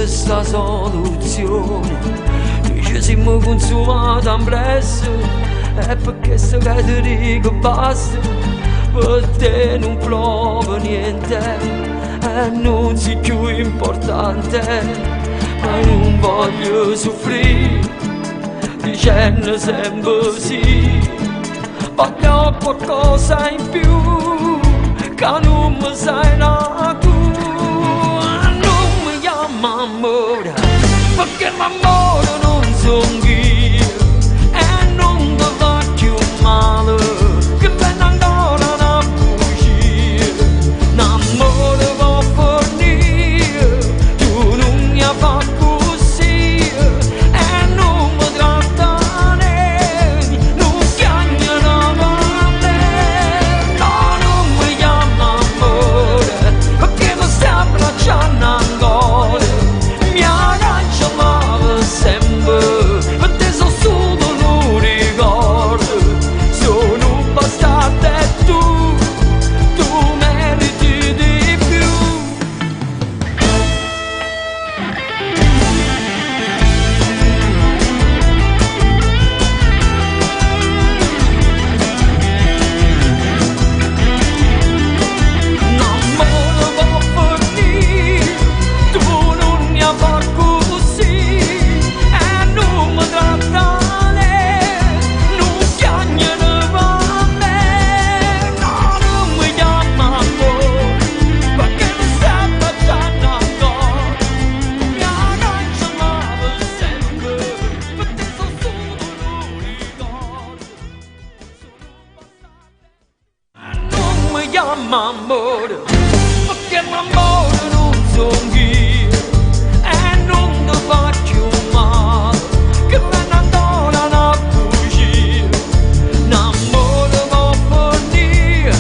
questa soluzione. Dice siamo consumati ampresso, è perché se che ti dico basta, per te non prova niente e non sei più importante. Ma non voglio soffrire dicendo sempre sì, voglio qualcosa in più che non mi sai da tu. Non mi chiama amore perché l'amore non sono io e non ti faccio male, che ben ancora una bugia. L'amore può fornire, tu non mi fai così e non mi tratta né, non chiagna da male. No, non mi chiama amore perché mi stai abbracciando ancora, mi agganciava sempre, per te sono solo un ricordo, sono un bastardo e tu meriti di più. L'amore può fornire, tu non mi fai così e non mi tratta né, non chiagna da me. No, non mi chiama amore perché mi stai abbracciando ancora, mi agganciava sempre, per te sono solo un ricordo, non mi chiama amore perché l'amore non sono io e non ti faccio male, che ben ancora una bugia. L'amore può fornire,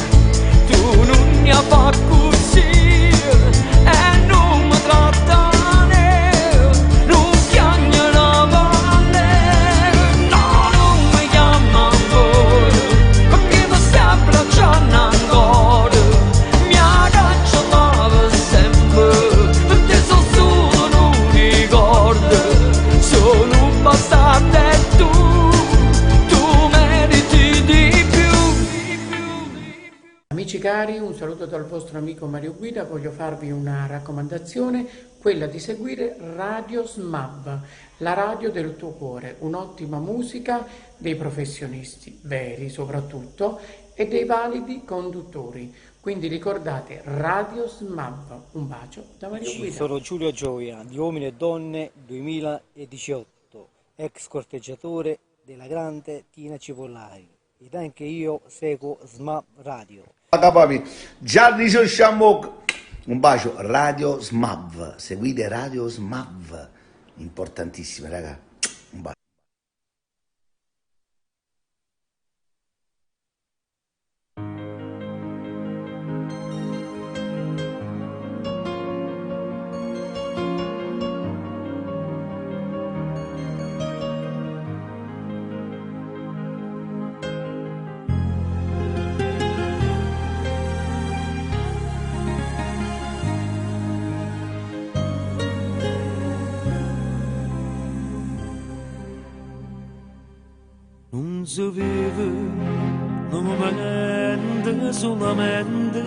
tu non mi fai così e non mi tratta né, non chiagna da male. No, non mi chiama amore perché mi stai abbracciando ancora, mi agganciava sempre, per te sono solo un ricordo, sono un bastardo e tu meriti di più. Amici cari, un saluto dal vostro amico Mario Guida. Voglio farvi una raccomandazione, quella di seguire Radio SMAB, la radio del tuo cuore, un'ottima musica dei professionisti, veri soprattutto, e dei validi conduttori. Quindi ricordate Radio SMAB. Un bacio da Mario Amici, Guida. sono Giulio Gioia di Uomini e Donne 2018, ex corteggiatore della grande Tina Cipollari, ed anche io seguo SMAB Radio. Papi, Gianni Sciammo, un bacio. Radio SMAV, seguite Radio SMAV, importantissima raga, un bacio. Non si vive nuovamente solamente,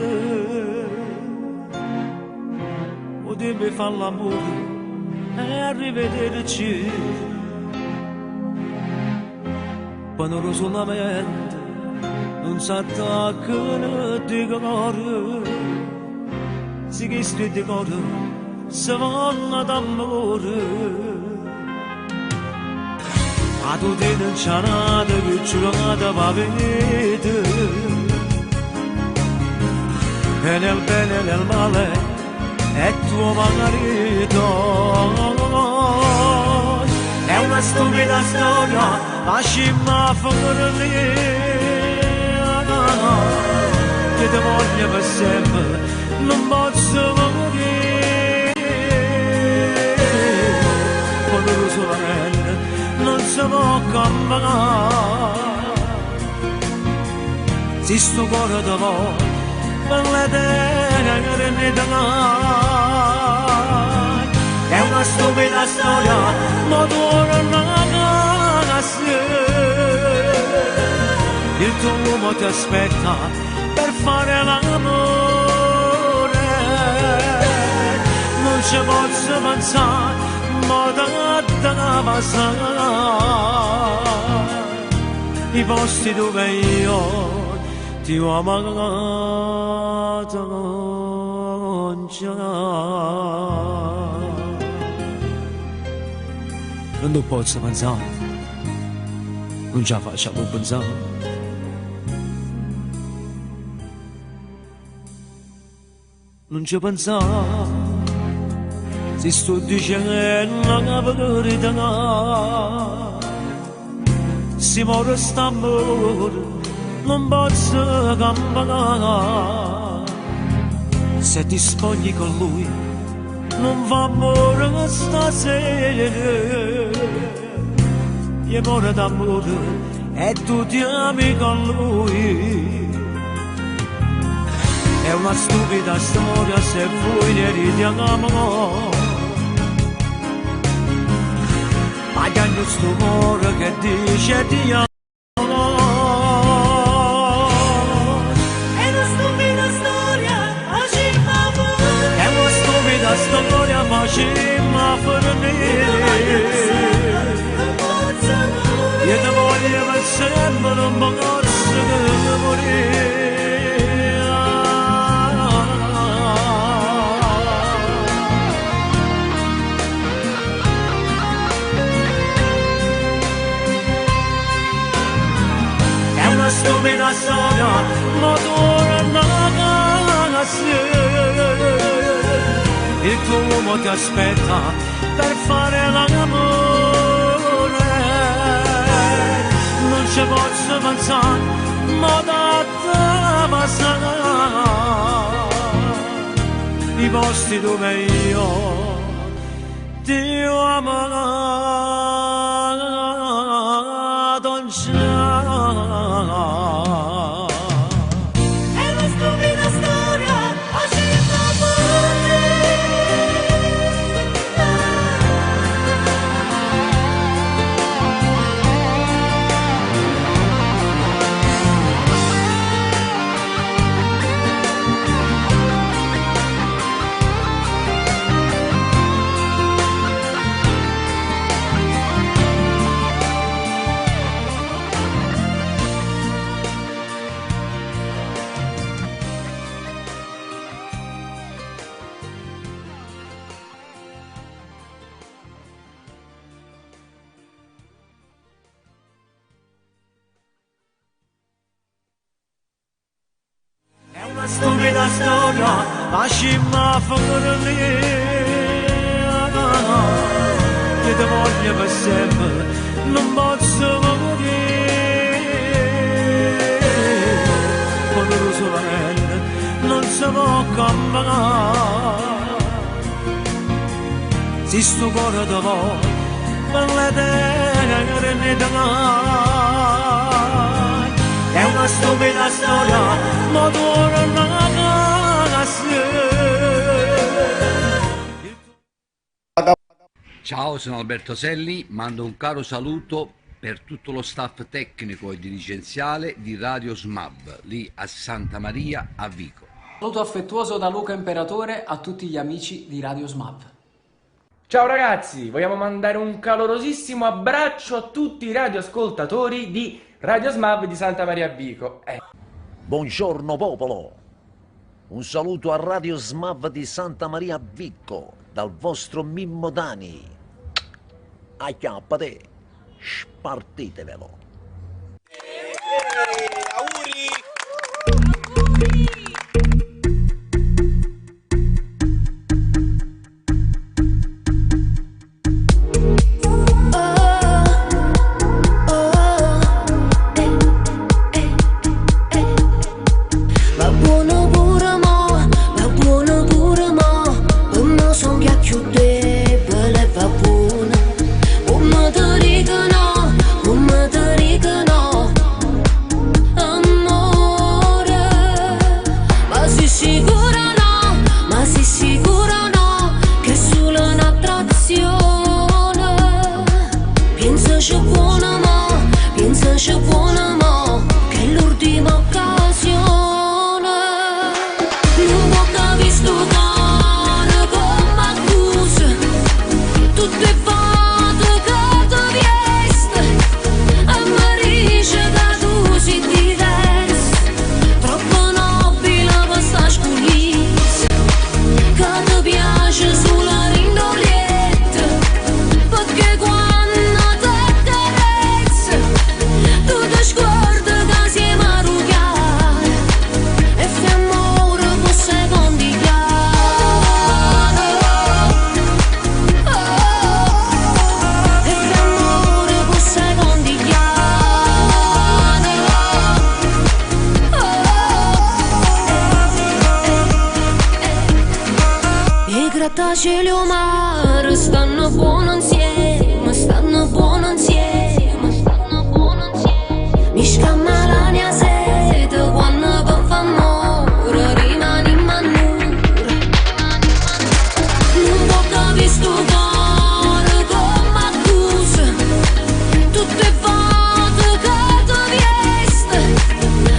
potevi fare l'amore e arrivederci, quando solamente non si attaccano di cuore, si che di cuore si vanno d'amore. A tu te non c'è nada che giurata va vedere, e nel bene e nel male è tuo marito. È una stupida storia, ma scimma fuori lì, che ti voglio per sempre, non posso morire. Quando lo solamente non si può camminare, si sto cuore da voi per le terre ne danai. È una storia, ma torna a casa. Il tuo uomo ti aspetta per fare l'amore. Non ci posso pensare, ma da passare i posti dove io ti ho amato non c'è. Non posso pensare, non ce la facciamo pensare. Non ci pensare, se sto dicendo la verità. Si muore st'amore, non posso cambiare. Se ti spogli con lui, non fa amore stasera. Gli muore d'amore e tu ti ami con lui. È una stupida storia se voi ne ridiamo. Ma che hanno sto cuore che dice ti amo. È una stupida storia, ma ci fa venire. È una stupida storia, ma ci fa venire. Io ti voglio per sempre, non posso morire. Stupida storia, ma torna a casa. Il tuo uomo ti aspetta per fare l'amore. Non ci posso pensare, ma da te passare i posti dove io ti ho amato non c'è. Stupida storia, lasciami fuori. Che ti voglio per sempre, non posso morire. Con lo solenne non si può cambiare. Se sto cuore ti vuole, per l'eternità. È una stupida storia, ma torna a casa. Ciao, sono Alberto Selli, mando un caro saluto per tutto lo staff tecnico e dirigenziale di Radio SMAV, lì a Santa Maria a Vico. Saluto affettuoso da Luca Imperatore a tutti gli amici di Radio SMAV. Ciao ragazzi, vogliamo mandare un calorosissimo abbraccio a tutti i radioascoltatori di Radio SMAV di Santa Maria a Vico. Buongiorno popolo, un saluto a Radio SMAV di Santa Maria a Vico dal vostro Mimmo Dani. Acchiappate, spartitevelo. Auguri! ti piace sulla rindolietta, perché quando ti carezza tu ti scordi che siamo arrugati e fai amore per secondi chiari. E fai amore per secondi chiari. I grattacieli o mare stanno buono insieme, stanno buono insieme, stanno buono insieme. Mi scamma la mia sete quando per fa amore rimani in manura. Non può capire sto cuore come accusa tutte le volte che ti vieste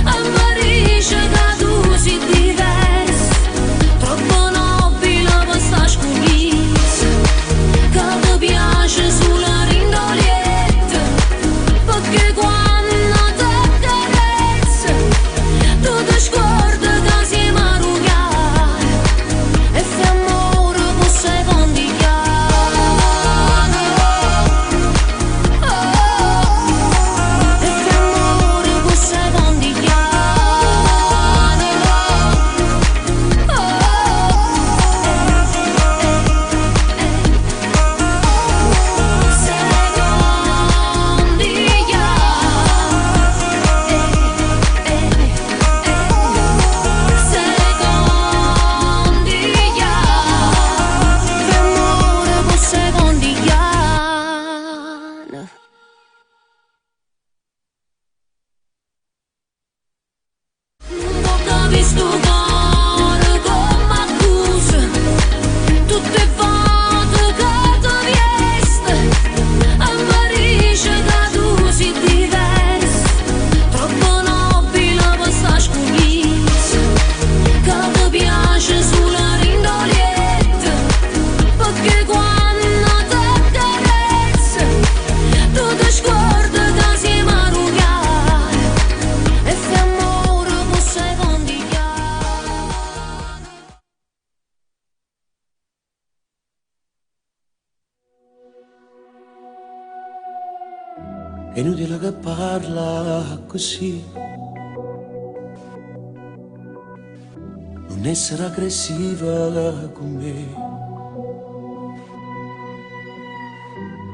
a Parigi che tu sei diversa, troppo nobile per sta scuglizza, che ti piace sulla rindolietta, perché quando ti carezza tu ti scordi che siamo arrugati e fai amore per secondi chiari. E fai amore per secondi chiari. Secondi non può capire sto cuore come accusa tutte le volte che ti vieste a Parigi che tu sei diversa, troppo nobile per sta scuglizza, che ti piace sulla rindolietta, perché quando ti carezza tu ti scordi che siamo arrugati e fai amore per secondi chiari. È inutile che parla così, non essere aggressiva con me.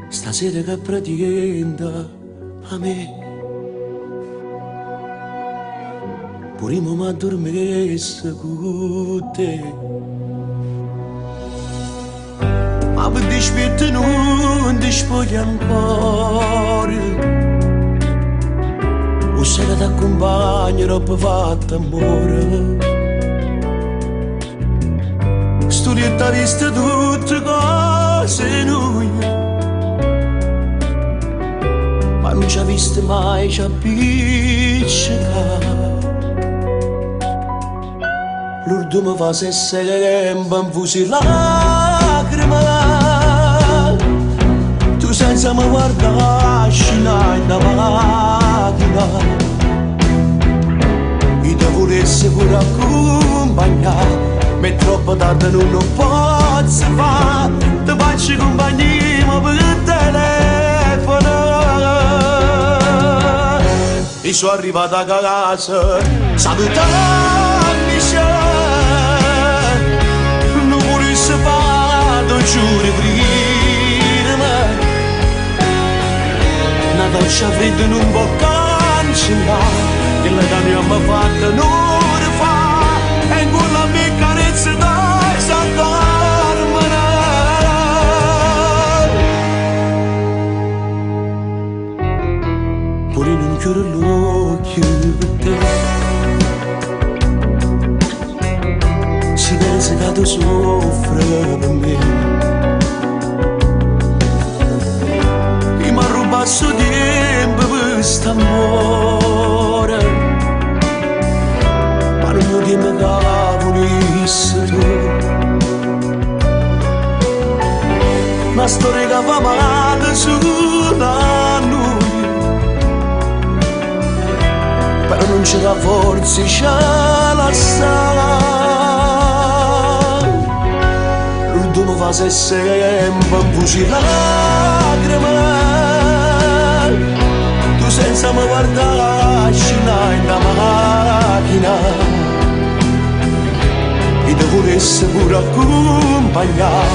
Stasera che pretende a me, pure mi addormessa con te. Ma per dispetto non ti spogli ancora, o se che ti accompagnerò per fatto amore. Studietta vista tutte cose noi, ma non ci ha visto mai, ci ha appiccicato. L'ultimo fa se sempre infusi lacrime, tu senza mi guardare scena in macchina, io ti volessi pure accompagnare, ma è troppo tardi non lo posso fare, ti faccio compagnia ma per telefono. E sono arrivato a casa, salutandomi se non volessi fare, ti giuro prima, una doccia fredda non può cancellare, che la mia mi ha fatto un'ora fa, e con la mia carezza dai s'addormena. Pure non chiudo l'occhio per te, si pensa che tu soffri per me, e mi ha rubato sto tempo per quest'amore, ma non mi dimentico volessi tu. Una storia che fa male sulla noi, però non c'era forza, c'è la sala. l'ultimo fase sempre un fucilagrima, tu senza mi guardare scendere in da macchina, e ti volesse pure accompagnare,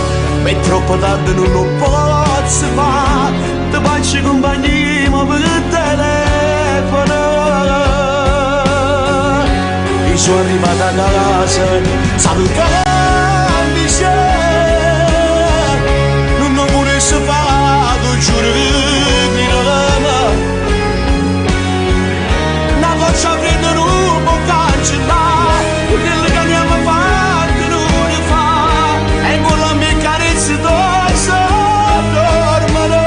ma è troppo tardi non lo posso fare, ti faccio compagnia ma per telefono. E sono arrivato a casa, sapevo che non volesse fare, giuro che l'ama. Una faccia fredda non può cancellare quello che abbiamo fatto non fa, e con la mia carezza d'osso dormono.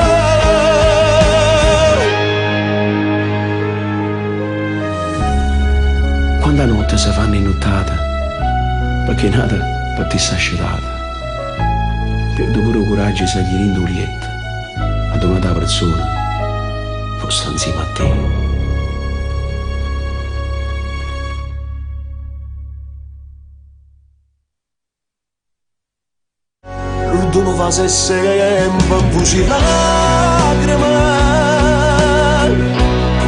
Quando la notte si fanno inuttate, perché nata per ti sascetata, perdo pure il coraggio se gli rindo lietta, a domanda la persona fosse insieme a te. L'ultimo fase sempre un fucilagrima,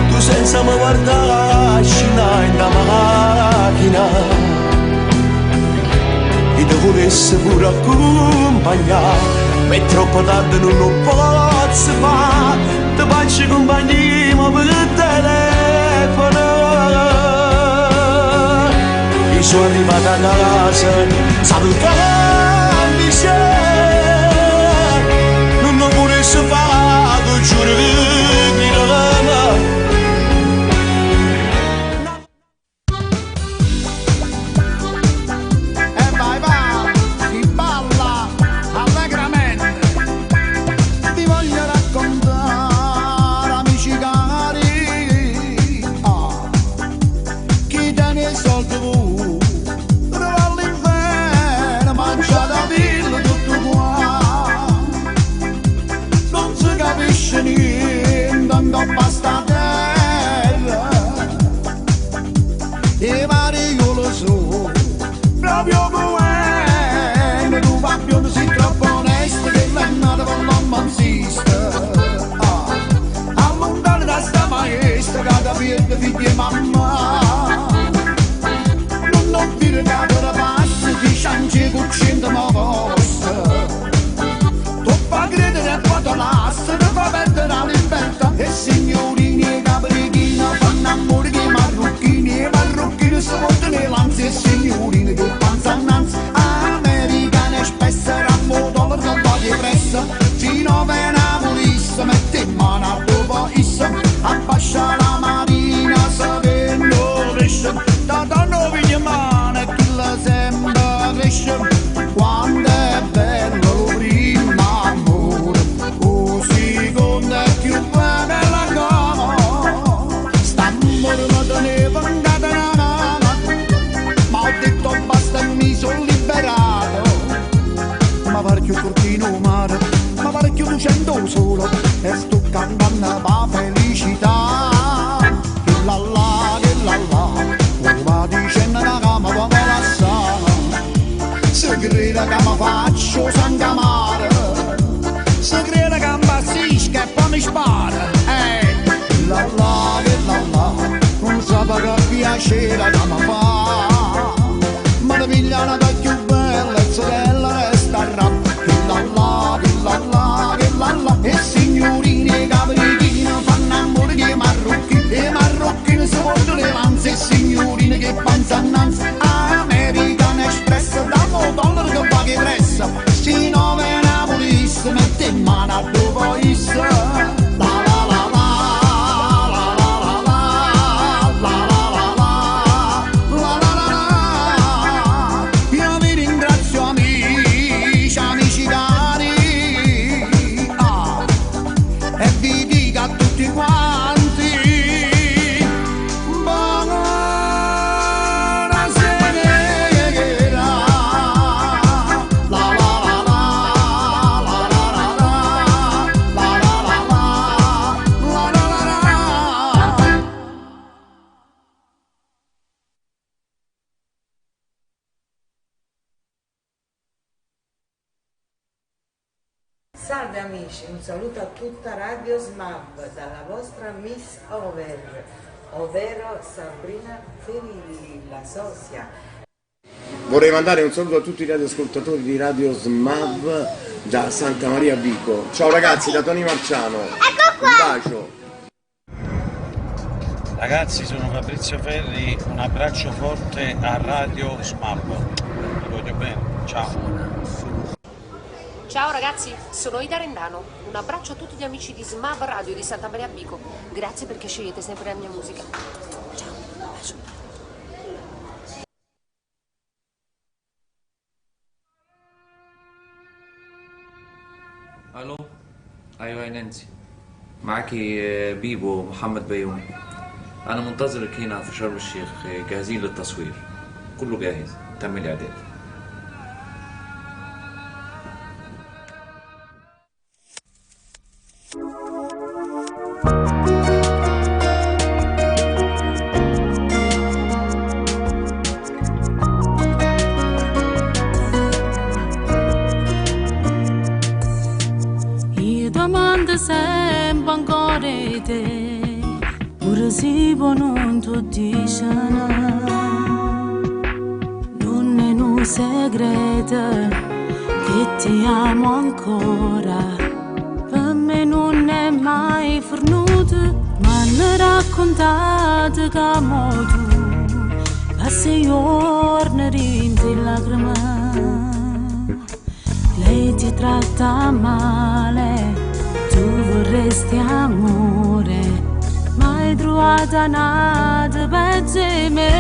tu senza mi guardare scendere in da macchina, e ti volesse pure accompagnare, ma è troppo tardi non lo posso fare, ti faccio compagnia ma per telefono. E sono arrivato a casa, sapevo che non volesse fare, giuro che l'ama. E mare io lo so, proprio come tu Fabio non sei troppo onesto, che l'è nata per l'uomo insiste. Allontano da sta maestra che da piede figli e mamma, non dire che per passa ti scianci cuccinta ma posta, tu fa credere e poi ti lascia, ti fa perdere la libertà, e signorini e caprichini fanno amore che marrucchini e marrucchini si portano le lanze, e signorini che panza annanzi, americane spesso rammo dollaro che voglio pressa, fino a Napolissa mette in mano a dopo issa, abbascia la marina sapendo cresce, da tanto viglia mano e chi la sembra cresce, quando è bello lo primo amore, o secondo è più bella cosa, st'amore non teneva andata una ma ho detto basta e mi sono liberato, ma pare più cortino mare, ma pare più lucendo solo, e sto cantando la felicità, che la va dicendo una cama come la sa, se crede che mi faccio sangamare, se crede che mi assisca e poi mi spara, la non sa che piacere che mi fa, ma la pigliana da più bella e sorella resta a rap, e signorini e caprichini fanno amore che marrucchini, e marrucchini si portano le lanze, e signorini che panza annanzi, American Express da dollaro che va che pressa, si nove Napolissa mette in mano a dopo issa. La la la la la la la la la la la la la la Salve amici, un saluto a tutta Radio SMAV dalla vostra Miss Over, ovvero Sabrina Ferilli, la sosia. Vorrei mandare un saluto a tutti i radioascoltatori di Radio SMAV da Santa Maria Vico. Ciao ragazzi, da Tony Marciano. Un bacio. Ragazzi, sono Fabrizio Ferri, un abbraccio forte a Radio SMAV. Vi voglio bene, ciao. Ciao ragazzi, sono Ida Rendano. Un abbraccio a tutti gli amici di SMAV Radio di Santa Maria Vico. Grazie perché scegliete sempre la mia musica. Ciao, un bacio. الو ايوه يا نانسي معاكي بيبو محمد بيومي. انا منتظرك هنا في شرم الشيخ، جاهزين للتصوير، كله جاهز، تم الاعداد. Sempre ancora te, pure se non ti dicono, non è un segreto che ti amo ancora, per me non è mai fornuto, ma ne raccontate che amo tu, passi giorni rinti lacrime, lei ti tratta male. Tu vorresti amore, ma hai trovato nada peggio di me.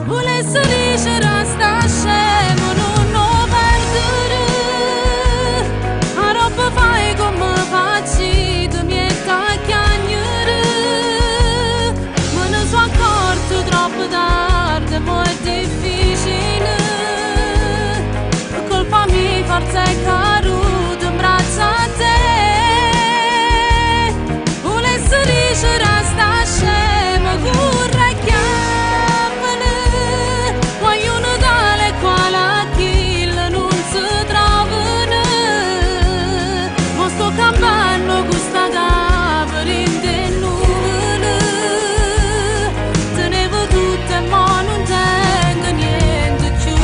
Volessi dire resta scemo, non lo perdere. A roba fai come facci, tu mi stai chiagnere. Me ne sono accorto troppo tardi, poi è difficile. Per colpa mia forza è caro. A te volessi dire resta scema, corre e chiamane, vogliono tale quale a chi non si trovano, ma sto campando questa capa in te nuvole, tenevo tutte ma non tengo niente più.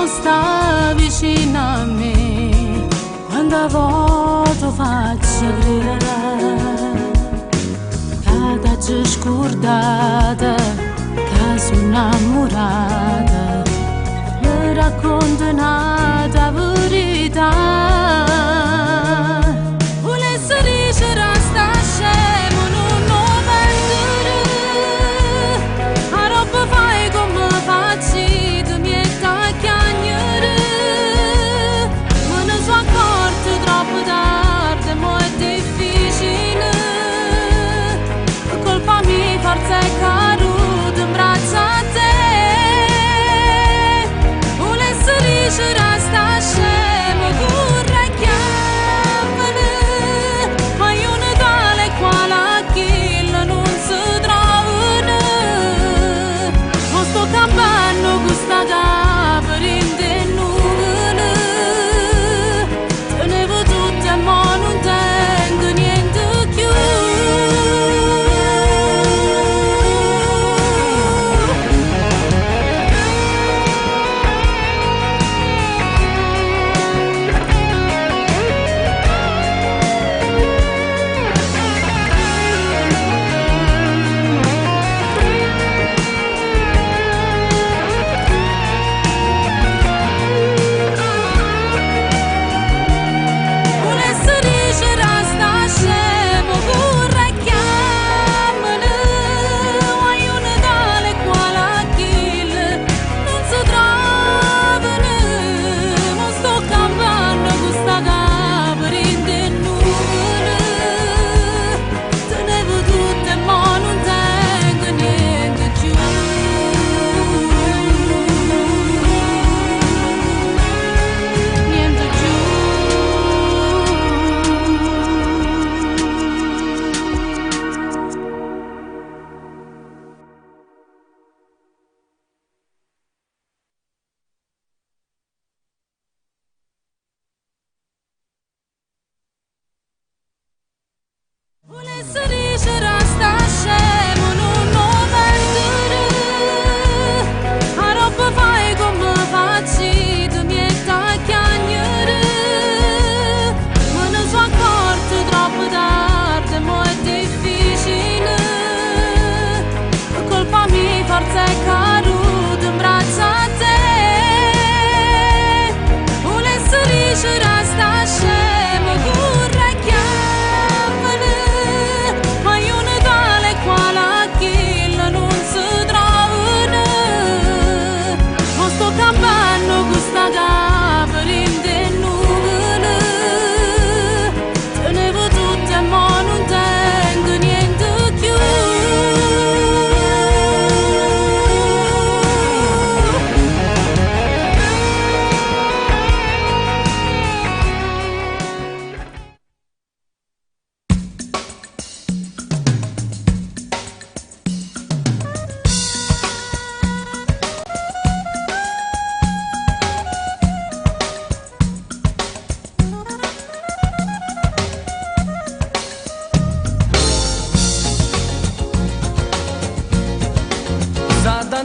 Sta vicino a me quando a volte faccio credere che ti scordata, che sono innamorata, mi racconta una verità. Volessi dire resta scemo, non lo perdere, a roba fai come facci. Troppo tardi, ma è difficile. Per colpa mia forza è caduta in braccio a te. Volessi dire resta scemo, corre e chiama.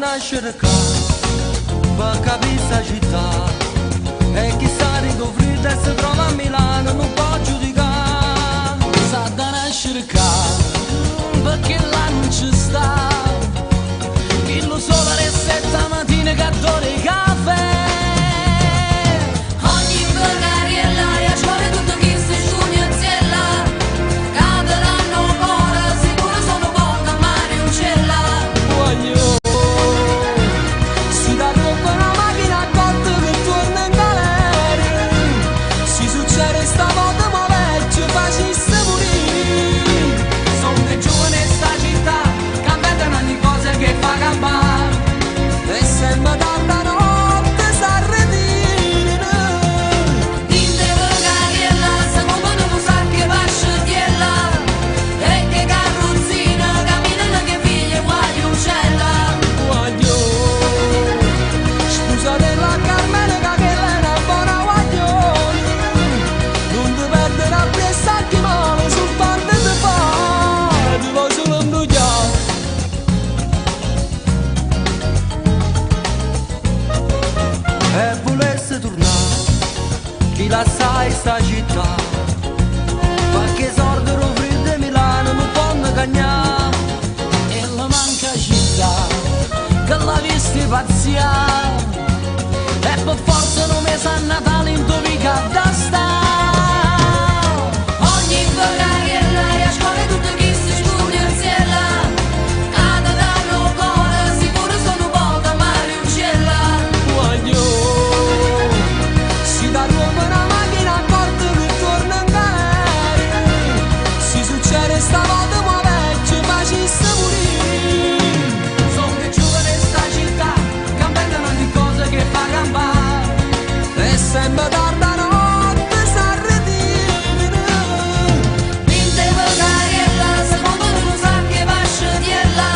a cercare per capire sta città e chissà ricoprire e si trova a Milano non può giudicare. Sa da a cercare perché là non ci sta chi lo solo alle 7 mattina che adora i caffè. Ogni bagariella e a scuola tutto chi si sciugnazziella caderanno ora, sicuro sono volta mare uccella. Voglio si dà troppo una macchina a corto che torna in galera. Si succede stavolta ma vecchio facesse morire. Sono dei giovani in sta città cambiano ogni cosa che fa campare e sembra tanta notte s'arredire. Dinte bagariella se muovono non sa che va sciogliella e che carrozzina camminano che figlie guagli uccella. Voglio scusate la Carmela che lei è una buona guaglione. Non ti perdere a pensare male sul parte di fare ti vuoi solo imbrugliare. E volesse tornare chi la sai sta città qualche sordo freddo di Milano non può cagnare e la manca città che la visti pazziare e per forza non mi sa Natale in topica da sta. Ogni bagariella e a scuola tutto chi si sciugnazziella caderanno ora, sicuro sono volta mare uccella. Voglio si dà troppo una macchina a corto che torna in galera. Si succede stavolta ma vecchio facesse morire. Sono dei giovani in sta città cambiano ogni cosa che fa campare e sembra tarda notte s'arredire. Dinte bagariella se muovono non sa che va sciogliella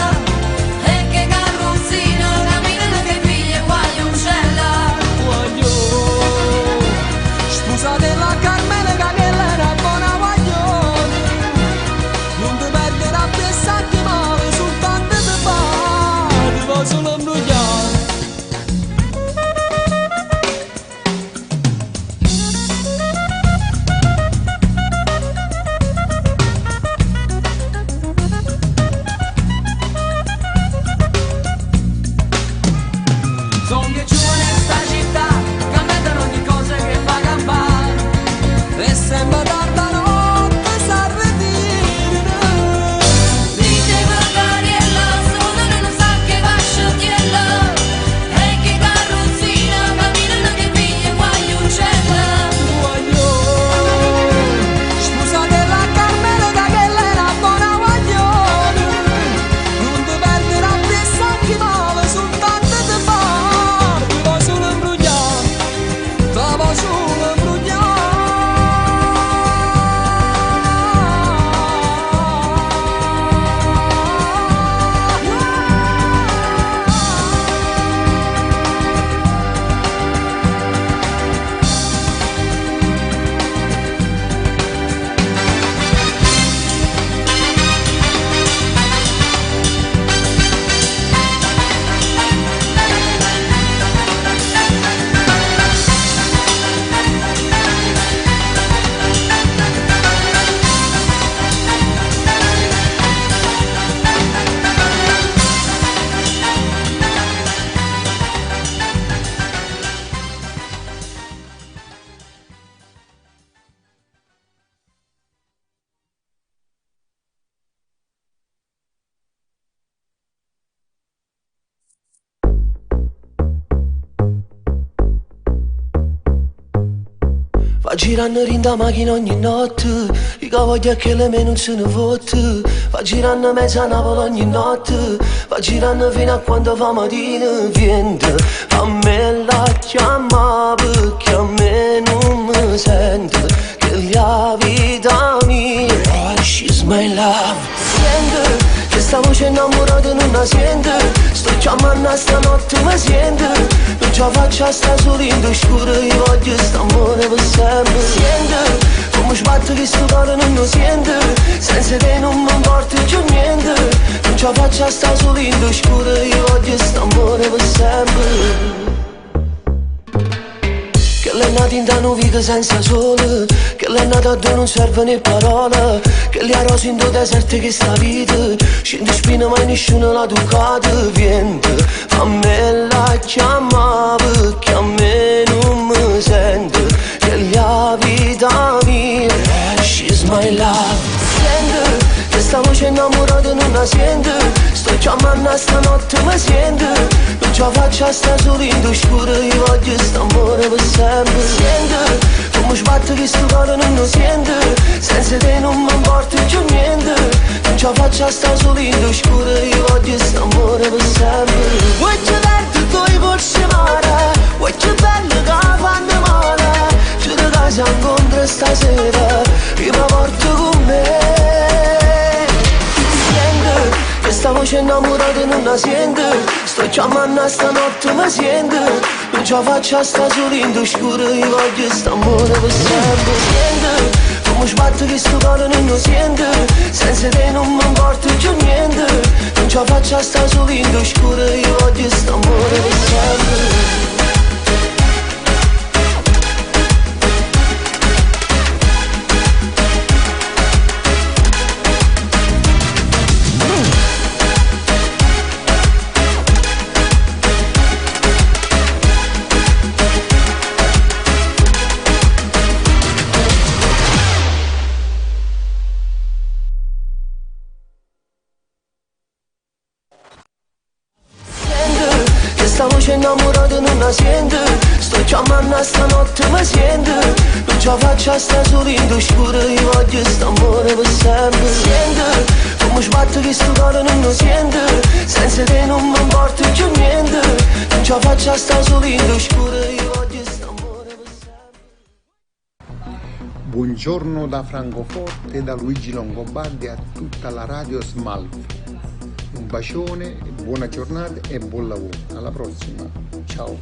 e che carrozzina camminano che figlie guagli uccella. Voglio scusate la Carmela che lei è una buona guaglione. Non ti perdere a pensare male sul tante di fare ti vuoi solo imbrugliare. Sono dei giovani in sta città cambiano ogni cosa che fa campare e sembra tarda notte s'arredire. Dinte bagariella se muovono non sa che va sciogliella e che carrozzina camminano che figlie guagli uccella. Voglio scusate la Carmela che lei è una buona guaglione. Non ti perdere a pensare male sul tante di fare ti vuoi solo imbrugliare. Ti vuoi solo imbrugliare. Va girando rinda macchina ogni notte, i cavogli che le me non se ne fotte. Va girando mezza Napoli ogni notte, va girando fino a quando fa mattina. Viente, a me la chiama perché a me non mi sente. Che la vita mia, oh, she's my love. Sente che sta questa voce innamorata non la sente. Sto chiamando stanotte mi sente. Non ce la faccio a sta solo in due scure. Io voglio st'amore per sempre. Sente come sbatte che sto cuore non lo sente. Senza te non mi importa più niente. Non ce la faccio a sta solo in due scure. Io voglio st'amore per sempre. Che l'è nata in una vita senza sole. Che l'è nata a dove non serve né parola. Che li ha rosi in due deserti che sta vita. Scende spina mai nessuno l'ha toccata. Viente, a me la chiama perché a me non mi sente. Che la vita mia, she's my love. Sente, questa voce innamorata non la sente. Sto chiamando stanotte mi sente. Non ce la faccio a sta solo in due scure. Io voglio st'amore per sempre. Sente come sbatte che sto cuore non lo sente. Senza te non mi importa più niente. Non ce la faccio a sta solo in due scure. Io voglio st'amore per sempre. Vuoi che verde tu i polsi mare. Vuoi che bello che fanno male. Ci da casa incontro stasera. Io mi porto con me. Questa voce innamorata non la sente. Sto chiamando stanotte mi sente. Non ce la faccio a sta solo in due scure. Io voglio st'amore per sempre. Sente come sbatte che sto cuore non lo sente. Senza te non mi importa più niente. Non ce la faccio a sta solo in due scure. Io voglio st'amore per sempre. Questa voce innamorata non la sente. Sto chiamando stanotte mi sente. Non ce la faccio a sta solo in due scure. Io voglio st'amore per sempre. Sente come sbatte che sto cuore non lo sente. Senza te non mi importa più niente. Non ce la faccio a sta solo in due scure. Io voglio st'amore per sempre. Buongiorno da Francoforte, da Luigi Longobardi a tutta la radio Smalf. Un bacione, buona giornata e buon lavoro. Alla prossima. Ciao.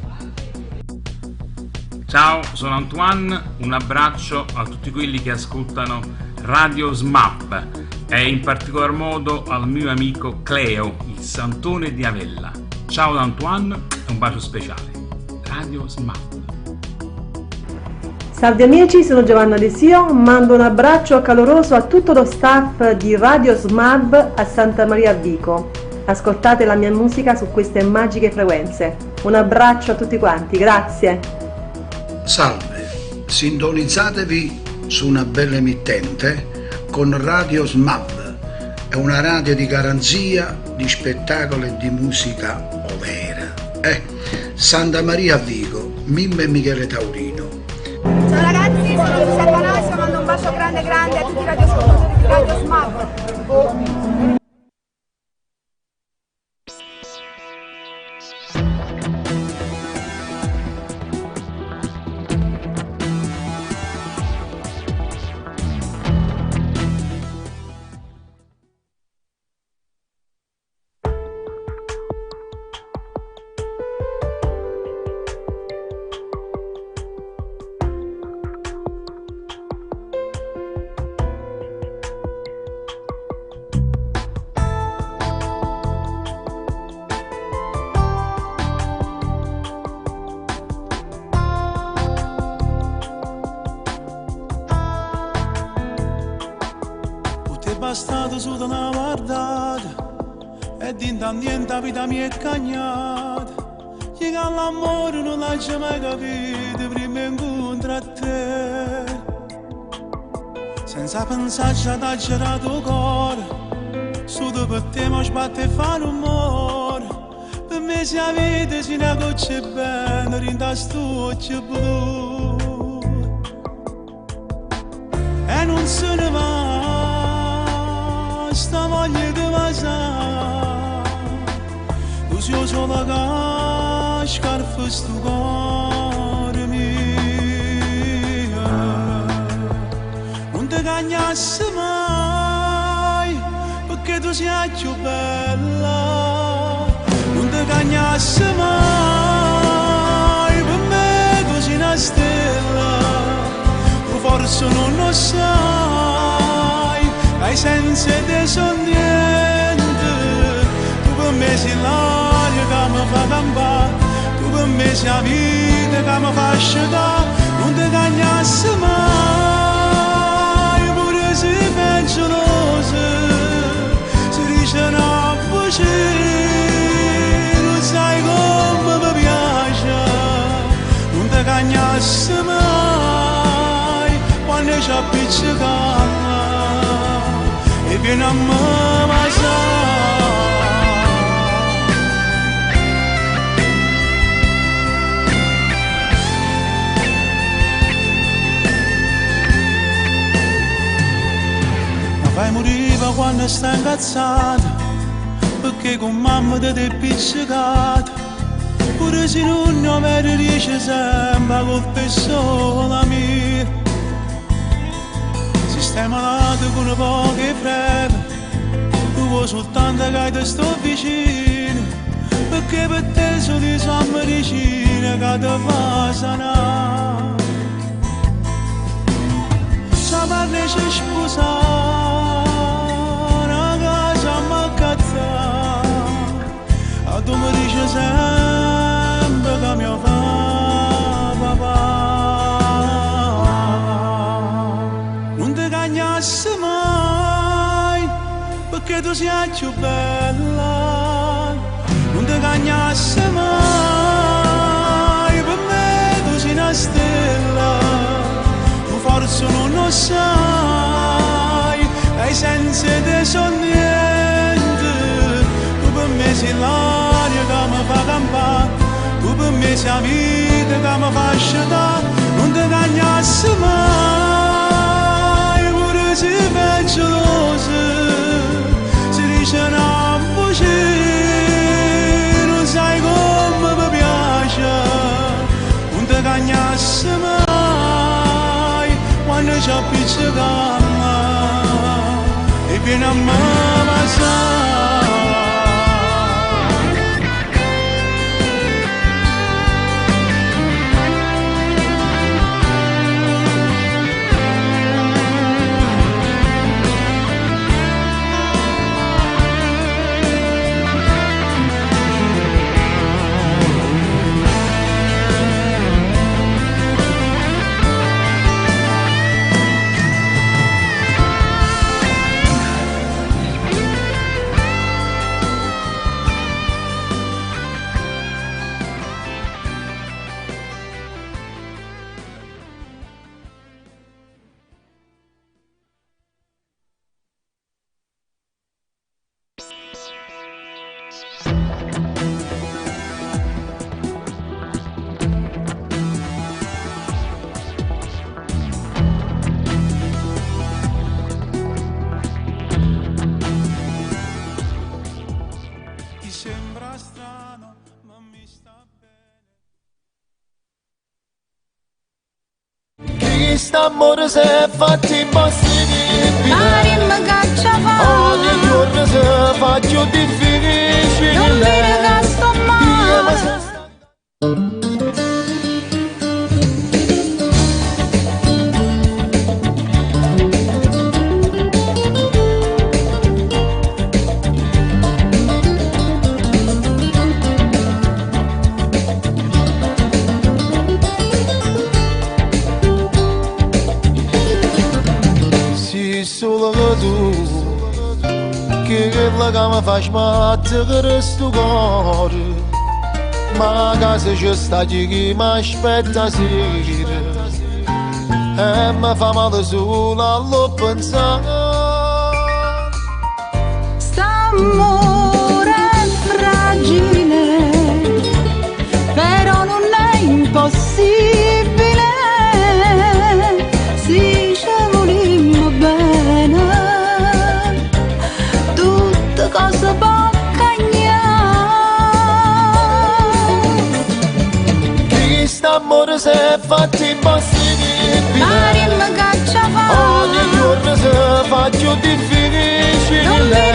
Ciao, sono Antoine. Un abbraccio a tutti quelli che ascoltano Radio SMAP e in particolar modo al mio amico Cleo, il Santone di Avella. Ciao da Antoine e un bacio speciale. Radio SMAP. Salve amici, sono Giovanna De Sio, mando un abbraccio caloroso a tutto lo staff di Radio SMAB a Santa Maria Vico. Ascoltate la mia musica su queste magiche frequenze. Un abbraccio a tutti quanti, grazie. Salve, sintonizzatevi su una bella emittente con Radio SMAB. È una radio di garanzia, di spettacolo e di musica overa. Santa Maria Vico, Mimmo e Michele Taurino. Ciao ragazzi, sono Giuseppe Anasio, mando un bacio grande a tutti i radioascoltatori di Radio SMAP. Bastato su da una guardata e dinta niente vita mia è cagnata. Che l'amore non l'ha mai capito prima incontro a te. Senza pensarci ad aggerato cuore, su per te mi sbatte e fa rumore. Per me se la vita si ne goccia bene, rinda stuccia blu. E non se ne va sta voglia di vasare. Tu sei solo che scarfa sto cuore mio. Non ti cagnassi mai, perché perché tu sei più bella, non ti cagnassi mai, per me tu sei una stella, tu forse non lo sai, hai senza te son niente, tu per me sei l'aria che mi fa campare, tu per me sei la vita che mi fa asciugare, non ti cagnassi mai, pure se gelosa, si dice una voce, non sai come mi piace, non ti cagnassi mai, quando ci appiccicava, e viene a me mangiare. Fai moriva quando stai incazzata, perché con mamma ti è pizzicata, pure se non mi riesce sempre colpa è solo la mia. Se stai malato con poche freve, tu vuoi soltanto che ti sto vicino, perché per te sono i suoi medicine che ti fa sanare. Se parli ci sposare, tu mi dici sempre che mio papà, non ti cagnassi mai, perché tu sei più bella, non ti cagnassi mai, per me tu sei una stella, tu forse non lo sai, hai senza te son niente, tu per me sei l'aria che mi fa campare, tu per me sei la vita che mi fa asciugare, non ti cagnassi mai, pure se è gelosa, si dice una voce, non sai come mi piace, non ti cagnassi mai, quando ci appiccicava, e viene a me mangiare. Amore si è fatto impossibile, Marimma caccia fa, ogni giorno si fa più difficile, non mi sto male. Quella che mi fa sbattere sto cuore, ma casa c'è sta chi mi aspetta sera, e mi fa male solo allo pensare. St'amore è fragile, però non è impossibile, se ci volimmo bene, cosa può cagnare. Chi st'amore si è fatto impossibile, Marimma caccia fa, ogni giorno si fa più difficile, non mi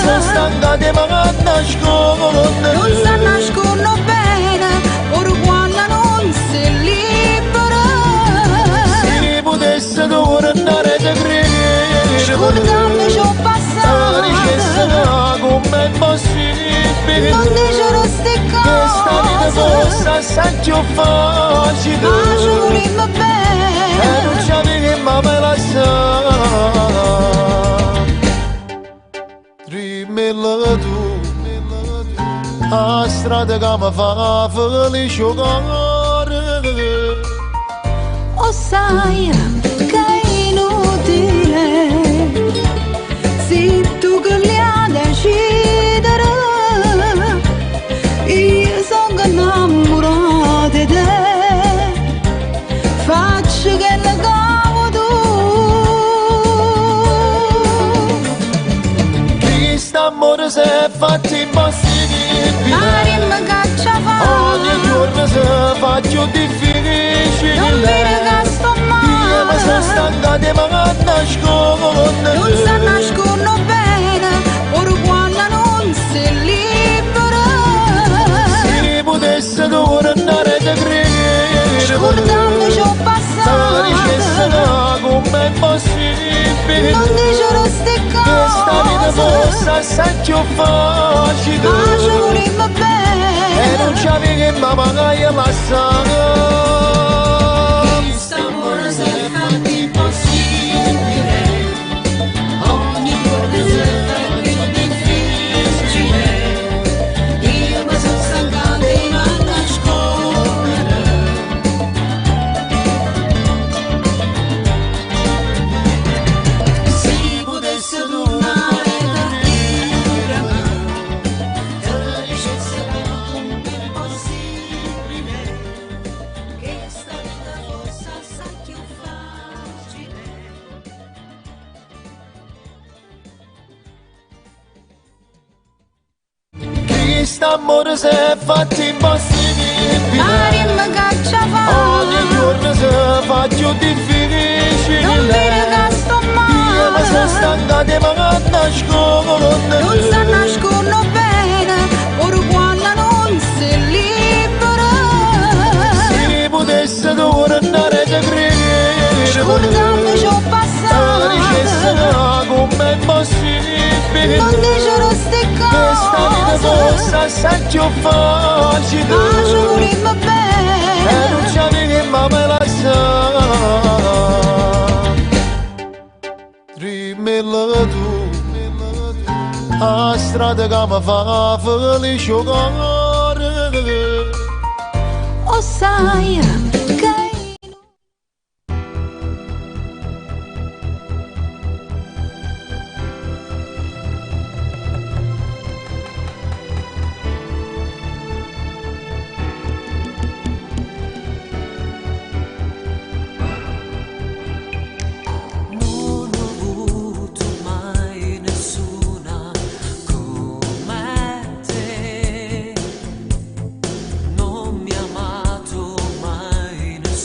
sono stanca di me nascondere. Non sta nascondo bene, ora quando non si libera. Se potesse tornare da credere, scordando ciò passato, dicesse com'è possibile. non dicero ste questa vita fosse assai più facile. Ma ci volimmo bene e non ci avevamo mai lasciato. Rimmela tu a strada che mi fa felice cuore. O sai che è inutile se tu che li hai decidere. Io sono innamorata di te, faccio che la cavo tu. Questo amore si è fatto impossibile, ma caccia fa, ogni giorno si fa più difficile. Non mi che sto male, io mi sono stanca di me nascondere. Non sta nascondo bene, ora quando non si libera. Se potesse tornare da credere, scordando ciò passato, dicesse com'è possibile. non dicero ste questa vita fosse assai più facile. Ma ci volimmo bene e non ci avevamo mai lasciato. Questo amore si è fatto impossibile, ogni giorno si fa più difficile. Io mi sono stanca di me nascondere. Se potesse tornare da dire a me, te dicesse com'è possibile che sta vita fosse assai più facile. Questo amore si è fatto impossibile, ma caccia fa, ogni giorno si fa più difficile. non mi che sto male, io mi sono stanca di me nascondere. non sta nascondo bene, ora quando non si libera. Se potesse tornare da credere, scordando ciò passato, dicesse com'è possibile. non dicero ste questa vita fosse assai più facile. Ma ci volimmo bene e non ci avevamo mai lasciato. Rimmela tu a strada che mi fa felice cuore. O sai che non ho avuto mai nessuna come te, non mi ha amato mai nessuno.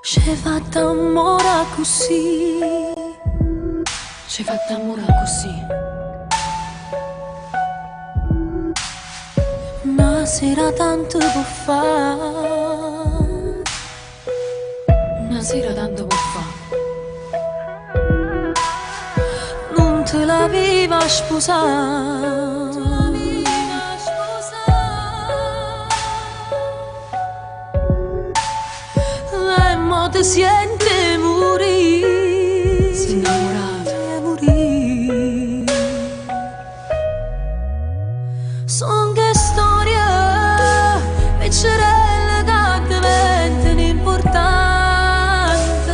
C'è fatta amore così, c'è fatta amore così. Una sera tanto può fare, una sera tanto può fare. Non te l'aveva sposata, ti sente morire, sei innamorata, morire. Son che storia, piccerelle che diventano importanti.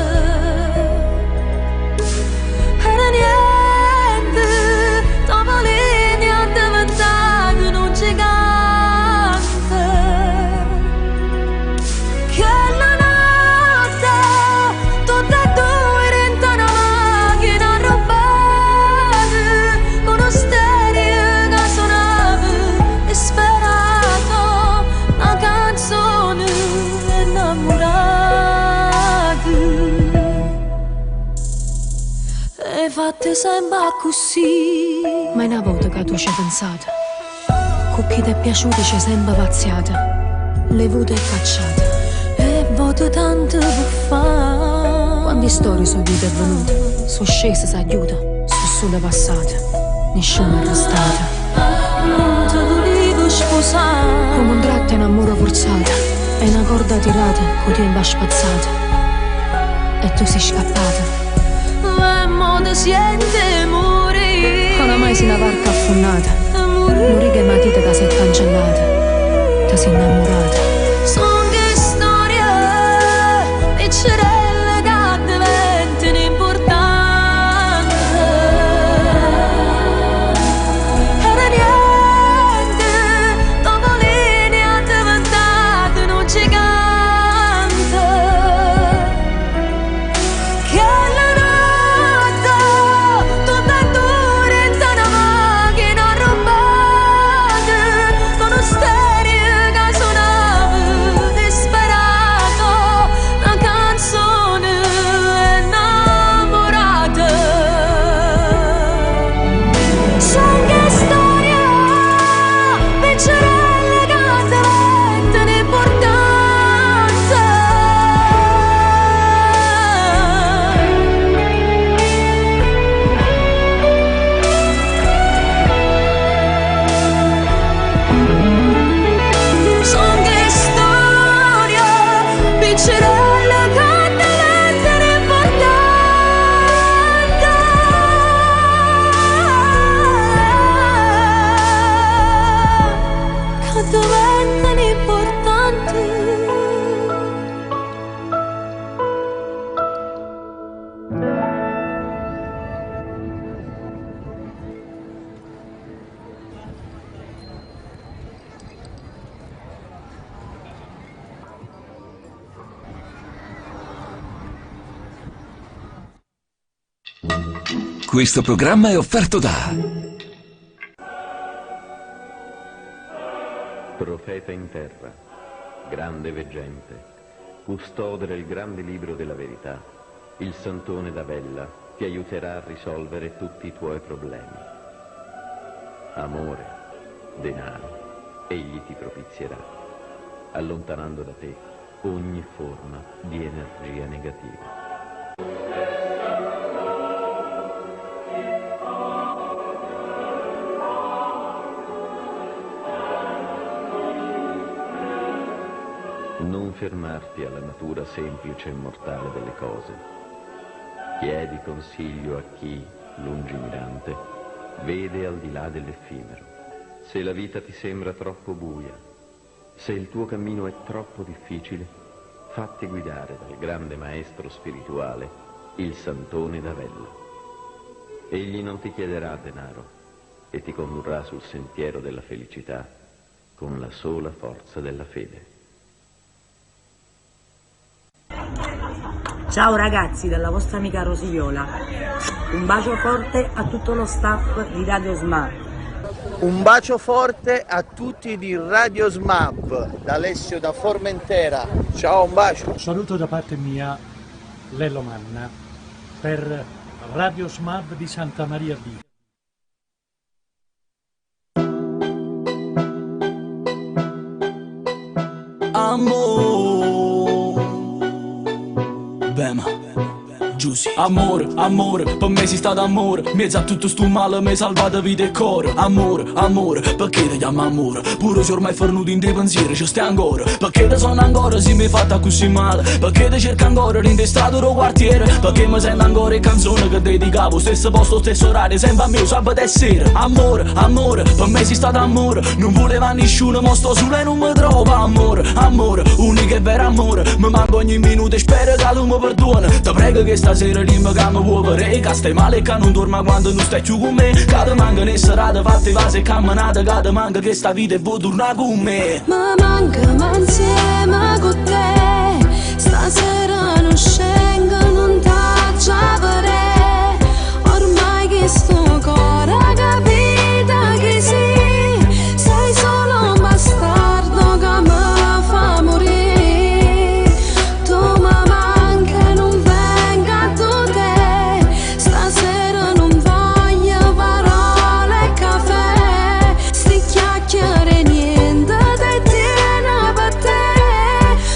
Era niente, dopo linea diventato un gigante. Che fatte sempre così. Ma una volta che tu ci hai pensato, con chi ti è piaciuto ci hai sempre pazziata, le vute e cacciate, e voto tanto per fare. Quante storie su vita è venuta, sono scese si aiuta, sono sole passate, nessuno è restata. Non ti volevo sposare, come un tratto in amore forzato, e una corda tirata, con tempo spazzata, e tu sei scappata. Ti sente morire, oramai sei una barca affondata, morì che matita che sei cancellata, ti sei innamorata. Son che storia, piccerelle che diventano importanti. Era niente, dopo linea diventato un gigante. Questo programma è offerto da Profeta in terra, grande veggente, custode del grande libro della verità, il Santone d'Avella ti aiuterà a risolvere tutti i tuoi problemi. Amore, denaro, egli ti propizierà, allontanando da te ogni forma di energia negativa. Non fermarti alla natura semplice e mortale delle cose. Chiedi consiglio a chi, lungimirante, vede al di là dell'effimero. Se la vita ti sembra troppo buia, se il tuo cammino è troppo difficile, fatti guidare dal grande maestro spirituale, il Santone d'Avella. Egli non ti chiederà denaro e ti condurrà sul sentiero della felicità con la sola forza della fede. Ciao ragazzi, dalla vostra amica Rosiviola. Un bacio forte a tutto lo staff di Radio Smart. Un bacio forte a tutti di Radio SMAV, da Alessio da Formentera. Ciao, un bacio. Saluto da parte mia Lello Manna per Radio SMAV di Santa Maria Vico. Amore, Bema, Giussi. Amore, amore, per me si sta d'amore. Mezzo a tutto sto male mi salvata vita e cuore. Amore, amore, perché ti chiamo amore? Pure se ormai fornuto in dei pensieri ci stai ancora. Perché ti sono ancora se mi fatta così male? Perché ti cerco ancora rintestato lo quartiere? Perché mi sento ancora canzone che dedicavo. Stesso posto, stesso orario, sempre a me, sabato e sera. Amore, amore, per me si sta d'amore. Non voleva nessuno, ma sto solo e non mi trovo. Amore, amore, unico e vero amore. Mi manco ogni minuto e spero che tu mi perdona. Ti prego che stasera dimmi che mi vuoi vedere. Che stai male e che non dorma quando non stai più con me. Che ti manca le serate fatte vase e camminate. Che ti manca che sta vita e vuoi tornare con me. Ma manca ma insieme con te. Stasera non scengo, non t'accio a vedere. Ormai che sto cuore ha capito che sì. Sei solo un bastardo che mi fa morire. Tu mi manca, non venga a te. Stasera non voglio parole e caffè. Sti chiacchiere niente ti tiene per te.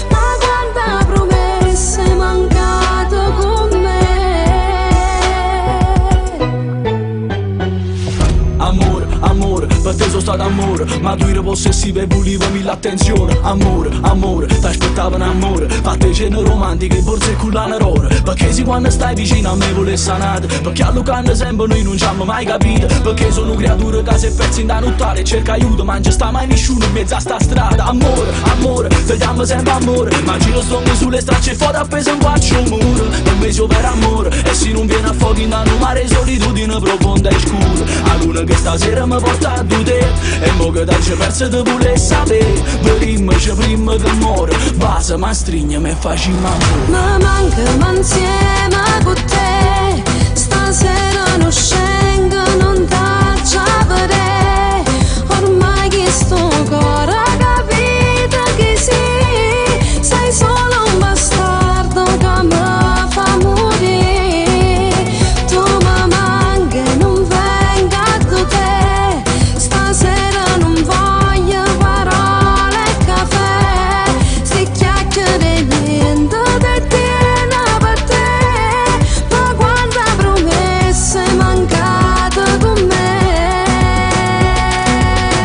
Ma quanta promesse mancate con me. Amore, amore, per te sono stato amore. Ma tu eri possessiva e volevami l'attenzione. Amore, amore, ti aspettavo un amore. Fatte cene romantiche, borse e cullane rore. Perché se quando stai vicino a me vuole sanare. Perché a Lucano sempre noi non ci abbiamo mai capito. Perché sono creature che si persi in da nottare. Cerca aiuto ma non ci sta mai nessuno in mezzo a sta strada. Amore, amore, ti chiamo sempre amore. Ma giro stongo sulle stracce e foto appeso un guaccio muro. Per me sei per amore. E se non viene a fuoco in da un mare solitudine profonda e scura. A luna che stasera mi porta a te. E mo che dai ci perso te vuole sapere. Verimmoci prima che muore. Basa ma strignami e facciamo amore. Ma manca ma insieme con te. Stasera non scengo, non t'accio a vedere. Ormai che sto cuore ha capito che sì. Sei solo un bastardo che mi fa morire. Tu mi manca e non venga a te. Stasera non voglio parole e caffè. Sti chiacchiere niente ti tiene per te. Ma quanta promesse mancate con me.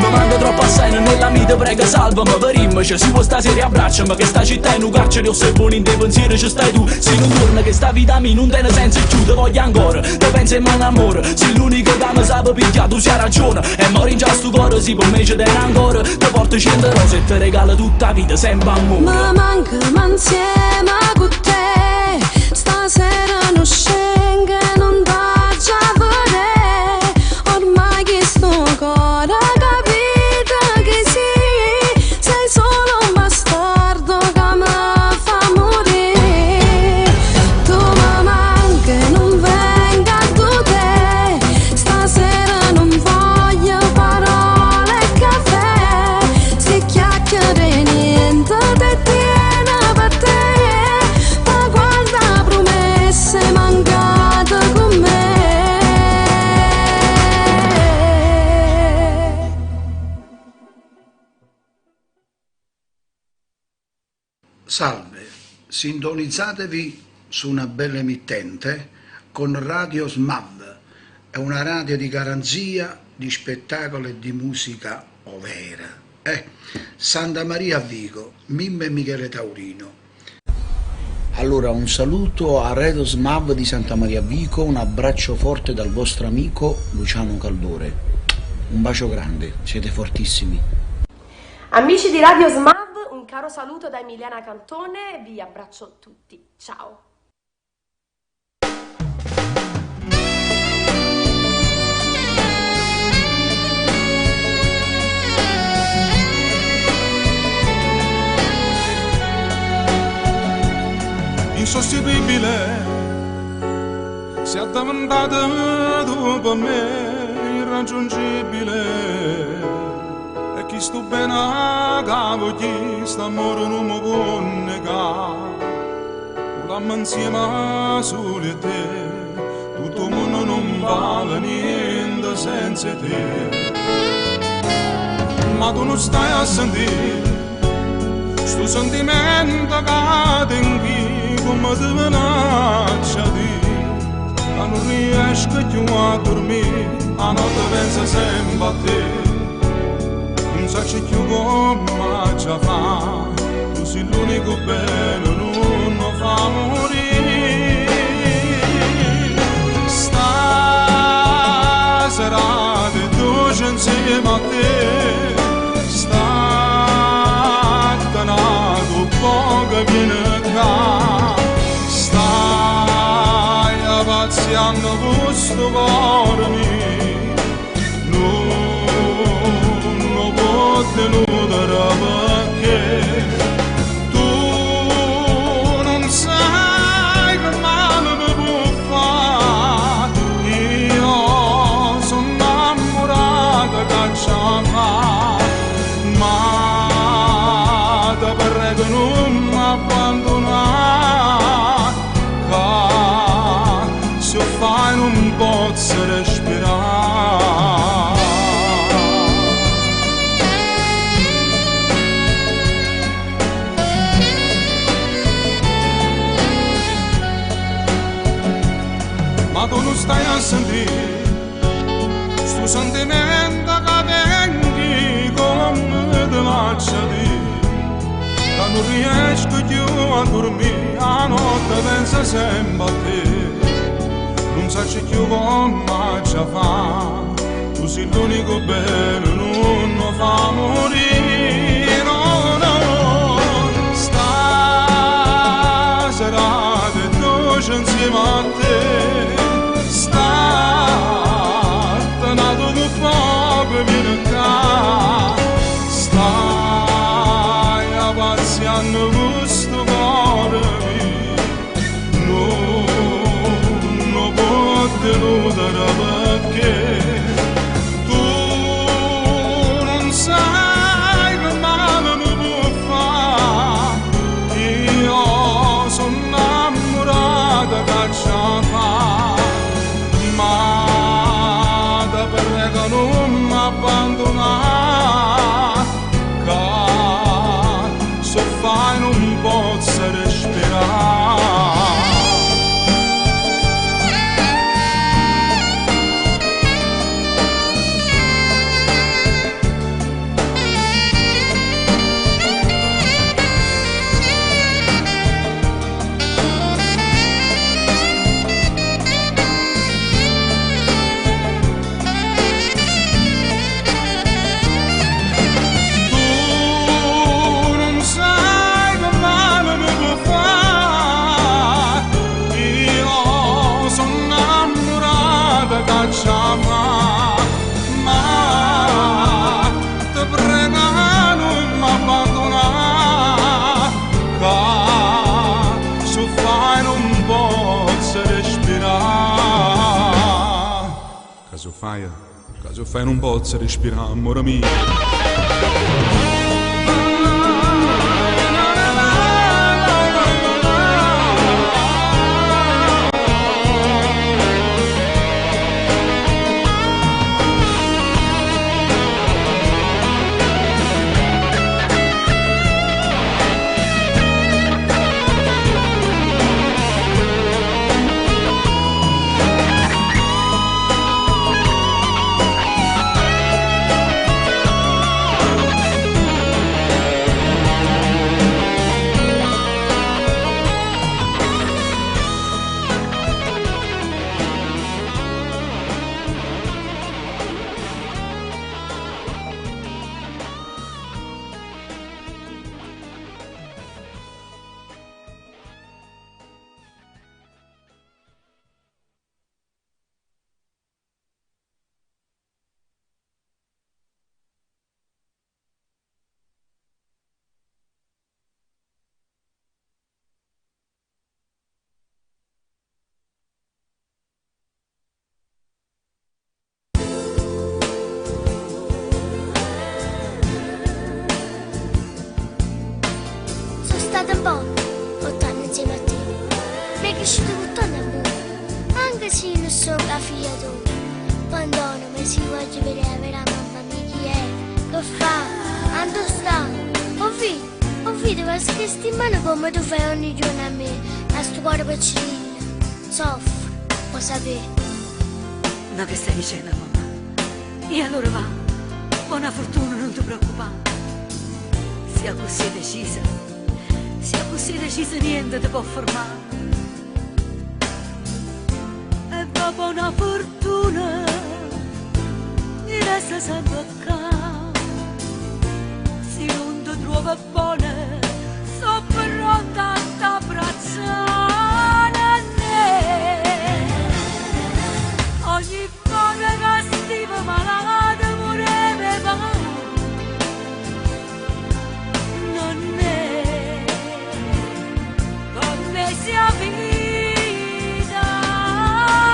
Mi manca troppo assai nella vita, prego salvami. Verimmoci, si può stasera abbracciami. Che sta città è un carcere, io se buono in dei pensieri ci stai tu. Se non torna che sta vita mia non tiene senso e più. Te voglio ancora, te penso in mano amore. Sei l'unico che mi sa picchiare, tu c'hai ragione. E mori in già sto cuore, si per me ci tiene ancora. Ti porto 100 rose e ti regalo tutta la vita, sempre amore. Ma manca ma insieme con te. Stasera non scengo e non t'accio a vedere. Ormai che sto cuore ha capito che sì. Sei solo un bastardo che mi fa morire. Tu mi manca e non venga a te. Stasera non voglio parole e caffè. Sti chiacchiere niente ti tiene per te. Ma guarda promesse mancate con me. Salve, sintonizzatevi su una bella emittente con Radio SMAV. È una radio di garanzia, di spettacolo e di musica overa. Santa Maria Vico, Mimmo e Michele Taurino. Allora, un saluto a Radio SMAV di Santa Maria Vico, un abbraccio forte dal vostro amico Luciano Caldore. Un bacio grande, siete fortissimi. Amici di Radio SMAV, un caro saluto da Emiliana Cantone, vi abbraccio tutti, ciao! Insostituibile, si è addormentata dopo me, irraggiungibile e chi sto bene a capo chi sta amore non mi può negare. Volammo insieme soli e te, tutto il mondo non vale niente senza te. Ma tu non stai a sentire sto sentimento che tengo come ti minaccia di. Ma non riesco più a dormire, a notte penso sempre a te. Non so più come ci fa, tu sei l'unico bello, non mi fa morire. Stasera di dolce insieme a te, nato poco viene qua, stai pazziando questo cuore mio, non può deludere perché tu non sai che male mi può fare. Io sono innamorata che ci fa, ma te prego non mi abbandonare, che se fai non posso respirare. Ma tu non stai a sentire sto sentimento che tengi come te lascia dire. Non riesco più a dormire, a notte penso sempre a te. Non so più come ci fa, tu sei l'unico bello, non mi fa morire. No, no, stasera di dolce insieme a te, stai nato che proprio viene qua. Pazziando questo cuore mio, non può deludere perché tu non sai che male mi può fare. Io sono innamorata che ci fa, ma te prego non mi abbandonare, se fai non posso respirare. Ma te prego non mi abbandonare, che se fai non posso respirare. Che se fai non posso respirare, amore mio. un po', 8 anni insieme a te. Mi è cresciuto con tanto amore, anche se non sono la figlia tua. Quando non mi si voglio vedere la mamma mia chi è, che fa, dove sta? Ho visto questi in mano come tu fai ogni giorno a me, a sto cuore piccino, soffro, lo sapere. Ma che stai dicendo, mamma? E allora va, buona fortuna, non ti preoccupare. Sia così decisa, niente ti può fermare. E dopo una fortuna, mi resta sempre qua. Se non ti trovo buona, so pronta a abbracciare te. Ogni volta che stiamo malati, vorrei va. Non è come sia vita,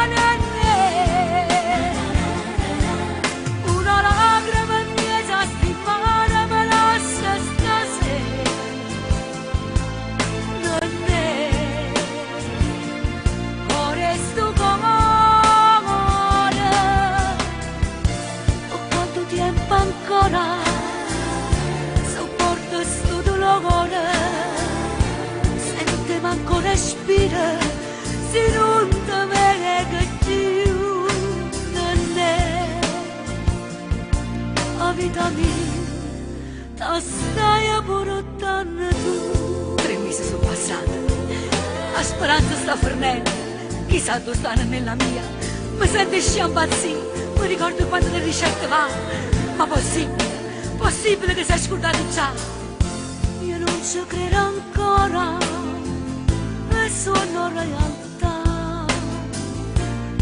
non è una lacrima mia stimata me lascia stasera, non è ora sto cuore, ho quanto tempo ancora sopporto sto dolore. Ma ancora respira, se non ti venga più, non è la vita mia, ti stai portando tu. 3 mesi sono passati, la speranza sta fornendo, chissà dove stanno nella mia, mi sento sciampazzire, mi ricordo quando le ricette va, ma possibile che sei scordato già, io non ci credo ancora. Sono realtà,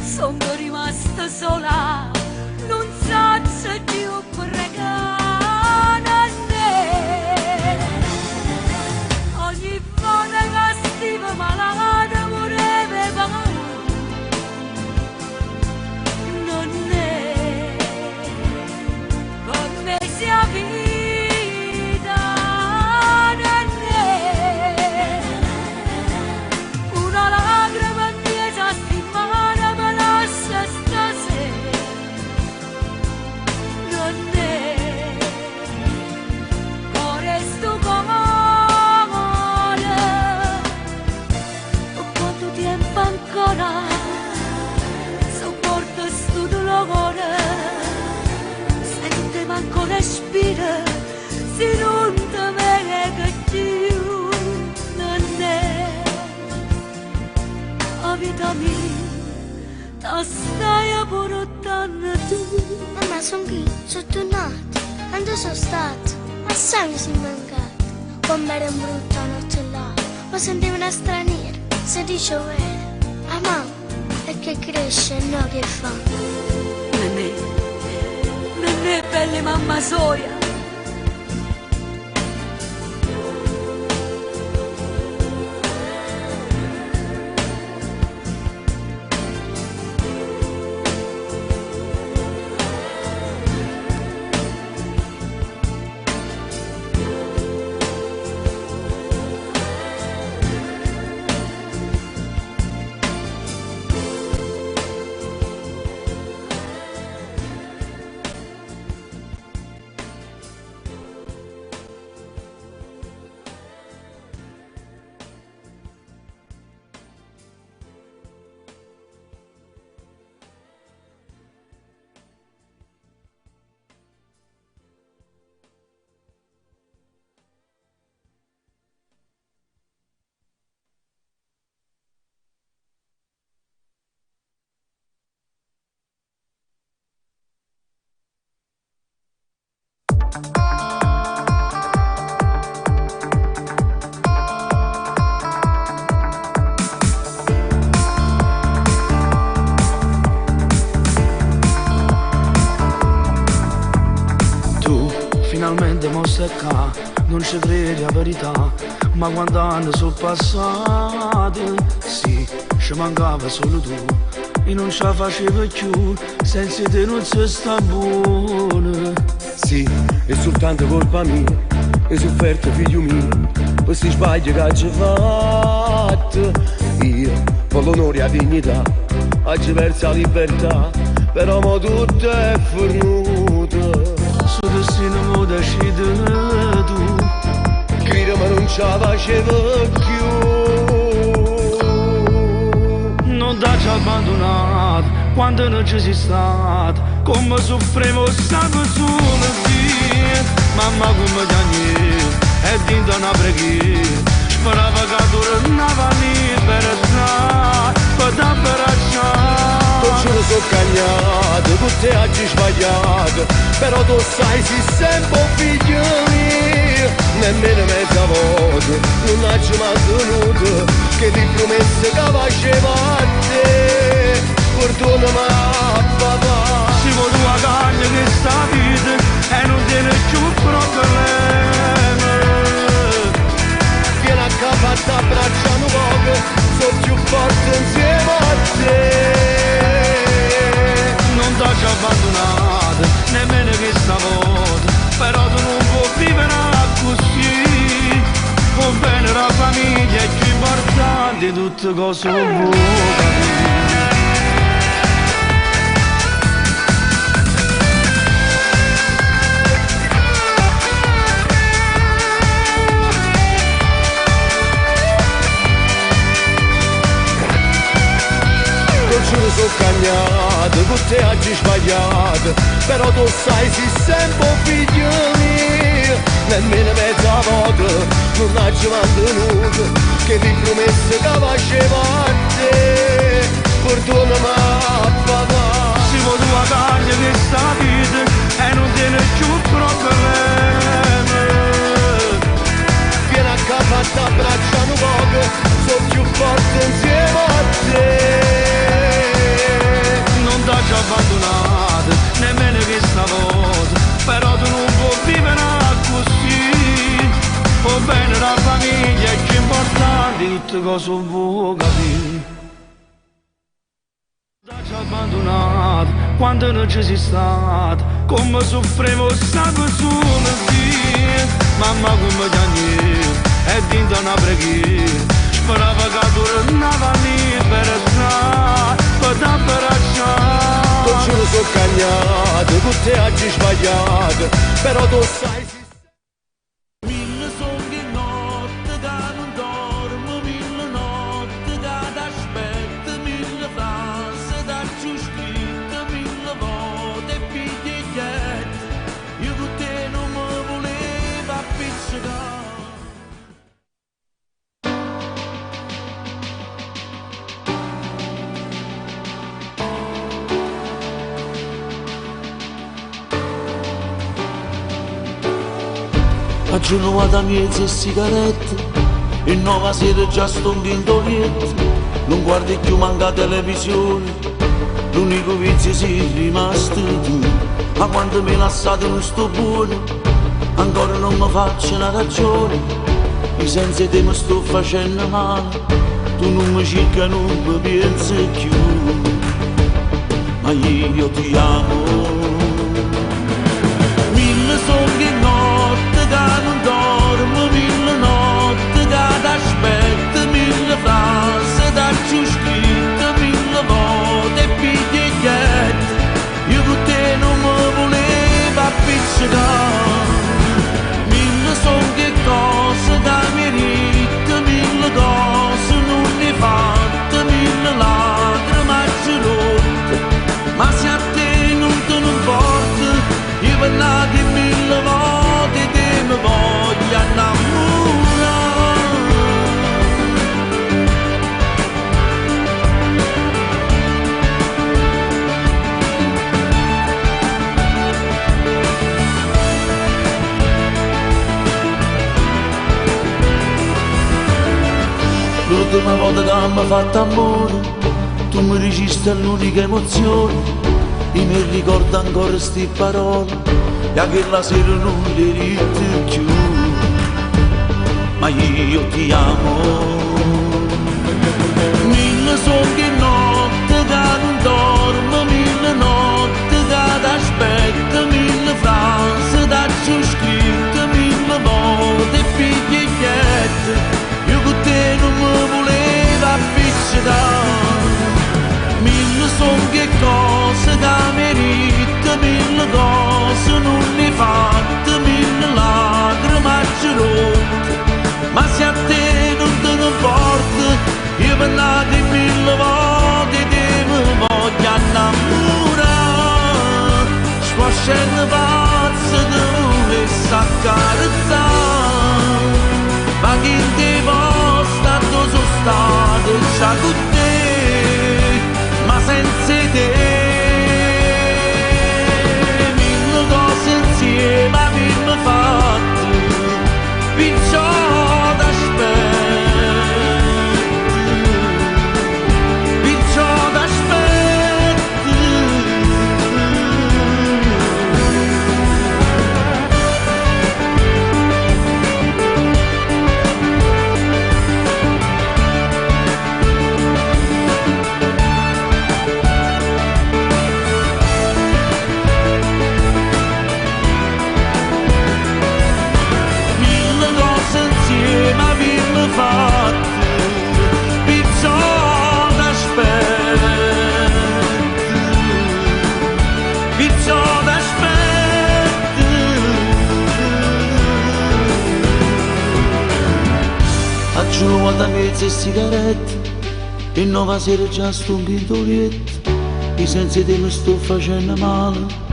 sono rimasta sola, non so più pregare a te. Ogni volta che stiamo malata vorrei va, non è come sia vita. Sopporto sto dolore, sente manco respira, se non ti venga più, non è la vita mia, ti stai portando tu. Mamma, sono qui, sono tornata, quando sono stata, assai mi sei mancata, come era brutta notte là, lo sentivo una straniera, si dice vero. Ah, mamma, e che cresce e no che fa? Non è bella mamma soia. finalmente mo stai qua, non ci credi la verità, ma quando anni sono passati, sì, ci mancava solo tu, e non ce la facevo più, senza te non si sta buono. Sì, è soltanto colpa mia, hai sofferto figlio mio, questi sbagli che ci fatto. Io, con l'onore e la dignità, oggi perso la libertà, però mo tutto è fornuto. Su destino mo decide tu, che ma non ce la facevo più. Non t'ho abbandonato quando non ci sei stato, come soffrivo stavo solo via. Mamma come Daniele e dinto una preghiera, sperava che tornava libertà per t'abbracciare. Non ce lo so cagnato, con te oggi sbagliato, però tu sai sei sempre un figlio mio. Nemmeno mezza volta non ci mantenuto, che ti promesse che facevo a te. Perdonami papà, si può tua carne che sta vita e non tiene più problemi. Vieni a casa e t'abbracciano poco, sono più forte insieme a te. Non t'ho abbandonato, nemmeno questa volta, però tu non puoi vivere così. Con bene la famiglia è più importante di tutte cose vuoi. Ce lo so cagnato, con te oggi sbagliato, però tu sai sei sempre un figlio mio. Nemmeno mezza volta non ci mantenuto, che ti promesse che facevo a te. Perdonami papà, si può tua carne che sta vita e non tiene più problemi. Vieni a casa e t'abbracciano poco, sono più forte insieme a te. Non t'ho abbandonato, nemmeno questa volta, però tu non puoi vivere così. Con bene la famiglia è più importante di tutte cose vuoi capire. Non t'ho abbandonato quando non ci sei stato, come soffrivo stavo solo via. Mamma come Daniele e dinto una preghiera, sperava che tornava libertà per t'abbracciare. Non ce lo so cagnato, con te oggi sbagliato, però tu sai. Mille sogni notte che non dormo, mille notti che t'aspetto, mille frasi da giù scritte, mille volte e biglietti. Io con te non mi volevo appiccicare. Aggiungo vado a mezzo e sigarette, e nuova sera già sto in vindolietto. Non guardi più manca televisione, l'unico vizio sei rimasto tu. Ma quando mi lasciate non sto buono, ancora non mi faccio una ragione. Io senza te mi sto facendo male, tu non mi cerchi, non mi pensi più. Ma io ti amo. Mille sogni notte che non dormo, mille notti che t'aspetto, mille frasi da giù scritte, mille volte e biglietti. Io con te non mi volevo appiccicare. Mille sogni e cose da mia vita, mille cose non ne fatte, mille lacrime ci rotte. Ma se a te non te ne importa, io parlate mille volte e te mi voglio innamorare. L'ultima volta che mi ha fatto amore, tu mi registri l'unica emozione. Io mi ricordo ancora sti parole, e a quella sera non le ridi più. Ma io ti amo. Mille sogni notte che non dormo, mille notti che t'aspetto, mille frasi da giù scritte, mille volte e biglietti. mille cose non ne fatte, mille lacrime ci rotte, ma se a te non te ne porta, io parlate mille volte te mi voglio innamorare, squascendo pazzo di me s'accarezzare, ma chi in te posta sono state già con te, ma senza te mille cose insieme abbiamo fatto, perciò quando mezze sigarette e nuova sera già sto un pintolietto, i sensi di me sto facendo male.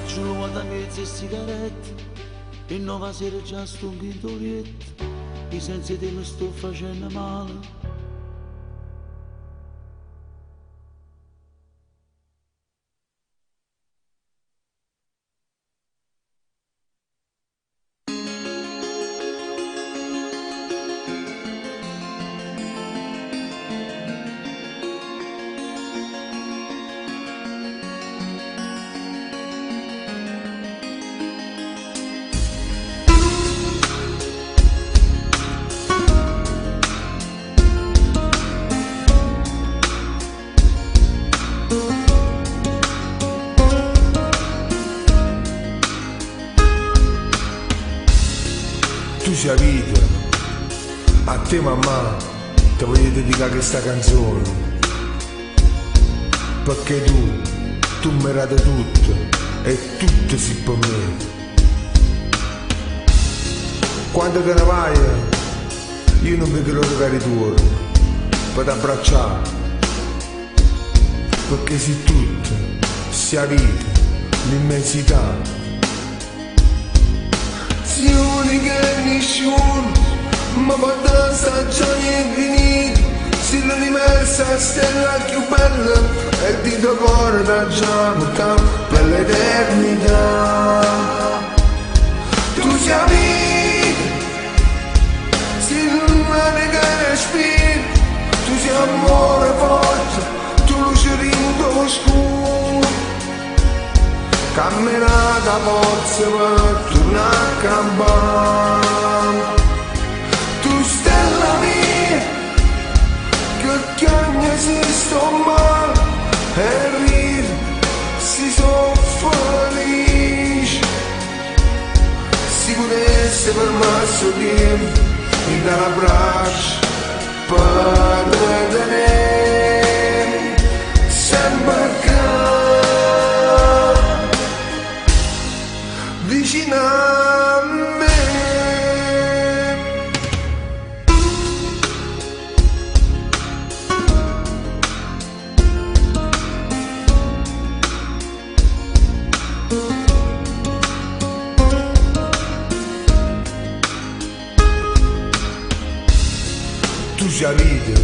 Giuro quando mezze sigarette e nuova sera già sto un pintolietto, i sensi di me sto facendo male. Tu sei vita, a te mamma ti voglio dedicare questa canzone, perché tu mi rate tutto e tutto si per me. Quando te ne vai io non vedo l'ora che ritorno per t'abbracciare, perché sei tutto, sia vita, l'immensità. Passioni che nessuno ma porta stagioni infinite, se l'universo è stella più bella e ti do cuore da già per l'eternità. Tu sei vita, sei l'umane che respiri, tu sei amore forte, tu luce rindo scuro, camminata forza per tornare a campare. Tu stella mia, che ogni esisto male e ride, si sono felice. Si potesse per me sorridere, mi dà l'abbraccio per tenere sempre vicino a me. sia vita,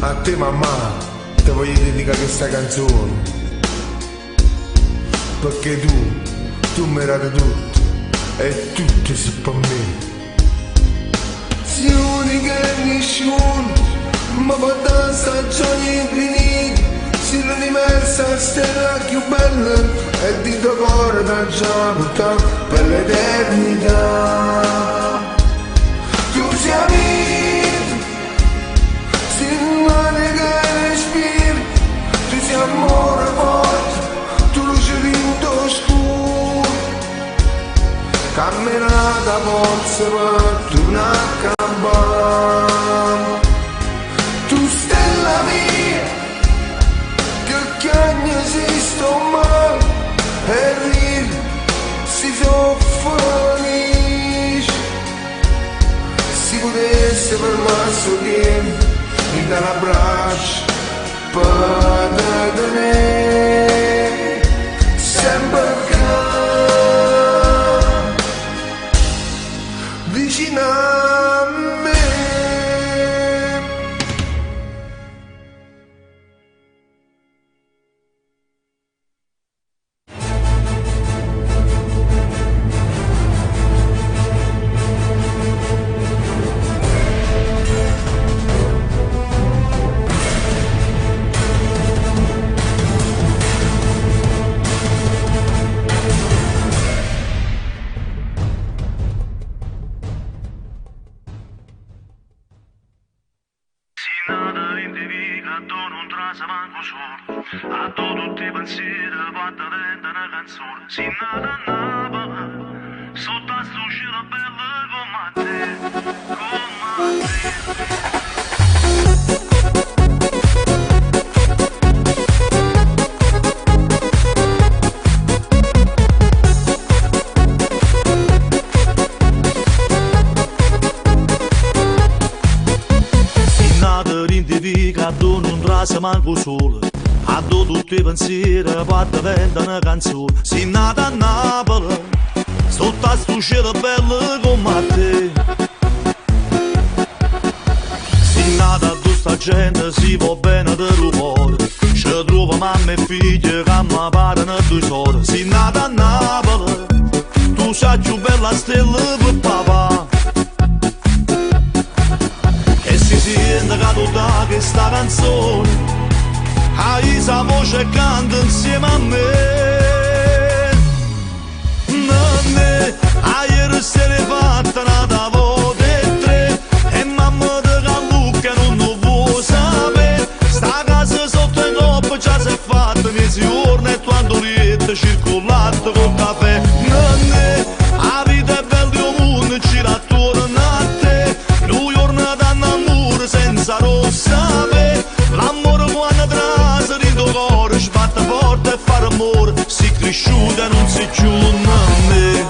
a te mamma ti voglio dedicare questa canzone, perché tu meriti tutto e tutto sei per me. Sei unica e nessuno, ma porta stagioni infinite, sei l'universo stella più bella e di tuo cuore da già buttato per l'eternità. Tu sei vita, sei mare che respiri, tu sei amore forte, tu luce vinto scuro, camminata forza per tornare a campare. Tu stella mia, che ogni esiste un male e ride, si soffronisce. Si potesse fermarsi tempo, mi dà un abbraccio per te tenere sempre vicino a me. A tutti i pensieri fatta dentro una canzone. Si nata a Napoli, sotto a sto cielo bello come te, Si nata rindivica, non trasa manco solo. A tutti i pensieri fatta dentro una canzone. Si nata a Napoli, sotto a sto cielo bello come te. Si nata a tutta gente, si va bene del rumore. Ci trova mamma e figlie che mi parlano due sore. Si nata a Napoli, tu sei più bella stella per papà. E si sente che tutta questa canzone hai sa voce canta insieme a me. Nanne, ieri sera fatta una volta e tre, e mamma di Callucca non lo vuoi sapere. Sta casa sotto il coppa già si è fatta mesi giorni e quando lieta circolata col caffè. Nanne, la vita è bella di un mondo gira attorno a te, lui giorno d'amore senza rossa sapere. L'amore quando trasa di tuo cuore sbatte forte e fare amore, si cresciuta e non si giunge a me.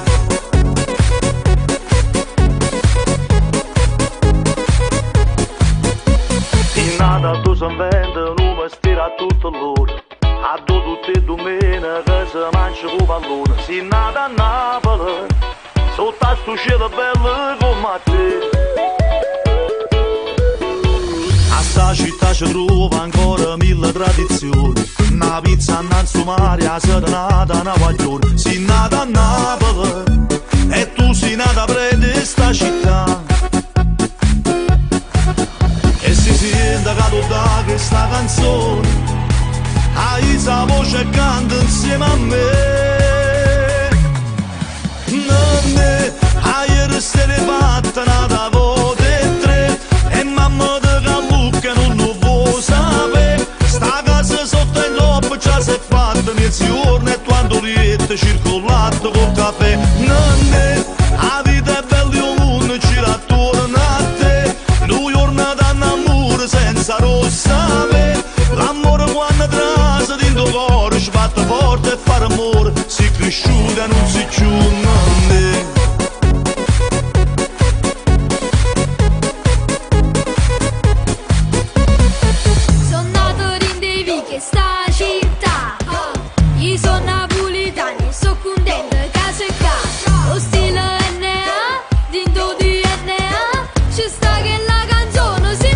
In nata tu si inventa un mestiere a tutto l'ora, a tutte le domeniche si mangia con pallone. Si nata a Napoli, sotto a sto cielo bello come te. A sta città ci trova ancora mille tradizioni, una pizza innanzi mare, a serenata, una guaglione. Si nata a Napoli e tu sei nata prete sta città, e si sente che tutta questa canzone hai sa voce e canta insieme a me. Nanne, ieri sera fatta una volta e tre, e mamma di Callucca non lo vuoi sapere. Sta casa sotto il coppa già si è fatta mesi giorni e quando lieta circolata col caffè. Nanne, la vita è bella di un mondo gira attorno a te, lui giorno d'amore senza rossa sapere. L'amore quando trasa di tuo cuore sbatte forte e fare amore, si cresciuta e non si giunge a me. Sono nato in Devi che sta città, io sono napolitano, sono contenta che sei qua. Lo stile NA, dinto di NA, ci sta che la canzone si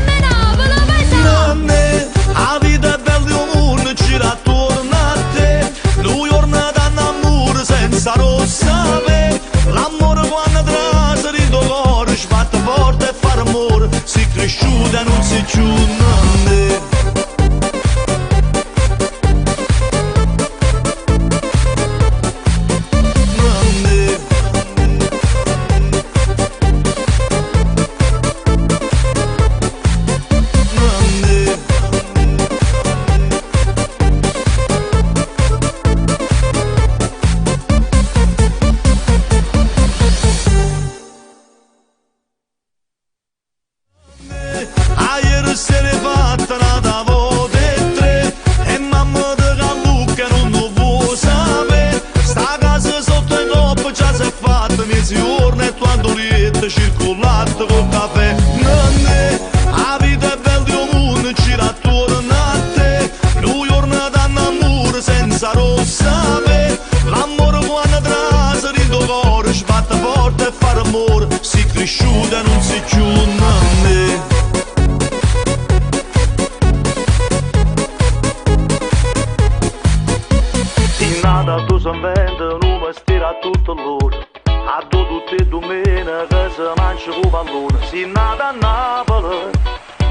si inventa un mestiere a tutto l'ora. A tutte e domenica si mangia con pallone. Si nata a Napoli,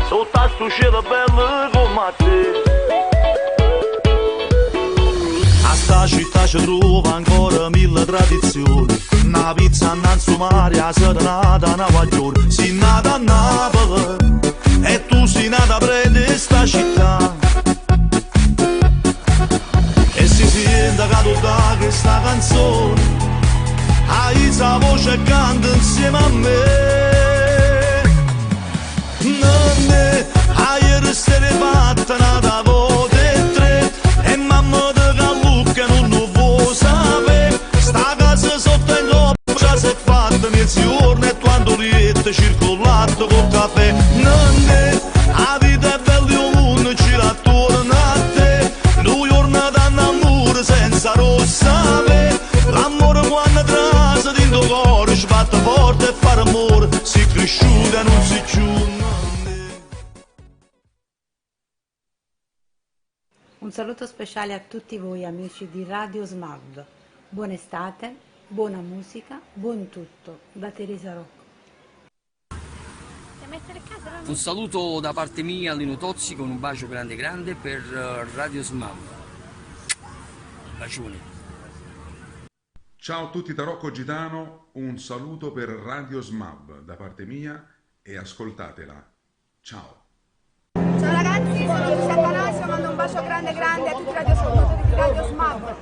sotto a sto cielo bello come te. A sta città ci trova ancora mille tradizioni. Una pizza innanzi mare, a serenata, una guaglione. Si nata a Napoli e tu sei nata prete sta città. E si sente che tutta questa canzone alza la voce e canta insieme a me. Nonne, ieri sera fatta nata volte e tre. E mamma di Callucca non lo vuoi sapere. Sta casa sotto in coppa già si è fatta mezzogiorno. E quando riette circolato col caffè. Nonne, la vita è bella e il mondo gira attorno a te. Due giorni d'amore senza rossame. L'amore quando trasa dentro il cuore sbatte forte e fare amore. Si è cresciuta e non si chiude. Un saluto speciale a tutti voi amici di Radio SMAV. Buona estate, buona musica, buon tutto. Da Teresa Rocco. Un saluto da parte mia a Lino Tozzi con un bacio grande grande per Radio SMAV. Bacioni. Ciao a tutti da Rocco Gitano, un saluto per Radio SMAV da parte mia e ascoltatela. Ciao. Ciao ragazzi, sono Giuseppe Atanasio, mando un bacio grande grande a tutti i radioascoltatori di Radio SMAV.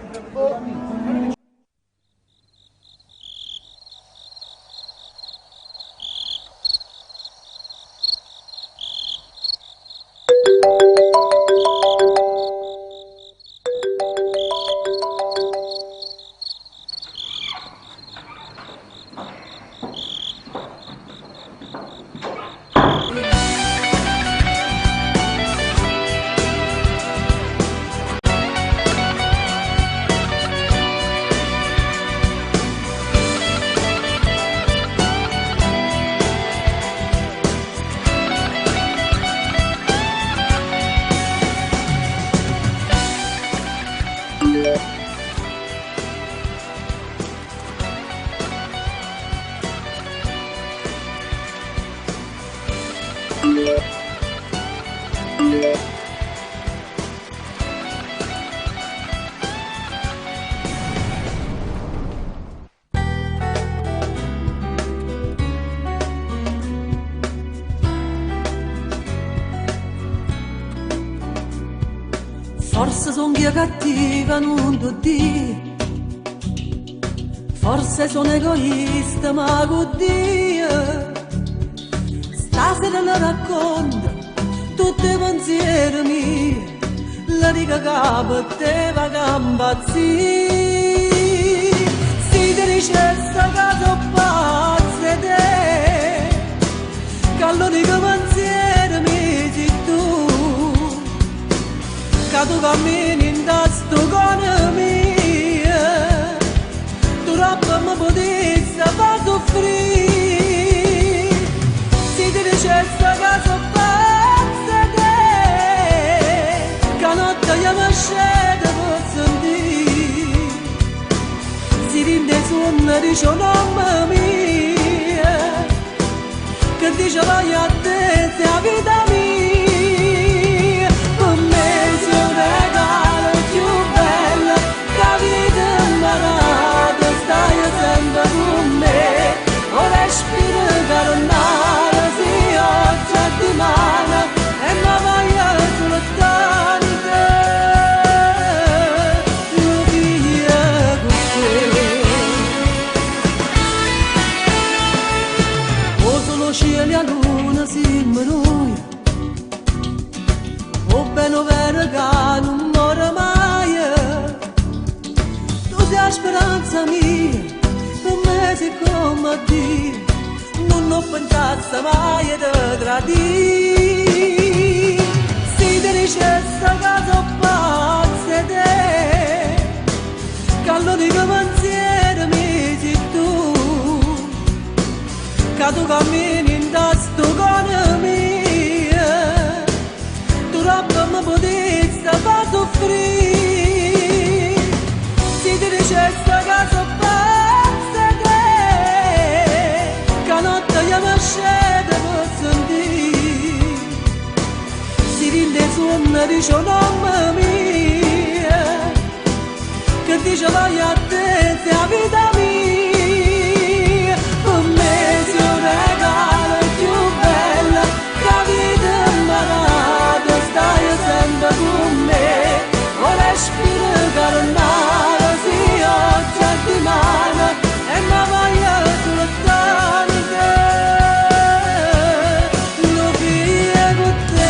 Forse son io cattiva, non lo dico. Forse sono egoista, ma con Dio. Stasera la racconto, tutti i pensieri miei. La dica capo, te va campazzì. Si ti dicesse che sono pazza te, che l'unico pensiero mi sei tu. Che tu cammini in tasto con me, tu troppo mi potessi far soffrire. Se ti dicesse che sono pazza te, che notte io mi scendo per sentire. Si rinde sonno dice mamma mia, che dice vai a te se la vita mia. Speranza mia, per me sei come Dio, non ho pensato mai di tradire. Se ti dicesse che sono pazza te, che l'unico pensiero mi sei tu, che tu cammini in tasto con me, tu troppo mi potessi far soffrire. Se ti dice mamma mia, che dice vai a te, la vita mia, per me si un regalo più bello, che vita imparata, stai sempre con me, o respiro carnale, si oggi a di mano, e mi vai a lontano te, lo via con te.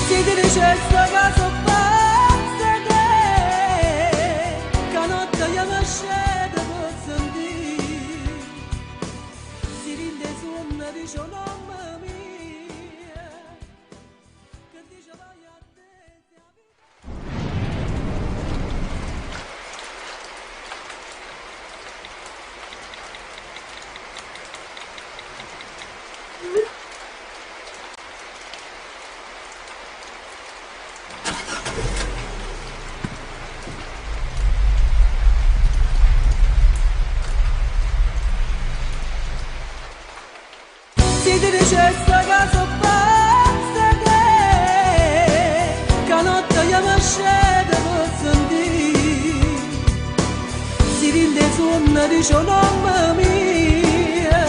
Si dice sta casa pazza che notte io mi scende per sentire, si rinde sonno dice mamma mia, che dice vai a te, si dice sta casa pazza che notte io mi scende per sentire, si rinde sonno dice mamma mia,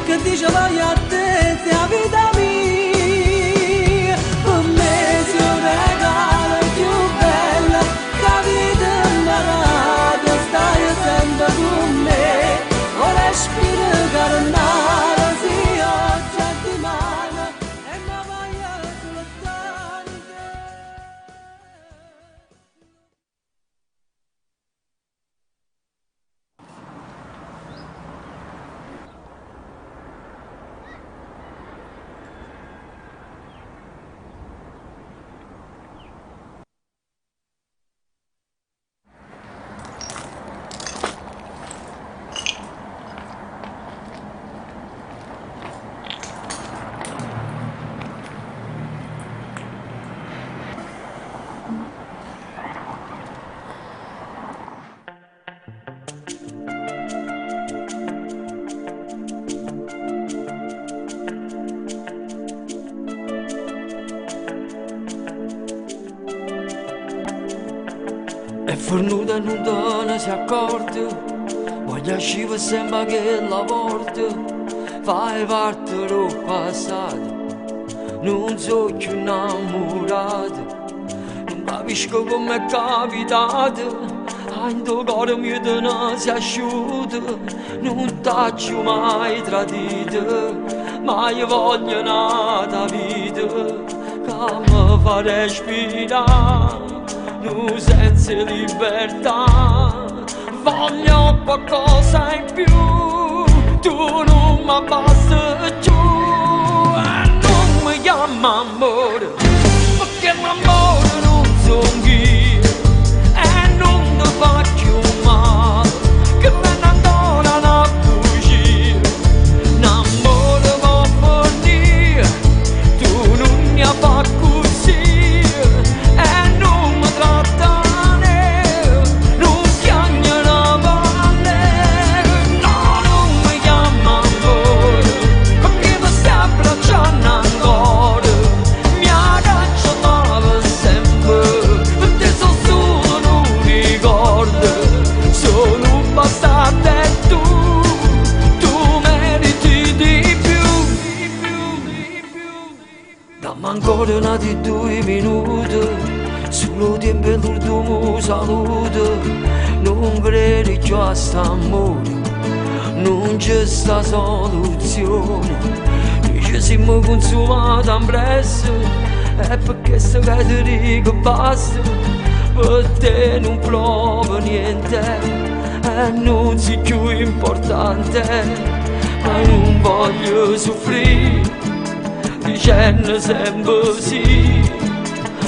che dice vai a te, la vita mia, per me si un regalo più bello, che vita imparata, stai sempre con me, o respiro carnale. È fornuta e non te ne si accorge, voglio uscire sempre che la porta, fai parte del passato, non so più innamorato, non capisco come è capitato, in tuo cuore mio te ne si asciuga, non t'ho mai tradito, ma io voglio nata vita, che mi fa respirare. Nu senza libertà, voglio qualcosa in più, tu non mi basti più, e non mi chiama amore, perché l'amore non sono io, e non ti faccio male, che me ne ancora una bugia, l'amore va fornire, tu non ne fai così. Ancora nati 2 minuti, solo tempo per l'ultimo saluto, non credi più a st'amore, non c'è sta soluzione, dice siamo consumati in presso, è perché sto che ti dico basta, per te non provo niente, e non sei più importante, ma non voglio soffrire. Dicendo sempre sì,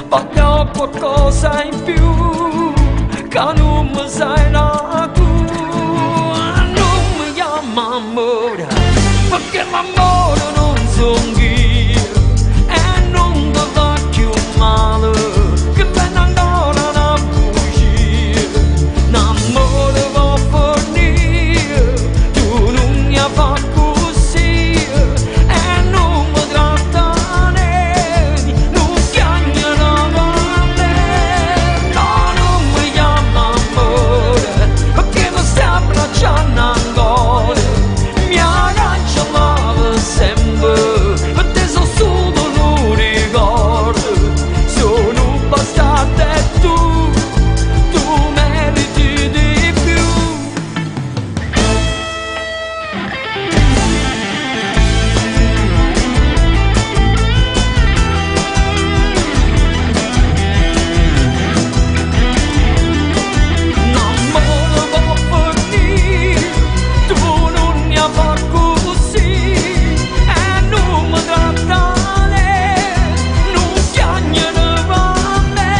voglio qualcosa in più, che non mi sai la tu, non mi chiama amore, perché l'amore non son io e non ti fa più male, che viene ancora una bugia, l'amore va fornire, tu non mi fa così e non mi tratta né, non chiagna la valle, no, non mi chiama amore, perché mi sta abbracciando ancora, mi agganciava sempre, per te sono solo un ricordo, sono bastardo e tu meriti di più. L'amore va fornire, tu non ne fa così e non mi tratta né, non chiagnano a me,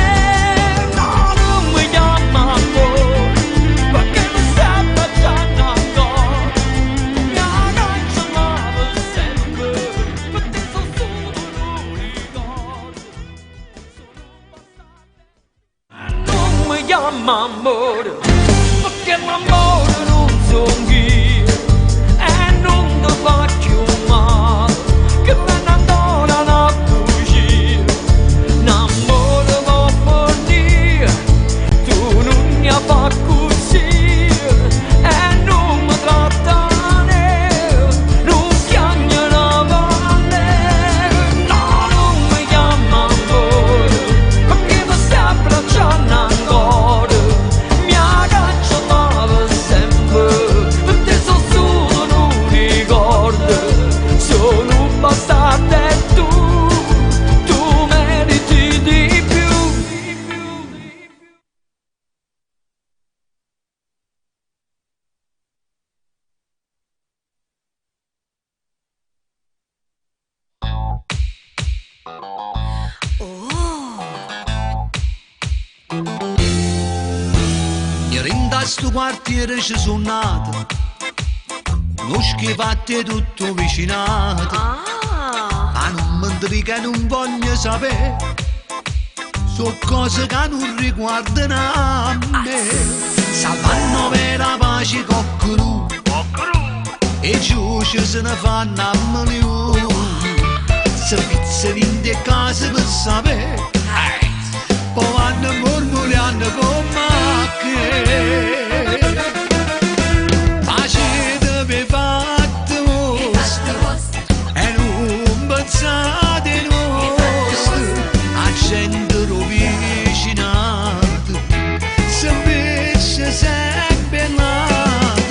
no, non mi chiama amore, perché mi sta abbracciando ancora, mi agganciava sempre, per te sono solo un ricordo, non mi chiama amore, perché l'amore non son io e non ti fa più male, che viene ancora una bugia, l'amore va fornire, tu non mi fa così e non mi tratta né, non chiagna la valle, no, non mi chiama amore, perché mi sta abbracciando ancora, mi agganciava sempre, per te sono solo un ricordo, sono un bastardo e tu meriti di più. Ieri in questo quartiere ci sono nato, non schifate tutto vicinato, ma non mi dica non voglio sapere, sono cose che non riguardano a me. Salvano per la pace coccolo, e giù ci se ne fanno a milioni, servizi in case per sapere, poi vanno mormorando con macchie. Pace deve fatte vostre e non pensate nostre, a gente rovicinato, se invece sempre nato.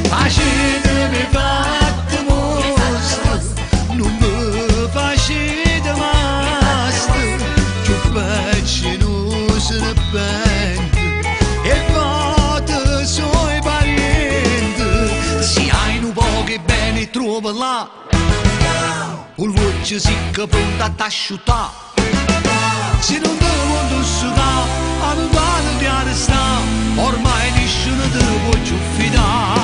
Pace deve fatte vostre, non mi facete mastro, più peggio se ne pente e fate suoi parenti. Se hai un po' che bene trova là, un voce sicca pronta a t'asciuttare. Se non te vuoi sudare, a non vale di arrestare, ormai nessuno te voglio fidare.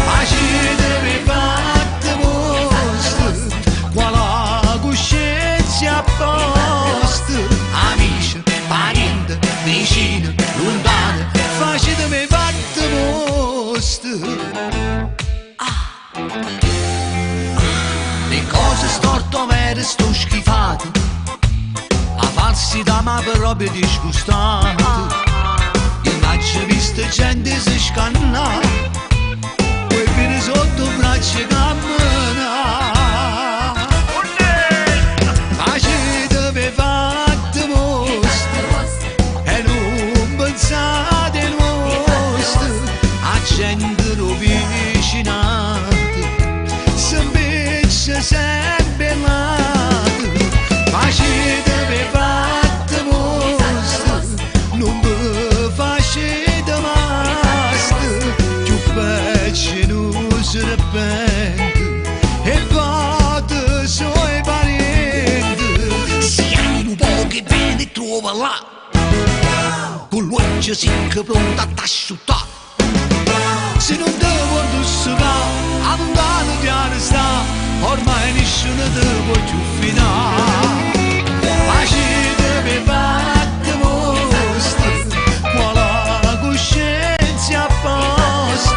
Pace deve fatte vostre, quale coscienza a posto, amici, parenti, vicini, lontani, facetemi fatte vostre. Le cose storte vere sto schifate, a falsità ma proprio disgustate. Io faccio visto gente si scanna, poi viene sotto braccia cammina. Facete fatte vostre e non pensate nostre, a gente rovicinate, se invece sempre nate. Facete fatte vostre, non mi facete mastro, più peggio non si repente e fate suoi parenti. Se hai un po' che viene trova là, con l'occhio secco pronto a t'asciuttare. Se non te vuoi sopra nessuno ti può più fidare. Facete per fatte vostre, quale coscienza a posto.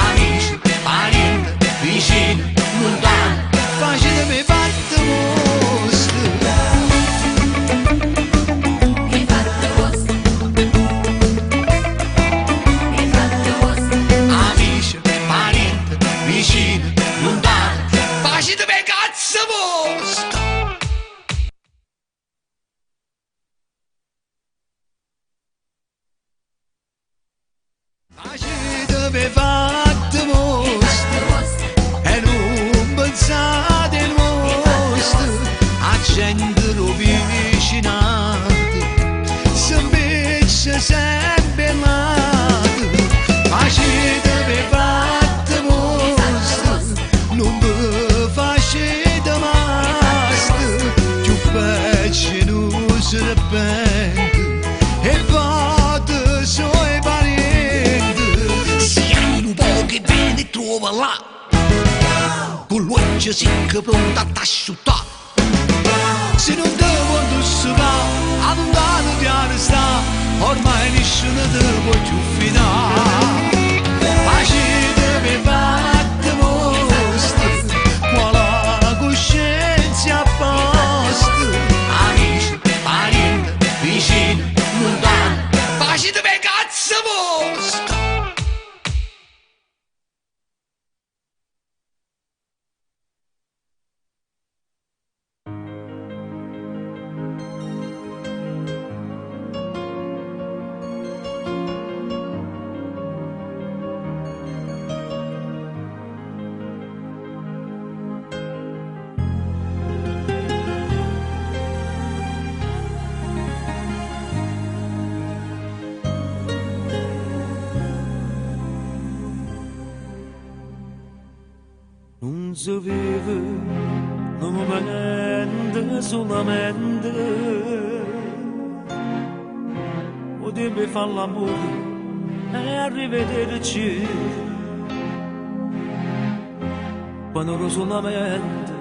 Amici, parenti, vicini, lontani, facete per fatte vostre. Amici, parenti, vicini, lontani, facete per cazzo vostre. Facete per fatte vostre e non pensate il vostro, accendere vicinati, se invece sempre lato. Facete per fatte vostre, non vi facete mastro, più peggio non se ne pente e fate suoi parenti. Siamo pochi bene trova là, con l'occhio secco pronto a t'asciuttare. Se non devo indossare, lontano di arrestare, ormai nessuno te può più fidare. Facete per fatte vostre, quale coscienza a posto. Amici, parenti, vicini, lontani, facete per cazzo vostre. Non si vive un momento solamente, o devi fare l'amore e arrivederci, quando solamente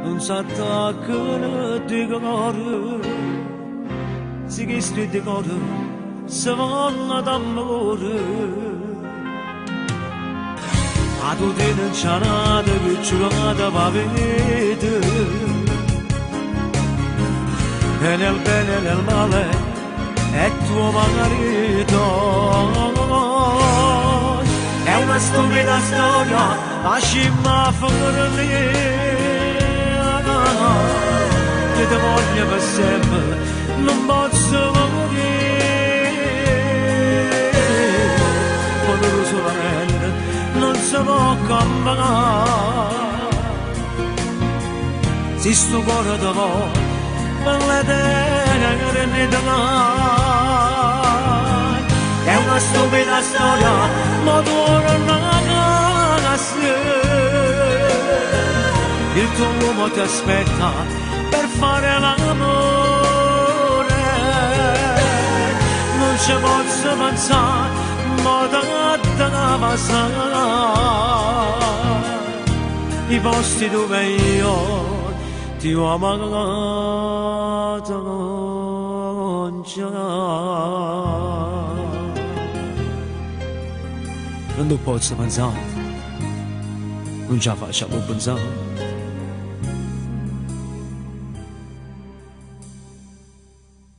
non si attaccano di cuore, si che sti di cuore si vanno d'amore. A tu te ne c'arate che giurata va vedere, e nel bene e nel male è tuo marito. È una stupida storia, ma ci ma lì, che ti voglio per sempre, non posso morire, quando solamente non si può cambiare. Se sto cuore ti vuoi, per le terre ne dai. È una stupida storia, ma tu non la sai. Il tuo uomo ti aspetta per fare l'amore. Non ci posso pensare, ma da passare i posti dove io ti ho amato non c'è. Non posso pensare, non ce la facciamo pensare.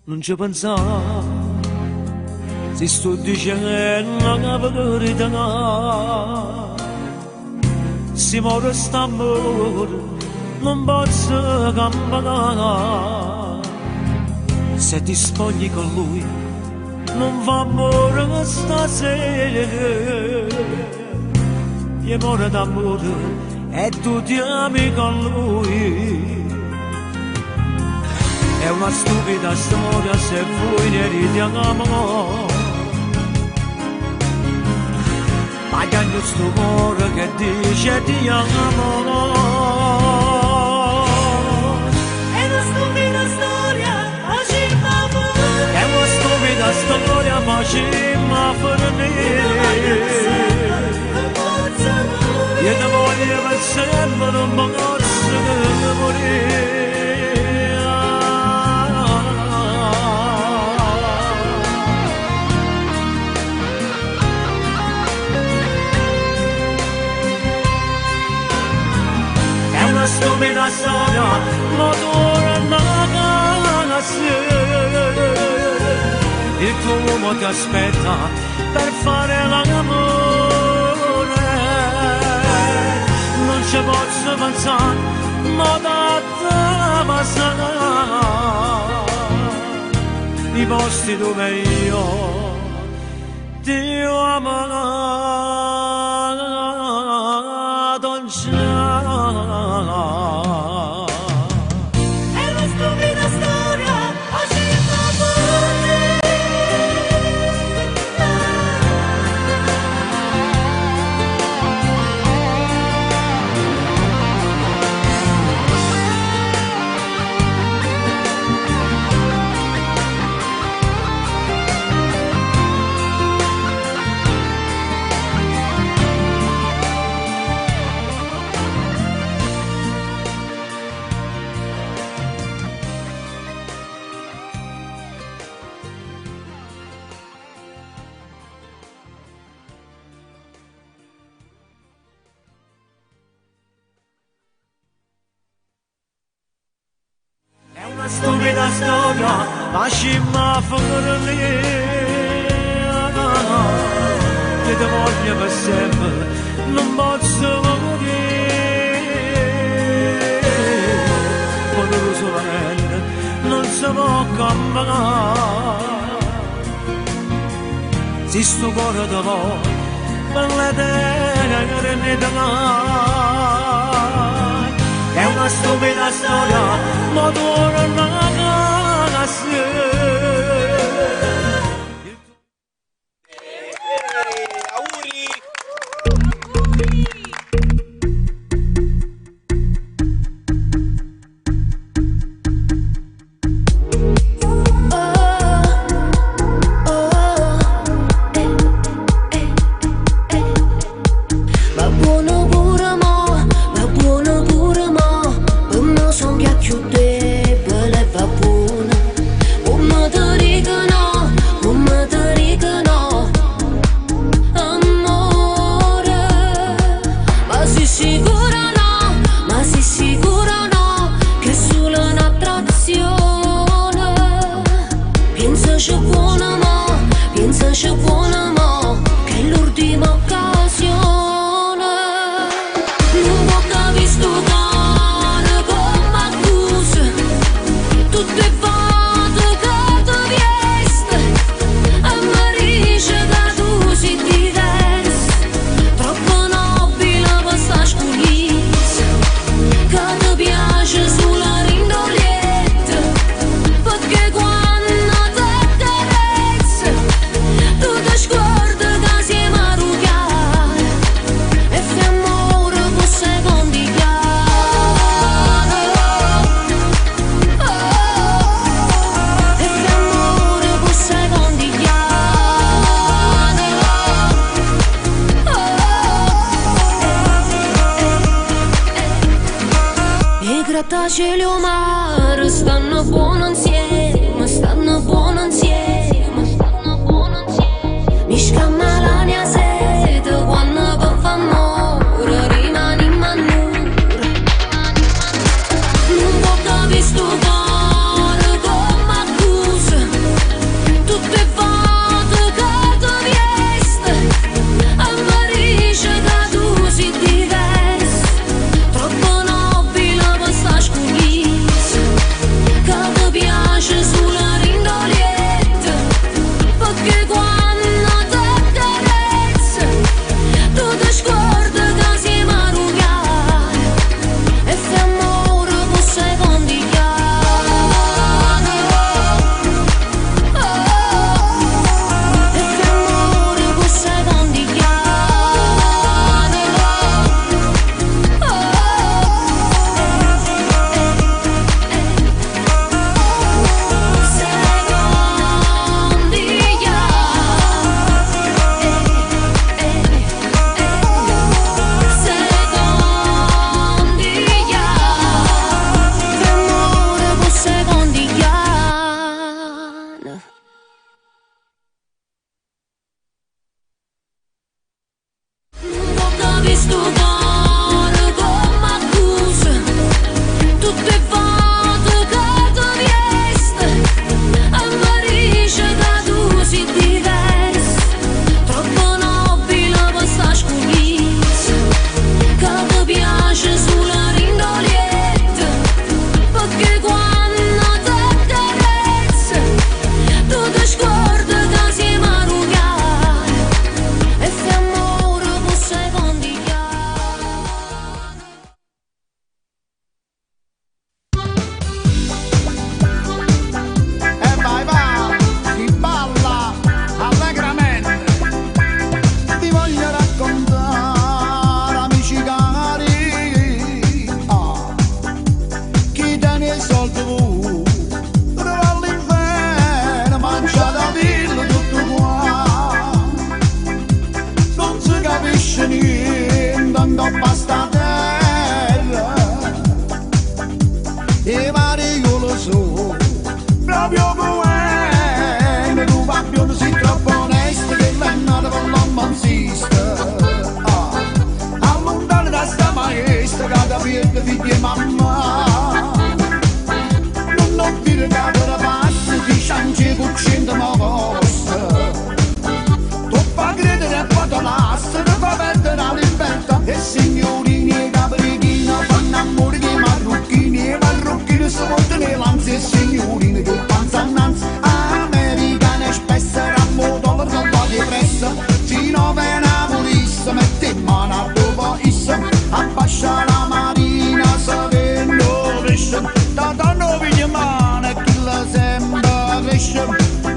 Non ci pensare, se sto dicendo la verità, se muore st'amore non posso cambiare. Se ti spogli con lui non va amore stasera, e muore d'amore e tu ti ami con lui. È una stupida storia se voi ne ridiamo, pagando sto cuore che dice ti amo. È una stupida storia, ma ci fa morire. È una stupida storia, ma ci fa morire. Io ti voglio per sempre, non posso profumo ti aspetta per fare l'amore. Non ci posso pensare, ma da te passare i posti dove io ti ho amato già. È una stupida storia, stupida storia, lasciami fuori lì, che ti voglio per sempre, non posso morire, quando lo solamente non si può camminare, se sto cuore ti vuole, per le terre ne domani. È una stupida storia, ma tu non la sai. Cielo mare stanno buono insieme, stanno buono insieme, stanno buono insieme. Mi scamma la mia sete quando per fa amore rimani in manura. Non può capire sto cuore come accusa tutte volte che tu viesti a Parigi che tu sei diversa, troppo nobile per sta scugnizza, che ti piace sulla rindolietta, perché quando ti carezza i soldi tu, dove all'inferno mangia da villa tutto qua. Non si capisce niente, andò basta terra. E vari io lo so, proprio come tu papio non sei troppo onesto che l'annato con l'uomo non esiste. Allontano da sta maestra che da piede figli e mamma. Non dire che da parte ti cianci cucendo ma costa. Troppa credere e poi te lascia, ti fa perdere la libertà. E signorini e caprichini fanno amore che marrucchini. E marrucchini si portano le lanze e signorini che panza annanzi. Americane spesso rammo dollaro che va di pressa. Fino a venavurissa mette in mano a dopo issa. Abbascia la marina sapendo pesce. Da tanto vigna mano e chi la sembra cresce.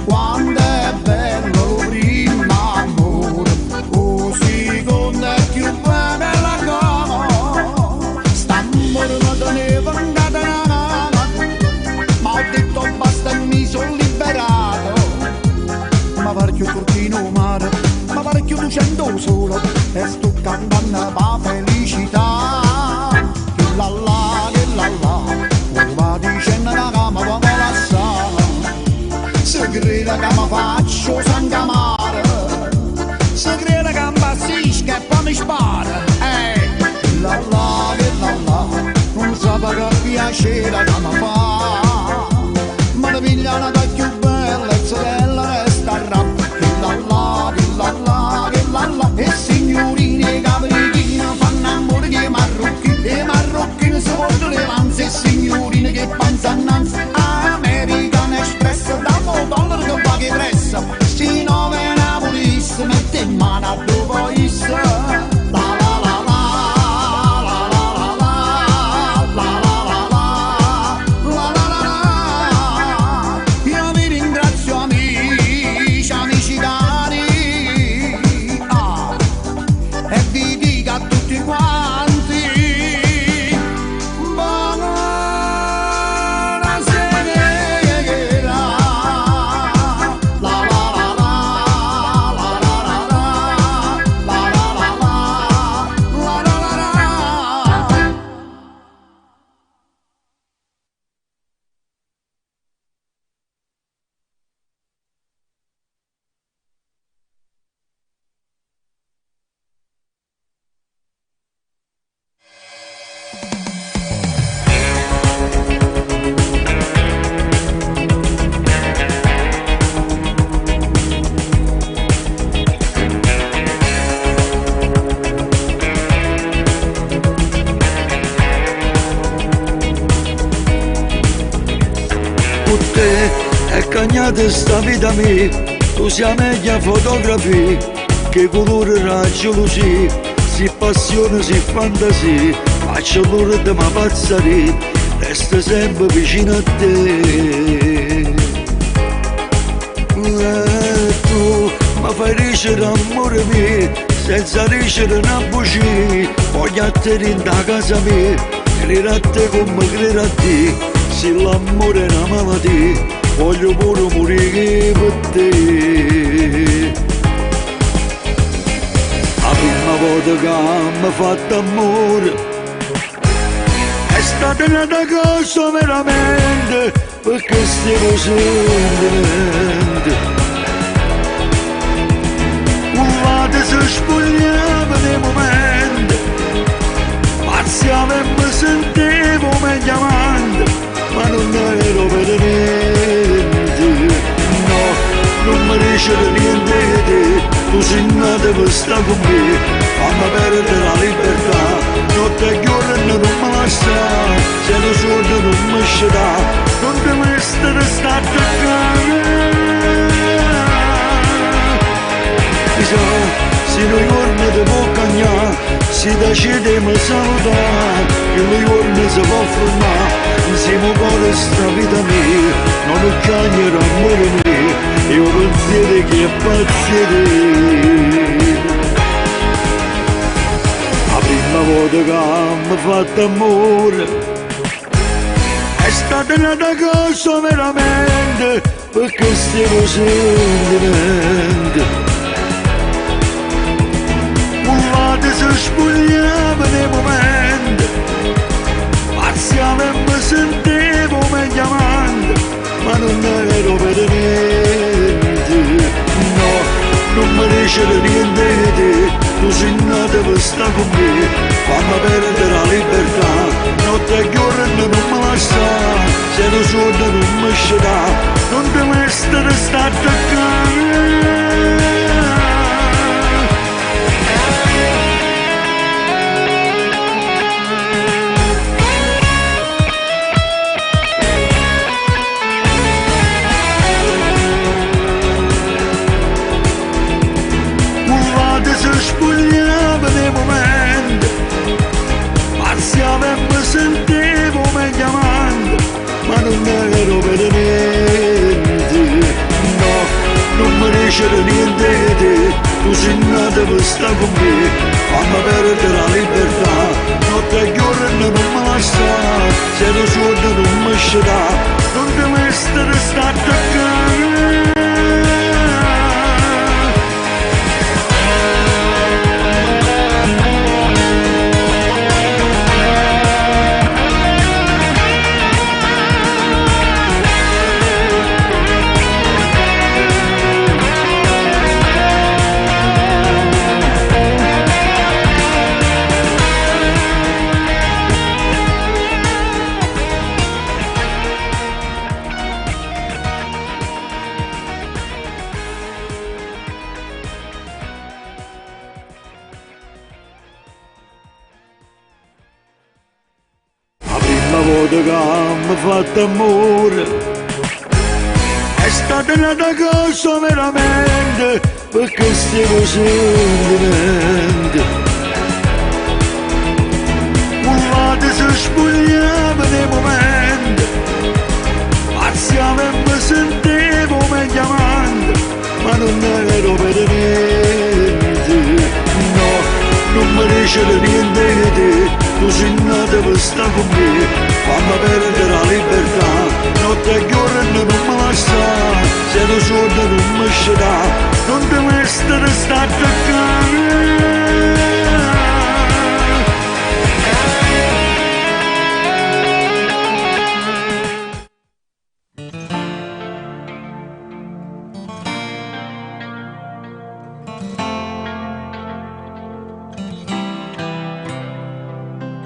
Quando è bello prima amore, o secondo è più bella cama. St'amore da neve andata nana, ma ho detto basta e mi sono liberato. Ma parecchio turchino mare, ma parecchio lucendo solo, e sto cantando la felicità. Che la la, che la la, va dicendo la cama come la sa. Se crede che mi faccio sangamare, se crede che mi bassisca e poi mi spara. La la, che la, non sape che piacere che mi fa. Ma la pigliana da più bella e sorella resta a rap. Che la, che la, che la, e signorini e caprichini fanno amore che marrucchini. E marrucchini si portano le lanze e signorini che panza annanzi. American Express dammo dollaro che va che pressa. Sti nove napolisti mette in mano a dopo issa. Cagnate sta vita mia, tu sei meglio a fotografia, che colore raggio luci, si passione, si fantasia, faccio l'ora di ma pazzaria, resta sempre vicino a te. Tu mi fai ricere amore mio, senza ricere una bugia, voglio a te in da casa mia, credere a te come credere a te, se l'amore è una malattia. Voglio pure morire per te. La prima volta che mi ha fatto amore è stata una cosa veramente, perché stiamo sentimenti. Un lato si spogliava nei momenti, parziale mi sentivo meglio avanti, ma non ero per niente. No, non mi dice niente di te, tu sei nata per stare con me, fammi perdere la libertà, notte e giorno non me la sta, se lo sordo non mi scerà, non devo essere stato a toccare. Chissà, se noi giorni ti può cagnare, si decide mi salutare, che noi giorni si può formare, insieme con sta vita mia, non lo cagnerò amore mio, io pensiero che è pazzire. La prima volta che mi ha fatto amore è stata stata nata cosa veramente, perché stiamo sentimenti. Un lato si spogliava nei momenti, marziale mi sentivo meglio amante, ma non ero per niente. No, non mi dice niente di te, tu sei nata per stare con me, fammi perdere la libertà, notte e giorno non mi lascia, se non sono non mi sceda, non ti mettere sta attaccare. Spogliava nei momenti, marziale mi sentivo meglio amante, ma non ero per niente. No, non mi dice niente di te, tu sei nata per stare con me, fammi perdere la libertà, notte e giorno non mi lascia, se lo suono non mi sceda, non ti mettere sta attaccare. Che mi fatto amore è stata nata cosa veramente, perché stiamo sentimenti. Un lato si spogliava nei momenti, marziale mi sentivo meglio amante, ma non ero per niente. No, non mi dice niente di te, tu sei nata per stare con me, fammi perdere la libertà, notte e giorno non mi lascia, se lo suono non mi sceda, non ti mettere sta attaccare.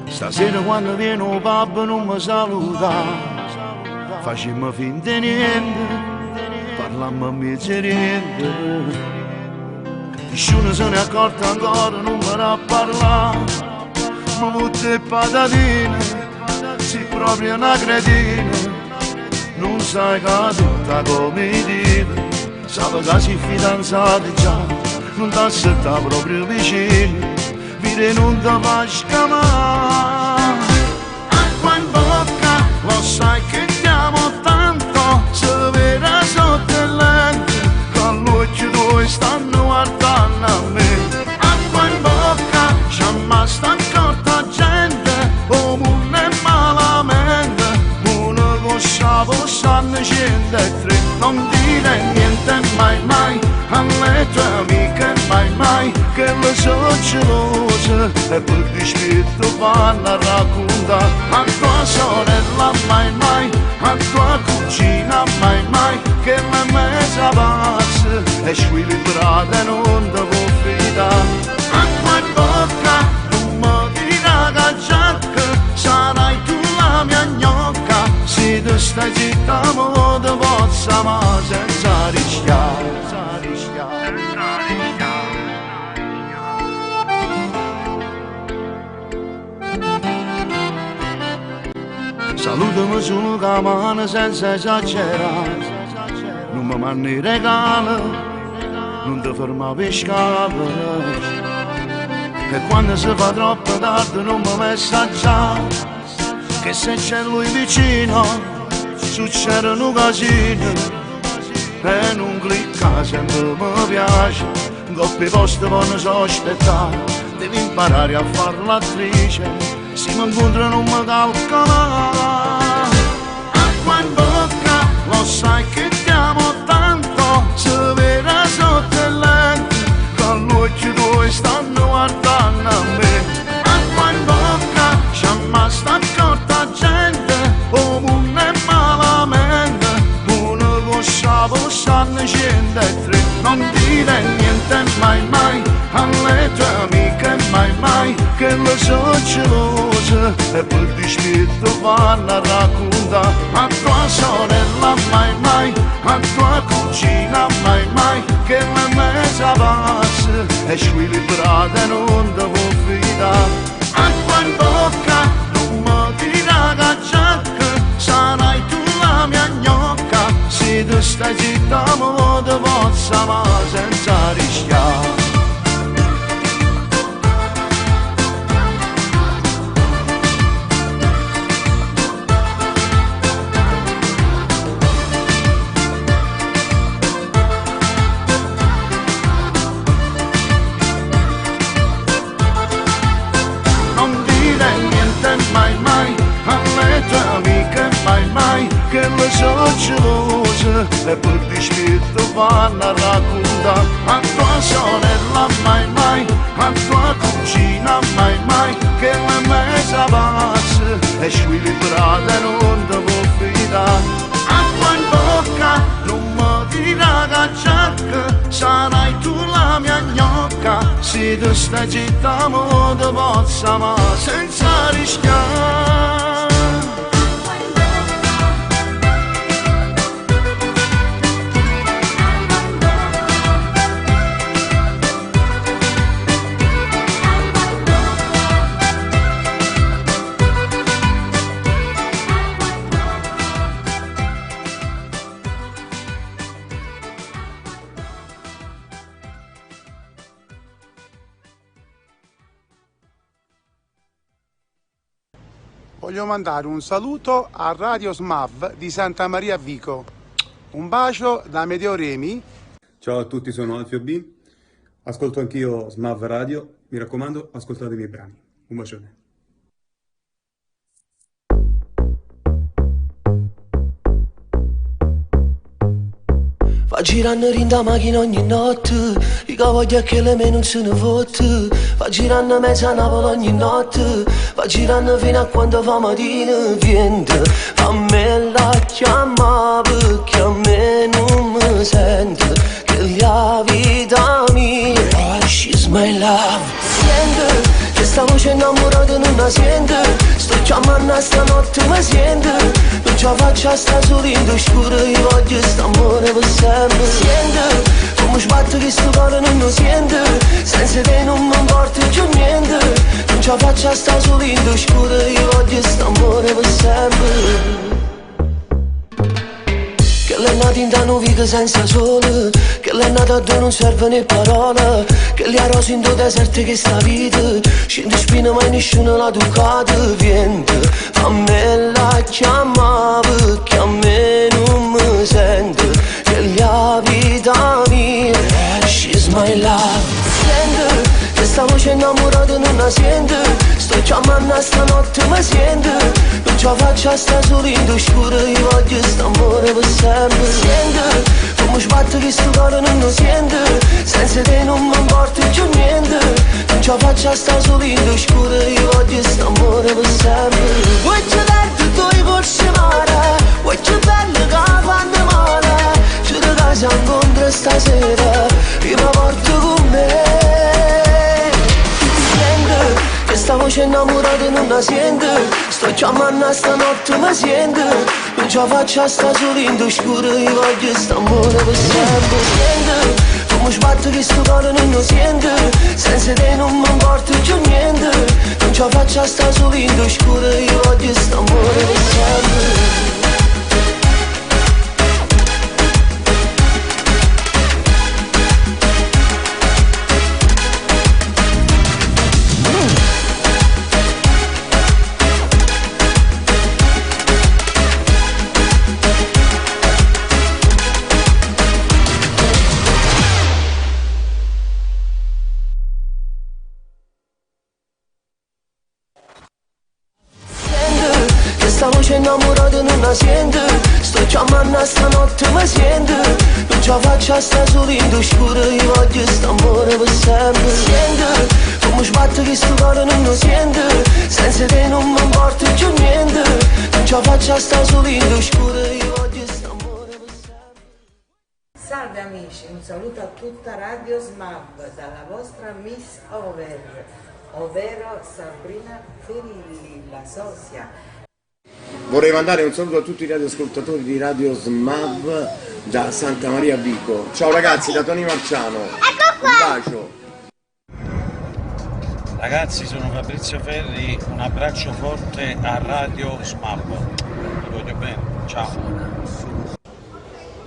Stasera quando viene un pub non mi saluta, facciamo finta di niente, parlammo a mezzo niente. Nessuno se ne è accorto ancora, non mi va a parlare, mi butta patatine, sei proprio una cretina, non sai che tutta come dire, sai che sei fidanzati già, non ti aspettare proprio vicino. Non ti faccio chiamare, acqua in bocca, lo sai che ti amo tanto, se vede sotto il lente, con l'occhio tuoi stanno guardando a me. Acqua in bocca, c'è mai sta accorta gente, o non è malamente, una cosa possanno 103, non dire niente mai mai, alle tue amiche mai mai, che le so gelose e per dispetto vanno a raccontare a tua sorella mai mai, a tua cugina mai mai, che l'è messa pazza e squilibrata e non ti può fidare. Acqua in bocca, non mi dirà che giacca, sarai tu la mia gnocca, se tu stai zitta mo ti possa ma senza rischiare. Salutami su la mano senza esagerare, non mi mandi regali, non ti ferma per scala, e quando si fa troppo tardi non mi messaggiare, che se c'è lui vicino succedono casini, e non clicca sempre mi piace, coppie poste non so aspettare, devi imparare a fare l'attrice, se mi incontro non mi calcola. mai che lo so gelosa e per dispetto vanno a raccontare a tua sorella mai, a tua cugina mai che la mesa passa e squilibrata non devo fidare. Acqua in bocca non mi dirà che sarai tu la mia gnocca, se tu stai zitta mo te possa ma senza rischiare. Mai alle tue amiche mai che le so gelose e per dispetto vanno a raccontare a tua sorella mai, a tua cugina mai che la mesa passa e squilibrata non devo fidare. Acqua in bocca non mi dirà che sarai tu la mia gnocca, se tu stai zitta mo te possa ma senza rischiare. Voglio mandare un saluto a Radio SMAV di Santa Maria Vico. Un bacio da Medeo Remi. Ciao a tutti, sono Alfio B. Ascolto anch'io SMAV Radio. Mi raccomando, ascoltate i miei brani. Un bacione. Va girando in da macchina ogni notte, i cavogli che le me non se ne fotte. Va girando mezza a Napoli ogni notte, va girando fino a quando fa mattina. Viente, a me la chiama perché a me non mi sente, che la vita mia, oh, she's my love. Sente, che sta voce innamorata non la sente, sto chiamando stanotte ma sente. Non ce la faccio a sta solito scuro, io voglio st'amore per sempre. Sente, come sbatte che sto cuore non lo sente, senza te non mi importa più niente. Non ce la faccio a sta solito scuro, io voglio st'amore per sempre. Che l'è nata in da vita senza sole, che l'è nata dove non serve né parola, che li ha rosi in due deserti che sta vita, scende spina mai nessuno l'ha toccata. Viente, a me la chiama perché a me non mi sente, che la vita mia, she's my love. Sente, che sta voce innamorata non la sente, sto chiamando stanotte ma sente. Non ce la faccio a sta solito scuro, io voglio st'amore per sempre. Sente, come sbatte che sto cuore non lo sente, senza te non mi importa più niente. Non ce la faccio a sta solito scuro, io voglio st'amore per sempre. Vuoi vederti tu i polsi mare, vuoi che bello che fanno male, ci da casa incontro stasera, io mi porto con me. Che sta voce innamorata non la sente, sto chiamando stanotte ma sente. Non ce la faccio a sta solito scuro, io voglio st'amore per sempre. Sente, come sbatte che sto cuore non lo sente, senza te non mi importa più niente. Non ce la faccio a sta solito scuro, io voglio st'amore per sempre. Sta voce innamorata non la sente, sto chiamando stanotte ma sente. Non ce la faccio a sta solito scuro, io voglio st'amore per sempre. Sente, come sbatte che sto cuore non lo sente, senza te non mi importa più niente. Non ce la faccio a sta solito scuro, io voglio st'amore per sempre. Salve amici, un saluto a tutta Radio SMAV dalla vostra Miss Over. ovvero Sabrina Ferilli, la sosia. Vorrei mandare un saluto a tutti i radioascoltatori di Radio SMAV da Santa Maria Vico. Ciao ragazzi, da Tony Marciano. Un bacio. Ragazzi, sono Fabrizio Ferri, un abbraccio forte a Radio SMAV. Vi voglio bene, ciao.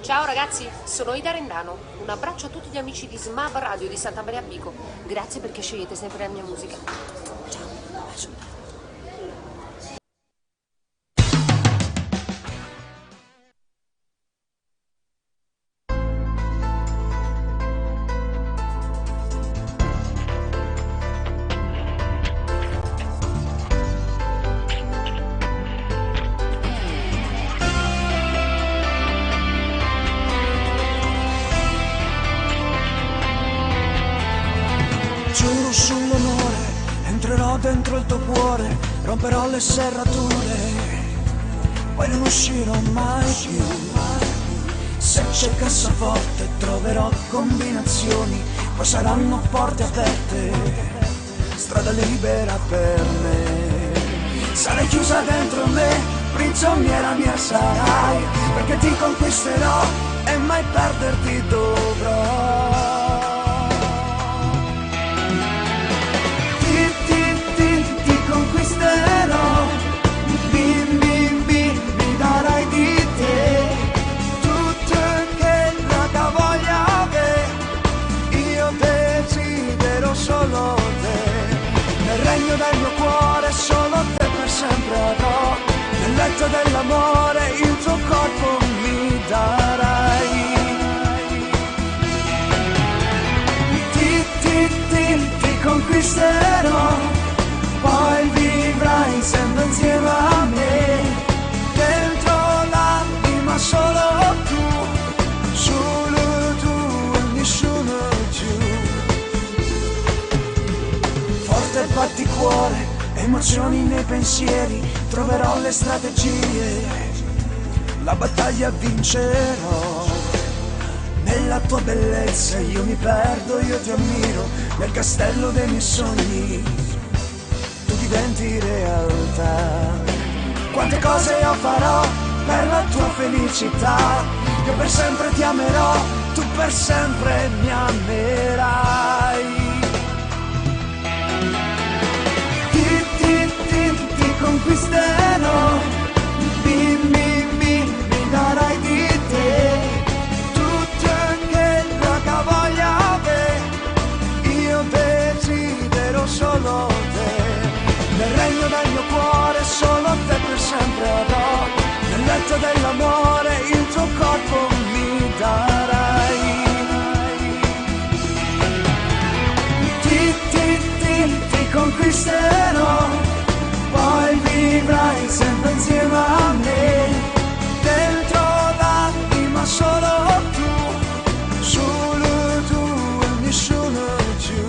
Ciao ragazzi, sono Ida Rendano. Un abbraccio a tutti gli amici di SMAV Radio di Santa Maria Vico. Grazie perché scegliete sempre la mia musica. Ciao, un bacio. Giuro sull'onore, entrerò dentro il tuo cuore, romperò le serrature, poi non uscirò mai più. Se c'è cassaforte troverò combinazioni, poi saranno porte aperte, strada libera per me. Sarai chiusa dentro me, prigioniera mia sarai, perché ti conquisterò e mai perderti dovrò. Conquisterò, mi darai di te tutto che la voglia ave, io desidero solo te, nel regno del mio cuore solo te per sempre avrò, nel letto dell'amore il tuo corpo mi darai, ti conquisterò. Poi vivrai sempre insieme a me, dentro l'anima solo tu, solo tu e nessuno più. Forte batticuore, emozioni nei pensieri, troverò le strategie, la battaglia vincerò. Nella tua bellezza io mi perdo, io ti ammiro, nel castello dei miei sogni diventi realtà. Quante cose io farò per la tua felicità, io per sempre ti amerò, tu per sempre mi amerai. Ti conquisterò, mi darai di te tutto che la voglia ave, io desidero solo te. Nel regno del mio cuore solo te per sempre avrò, nel letto dell'amore il tuo corpo mi darai. Ti conquisterò, poi vivrai sempre insieme a me, dentro l'anima solo tu, solo tu e nessuno più.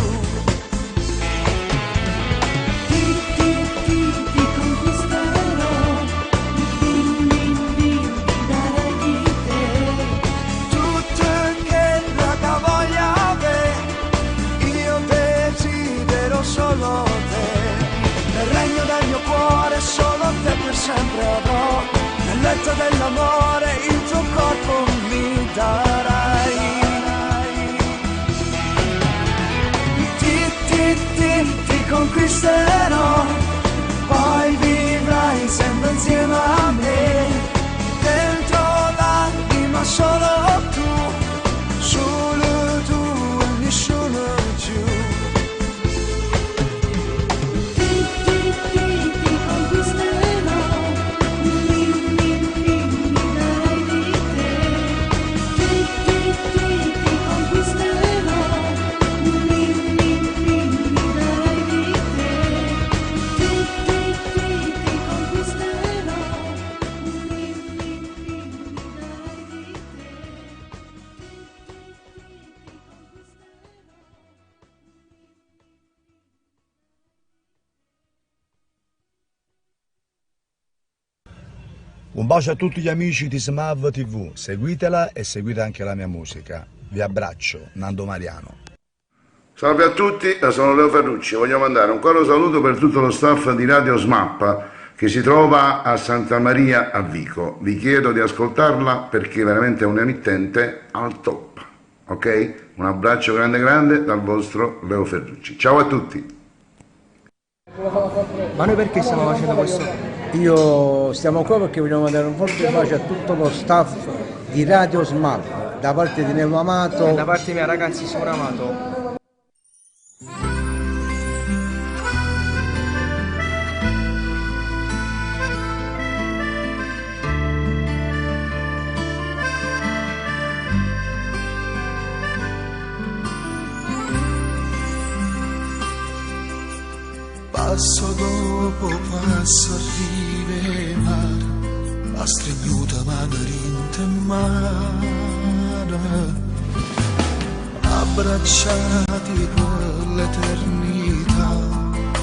Solo te, nel regno del mio cuore solo te per sempre avrò, nel letto dell'amore il tuo corpo mi darai. Ti conquisterò, poi vivrai sempre insieme a me, dentro l'anima solo tu, solo tu e nessuno più. Un bacio a tutti gli amici di SMAV TV, seguitela e seguite anche la mia musica. Vi abbraccio, Nando Mariano. Salve a tutti, sono Leo Ferrucci. Voglio mandare un caro saluto per tutto lo staff di Radio SMAP che si trova a Santa Maria a Vico. Vi chiedo di ascoltarla perché veramente è un'emittente al top. Ok? Un abbraccio grande grande dal vostro Leo Ferrucci. Ciao a tutti. Ma noi perché stiamo facendo questo? Stiamo qua perché vogliamo mandare un forte bacio a tutto lo staff di Radio SMAP, da parte di Nello Amato. Da parte mia, ragazzi, sono Amato. Passo dopo passo arriverà, la stregnuta mano rintemare, abbracciati per l'eternità,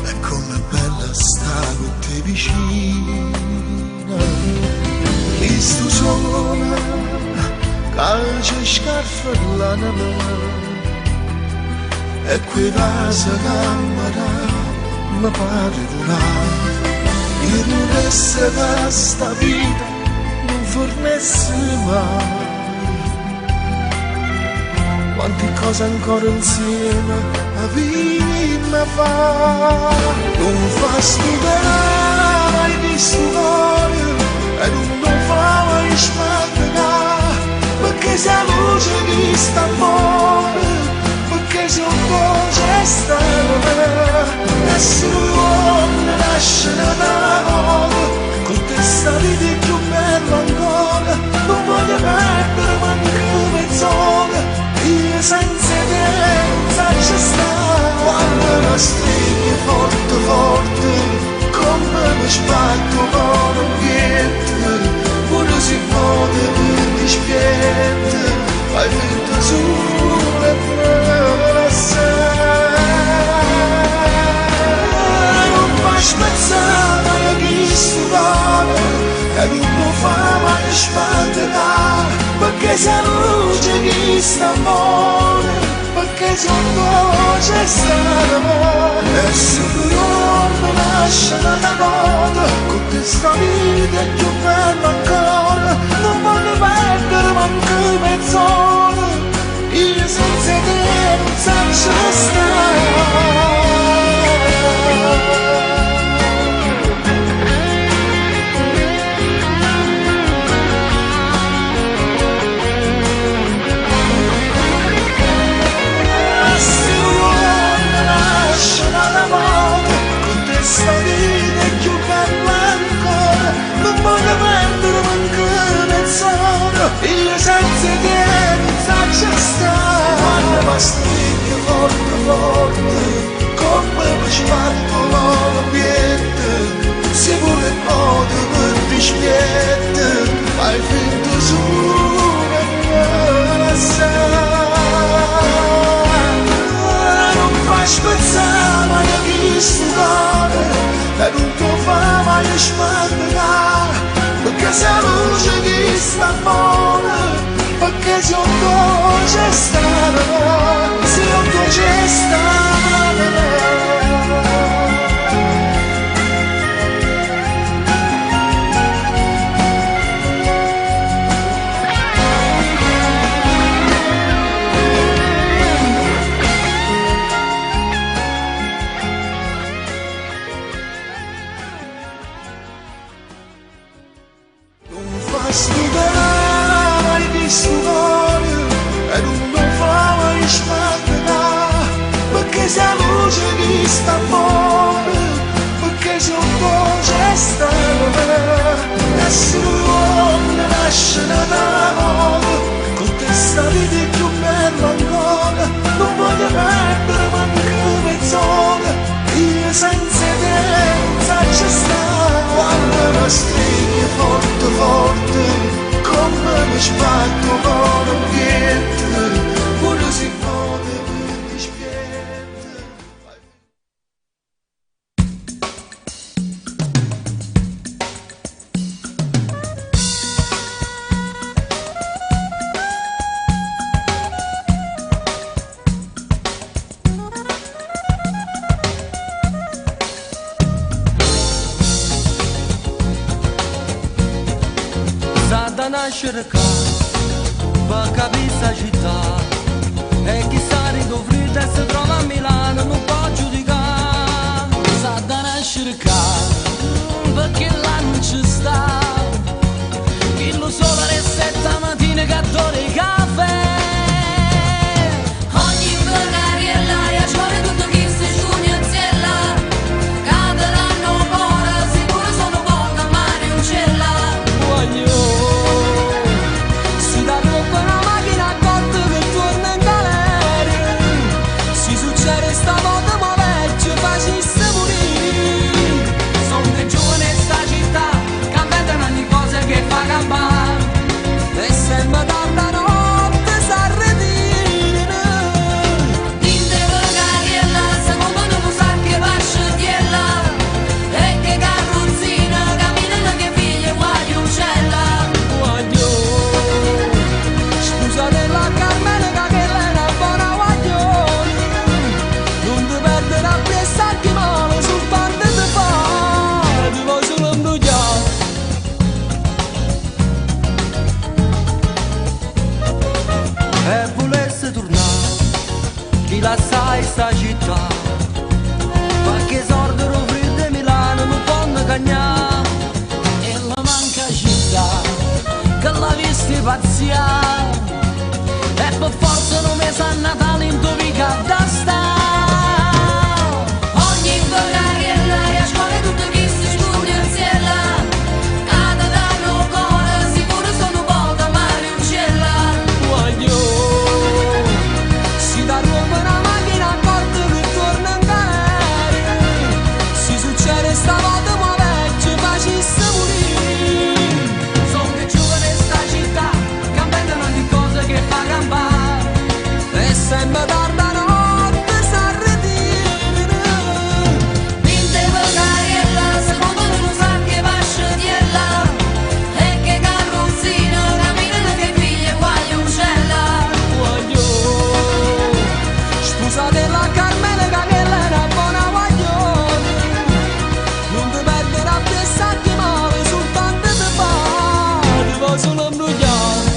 e come bella sta con te vicina. Questo sole, calcio scarfellana, e qui vasa camera, mi perdona, io non resta da sta vita, non fornesse mai. Quante cose ancora insieme a vita fa, non fa stupare di stupore, e non fa mai spartare, perché se la luce di st'amore, perché se un po' c'è stare. Essere uomo nasce da nuovo, con te sta vita è più bella ancora, non voglio perdere manco mezz'ora, io senza te non faccio stare. Quando la stringi forte forte, come mi spacco con un piede, uno si muove per dispiede, fai finta su e spezzata e chi stupare, e non fa mai spanterà, perché se luce chi sta amore, perché se un voce sta l'amore. E se l'uomo nasce dalla nota, con questa vita è più bella ancora, non voglio perdere manco mezz'ora, io senza te non faccio stare. Questa vita è più bella ancora, non voglio perdere manco mezz'ora, io senza te non faccio stare. Quando mi stringi forte forte, come mi spargo l'ambiente, se vuole il modo per dispiette, fai finta su e non fai spezzare mai chi stupare, e non ti fa mai spartare, perché se la luce chi sta amore, perché se un c'è stare, se un c'è stare. Stupare di stupore, e non fa mai spartare, perché se la luce di st'amore, perché se un po' c'è stare. Essere uomo nasce da nuovo, con te sta vita è più bella ancora, non voglio perdere manco mezz'ora, io senza te non faccio stare. Quando la stringi forte forte, come mi spacco con un piede, uno si muove per dispiede. da nascere qua per capire sta città e chi sta ricofrito e si trova a Milano non può giudicare. Sa da nascere qua perché là non ci sta chi lo sole alle 7 mattina che adora i caffè. Ogni vernariella e a scuola tutto chi si giugno ziella caderanno buona, sicuro sono buona ma non c'è là. Voglio si dà troppo una macchina a corto che torna in galera. Si succede stavolta ma vecchio facesse morire. Sono dei giovani in sta città che inventano ogni cosa che fa campare e sembra tanta notte s'arretirano. Dinte vernariella secondo non sa che va sciogliella e che carrozzina camminano che figlie guai uccella. Voglio scusate la Carmela che lei è una buona guaglione. Non ti perdere a pressa che male soltanto ti fa, ti vuoi solo imbrugliare. E volesse tornare, chi la sai sta città, qualche sordo freddo Milano non può cagnare. E la manca città, che l'ha visti pazziare, e per forza non mi sa Natale in topica da sta. Ogni vernariella e a scuola tutto chi si giugno ziella caderanno buona, sicuro sono buona ma non c'è là. Voglio si dà troppo una macchina a corto che torna in galera. Si succede stavolta ma vecchio facesse morire. Sono dei giovani in sta città che inventano ogni cosa che fa campare e sembra tarda notte s'arretirano. Dinte vernariella secondo non sa che va sciogliella e che carrozzina camminano che figlie guai uccella. Voglio scusate la Carmela che lei è una buona guaglione. Non ti perdere a pressa che male soltanto ti fa, ti vuoi solo imbrugliare.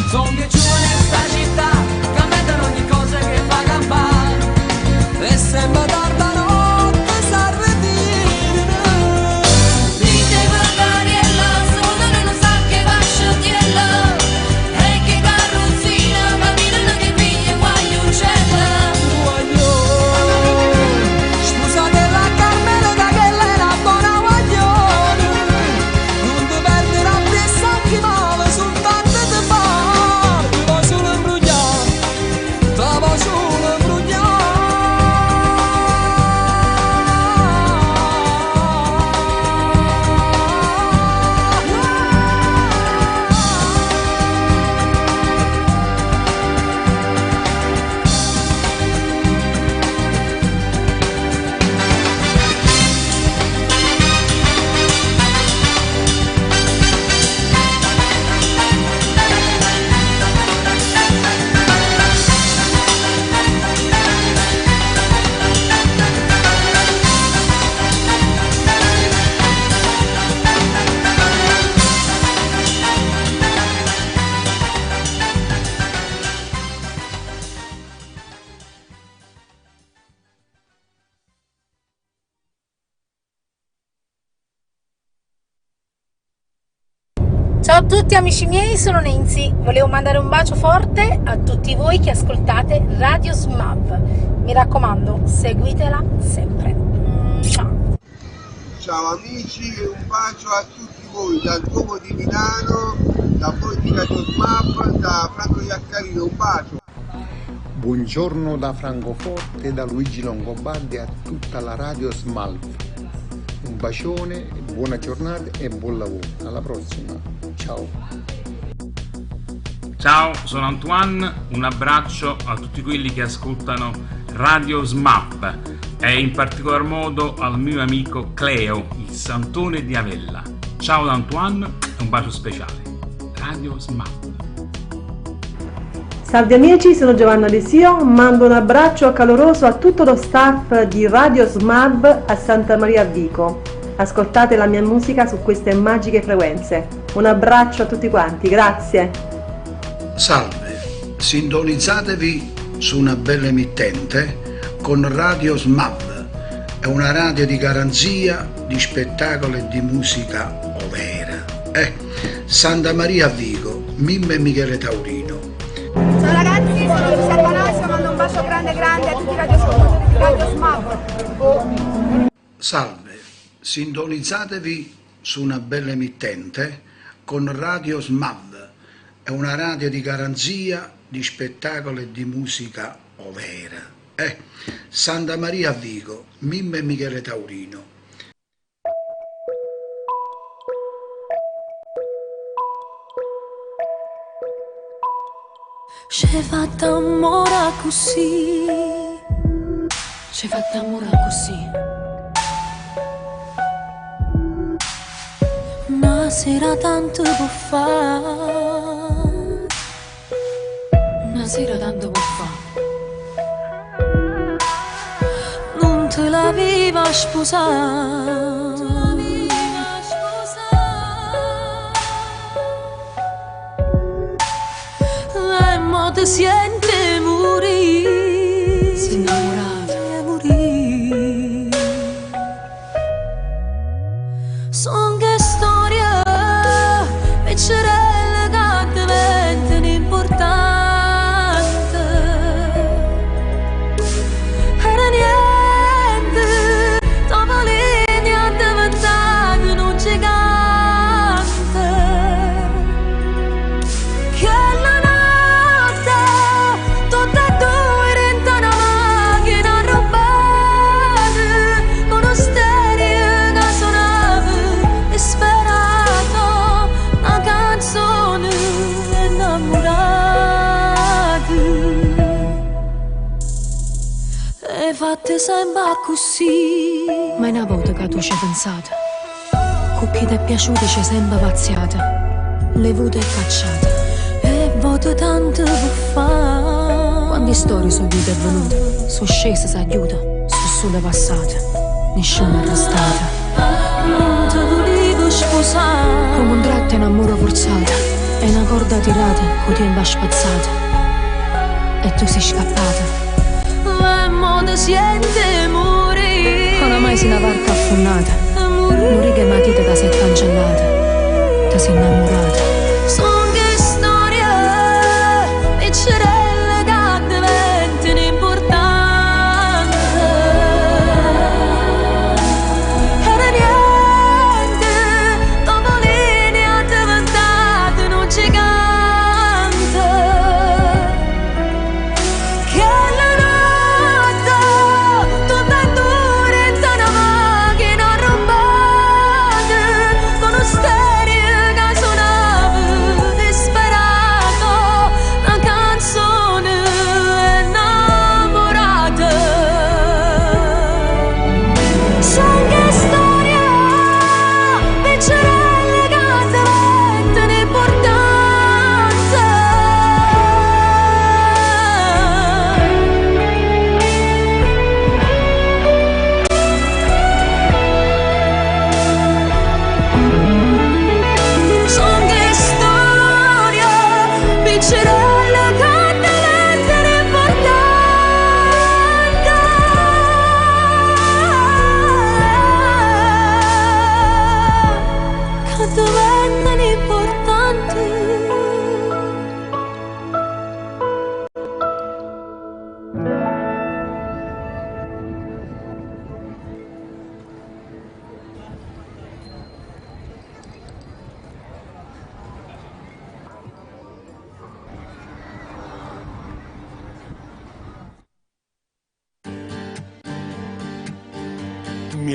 Sono dei giovani in sta città che inventano ogni cosa che fa campare e sembra tarda notte s'arretirano. Dinte vernariella secondo non sa che va sciogliella e che carrozzina camminano che figlie guai uccella. Voglio scusate la Carmela che lei è una buona guaglione. Non ti perdere a pressa che male soltanto ti fa, ti vuoi solo imbrugliare, ti vuoi solo imbrugliare. Ciao a tutti amici miei, sono Nancy. Volevo mandare un bacio forte a tutti voi che ascoltate Radio SMAV. Mi raccomando, seguitela sempre. Ciao. Ciao amici e un bacio a tutti voi dal Duomo di Milano, da voi di Radio SMAV, da Franco Iaccarino, un bacio. Buongiorno da Francoforte, da Luigi Longobardi a tutta la Radio SMAV. Un bacione, buona giornata e buon lavoro. Alla prossima. Ciao. Ciao, sono Antoine, un abbraccio a tutti quelli che ascoltano Radio SMAP e in particolar modo al mio amico Cleo, il Santone di Avella. Ciao da Antoine e un bacio speciale. Radio SMAP. Salve amici, sono Giovanna Desio, mando un abbraccio caloroso a tutto lo staff di Radio SMAB a Santa Maria a Vico. Ascoltate la mia musica su queste magiche frequenze. Un abbraccio a tutti quanti, grazie. Salve, sintonizzatevi su una bella emittente con Radio SMAB. È una radio di garanzia, di spettacolo e di musica overa. Santa Maria a Vico, Mimmo e Michele Taurino. Ciao ragazzi, sono Lucia Panosio, mando un bacio grande grande a tutti i radioascoltatori di Radio SMAP. Salve, sintonizzatevi su una bella emittente con Radio SMAB. È una radio di garanzia, di spettacolo e di musica overa. Santa Maria a Vico, Mimmo e Michele Taurino. C'è fatta amore così, c'è fatta amore così. Una sera tanto può fare, una sera tanto può fare. Non te la viva sposare, ti sente morire, sei innamorato, morire. Son che storia, piccerelle che diventano importanti. Era niente, dopo linea diventato un gigante. Che la fatte sempre così. Ma una volta che tu ci hai pensato, con chi ti è piaciuto c'è sempre pazziata, le vute e cacciate, e voto tanto per fare. Quante storie su vita è venuta, su scese si aiuta, su sole passate, nessuno è arrestata. Non ti volevo sposare, come un tratto in amore forzato, e una corda tirata, con tempo spazzata, e tu sei scappata. Ti sente morire, oramai sei una barca affondata, morire che matita che sei cancellata, ti sei innamorata. Son che storia, piccerelle che diventano importanti. Era niente, dopo linea diventato un gigante.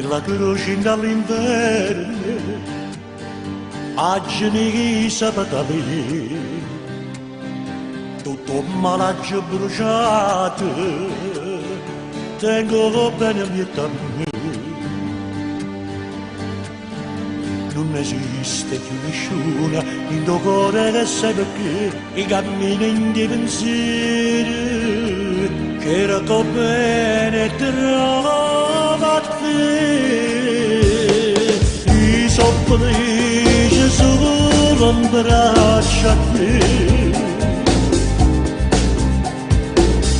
La croce dall'inverno, oggi mi sapete, tutto malaggio bruciato, tengo bene a me. non esiste più nessuno in tuo cuore che sai perché i cammini in dei pensieri che era bene trova a te i soffrici solo un braccio a te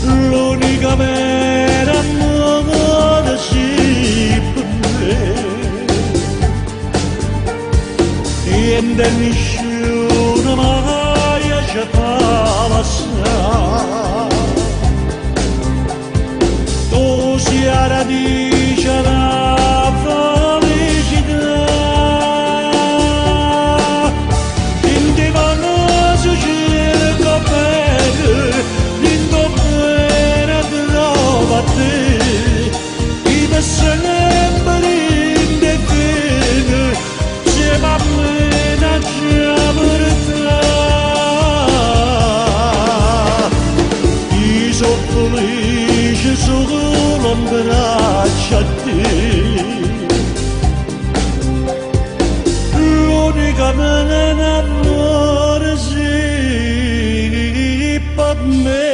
l'unica vera amore si per me e nessuno mai ci fa passare tu sia la radice la felicità in te vanno su cerca bene in tuo bene trova te i sempre in te bene se va bene già per te i soffrici solo un braccio a te l'unica mia amore sì per me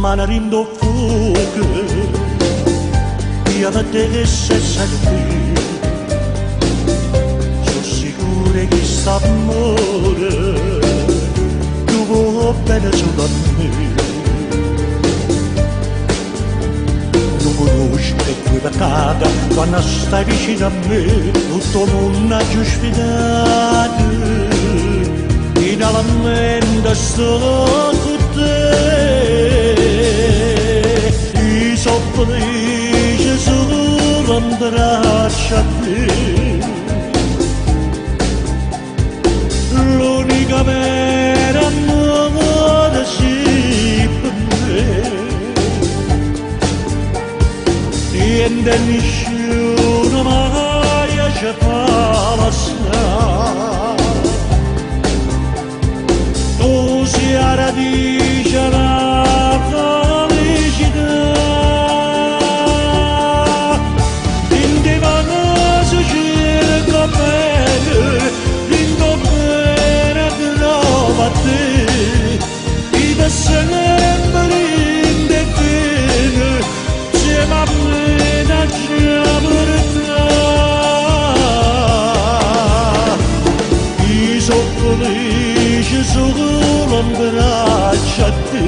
manarindo fuoco io da te se salvi sono sicuro che sta amore tu vuoi bene solo a me non conosci le tue peccate quando stai vicino a me tutto il mondo ha giustificato in alla mente sto con te i soffrici solo un braccio a te l'unica vera amore si per me niente nessuno mai ci fa passare tu sia la radice la felicità in te vanno su cerca bene in tuo bene trova te i te sempre in te bene se va bene già per te i soffrici solo un braccio a te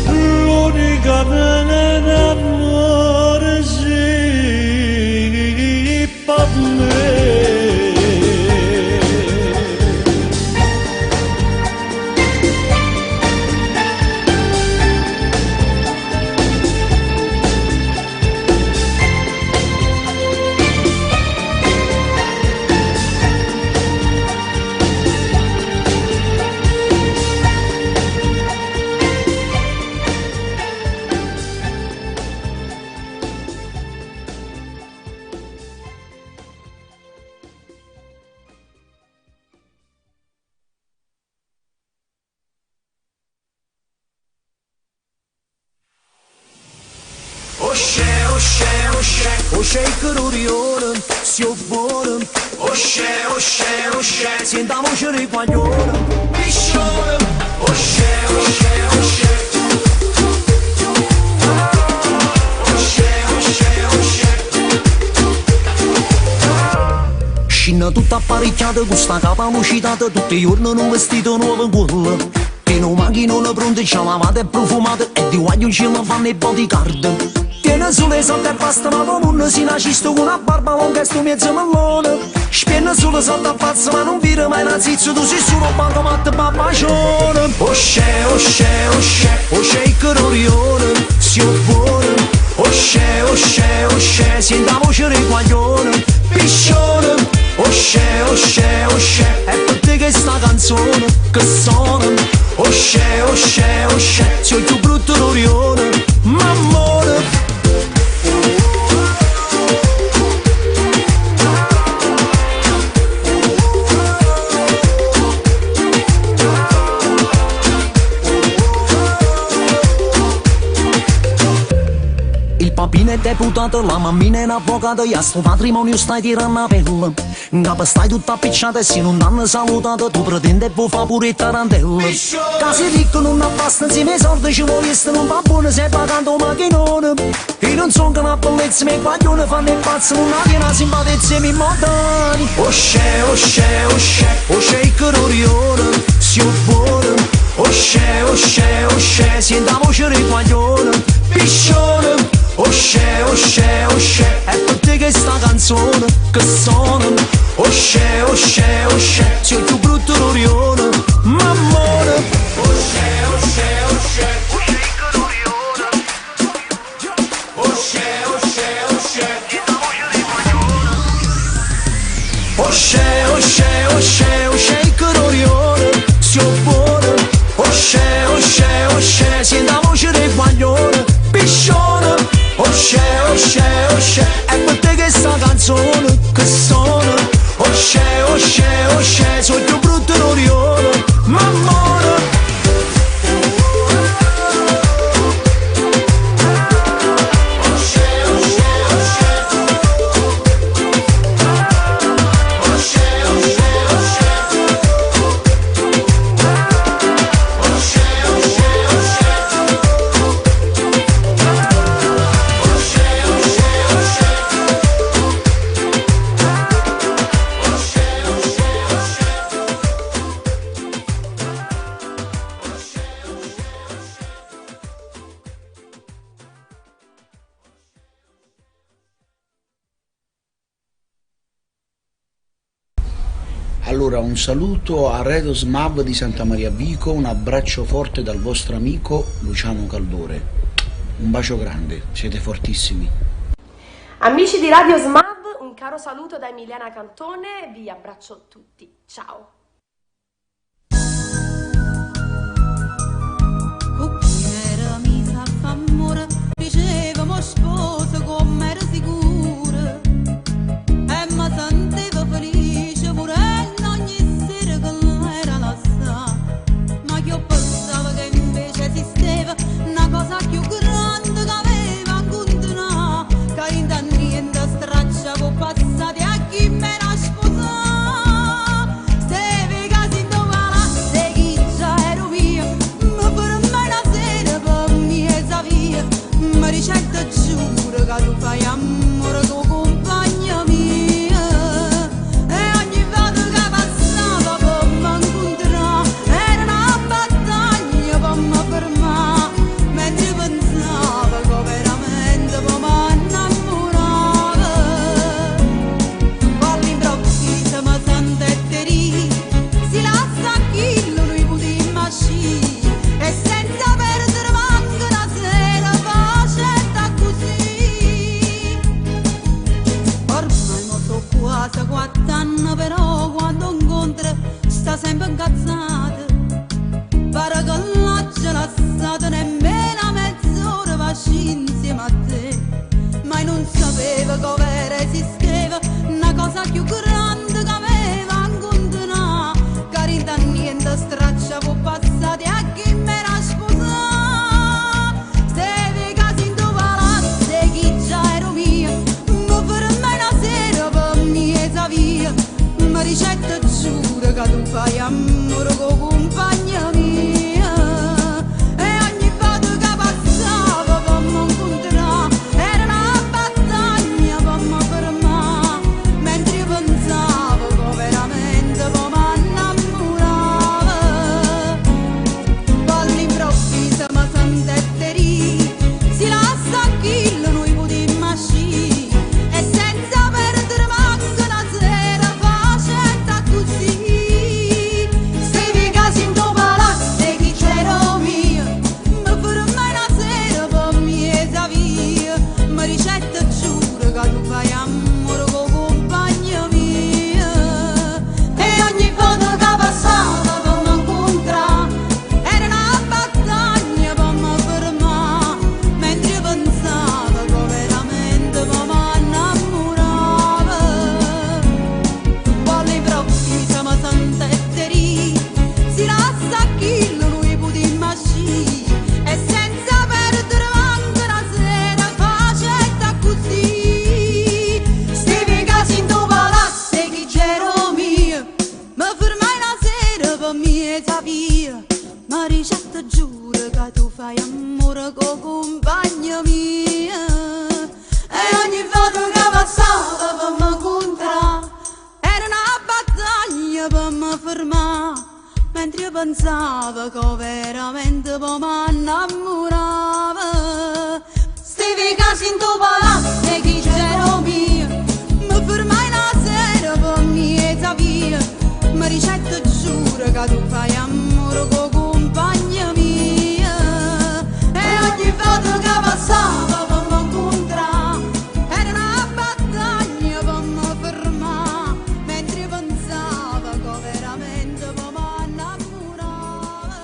l'unica mia amore sì per me Osce cururione, si buone. Osce, senta la voce di guaglione. Piscione. Osce. Scina tutta apparecchiata con sta capa lucitata, tutti i giorni un vestito nuovo in culla. Tiene un macchinone pronto, c'è lavata e profumata, e di guaglio ce la fanno i bodyguard. Tiene sulle soldi e basta ma non si nasce con una barba lunga e sto mezzo mellone. Spiena sulle soldi a pazzo ma non vira mai una zizzo, tu sei solo bancomat pappacione. Osce il cururione, si buone. Osce, senta la voce di guaglione. Piscione. Osce, è per te che sta canzone che suona. Osce, sei il più brutto rorione, mammone. papina è deputato, la mammina è un avvocato, e a sto matrimonio stai tirando a pelle. In capo stai tutta appicciata e se non t'hanno salutato, tu pretendi e fa pure il tarantella. Casi ricco non basta, insieme ai soldi ci vogliono, non va buono se pagando un macchinone. E non sono che una bellezza, mi guaglione fanno il pazzo, non ha una simpatia e mi montani. Osce, osce, osce, osce il colorione, si buono. Osce, osce, osce, senta la voce di guaglione, piscione. Osce, osce, osce, è per te che sta canzone, che suona. Osce, osce, osce, sei il più brutto l'orione, mammone. Osce, osce, osce, osce il colorione. Osce, osce, osce, senta la voce di guaglione. Osce, osce, osce, osce il colorione, si buono. Osce, osce, osce, senta la voce del guaglione, piscione. Osce, osce, osce, è per te che sta canzone, che suona. Osce, osce, osce, sono il più brutto l'orione, mammone. Allora, un saluto a Radio SMAV di Santa Maria Vico, un abbraccio forte dal vostro amico Luciano Caldore. Un bacio grande, siete fortissimi. Amici di Radio SMAV, un caro saluto da Emiliana Cantone, vi abbraccio tutti, ciao! Dicevamo sposa come era sicura e mi sentivo felice pure ogni sera che era lassata, ma che io pensavo che invece esisteva una cosa più grande che aveva a continuare, che in niente straccia con passati a chi me la sposava. Se Maricetta giuro che tu fai amore con compagna mia. E ogni volta che passava per mi incontrare era una battaglia per mi fermare. Mentre io pensavo che veramente poi mi innamorava. Stivi casi in tuo palazzo e chi c'era mio. Mi fermai una sera per mieta via. Maricetta giuro che tu fai amore con compagna mia. E ogni volta che passava per mi incontrare era una battaglia per mi fermare. Mentre pensavo che veramente poi mi innamorava.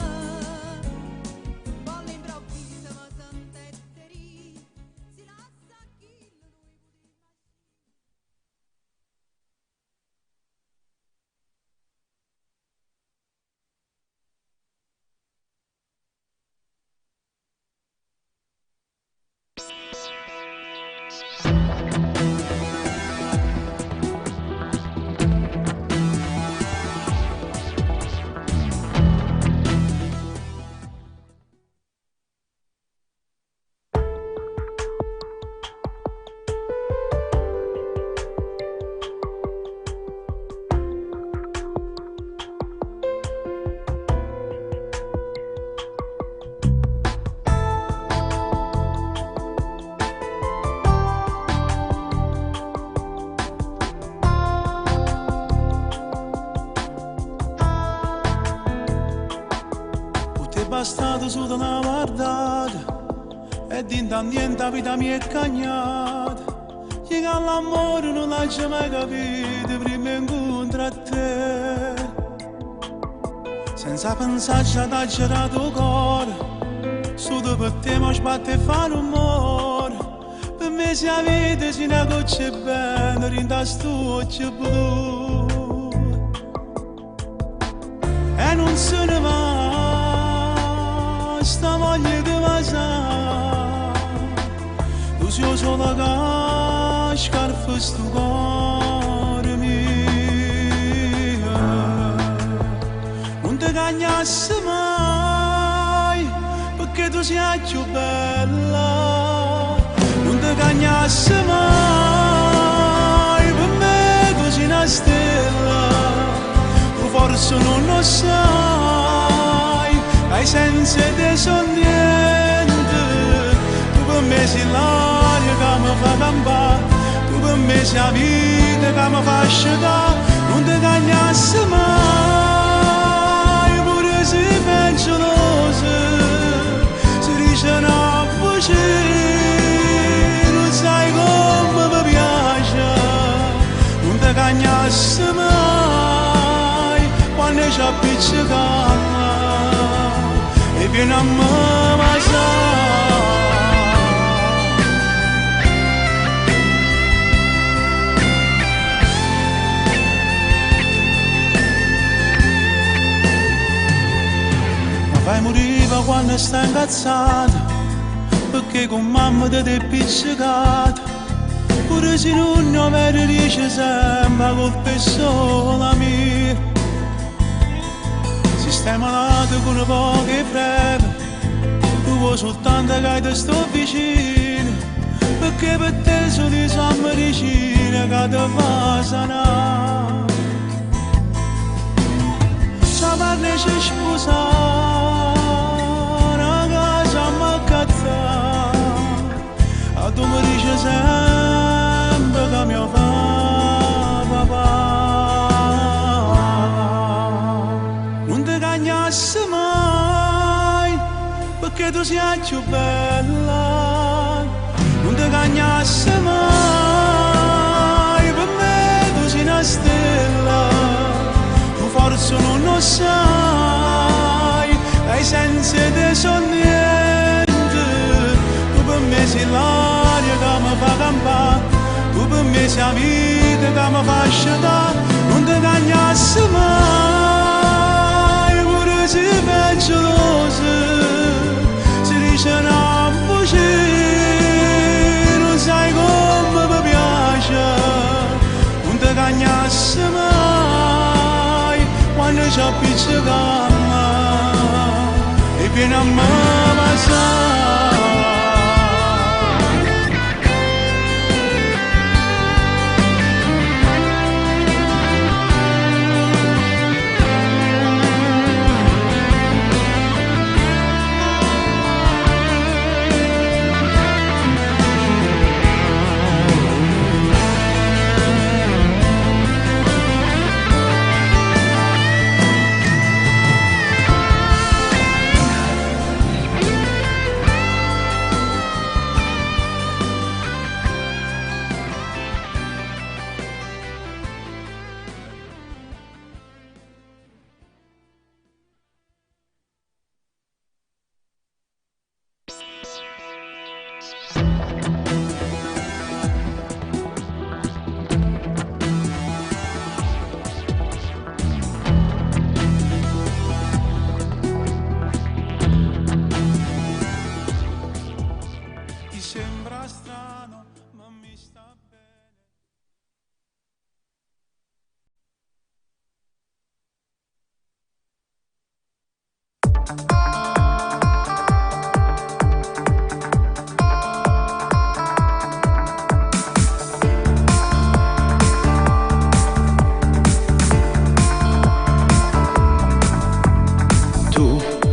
Poi all'improvviso mi sentette ri. Si lascia chi lui. Bastato su da una guardata e d'inta niente la vita mi è cagnata. Che l'amore non l'hai mai capito prima incontro a te. Senza pensarci ad aggerare il cuore, su per te mi sbatte e fa rumore. Per me se la vita si ne goccia bene, rinda sto occhio blu. E non se ne va sta voglia di vasare. Tu sei solo che scarfa sto cuore mio. Non ti cagnassi mai perché tu sei più bella. Non ti cagnassi mai per me tu sei una stella. Tu forse non lo sai, ai sensi te son niente. Tu per me sei l'aria che mi fa campare. Tu per me sei la vita che mi fa asciugare. Non ti cagnassi mai, pure se peggiosa. Si dice una voce, non sai come mi piace. Non ti cagnassi mai, quando ci appiccicava e vieni a me baciare. Ma fai morire quando stai incazzata, perché con mamma ti è piccicata. Pure se non mi dice sempre colpa è solo mia. Se stai malato con poche freve, tu vuoi soltanto che ti sto vicino, perché per te sono di sua medicina che ti fa sanare. Ci parli e ci sposare, una casa a maccazzare, e tu mi dici sempre che mio fa papà. Non ti cagnassi mai, perché tu sei più bella. Non ti cagnassi mai, per me tu sei una stella. Tu forse non lo sai, ai sensi te son niente. Tu per me sei l'aria che mi fa campare. Tu per me sei la vita che mi fa asciugare. Non ti cagnassi mai, pure se peggiosa. Si dice una voce, non sai come mi piace. Non ti cagnassi mai, quando ci appiccicava e vieni a me passare.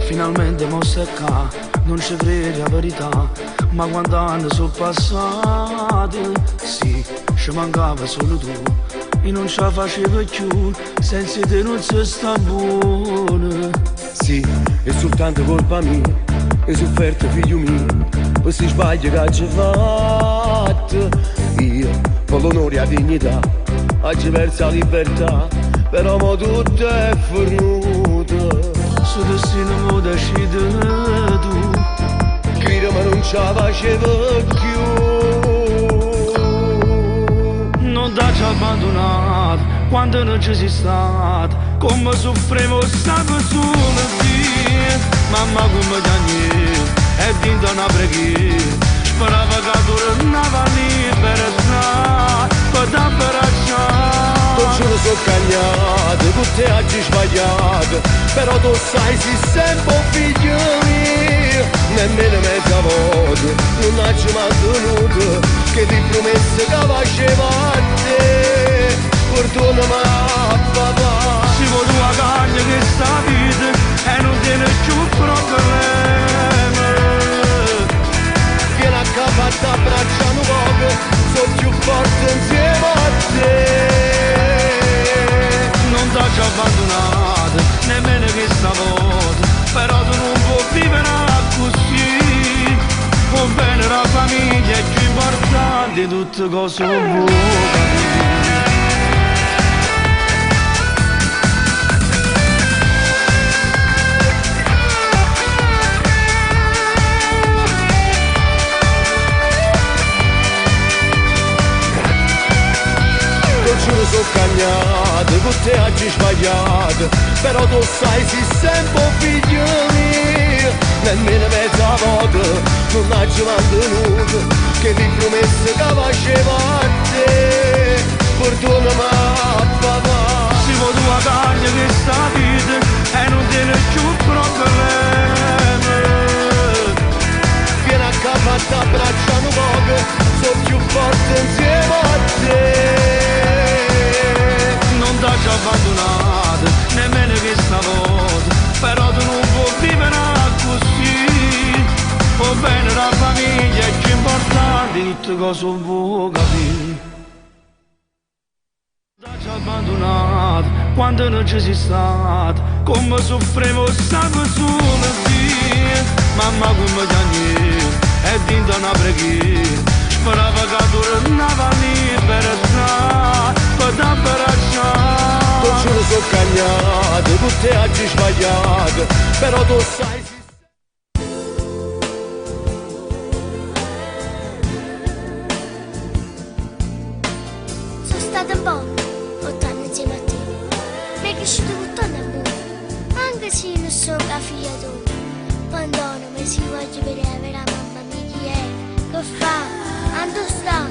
Finalmente mo sei qua, non ci credi la verità, ma quando anni sono passati, sì, ci mancava solo tu, e non ce la facevo più, senza te non si sta buono. Sì, è soltanto colpa mia, hai sofferto figlio mio, per questi sbagli che ci fatto. Io, con l'onore e la dignità, oggi perso la libertà, però mo tutto è fornuto. Su destino mo decidi tu, Grida ma non ce la facevo più. non t'ho abbandonato quando non ci sei stato, come soffrivo stavo solo qui, mamma come niente, è dinta una preghiera, sperava che tu tornava libera per t'abbracciare. Non ce lo so cagnato, con te oggi sbagliato, però tu sai sei sempre un figlio mio, nemmeno mezza volta non ci mantenuto, che ti promesse che facevo a te, perdonami papà. Si può tua cagna che sta vita e non tiene più problemi, vieni a casa e t'abbracciano poco, sono più forte insieme a te. non t'ho abbandonato, nemmeno questa volta, però tu non puoi vivere così, va bene la famiglia è più importante di tutte cose vuoi. Giuro sono cagnato, con te oggi sbagliato, però tu sai sei sempre un figlio mio, nemmeno mezza volta non ci mantenuto, che ti promesse che facevo a te, perdonami papà. Si può tua cagna che sta vita e non tiene più problemi, vieni a casa e t'abbracciano poco, sono più forte insieme a te. non t'ho abbandonato, nemmeno questa volta, però tu non puoi vivere così, va bene la famiglia è più importante di tutte cose vuoi capire. T'ho abbandonato quando non ci sei stato, come soffrivo stavo solo qui, mamma come niente, è dinta una preghiera, sperava che tu tornava libera per t'abbracciare. Non ce lo so cagnato, con te oggi sbagliato, però tu sai. Sono stata un po' 8 anni insieme a te, mi è cresciuto tutto a buono, anche se non sono la figlia tua. Quando non mi si voglio vedere la mamma mia chi è, che fa, dove sta,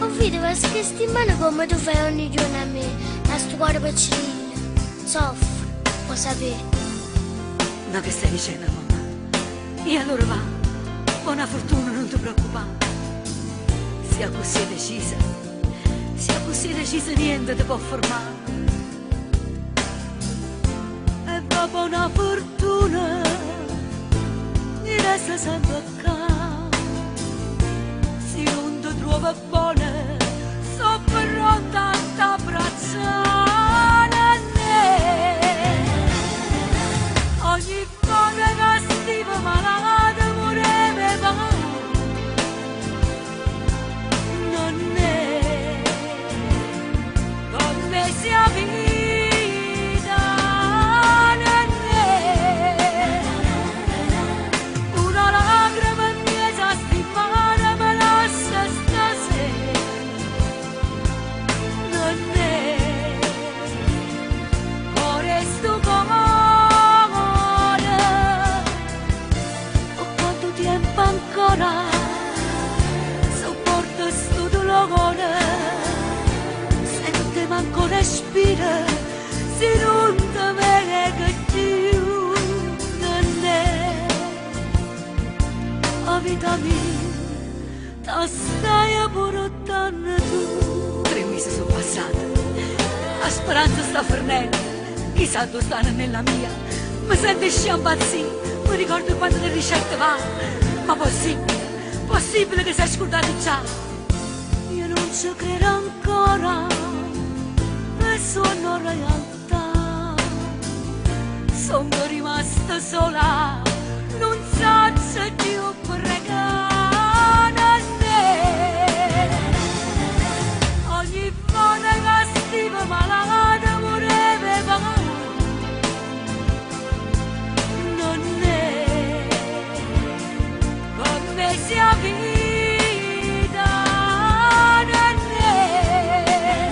ho visto che sti in mano come tu fai ogni giorno a me, a sto cuore piccino, soffro, può sapere. No, che stai dicendo, mamma? E allora va, buona fortuna, non ti preoccupare. Sia così decisa, niente ti può fermare. E va buona fortuna, mi resta sempre accanto. Se non ti trova buona, so pronta a t'abbracciare. Ogni volta che stivo malata moreve va, non è come sia vita, non è una lacrima mia stimata me lascia stasera, non è ora sto ancora sopporto sto dolore, sente manco respira, se non te vede più, non è la vita mia, te stai portando tu. 3 mesi sono passati, la speranza sta fornendo, chissà dove stanno nella mia, mi sento sciampazzì, mi ricordo quando le ricette va. Ma possibile che sei scordato già? Io non ci credo ancora, e sono realtà. Sono rimasta sola, non so se più pregare. Ogni volta che stivo malata moreve va, non è sia vita, non è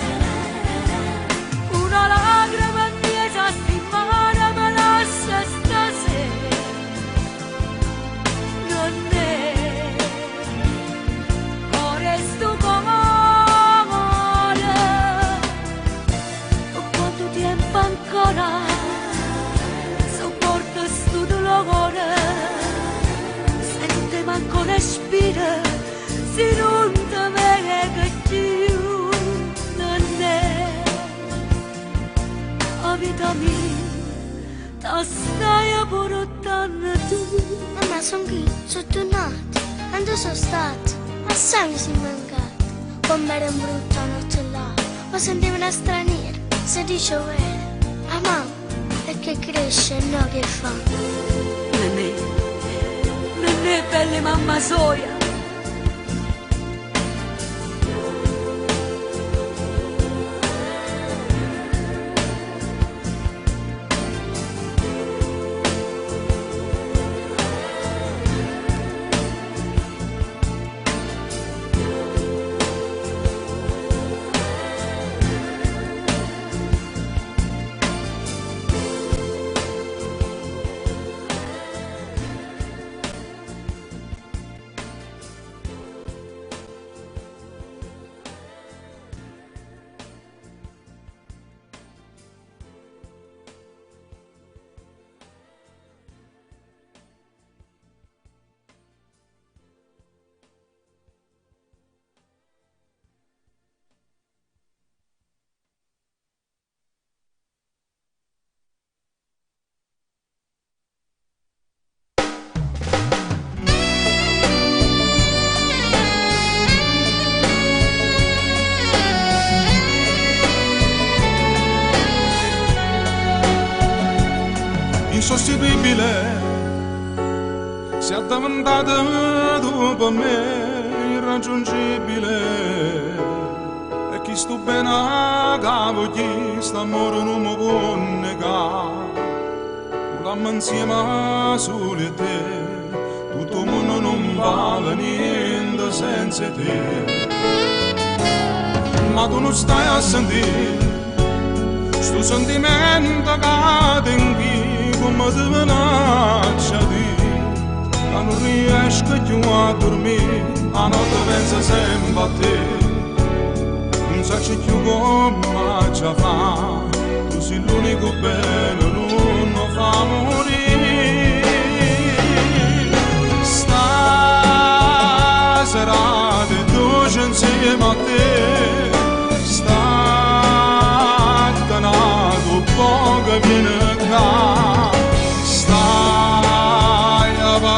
una lacrima mia stimata me lascia stasera, non è ora sto cuore, quanto tempo ancora sopporto sto dolore, manco respira, se non te vede più, non è la vita mia, te stai portando tu. Mamma, sono qui, sono tornata, quando sono stata, assai mi si mancato, come era un brutta notte là, ma sentivo una straniera, si dice vero, ma mamma, perché cresce e no che fa? Non è bella mamma soia. Insostituibile, si è addavantata dopo me, irraggiungibile, e chi sto bene a capo, chi sta amore non mi può negare, volammo insieme solo e te, tutto il mondo non vale niente senza te, ma tu non stai a sentire, sto sentimento che tengo come ti minaccia di, che non riesco più a dormire, a notte penso sempre a te, non sai più come già fa, tu sei l'unico bello, non lo fa morire.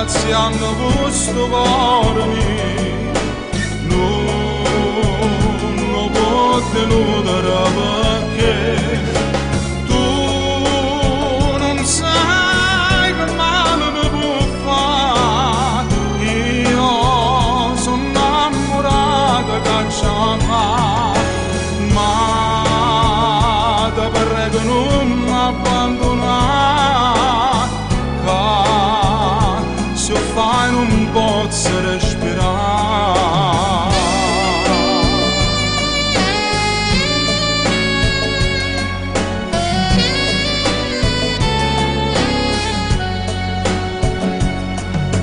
pazziando questo cuore mio, non può deludere perché tu non sai che male mi può fare. Io sono innamorata che c'è ma te prego non mi abbandonare, che se fai non posso respirare.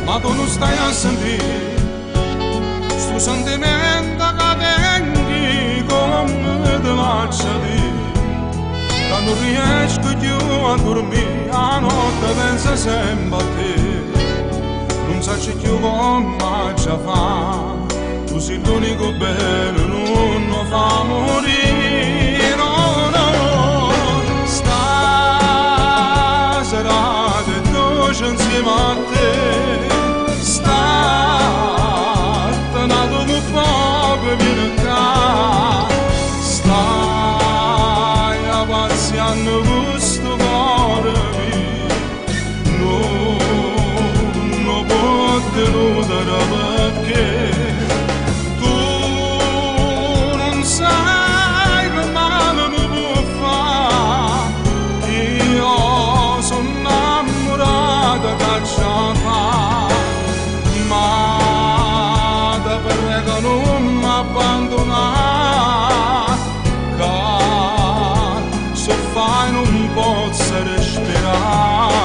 Ma tu non stai a sentire sto sentimento che tengi come te faccio dire, che non riesco più a dormire, a notte penso sempre a te, non so più come ci fa, tu sei l'unico bello, non mi fa morire, no, no, stasera che dolce insieme a te, nato che proprio viene qua, stai pazziando questo cuore mio, non può deludere perché tu non sai che male mi può fare. Io sono innamorata che c'è ma prego non mi abbandonare, che se fai non posso respirare.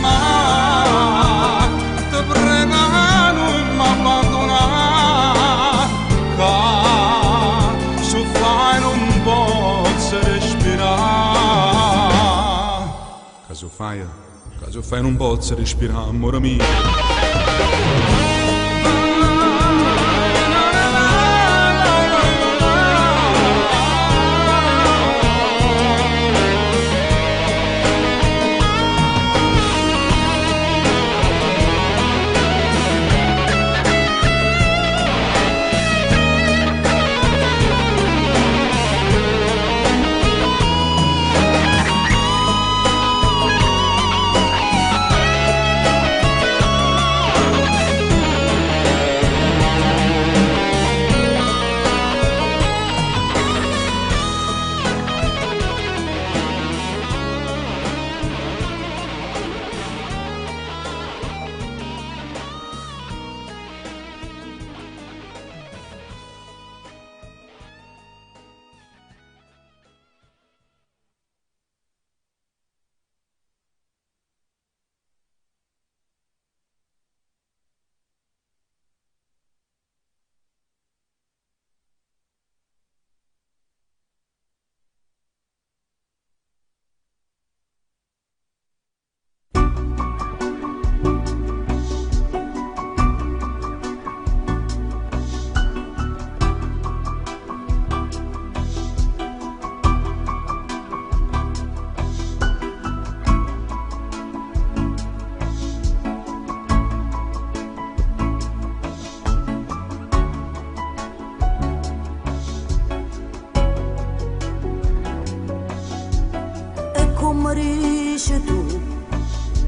Ma te prego non mi abbandonare, che se fai non posso respirare. Che se fai non posso respirare, amore mio.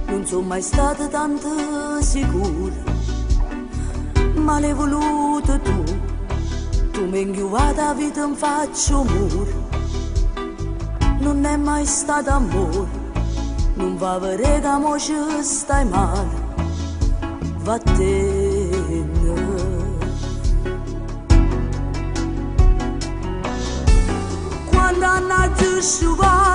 Non sono mai stata tanto sicura, ma l'hai voluto tu mi inchiuvata la vita mi faccio muro. Non è mai stato amore, non va a vedere che mo ci stai male, vattene. Quando hanno sciupato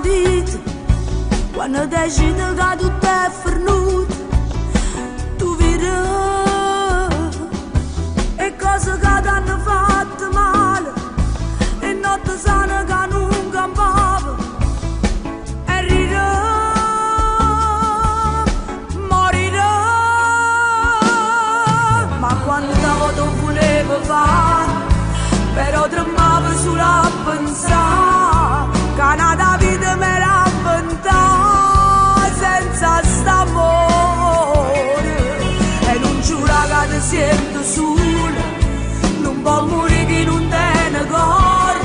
vita, quando decidi che tutto è fernuto, tu vedrai e cose che ti hanno fatto male, e notte sana che non campava, e riderò, morirò, ma quando tu volevo fare, però tremavo solo a pensare che una vita me l'ha inventata senza st'amore, e non giura che ti sento sola, non può morire chi non tiene cuore,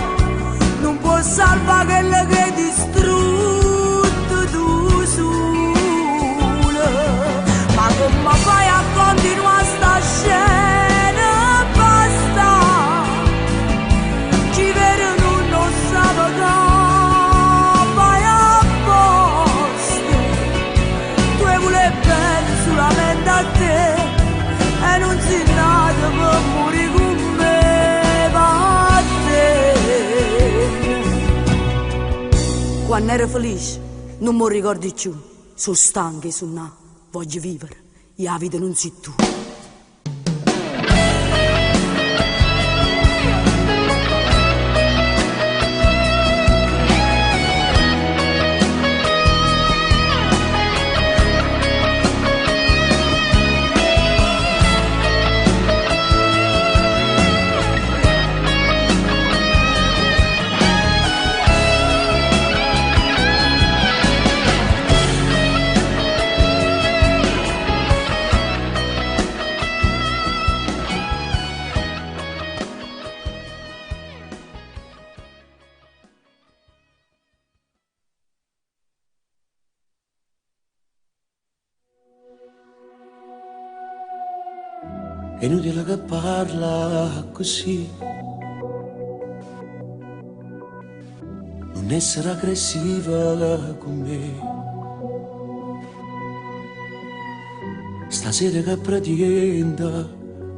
non può salvare quello che hai distrutto tu sola, ma come fai a continuare sta scena? Basta, ci vero non sapevo che vai apposta, tu vuoi bene solamente a te, e non si nato per morire con me, va a te. Quando ero felice non mi ricordi più, sono stanca e sono na, voglio vivere, e la vita non sei tu. È inutile che parla così, non essere aggressiva con me. Stasera che pretende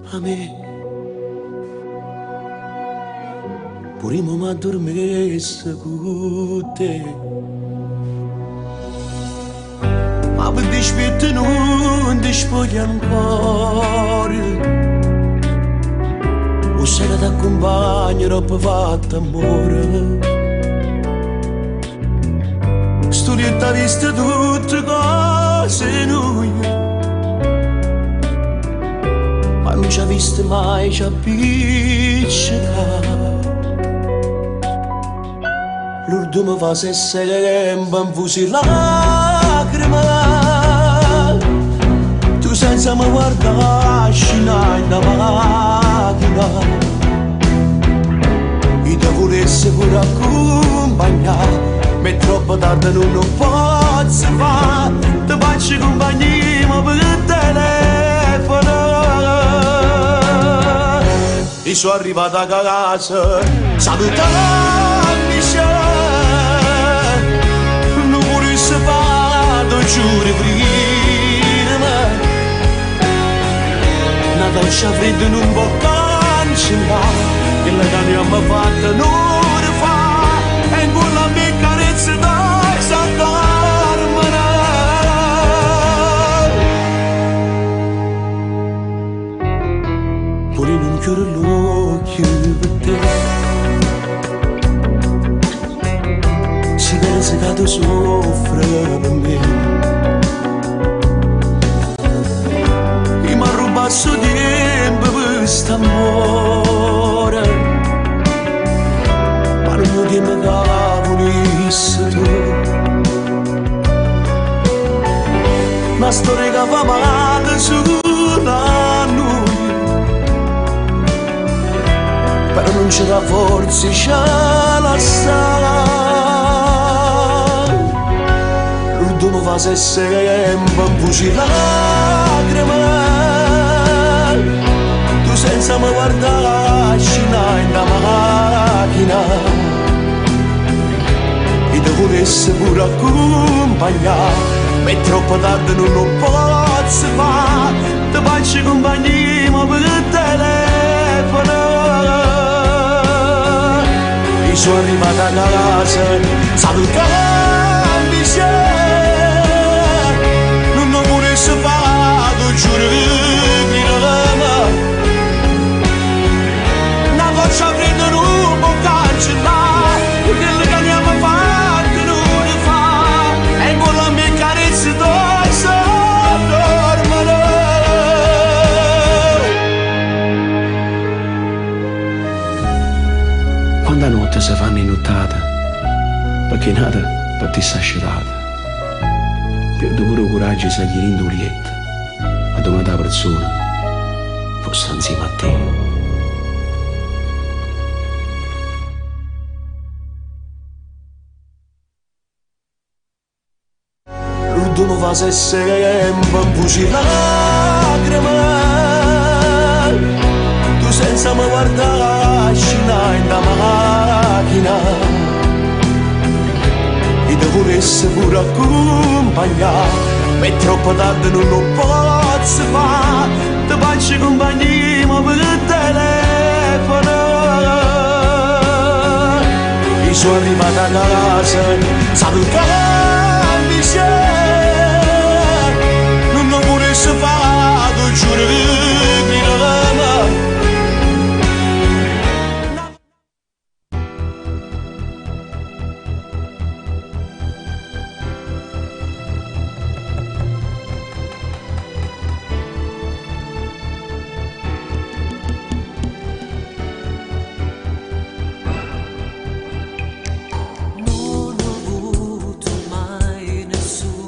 a me, pure mi addormessa con te, ma per dispetto non ti spoglia ancora. O se ne t'accompagnerò per fatto amore. Studietta viste tutte cose noi, ma non ci ha visto mai, ci ha appiccicato. L'ultimo fa se sempre infusi lacrime, tu senza mi guardare scendere in macchina, e ti volessi pure accompagnare, ma è troppo tardi non posso fare, ti faccio compagnia ma per il telefono. E sono arrivato a casa salutandomi, non volessi fare, ti giuro prima, una doccia fredda non può cancellare quella che abbiamo fatto un'ora fa, e con la mia carezza dai saltarmela. Pure non chiudo l'occhio per te, si pensa che tu soffri per me, e mi ha rubato il tempo per quest'amore, ma non mi tempo che volessi tu, una storia che fa male solo a noi, però non c'era forza, c'è la sala. L'ultimo fa se sempre un fuci lacrime, tu senza mi guardare scendere in macchina, e ti volessi pure accompagnare, ma è troppo tardi non lo posso fare, ti faccio compagnia ma per il telefono. E sono arrivata a casa, salutando non ho pure saputo, giuro di l'ama. Una goccia fredda non può cancellare quello che abbiamo fatto non fa, e con la mia carezza d'osso dormono. Quando a notte si fanno inottata, perché nata per ti sta scerata, perdo pure coraggio se gli rindo lietto, a domanda la persona fosse insieme a te. L'ultimo fa se sempre un buci lacrime, tu senza mi guardare scina in da macchina, e ti volessi pure accompagnare, ma è troppo tardi non lo posso fare, ti faccio compagnia ma per telefono. E sono arrivata a casa, salutando non ho pure saputo, giuro di l'ama. Non ho avuto mai nessuno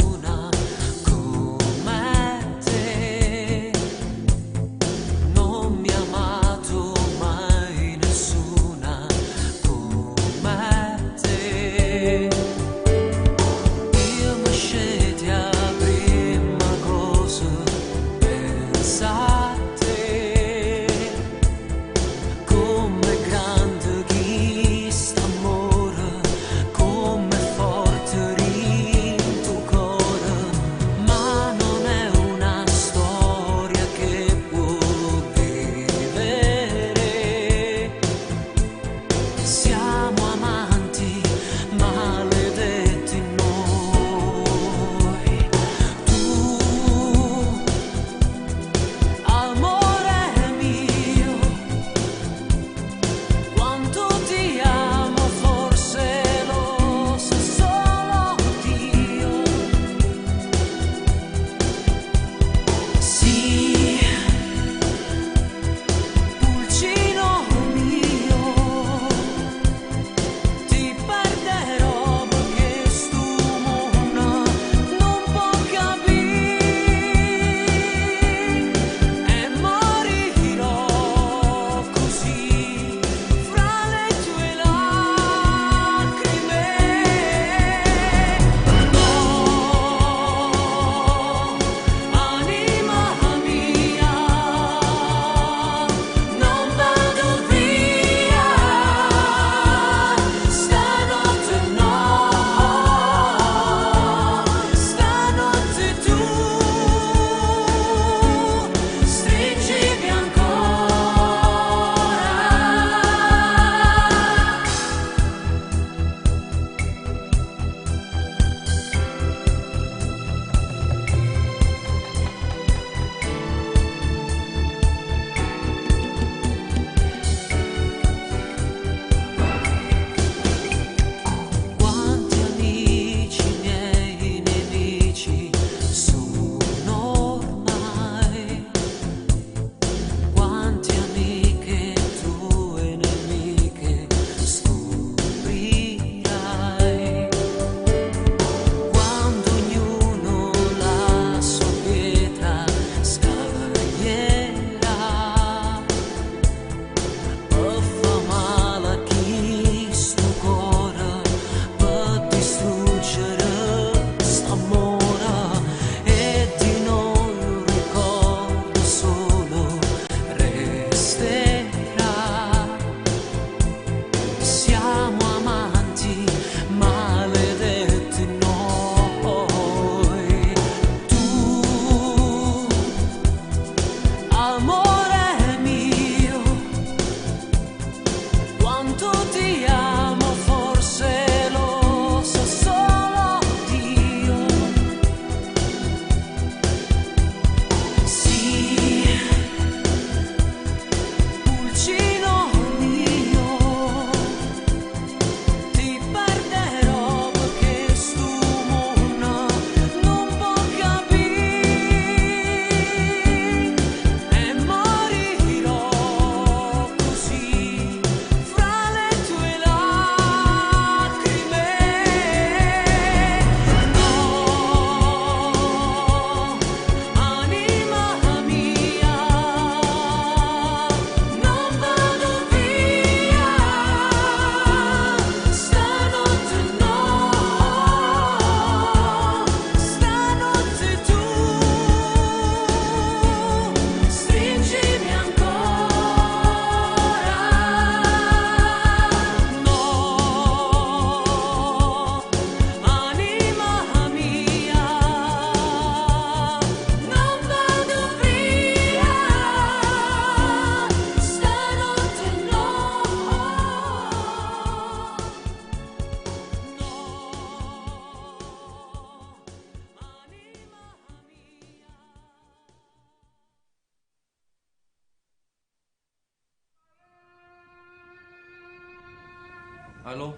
الو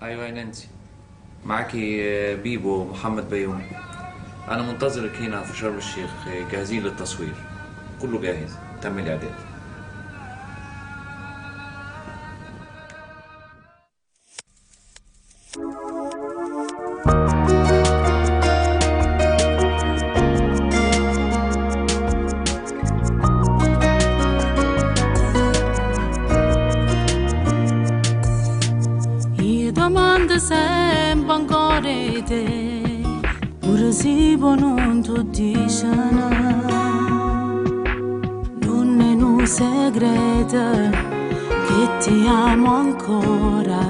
ايوه يا نانسي، معاكي بيبو محمد بيومي. انا منتظرك هنا في شرم الشيخ، جاهزين للتصوير، كله جاهز، تم الاعداد. Sempre ancora te, pure se non tu dici non è un segreto che ti amo ancora.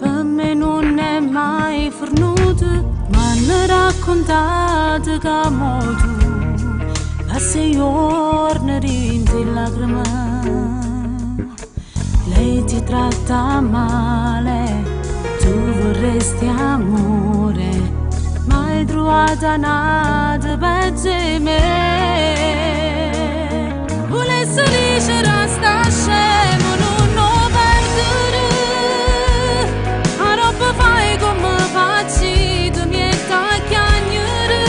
Per me non è mai fornuto, ma ne raccontate che amo tu, passi giorni rinti lacrime. Lei ti tratta male, tu vorresti amore, ma hai trovato nada peggio di me. Volessi dire resta scemo, non lo perdere, a roba fai come facci, tu mi hai chiagnere.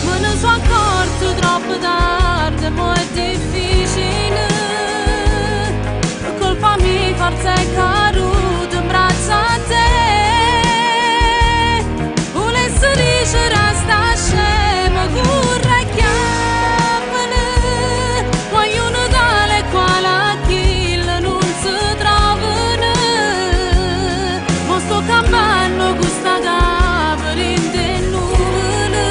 Me ne sono accorto troppo tardi, ma è difficile, per colpa mia forza è caduta in braccio a te. Volessi dire resta scema, corre e chiamane, vogliono tale quale a chi non si trovano. Ma sto campando questa capra in te nuvole,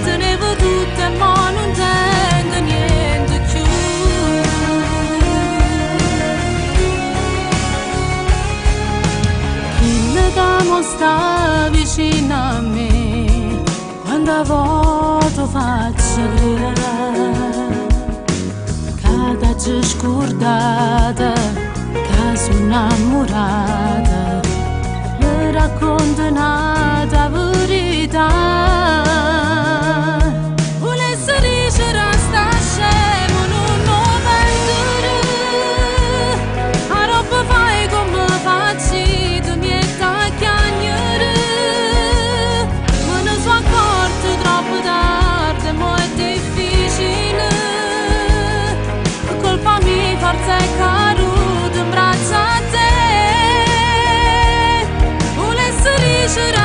tenevo tutte ma non tengo niente più. Che sta vicino a me, quando a volte faccio credere che ti scordata, che sono innamorata, le racconto una verità. Volessi dire resta scemo, non lo perdere, a roba fai come facci, tu mi hai chiagnere. Me ne sono accorto troppo tardi, ma è difficile, per colpa mia forza è caduta in braccio a te. Volessi dire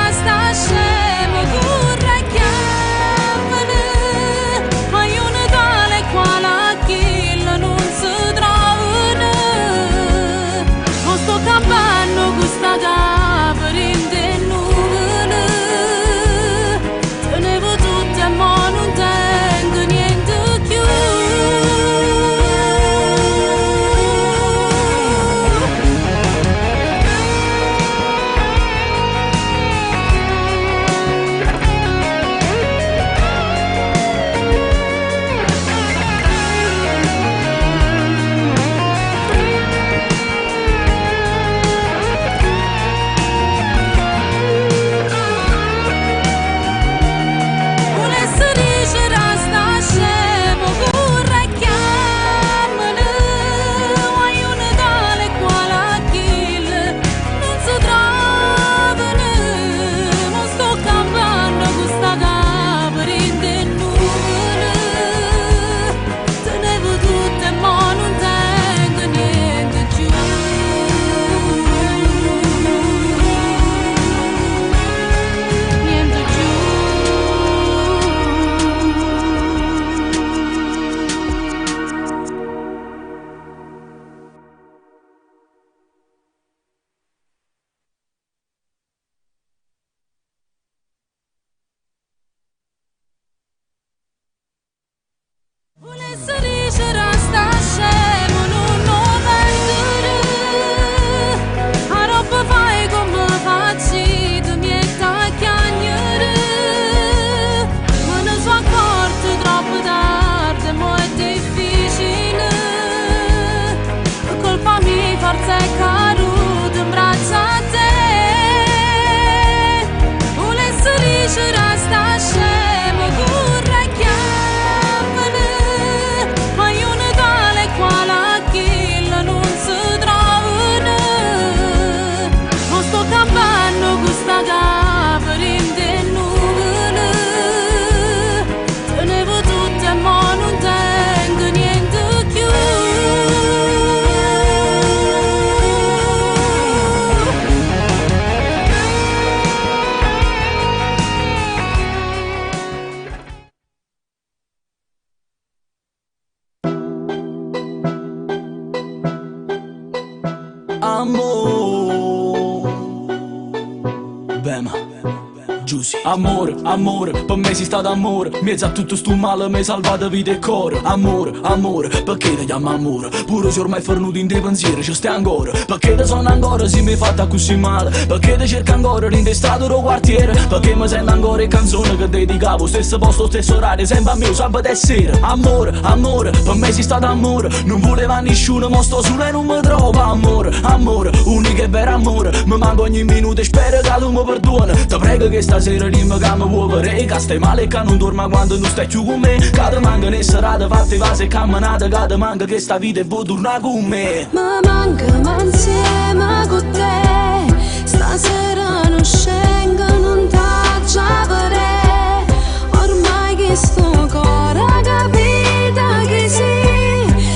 Giussi. Amore, amore, per me sei stato amore. Mezzo a tutto sto male mi hai salvato vita e cuore. Amore, amore, perché ti chiamo amore? Pure se ormai fornuto in te pensieri ci stai ancora. Perché ti sono ancora se mi hai fatta così male? Perché ti cerco ancora in strada o quartiere? Perché mi sento ancora in canzone che dedicavo. Stesso posto, stesso orario, sempre a me, sabato e sera. Amore, amore, per me sei stato amore. Non voleva nessuno, ma sto solo e non mi trovo. Amore, amore, unico e vero amore. Mi manco ogni minuto e spero che tu mi perdona. Ti prego che stasera dimmi che mi vuoi vedere. Che stai male e che non dorma quando non stai più con me. Che ti manca ne serate fatte vase e camminate. Che ti manca che sta vita e vuoi tornare con me. Mi manca ma insieme con te. Stasera non scengo, non t'aggia vedere. Ormai che sto cuore capita che sì.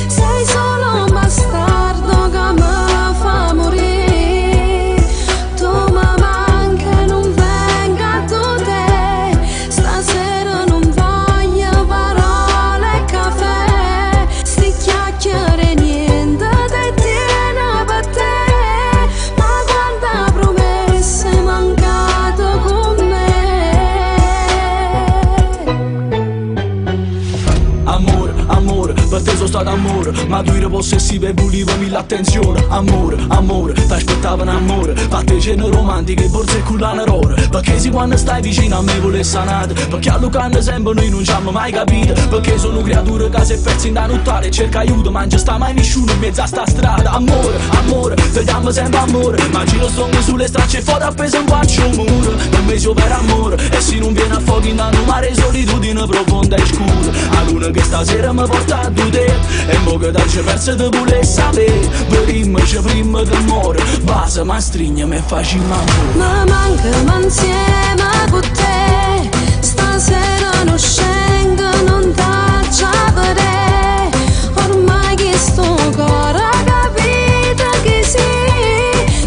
Sei solo un bastardo che mi fa morire. Tu mi manca, non venga tu te. Stasera non voglio parole e caffè. Sti chiacchiere niente ti tiene per te. Ma quanta promessa è mancata con me. Amore, amore, per te sono stato amore. Ma tu eri possessiva e volevo mille attenzione. Amore, amore, ti aspettavo un amore. Fatte cene romantiche, borse e cullane rore. Perché se quando stai vicino a me vuole sanare. Perché a Lucano sempre noi non ci abbiamo mai capito. Perché sono creature che si persi da nottare e cerca aiuto, ma non ci sta mai nessuno in mezzo a sta strada. Amore, amore, ti chiamo sempre amore. Ma giro stongo sulle stracce e foto appeso un guaccio un muro. Per me sei per amore. E se non viene a fuoco in un mare solitudine profonda e scura. A luna che stasera mi porta a te. E mo che c'è perso te vuole sapere. Prima c'è prima che muore. Base ma stringe me facciamo amore. Mi manca ma insieme con te. Stasera non scengo, non t'aggia vedere. Ormai che sto cuore capita che sì.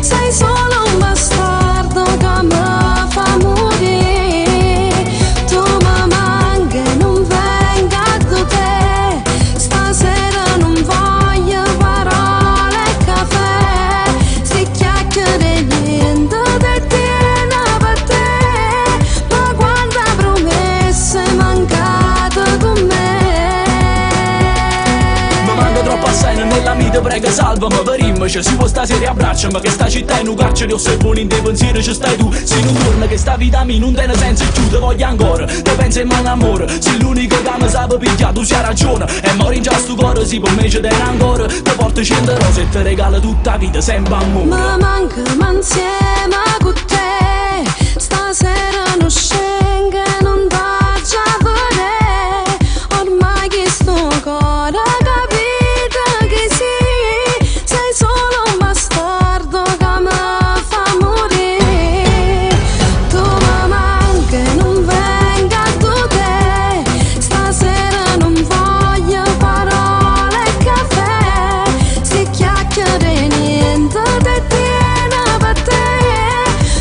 Sei solo un bastardo che mi fa morire. Tu mi manca e non venga da te. Stasera non voglio parole e caffè. Sti chiacchiere niente ti tiene per te. Ma quanta promessa è mancata con me. Mi manca troppo assai nella mia, prega salvami per rimmerci. Si può stasera abbracciami che sta città è un carcere. Osservo in dei pensieri ci stai tu. Se non torna che sta vita mia non tiene senso più. Te voglio ancora, te penso in mano amore. Sei l'unico che mi sa pigliare, tu c'hai ragione. E mori in già sto cuore, sì per me ci tiene ancora. Te porto 100 rose e ti regalo tutta la vita sempre amore. Mi manca ma insieme con te. Stasera non scengo, non t'aggia vedere. Ormai che sto cuore capita che sì. Sei solo un bastardo che mi fa morire. Tu mi manca e non venga da te. Stasera non voglio parole e caffè. Sti chiacchiere niente ti tiene per te.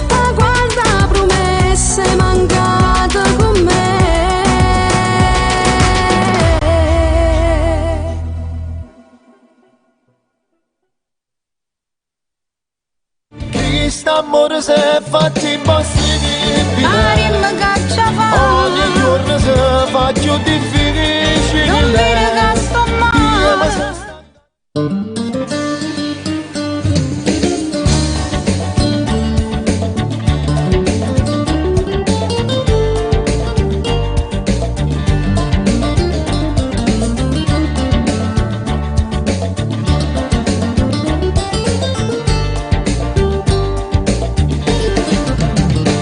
Ma quanta promessa è mancata con me. Chi sta amore si è fatti impossibile. Marimma caccia fa. Ogni giorno si fa più difficile. Non dire che sto male.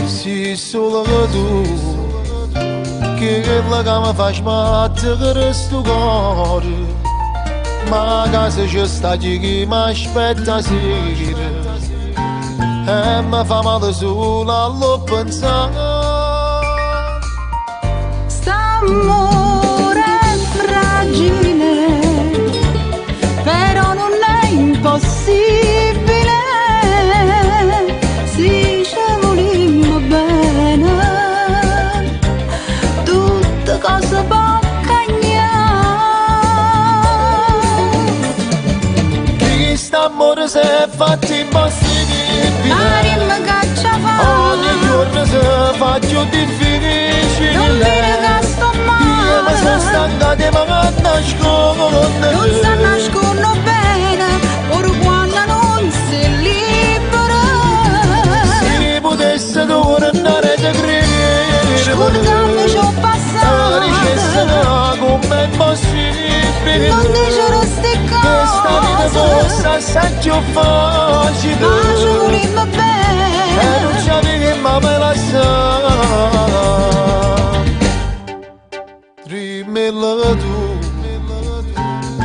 Sì, solo che tu che quella che mi fa sbattere sto cuore. Ma a casa c'è sta chi mi aspetta sera. E mi fa male solo allo pensare. St'amore è fragile, però non è impossibile. Se ci volimmo bene, tutte cose può cambiare. Chi st'amore si è fatti impossibile. Marimma caccia fa. Ogni giorno si fa faccio difficile. Non dire che sto male, ma sono stanca di me nascondere. non sta nascondo bene, ora quando non si libera. Se potesse tornare da credere, scordami ciò passato, dicesse come è possibile. non dicere ste questa vita fosse assai più facile. ma ci voleva bene e non ci avevi mai me la sa. Rimella tu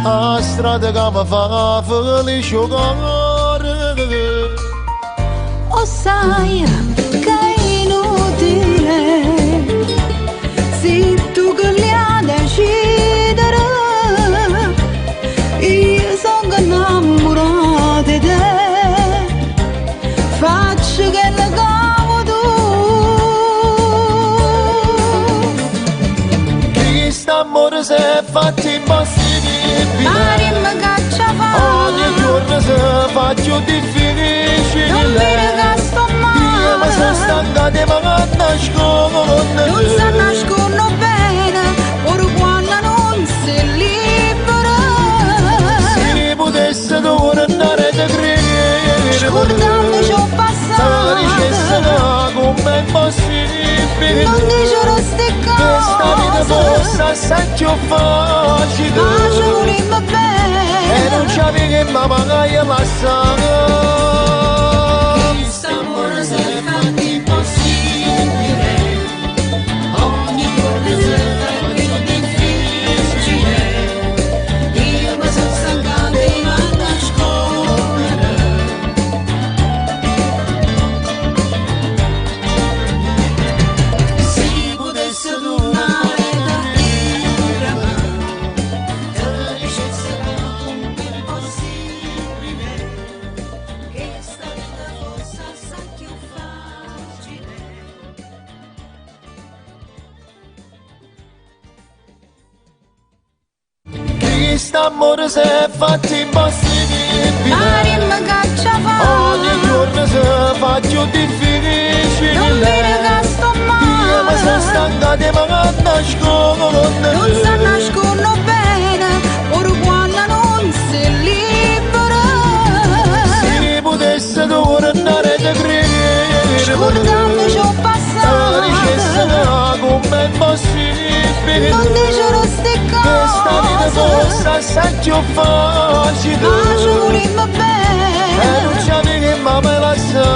a strada che mi fa felice cuore. o sai che è inutile se tu che li ha decidere. Io sono innamorata di te, faccio che le cavo tu. Questo amore si è fatto impossibile, ma dimmi che ci fa, ogni giorno si faccio difficile. non dire che sto male, ma sono stanca di me nascondere. non sta nascondo bene, ora quando non si libera. Se potesse tornare da credere, scordami ciò passato, dicesse come è possibile. non dicere ste questa vita fosse assai più facile. ma ci voleva bene e non ci avevi mai la sa. questo amore si è fatto impossibile, ogni giorno si fa più difficile. Io mi sono stancata di nascondere. Se potesse tornare da dirmi che dicesse come è possibile che sta vita fosse assai più facile. Questo amore si è fatto impossibile, ma dimmi che ci fa, ogni giorno si faccio difficile. non dire che sto male, ma sono stanca di me nascondere. non sta nascondo bene, ora quando non si libera. Se potesse tornare da credere, scordami ciò passato, dicesse come è possibile. non dicere ste questa vita fosse assai più facile. ma ci voleva bene e non ci avevi mai me la sa.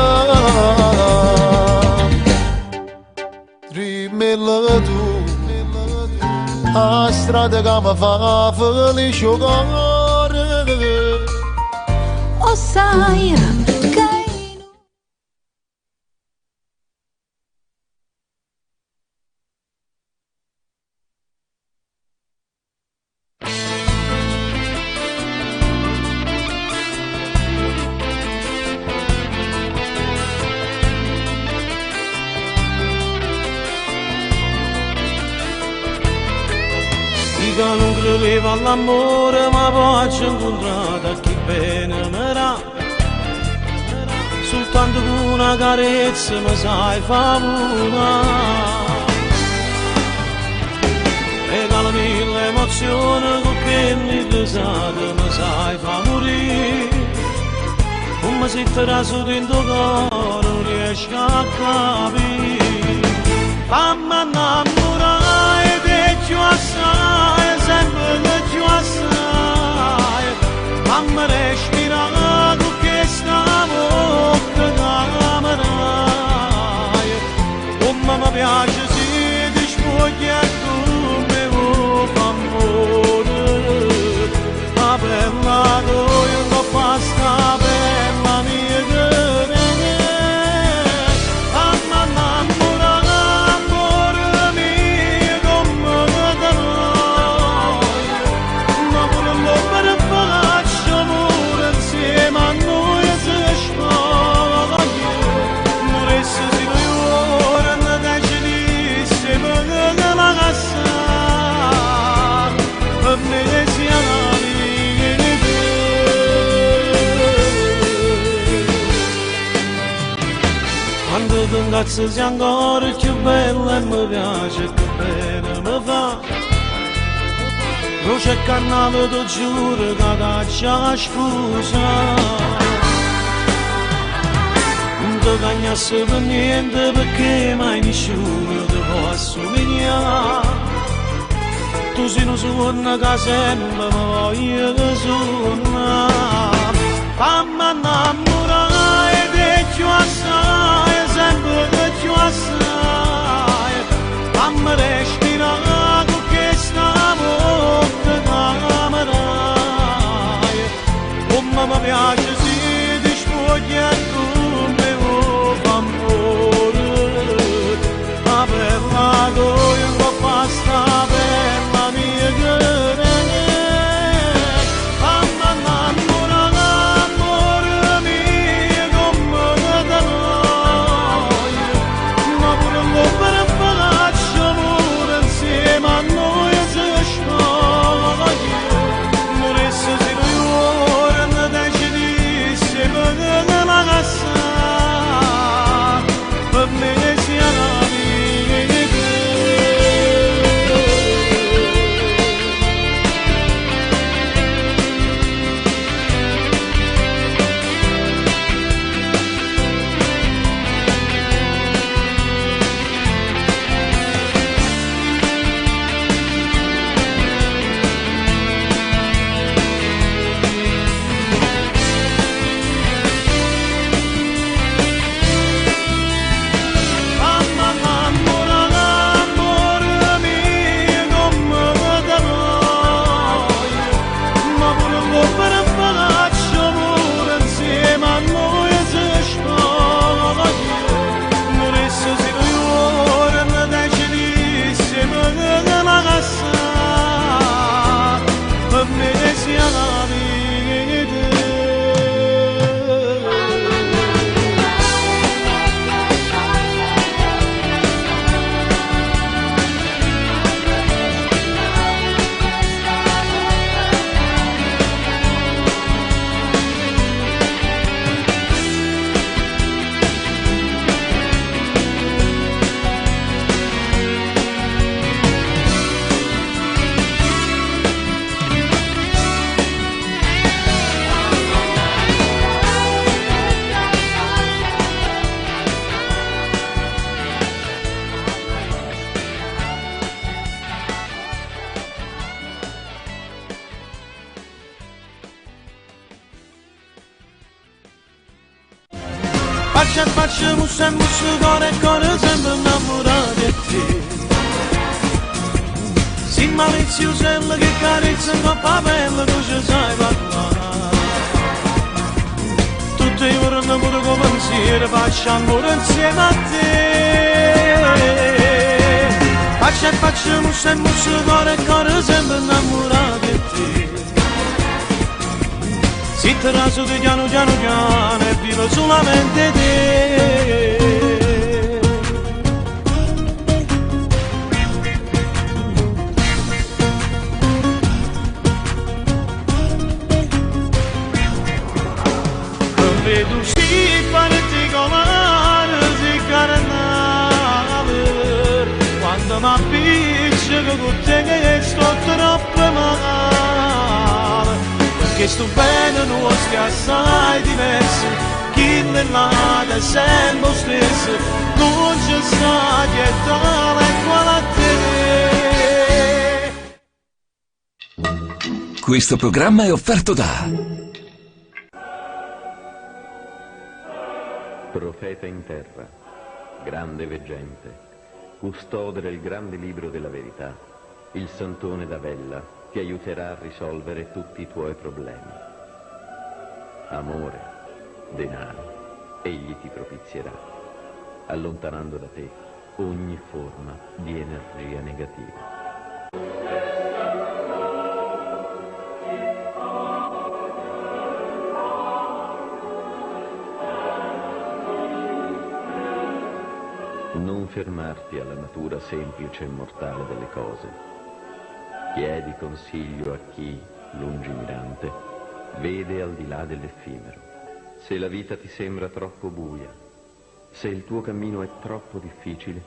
Rimella tu a strada che mi fa felice cuore. o sai che Io non credevo all'amore, ma poi ci ho incontrato chi bene mi era. Soltanto con una carezza mi sai fa volare. Regalami l'emozione con che mi pesate mi sai fa morire. Come se ti raso dentro cuore non riesco a capire. Fammi innamorare di più assai, sempre di più assai. Fammi respirare con questa bocca che mi dai. Come mi piace se ti spoglia come vuoi amore. La bella noia non basta bella mia che ragazza sei ancora più bella e mi piace che bene mi fa. Croce e cannale ti giuro che caccia scusa. Non ti cagnasse per niente perché mai nessuno ti può assomigliare. Tu sei una suona che sempre mi voglio che suona. Fammi innamorare di più assai, sempre di più assai. Fammi respirare con questa bocca che mi dai. Come mi piace se ti spoglia come vuoi amore. Ma per la tua non basta per la mia guerra. Faccia a faccia, musso a musso, cuore a cuore, sempre innamorato di te. Si maliziosella che carezza in coppa bella, tu ci sai parlare. Tutti i giorni pure con pensiero, faccia amore insieme a te. Faccia a faccia, musso a musso, cuore a cuore, sempre innamorato di te. Si terraso di piano piano piano e vivo solamente te. Non vedo sti particolari di carnale quando mi appiccio con te che sto troppo male. Che sto bene non si assai diverso, chi nell'ada è sempre lo stesso, non c'è sta dietro e quale a te. Questo programma è offerto da Profeta in terra, grande veggente, custode del grande libro della verità, il Santone d'Avella ti aiuterà a risolvere tutti i tuoi problemi. Amore, denaro, egli ti propizierà, allontanando da te ogni forma di energia negativa. Non fermarti alla natura semplice e mortale delle cose. Chiedi consiglio a chi, lungimirante, vede al di là dell'effimero. Se la vita ti sembra troppo buia, Se il tuo cammino è troppo difficile,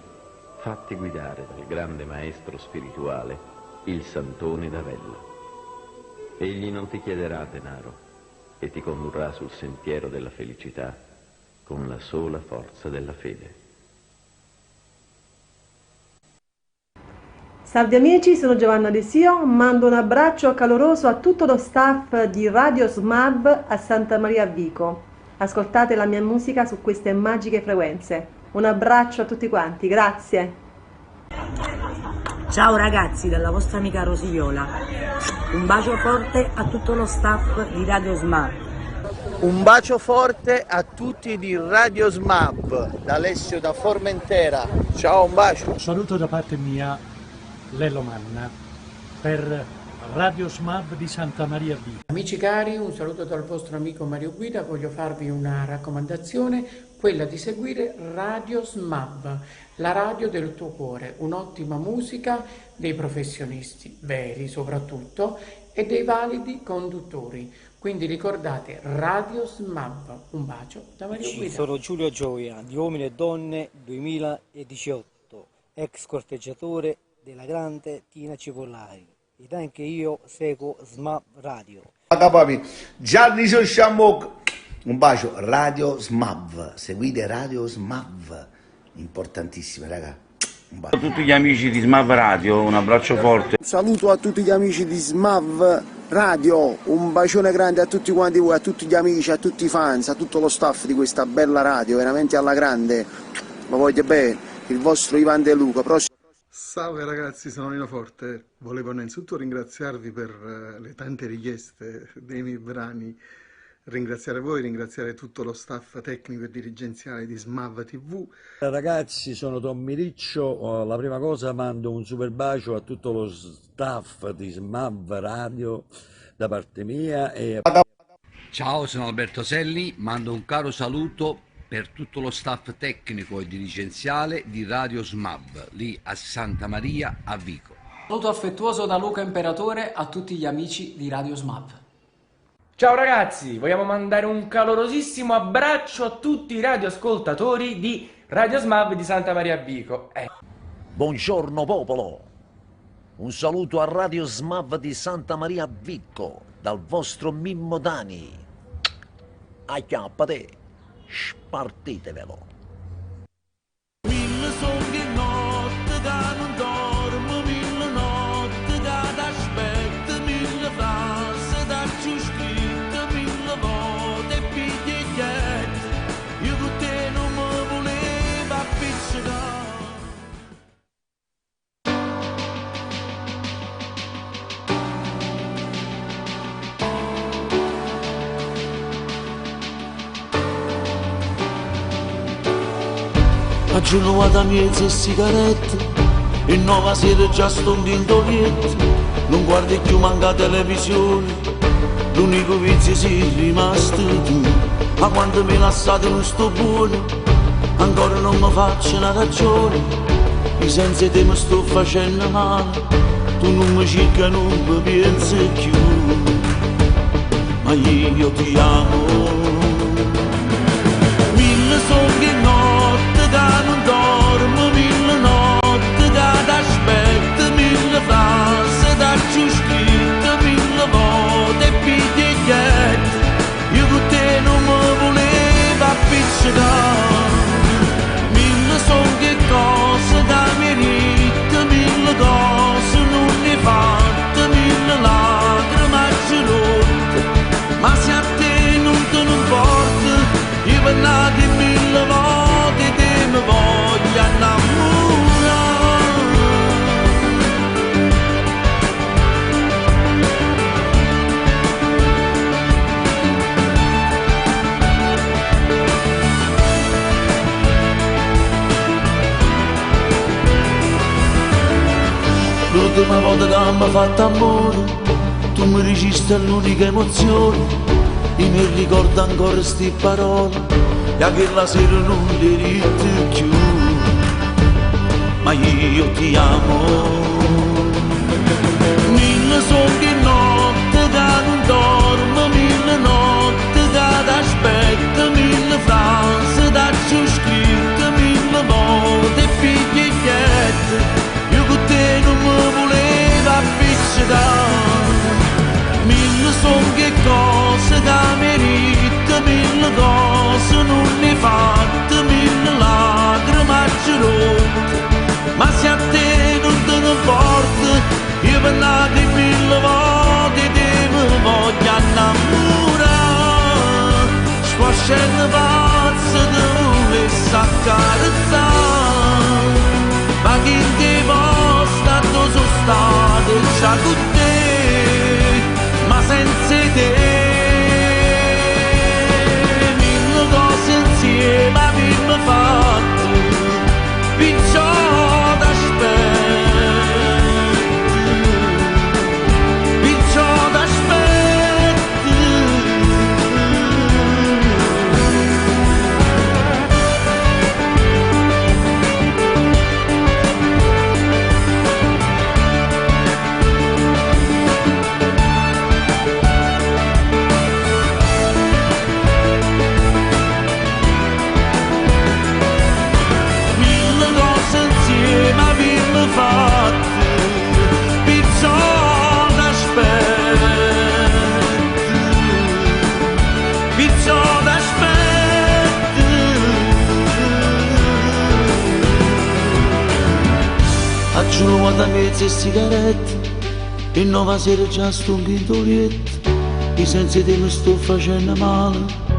fatti guidare dal grande maestro spirituale, il Santone d'Avella. Egli non ti chiederà denaro e ti condurrà sul sentiero della felicità con la sola forza della fede. Salve amici, sono Giovanna Desio, mando un abbraccio caloroso a tutto lo staff di Radio SMAV a Santa Maria a Vico. Ascoltate la mia musica su queste magiche frequenze. Un abbraccio a tutti quanti, grazie. Ciao ragazzi, dalla vostra amica Rosiviola. Un bacio forte a tutto lo staff di Radio SMAV. Un bacio forte a tutti di Radio SMAV, da Alessio da Formentera. Ciao, un bacio. Saluto da parte mia Lello Manna per Radio SMAV di Santa Maria Vico. Amici cari, un saluto dal vostro amico Mario Guida. Voglio farvi una raccomandazione, quella di seguire Radio SMAV, la radio del tuo cuore, un'ottima musica, dei professionisti veri soprattutto e dei validi conduttori. Quindi ricordate Radio SMAV. Un bacio da Mario Guida. Sono Giulio Gioia di Uomini e Donne 2018, ex corteggiatore della grande Tina Cipollari, ed anche io seguo SMAV Radio. Gianni Sciammoc, un bacio. Radio SMAV, seguite Radio SMAV, importantissime raga. A tutti gli amici di SMAV Radio, un abbraccio forte. Un saluto a tutti gli amici di SMAV Radio, un bacione grande a tutti quanti voi, a tutti gli amici, a tutti i fans, a tutto lo staff di questa bella radio, veramente alla grande. Ma voglio bene, il vostro Ivan De Luca. Salve ragazzi, sono Nino Forte. Volevo innanzitutto ringraziarvi per le tante richieste dei miei brani, ringraziare voi, ringraziare tutto lo staff tecnico e dirigenziale di SMAV TV. Ragazzi, sono Tommy Riccio. La prima cosa mando un super bacio a tutto lo staff di SMAV Radio da parte mia. Ciao, sono Alberto Selli, mando un caro saluto per tutto lo staff tecnico e dirigenziale di Radio SMAV, lì a Santa Maria a Vico. Saluto affettuoso da Luca Imperatore a tutti gli amici di Radio SMAV. Ciao ragazzi, vogliamo mandare un calorosissimo abbraccio a tutti i radioascoltatori di Radio SMAV di Santa Maria a Vico. Buongiorno popolo, un saluto a Radio SMAV di Santa Maria a Vico dal vostro Mimmo Dani. Acchiappate! Spartitevelo. Mille sogni notte da non dormo, mille notte da aspetto, mille frasi da giù scritte, mille volte biglietti. Io con te non mi volevo appiccicare. A giorno vado a mezzo e sigarette e nuova sera già sto in toglietto. Non guardi più manca televisione, l'unico vizio sei rimasto tu. Ma quando mi lasciate non sto buono, ancora non mi faccio una ragione. Io senza te mi sto facendo male, tu non mi cerchi, non mi pensi più. Ma io ti amo. Mille sogni notte da non dormo, mille notte da aspetto, mille frasi da giù scritte, mille volte biglietti. Io con te non mi volevo appiccicare. Mille sogni cose da merito, mille cose non ne fatte, mille lacrime gelotte. Ma se a te non te ne importa, io venate mille volte te mi voglio innamorare. L'ultima volta che mi ha fatto amore, tu mi registri l'unica emozione. Io mi ricordo ancora sti parole, e che la sera non le ridi più. Ma io ti amo. Mille sogni notte da non dormo, mille notte da aspetto, mille frasi da giù scritte. facendo pazzo di volesse accarezzare, ma chi ti posta dove sono stato già con te, ma senza te mille cose insieme abbiamo fatto, perciò da mezze sigarette e nuova sera già sto in pintolietto, i sensi di mi sto facendo male.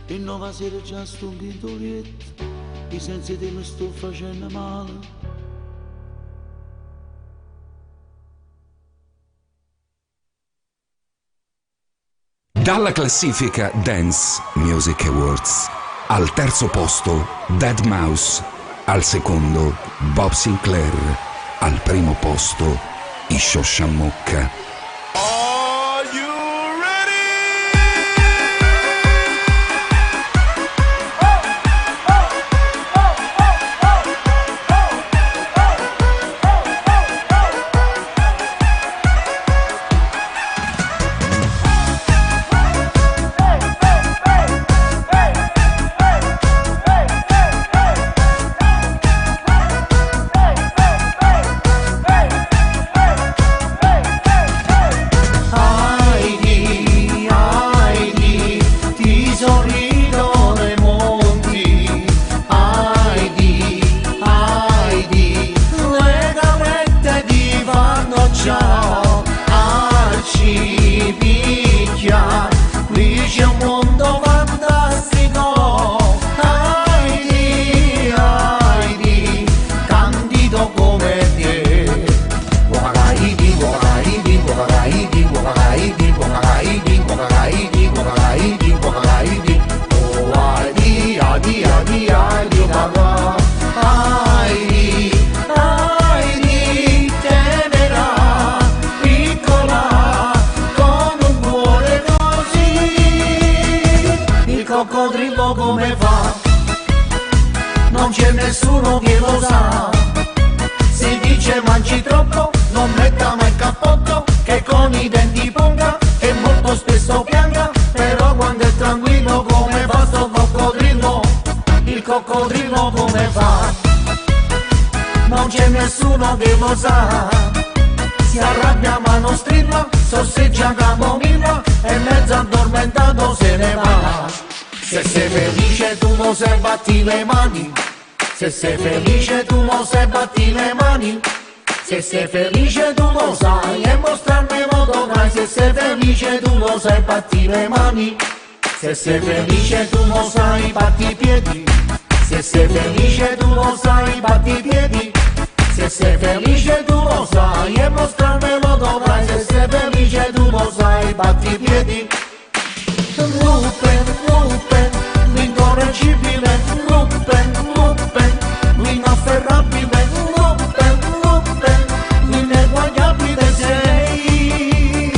E nuova sera già sto in pintolietto, i sensi di mi sto facendo male. Dalla classifica Dance Music Awards, al terzo posto Deadmau5, al secondo Bob Sinclair, al primo posto Isho Shamukka. coccodrillo come fa, non c'è nessuno che lo sa. Si dice mangi troppo, non metta mai il cappotto, che con i denti ponga e molto spesso pianga. Però quando è tranquillo come fa sto coccodrillo, il coccodrillo come fa, non c'è nessuno che lo sa. Si arrabbia ma non strilla, sosseggia camomilla e mezzo addormentato se ne va. Se sei felice tu mo sai batti le mani, se sei felice tu mo sai batti le mani, se sei felice tu lo sai e mostrarmi lo dovrai. Se sei felice tu lo sai batti le mani, se sei felice tu lo sai batti i piedi, se sei felice tu lo sai batti i piedi, se sei felice tu lo sai e mostrarmi lo dovrai. Se sei felice tu lo sai batti i piedi. Lupen, Lupen, l'incorreggibile, Lupen, Lupen, l'inafferrabile, Lupen, Lupen, l'ineguagliabile sei.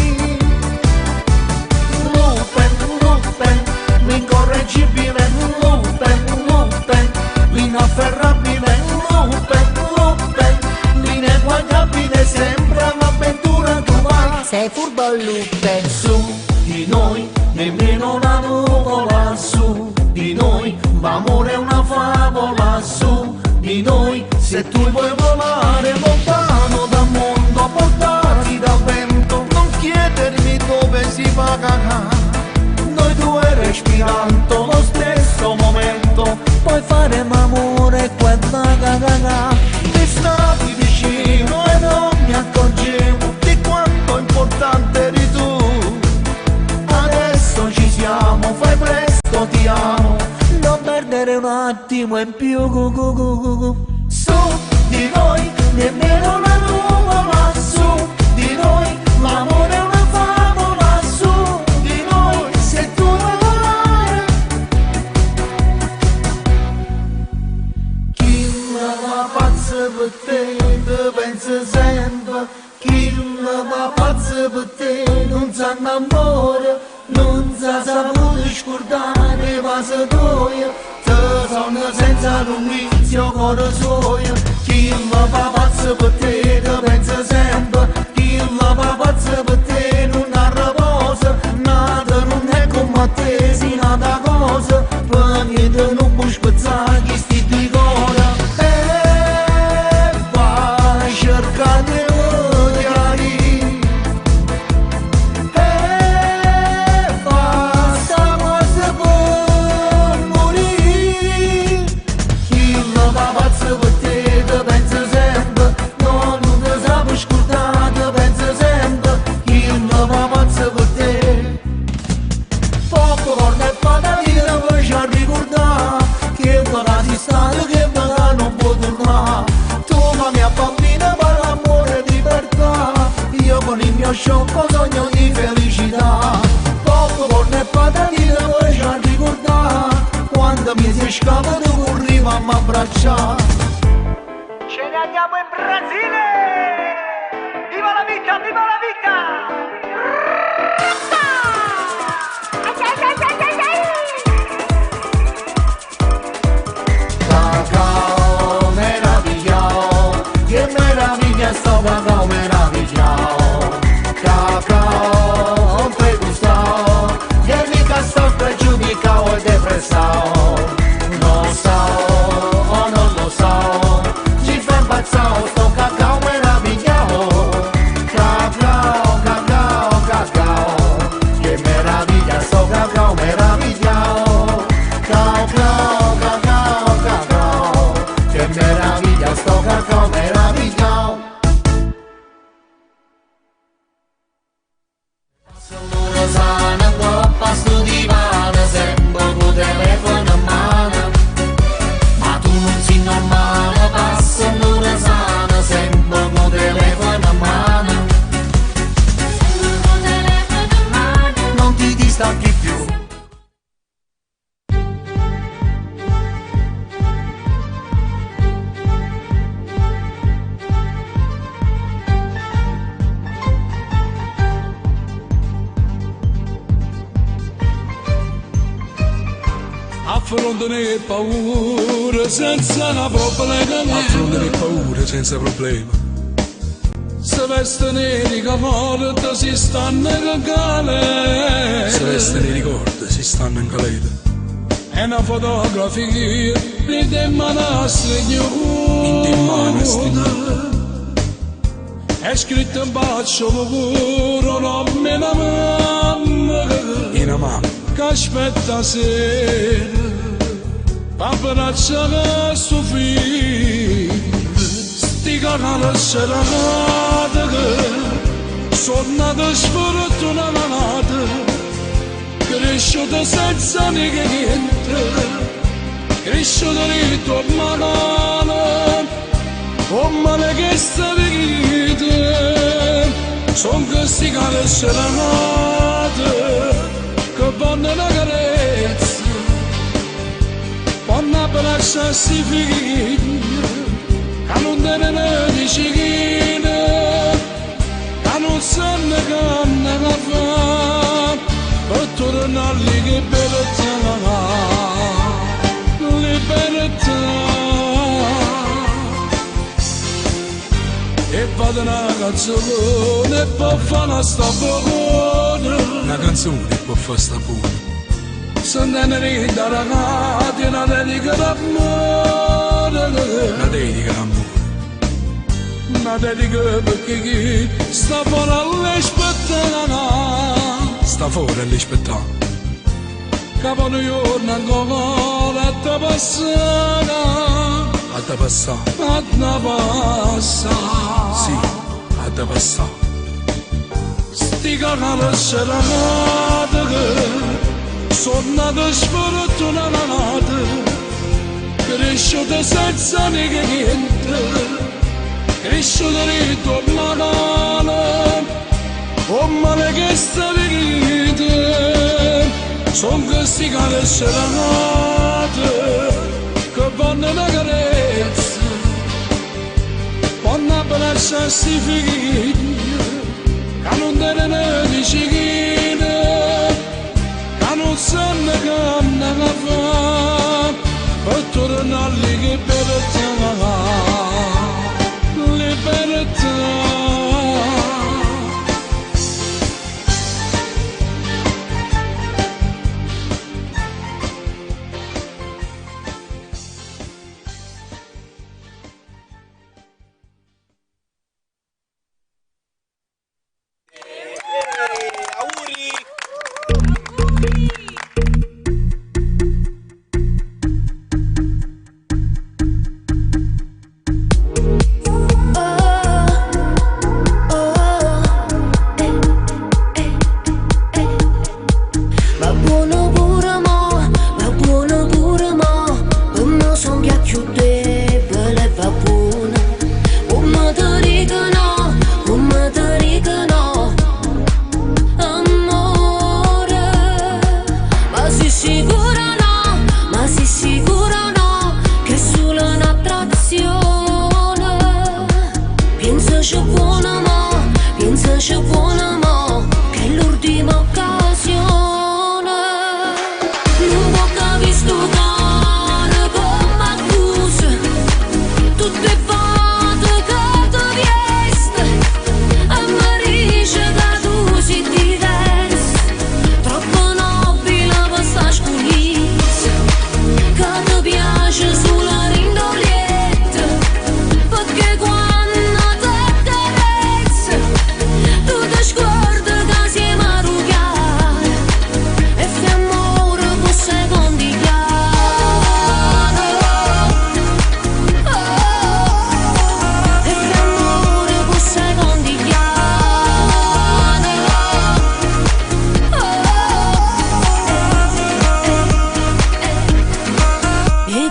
Lupen, Lupen, l'incorreggibile, Lupen, Lupen, l'inafferrabile, Lupen, Lupen, l'ineguagliabile, sempre all'avventura tua. Sei furbo Lupen. Su di noi nemmeno una nuvola, su di noi l'amore è una favola, su di noi se tu vuoi volare lontano dal mondo, portati dal vento, non chiedermi dove si va cacà, noi due respirando lo stesso momento, puoi fare l'amore quella cacà, mi stavi vicino e non mi accorgevo di quanto importante eri tu. Adesso ci siamo, fai presto, ti amo, non perdere un attimo in più. Su di noi, nemmeno una nuvola, su di noi, l'amore è una favola, su di noi, se tu vuoi volare. Chi la va pazza per te, te pensa sempre, chi la va pazza per te, non sa innamora, non sa saputo scordare, ma se tu te sono senza lunghizio cuore suo. Chi la va pazza per te, te pensa sempre, chi la va pazza per te, non ha riposo, nata non è come te, si nata cosa, per niente non puoi spezzare chi sti di cuore. E vai cercare che non può tornare. Tu la mia bambina per l'amore e libertà, io con il mio sciocco sogno di felicità. Popcorn e patatine vuoi già ricordare, quando mi si scappa tu corrivamo a abbracciare. Ce ne andiamo in Brasile! Viva la vita, viva la vita! Cacao meravigliao, che meraviglia sto cacao meravigliao. Cacao te gustao, che mica sto pregiudicao e depressao. Lo so o non lo so, ci fa impazzao sto cacao meravigliao. Cacao, cacao, cacao, che meraviglia sto cacao meravigliao. Cacao, cacao, cacao, che meraviglia sto cacao meravigliao. Sono sana, coppa sto divano, sempre con telefono in mano. Ma tu non sei normale, passa l'ora sana, sempre con telefono in mano. Sempre con telefono in mano, non ti distacchi più. Affronta le paure senza problema. Affronta le paure senza problema. Se veste nei ricordi si stanno in galera. Se veste nei ricordi si stanno in galera. È una fotografia di te mano stringata. È scritto un bacio puro, non me la mamma. In una mamma che aspetta sera. Abbracciare suo figlio, sti canali serate che sono nate sfortunate, cresciute senza niente, cresciute di tua mano, oh male che sta vita, son questi cale serenate che vanno una carezza, vanno a lasciarsi figli, che non tengono di cicchine, che non sanno che hanno da fare, per tornare lì che libertà, libertà. E vado una canzone e poi fa una stagione. Una canzone e poi fa stagione. Sentendo da ragazzi una dedica d'amore. Una dedica d'amore. Una dedica perché chi sta fuori all'aspettare. Sta fuori all'aspettare. Capo un giorno ancora a te passare. A te passare, a te passare, sì, a te passare. Sti cagare serenate che sono nate sfortunate, cresciute senza niente, cresciute ritornate, oh male che sta vita, sono questi cagare serenate che vanno una carezza, vanno a lasciarsi figli, che non tengono di cicchine, che non sanno che hanno da fare, per tornare lì che libertà, libertà.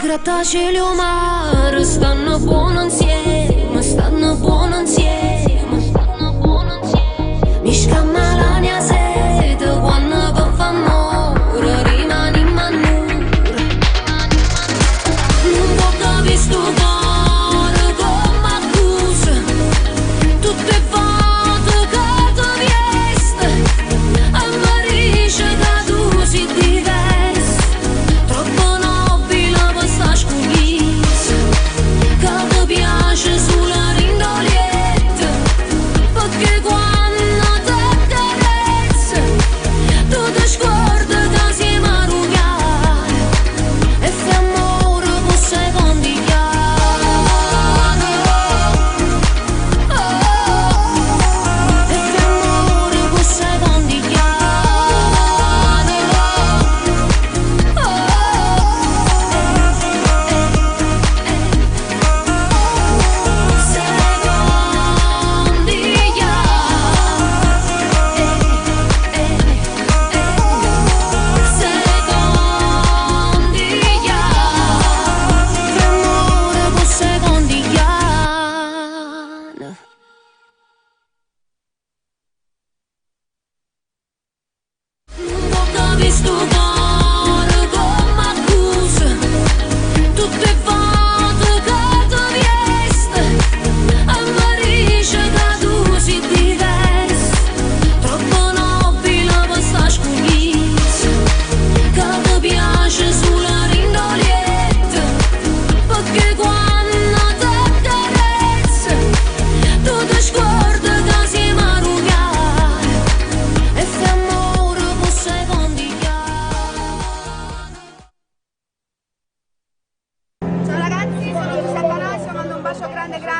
Grattacielo mare stanno buono insieme, stanno buono insieme, stanno buono insieme. Mi scamma la mia sete quando va fa amore, rimani in manura. Non può capire sto cuore come accusa, tutte volte che ti vieste, a Marisce che tu si diversa, troppo nobile per sta scuglizza, che ti piace sulla rindolietta, perché quando ti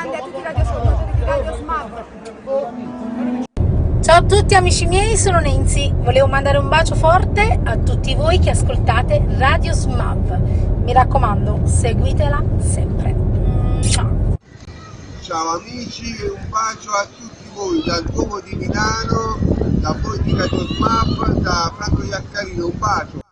grande a tutti i radioascoltatori di Radio Smab. Ciao a tutti amici miei, sono Nancy. Volevo mandare un bacio forte a tutti voi che ascoltate Radio Smab. Mi raccomando, seguitela sempre. Ciao. Ciao amici e un bacio a tutti voi dal Duomo di Milano, da voi di Radio Smab, da Franco Iaccarino, un bacio.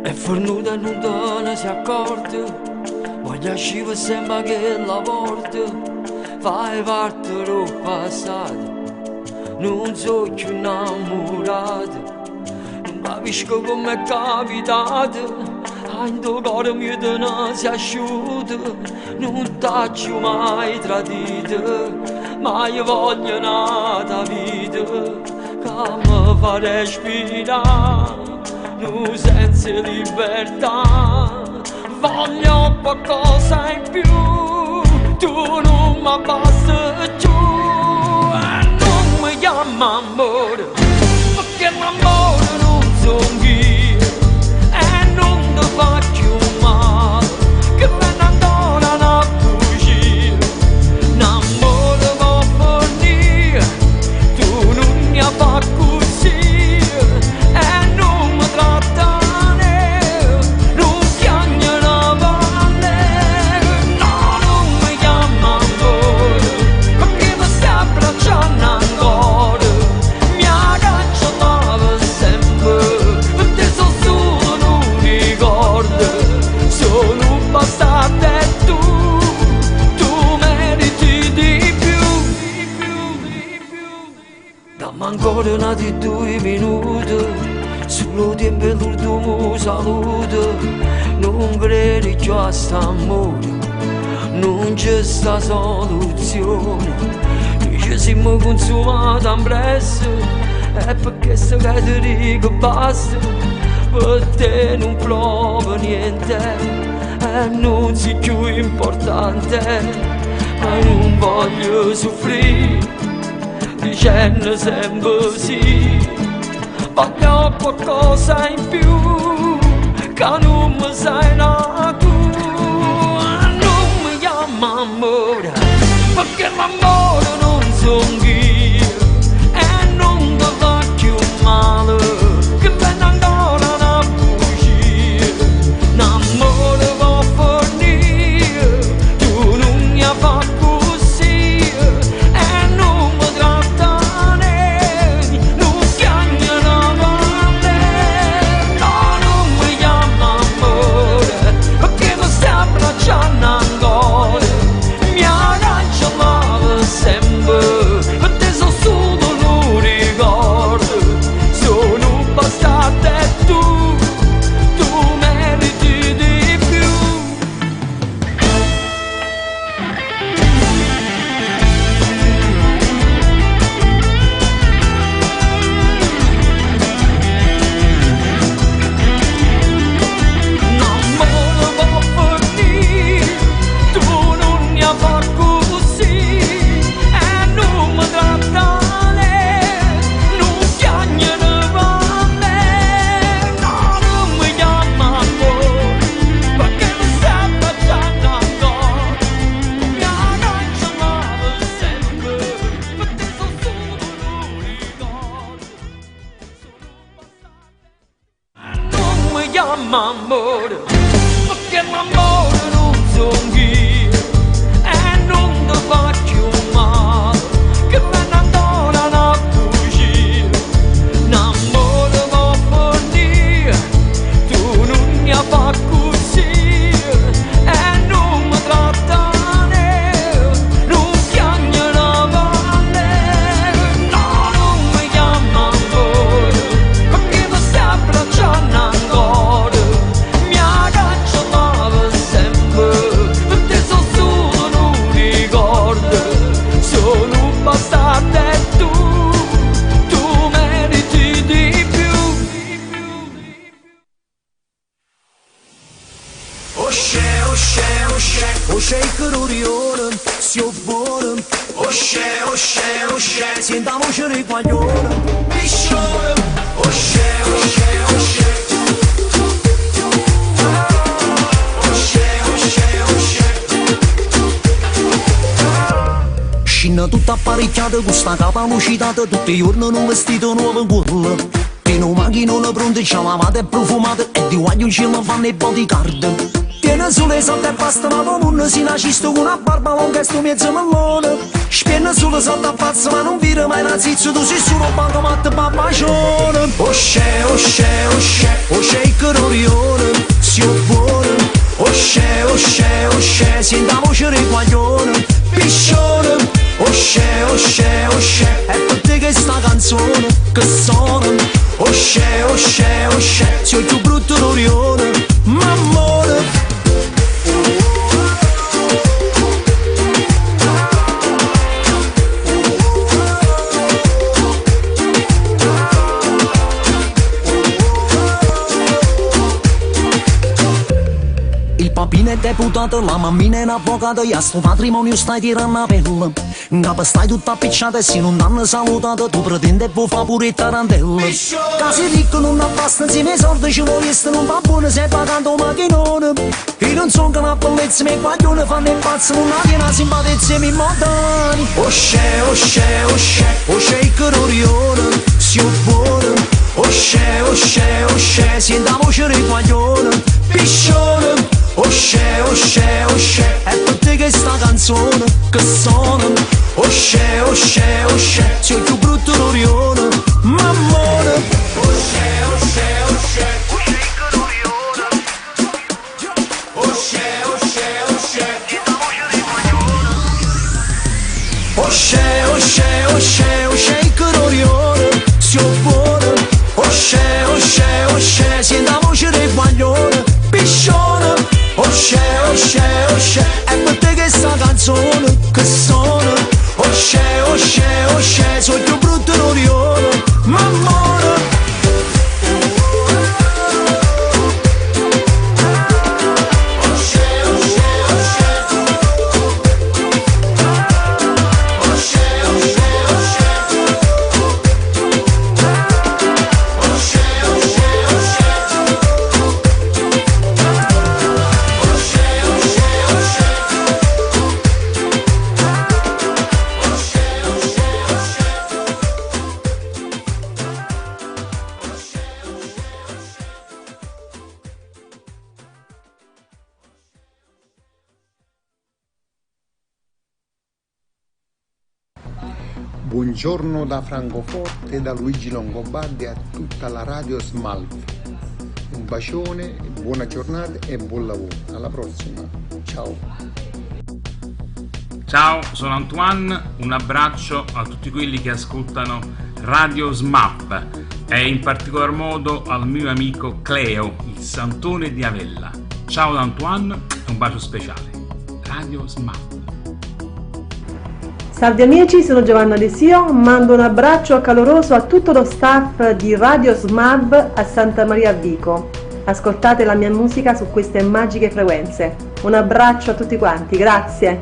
È fornuta non te ne si accorge, voglio sciva sembra che la porta, fai parte del passato, non so più innamorato, non capisco come è capitato, in tuo cuore mio te ne si asciutto, non t'ho mai tradito, ma io voglio nata vita, che mi fa respirare. Nu senza libertà, voglio qualcosa in più, tu non mi basta più, non mi chiama amore, perché l'amore non sono io, e non ti faccio male, che me ne andò a fuggire, l'amore va a finire, tu non mi fai così. Ancora una di 2 minuti, solo tempo per l'ultimo saluto, non credi già a st'amore, non c'è sta soluzione, noi ci siamo consumati in presto, è perché sto che ti dico basta, per te non provo niente, e non sei più importante, ma non voglio soffrire. Dicendo sempre sì, voglio qualcosa in più, che non mi sai tu, non mi chiama amore, perché l'amore non sono io, e non ti faccio male, che me ne andò a fuggire, l'amore va a finire, tu non mi fai così, e non mi chiama amore, perché l'amore non sono io, e non ti faccio male, che me ne andò a fuggire, l'amore va a finire, tu non mi fai così, e non mi tratta, non piangere male, Osce, osce, osce, senta voce di guaglione, piscione, osce, osce, osce. Scina tutta apparecchiata con sta capa lucitata, tutti i giorni un vestito nuovo quello. Pieno macchina pronta, c'ha lavata e profumata, e di guaglio ce la fanno i bodyguard. Tiene sulle sotto e basta, ma come si nasce con una barba lunga e sto mezzo mellone. Spiena sulle sotto a pazzo, ma non vira mai una zizza, tu sei solo bancomat babbacione. Osce, osce, osce, osce il cororione, si oppone. Osce, osce, osce, senta voce di guaglione, piscione. Osce, osce, osce, è per te che sta canzone che suona. Osce, osce, osce, sei il più brutto d'Orione, mammone. Il papino è deputato, la mammina è un avvocato, e a sto matrimonio stai tirando la pelle. In capo stai tutta appicciata e se non t'hanno salutato tu pretendi e vuoi fa pure il tarantella. Casi ricco non basta insieme ai soldi ci vorresti, non va buono se pagando un macchinone. Io non sono che una bellezza, ma i guaglioni fanno il pazzo, non ha una simpatia mi montani. Osce, osce, osce, osce il cororione, si oppone. Osce, osce, osce, senta voce di guaglione, piscione. Osce, osce, osce, è per te che sta canzone che suona. Osce, osce, osce, sei il più brutto d'Orione, mammone. Osce, osce, osce, osce il cororione. Osce, osce, osce, senta voce di guaglione. Osce, osce, osce, osce il cororione, si oppone. Osce, osce, osce, senta voce di guaglione, piscione. Osce, osce, osce, è per te che sta canzone che suona. Osce, osce, osce, sono il più brutto d'Orione, mammone. Buongiorno da Francoforte, da Luigi Longobardi a tutta la radio Smalf. Un bacione, buona giornata e buon lavoro. Alla prossima. Ciao. Ciao, sono Antoine, un abbraccio a tutti quelli che ascoltano Radio Smap e in particolar modo al mio amico Cleo, il santone di Avella. Ciao da Antoine e un bacio speciale. Radio Smap. Salve amici, sono Giovanna De Sio, mando un abbraccio caloroso a tutto lo staff di Radio Smab a Santa Maria Vico. Ascoltate la mia musica su queste magiche frequenze. Un abbraccio a tutti quanti, grazie.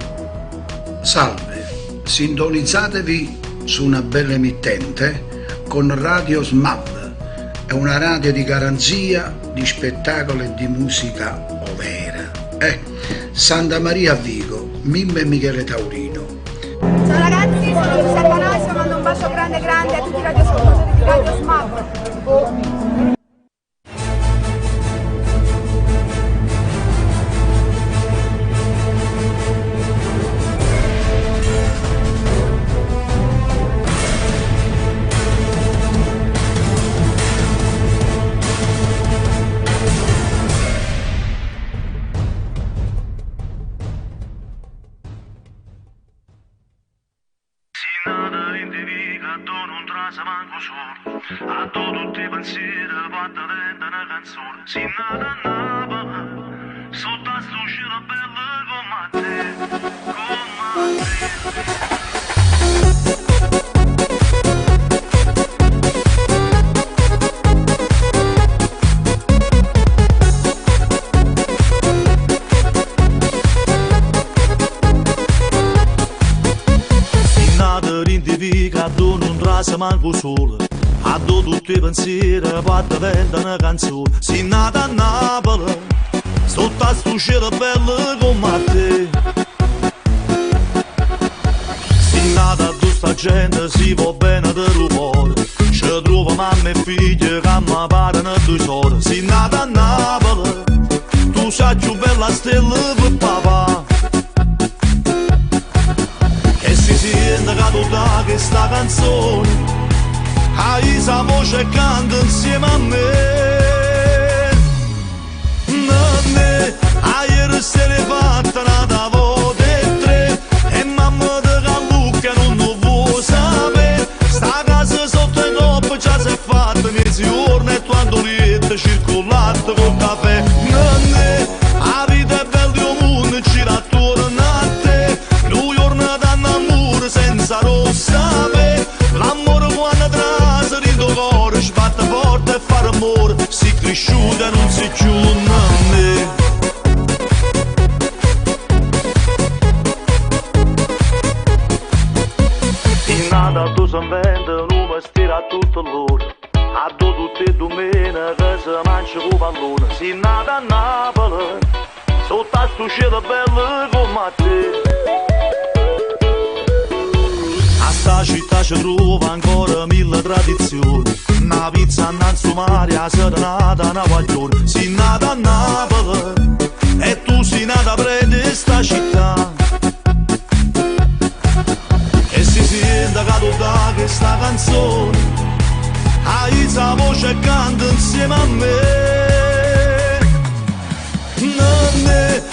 Salve, sintonizzatevi su una bella emittente con Radio Smab. È una radio di garanzia, di spettacolo e di musica overa. Santa Maria Vico, Mimmo e Michele Taurino. Ciao ragazzi, sono Giuseppe Anasio, mando un bacio grande grande a tutti i radioascoltatori di Radio Smab. A tutti i pensieri quando diventa una canzone. Si nata nava sotto a sto cielo bello come te. di vita tu non trasa manco solo, a tu tutti i pensieri parte venta una canzone. Si nata a Napoli, sotto a sto cielo bello come te. Si nata a tutta gente, si va bene del rumore, ci trova mamma e figlie che mi parano due sore. Si nata a Napoli, tu sei più bella stella per papà. E si sente che tu dai questa canzone, hai sa voce e canta insieme a me. Nanne, ieri sera fatta una volta e tre, e mamma di Callucca non lo vuoi sapere. Sta casa sotto il noppo già si è fatta mezzogiorno e quando lieta circolata col caffè. Nanne, la vita è bella di un mondo, gira attorno a te. Lui giorno d'amore senza rossa sapere. L'amore quando trasa rindo cuore, sbatte forte e fare amore. Si cresciuta e non si chiude a me. In nata tu si inventa un mestiere a tutto l'ora, a tutte le domeniche si mangia con pallone. Si nata a Napoli, sotto a sto cielo bello come te. A sta città ci trova ancora mille tradizioni, una pizza annanzi Maria, serenata, una guaglione. Si nata a Napoli e tu sei nata prende sta città. E si sente che tu dai questa canzone, hai sa voce e canta insieme a me. Nanne,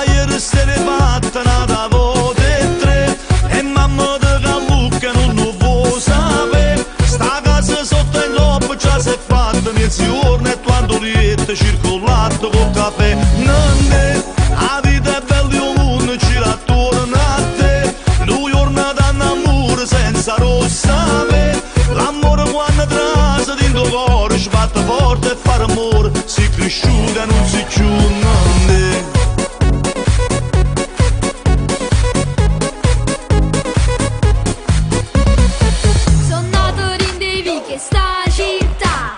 ieri sera fatta una volta e tre, e mamma di Callucca non lo vuoi sapere. Sta casa sotto il noppo già si è fatta mezzogiorno e quando lieta circolata col caffè. Nanne, la vita è bella di un mondo, gira attorno a te. Lui giorno d'amore senza rossa sapere. L'amore quando trasa dentro cuore, sbatte forte e fare amore. Si cresciuta e non si chiude a me. Sono nato in Devi che sta città,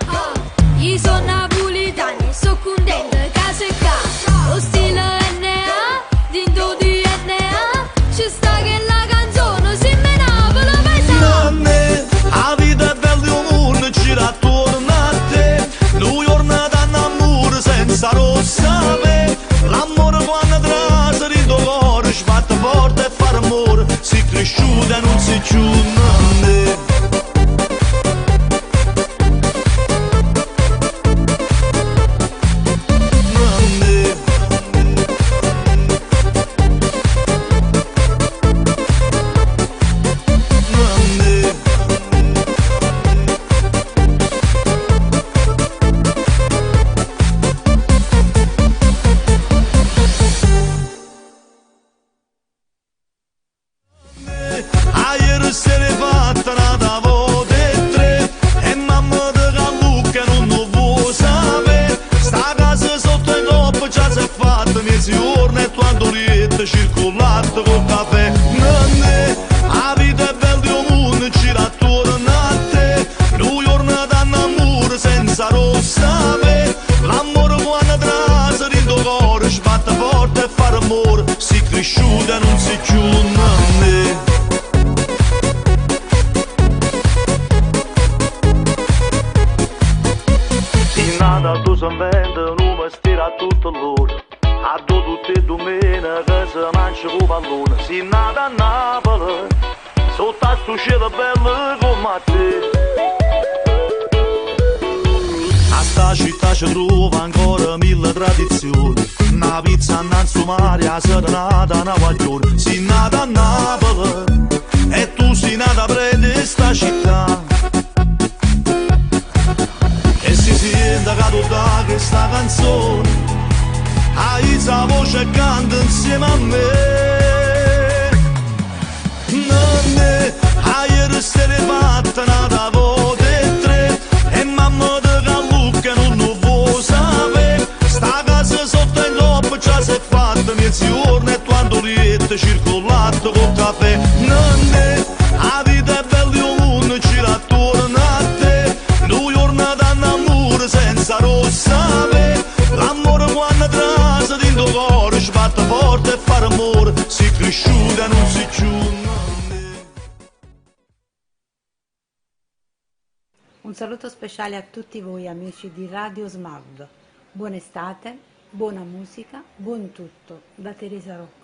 io sono napolitano e sono contenta che sei qua. Lo stile NA, dentro di NA, ci sta che la canzone si me Napoli paesà. Nanne, la vita è bella di un mondo, gira attorno a te. Lui giorno d'amore senza rossa sapere. L'amore quando trasa dentro cuore, sbatte forte e fare amore. Si cresciuta e non si chiude a me. Ieri sera fatta una volta e tre, e mamma di Callucca non lo vuoi sapere. Sta casa sotto il noppo già si è fatta mezzogiorno e quando lieta circolata col caffè. Nanne, la vita è bella di un mondo, gira attorno a te. Lui giorno d'amore senza rossa sapere. L'amore quando trasa dentro cuore, sbatte forte e fare amore. Si cresciuta e non si chiude a me. Nata tu si inventa un mestiere a tutto l'ora, a tutte le domeniche si mangia con pallone. Si nata a Napoli, sotto a sto cielo bello come te. A sta città ci trova ancora mille tradizioni, una pizza annanzi Maria, serenata, una guaglione. Si nata a Napoli e tu sei nata prende sta città. E si sente che tu dai questa canzone, hai sa voce e canta insieme a me. Nanne, ieri sera fatta una volta e tre, e mamma di Callucca non lo vuoi sapere. Sta casa sotto il noppo già si è fatta mezzogiorno e quando lieta circolata col caffè. Nanne, la vita è cresciuta non si ciù. Un saluto speciale a tutti voi amici di Radio Smav. Buona estate, buona musica, buon tutto da Teresa Rocco.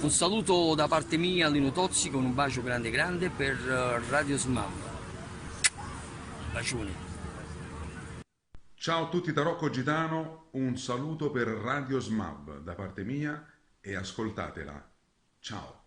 Un saluto da parte mia, Lino Tozzi, con un bacio grande grande per Radio Smav. Bacioni. Ciao a tutti da Rocco Gitano, un saluto per Radio Smav da parte mia e ascoltatela. Ciao.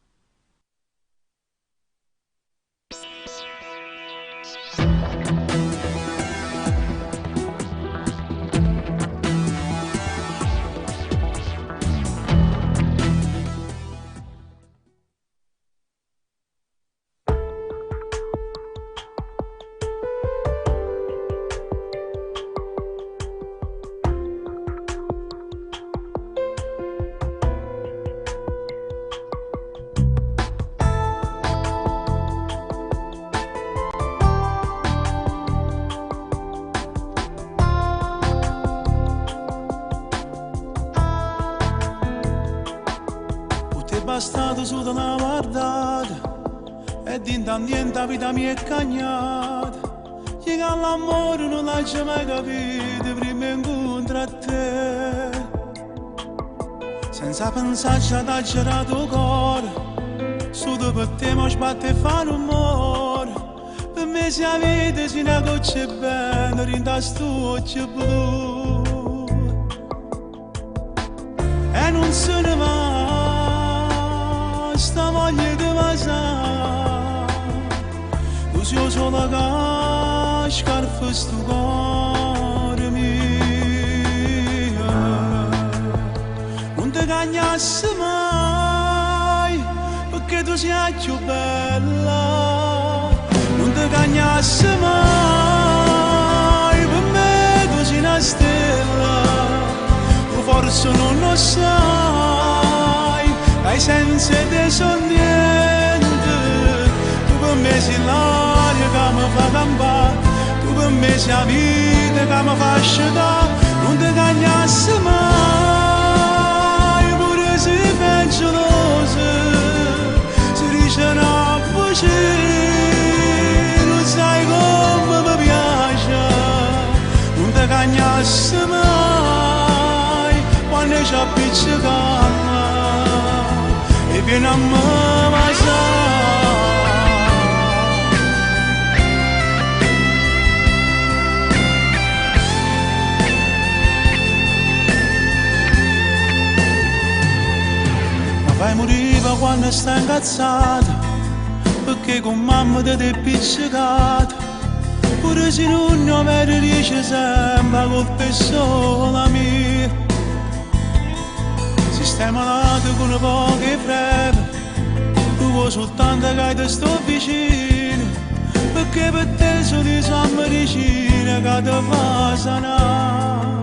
Bastato su da una guardata e niente vita mia è cagnata. Che all'amore non l'hai mai capito prima incontro a te. Senza pensarci ad agerato cuore, su per te mi sbatte e fa rumore. Per me se la vita si una goccia bene, rinda sto occhio blu. E non se ne va sta voglia di vasare, tu sei solo che scarfa sto cuore mio. Non ti cagnassi mai, perché tu sei più bella. Non ti cagnassi mai, per me tu sei una stella. Tu forse non lo sai, ai sensi te son niente. Tu per me sei l'aria che mi fa campare, tu per me sei la vita che mi fa asciugare. Non ti cagnassi mai, pure se peggiosa, si dice una voce, non sai come mi piace. Non ti cagnassi mai, quando ci appiccica e vieni a me ma fai morire quando stai incazzata, perché con mamma ti è piccicata. Pure se non mi riesce sempre, colpa è solo mia. Stai malato con poche freve, tu vuoi soltanto che ti sto vicino, perché per te sono di San medicina che ti fa sanare.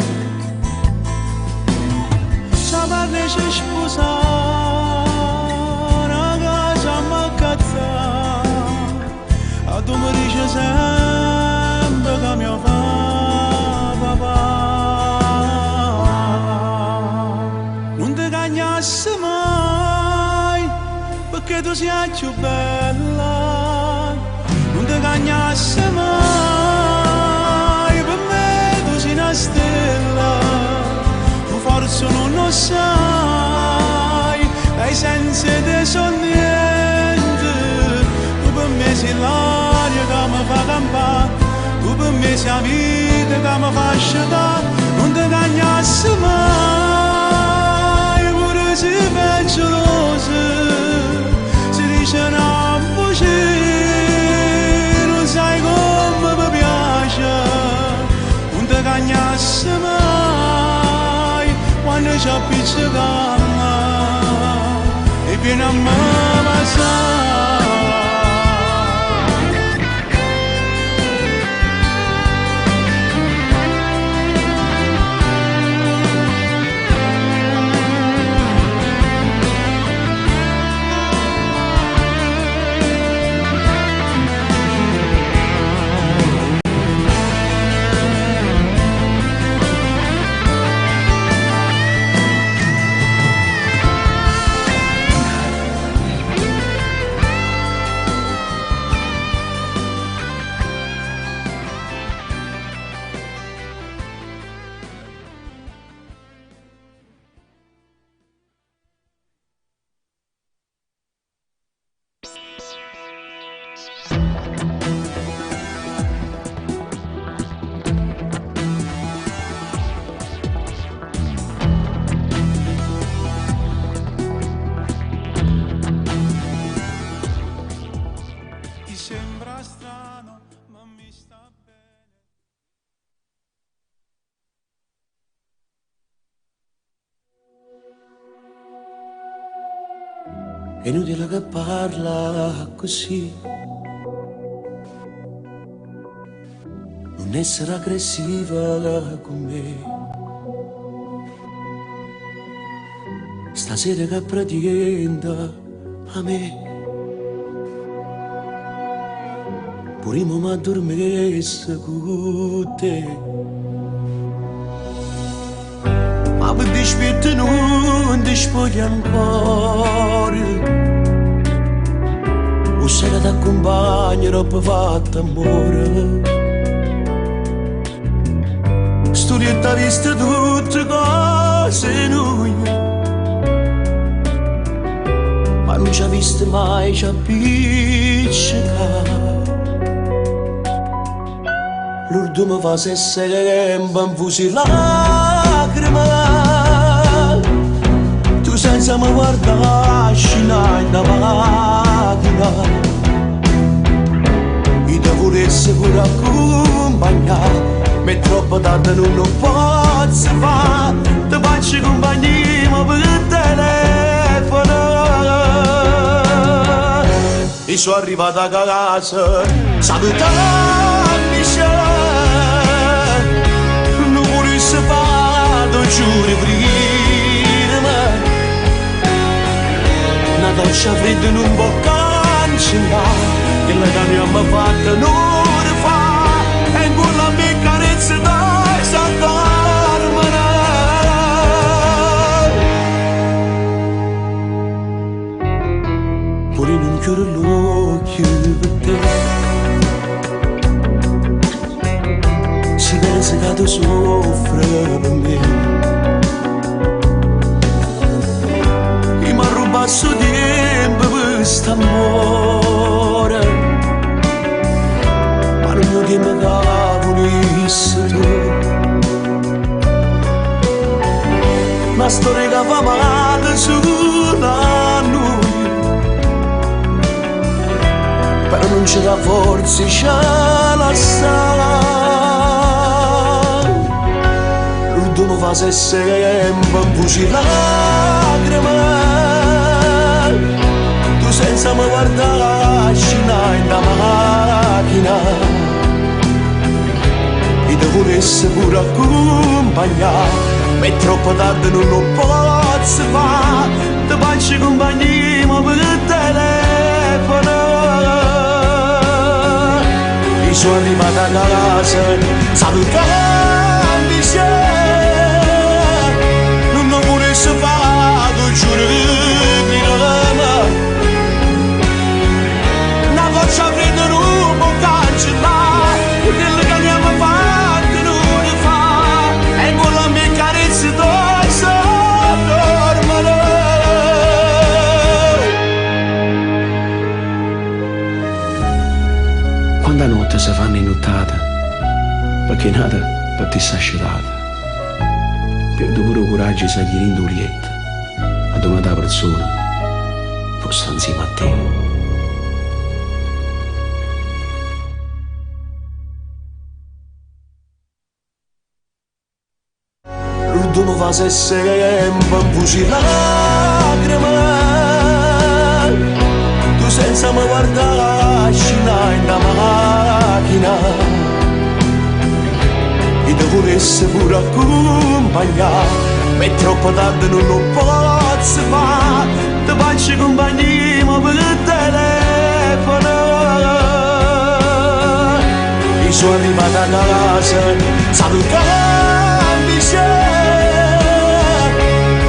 Se parli ci sposare, una casa mi cazzare, a tu mi dici sempre che mi fa papà. Mai, perché tu sei più bella. Non ti cagnassi mai, per me tu sei una stella. Tu forse non lo sai, ai sensi te son niente. Tu per me sei l'aria che mi fa campare, tu per me sei la vita che mi fa asciugare. Non ti cagnassi mai, si peggiosa, si dice una voce, non sai come mi piace. Non ti cagnassi mai, quando ci appiccica e vieni a me passare. è inutile che parla così. Non essere aggressiva con me. Stasera che pretende a me. Pure mi addormessa con te. Ma per dispetto non ti spogli ancora. O se che ti accompagnerò per fatto amore. Studietta vista tutte cose noi. Ma non ci ha visto mai, ci ha appiccicato. L'ultimo fa se sempre un fusilacrima. Tu senza mi guardare scinai da macchina. Io ti volessi pure accompagnare. Ma è troppo tardi non lo posso fare. Ti faccio compagnia per telefono. E sono arrivato a casa salutandomi c'è. Non volessi fare, ti giuro prima. Una doccia fredda non può cancellare. Che la che abbiamo fatto un'ora fa. E con la mia carezza dai s'addormere. Pure non chiudo l'occhio per te. Si pensa che tu soffri per me. E mi ha rubato il tempo per quest'amore. Ma non mi dimentico tu. Una storia che fa male solo a noi. Però non c'è la forza, c'è la sala. L'ultimo fa se sempre un fusilacrima. Tu senza mi guardare scinai da macchina. E ti volessi pure accompagnare. Ma è troppo tardi non lo posso fare. Ti faccio compagnia per telefono. E sono arrivato a casa salutandomi c'è. Non lo volessi fare, ti giuro prima. Una faccia fredda non può cancellare. Quello che abbiamo fatto non fa. E con la mia carezza dai s'addormere. Quando notte si fanno inuttate, perché nata per te sta scelata. Perdo pure coraggio se gli rindo lietta. Ad una da persona fosse insieme a te. L'ultimo fa se sempre un fusilacrima. Tu senza mi guardare scinai da macchina. E ti volessi pure accompagnare. Ma è troppo tardi non lo posso fare. Ti faccio compagnia per telefono. E sono arrivato a casa salutandomi c'è.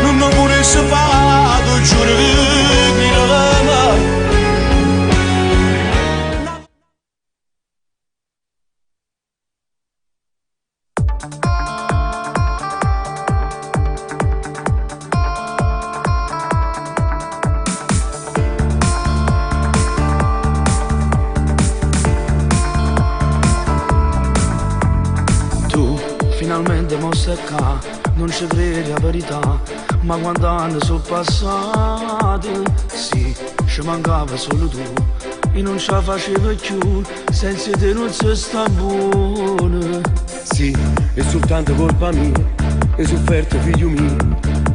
Non lo volessi fare, ti giuro prima. Finalmente mo stai qua, non ci credi la verità, ma quando anni sono passati, sì, ci mancava solo tu, e non ce la facevo più, senza te non si sta buono. Sì, è soltanto colpa mia, hai sofferto figlio mio,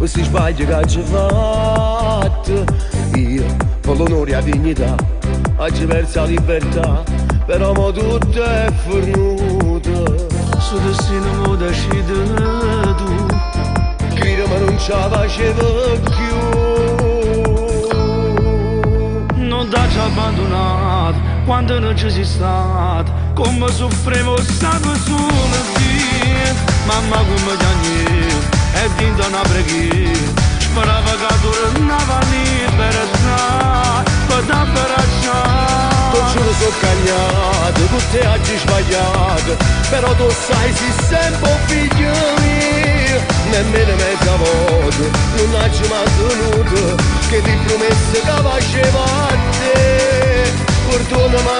questi sbagli che ci fatto. Io, con l'onore e la dignità, oggi perso la libertà, però mo tutto è fornuto. Su destino mo decide tu, che ma non ce la facevo più. Non t'hai abbandonato quando non ci sei stato, come soffrivo stavo solo sì. Mamma come piagneva e dinta una preghiera, sperava che tornava libera per t'abbracciare. Non ce lo so cagnato, tutte oggi sbagliate, però tu sai sei sempre un figlio mio. Nemmeno mezza volta non hai mantenuto che ti promesse che facevo a te. Perdonami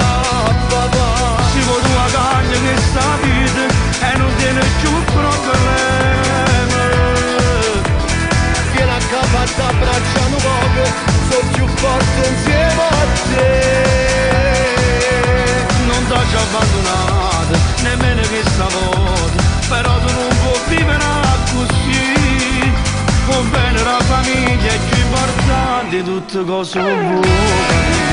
papà, si può tua cagna che sta vita e non tiene più problemi. Vieni a capo t'abbracciamo poco, sono più forte insieme a te. Non t'ho abbandonato, nemmeno questa volta, però tu non puoi vivere così. Con bene la famiglia è più importante di tutte cose buone.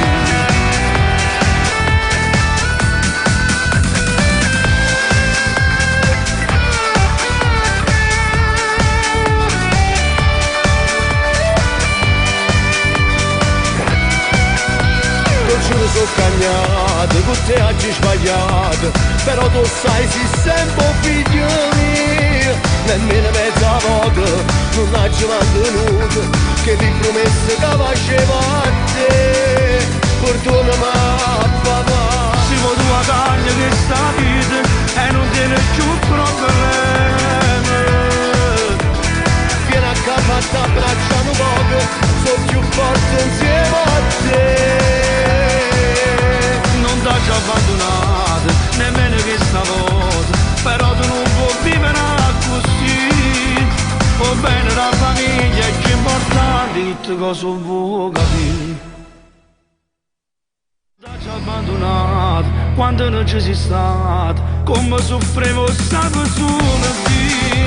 Sono cagnato, tutte oggi sbagliate, però tu sai sei sempre un figlio mio. Nemmeno mezza volta non hai mantenuto che ti promesse che facevo a te. Perdonami papà, si può tua cagna che sta vita e non tiene più problemi. Vieni a capo t'abbracciamo poco, sono più forte insieme a te. Non t'ho abbandonato, nemmeno questa volta, però tu non puoi vivere così. O bene la famiglia è più importante di tutte cose vuoi capire. T'ho abbandonato quando non ci sei stato, come soffrivo stavo solo qui.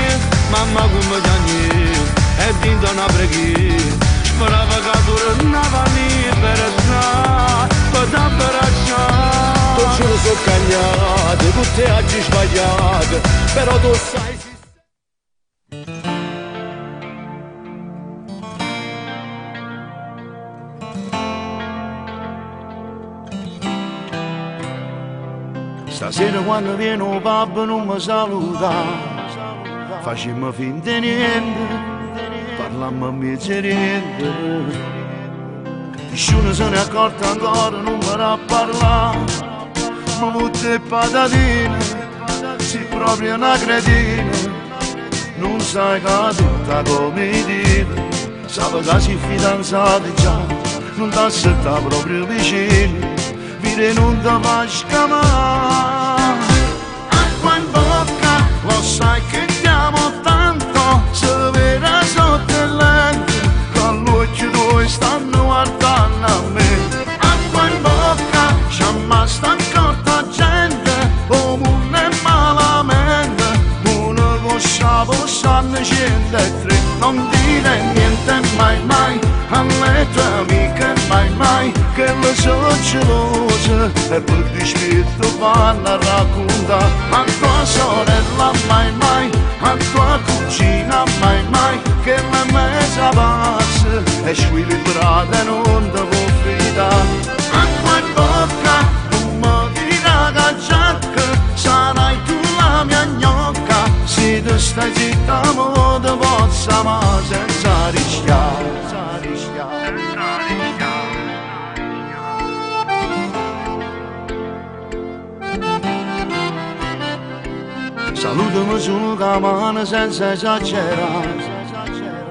Mamma come piagneva e dinta una preghiera, sperava che tornava libera per t'abbracciare. Non ce lo so cagnato, tutte oggi sbagliate, però tu sai. Stasera quando viene un pub non mi saluta, facciamo finta niente, parlammo a mezzo niente. Nessuno se ne è accorto ancora, non mi a parlare, ma tutte patatine, sei proprio una cretina, non sai che tutta come dire, sape che sei fidanzati già, non ti aspettare proprio vicino, vire non ti fa scamare. Acqua in bocca, lo sai che ti amo tanto, se vede sotto il lente, con l'occhio due stanno guardando a me. Acqua in bocca, c'è mai sta accorta gente, comune e malamente, una coscia possanno scende e tre, non dire niente mai mai, alle tue amiche mai mai, che le sono gelose, e per dispetto vanno a raccontare, a tua sorella mai mai, a tua cugina mai mai, che la messa passa, e squilli brada e non ti può fidare. Acqua in bocca, non mi dirà che giacca, sarai tu la mia gnocca, se tu stai zitta mo ti possa ma senza rischiare. Salutami su la mano senza esagerare,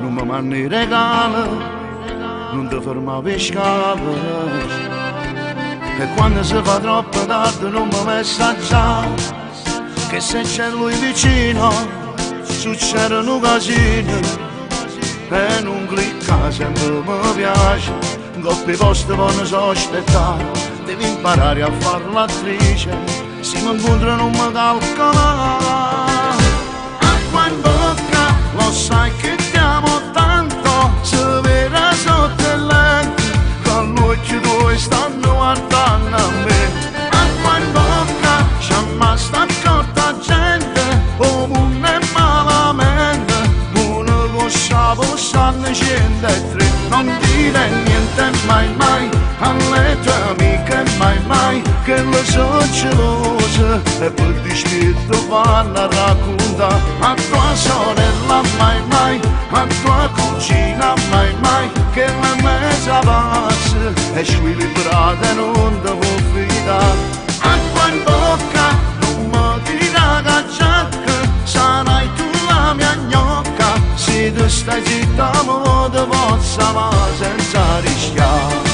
non mi mandi i regali, non ti ferma per scala, e quando si fa troppo tardi non mi messaggiare, che se c'è lui vicino succedono casini, e non clicca sempre mi piace, coppi posti vanno so aspettare, devi imparare a far l'attrice, se mi incontra non mi calcola. Acqua in bocca, lo sai che ti amo tanto, come stanno guardando a me. Acqua in bocca, c'è mai sta accorta gente, o buona e malamente, uno coscia possanno 103. Non dire niente mai mai alle tue amiche, mai mai, che le so gelose e per dispetto vanno a raccontare a tua sorella, mai mai, a tua cugina, mai mai, che la mesa passa e squilibrata non devo fidare. Acqua in bocca, non mi tira cacciacca, sarai tu la mia gnocca, se tu stai zitta mo te possa va senza rischiare.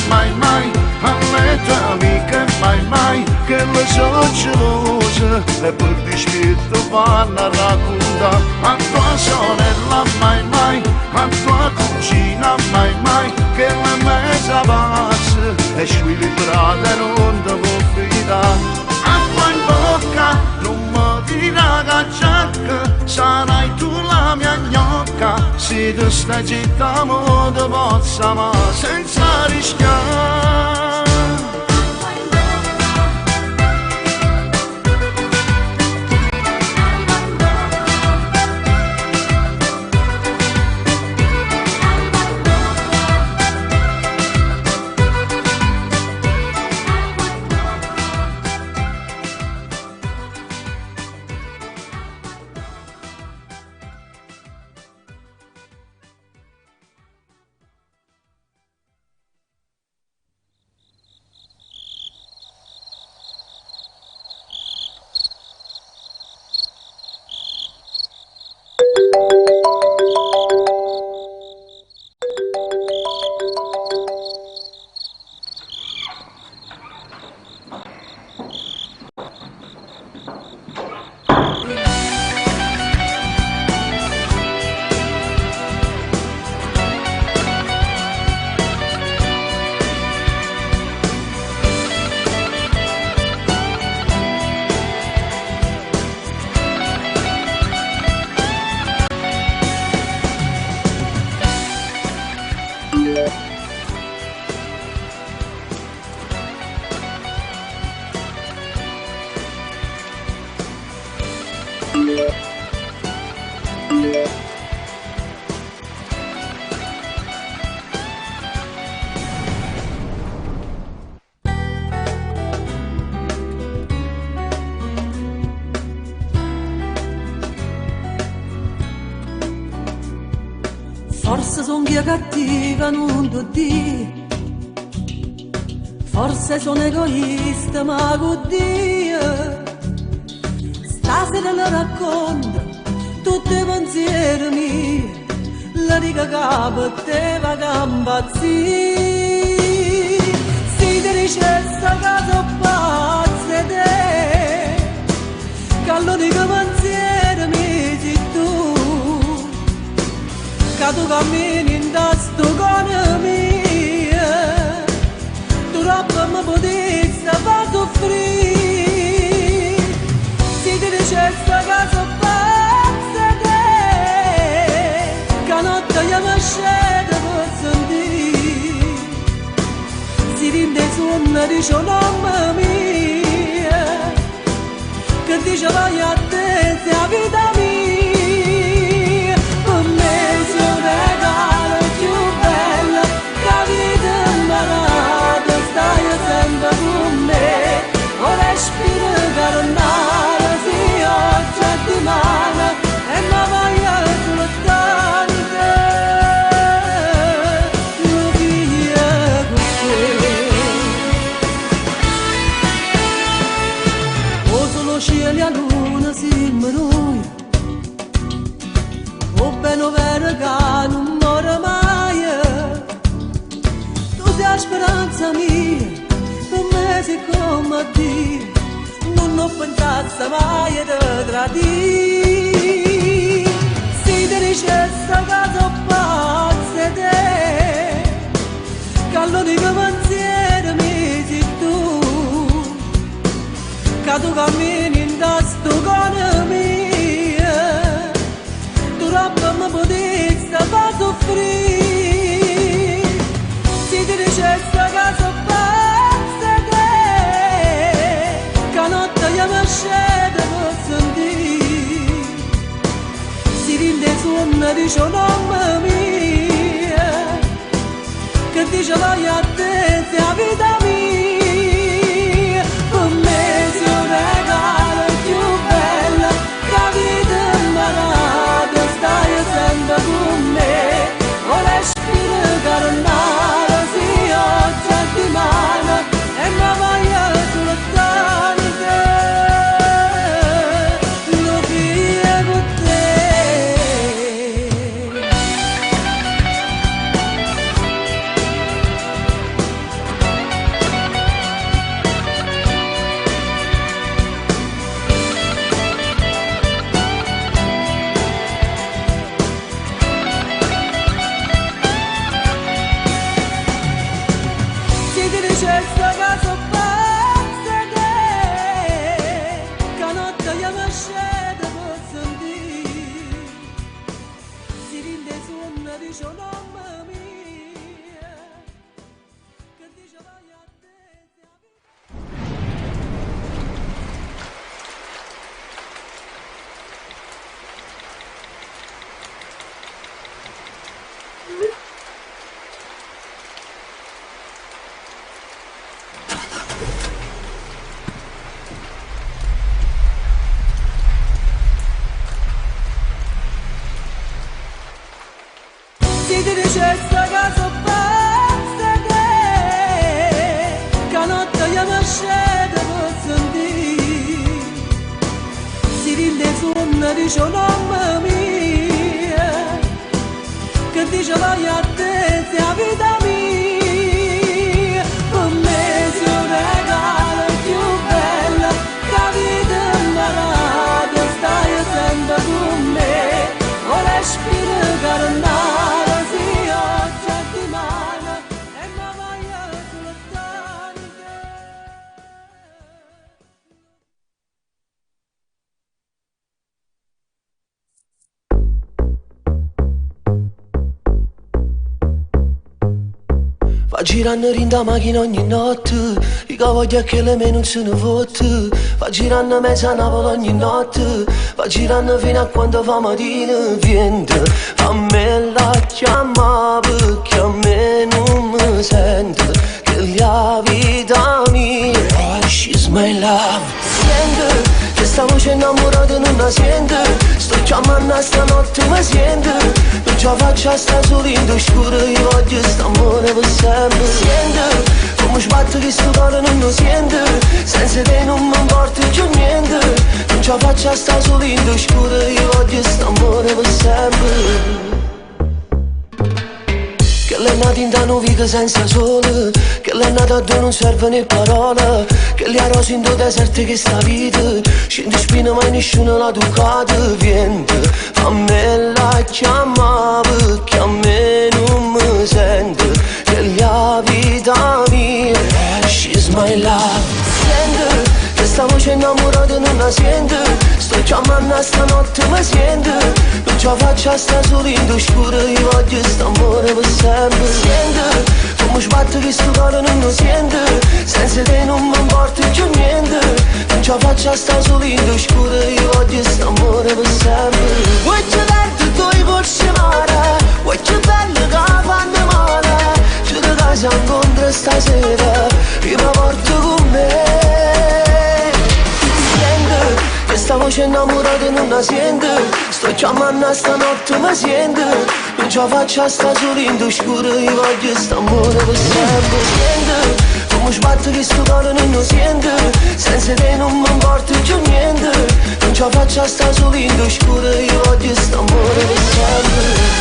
Mai mai alle tue amiche, mai mai, che le so gelose e per dispetto vanno a raccontare a tua sorella, mai mai, a tua cugina, mai mai, che la mesa passa e squilibrata non devo fidare. Acqua in bocca, non mi tira cacciacca, sarai tu la mia gnocca, se tu stai zitta mo te possa ma senza rischiare. Forse son io cattiva, non lo dico. Forse sono egoista, ma con Dio stasera le racconto tutti i pensieri miei, la riga capo te va impazzì. Si ti dice sta casa pazza te, che l'unico pensiero mi sei tu, che tu cammini in sto con mia, tu troppo mi potessi far soffrire. Si ti dice sta casa pazza te, che notte io mi scendo per sentire, si rinde sonno dice mamma mia, che dice vai a te sei la vita mia. Per me sei un regalo più bello che avete imparato, stai sempre con me, o respiro carnale, sì oggi è di mano e mi voglio soltanto lo via con te. O solo cielo e luna siamo noi, o bene vero che non muore mai. Tu sei la speranza mia, per me sei come Dio, non ho pensato mai di tradire. Si ti dice sta casa l'unico pensiero mi sei tu, che tu cammini in tasto con me, tu roba mi potessi far soffrire, se ti dicessi che so pazza che notte io mi scende per sentire, si rinde suona dice nome mia, che dice voglio a te sei la vita mia, per me sei un regalo più bello che la vita imparata, stai sempre con me, o respiro carnale, sì oggi è di mano e mi voglio solo tanto, lo piego te. Se ti dicessi che so pazza che notte io mi scende per sentire, si rinde suona dice nome mia, che dice voglio a te sei la vita. Se ti dicessi che so pazza che notte io mi scende per sentire, si rinde suona dice nome mia, che dice voglio a te sei la vita mia, per me sei un regalo più bello che la vita imparata, stai sempre con me, o respiro carnale, sì oggi è di mano e mi voglio solo tanto. Va girando in da macchina ogni notte, i cavalli a che le me non se ne fotte. Va girando mezza Napoli ogni notte, va girando fino a quando fa mattina. Viente, a me la chiama perché a me non mi sente, che la vita mia, she's my love. Sente, che sta voce innamorata non la sente, sto chiamando stanotte mi sente. Non ce la faccio sta solo in scuro, io voglio st'amore per sempre. Sente, come sbatte che sto cuore non lo sente, senza te non mi importa più niente. Non ce la faccio sta solo in scuro, io voglio st'amore per sempre. Che l'è nata in da vita senza sole, che l'è nata a dove non serve né parola, che li ha rosi in due deserti che sta vita, scende spina mai nessuno l'ha toccata. Viente, a me la chiama perché a me non mi sente, che la vita mia, she's my love. Sente, che sta voce innamorata non la sente, sto chiamando stanotte mi sente. Non ce la faccio sta solo in scuro, io voglio st'amore per sempre. Sente, come sbatte che sto cuore non lo sente, senza te non mi importa più niente. Non ce la faccio sta solo in scuro, io voglio st'amore per sempre. Vuoi che verde tu i polsi mare, vuoi che bello che fanno male, ci da casa incontro stasera, io mi porto con me. Questa voce innamorata non la sente, sto chiamando stanotte mi sente. Non ce la faccio sta solo in scuro, io voglio st'amore per sempre. Sente, come sbatte che sto cuore non lo sente, senza te non mi importa più niente. Non ce la faccio sta solo in scuro, io voglio st'amore per sempre.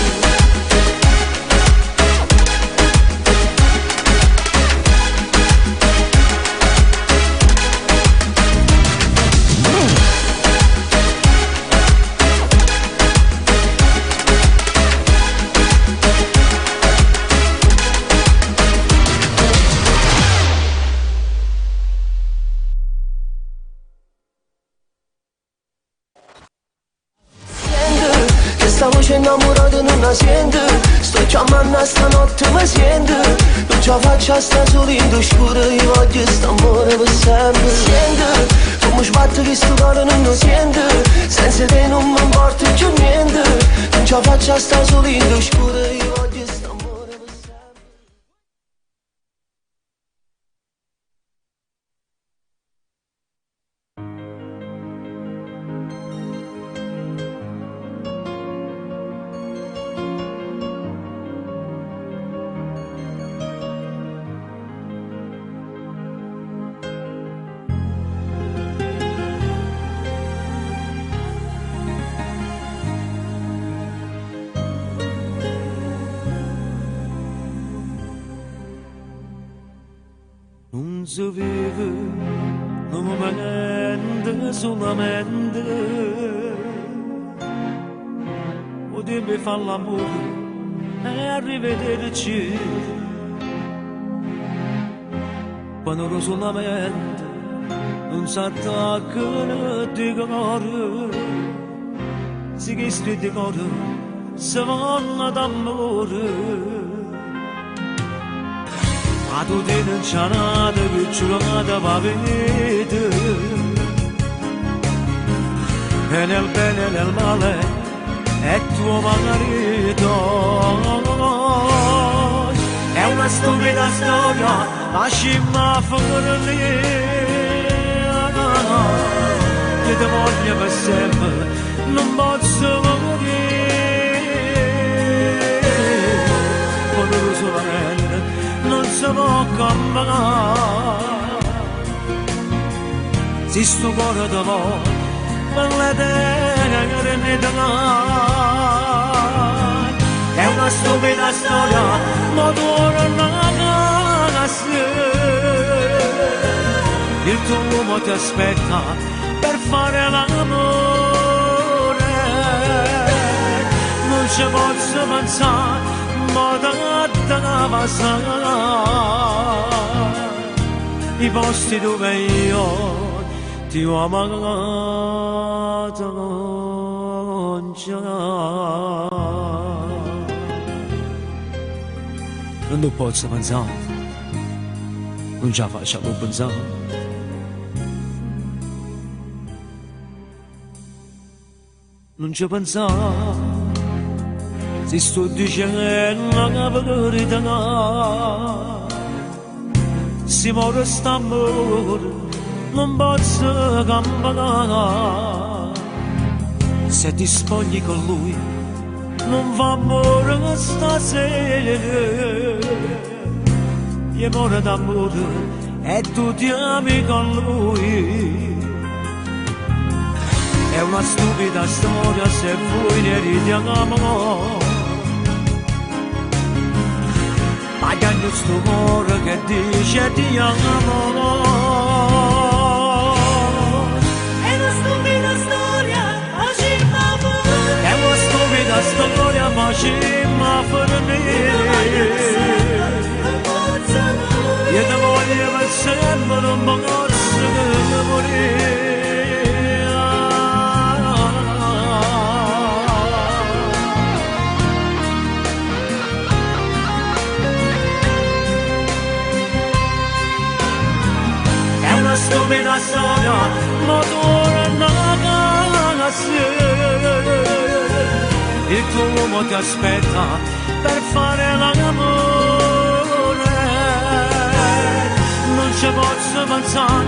innamorato non la sente. Sto chiamando a stanotte mi sente. Non ce la faccio a sta solito scuro. Io voglio st'amore per sempre. Sente come sbatte che sto cuore non lo sente. Senza te non mi importa più niente. Non ce la faccio a sta solito scuro. Io voglio st'amore per sempre. Non si vive un momento solamente, o tempo fa l'amore e arrivederci. Quando ero solamente non si attaccano di cuore, si che strisce di cuore si vanno d'amore. Ma tu ti non c'è nata che giurata va a vedere. E nel bene e nel male è tuo marito. È una stupida storia, lasciami fuori. Che ti voglio per sempre, non posso morire. Quando lo solamente non si può cambiare. Se sto cuore ti vuole per l'eternità. È una stupida storia, ma tu non la sai. Il tuo uomo ti aspetta per fare l'amore. Non ci posso pensare, ma da passare i posti dove io ti ho amato non c'è. Non posso pensare, non ce la faccio a pensare. Non ci pensare, se sto dicendo la verità. Se muore st'amore non posso cambiare. Se ti spogli con lui non fa amore stasera. Io muore d'amore e tu ti ami con lui. È una stupida storia se voi ne ridiamo. Ma che è sto cuore che dice ti amo. È una stupida storia, ma ci fa morire. È una stupida storia, ma ci fa morire. Io ti voglio per sempre, non posso morire. Stupida storia, ma tu non la sai. Il tuo uomo ti aspetta per fare l'amore. Non ci posso pensare,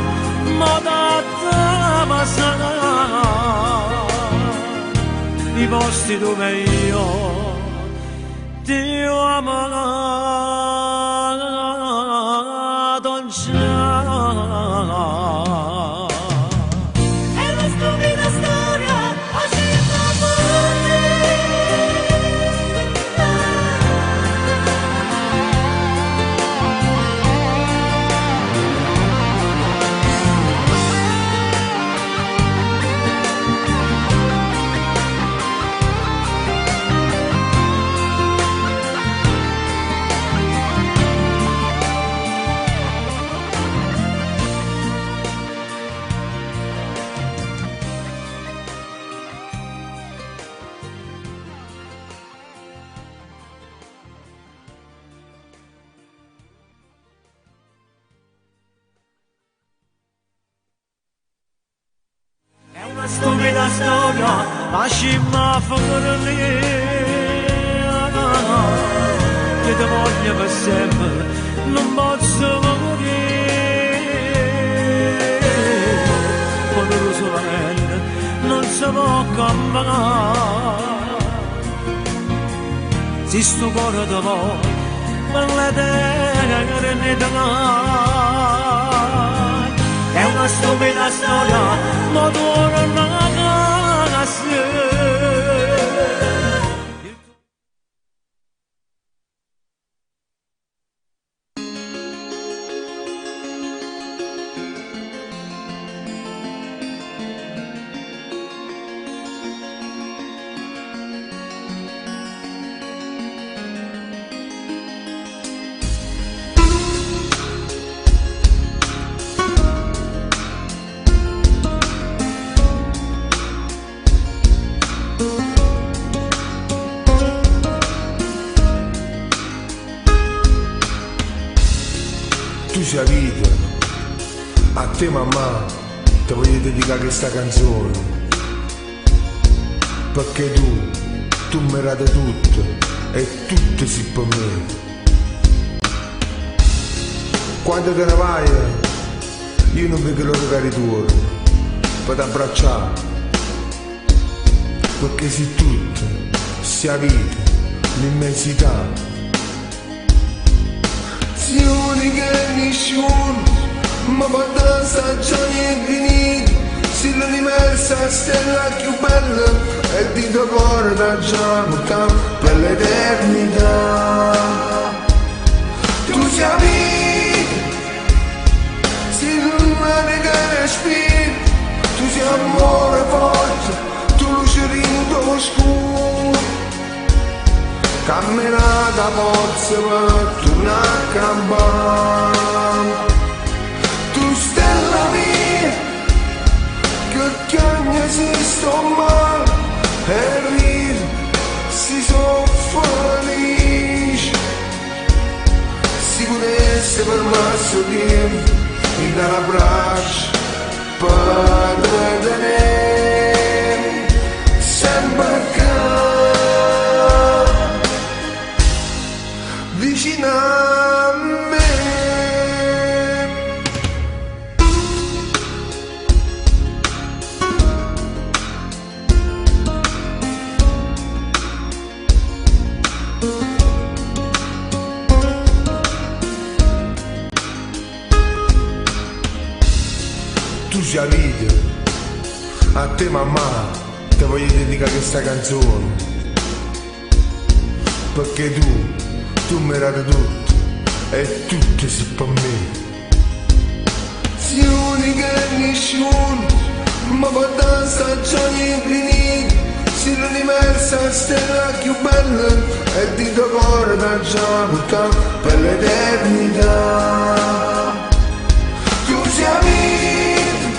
ma da te passare i posti dove io ti ho amato non c'è. storia, lasciami fuori lì, che ti voglio per sempre, non posso morire, quando solamente non si può camminare, se sto cuore ti vuoi, per la terra che ne dai, è una stupida storia, ma tu non la sai. Tu sei vita, a te mamma ti voglio dedicare questa canzone, perché tu mi rate tutto e tutto si per me. Quando te ne vai io non vedo l'ora che ritorno per t'abbracciare, perché sei tutto, sia vita, l'immensità. Che nessuno ma quando stagioni è finita, se l'universo è stella più bella e di tuo cuore da già portato per l'eternità. Tu sei vita, sei l'umano che respira, tu sei amore forte, tu luce in tuo scuro, camminata forza per tornare a campare. Tu stella mia, che ogni esiste male e ride, si sono felice. Si potesse per me sorridere, mi dà l'abbraccio per tenere sempre vicino a me. Tu sei vita, a te mamma ti voglio dedicare questa canzone, perché tu mi rate tutto e tutto si per me. Sei unica e nessuno, ma quando stagioni è finita, se l'universo è stella più bella e di tuo cuore da già portato per l'eternità. Tu sei vita,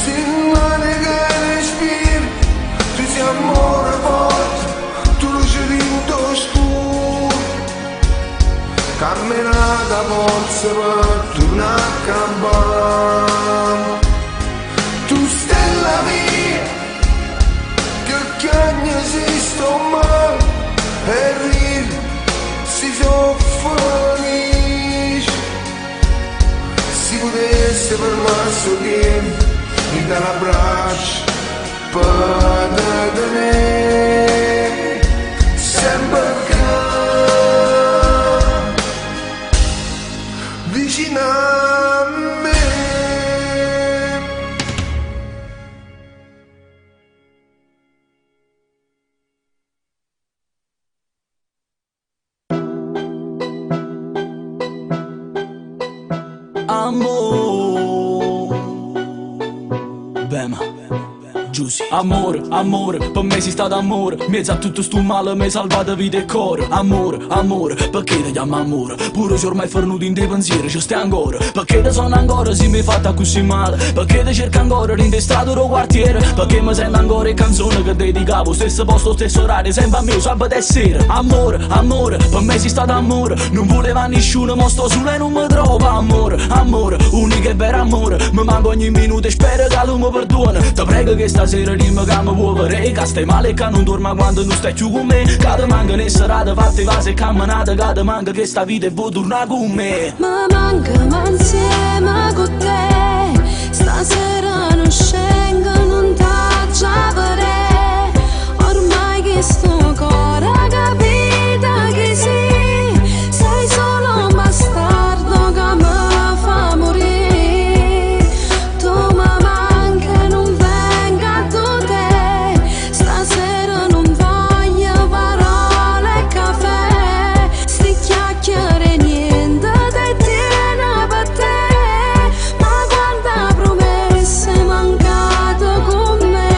sei l'umano che respira, tu sei amore forte, tu luce in tuo scuro, camminata forza per tornare a campare. Tu stella mia, che ogni esiste male e ride, si sono felice. Si potesse per me sorridere, mi dà l'abbraccio per tenere sempre vicino a me. Amore, Bema, Giussi. Amore, amore, per me sei stato amore, mezzo a tutto sto male mi hai salvato vita e cuore. Amore, amore, perché ti chiamo amore? Pure se ormai fornuto in te pensieri ci stai ancora. Perché ti sono ancora se mi hai fatta così male? Perché ti cerco ancora rintestato il quartiere? Perché mi sento ancora in canzone che dedicavo, stesso posto, stesso orario, sempre a me, sabato e sera. Amore, amore, per me sei stato amore, non voleva nessuno, ma sto solo e non mi trovo. Amore, amore, unico e vero amore, mi manco ogni minuto e spero che lui mi perdona. Ti prego che sta sera dimmi che mi vuoi vedere, che stai male e che non dormi quando non stai più con me, che ti manca le serate fatte case e camminate, che ti manca che sta vita e vuoi tornare con me. Ma manca insieme con te, stasera non scengo, non t'accio a vedere, ormai che sto cuore ha capito che sì, sei solo un bastardo che mi fa morire, tu mi manca non venga tu te, stasera non voglio parole e caffè, sti chiacchiere niente te tiene per te, ma quanta promesse mancate con me.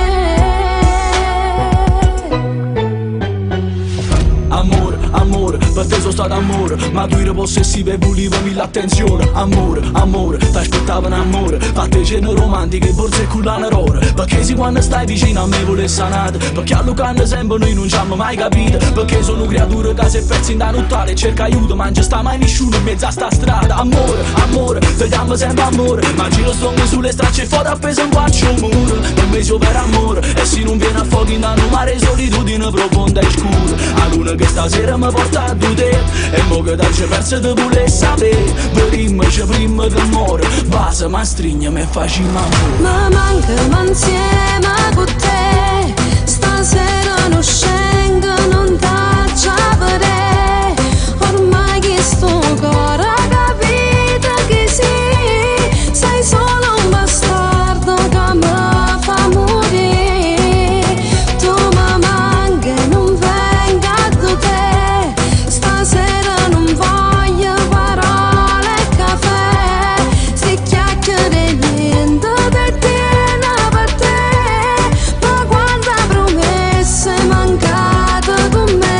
Amore, amore, per te sono stato amore, ma tu eri possessiva e volevami l'attenzione. Amore, amore, t'aspettavo un amore, fatte cene romantiche, borse e cullane rore, perché se quando stai vicino a me vuole sanare, perché a Lucano sempre noi non ci abbiamo mai capito, perché sono creature che si pezzano da nottare e cerca aiuto, ma non ci sta mai nessuno in mezzo a sta strada. Amore, amore, vediamo sempre amore, ma giro stongo sulle stracce e foto appeso un guaccio muro, per me so per amore, e se non viene a fuoco in un mare solitudine profonda e scura, a luna che stasera mi porta a te, e mo che dal perso te vuole sapere, vedimmoci prima che muore, basta ma strignami e facciamo amore. Ma manca insieme con te, stasera non scengo, non t'accio a vedere, ormai che sto cuore ha capito che sì, sei solo un bastardo che mi fa morire, tu mi manca e non venga tu te, stasera non voglio parole e caffè, sti chiacchiere niente te tiene per te, ma quanta promesse mancate con me.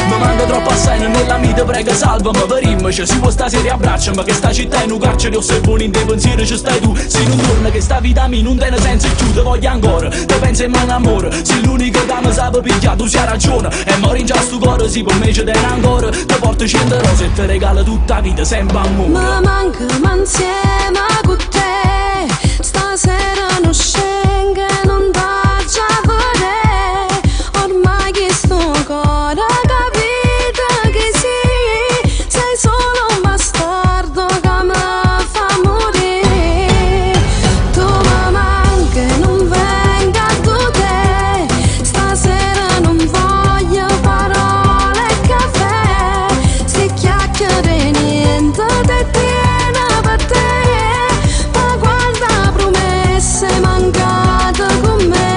Mi manca troppo assai nella mia, prega salvami, verimmoci, si può stasera abbracciami, che sta città è un carcere, osservo in te pensiero ci stai tu, se non torna che sta vita mia non tiene senso e più te voglio ancora, te penso e me innamoro, sei l'unica che mi sa pigliare, tu c'hai ragione, e mori in già sto cuore, si per me ci tiene ancora, ti porto 100 rose e ti regalo tutta la vita, sempre amore. Ma manca insieme con te, stasera non scengo e non t'accio a vedere, ormai che sto cuore ha capito che sì, sei solo un bastardo che mi fa morire, tu mi manca e non venga tu te, stasera non voglio parole e caffè, sti chiacchiere niente te tiene per te, ma quanta promesse mancate con me.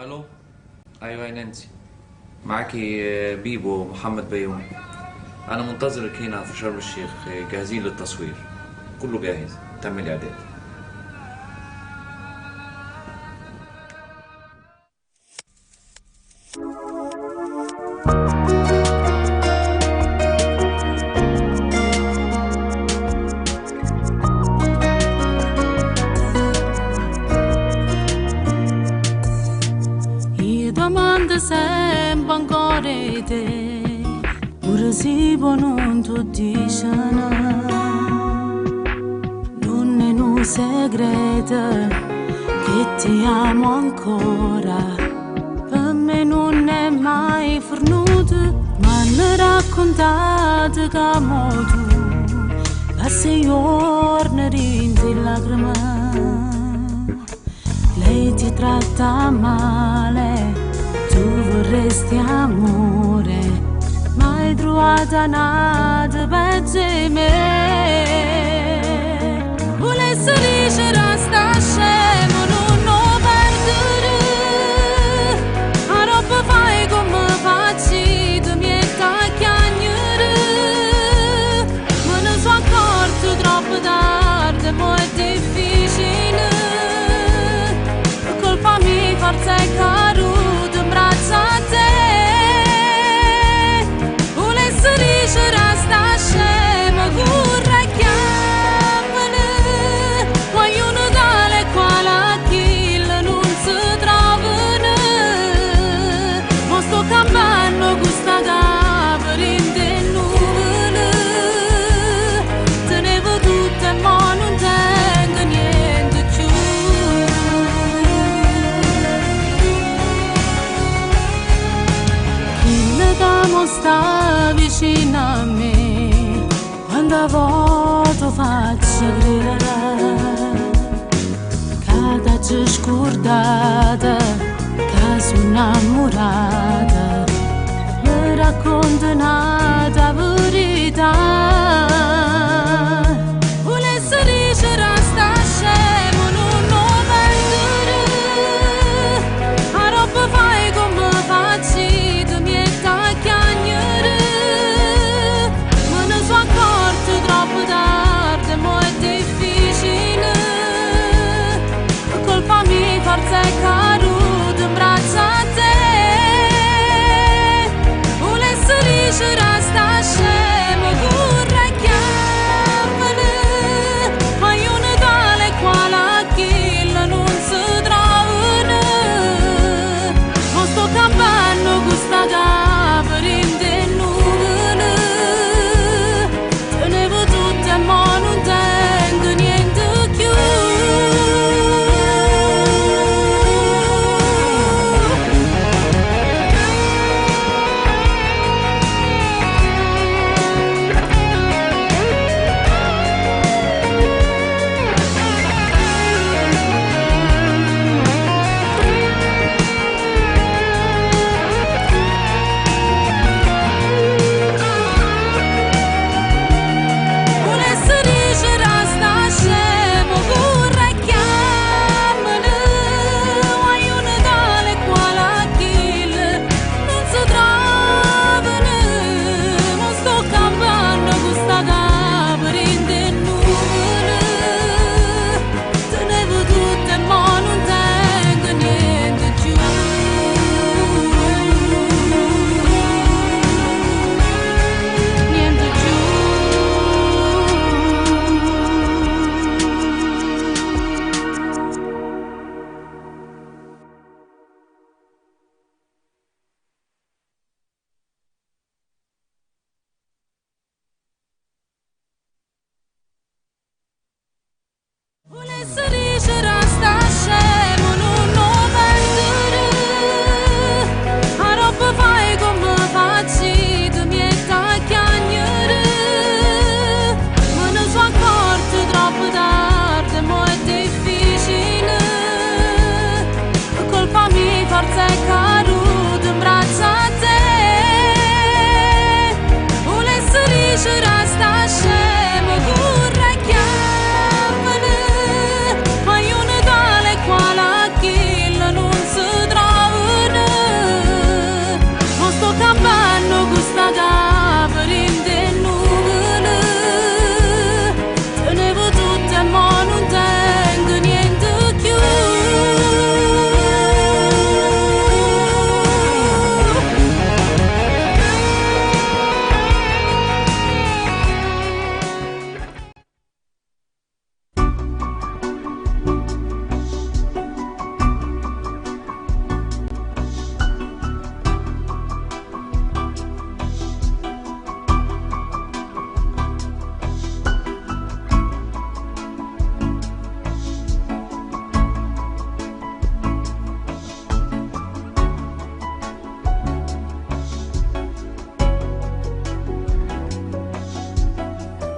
الو ايوه يا نانسي، معاكي بيبو محمد بيومي، انا منتظرك هنا في شرم الشيخ، جاهزين للتصوير، كله جاهز، تم الاعداد. Io domando sempre ancora te, pure se poi non tu dici non è un segreto che ti amo ancora, per me non è mai fornuto, ma mi raccontate che amo tu, passi giorni rinti lacrime. Lei ti tratta male, tu vorresti amore, ma hai trovato nada peggio di me. Volessi dire resta scemo, non lo perdere, a roba fai come facci, tu mi chiagnere, me ne sono accorto troppo tardi, mo' è difficile. Forza e caduto in braccio a te, volessi dire resta scema, corre e chiamane, voglio Natale qua la chi. mo sta vicino a me, quando a volte faccio credere che t'hai scordata, che sono innamorata, mi racconta una verità. Volessi dicere a sta scemo non lo vendere, a roba fai come facci, tu mi stai chiagnere, ma ne sono accorto troppo tardi, mo è difficile, colpa mia forza è caduta in braccio a te. Volessi dicere a sta scemo vorrei chiamare, ma io ne tale quale a chi non si trovano, non sto campando questa capa in te nuvole, tenevo tutte ma non tengo niente più. Volessi dicere a sta scemo vorrei chiamare, ma io ne tale quale a chi non si trovano, non sto campando questa capa in te nuvole, tenevo tutte ma non tengo niente più. Niente più. Volessi dicere a sta scemo non lo vendere, a roba fai come facci, tu mi stai chiagnere, ma ne sono accorto troppo tardi, mo è difficile, colpa mia forza è caduta in braccio a te. Volessi dicere a sta scemo vorrei chiamare, ma io ne tale quale a chi non si trovano, non sto campando questa capa in te nuvole, tenevo tutte ma non tengo niente più.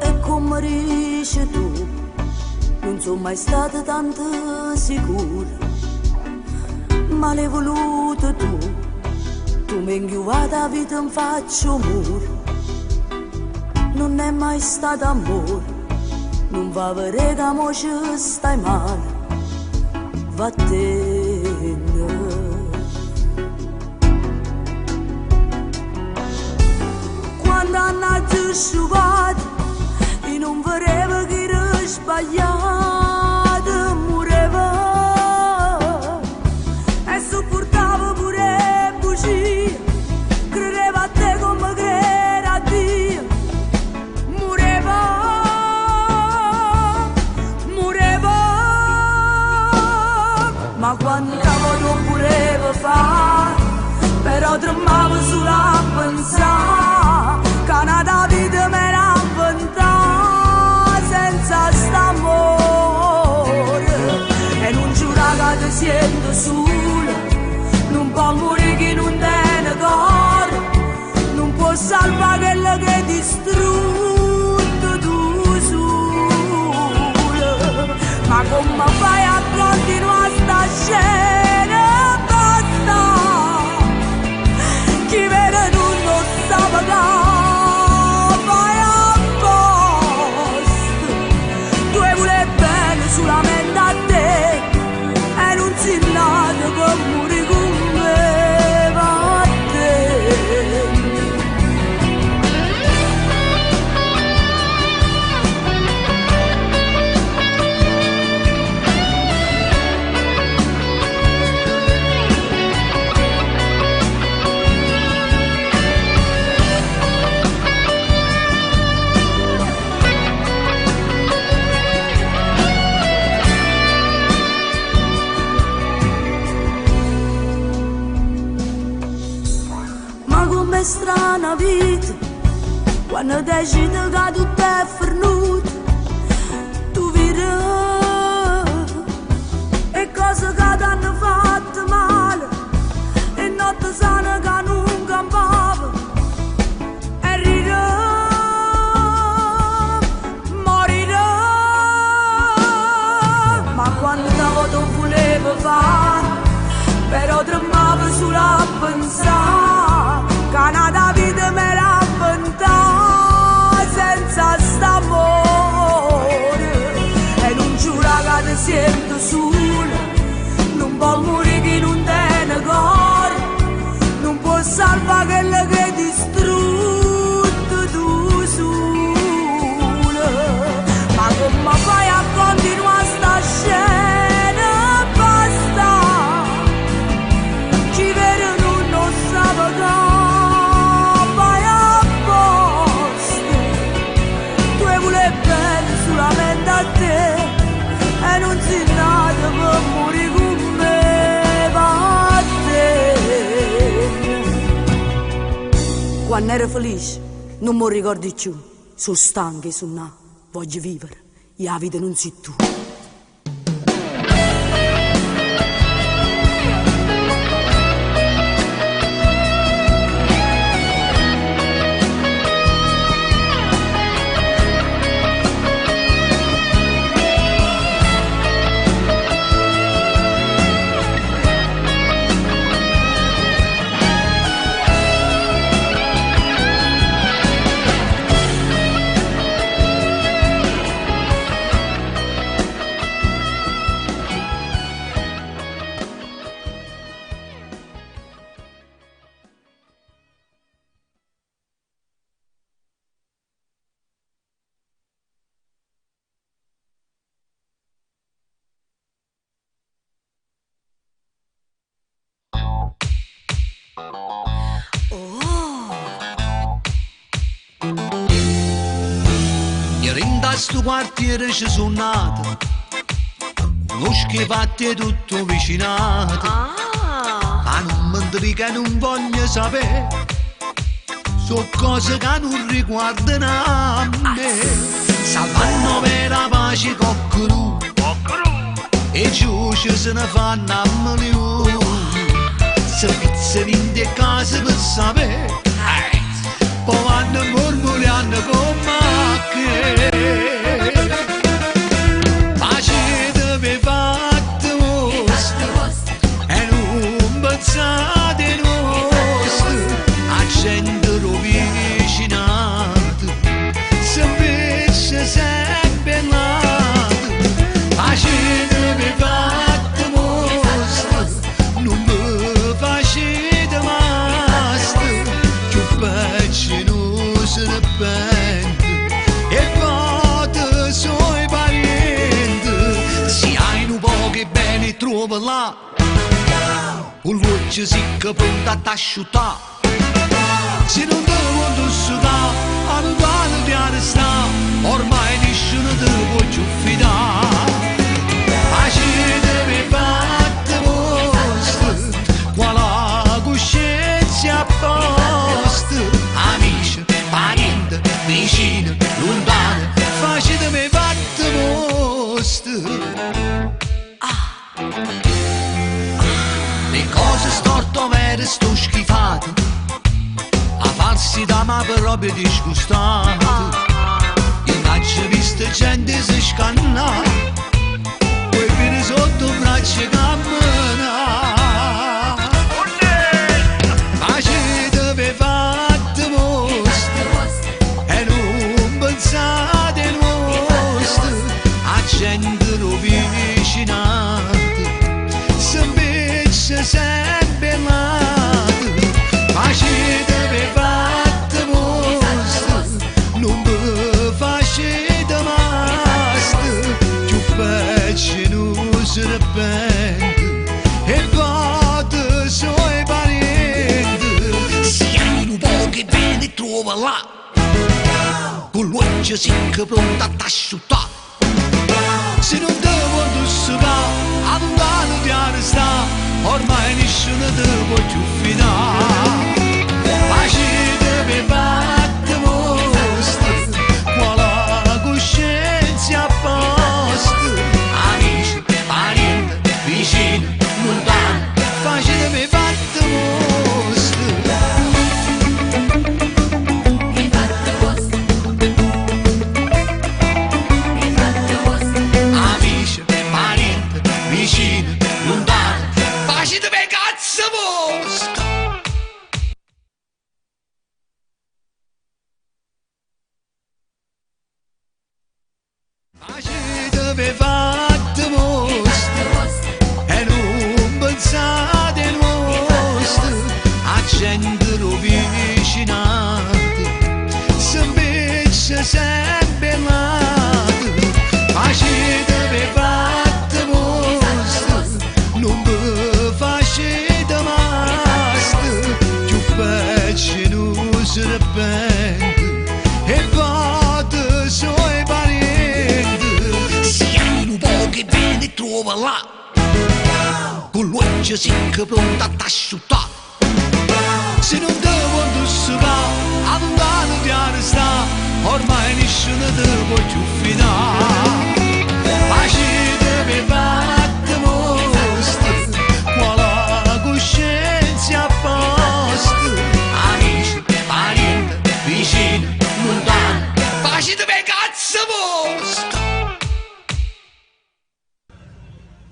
E come dici tu, non sono mai stata tanto sicura, ma l'hai voluto tu mi hai inchiuvata la vita in faccio muro, non è mai stato amore, non va vedere che mo ci stai male, vattene. Quando hanno sciupato e non vorreva che era sbagliato, moreva e sopportava pure bugie, credeva a te come credeva a Dio, moreva, ma quando lo voleva fare, però tremavo solo a pensare che una vita mi era inventata. è strana vita, quando decidi che tutto è fernuto, tu vedrai e cose che ti hanno fatto male, e notte sana che non campava, e riderai, morirai, ma quando tu volevo fare, però tremavo solo a pensare che una vita me la inventare senza st'amore, e non giura che ti sento sola, non può morire chi non tiene cuore, non può salvare quello che hai distrutto tu sola, ma come fai a continuare sta scena? E non si nata per morire con me, va te. Quando ero felice non mi ricordi più, sono stanca e sono là, voglio vivere, e la vita non sei tu. Sto quartiere ci sono nato, lo schifate tutto vicinato, ma non mi dica che non voglio sapere, sono cose che non riguardano a me. Salvano per la pace coccolù, e giù ci se ne fanno a milioni, se pizzano in te case per sapere, poi vanno mormorando con macchie. Pensate nostre, accendere vicinato, se invece sempre nato, facetevi fatte mostre, non mi facete mastro, più pezzi non se ne pente, e fate suoi parenti, se hai un po' che bene trova là, un luce si che pronto a t'asciuttare, se non devo sudare, a non vale di arrestare, ormai nessuno te voglio fidare. Facetevi fatte vostre, qua la coscienza a posto, amici, parenti, vicini, lontani, facetevi fatte vostre. Le cose storto vere sto schifato, a falsità ma proprio disgustato, io faccio visto gente si scanna, poi viene sotto braccia cammina. Facetevi fatte vostre, e non pensate nostre, a gente vicinato, sempre nato, facetevi fatte vostre, non vi facete mastro, più pezzi non se ne pente, e fate suoi parenti, se hai un po' che bene trova là, con l'occhio si che pronto a t'asciuttare, se non devo indossare, andare di arrestare, ormai nessuno te può più fidare. vicinati, se sempre lato, facete per fatte vostre, non vi facete mast, più facci non si repente, e fate suoi parenti, siamo pochi bene trova là, con l'occhio secco pronto a t'asciuttare, se non devo indossare, lontano di arrestare, ormai nessuno te può più fidare. Facete per fatte vostre, quale coscienza a posto, amici, parenti, vicini, lontani, facete per cazzo vostre.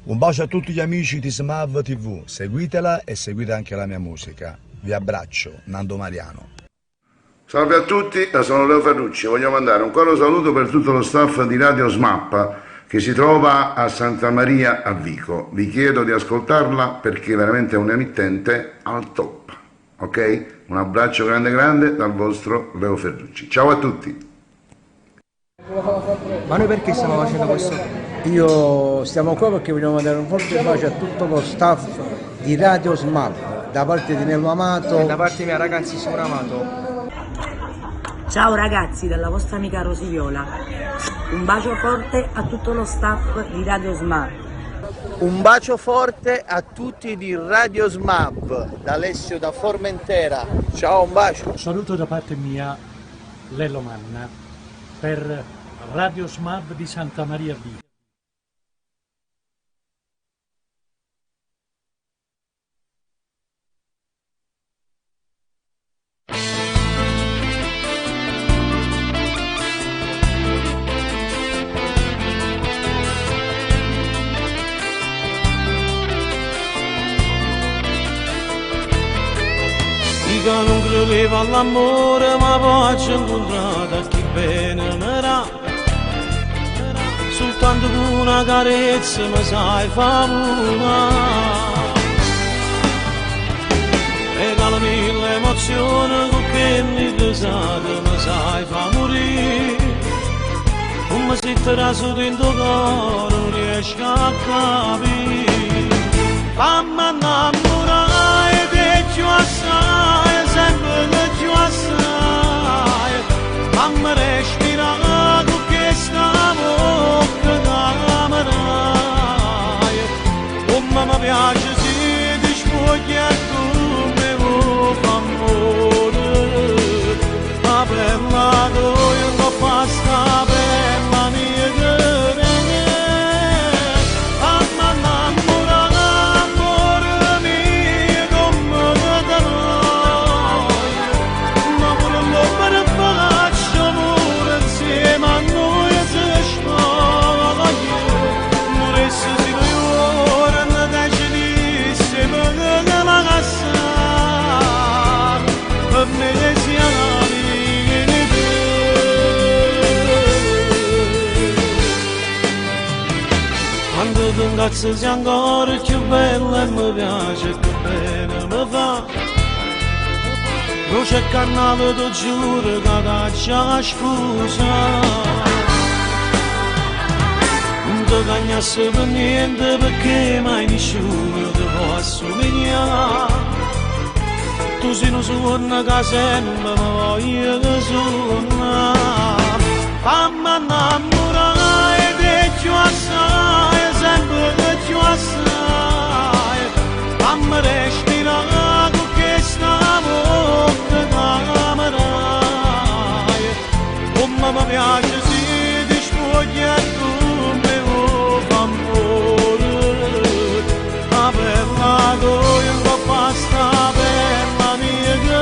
Un bacio a tutti gli amici di Smav TV, seguitela e seguite anche la mia musica. Vi abbraccio, Nando Mariano. Salve a tutti, sono Leo Ferrucci, voglio mandare un caro saluto per tutto lo staff di Radio SMAP che si trova a Santa Maria a Vico. Vi chiedo di ascoltarla perché veramente è un'emittente al top, ok? Un abbraccio grande grande dal vostro Leo Ferrucci. Ciao a tutti! Ma noi perché stiamo facendo questo? Stiamo qua perché vogliamo mandare un forte bacio a tutto lo staff di Radio SMAP, da parte di Nello Amato e da parte mia, ragazzi, sono Amato. Ciao ragazzi, dalla vostra amica Rosiviola. Un bacio forte a tutto lo staff di Radio SMAP. Un bacio forte a tutti di Radio SMAP, da Alessio da Formentera. Ciao, un bacio. Saluto da parte mia, Lello Manna, per Radio SMAP di Santa Maria Vico. Che non credeva all'amore ma poi ci ho incontrato chi bene mi dà, soltanto con una carezza mi sai fa volare, regalami mille emozioni con che mi pesate mi sai fa morire, come se ti raso dentro cuore non riesco a capire, fammi innamorare di più assai, sempre di più assai, fammi respirare con questa bocca d'amerai, come mi piace se ti spoglia come vuoi amore, ma bella io non basta bella mia che Cazzo sei ancora più bella e mi piace più bene mi fa, non c'è canale ti giuro che caccia scusa, non ti cagnasse per niente perché mai nessuno ti può assomigliare, tu sei un suono che sempre mi voglio suonare, fammi innamorare di più assai, sempre di più assai, fammi respirare con questa bocca d'amerai, come mi piace se ti spoglia come vuoi amore, ma bella io non basta bella mia che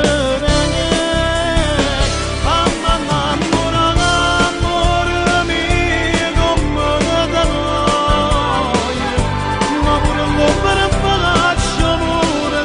per faccio amore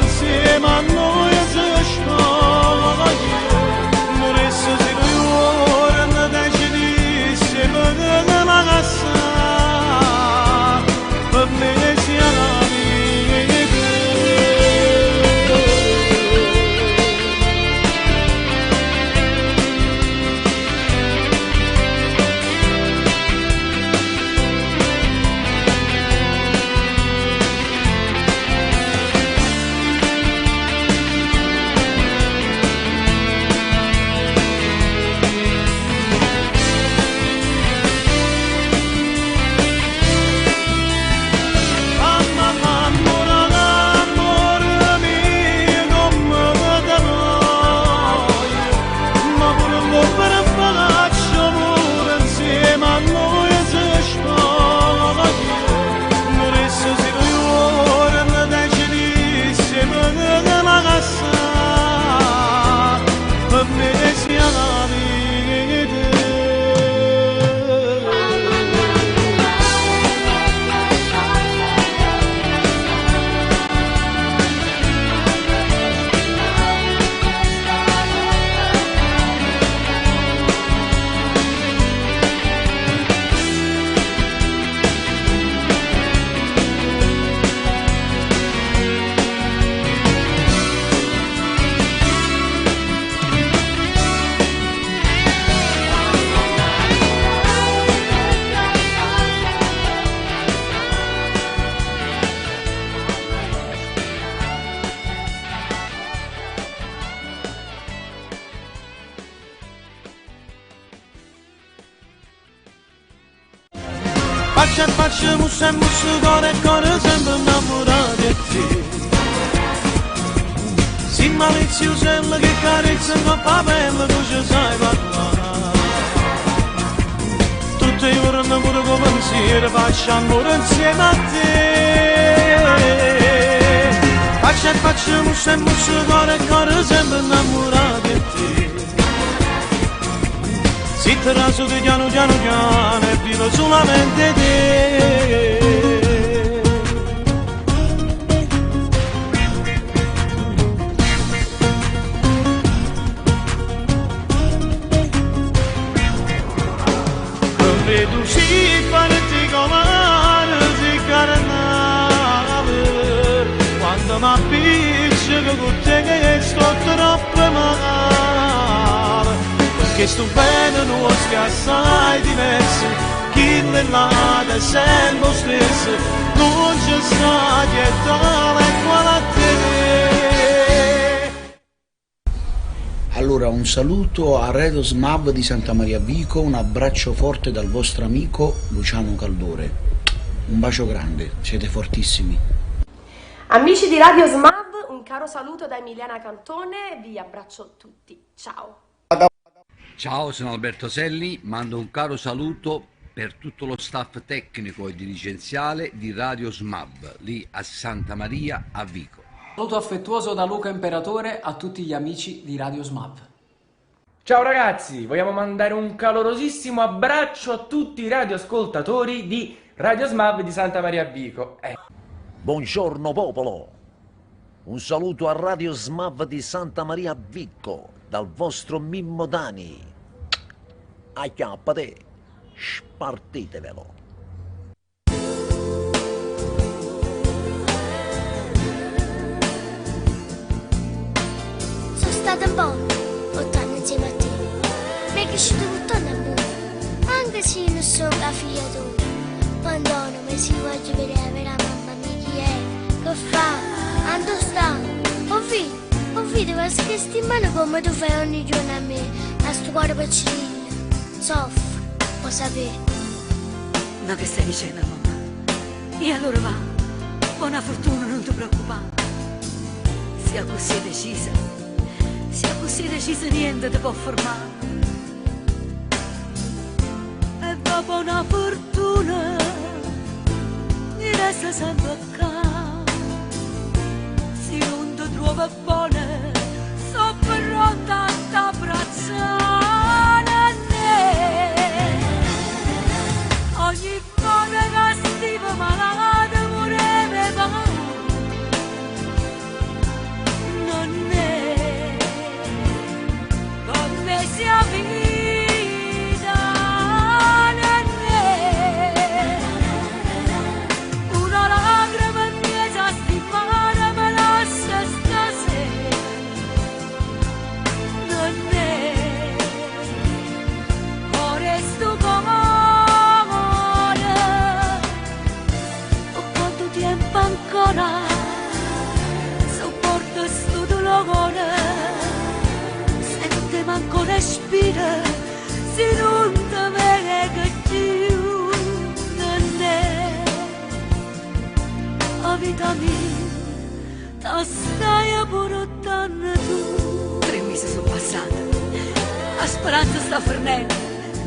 Faccia a faccia, mussa e musso, cuore e cuore sempre innamorato di te. Si maliziosella che carezza con la pelle, tu ci sai parlare. Tutti i giorni pure con pensiero faccio amore insieme a te. Faccia e faccia, mussa e musso, cuore e cuore sempre innamorato di te. Si te raso di piano piano piano e vivo solamente te. Non vedo si particolare di carnale quando mi appiccio che con te che sto troppo male. Che sto bene non scassai diverso, chi nell'ada sempre stesso, non c'è sta dietro quale a te. Allora un saluto a Radio SMAV di Santa Maria Vico, un abbraccio forte dal vostro amico Luciano Caldore. Un bacio grande, siete fortissimi. Amici di Radio SMAV, un caro saluto da Emiliana Cantone, vi abbraccio tutti, ciao. Ciao, sono Alberto Selli, mando un caro saluto per tutto lo staff tecnico e dirigenziale di Radio SMAV, lì a Santa Maria a Vico. Saluto affettuoso da Luca Imperatore a tutti gli amici di Radio SMAV. Ciao ragazzi, vogliamo mandare un calorosissimo abbraccio a tutti i radioascoltatori di Radio SMAV di Santa Maria a Vico. Buongiorno popolo, un saluto a Radio SMAV di Santa Maria a Vico dal vostro Mimmo Dani. Acchiappate, spartitevelo. Sono stata un po' 8 anni insieme a te, mi è cresciuto tutto a amore, anche se non sono la figlia tua. Quando non mi si voglio vedere la mamma mia chi è, che fa, quando sta, ho visto che sti in mano come tu fai ogni giorno a me, a sto cuore piccirino, soffro, può sapere. Ma che stai dicendo, mamma? E allora va, buona fortuna, non ti preoccupare. Sia così decisa, niente ti può fermare. E dopo una fortuna, mi resta sempre a casa. Se non ti trovo buona, so pronta a t'abbracciare. Ogni volta che stivo malata, vorrei paura. Non è come sia vita, non è una lacrima mia settimana me lascia stasera. Non è ora sto cuore, ho quanto tempo ancora sopporto sto dolore. Se non ti manco respira, se non ti vede più, non è la vita mia, ti stai portando tu. 3 mesi sono passati, la speranza sta fornendo,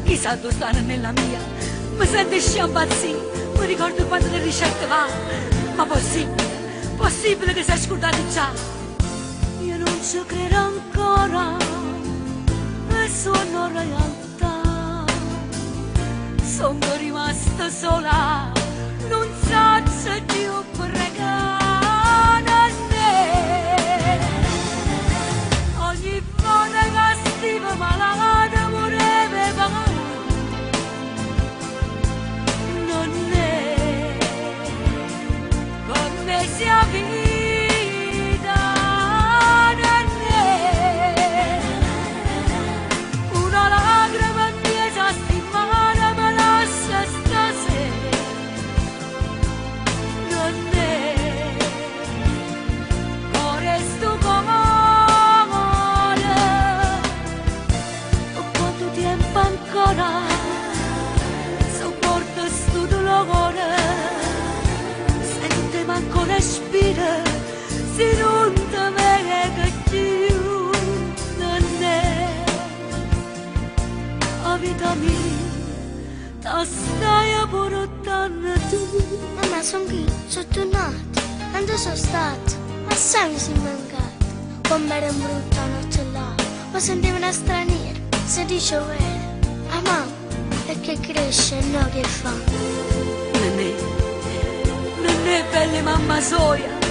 chissà dove stanno nella mia. Mi sento sciampazzì, mi ricordo quando le ricette va, ma possibile che sei scordato già. Io non ci credo ancora, e sono realtà. Sono rimasta sola, non so se Dio pregare a me. Ogni volta che stivo malata vorrei paura. Non è come sia vita, non è una lacrima mia settimana me lascia stasera. se non ti vega più da me. La vita mia, ti stai portando tu. Mamma, sono qui, sono tornata. Quando sono stata? Assai mi sei mancato. Come era brutta notte là. Ma sentivo una straniera, si dice bene. Ah, mamma, perché cresce e no che fa? Non è bella mamma soia.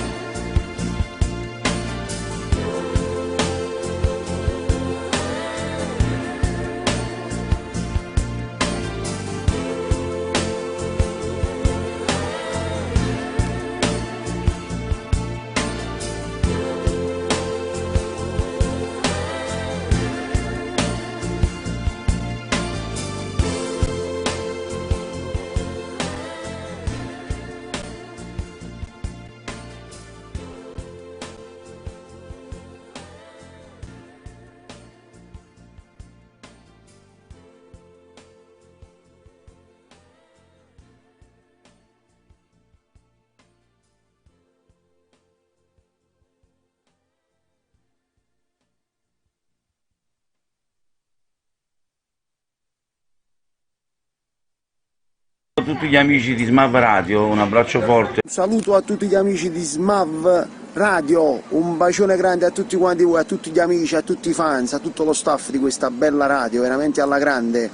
A tutti gli amici di Smav Radio, un abbraccio forte. Un saluto a tutti gli amici di Smav Radio, un bacione grande a tutti quanti voi, a tutti gli amici, a tutti i fans, a tutto lo staff di questa bella radio, veramente alla grande.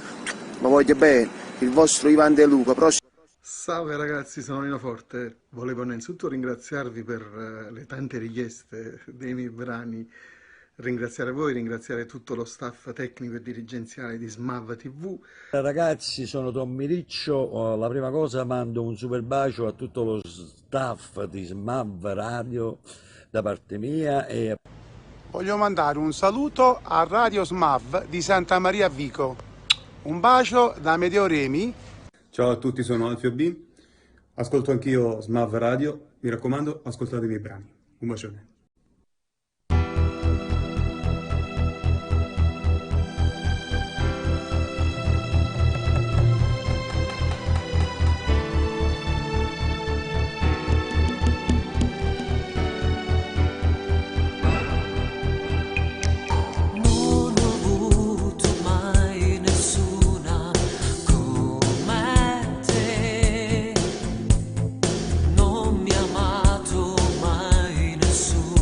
Lo voglio bene, il vostro Ivan De Luca. Salve ragazzi, sono Nino Forte. Volevo innanzitutto ringraziarvi per le tante richieste dei miei brani, ringraziare voi, ringraziare tutto lo staff tecnico e dirigenziale di Smav TV. Ragazzi, sono Tommy Riccio. La prima cosa mando un super bacio a tutto lo staff di Smav Radio da parte mia e voglio mandare un saluto a Radio Smav di Santa Maria Vico. Un bacio da Medeo Remi. Ciao a tutti, sono Alfio B. Ascolto anch'io Smav Radio. Mi raccomando, ascoltate i miei brani. Un bacione. Non mi ha amato mai nessuno.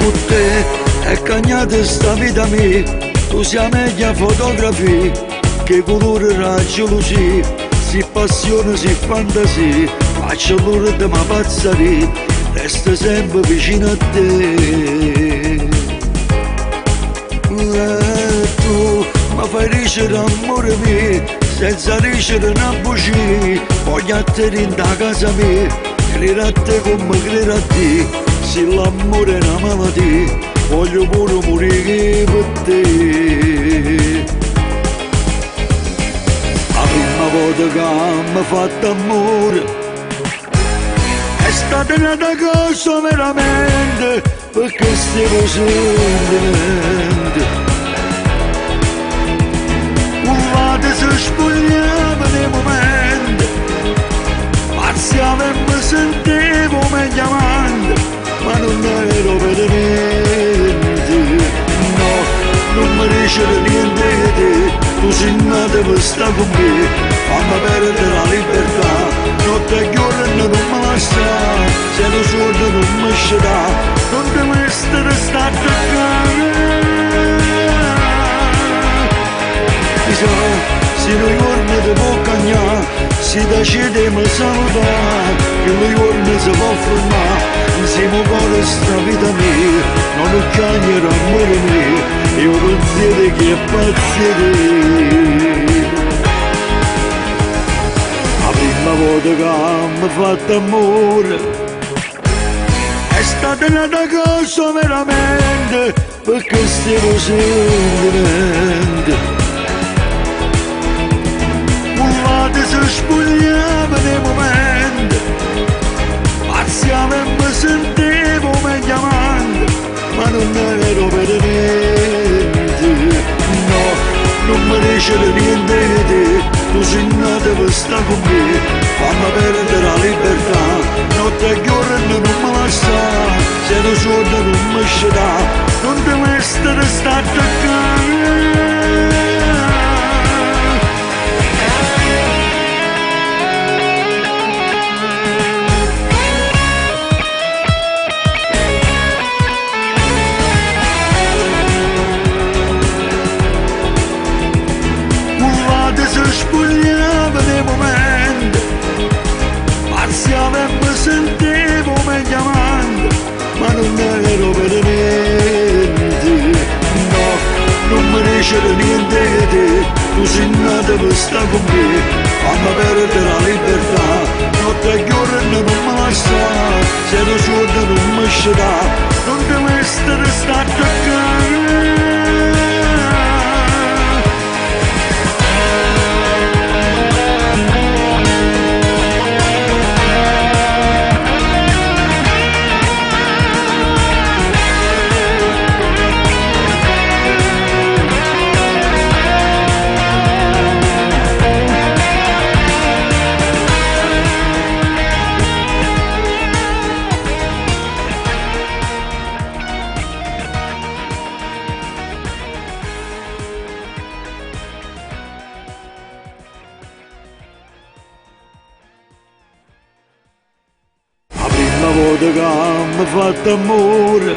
con te è cagnata sta vita mia, tu sei meglio fotografia, che colore raggio luci, si passione, si fantasia, faccio l'ora di ma pazzaria, resta sempre vicino a te. Tu mi fai ricere amore mio, senza ricere una bugia, voglio a te in da casa mia, credere a te come credere a te, se l'amore è una malattia, voglio pure morire per te. La prima volta che mi ha fatto amore è stata una cosa veramente, perché stiamo sentimenti. Urlate se spogliava nei momenti, marziava e mi sentivo meglio avanti, ma non ero per niente. No, non mi dice niente di te, tu sei nata per stare con me, fammi perdere la libertà, notte e giorno non mi lascia, se lo sordo non mi scerà, non ti mettere sta a toccare. Se noi giorni ti può cagnare, se decide mi salutare, che noi giorni si può fermare, insieme con sta vita mia, non lo chiamano amore mio, io pensiero che è pazzire. La prima volta che mi ha fatto amore è stata una cosa veramente, perché stiamo sentimenti. Urlate se spogliava nei momenti, marziava e mi sentivo meglio avanti, ma non ero per niente. No, non mi dice niente di te, tu sei nata per stare con me, fammi perdere la libertà, notte e giorno non mi lascia, se lo sordo non mi scerà, non ti mettere sta a toccare. Spogliava nei momenti, marziava e mi sentivo meglio avanti, ma non ero per niente. No, non mi dice niente di te, tu sei nata per stare con me, fammi perdere la libertà, notte e giorno non mi lascia, se lo sordo non mi scerà, non ti mettere sta a toccare. Che mi ha fatto amore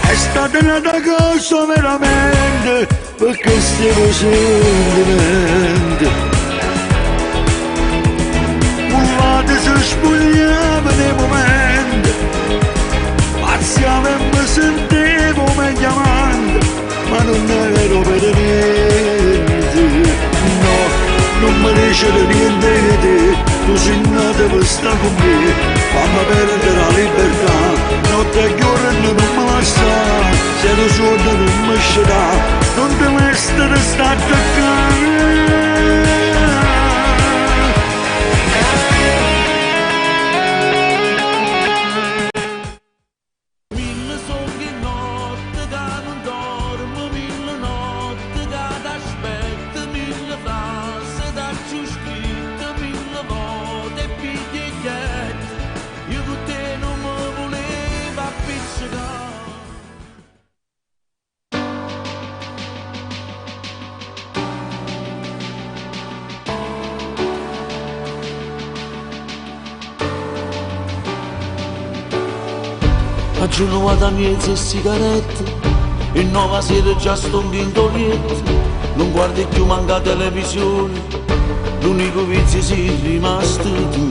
è stata una cosa veramente, perché stiamo sentimenti. Urlate se spogliava nei momenti, marziava e mi sentivo meglio avanti, ma non ero per niente. No, non mi dice niente di te, tu sei nata per stare con me, fammi perdere la libertà, notte e giorno non mi lascia, se lo sordo non mi scerà, non ti mettere sta a toccare. Aggiungo da mezze sigarette e nuova sera già sto in gintolietto. Non guardi più manca televisione, l'unico vizio sei rimasto tu.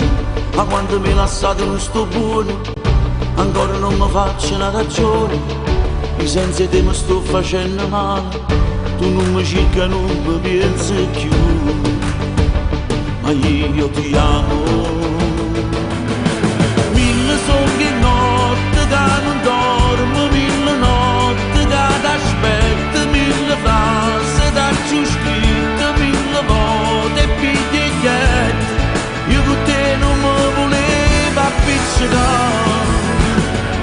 Ma quando mi lasciate non sto buono, ancora non mi faccio una ragione. Io senza te mi sto facendo male, tu non mi cerchi, non mi pensi più. Ma io ti amo. Mille sogni notte che non dormo, mille notti che t'aspetto, mille frasi da giù scritte, mille volte pigliette. Io con te non mi volevo appiccicare.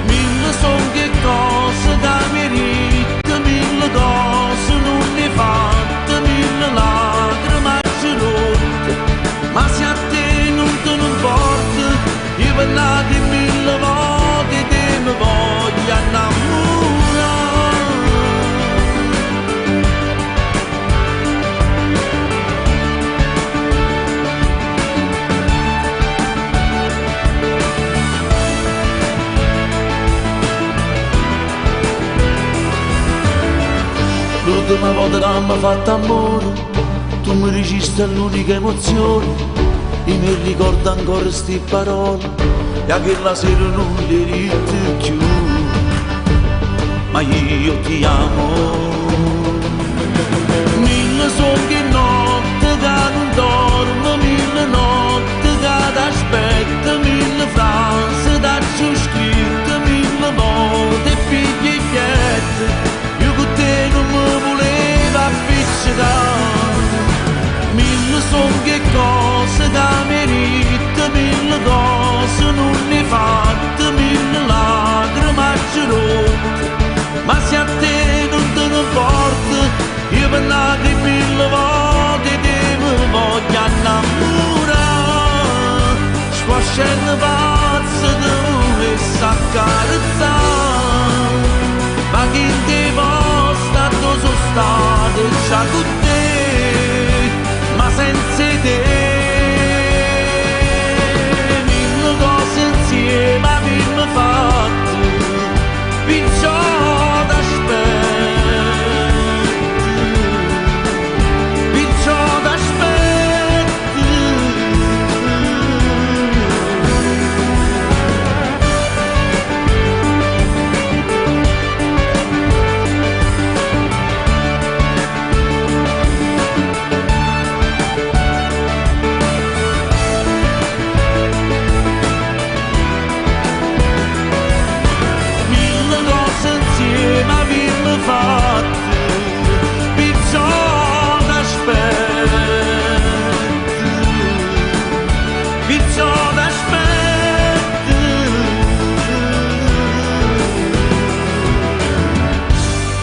Mille sogni e cose da mia ricca, mille cose non ne fatte, mille lacrime rotte. Ma se a te non te ne importa, io parlate mille volte te mi voglio innamorare. L'ultima volta che mi ha fatto amore, tu mi registri l'unica emozione. Io mi ricordo ancora sti parole, e a quella sera non le ridi più. Ma io ti amo. Mille sogni notte che non dormo, mille notti che t'aspetto, mille frasi da giù scritte, mille volte pigliette. Io con te non mi volevo appiccicare. Mille sogni e cose da merita, mille cose non ne fatte, mille lacrime rotte. Ma se a te non te ne importa, io parlate mille volte te mi voglio innamorare. Sto scendo pazzo di volessi accarezzare, ma chi te posta dove sono state già con te, ma senza te mille cose insieme abbiamo fatto, perciò t'aspetto, perciò t'aspetto.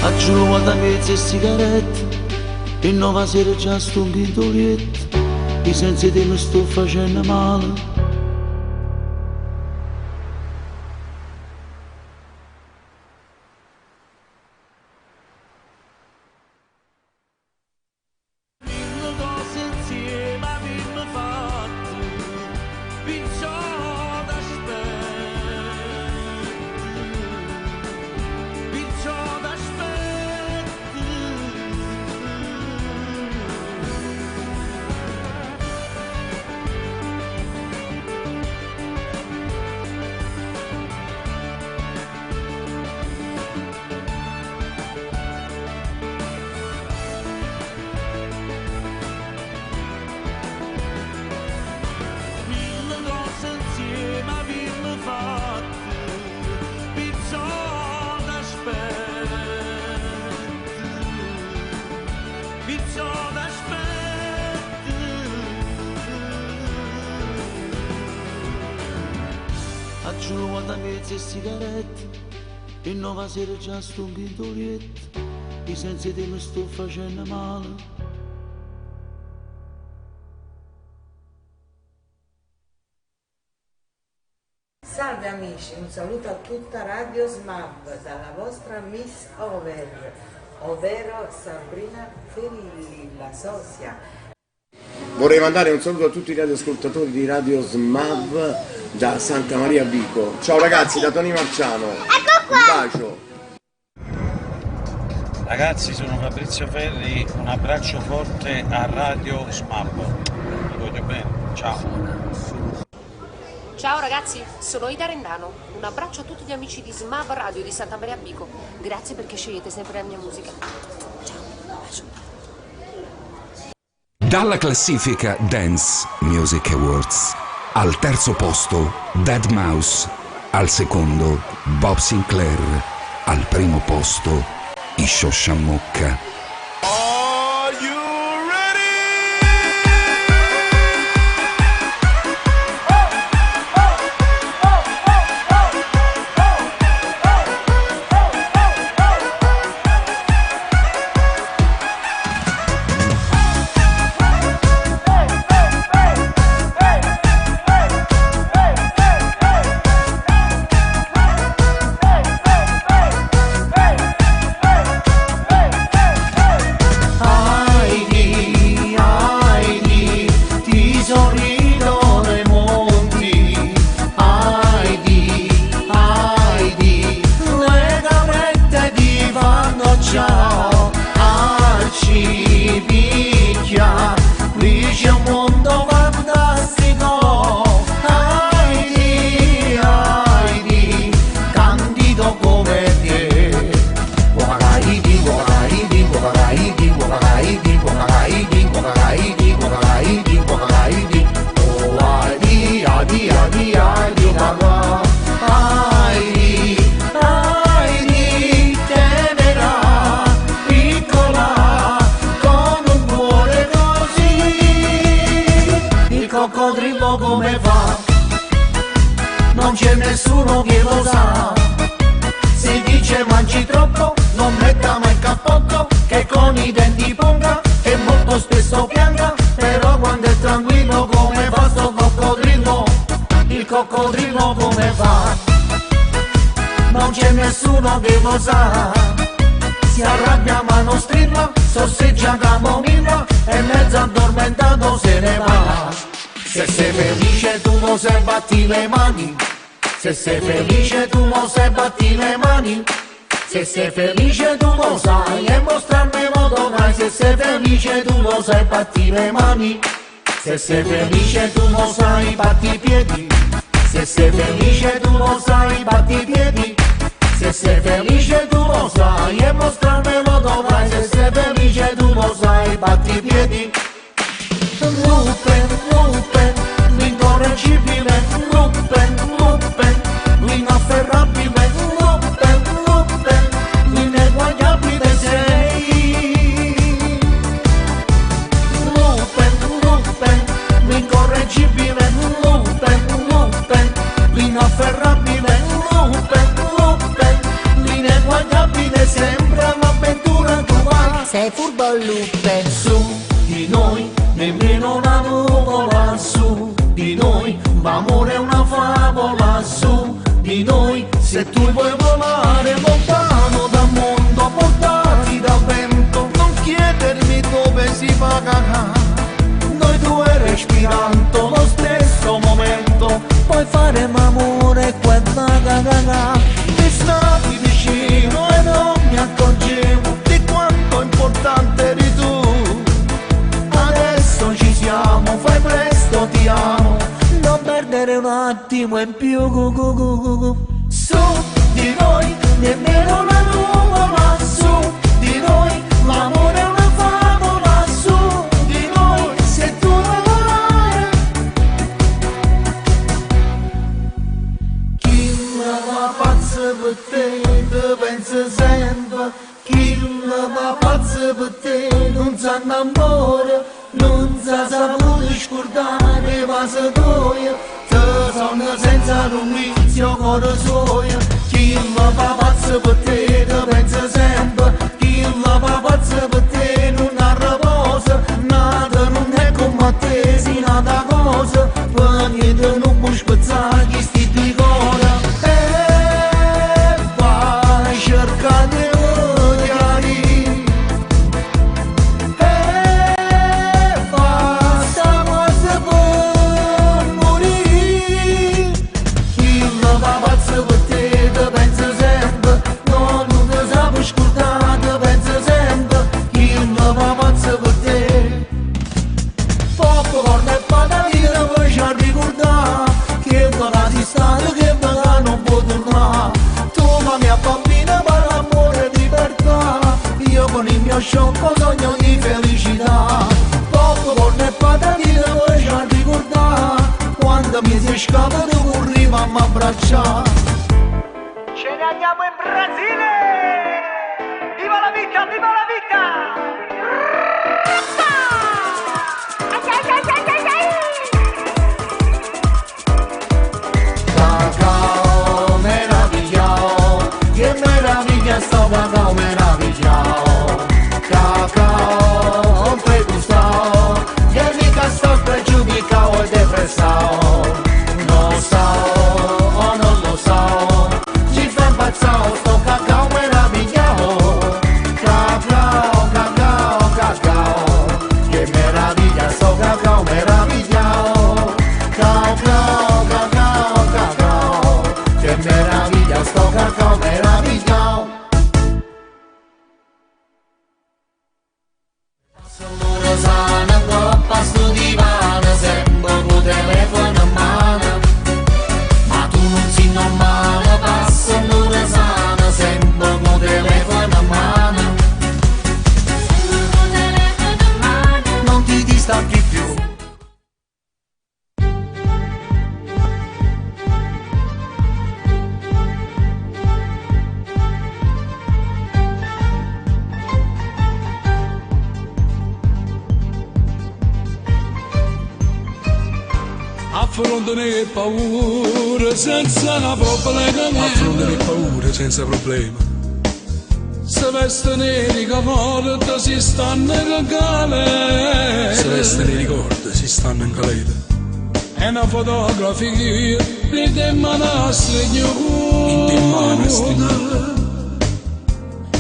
Aggiungo da mezze sigarette e nuova sera già sto in gintolietto. Io senza te mi sto facendo male. Aggiungo da mezze sigarette e nuova sera già sto in gintolietto. Io senza te mi sto facendo male. Salve amici, un saluto a tutta Radio SMAV dalla vostra Miss Over, ovvero Sabrina Ferilli, la sosia. Vorrei mandare un saluto a tutti i radioascoltatori di Radio SMAV da Santa Maria Vico. Ciao ragazzi, da Tony Marciano. bacio. Ragazzi, sono Fabrizio Ferri, un abbraccio forte a Radio SMAV. Vi voglio bene, ciao. Ciao ragazzi, sono Ida Rendano. Un abbraccio a tutti gli amici di SMAV Radio di Santa Maria Vico. Grazie perché scegliete sempre la mia musica. Ciao, un bacio. Dalla classifica Dance Music Awards al terzo posto Dead Mouse, al secondo Bob Sinclair, al primo posto Isho Shamukka. Se sei felice tu mo sai batti le mani, se sei felice tu lo sai e mostrarmi mo dovrai, se sei felice tu lo sai batti le mani, se sei felice tu lo sai batti i piedi, se sei felice tu lo sai batti i piedi, se sei felice tu lo sai e mostrarmi lo dovrai, se sei felice tu lo sai batti i piedi. Lupen, lupen, l'incorreggibile, lupen, lupen, l'inafferrabile, lupen, lupen, l'ineguagliabile sei. Lupen, lupen, l'incorreggibile, lupen, lupen, l'inafferrabile, lupen, lupen, l'ineguagliabile, sempre l'avventura tua. Sei furbo lupen. Su di noi nemmeno una nuvola, su di noi l'amore è una favola, su di noi se tu vuoi volare lontano dal mondo, portati dal vento, non chiedermi dove si va, noi due respirando lo stesso momento, puoi fare l'amore qua mi stavi vicino e non mi accorgevo di quanto importante eri tu. Adesso ci siamo, fai presto, ti amo, non perdere un attimo in più. Su di noi nemmeno una nuvola, su di noi l'amore è una favola, su di noi se tu vuoi volare. Chi la va pazzo per te, te pensa sempre, chi la va pazzo per te non si innamora, non si saputo scordare ma si doia, te sono senza l'umizio cuore suoia. Chi la va pazzo per te, te pensa sempre, chi la va pazzo per te non ha riposo, nada non è come te, si nada cosa, per niente non puoi spezzare chi sti di cuore. E vai cercare pensa sempre sciocco sogno di felicità. Popcorn e patatine poi ci ha ricordato quando mi si scappa di corriva a m'abbracciare. Ce ne andiamo in Brasile! Viva la vita, viva la vita! Cacao meravigliao, che meraviglia sto cacao meravigliao. Cacao fai gustao, che mica sto pregiudicao e depressao. Non so, o non lo so, ci fa impazzao sto cacao meravigliao. Cacao, cacao, cacao, che meraviglia sto cacao meravigliao. Cacao, cacao, cacao, che meraviglia sto cacao meravigliao. Sono Rosana, coppa sto divano, sempre con telefono in mano. Ma tu non sei normale, passa Rosana, sempre con telefono in mano. Non ti distacchi più. Affronta le paure senza una problema. Affronta le paure senza problema. Se veste nei ricordi si stanno in galera. Se veste nei ricordi si stanno in galera. È una fotografia di te mano stringere. In te mano stringere.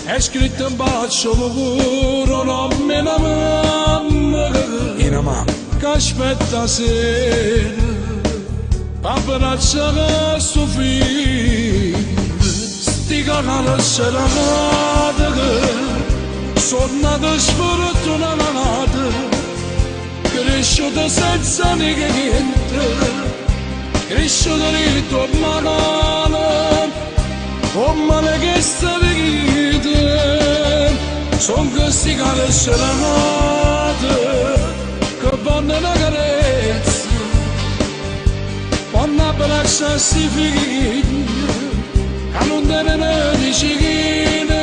È scritto un bacio puro, nome una mamma. In una mamma che aspetta sera. Abbracciare suo figlio, sti canali serenate che sono nate sfortunate, cresciute senza niente, cresciute di tua mano, oh male che sta vita, sono questi canali serenate che vanno una carezza. Quando abbraccia sti figli, che non tengono di cicchine,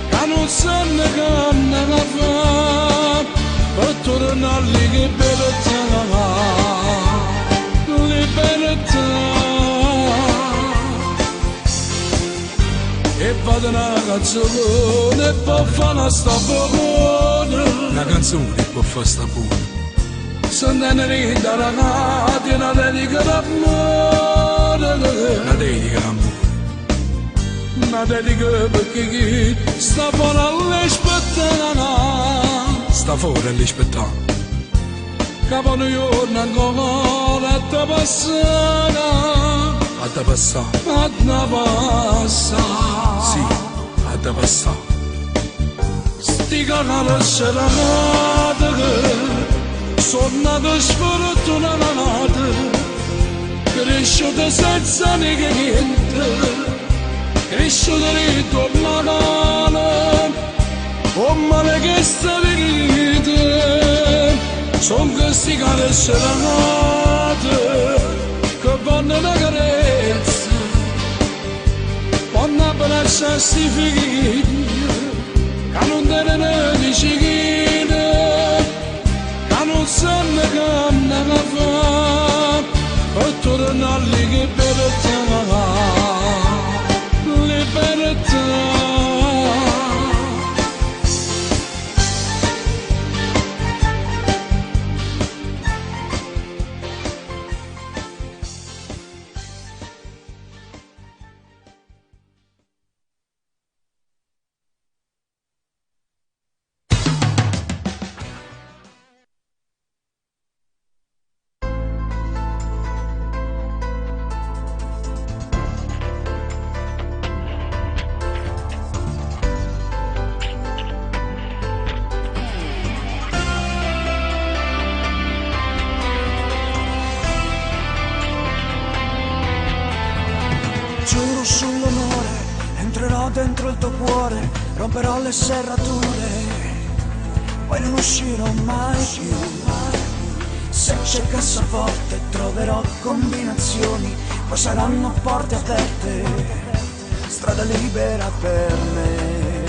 che non sanno che hanno da fare, per tornare lì che libertà, libertà. E vado una canzone e poi fa una stagione. Una canzone e poi fa stagione. Sono rida la radio, una dedica d'amore. Una dedica d'amore. Una dedica perché chi sta fuori all'aspettare. Sta fuori all'aspettare. Capo un giorno ancora a te passare. A te passare. A te passare. Sì, a te passare. Sti canali serenate che sono nate sfortunate, cresciute senza niente, cresciute di tua mano, oh male che sta vita, sono questi cani serenate, che vanno una carezza, quando abbraccia sti figli, che non tengono di cicchine, non sanno che hanno da fare, per tornare lì che libertà, libertà. Giuro sull'onore, entrerò dentro il tuo cuore romperò le serrature, poi non uscirò mai più. Se c'è cassaforte troverò combinazioni, poi saranno porte aperte, strada libera per me.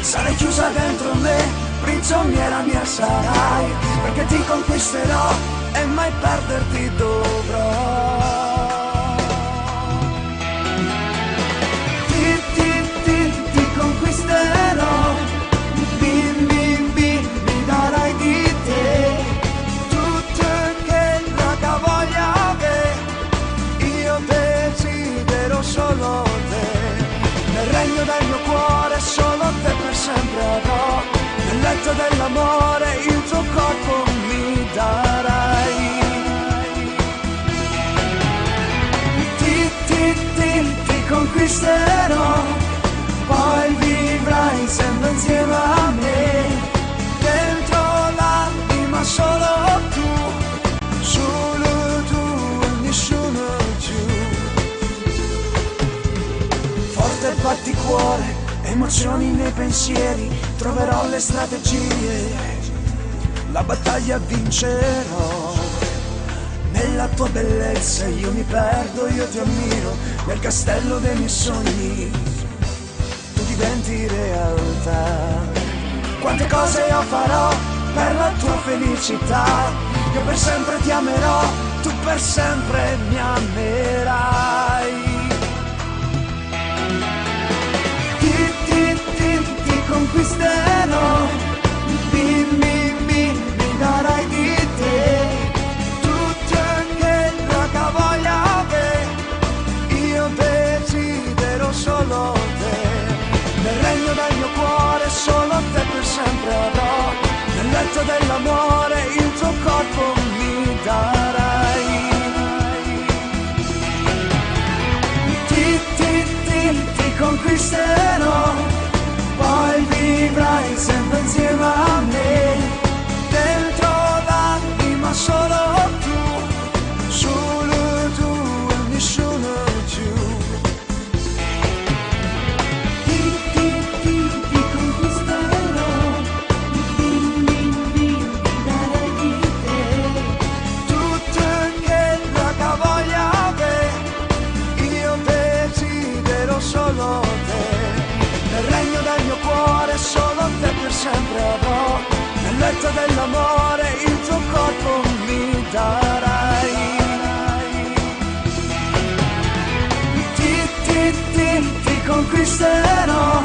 Sarai chiusa dentro me, prigioniera mia sarai, perché ti conquisterò e mai perderti dovrò. Ti conquisterò, mi darai di te tutto che la voglia ave, io desidero solo te, nel regno del mio cuore solo te per sempre avrò, nel letto dell'amore il tuo corpo mi darai. Ti conquisterò, poi vivrai sempre insieme a me, dentro l'anima solo tu, solo tu e nessuno più. Forte batticuore, emozioni nei pensieri, troverò le strategie, la battaglia vincerò. Nella tua bellezza io mi perdo, io ti ammiro, nel castello dei miei sogni tu diventi realtà. Quante cose io farò per la tua felicità, io per sempre ti amerò, tu per sempre mi amerai. Ti conquisterò, mi darai di te tutto che la voglia ave, io desidero solo te, nel regno del mio cuore solo te per sempre avrò, nel letto dell'amore il tuo corpo mi darai. Ti conquisterò, poi vivrai sempre insieme a me, dentro l'anima solo tu, solo tu e nessuno più. Ti conquisterò, mi darai di te tutto che la voglia ave, io desidero solo te, nel regno del mio cuore solo te per sempre avrò, nel letto dell'amore il tuo corpo mi darai. Ti conquisterò,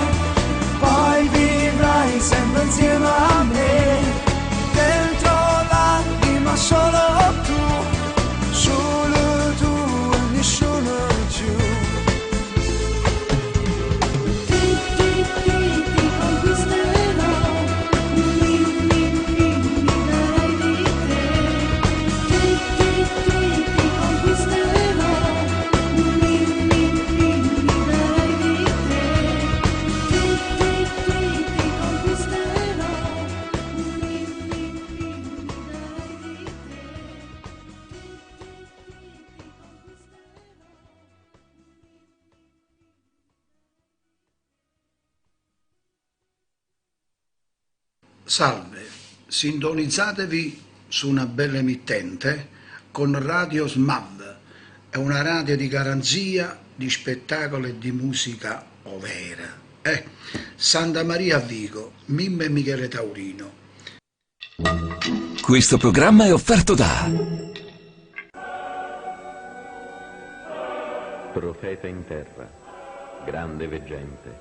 poi vivrai sempre insieme a me, dentro l'anima solo tu, solo tu e nessuno più. Ti conquisterò, mi darai di te, ti conquisterò, mi darai di te, ti conquisterò, Salve, sintonizzatevi su una bella emittente con Radio SMAV, è una radio di garanzia, di spettacolo e di musica overa. Santa Maria a Vico, Mimmo e Michele Taurino. Questo programma è offerto da Profeta in terra, grande veggente,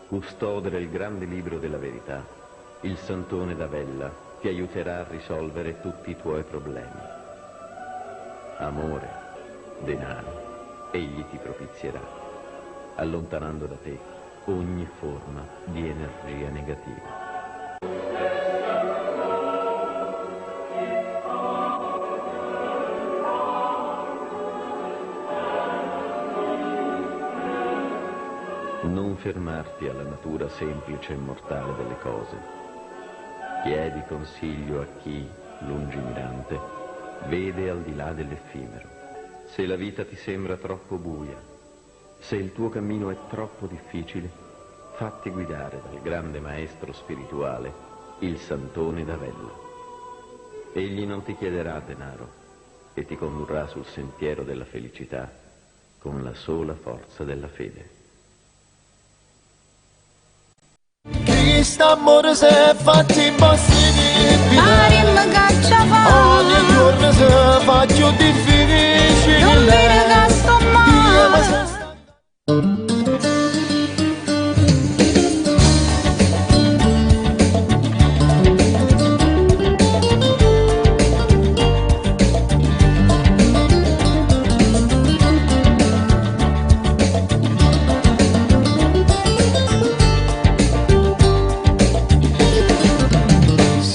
custode del grande libro della verità, il santone d'Avella ti aiuterà a risolvere tutti i tuoi problemi. Amore, denaro, egli ti propizierà, allontanando da te ogni forma di energia negativa. Non fermarti alla natura semplice e mortale delle cose. Chiedi consiglio a chi, lungimirante, vede al di là dell'effimero. Se la vita ti sembra troppo buia, se il tuo cammino è troppo difficile, fatti guidare dal grande maestro spirituale, il Santone d'Avello. Egli non ti chiederà denaro e ti condurrà sul sentiero della felicità con la sola forza della fede. Quest'amore si è fatto impossibile, Marimma cacciava, ogni giorno si fa più difficile. non mi ragasto Io mi mai.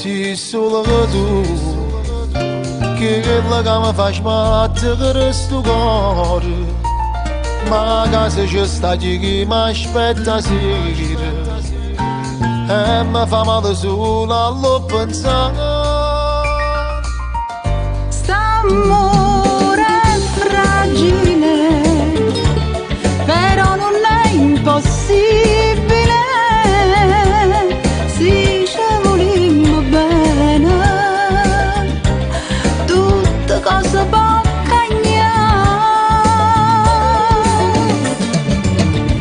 sono solo tu che quella che mi fa sbattere sto cuore, ma casa c'è sta chi mi aspetta sera e mi fa male solo allo pensare. St'amore è fragile, però non è impossibile. Se ci volimmo bene, tutte cose può cambiare.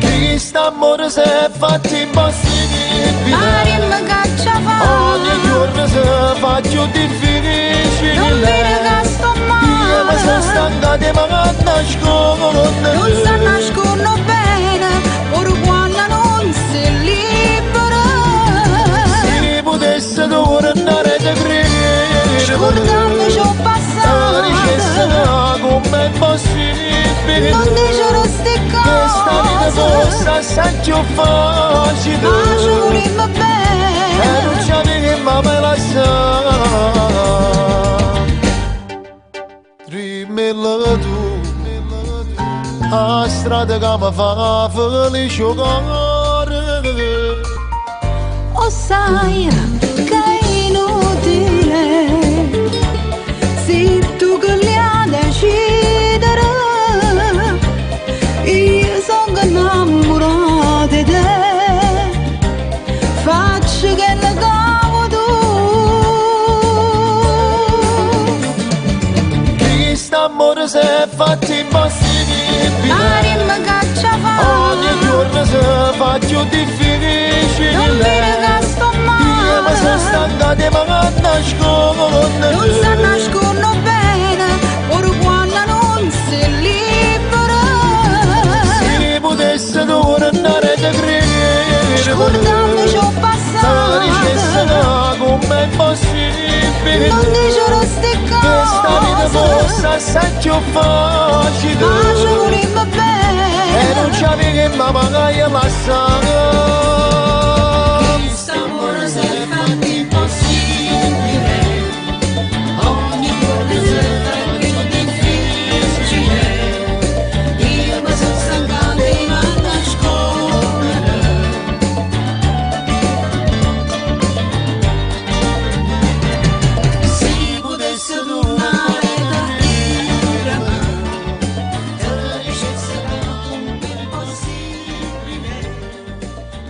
Quest'amore si è fatto impossibile, Marimma cacciava, ogni giorno si fa più difficile. non mi ragasto Io mi sono mai. stancato e mi nascondo. Non sta nascono bene, ora quando non si libera. Se potesse tornare a credere, Scordami ciò passato, dicesse come è possibile. non dicere ste Questa vita fosse cose, assai più facile. ma ci volimmo E non bene. ci avevi mai me la sa. Rimella tu a strada che mi fa felice cuore. O sai che è inutile, se tu che li ha decidere, io sono innamorata di te, faccio che le cavo tu. Quest'amore si è fatto impossibile, Marimma cacciava, ogni giorno si fa più difficile. non mi ragasto Io mi sono mai. stancato e mi nascondo. Non sta nascono bene, ora quando non si libera. Se potesse tornare a credere, Scordami ciò dicesse passato, come è possibile. non dicere ste Questa vita fosse cose, assai più facile. ma ci volimmo E non bene. ci avevi mai magari la sa. Quest'amore si è fatto impossibile, ogni giorno si fa più difficile. Io mi sono stancato e mi nascondere. Se potesse tornare da dire, te dicesse come è possibile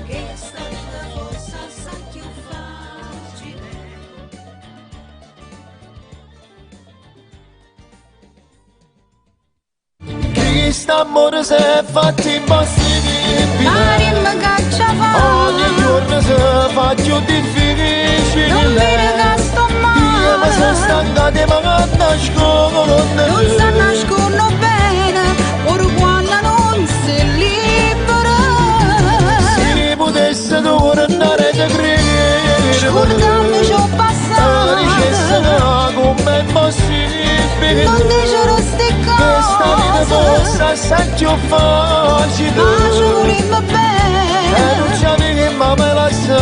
che sta vita fosse assai più facile. Quest'amore si è fatto impossibile, Marimma cacciava, ogni giorno si fa più difficile. non mi ragasto Io mi sono mai. stancato e mi nascondo. Non sta nascono bene, ora quando non si libera. Se potesse tornare a credere, Scordami ciò dicesse passato, come è possibile. non dicere ste Questa vita fosse cose, assai più facile. ma ci volimmo E non bene. ci avevi mai me la sa.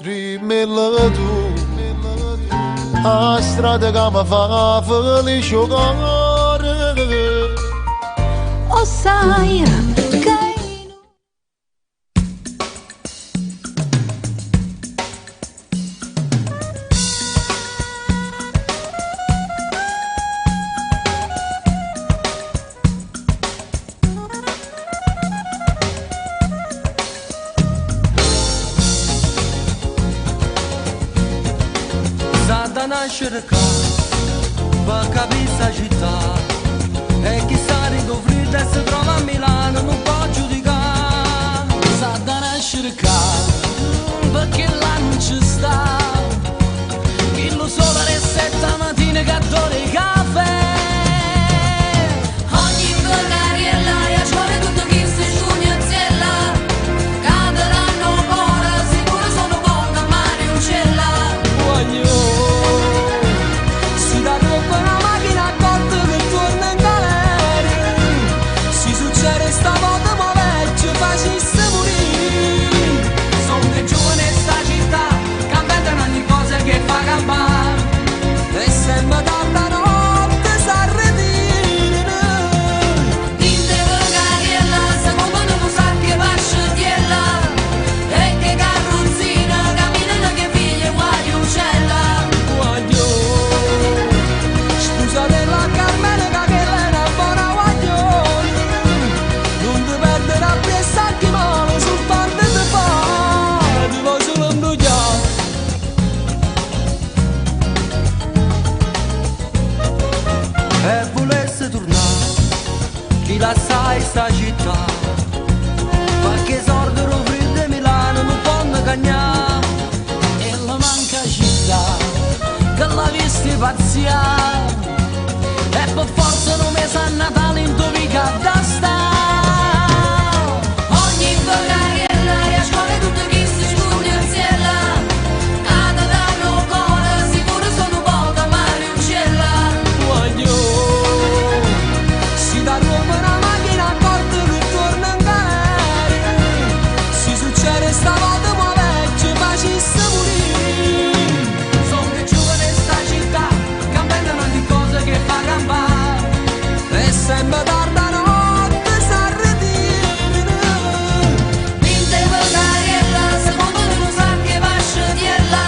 Rimella tu a strada che mi fa felice cuore. O sai che cercare per capire sta città e chissà rido freddo e si trova a Milano non può giudicare sa da cercare perché là non ci sta chi lo solo alle 7 mattina che adora il caffè ogni vagariella e a scuola tutto chi si sciugnazziella caderanno ora sicuro sono buona mare uccella voglio si dà roba una macchina a corto che torna in galera si succede stavolta ma vecchio facesse morire sono che giovane sta città cambiano ogni cosa che fa campare e sembra tanta notte s'arretire dite vagariella secondo non sa che va sciogliella e che carrozzina camminano che figlie guagli uccella guaglio scusa della Carmela che lei è una buona guaglione non ti perdere a pensare che male sul parte di fa ti vuoi solo imbrogliare e volesse tornare chi la sai sta città qualche sordo freddo Milano non può cagnare e la manca città che la visti pazzia e per forza non mi sa Natale in topica da sta ogni vagariella e a scuola tutto chi si scuola insieme cada danno ancora sicuro sono poca mare uccella voglio si dà roba una macchina a corto che torna in galera si succede stavolta ma vecchio facesse morire sono che giovane sta città cambiano ogni cosa che fa campare e sembra tarda notte s'arretire dite vagariella secondo non sa che va sciogliella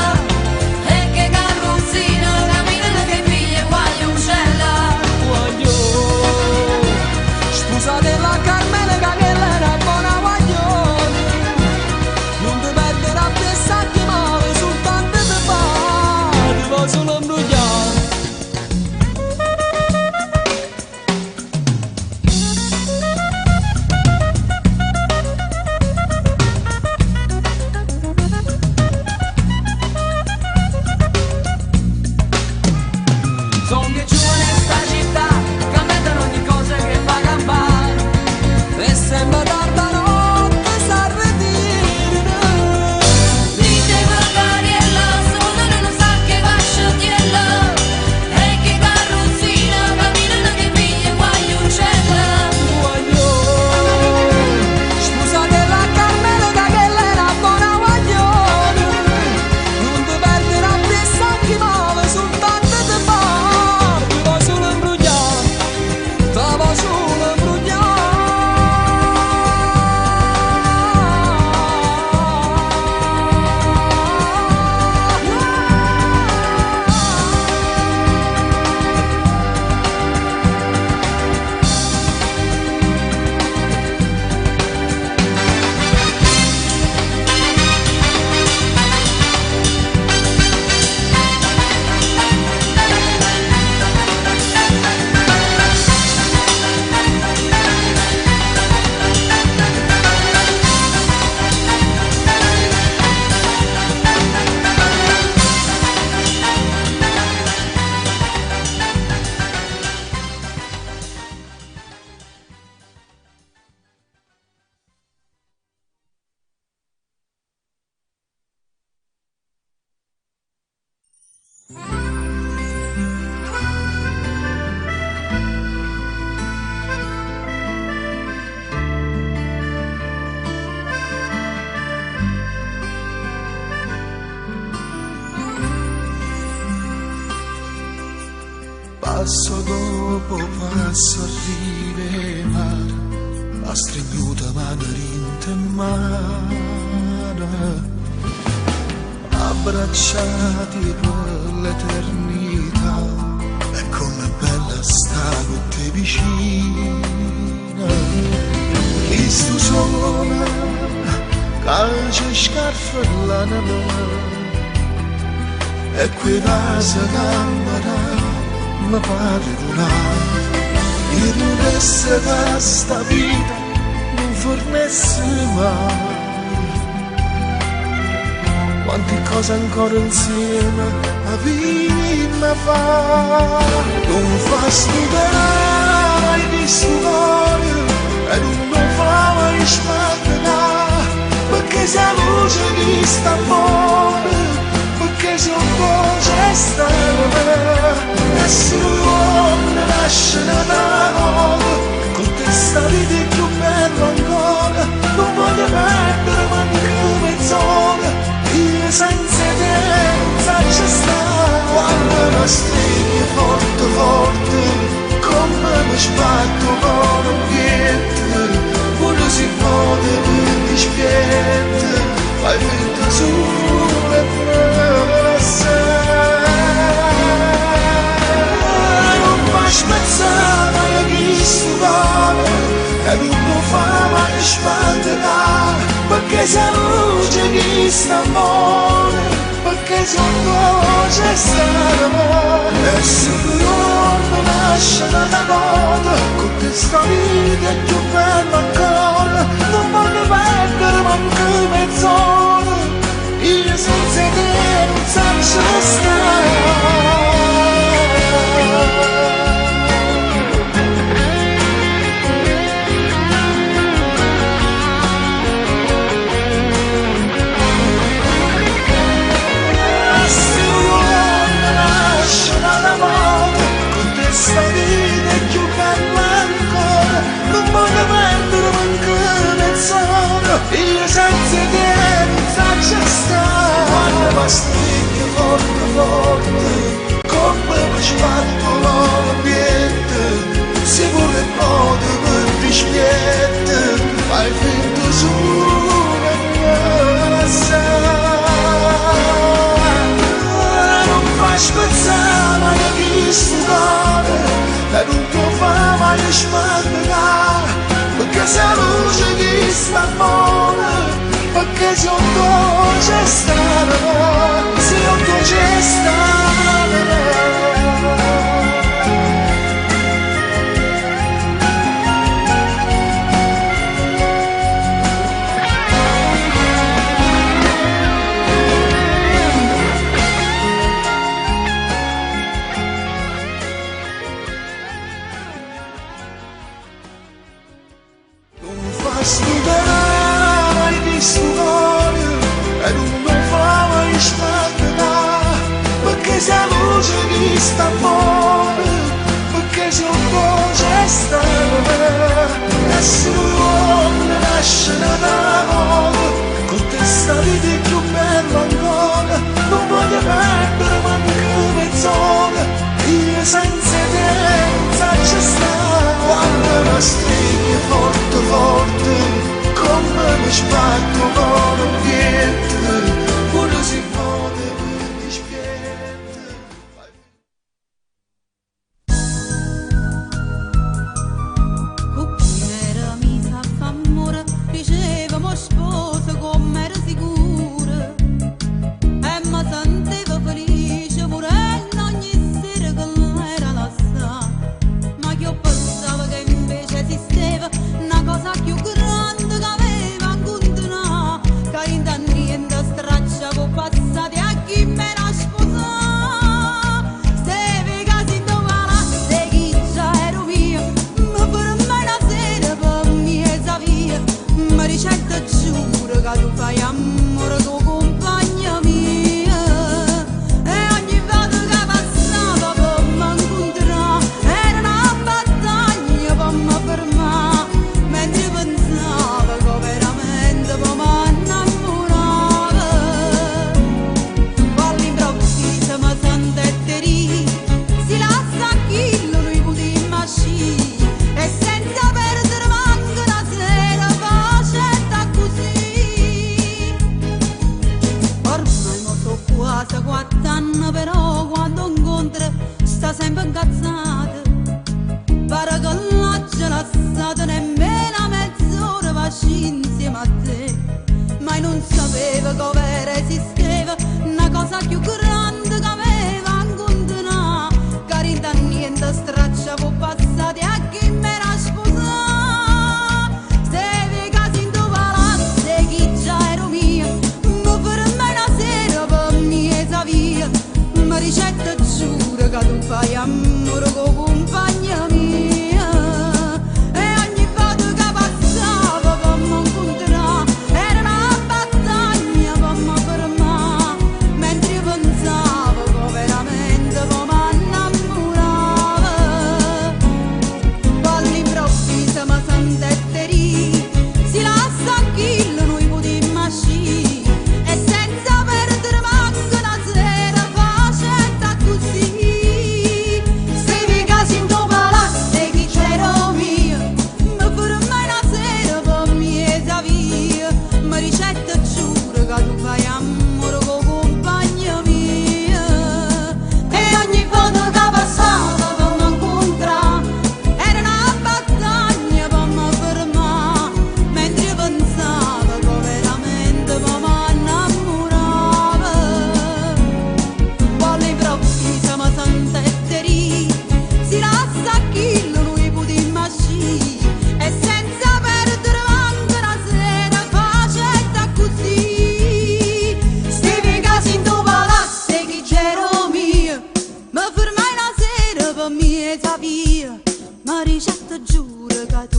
e che carrozzina camminano che figlie guagli uccella voglio scusa della Carmela che lei è una buona guaglione non ti perdere a pensare che male soltanto ti fa ti vuoi solo imbrogliare sono che giovane sta città cambiano ogni cosa che fa campare e sembra tarda notte s'arretire dite vagariella secondo non sa che va sciogliella e che carrozzina camminano che figlie guagli uccella voglio scusa della Carmela che lei è una buona guaglione non ti perdere a pensare che male soltanto ti fa ti vuoi solo imbrogliare ti vuoi solo imbrogliare Passo dopo passo arriverà la stregnuta mano in mano abbracciati per l'eternità e come bella sta con te vicina chi stu suona calcio e scarfe la neve e quei vasi camminano mi pare durare. Io non resta che sta vita non fornesse mai. Quante cose ancora insieme a vita fa. Non fa stupare di cuore e non fa mai smaccare, perché se la luce di sta amore, perché se un po' c'è stare. Essere uomo nasce da nuovo, con te sta vita è più bella ancora, non voglio perdere manco mezz'ora, io senza te non faccio stare. Quando mi stringi forte forte, come mi sbatto con un piede, pure si muove per dispiede, fai finta sulle presse. Spezzata e chi stupare e non fa mai spandere, perché se luce chi sta amore, perché se c'è stare. E se l'uomo nasce dalla coda, con questa vita è più bella ancora, non voglio perdere manco mezz'ora, io senza te non faccio stare. Questa vita è più bella ancora, non voglio perdere manco mezz'ora, io senza te non faccio stare. Quando mi stringi forte forte, come mi sbatto l'ambiente, se vuole modo per dispiette, fai finta sulla casa. Non fai spezzare mai chi stupare, e non ti fa mai smaccare, perché se la luce di sta amore, perché se non c'è stare, se non c'è stare. Studiare di studiare e non fa mai smaccare, perché se la luce di sta amore, perché se un po' c'è stare. Essere uomo nasce da nuovo, con te sta vita è più bella ancora, non voglio perdere manco mezz'ora, io senza te non faccio stare. Quando mi stringi forte forte, come mi sbatto con un piede, pure si muove per dispiede.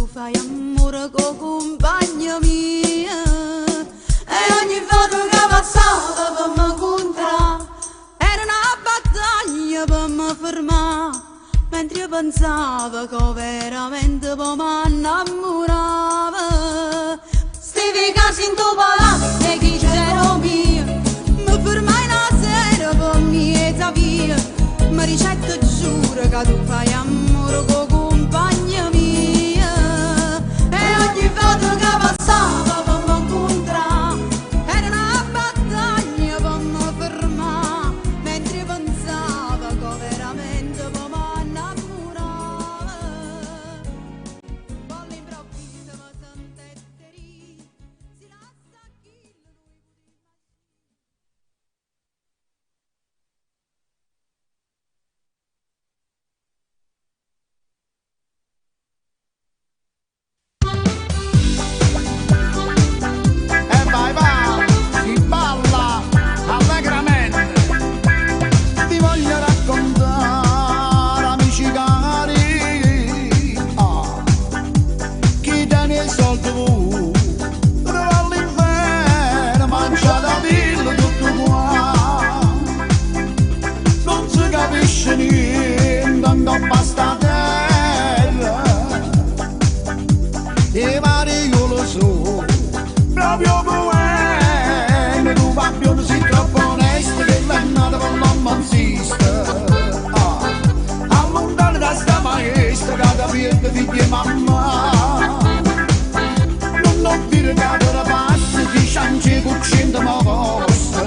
tu fai amore con compagna mia. E ogni volta che passava per me incontrare era una battaglia per me fermare, mentre io pensavo che veramente poi mi innamorava. Stivi casi in tuo palazzo e chi c'era mio, mi fermai una sera per mieta via. Mi ricetta giuro che tu fai amore con compagna mia. E ogni volta che passava per me incontrare era una battaglia per me fermare, mentre pensavo che veramente poi mi innamorava. Poi all'improvviso mi sentette rì, si lascia chi lui. E vai va, si balla allegramente. Ti voglio raccontare, amici cari, chi tiene i soldi tu, trova all'inferno, mangia da villa tutto qua. Non si capisce niente, andò sta terra, i vari io lo so, proprio come tu Fabio non sei troppo onesto, che l'è nato con l'uomo insiste. A lontano da sta maestra che da piede figli e mamma, non dire che ora passa, ti cianci cuccinta ma costa.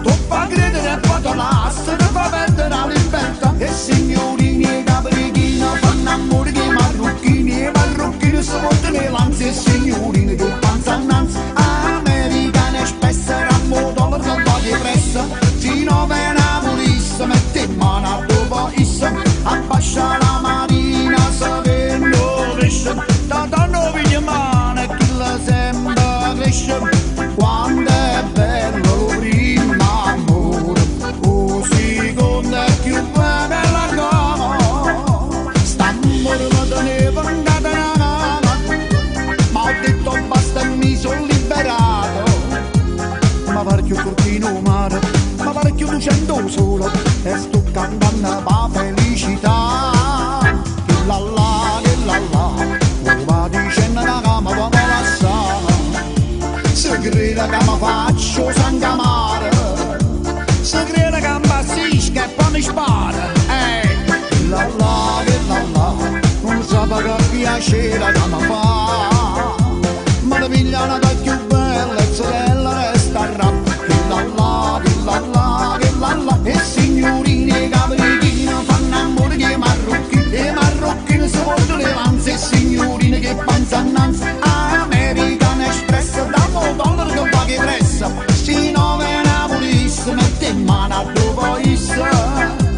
Tu fa credere e poi te lascia, ti fa perdere la libertà. E signorini e caprichini fanno amore che i marocchini si portano le lanze. E signorini che panzano annanzi, americane spesso rammo dollaro che va di pressa. Fino a Napoli mette in mano a dopo issa, abbascia la marina sapendo cresce. Da tanto vigna mano e chi la sembra cresce. Quando è bello lo primo amore, o secondo è più bella come. St'amore lo tenevo in catena, ma ho detto basta e mi sono liberato. Ma parecchio cortino mare, ma parecchio lucendo solo, e sto cantando la felicità. Che la la, come va dicendo una cama come la sa. Se crede che mi faccio sangamare, se crede che mi assisca e poi mi spara. Che la non sapeva che piacere che mi fa. Ma la piglia una da più bella e sorella resta a rap. Che la la, e signorini e caprichini fanno amore che i marocchini si portano le lanze. E signorini che panza annanzi, americane espressa, da dollaro che va che pressa. Si nove Napoli si mette in mano a dopo issa.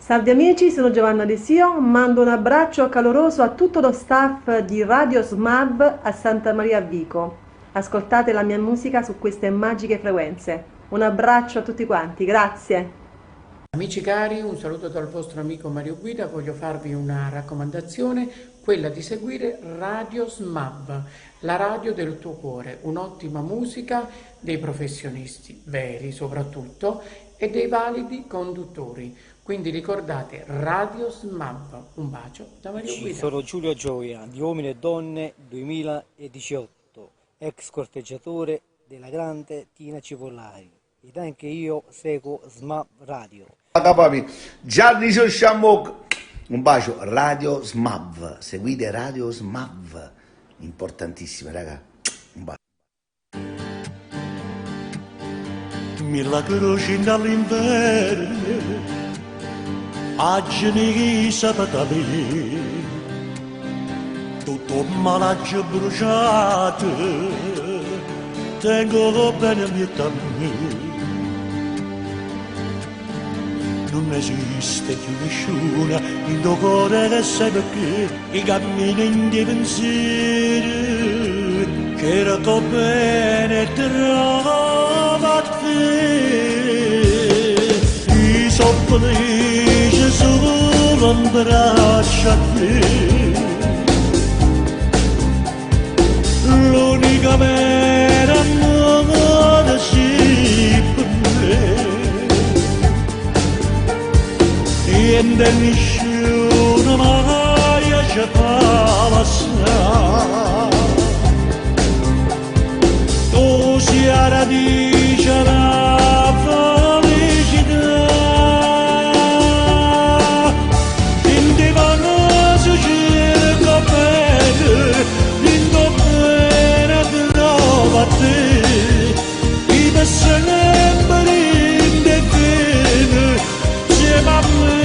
Salve amici, sono Giovanna De Sio, mando un abbraccio caloroso a tutto lo staff di Radio SMAB a Santa Maria a Vico. Ascoltate la mia musica su queste magiche frequenze. Un abbraccio a tutti quanti, grazie. Amici cari, un saluto dal vostro amico Mario Guida. Voglio farvi una raccomandazione, quella di seguire Radio SMAB, la radio del tuo cuore, un'ottima musica dei professionisti, veri soprattutto, e dei validi conduttori. Quindi ricordate Radio SMAB. Un bacio da Mario Guida. Sono Giulio Gioia di Uomini e Donne 2018, ex corteggiatore della grande Tina Cipollari, ed anche io seguo SMAB Radio. Gianni Sciammo, un bacio. Radio SMAB, seguite Radio SMAB, importantissime, raga. Un bacio. Milla croci dall'inverno, agini sapatali, tutto malaggio bruciato, tengo bene il mio cammino. Non esiste più nessuna in tuo cuore che sai perché i cammini in dei pensieri che racco bene trova te. I so felice solo in braccio a te, l'unica vera amore sì per me. E nessuno mai ci fa passare, tu sia la radice la felicità. In divano si cerca bene, in tuo bene trova te, i sempre in te bene, siamo a me.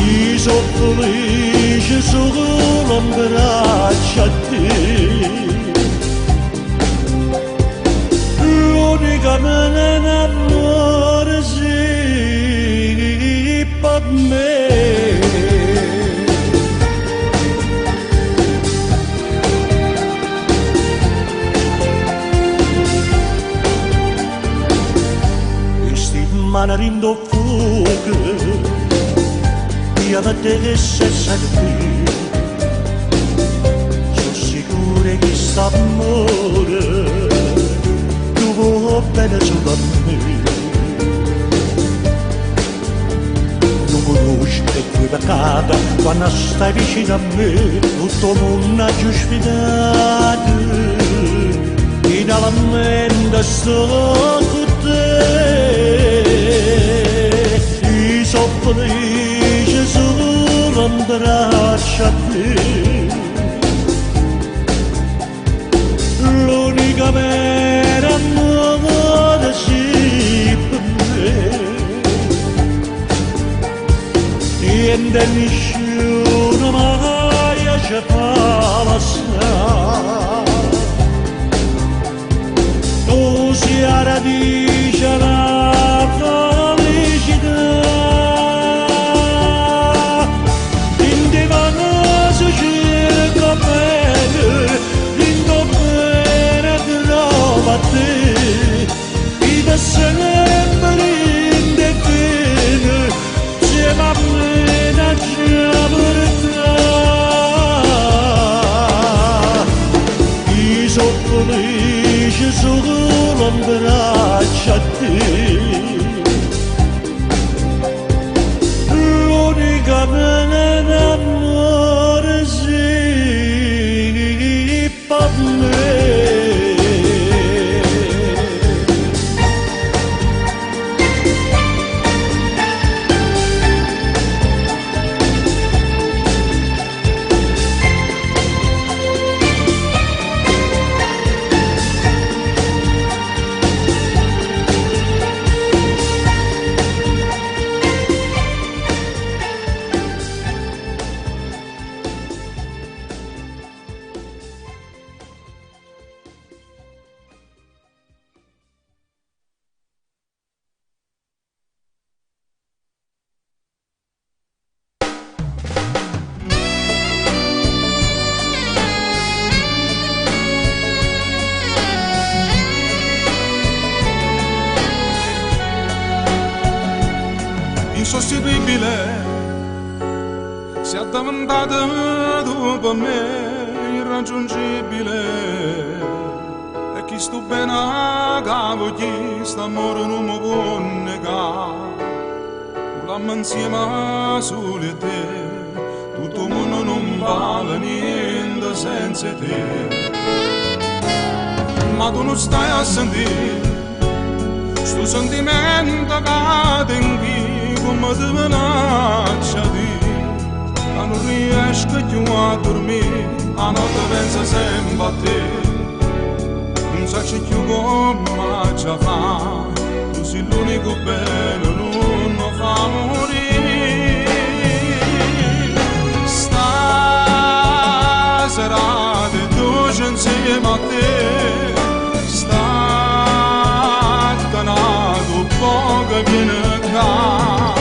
I so felice solo in braccio a te, l'unica mia amore sì per me. Manarindo fuoco, via da te se sei qui, sono sicuro che st'amore tu vuoi bene solo a me. Non conosci le tue peccate quando stai vicino a me, tutto il mondo ha già sfidato, in alla mente sto con te. I so felice solo in braccio a te, l'unica vera amore sì per me. Niente nessuno mai ci fa passare, tu sia la radice la felicità. In divano si cerca bene, in tuo bene trova te, i sempre in te bene, siamo a me da I so felice solo in braccio a te, l'unica mia amore sì per me. Insostituibile, si è addavantata dopo me, irraggiungibile, e chi sto bene a capo, chi sta amore non mi può negare, volammo insieme solo a te, tutto il mondo non vale niente senza te, ma tu non stai a sentire, sto sentimento che ti inghia, ma ti minaccia di che non riesco più a dormire, a notte pensa sempre a te, non so più come ci fa, tu sei l'unico bene, non mi fa morire. Stasera di dolce insieme a te, staccanato poco viene qua,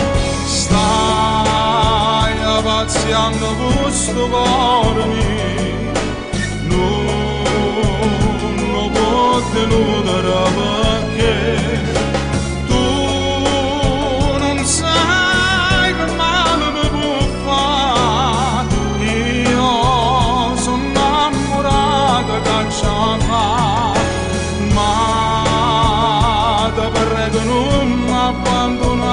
stai pazziando questo cuore mio, non lo può deludere perché tu non sai che male mi può fare, io sono innamorata che ci fa, ma ti prego non mi abbandonare,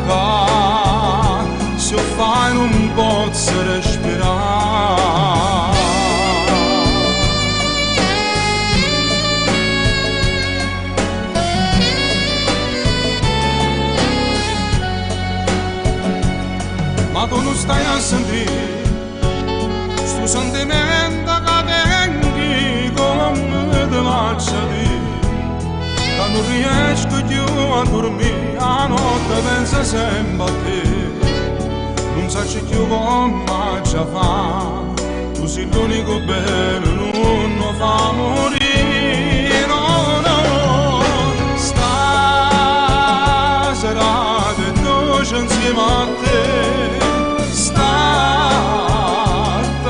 che se fai non posso respirare. Ma tu non stai a sentire sto sentimento che tengi come te lascia dire, che non riesco più a dormire, a notte pensa sempre a te, non so più come ci fa, tu sei l'unico bene, non mi fa morire, no, no, stasera di dolce insieme a te,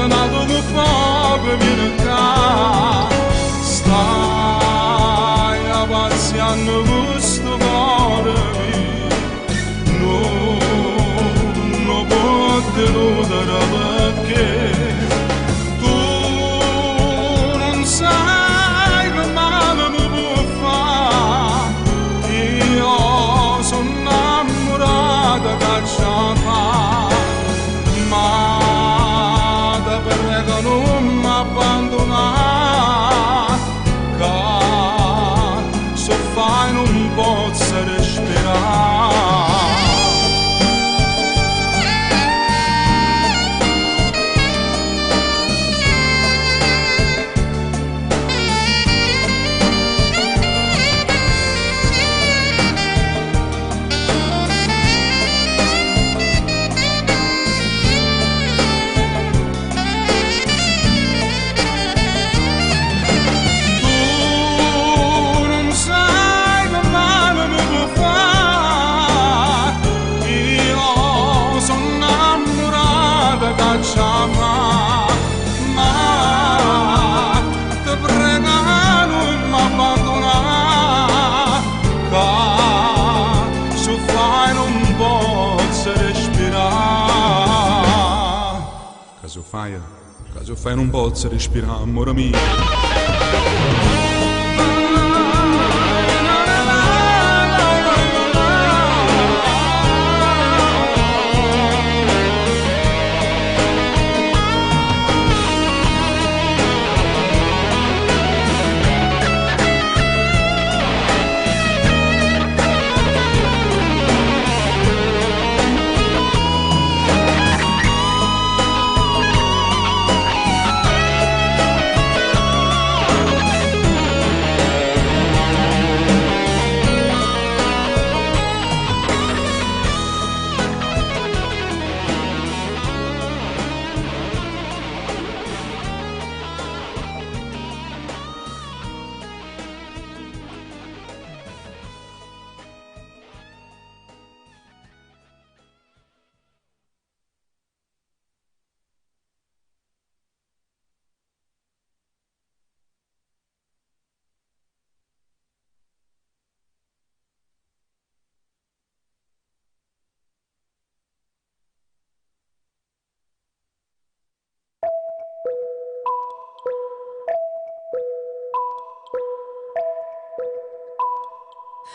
nato che proprio viene qua, stai pazziando questo cuore mio, non può deludere perché tu non sai che male mi può fare, io sono innamorata che ci fa, ma prego non mi abbandonare, che se fai non posso respirare. Caso fai non posso respirare, amore mio.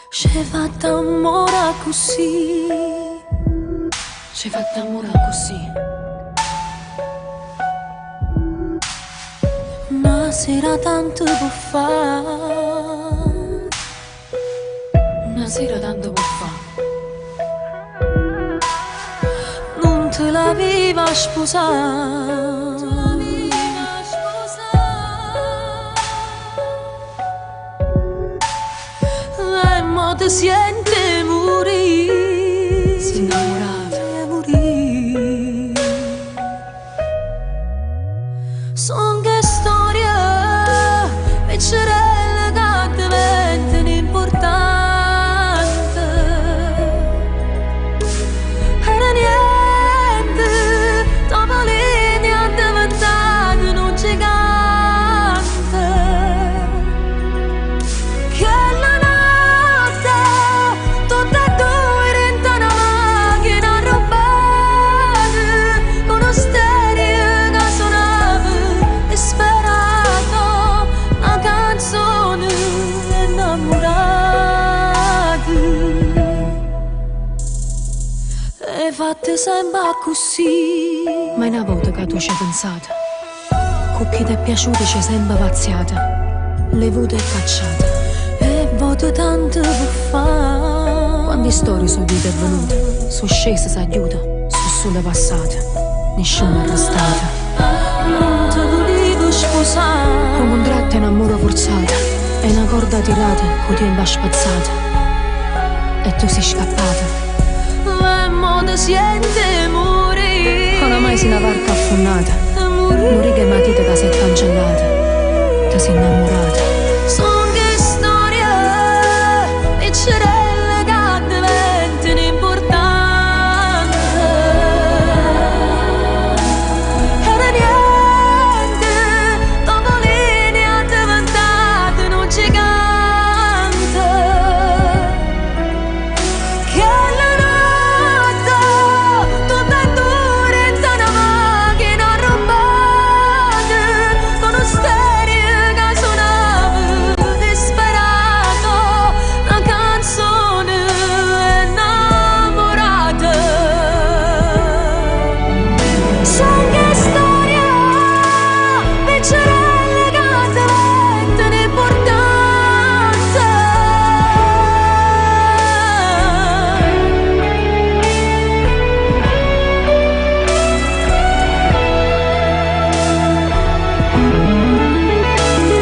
C'è fatta amore così, c'è fatta amore così, una sera tanto può fare, una sera tanto può fare, te la viva sposare. E mo ti siente morire, si innamorata e morire. Son che storia piccerelle che diventano importanti. Era niente, dopo linea è diventato un gigante. Che la notte tutte e due diventano macchine arrabbiate, con uno stereo che suonava disperato, una canzone innamorata. E fatte sempre così. Ma una volta che tu ci hai pensato, con chi ti è piaciuto c'è sempre pazziata, le vute e cacciate, e voto tanto per fare. Quante storie sono vite e venute, sono scese si aiuta, sono sole passate, nessuno arrestata. Non te volevo sposare, come un tratto in amore forzato, e una corda tirata, con tempo spazzata, e tu sei scappata. E mo ti siente morire, oramai sei una barca affondata, morì che matita che si è cancellata, ti sei innamorata. Son che storie piccerelle che diventano importanti. Era niente, dopo linea è diventato un gigante. Che la notte tutte e due diventano macchine arrabbiate, con uno stereo che suonava disperato, una canzone innamorata. Sai che storia piccerelle che diventano importanti.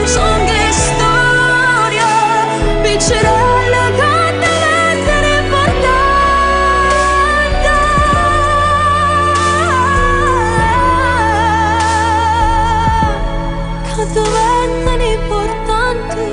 Son che storia piccerelle che diventano importanti. Che diventano importanti.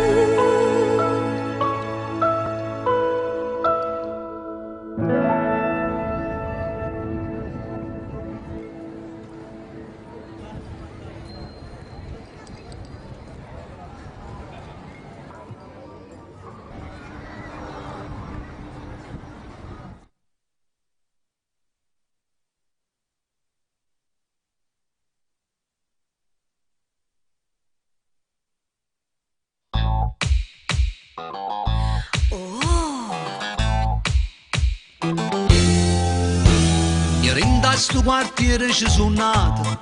Ieri in sto quartiere ci sono nato,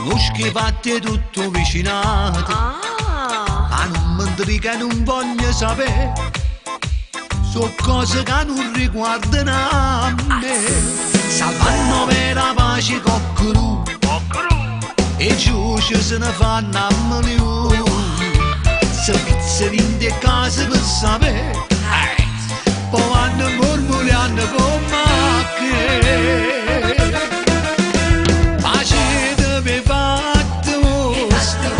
non schifate tutto vicinato. Ma non mi dica, non voglio sapere, so cose che non riguardano a me. Salvano per la pace coccherù, e giù ci se ne fanno a milioni. Se pizza vinte case per sapere, poi vanno mormorando con macchine. Pace deve fatte vostre,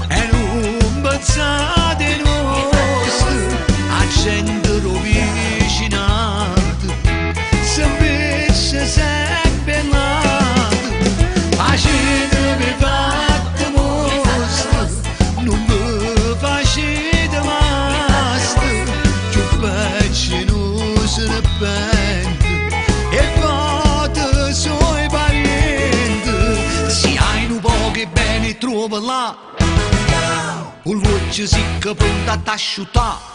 e non pensate nostre, a gente rovicinato, se invece sempre nato. Pace deve fatte vostre, non mi facete mastro, più pezzi non se ne pente, e fate suoi parenti. Se hai un po' che bene trova là, un voce si che pronta a t'asciutare.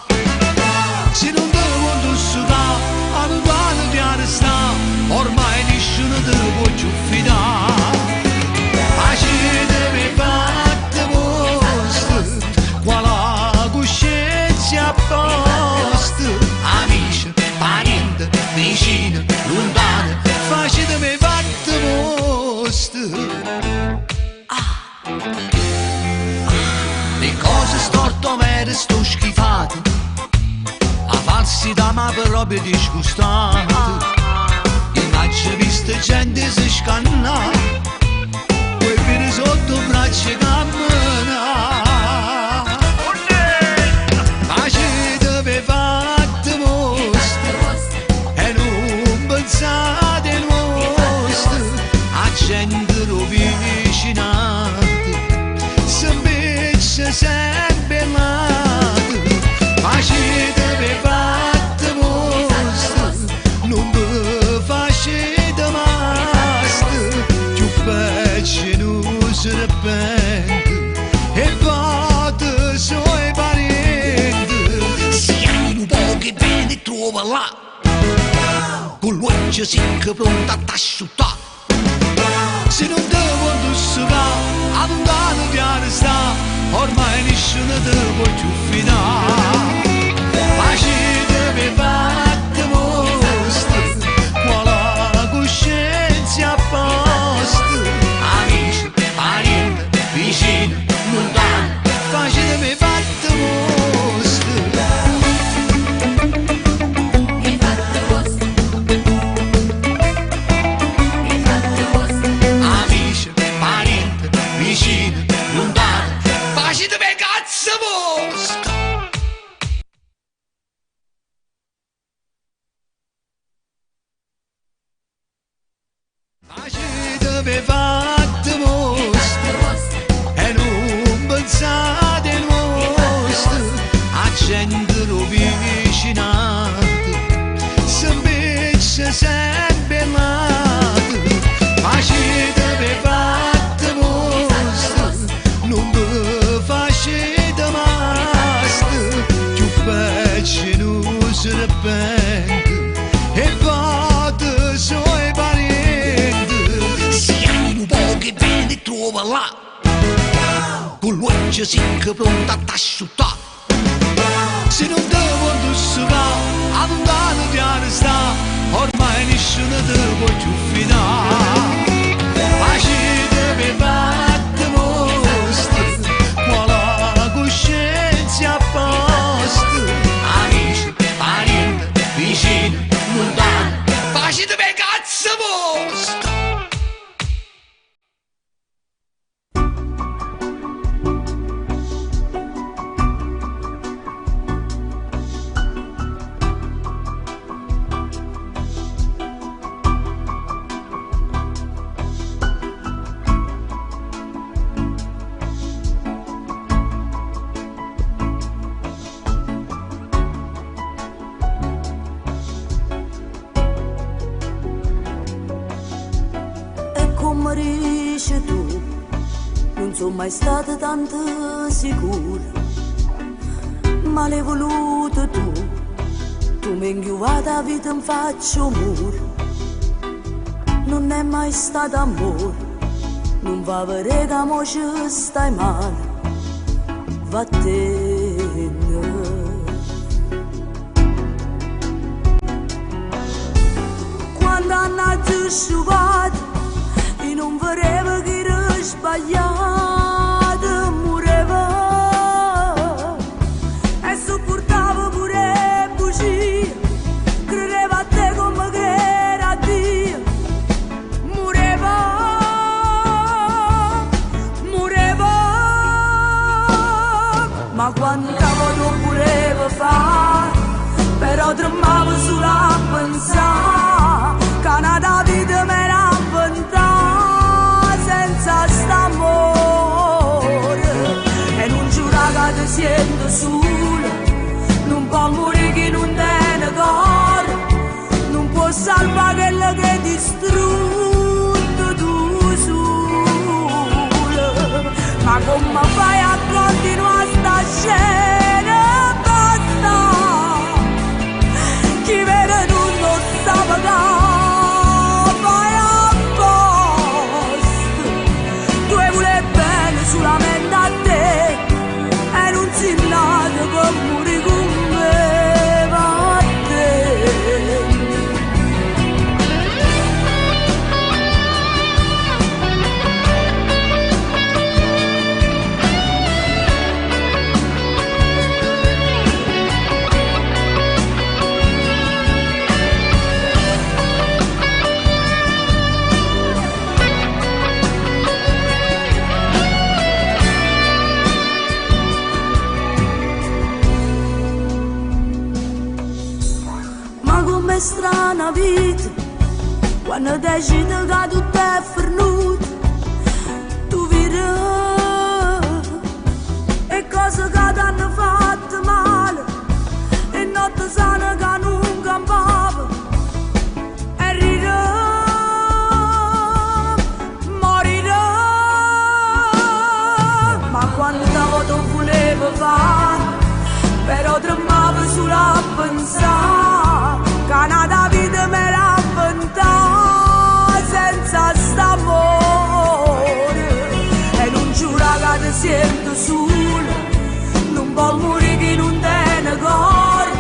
Se non devo indossare, a mi vale di arrestare, ormai nessuno te voglio fidare. Pace deve fatte vostre, qual la coscienza a posto. Amici, parenti, vicini, lontani, facetemi proprio disgustato. Immagino visto gente si scanna, poi per sotto braccia cammina. Ma ci deve fatte mostra e non pensate al vostro, a gente rovicinata, se invece sempre lato. Ma ci deve fatte mostra, non vi facete masta, più peggio non se ne pente, e fate suoi parenti. Siamo pochi bene trova là, con l'uoncia secca pronta a t'asciuttare. Se non devo indossare, andate piano sta, ormai nessuno te può più fidare. Ma ci deve fatte mostra, quale coscienza a posto. Amici, parenti, vicini, lontani, facetevi fatte mostra. Amici, parenti, vicini, lontani, facetevi cazzo mostra. Facetevi fatte mostra e non pensate al vostro, a gente rovicinata, se invece sempre lato. Facetevi fatte mostra, non vi facete masta, più peggio non se ne pente, e fate suoi parenti. Siamo pochi bene trova là, con l'uoncia secca pronta a t'asciuttare. Se non devo indossare, andate piano sta, ormai nessuno te può più fidare. Facetevi fatte mostra, quale coscienza a posto. Amici, parenti, vicini, lontani, facetevi cazzo mostra. Come dici tu, non sono mai stata tanto sicura, ma l'hai voluto tu mi hai inchiuvata la vita in faccia muro. Non è mai stato amore, non va vedere che mo ci stai male, vattene. Quando hanno sciupato, non vorreva che era sbagliato, moreva e sopportava pure bugie, credeva a te come credeva a Dio, moreva, ma quando non voleva fare, però tremava solo a pensare che una vita me l'ha inventata senza st'amore, e non giura che ti sento sola, non può morire chi non tiene cuore, non può salvare quello che hai distrutto tu sola. Ma come fai a continuare sta scena? Basta, chi vede tu non sa pagare. Solamente a te, e non si nato per morire con me, va a te. quando decidi che tutto è fernuto, tu vedrai e cose che ti hanno fatto male, e notte sana che non campava, e riderai, morirai, ma quando tu volevi fare, però tremavo solo a pensare che una vita me l'ha inventata senza st'amore, e non giura che ti sento sola, non può morire chi non tiene cuore,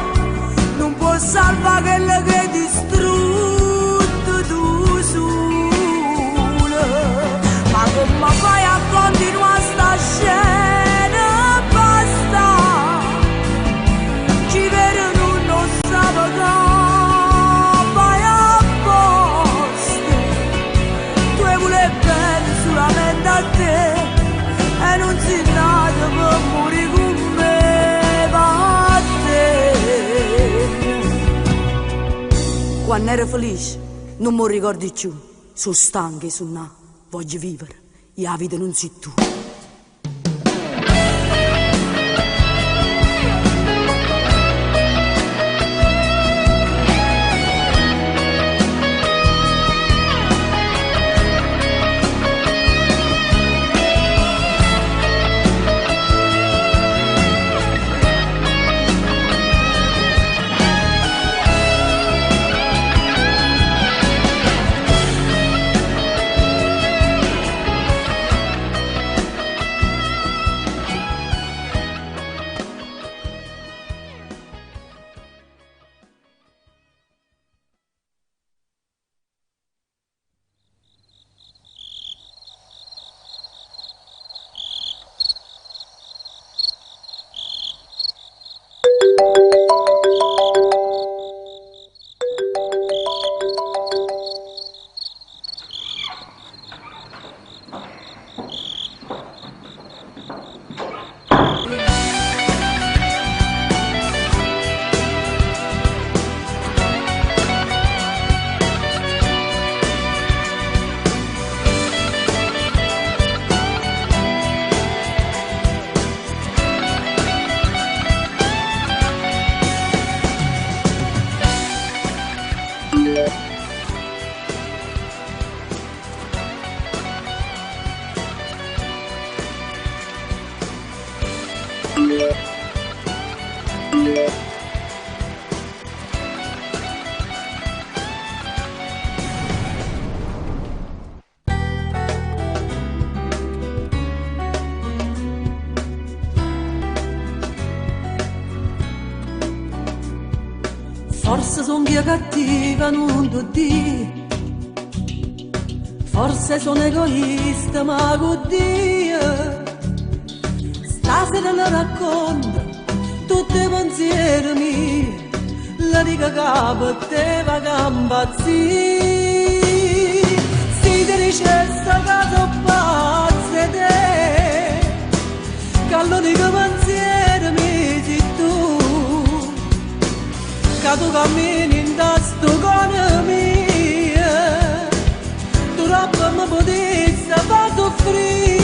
non può salvare quello che hai distrutto tu sola, ma come fai a continuare sta scena? E non si nata per morire con me, va te. Quando ero felice non mi ricordi più, sono stanca e sono là, voglio vivere, e la vita non sei tu. Forse son io cattiva, non lo dico. Forse sono egoista, ma con Dio stasera le racconto tutti i pensieri miei, la dica capo te va campazzì. Si ti dice sta casa pazza te, che l'unico pensiero mi sei tu, che tu cammini in tasto con me, tu troppo mi potessi far soffrire.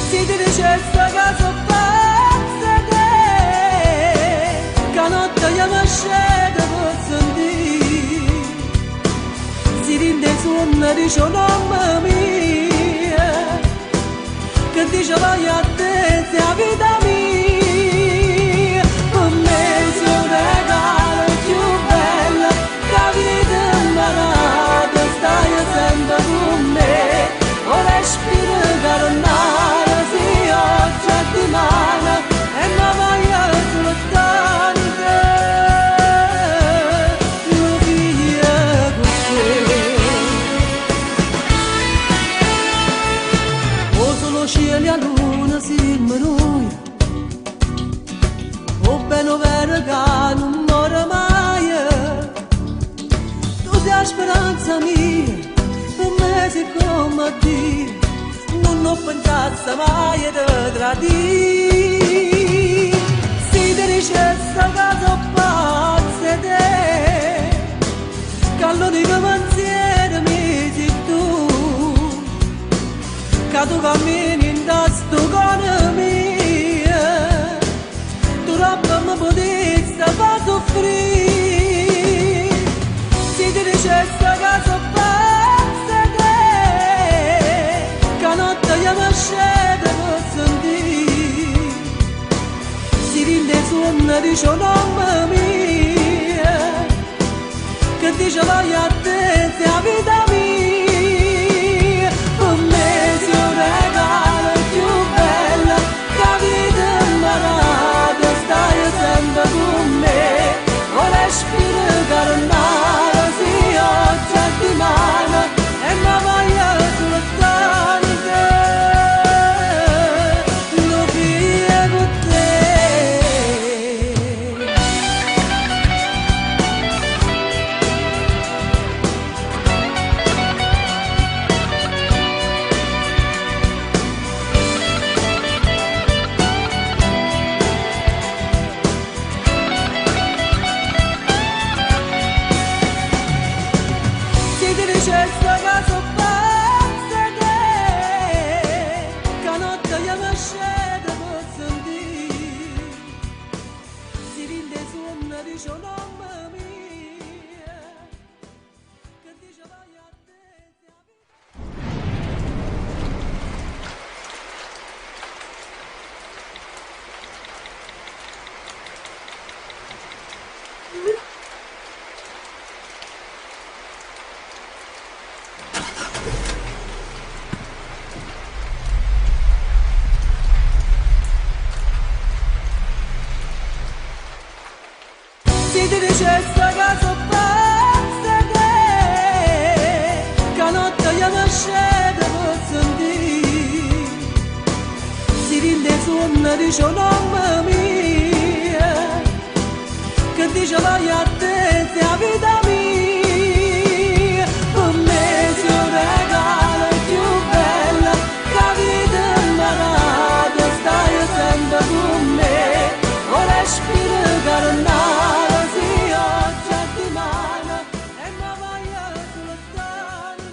Si ti dice sta casa pazza te, che notte io mi scendo per sentire, si rinde sonno dice mamma mia, che dice vai a te se la vita mia. Per me sei un regalo più bello che la vita imparata, stai sempre con me, o respiro caronare, sì oggi è domani e non voglio soltanto lo via con te. O solo cielo e luna si noi, o bene vero che non muore mai, tu sei la speranza mia, per me sei come Dio, non ho pensato mai di tradire. Si ti dice sta casa pazza te, che l'unico pensiero mi sei tu, che tu cammini in sto cuore mio, tu roba mi potessi far soffrire, se ti dicessi che so pazza te, che notte io mi scendo per sentire, si rinde suona dice un nome mio, che dice voglio a te, sei la vita mia, per me sei un regalo più bello, che vita imparata, stai sempre con me, o respiro carnale, si oggi a di mano, e mi voglio soltanto, lo piego te. Si ti dicessi che so pazza te, che notte io mi scendo per sentire, si rinde suona dice un nome mio, che dice voglio a te, sei la vita. Si ti dicessi che so pazza te, che notte io mi scendo per sentire, si rinde suona dice un nome mio, che dice voglio a te, sei la vita mia, per me sei un regalo più bello, che vita imparata, stai sempre con me, o respiro carnale, si oggi a di mano, e mi voglio soltanto.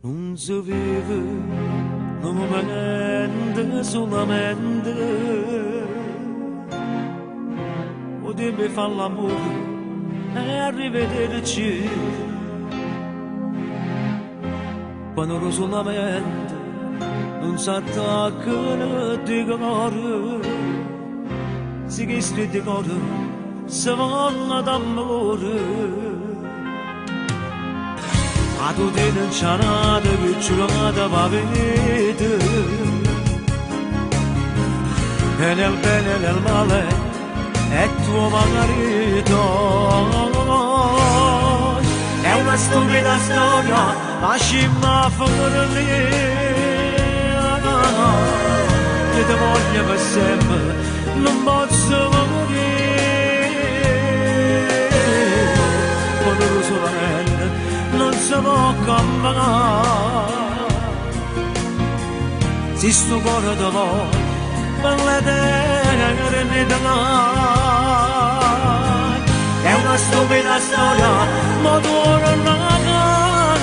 Non si vive normalmente, solamente, o deve fare l'amore e arrivederci, quando non solamente non si attaccano di cuore, si che di cuore si vanno d'amore. Ma tu ti incianata che giurata va vedere, e nel bene e nel male è tuo marito. È una stupida storia, lasciami fuori lì, che ti voglio per sempre, non posso morire, quando lo solamente non si può cambiare, se sto cuore ti vuole per l'eternità. È una stupida storia, ma torna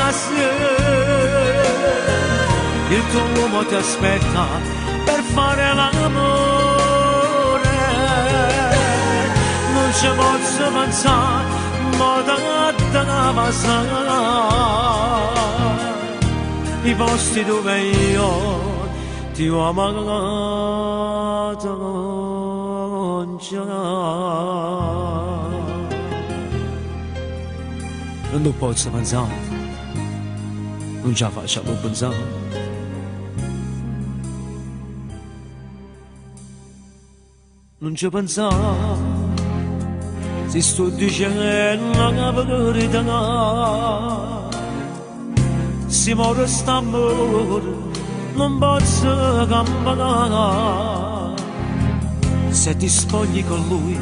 a sé, il tuo uomo ti aspetta per fare l'amore, non ci posso pensare, ma da passare i posti dove io ti ho amato già. Non posso pensare, non ce la facciamo pensare. non ci pensare, se sto dicendo la verità, se muore st'amore non posso cambiare, se ti spogli con lui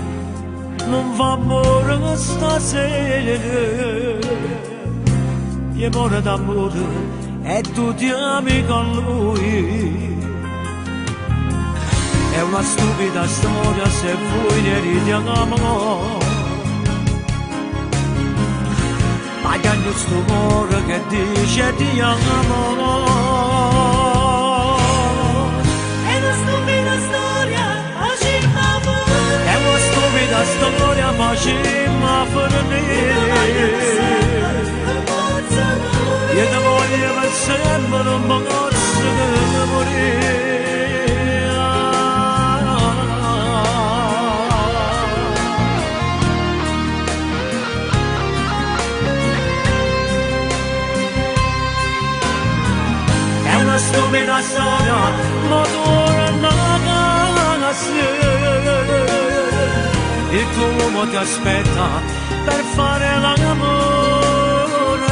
non va amore stasera, e muore d'amore e tu ti ami con lui. È una stupida storia se voi ne ridiamo, ma che hanno sto cuore che dice ti amo. È una stupida storia, facciamo finire. È una stupida storia, facciamo finire. Io ti voglio per sempre, non posso morire. Una stupida storia, ma torna a sé. Il tuo uomo ti aspetta per fare l'amore.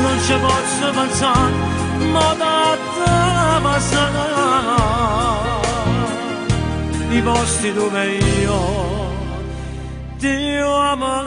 Non ci posso pensare, ma da te passare. I posti dove io ti amo.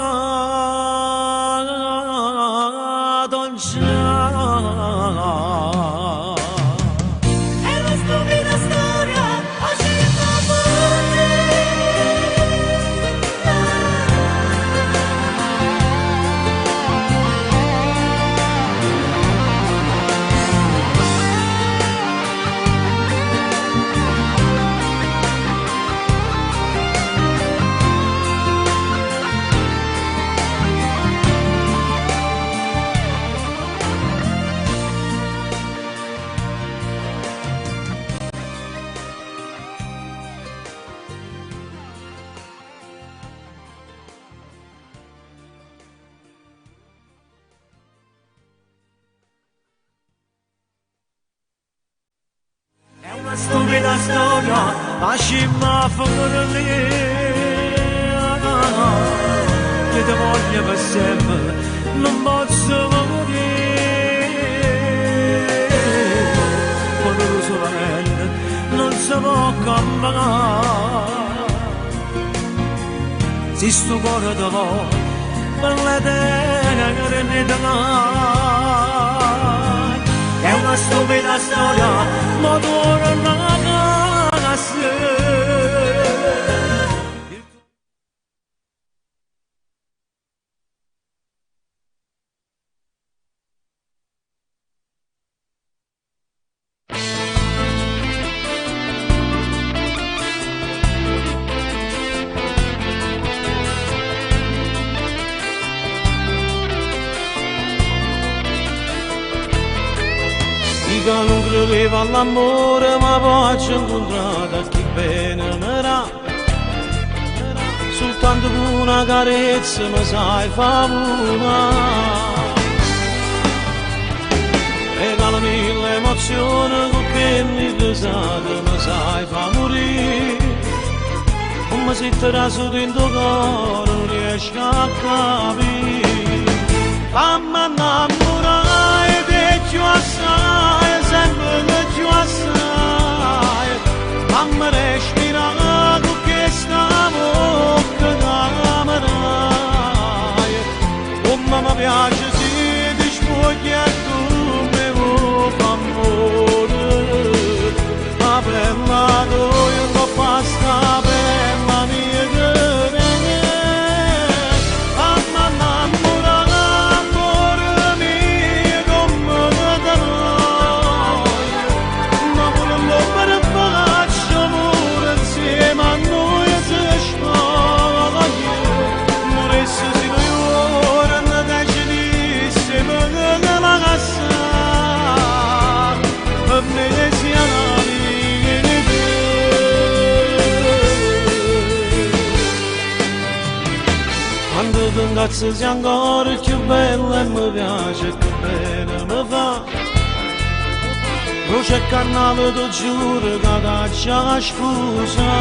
Stupida storia, lasciami finire. Io ti voglio per sempre, non posso morire. Quando solamente non si può cambiare. Se sto cuore ti vuole, per l'eternità. È una stupida storia, ma torna a sé. Non credevo all'amore, ma poi ci ho incontrato chi bene mi dà. Soltanto con una carezza mi sai fa una. Regalami l'emozione con che mi pesate, mi sai fa morire. Come se ti raso dentro cuore, non riesco a capire. Fammi innamorare di più assai, sempre di più assai. Fammi respirare con questa bocca d'amerai. Come mi piace se ti spogli e tu mi vuoi amore. La bella tua non basta, bella mia che Cazzo sei ancora più bella e mi piace che bene mi fa. non c'è canale, ti giuro che caccia scusa.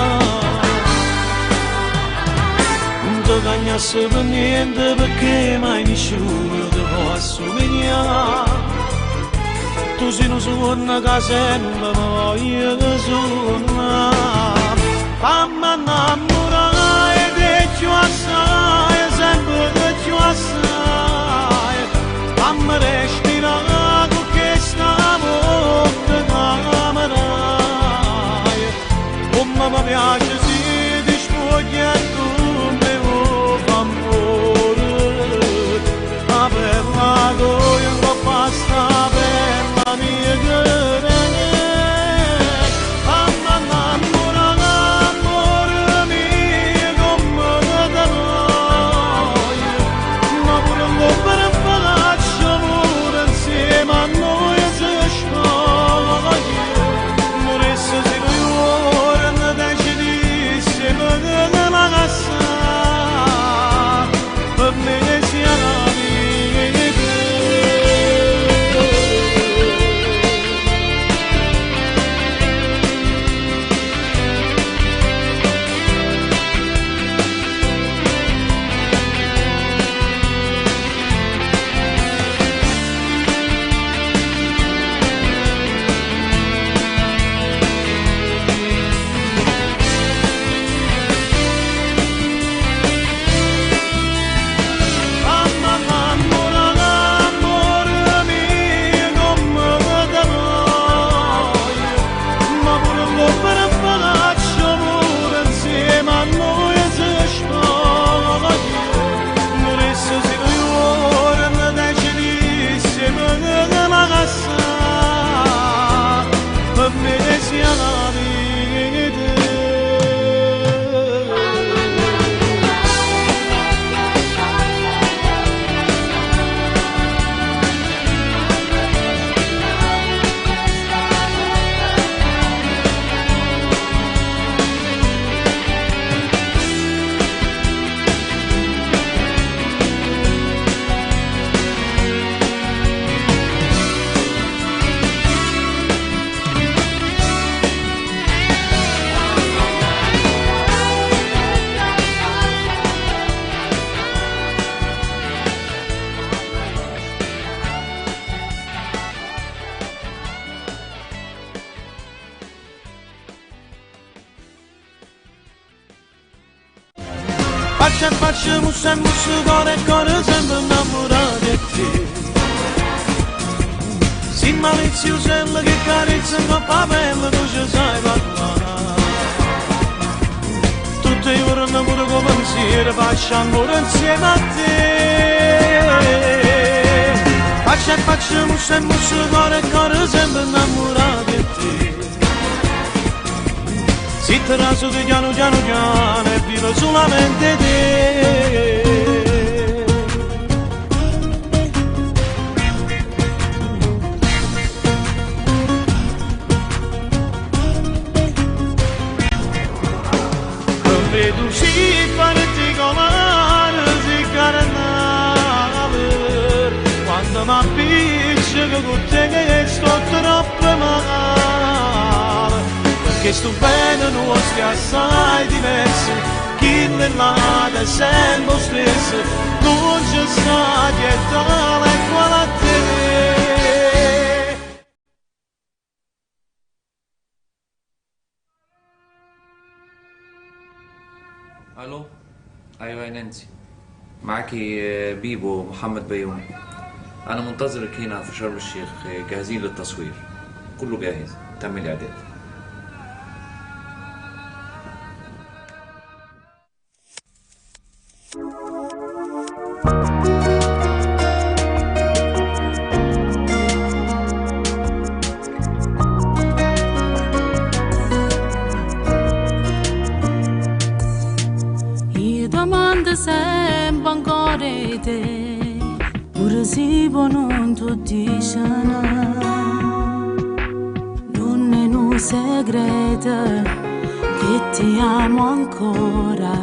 Non ti cagnasse per niente perché mai nessuno ti può assomigliare. Tu sei una suona che sempre mi voglio suonare. Fammi innamorare di più assai, sempre di più assai. Fammi respirare con questa bocca che mi dai. Come mi piace se ti spoglia tu mi vuoi amore. La bella goia che basta per la mia guerra. Facciamo sempre su cuore e cuore sempre innamorato di te. Si maliziosella che carezza in coppa pelle tu ci sai parlare. Tutte le ore pure con pensiero facciamo amore insieme a te. Facciamo sempre su cuore e cuore sempre innamorato di te. Si te raso di piano e vivo solamente te. Non vedo sì particolare, sì carnale, quando mi appiccia che con te sto troppo male. Che sto bene non stia assai diversi, chi ne l'ha sempre stesso, non c'è sta dietro la quale a te. الو ايوه يا نانسي معاكي بيبو محمد بيومي. انا منتظرك هنا في شرم الشيخ، جاهزين للتصوير، كله جاهز، تم الاعداد. Sempre ancora te, pure se non tu dici non è un segreto che ti amo ancora,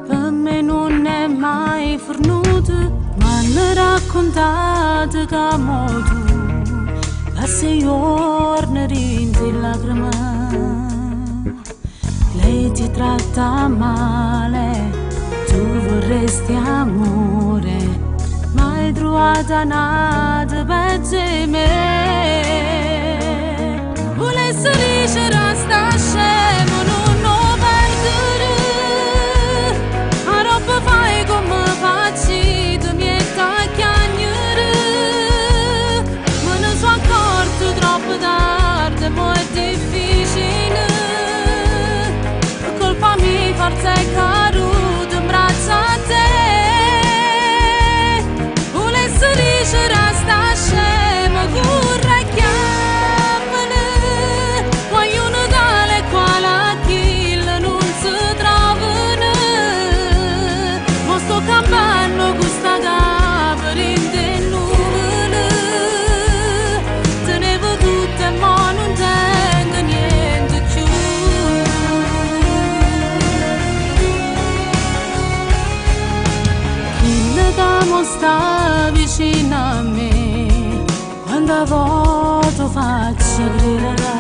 per me non è mai fornuto, ma mi raccontate che amo tu, che 6 giorni rinti lacrime, lei ti tratta male, tu vorresti amore, ma hai trovato nada peggio di me. Volessi dire resta scemo, non lo perdere, a roba fai come facci, tu mi hai chiagnere, me ne sono accorto troppo tardi, ma è difficile, colpa mia, forza è caduta in braccio a te. Volessi dire resta scemo, corre e chiamale, vogliono tale quale a chi non si trovano, ma sto campando questa capra in te nuvole, tenevo tutte ma non tengo niente più. Chi ne t'amo sta vicino a me, quando a volte faccio credere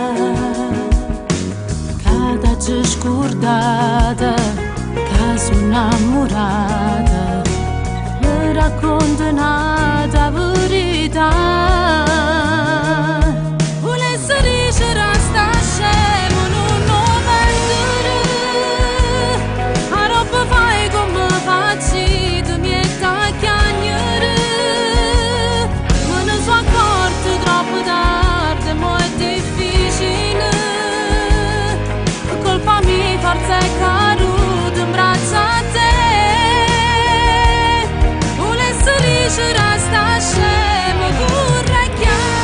che t'hai scordata, che sono innamorata, mi racconta una verità. Volessi dire resta scemo, non lo perdere, a roba fai come facci, tu mi hai chiagnere, me ne sono accorto troppo tardi, ma è difficile, colpa mia, forza è caduta in braccio a te. Volessi dire resta scemo, corre e chiama.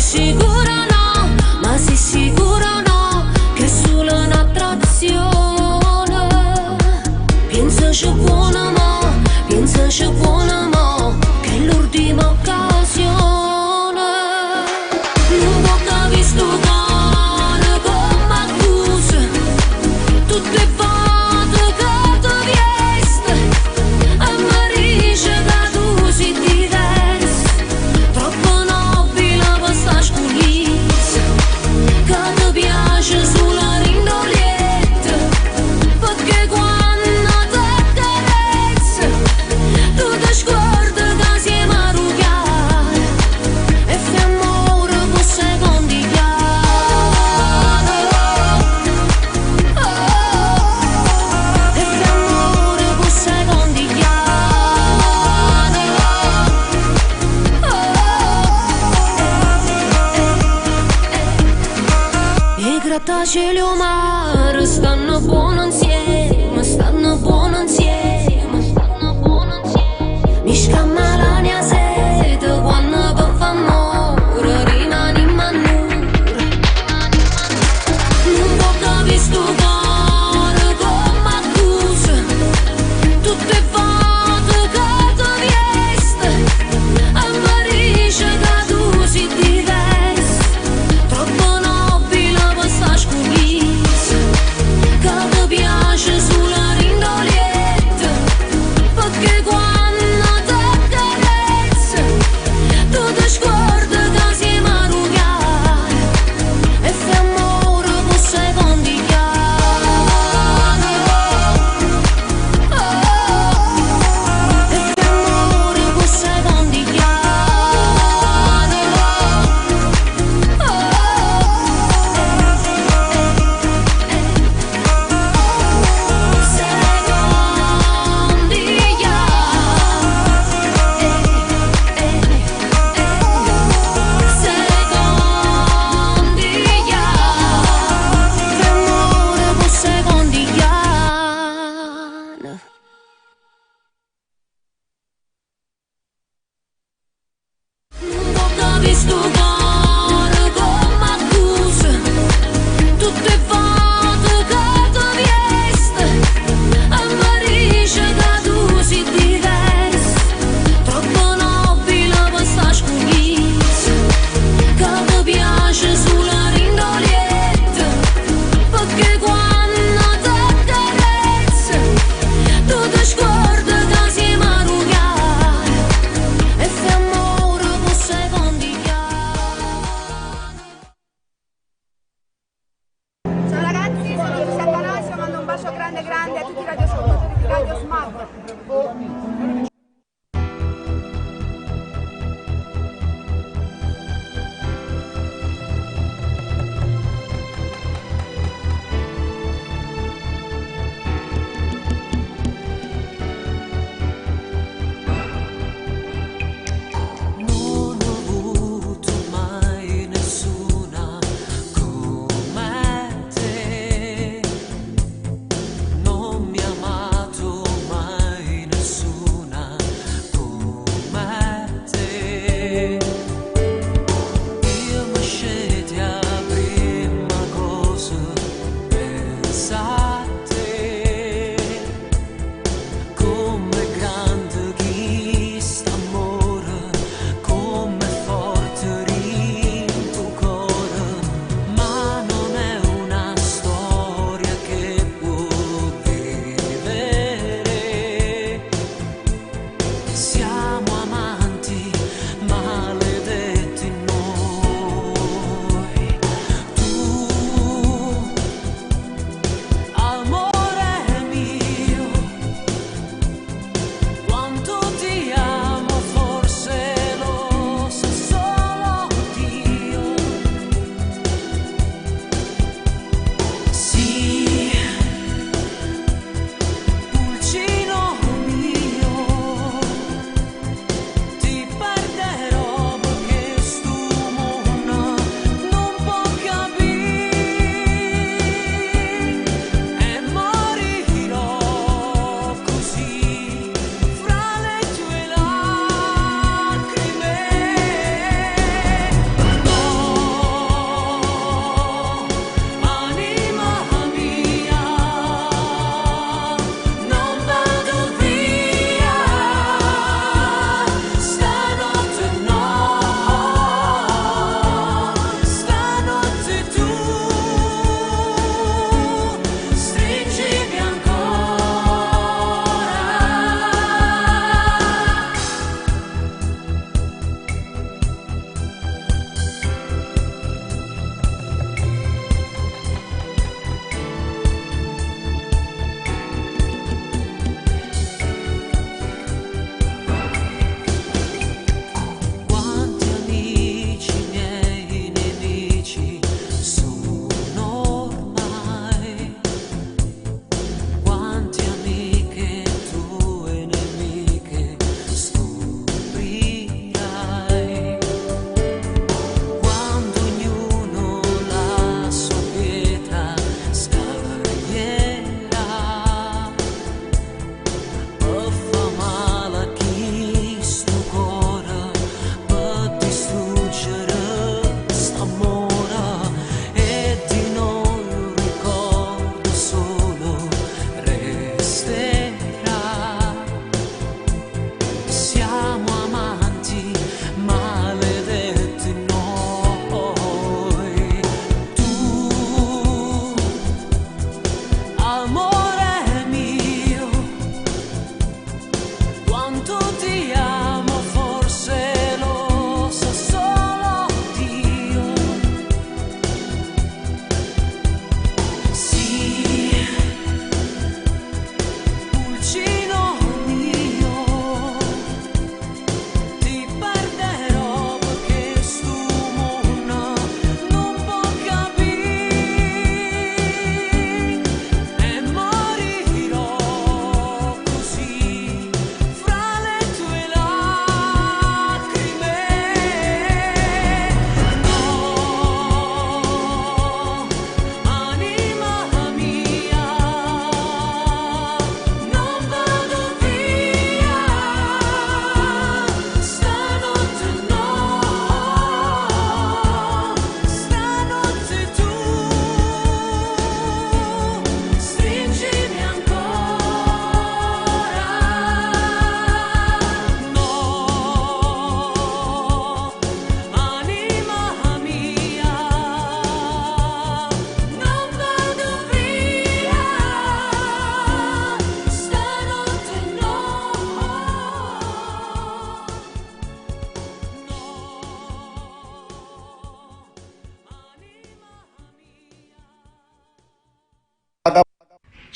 sicura no, ma sei sicuro no, che è solo un'attrazione. Pensaci buono mo, pensaci buono mo, che è l'ultima occasione. Non può capire sto cuore come accusa, tutte le volte che ti viesti, a me dice che tu sei diversa, troppo nobile per sta sculissa, che ti piace sulla rindolietta, perché quando ti carezza, tu ti scordi che siamo arrugati, e fai amore per secondigliare, e fai amore per secondigliare. E grattacieli o mare stanno buono insieme, stanno buono insieme, stanno buono insieme. Mi scamma la mia sete quando per fa amore rimaniamo a nulla. Non può capire sto cuore come accusa, tutte le volte che ti viesti, a me dice che tu sei diversa, troppo nobile per sta sculissa, che ti piace sulla rindolietta,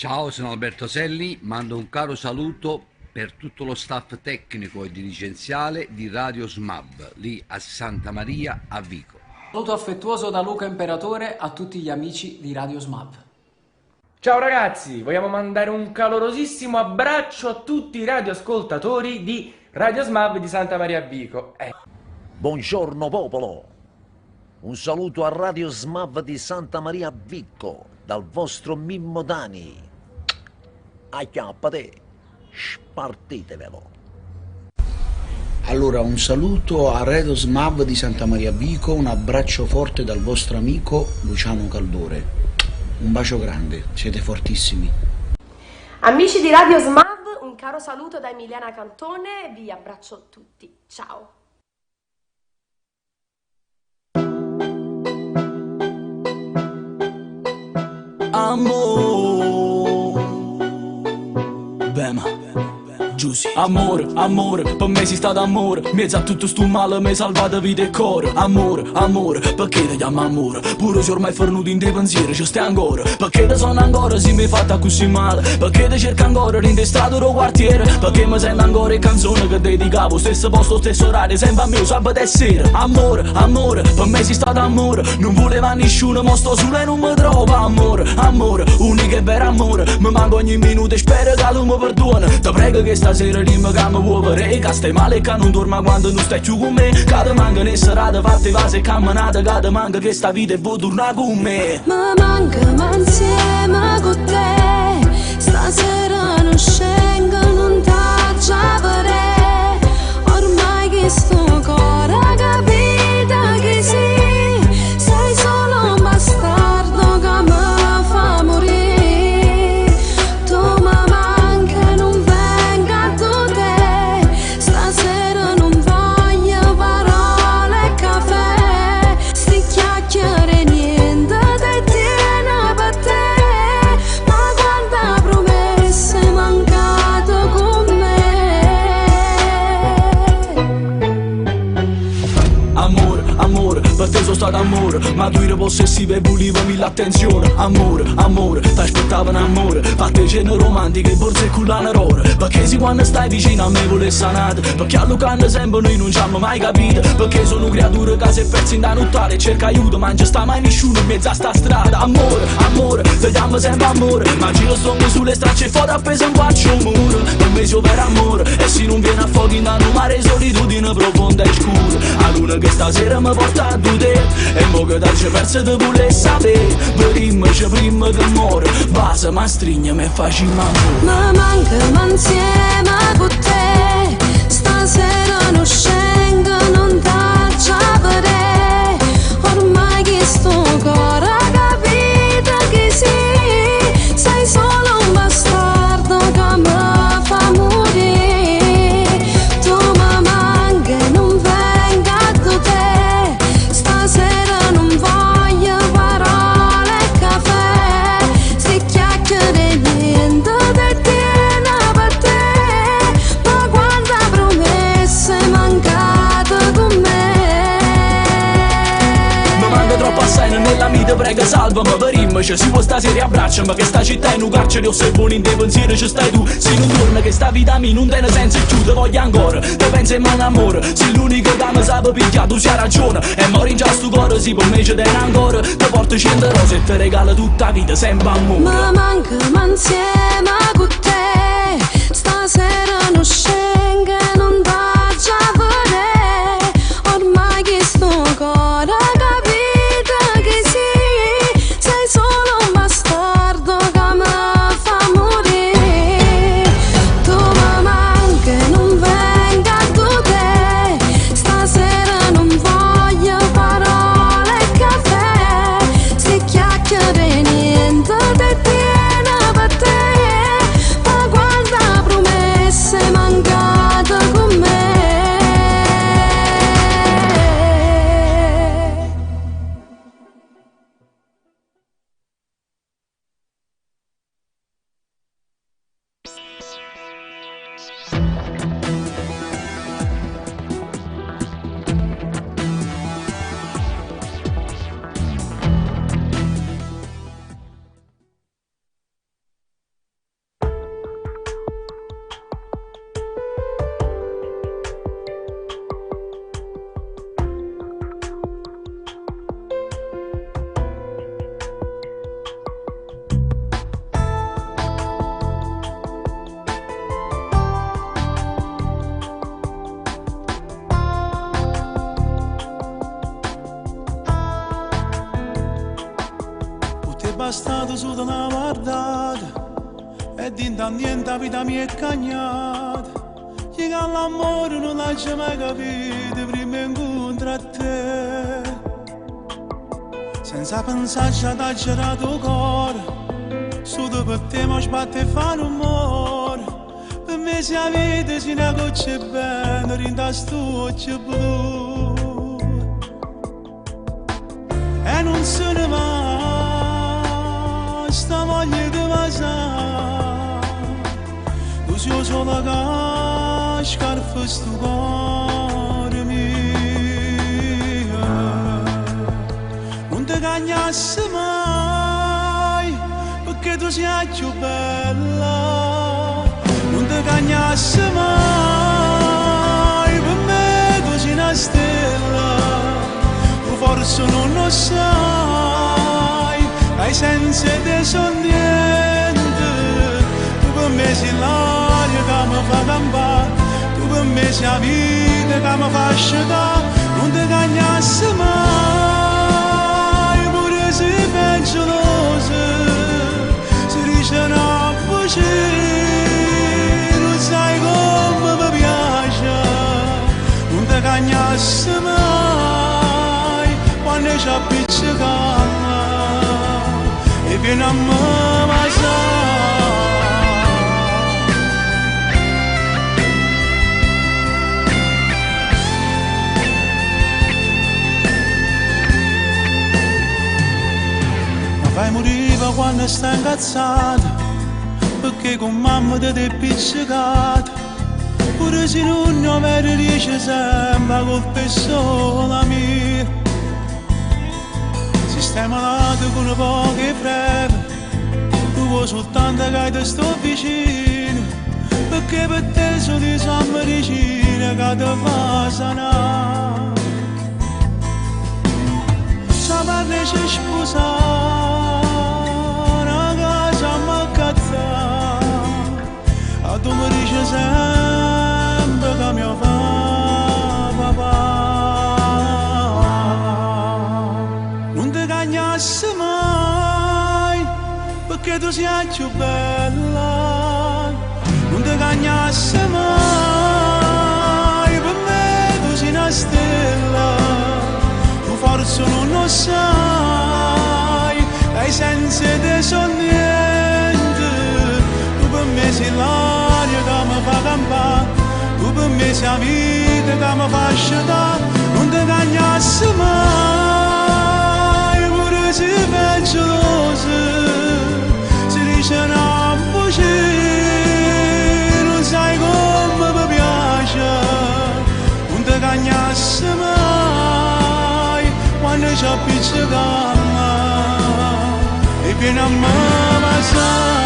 Ciao, sono Alberto Selli, mando un caro saluto per tutto lo staff tecnico e dirigenziale di Radio SMAB, lì a Santa Maria a Vico. Saluto affettuoso da Luca Imperatore a tutti gli amici di Radio SMAB. Ciao ragazzi, vogliamo mandare un calorosissimo abbraccio a tutti i radioascoltatori di Radio SMAB di Santa Maria a Vico. Buongiorno popolo, un saluto a Radio SMAB di Santa Maria a Vico dal vostro Mimmo Dani. Acchiappate, spartitevelo. Allora, un saluto a Radio SMAB di Santa Maria Vico, un abbraccio forte dal vostro amico Luciano Caldore. Un bacio grande, siete fortissimi. Amici di Radio SMAB, un caro saluto da Emiliana Cantone, vi abbraccio tutti. Ciao. Amore, Bema, Giussi. Amore, per me sei stato amore. Mezzo a tutto sto male mi hai salvato vita e cuore. Amore, perché ti chiamo amore? Pure se ormai fornuto in te pensieri ci stai ancora. Perché ti sono ancora se mi hai fatta così male? Perché ti cerco ancora in te strade o quartiere? Perché mi sento ancora in canzone che dedicavo. Stesso posto, stesso orario, sempre a me, sabato e sera. Amore, per me sei stato amore. Non voleva nessuno, ma sto solo e non mi trovo. Amore, unico e vero amore. Mi manco ogni minuto e spero che tu mi perdona. Ti prego che stasera dimmi che mi vuoi vedere. Che stai male e che non dorma quando non stai più con me. Che ti manca le serate fatte vase e camminate. Che ti manca che sta vita e vuoi tornare con me. Mi manca ma insieme con te. Stasera non scengo, non t'aggia vedere. Ormai che sto cuore capita che sì. Sei solo un bastardo che mi fa morire. Tu mi manca, non venga a te. Stasera non voglio parole e caffè. Sti chiacchiere niente ti tiene per te. Ma quanta promesse mancato con me. Amore, per te sono stato amore. Ma tu eri possessiva e volevami l'attenzione. Amore, t'aspettavo un amore. Fatte cene romantiche, borse e collane rore. Perché se quando stai vicino a me vuole sanare. Perché a Lucano sempre noi non ci abbiamo mai capito. Perché sono creature che si persi da nottare e cerca aiuto, ma non ci sta mai nessuno in mezzo a sta strada. Amore, ti chiamo sempre amore. Ma giro stongo sulle stracce e foto appeso in faccio un muro. Per me sei vero amore. E se non viene a fuoco in un mare solitudine profonda e scura. A luna che stasera mi porta a te. E mo che dal ci perso te vuole sapere. Vedimmoci prima che muore. Base ma strignami e facciamo amore. Mi manca ma insieme con te. Stasera non scengo, non t'aggia vedere. Ormai che sto cuore capita che sì. Sei solo un bastardo che mi fa morire. Tu mi manca e non venga a te. Stasera non voglio parole e caffè. Se chiacchiere niente ti tiene per te. Ma quanta promesse mancate con me. Mi manca troppo assai nella vita, prega salvami per rimmerci. Si può stasera abbracciami che sta città in un carcere. O se buoni in te pensieri ci stai tu. Se non torna che sta vita mia non tiene senso e più te voglio ancora. Te pensi in mano amore. Se l'unico che mi sa picchiare tu c'ha ragione. E mori in già sto cuore, si per me ci tiene ancora. Ti porto 100 rose e ti regalo tutta la vita sempre amore. Mi manca ma insieme con te. Stasera non scengo e non t'aggia vedere. Ormai che sto cuore capita che sì. Sei solo un bastardo che mi fa morire. Tu mi manca e non venga a te. Stasera non voglio parole e caffè. Se chiacchiere niente ti tiene per te. Ma quanta promesse mancate. sempre stato su da una guardata e dinta niente la vita mia è cagnata. Che l'amore non l'hai mai capito prima incontro a te. Senza pensarci ad agirato il cuore, solo per te mi sbatte e fa rumore. Per me se la vita si ne goccia bene, rinda stuccia blu. E non se ne va, sta voglia di vasare. Tu sei solo che scarfa sto cuore mio. Non ti cagnassi mai, perché tu sei più bella. Non ti cagnassi mai, per me tu sei una stella. Tu forse non lo sai, hai senza te son niente. Tu per me sei l'aria che mi fa campare, tu per me sei la vita che mi fa asciugare. Non ti cagnassi mai, pure se peggiosa, si dice una voce. Cagnassi mai quando ci appiccicava e viene a me ma fai moriva quando stai incazzata perché con mamma ti è appiccicata. Pure se non mi riesce sempre colpa è sola mia. Se stai malato con poche preve, tu vuoi soltanto che ti sto vicino, perché per te sono di san medicina che ti fa sanare. Se parli ci sposare, una casa mi cazzare, a tu mi dici sempre che mio papà. Non ti cagnassi mai, perché tu sei più bella. Non ti cagnassi mai, per me tu sei una stella. Tu forse non lo sai, hai senza te son niente. Tu per me sei l'aria che mi fa campare, tu per me sei la vita che mi fa asciugare. Non ti cagnassi mai, pure se peggiosa, si dice una voce, non sai come mi piace. Non ti cagnassi mai quando ci appiccicava e vieni a me passare.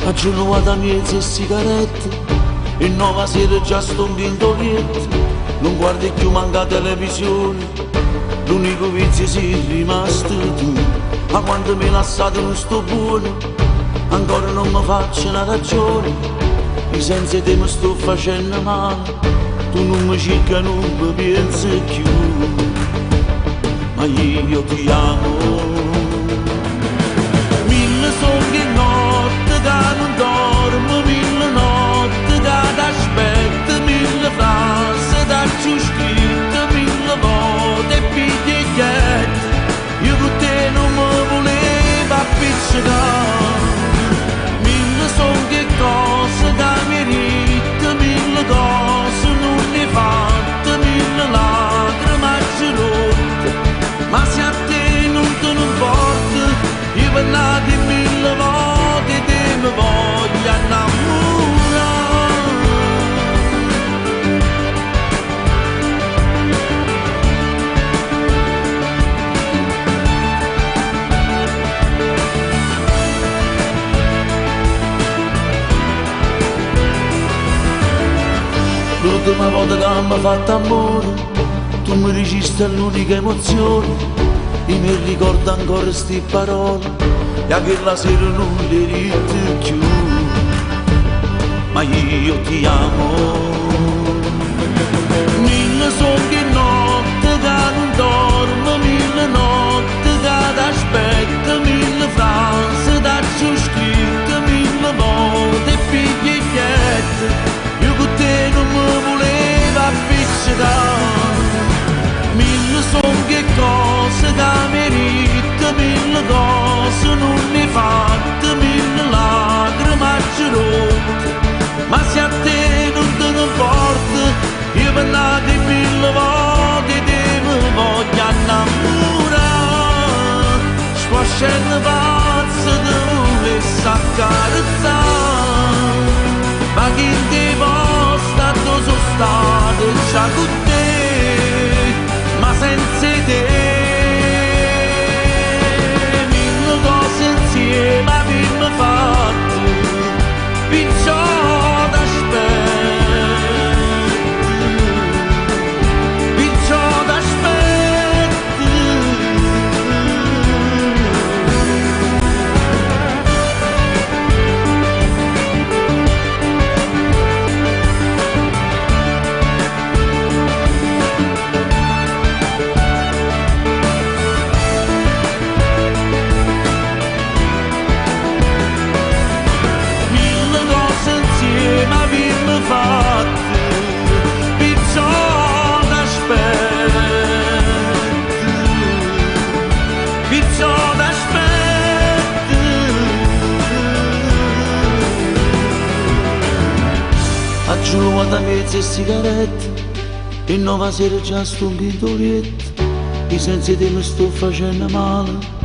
A giorno vado a miezzo e sigarette e nuova sera già sto in vintorietto, non guardi più manca televisione, l'unico vizio sei rimasto tu. Ma quando mi lasciate non sto buono, ancora non mi faccio una ragione, io senza te mi sto facendo male, tu non mi cerca, non mi pensi più, ma io ti amo. Mille sogni notte che non dormo, mille notti che t'aspetto, mille frasi da giù scritte, mille volte picchiette, io con te non mi volevo appiccicare, mille sogni cose che mi rite, mille cose non ne fatte, mille lacrime rotte, ma se a te non te ne importa, io parlate mille volte te mi voglio innamorare. L'ultima volta che mi ha fatto amore, tu mi registri l'unica emozione, io mi ricordo ancora sti parole, e a quella sera non le rito più, ma io ti amo. Mille sogni notte che non dormo, mille notti che t'aspetto, mille frasi da giù scritte, mille volte picchiette, io con te non mi volevo appiccicare, mille sogni e cose che merito, mille cose non ne fatte, mille lacrime rotte, ma se a te non te ne importa, io parlate mille volte te mi voglio innamorare, squascendo pazzo te volessi accarezzare, ma chi ti posta dove sono stato già con te, ma senza te mille cose insieme abbiamo fatto, perciò t'aspetto, perciò t'aspetto. Ma abbiamo fatto, perciò t'aspetto, perciò t'aspetto. Aggiungo da mezze sigarette, e nuova sera già sto in vintorietto, e senza te mi sto facendo male.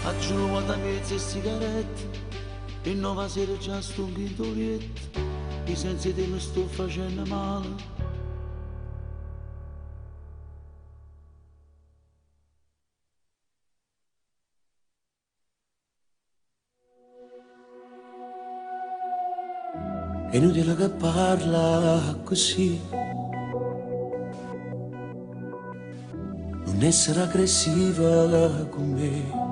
Aggiungo da mezze sigarette, e nuova sera già sto in vintorietto, e senza te mi sto facendo male. È inutile che parla così, non essere aggressiva con me.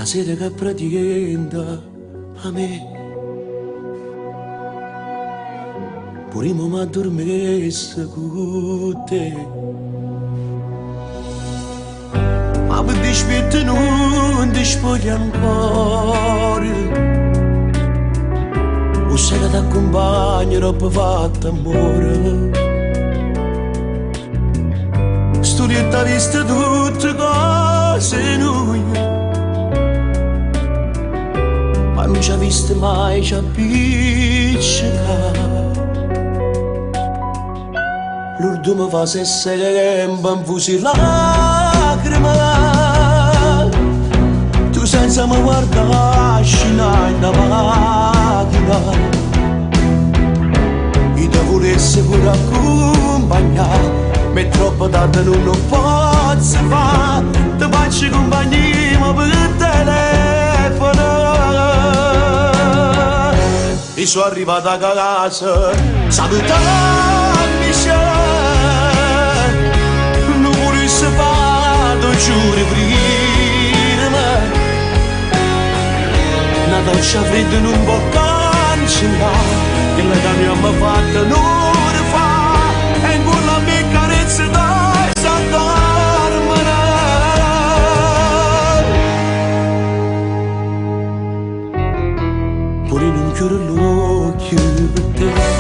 stasera che praticamente a me purimo mi addormessa con te, ma per dispetto non ti spogli ancora, o se che ti accompagno dopo fatto amore. Studietta vista tutte cose noi, ma non ci ha visto mai, ci ha appiccicato. L'ultimo fa se sempre in fusi lacrime, tu senza mi guardare scena in macchina, io ti volessi pure accompagnare. Ma è troppo tardi non lo posso fare, ti faccio compagnia per il telefono. E sono arrivato a casa, salutandomi, non volessi fare, ti giuro prima, una doccia fredda non può cancellare, che la che mi ha fatto non fa, e in quella mia carezza dai s'addormere. Pure non chiudo l'occhio per te,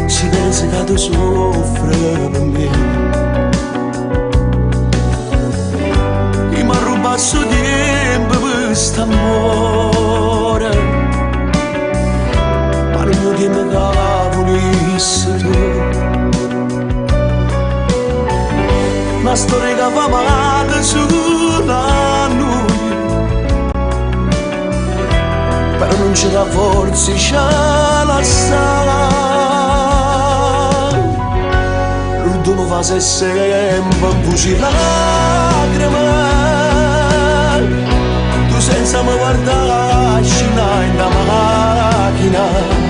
si pensa che tu soffri per me, e mi ha rubato il tempo per quest'amore. Non ti mi volessi tu, una storia che fa male solo a noi, però non c'è la forza, c'è la sala. L'ultimo fa se sempre un fuci lacrime, tu senza mi guardare scena in da macchina,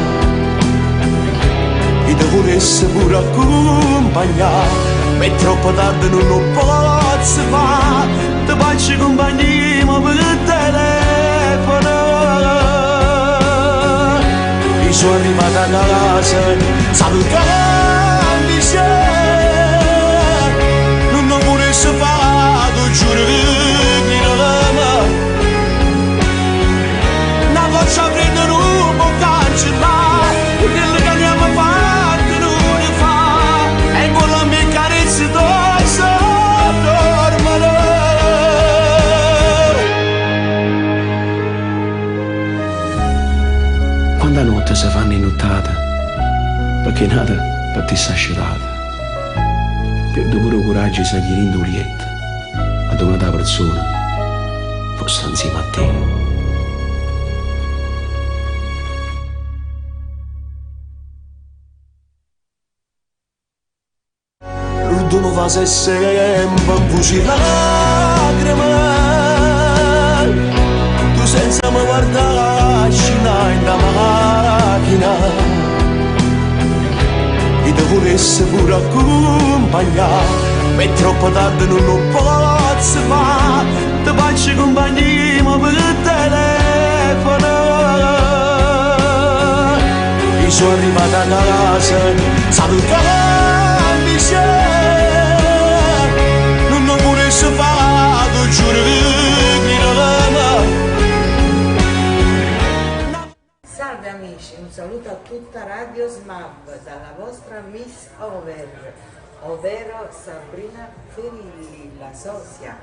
e ti volessi pure accompagnare, ma è troppo tardi non lo posso fare, ti faccio compagnia per il telefono. E sono arrivato a casa, salutandomi, non lo volessi fare, ti giuro che non, una goccia fredda non può cancellare quello che abbiamo fatto non ne fa, e con la mia carezza dove s'addormere. Quando la notte si fanno inottata, perché nata per te sta scelata, perdo pure coraggio se gli rindo lietta, ad una persona fosse insieme a te. L'ultimo fa se sempre un fuci lacrime, tu senza mi guardare scena in da macchina, e ti volessi pure accompagnare, ma è troppo tardi non lo posso fare, ti faccio compagnia per il telefono. E sono arrivato a casa, salutandomi, non lo volessi fare, ti giuro che non. Salve amici, un saluto a tutta Radio SMAB dalla vostra Miss Over, ovvero Sabrina Ferilli, la sosia.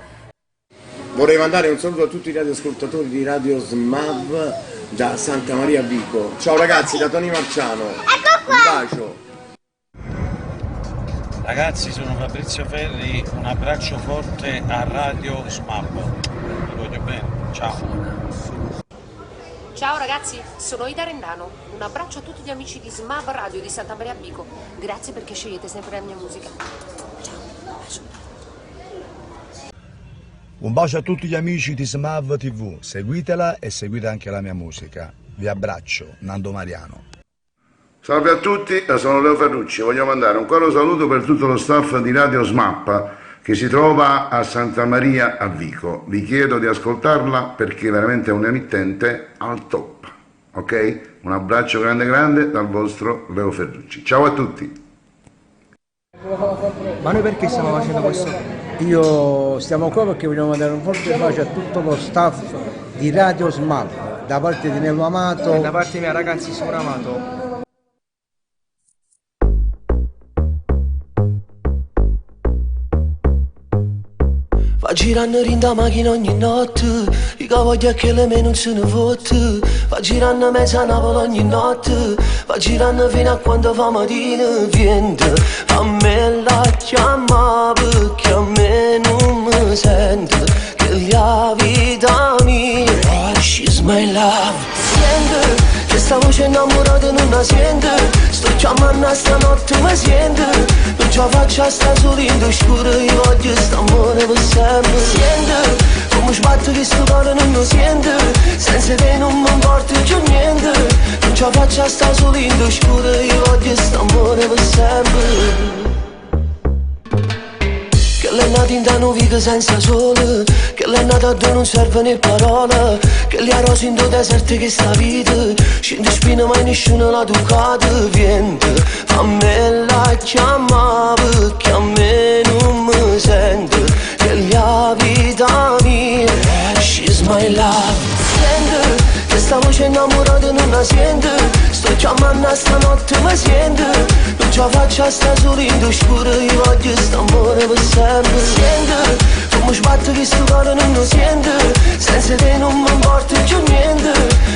Vorrei mandare un saluto a tutti i radioascoltatori di Radio SMAV da Santa Maria Vico. Ciao ragazzi, da Tony Marciano. Un bacio. Ragazzi, sono Fabrizio Ferri, un abbraccio forte a Radio SMAV. Vi voglio bene, ciao. Ciao ragazzi, sono Ida Rendano. Un abbraccio a tutti gli amici di SMAV Radio di Santa Maria Vico. Grazie perché scegliete sempre la mia musica. Ciao, un bacio. Un bacio a tutti gli amici di SMAV TV, seguitela e seguite anche la mia musica. Vi abbraccio, Nando Mariano. Salve a tutti, sono Leo Ferrucci, voglio mandare un caro saluto per tutto lo staff di Radio SMAP, che si trova a Santa Maria a Vico. Vi chiedo di ascoltarla perché veramente è un'emittente al top, ok? Un abbraccio grande grande dal vostro Leo Ferrucci. Ciao a tutti. Ma noi perché stiamo facendo questo? Stiamo qua perché vogliamo mandare un forte bacio a tutto lo staff di Radio SMAV, da parte di Nello Amato. Da parte mia, ragazzi, sono Amato. Va girando rinda macchina ogni notte, i cavogli che le me non se ne fotte. Va girando mezza Napoli ogni notte, va girando fino a quando fa mattina. Viente, a me la chiama perché a me non mi sente. Che la vita mia, she's my love. Sente, che sta voce innamorata non la sente. Sto chiamando a stanotte mi sente. Non ce la faccio a stare solo in scuro, io voglio st'amore per sempre. Sente, come sbatte che sto cuore non lo sente. Senza te non mi importa più niente. Non ce la faccio a stare solo in scuro, io voglio st'amore per sempre. Che l'è nata in da nuvica senza sole, che l'è nata a dove non serve né parola, che li ha rosi in due deserti che sta vita, scende spina mai nessuno l'ha toccata. Viente, a me la chiama perché a me non mi sente, che la vita mia, she's my love. Sente, che sta voce innamorata non la sente, sto chiamando a stanotte mi sente. Non ce la faccio a stare solo in scuro, io voglio st'amore per sempre. Sente, come sbatte che sto cuore non lo sente. Senza te non mi importa più niente.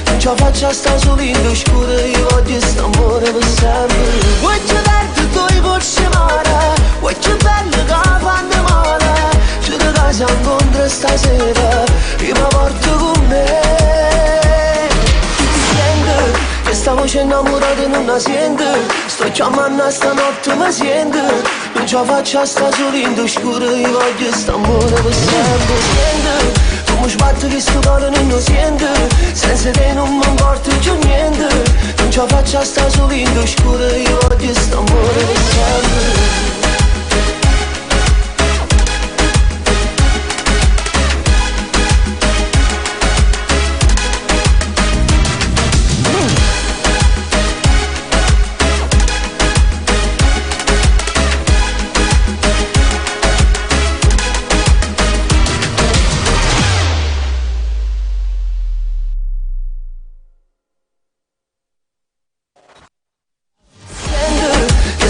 Non ce la faccio a stare solo in scuro, io voglio st'amore per sempre. Vuoi che verde tu i porsi mare, vuoi che bello che fanno male. Ci da casa incontro stasera, io mi porto con me. Che sta voce innamorata non la sente. Sto chiamando a stanotte mi sente. Non ce la faccio a stare solo in scuro, io voglio st'amore per sempre. Sente, come sbatte che sto cuore non lo sente. Senza te non mi importa più niente. Non ce la faccio a stare solo in scuro, io voglio st'amore per sempre.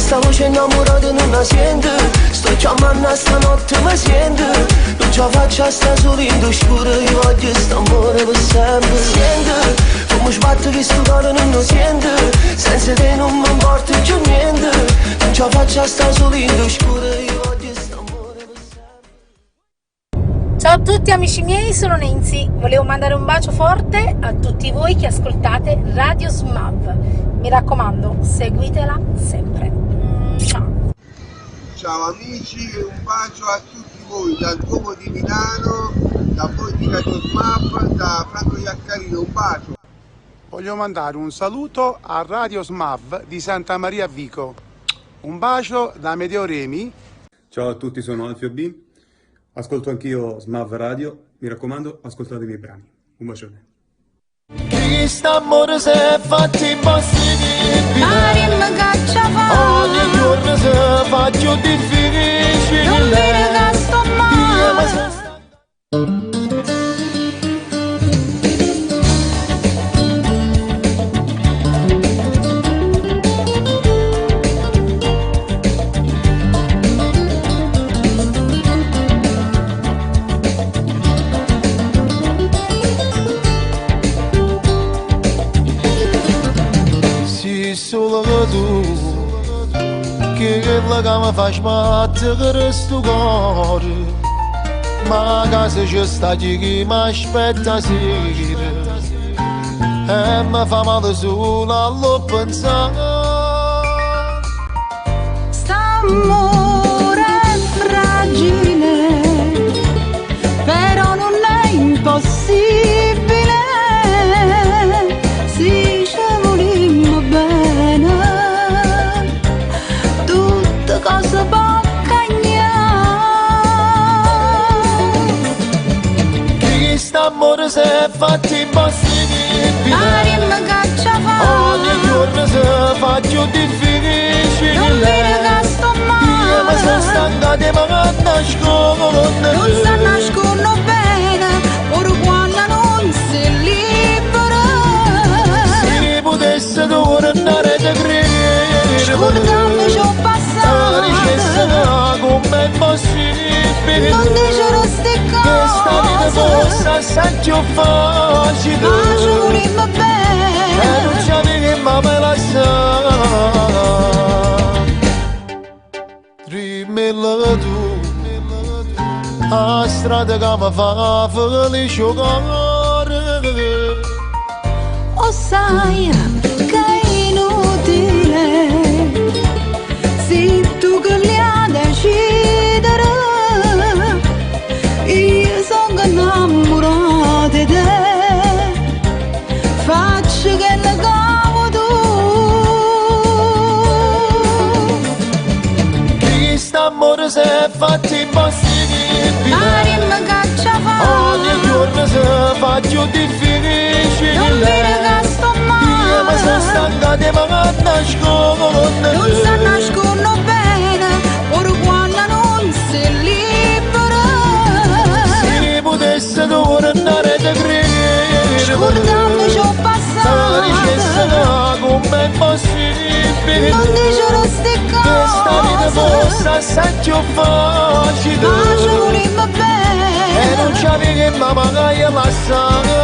Sta voce innamorata non la sente. Sto chiamando a stanotte mi sente. Non ce la faccio a stare solo in scuro, io voglio st'amore per sempre. Sente, come sbatte che sto cuore non lo sente. Senza te non mi importa più niente. Non ce la faccio a stare solo in scuro, io voglio st'amore per sempre. Ciao a tutti amici miei, sono Nancy. Volevo mandare un bacio forte a tutti voi che ascoltate Radio SMAV. Mi raccomando, seguitela sempre. Ciao. Ciao amici, un bacio a tutti voi dal Duomo di Milano, da voi di Radio SMAV, da Franco Iaccarino, un bacio. Voglio mandare un saluto a Radio SMAV di Santa Maria a Vico. Un bacio da Medeo Remi. Ciao a tutti, sono Alfio B. Ascolto anch'io SMAV Radio. Mi raccomando, ascoltate i miei brani. Un bacione. Quest'amore si è fatto impossibile. Ogni giorno si fa più difficile. Non dire che sto male. Solo che tu, che quella che mi fa sbattere sto cuore, ma a casa c'è sta chi mi aspetta sera e mi fa male solo allo pensare. St'amore è fragile, però non è impossibile. Si ci volimmo bene, tutte cose può cagnare. Quest'amore si è fatto impossibile, Marimma caccia fa, ogni giorno si fa più difficile. non dire che sto Io mi sono male, stancato e mi nascondo. non sta nascondo bene, ora quando non si libera. Se potesse tornare da credere, Scordandoci ho passato, dicesse come è possibile, non dicero ste che sta vita fosse cose, assai più facile. ma ci volimmo E bene. non ci avevi mai me lasciato. Rimmela tu, a strada che mi fa felice cuore. O sai che è inutile, se tu che li hai decidere, io sono innamorata di te, faccio che ne cavo tu. Quest'amore si è fatto impossibile, Marimma caccia fa, ogni giorno si fa più difficile. non dire che sto Io mi sono male, stancato e mi nascondo. non sta nascondo bene, ora quando non si libera. Se potesse tornare da credere, Scordandoci ho passato, dicesse come è possibile, non dicero ste che sta vita fosse cose, assai più facile. ma ci volimmo E non ci bene. avevi mai magari lasciato.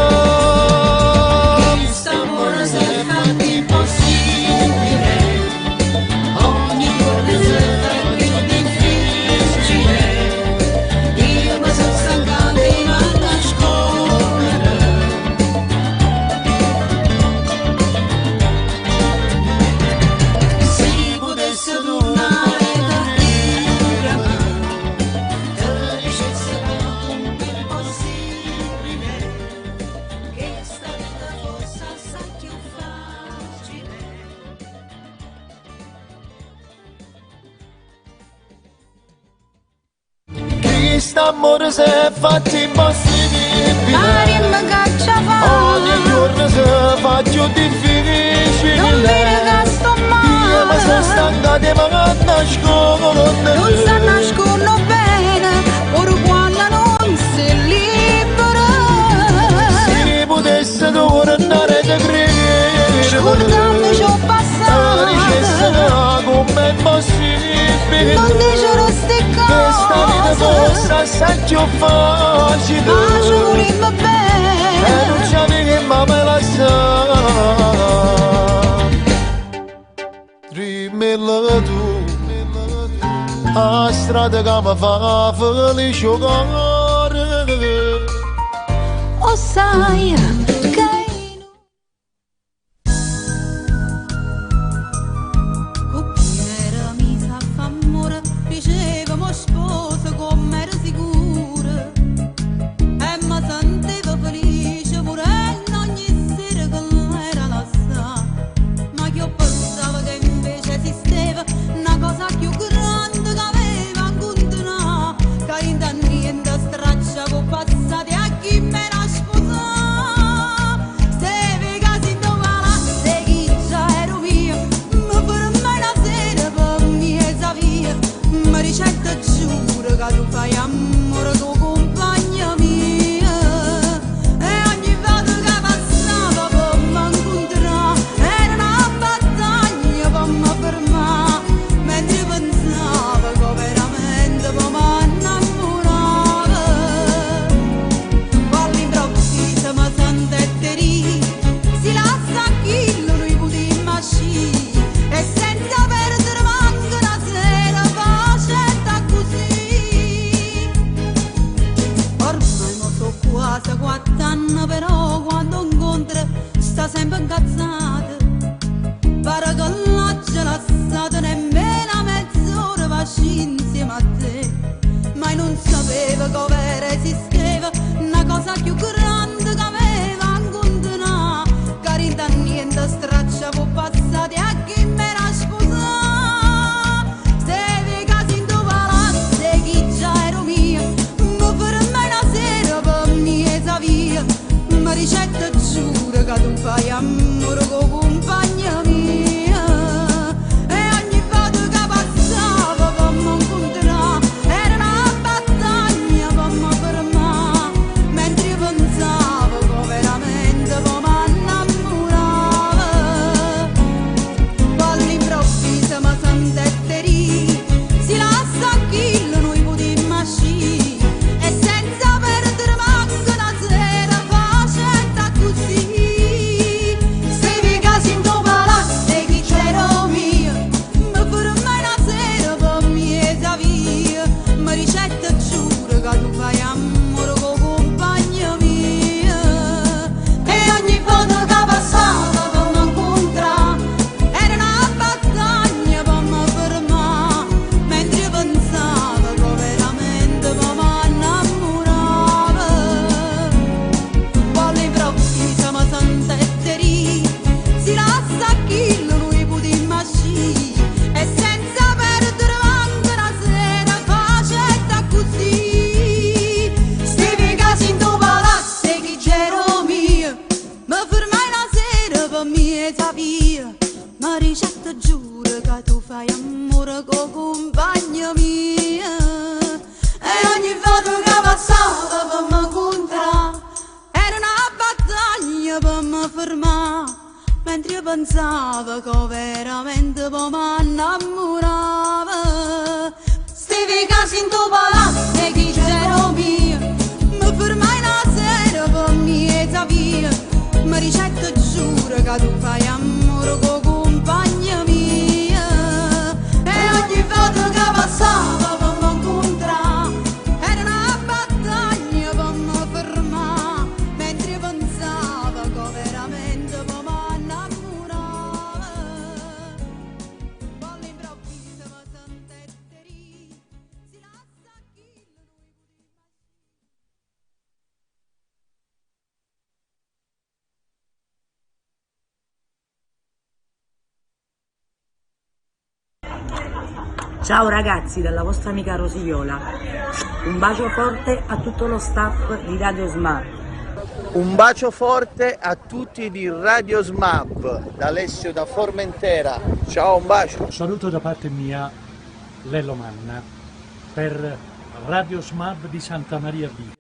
Quest'amore si è fatto impossibile, ogni giorno si fa più difficile. Io mi sono stancato e mi nascondere. Se potesse tornare da prima, te dicesse come è possibile, che sta vita fosse assai più facile. Quest'amore si è fatto impossibile, Marimma caccia fa, ogni giorno si fa più difficile. non dire che sto Io mi sono male, stancato e mi nascondo. non sta nascondo bene, ora quando non si libera. Se potesse tornare da credere, Scordandoci ho passato, dicesse come è possibile, non dicero ste che sta vita fosse cose, assai più facile. ma ci volimmo E non ci bene. avevi mai me lasciato. Rimmela tu, a strada che mi fa felice cuore. O sai che era misa fa amore, diceva mo sposa come era sicura, e mi sentivo felice morendo ogni sera che era lassata. Ma io pensavo che invece esisteva una cosa più grande che aveva incontrato, che in niente straccia con passati a chi me la sposò. Se vi casi dov'ala, se chi già ero mio, ma per me la sera per me sa via, ma ricetta giuro che tu fai amore tuo compagno mio. E ogni volta che passava per me incontrare, era una battaglia per me fermare, mentre pensavo che veramente per me innamorava. Poi all'improvviso mi sentette lì, si lascia chi lui poteva uscire, e senza perdere manco una sera facetta così. Ormai mo so quasi 4 anni, però quando incontro sta sempre incazzata. Pare che l'hai lasciato nemmeno a mezz'ora facci insieme a te, ma non sapevo che vera esisteva una cosa più grande che aveva incontrato, che da niente straccia può passare a chi me la sposò. Se vi casi in dove se chi già ero mio, ma per me una sera per me sa via. via, ma ricetta giuro che tu fai amore con compagna mia. E ogni volta che passava per mi incontrare era una battaglia per mi fermare, mentre io pensavo che veramente poi mi innamorava. Poi all'improvviso mi sentette lì, si lascia chi noi potremmo uscire, e senza perdere manco una sera facetta così. Sei casi in tuo palazzo e chi c'era mio, mi fermai una sera per mieta via, ma ricetta giuro che tu fai amore con compagna mia. E ogni volta che passava per mi incontrare era una battaglia per mi fermare, mentre io pensavo che veramente poi mi innamorava. Poi all'improvviso mi sentette lì, si lascia chi lui potremmo uscire, e senza perdere manco una sera facetta così. Stevi casi in tuo palazzo e chi c'era mio, mi fermai una sera per mieta via, ma ricetta giuro che tu fai amore con compagna mia. E ogni volta che passava per mi incontrare era una battaglia per mi fermare, mentre io pensavo che veramente poi mi innamorava. Stevi casi in tuo palazzo e chi c'era mio, mi fermai una sera per mieta via, ma ricetta giuro che tu fai amore con compagna mia. E ogni volta che passava per mi incontrare era una battaglia per mi fermare, mentre io pensavo che veramente poi mi innamorava. Poi all'improvviso mi sentette lì, si lascia chi Ciao ragazzi, dalla vostra amica Rosiviola. Un bacio forte a tutto lo staff di Radio Smart. Un bacio forte a tutti di Radio SMAV, da Alessio da Formentera. Ciao, un bacio. Saluto da parte mia Lello Manna per Radio SMAV di Santa Maria Vico.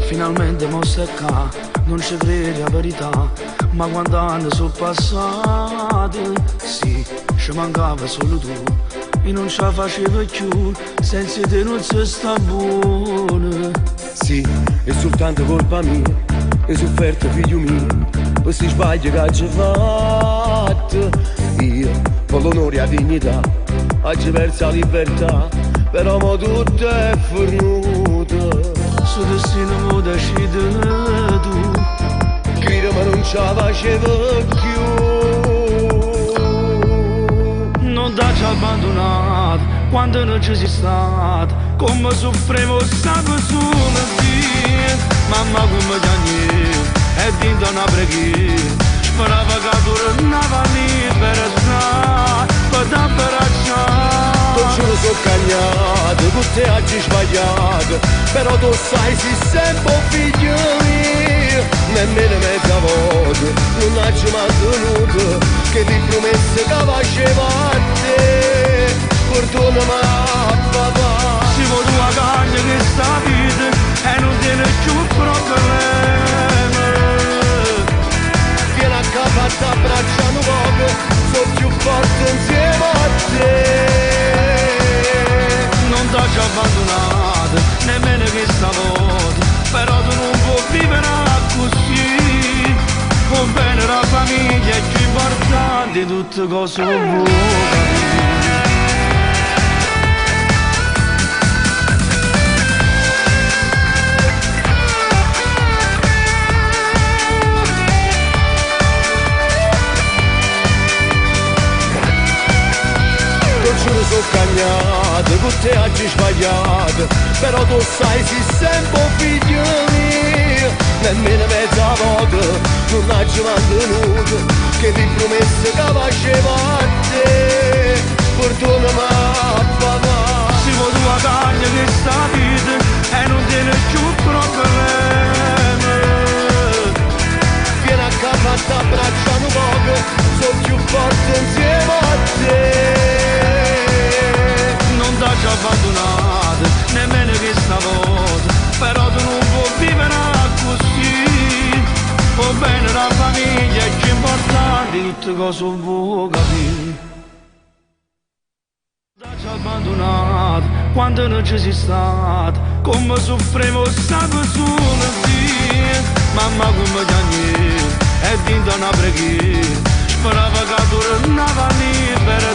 Finalmente mo stai qua, non ci credi la verità, ma quando anni sono passati, sì, ci mancava solo tu, e non ce la facevo più, senza te non si sta buono. Sì, è soltanto colpa mia, hai sofferto figlio mio, per questi sbagli che hai fatto. Io, con l'onore e la dignità, ho perso la libertà, però mo tutto è fornuto. Su destino mi decidi tu, Grida ma non ce la facevo più. non ti abbandonato quando non ci sei stato, come soffrivo stavo solo te. Mamma come piagneva e dinta una preghiera, sperava che tu tornava libera per t'abbracciare. Non ce lo so cagnato, tutte oggi sbagliato, però tu sai sei sempre un figlio mio, nemmeno mezza volta non hai mantenuto, che ti promesse che facevo a te, perdonami papà. Si può tua cagna che sta vita e non tiene più problemi, vieni a casa e t'abbracciano poco, sono più forte insieme a te. Non t'ho già abbandonato, nemmeno che stavolta, però tu non puoi vivere così. Va bene la famiglia è più importante, tutte cose vuoi. Sono cagnato, tutte oggi sbagliato, però tu sai si sempre figlio mio, nemmeno mezza volta non l'hai mantenuto, che ti promesse che facevo a te, perdonami papà. Siamo tua cagna che sta vita e non tiene più problemi. Vieni a casa ti abbracciano poco, sono più forte insieme a te. Non t'ho già abbandonato, nemmeno che stavolta, però tu non puoi vivere così. Va bene la famiglia è più importante, tutte cose non puoi capire. Ci ha abbandonato quando non ci sei stato, come soffrivo stavo solo sì. Mamma come cagnetta è vinta una preghiera, sperava che tu tornava libera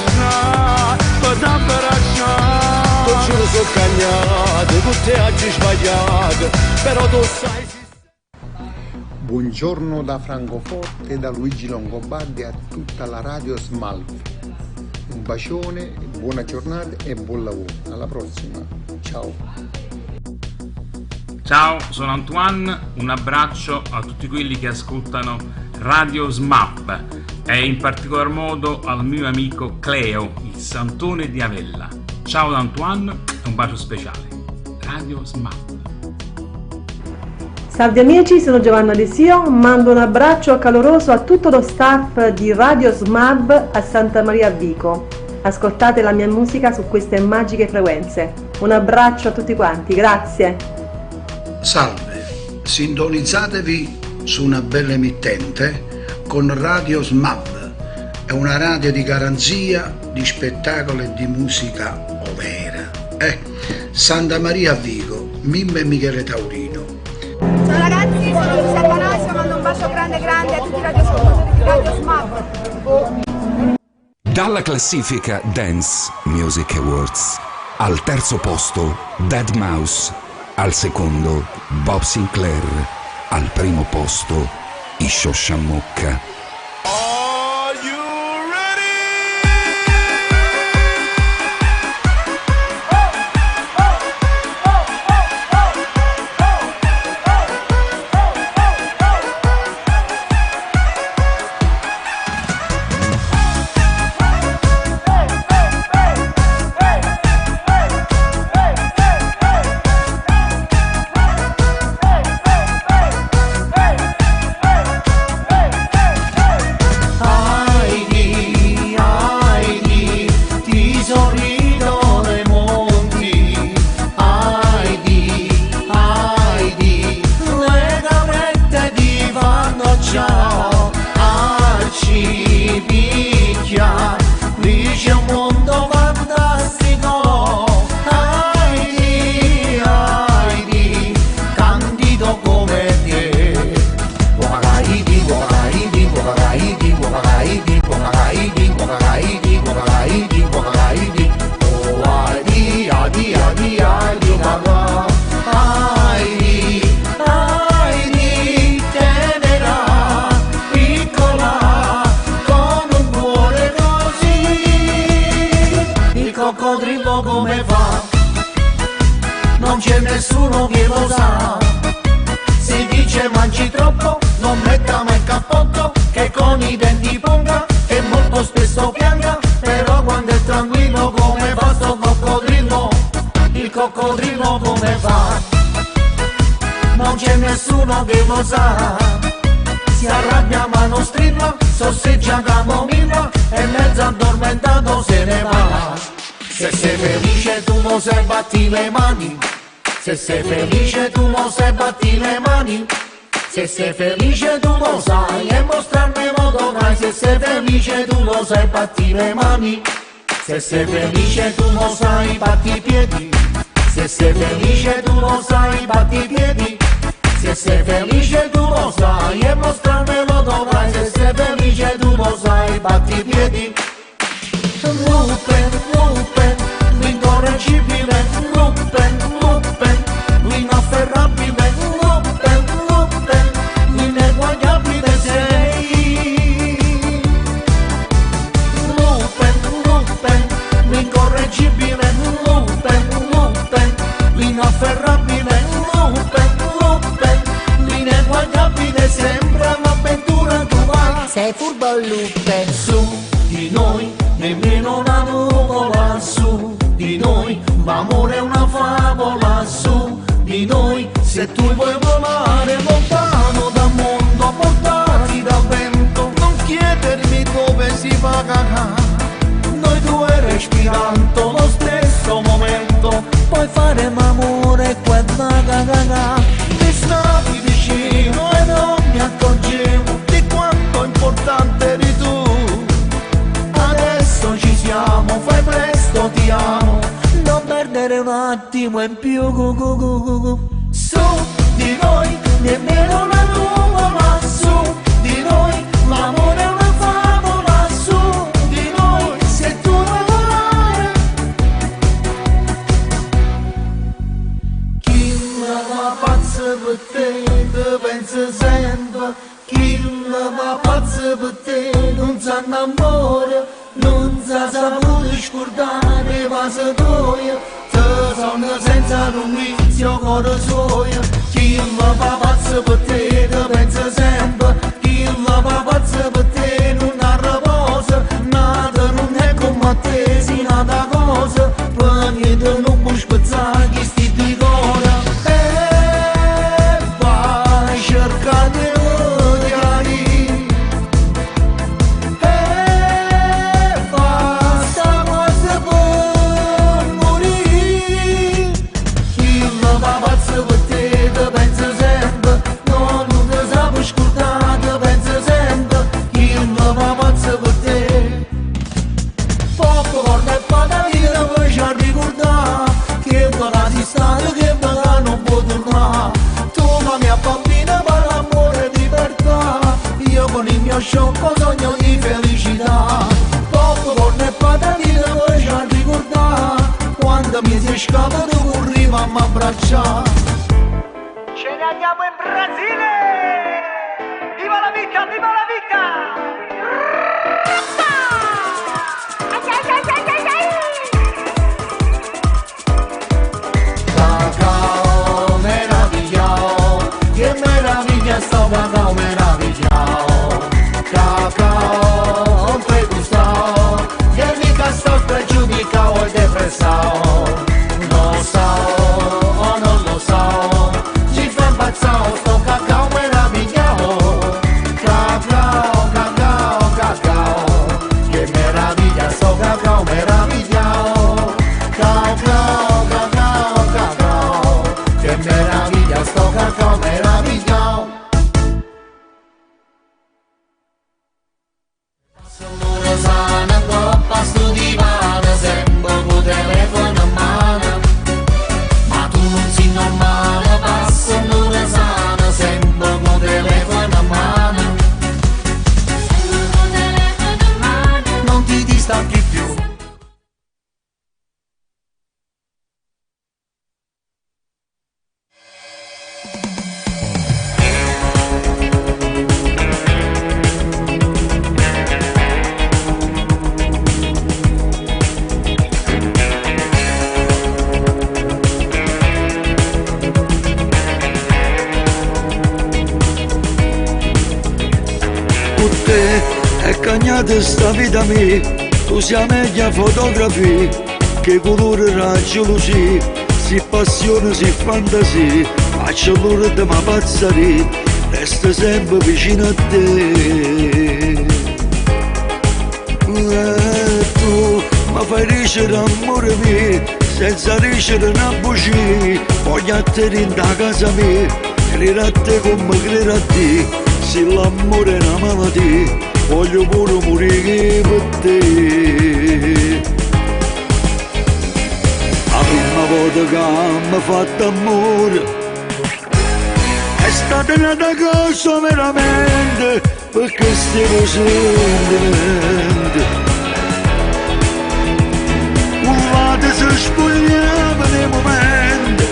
per t'abbracciare. Tu giuro sono cagnato, con te oggi sbagliato, però tu sai. Buongiorno da Francoforte, da Luigi Longobardi a tutta la radio Smalf. Un bacione, buona giornata e buon lavoro. Alla prossima. Ciao. Ciao, sono Antoine. Un abbraccio a tutti quelli che ascoltano Radio SMAP e in particolar modo al mio amico Cleo, il Santone di Avella. Ciao da Antoine e un bacio speciale. Radio SMAP. Salve amici, sono Giovanna De Sio, mando un abbraccio caloroso a tutto lo staff di Radio SMAB a Santa Maria Vico. Ascoltate la mia musica su queste magiche frequenze. Un abbraccio a tutti quanti, grazie. Salve, sintonizzatevi su una bella emittente con Radio SMAB. È una radio di garanzia, di spettacolo e di musica overa. Santa Maria Vico, Mimmo e Michele Taurino. Ciao ragazzi, sono Giuseppe Anasio, mando un bacio grande a tutti i radioascoltatori di Radio SMAP. Dalla classifica Dance Music Awards al terzo posto Deadmau5, al secondo Bob Sinclair, al primo posto Isho Shamukka. Non c'è nessuno che lo sa, si dice mangi troppo, non metta mai il cappotto, che con i denti ponga e molto spesso pianga, però quando è tranquillo come fa sto coccodrillo, il coccodrillo come fa, non c'è nessuno che lo sa, si arrabbia ma non strilla, sosseggia camomilla e mezzo addormentato se ne va. Se sei felice tu lo sai batti le mani, se sei felice tu lo sai batti le mani, se sei felice tu lo sai e mostrarmi lo dovrai, se sei felice tu lo sai batti le mani, se sei felice tu lo sai batti i piedi, se sei felice tu lo sai batti i piedi, se sei felice tu lo sai e mostrarmi lo dovrai, se sei felice tu lo sai batti i piedi. Lupen, l'incorreggibile, Lupen, l'inafferrabile, Lupen, l'ineguagliabile sei. Lupen, l'incorreggibile, Lupen, l'inafferrabile. inafferrabile, Lupe, l'ineguagliabile, sempre all'avventura tu vai. Sei furbo Lupe. Su di noi, nemmeno una nuvola, su di noi, l'amore è una favola, su di noi, se tu vuoi volare lontano dal mondo, portati dal vento, non chiedermi dove si va cacà, noi due respirando lo stesso momento, puoi fare l'amore quella cacà, mi stavi vicino e non mi accorgevo di quanto importante eri tu, adesso ci siamo, fai presto, ti amo, non perdere un attimo in più, su di noi, nemmeno una nuvola, su di noi, l'amore è una favola, su di noi, se tu vuoi volare. Chi la va pazza per te, te pensa sempre, chi la va pazza per te, non sa innamora, non sa saputo scordare, va se doia. Sono senza un vizio cuore suo, chi la va pazza per te, te pensa sempre, chi la va pazza per te, non ha riposo, nada non è come te, si nada cosa, per niente non puoi spezzare chi sti di cuore, e vai cercare odiare, e basta quasi per morire. Chi la va pazza per te, te pensa sempre, no, non ti saprei scordare, te pensa sempre, chi la va pazza per te. Poco corda e fatta vita per ci ricordare, che vorrà si stare, che vorrà non può tornare. Tu la mia bambina per l'amore e libertà, io con il mio sciocco sogno di felicità. Poco corda e fatta vita per ci ricordare, quando mi si scappa tu corriva a m'abbracciare. Ce ne andiamo in Brasile! Viva la vita, viva la vita! Cacao meravigliao, che meraviglia sto cacao meravigliao. Cacao te gustao, che mica sto pregiudicao e depressao. Lo so o non lo so, ci fa impazzao sto cacao meravigliao. Cacao, cacao, cacao, che meraviglia sto cacao meravigliao. Cacao, cacao, cacao, che meraviglia sto cacao meravigliao. Sono rosana, coppa sto divano, sempre con telefono in mano, ma tu non sei normale, passano rosana, sempre con telefono in mano, sempre con telefono in mano, non ti distacchi più. È cagnata sta vita mia, tu sei meglio fotografi, che colore raggio luci, si passione, si fantasia, faccio l'ora di ma pazzaria, resta sempre vicino a te. Tu mi fai ricere amore mio, senza ricere una bugia, voglio a te in casa mia, credere a te come credere a te. Se l'amore è una malattia, voglio pure morire per te. La prima volta che mi ha fatto amore è stata una cosa veramente, perché stiamo sentimenti. Un lato si spogliava nei momenti,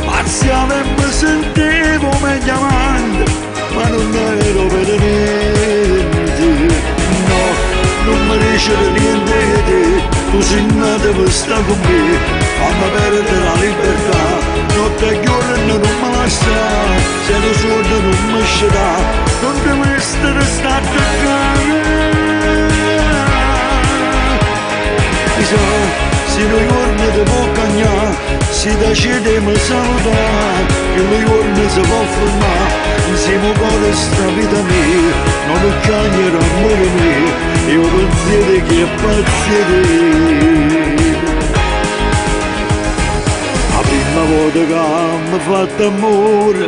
parziale mi sentivo meglio avanti, ma non ero per niente. No, non mi riesce niente di te, tu sei nata per stare con me, fammi perdere la libertà, si decidiamo a salutare, che lui giorni si può fermare, insieme con questa vita mia, non lo chiamerò amore mio, io pensiete che è pazzia. La prima volta che mi fatto amore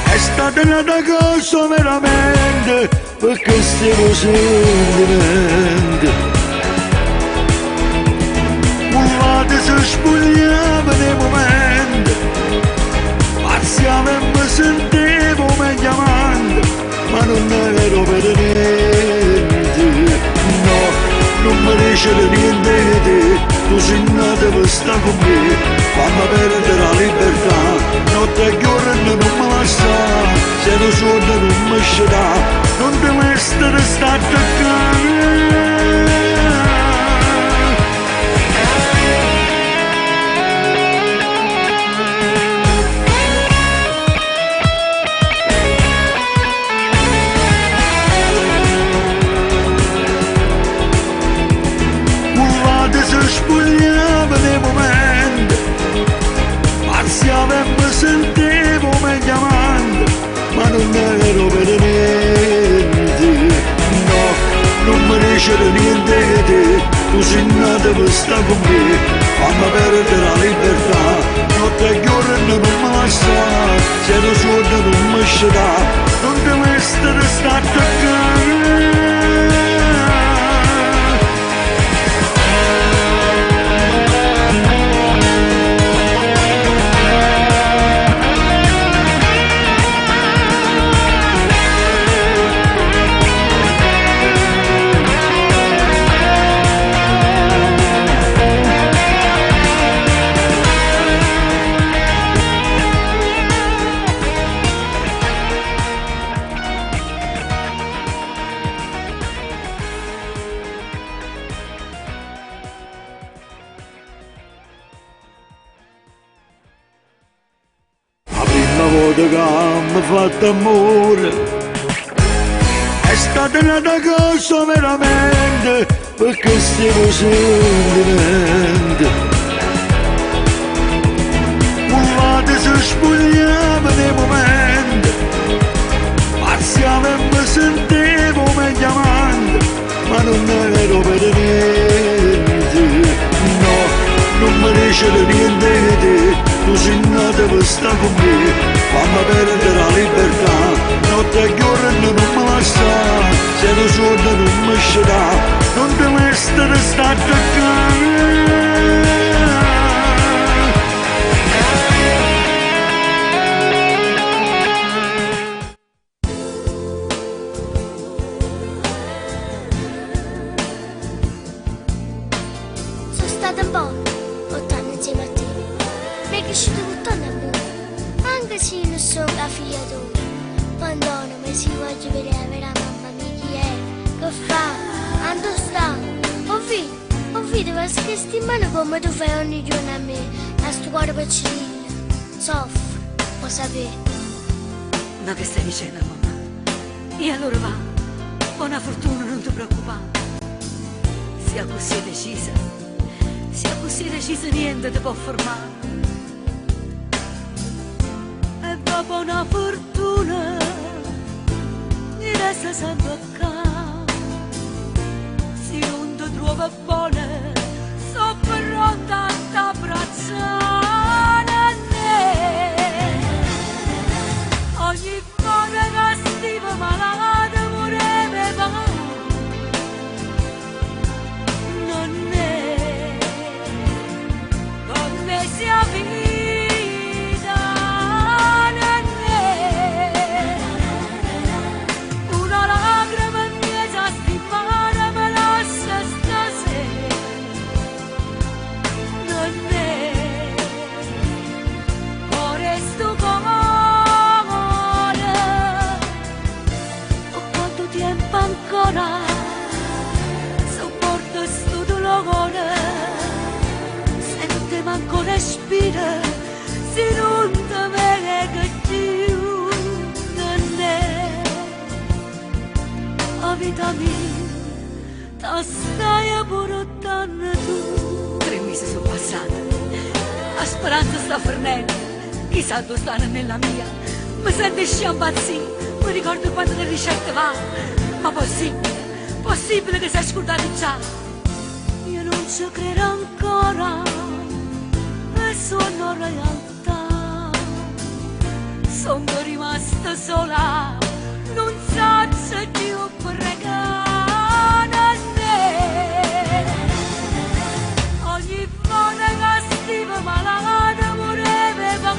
è stata una cosa veramente, perché stiamo sentimenti. Volate si spogliava nei momenti, marziava e mi sentivo meglio amante, ma non ero per niente. No, non mi dice niente di te, tu sei nata per stare con me, fammi perdere la libertà, notte e giorno non mi lascia, se non sono non mi scerà, non devo essere stato attaccare. Spogliava nei momenti, marziava e mi sentivo meglio amante, ma non ero per niente. No, non mi dice niente di te, tu sei nata per stare con me, fammi perdere la libertà, notte e giorno non mi lascia, se non sono non mi scerà, non devo essere stato attaccare. Che mi fatto amore è stata una cosa veramente, perché stiamo sentimenti. Volate si spogliava nei momenti, marziava e mi sentivo meglio amante, ma non ero per niente. No, non mi dice niente di te, tu sei nata per stare con me, fammi perdere la libertà, notte e giorno non mi lascia, se non sono non mi scerà, non devo essere stato attaccare. Sono stata un po' 8 anni insieme a te, mi è cresciuto con tanto amore, anche se non sono la figlia tua. Perdonami se voglio vedere la vera mamma mia chi è, che fa, dove sta. Ho visto questi in mano come tu fai ogni giorno a me, a sto cuore piccino, soffro, può sapere. Ma che stai dicendo, mamma? E allora va, buona fortuna, non ti preoccupare. Sia così decisa, niente ti può fermare. E dopo una fortuna mi resta sempre accanto. Se non ti trovo buona, sto pronta a t'abbracciare a te. Ogni volta che stivo malata vorrebbe va, non è come sia vita, non è una lacrima mia già stimata me lascia stasera, non è cuore sto cuore, o quanto tempo ancora sopporto sto dolore, se non ti manco respira, se non ti venga più, non è la vita mia, ti stai portando tu. 3 mesi sono passati la speranza sta fornendo, chissà dove stanno nella mia, mi sento sciampazzì, mi ricordo quando le ricette va, ma possibile che sei scordati già? Io non ci credo ancora, e sono realtà, sono rimasta sola, non so se Dio pregare a me. Ogni volta che stivo malata moreva,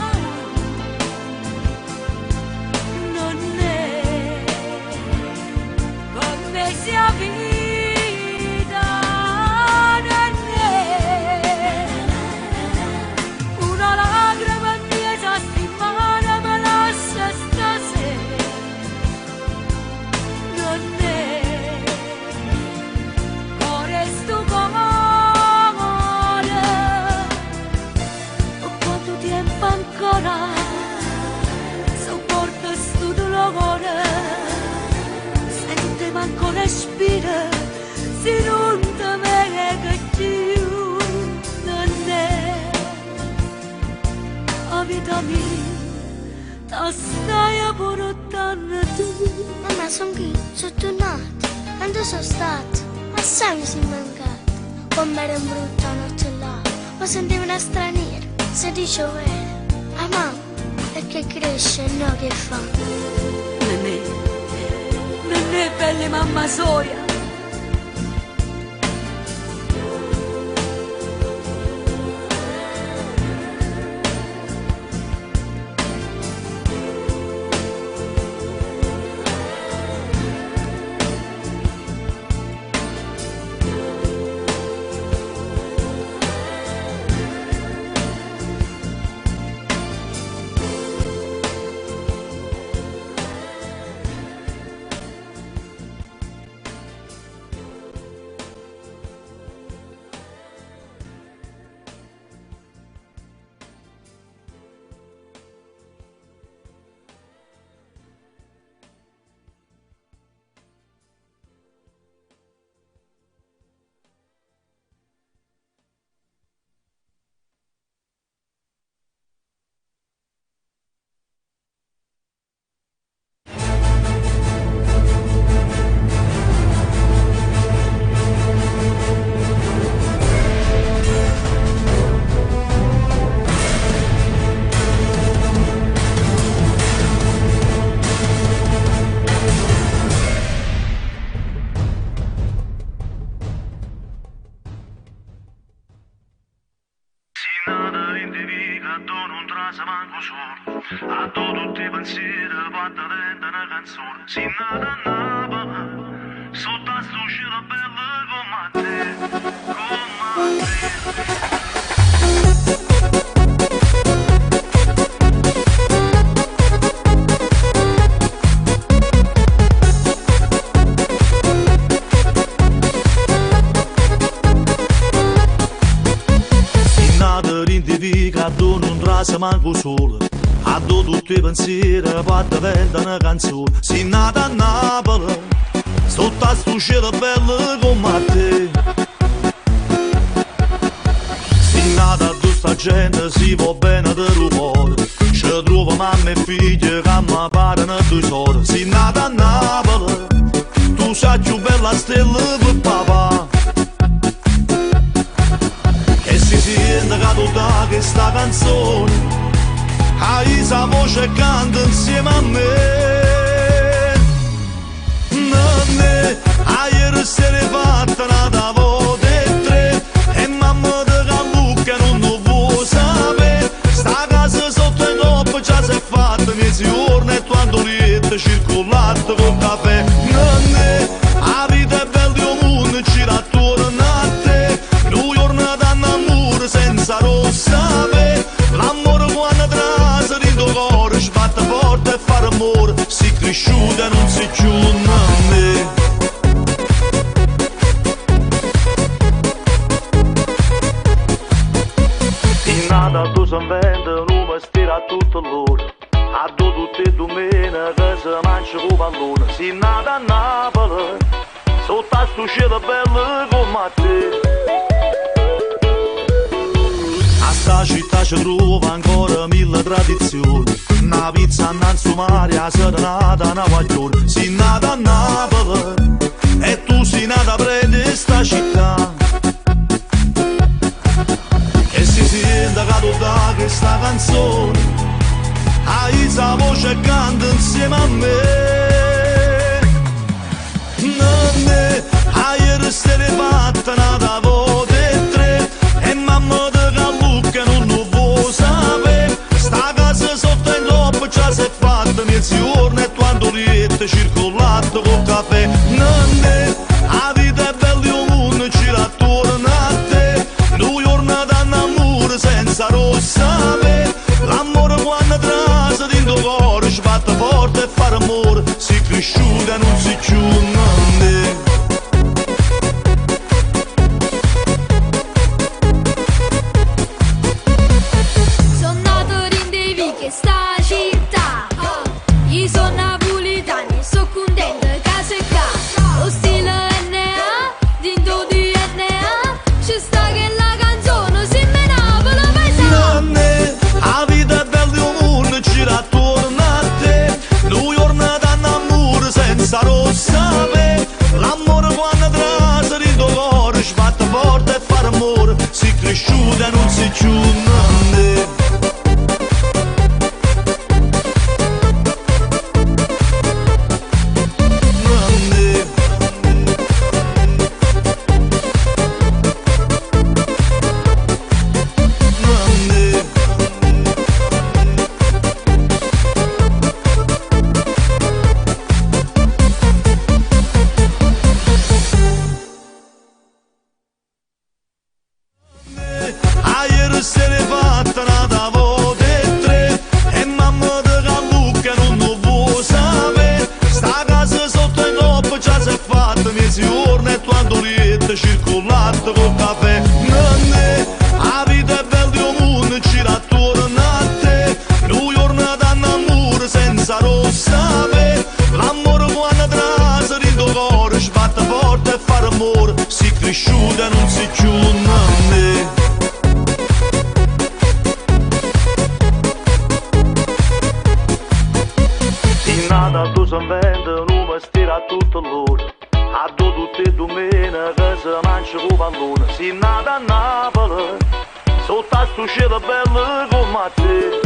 non è come sia vita, non è una lacrima mia già settimana me lascia stasera, non è ora sto cuore, quanto tempo ancora sopporto sto dolore, se non te manco respira, se non te merega più, non è la vita mia, ta stai a portare tu. Mamma, sono qui, sono tornata. Quando sono stata? Assai mi sei mancata. Com'era brutta notte là. Ma sentivo una straniera. Se dice vero. Ah, mamma, perché cresce e no che fa? Non è bella mamma soia. A tutti i pensieri quando vende una canzone. Si nata a Napoli, sotto a sto cielo bello come te, Si nata rindivica, tu non trasa manco solo. A tutti i pensieri quando vende una canzone. Si nata a Napoli, sotto a sto cielo bello come te. Si nata a tutta gente, si va bene del rumore. Ci trova mamma e figlia che mi parano due sorelle. Si nata a Napoli, tu sei più bella stella per papà. E si sente che tutta questa canzone hai sa voce canta insieme a me. Non è a ieri sera fatta una volta e tre, e mamma di Callucca non lo vuoi sapere. Sta casa sotto il coppa già si è fatta mesi giorni e quando lieta circolata con caffè. Non è a vita è bella di un mondo gira attorno a te. Due giorni d'amore senza rossa sapere. L'amore quando trasa di tuo cuore sbatte forte e fare amore. Si cresciuta e non si giunta a me. In nata tu si inventa, non mi ispira a tutto l'ora. A tutte le domeniche si mangia con pallone. Si nata a Napoli, sotto a sto cielo bello come te. sta città ci trova ancora mille tradizioni. Una pizza innanzi mare, a serenata, una guaglione. Si nata a Napoli e tu sei nata prende sta città. E si sente che tutta questa canzone hai sa voce canta insieme a me. Nanne, hai restere fatta nata voce tre e mamma de Gallucca non lo può sapere. Sta casa sotto in loppa già si è fatta mezzogiorno e quando liette circolato col caffè. Nanne, la vita è bella e il mondo gira attorno a te. Due giornate d'amore senza rossame. L'amore quando trasa dentro cuore sbatte forte e fare amore. Si cresciuta non si chiude. Sono nato in Devi che sta città. Io sono napolitano e sono contenta che sei qua. Lo stile NA, dentro di NA, ci sta che la canzone si me Napoli paesana. Nanne, la vita è bella e il mondo gira attorno a te. Due giornate d'amore senza rossame. L'amore quando trasa dentro cuore sbatte forte e fare amore. Si cresciuta e non si chiude. Ieri se ne fatta nata voce tre e mamma de Gallucca non lo può sapere. Sta casa sotto in loppa già si è fatta mezzogiorno e quando liette circolato col caffè. Nanne, la vita è bella e il mondo gira attorno a te. Due giornate d'amore senza rossame. L'amore quando trasa dentro cuore sbatte forte e fare amore. Si cresciuta e non si chiude. Nada tu si inventa un mestiere a tutto l'ora. A tutte e domeniche si mangia con pallone. Si nata a Napoli, sotto a sto cielo bello come te.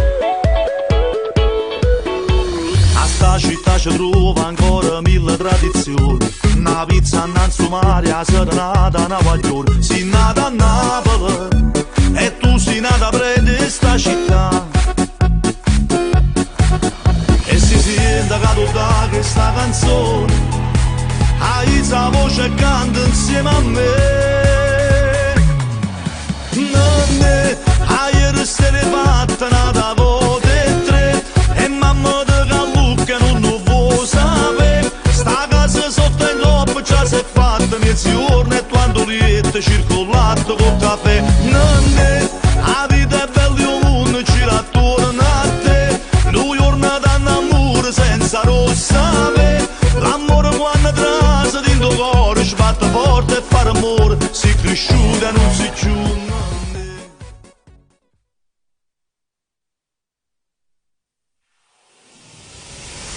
A sta città ci trova ancora mille tradizioni. Una pizza innanzi mare, a serenata, una guaglione. Si nata a Napoli e tu sei nata prende sta città. E si sente che tutta questa canzone hai sa voce canta insieme a me. Nanne, hai restere fatta nata voce tre e mamma de Gallucca non lo può sapere. Sta casa sotto in loppa già si è fatta mezzogiorno e quando liette circolato col caffè. Nanne, la vita è bella e il mondo gira attorno a te. Due giornate d'amore senza rossame. L'amore quando trasa dentro cuore sbatte forte e fare amore. Si cresciuta e non si chiude.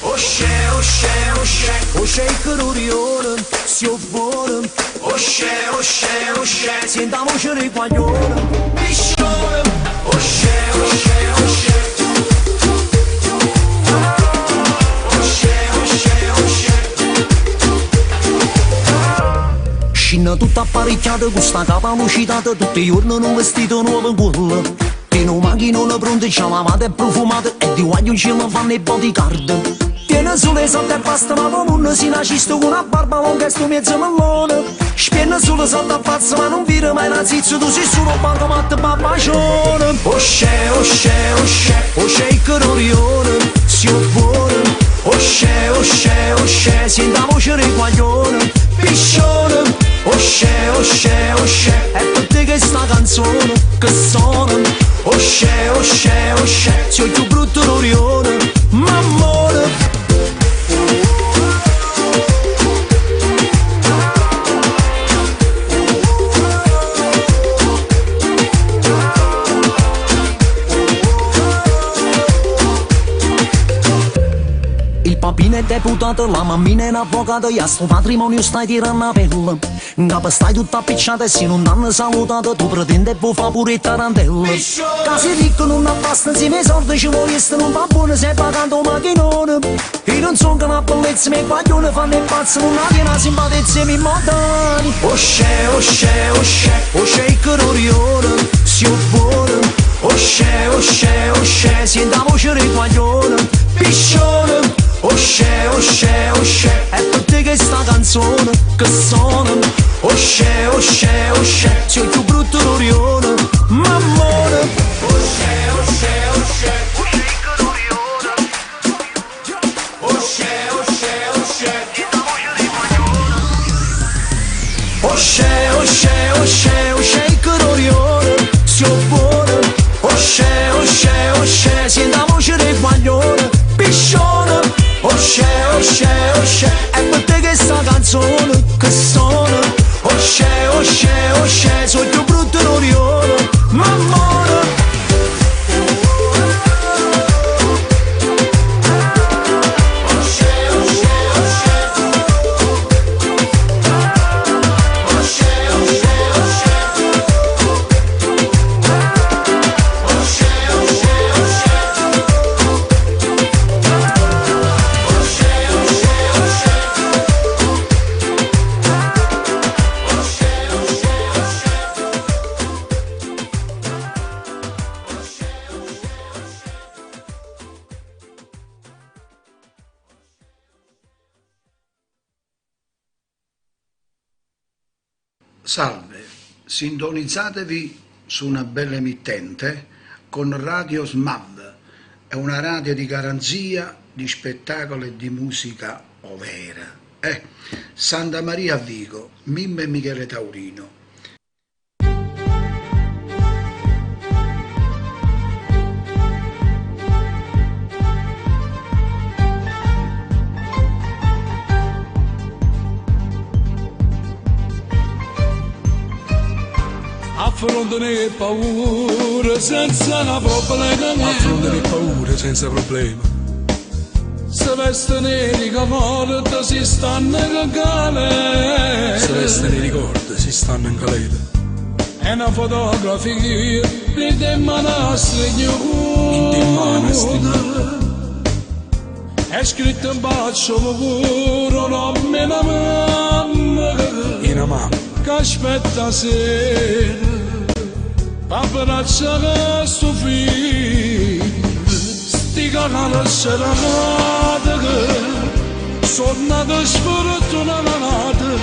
Osce, osce, osce, osce il colorione, si buono. Osce, osce, osce, senta voce di guaglione, piscione. Osce, osce, osce. Scina tutta apparecchiata con sta capa lucitata, tutti i giorni un vestito nuovo in culla. Tiene una macchina pronta, c'ha lavata e profumata e di guaglio ce la fanno i bodyguard. Tiene sole sotto e basta ma non si nasce con una barba lunga e sto mezzo mellone. Spiena solo sotto a pazzo ma non vira mai la zizza, tu sei solo un bancomat babbacione. Osce, osce, osce, osce il colorione, si buono. Osce, osce, osce, senta voce di guaglione, piscione. Osce, osce, osce, è per te che sta canzone che suona. Osce, osce, osce, sei il più brutto l'orione, mammone. papina è deputato, la mammina è un avvocato, e a sto patrimonio stai tirando a pelle. Capo stai tutta appicciata e se non t'hanno salutato, tu pretendi e vuoi fare pure il tarantella. Casi ricco non basta, insieme ai soldi ci voleste, non va buono se pagando un macchinone. Io non sono che una bellezza, i miei guaglioni fanno il pazzo, non ha una simpatia, mi modani. Osce, osce, osce, osce il colorione, si buono. Osce, osce, osce, senta la voce dei guaglioni, piscione. Osce, osce, osce, è per te che sta canzone, che suona. Osce, osce, osce, sei il più brutto l'orione, mammone. Osce, osce, osce, osce il colorione. Osce, osce, osce, senta la voce dei guaglioni. Osce, osce, osce, osce il colorione, si buono. Osce, osce, osce, senta la voce dei guaglioni, piscione. Osce, osce, osce, è per te che sta canzone, che suona. Osce, osce, osce, sono più brutto l'orione, mammone. Osce, osce, osce. Osce, osce, osce. Osce, osce, osce. Salve, sintonizzatevi su una bella emittente con Radio SMAV, è una radio di garanzia, di spettacolo e di musica overa. Santa Maria a Vico, Mimmo e Michele Taurino. Affronto le paure senza problema. Affronto le paure senza problema. Se veste nei ricordi si stanno in galera. Se veste nei ricordi si stanno in galera. È una fotografia di te manastri. È scritto un bacio puro, non me la mamma. In una mamma che aspetta sera. Abbraccia questo figlio, sti canali serenate che sono nate sfortunate,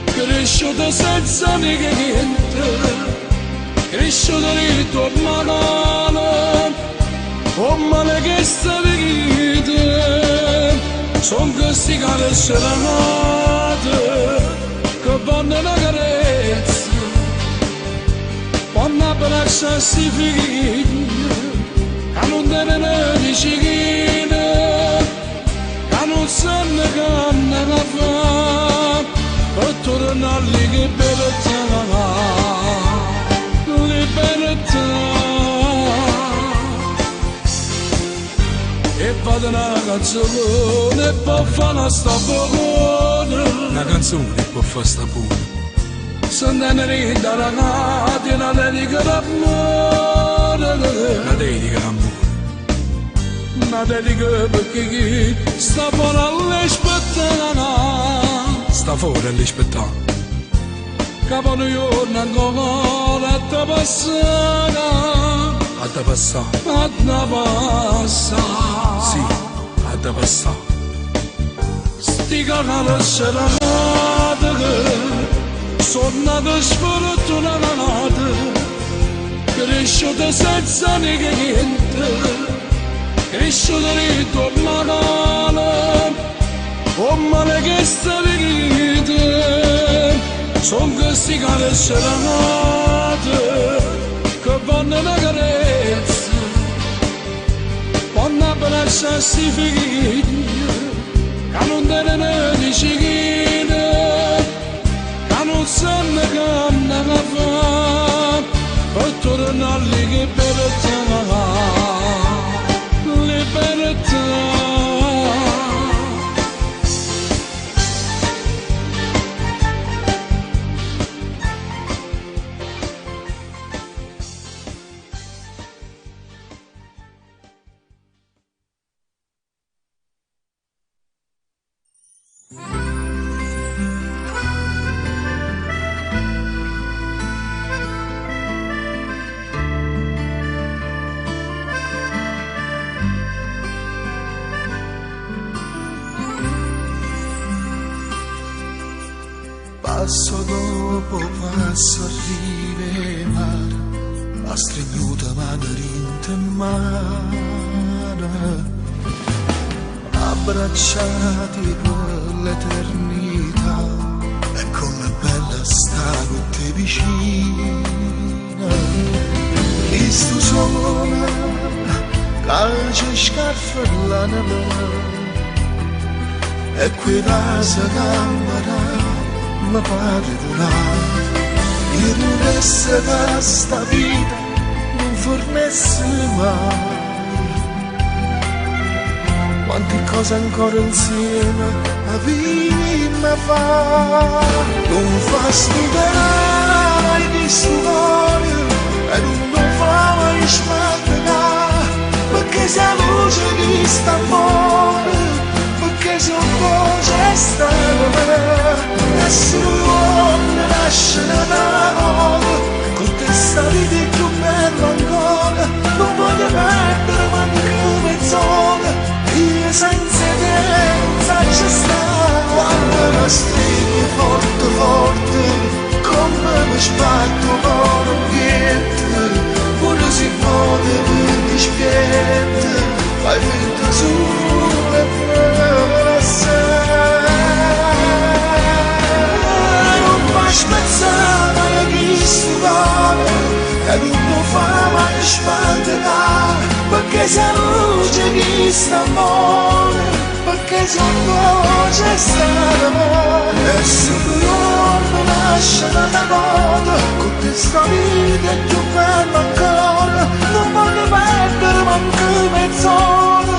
cresciute senza niente, cresciute ritorno a male, oh male che sta vita, sono questi canali serenate che vanno una carezza. Quando abbraccia sti figli, che non devono vicini, che non sanno che hanno da fare, per tornare lì che libertà, libertà. E vado una canzone per fare una sta buona. Una canzone per fare sta buona. Sentene da ragazzi, una dedica d'amore. Una dedica d'amore. Una dedica perché chi sta fuori all'aspettare. Sta fuori all'aspettare. Capo un giorno ancora a te passare. A te passare. A te passare. Sì, a te passare. Sti canali serenate che sono nate sfortunate, cresciute senza niente, cresciute ritorno a male, oh male che sta vita, sono questi canali serenate che vanno una carezza, quando abbraccia sti figli, che non devono vicini. Non sanno che hanno da fare, per tornare lì che libertà, libertà. passo dopo passo arriva il mare, la stregnuta mano rinta in mano, abbracciati per l'eternità, e com'è bella sta con te vicina. Questo suona, calcio e scarfellano, e quei rasa camera mi pare durare, il resto che sta vita non fornesse mai. Quante cose ancora insieme a vita fa, non fa studere di suore e non fa mai smattare, perché se la luce di st'amore, perché se un po' c'è stato nessuno uomo nasce da nuovo, con te sta vita è più bella ancora, non voglio perdere manco mezz'ora, io senza te non faccio stare, quando mi stringi forte forte, come mi sbatto con un piede, pure si può per dispiede, fai finta su e non mi spezzare chi stupare e non fa mai spantare, perché se luce chi sta amore, perché se voce sta l'amore, e se tu giorno nasce da nota, con te sta vita è più bella ancora, non voglio perdere manco mezz'ora,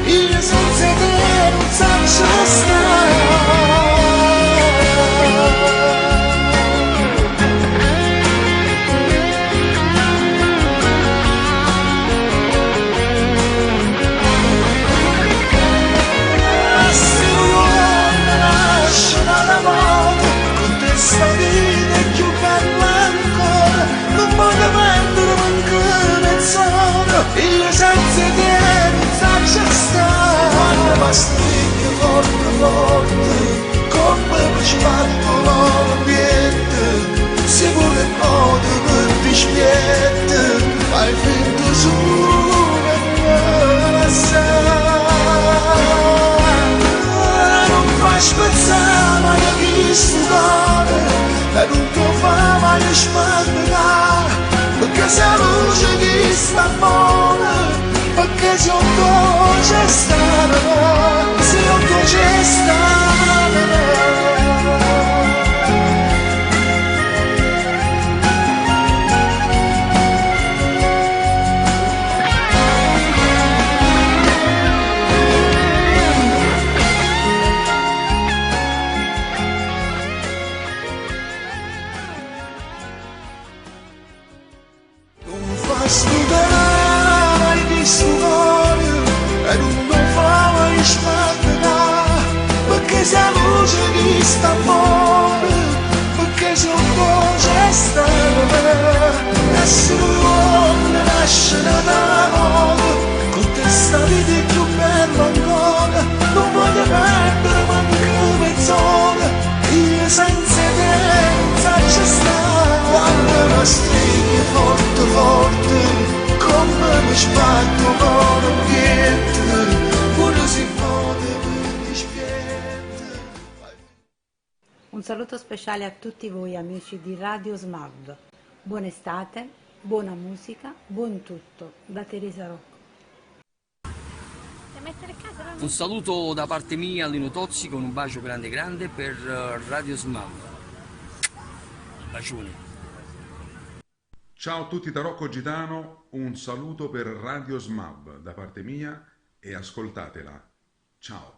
io senza te non saprei stare. Se l'uomo nasce dalla morte, con te sta vita è più bella ancora, non voglio perdere manco mezz'ora, io senza te non saprei stare. Quando mi stringi forte forte, come mi sbatto l'ambiente, se vuole modo per dispiette, fai finta su e la non fai spezzare mai chi stupare, e non ti fa mai smattare, perché se la luce chi sta amore, perché se un po' c'è stata, se un po' c'è stata. Non fa studere di suore e non fa mai smattare, perché se la luce di st'amore, perché se un po' c'è stata, nessuno uomo nasce da nuovo, con te sta vita è più bella ancora, non voglio perdere manco mezz'ora, io senza te non faccio stare. Quando mi stringi forte forte, come mi sbatto con un piede, pure si può per dispiede. Un saluto speciale a tutti voi amici di Radio SMAV. Buona estate, buona musica, buon tutto. Da Teresa Rocco. Un saluto da parte mia a Lino Tozzi con un bacio grande grande per Radio SMAV. Bacione. Ciao a tutti da Rocco Gitano, un saluto per Radio SMAV da parte mia e ascoltatela. Ciao.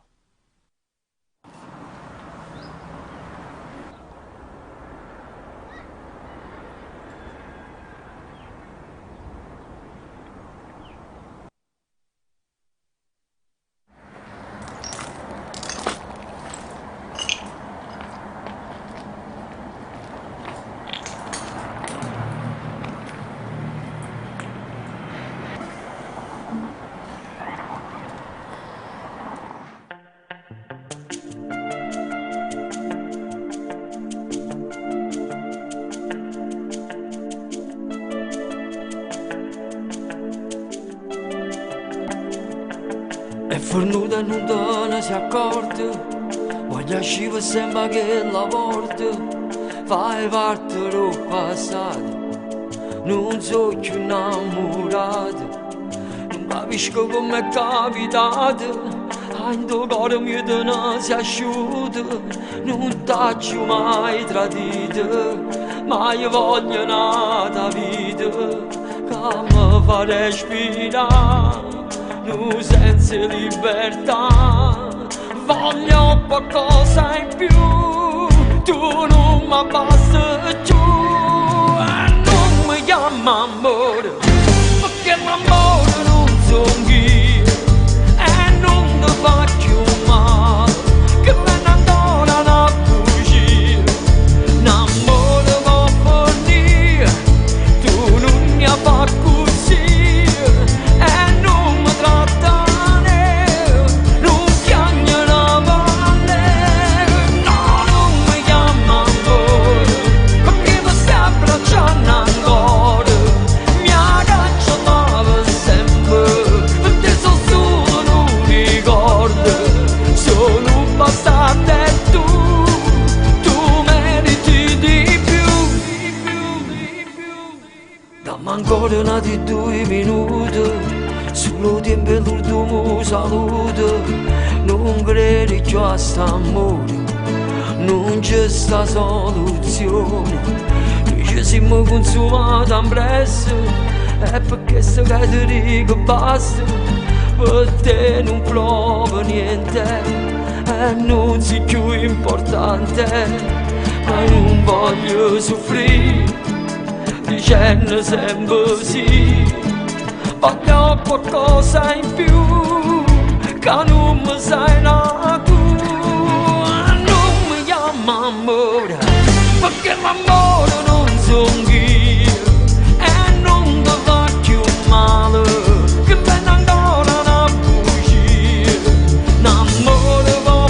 fornuta e non te ne si accorge, voglio sciva sembra che la porta, fai parte del passato, non so più innamorato, non capisco come è capitato, in tuo cuore mio te ne si asciutto, non t'ho mai tradito, ma io voglio un'altra vita, che mi fa respirare, non senza libertà, voglio qualcosa in più, tu non mi abbassi più, non mi chiama amore, perché l'amore non sono io, e non ti faccio male, che me ne andò a fuggire, l'amore va a finire, tu non mi fa così, e non mi tratta nero, non chiagna la valle, no, non mi chiama amore, perché mi stai abbracciando ancora, mi agganciava sempre, perché sono solo un ricordo, sono un bastardo e tu meriti di più. Dammi ancora una di 2 minuti, solo tempo e l'ultimo saluto, non credi più a st'amore, non c'è sta soluzione, noi ci siamo consumati in presto, è perché sto che ti dico basta, per te non provo niente, e non sei più importante, ma non voglio soffrire, dicendo sempre sì, voglio qualcosa in più, che non mi sai na tu, non mi chiama amore, perché l'amore non sono io, e non ti faccio male, che me ne andò a fuggire, l'amore va a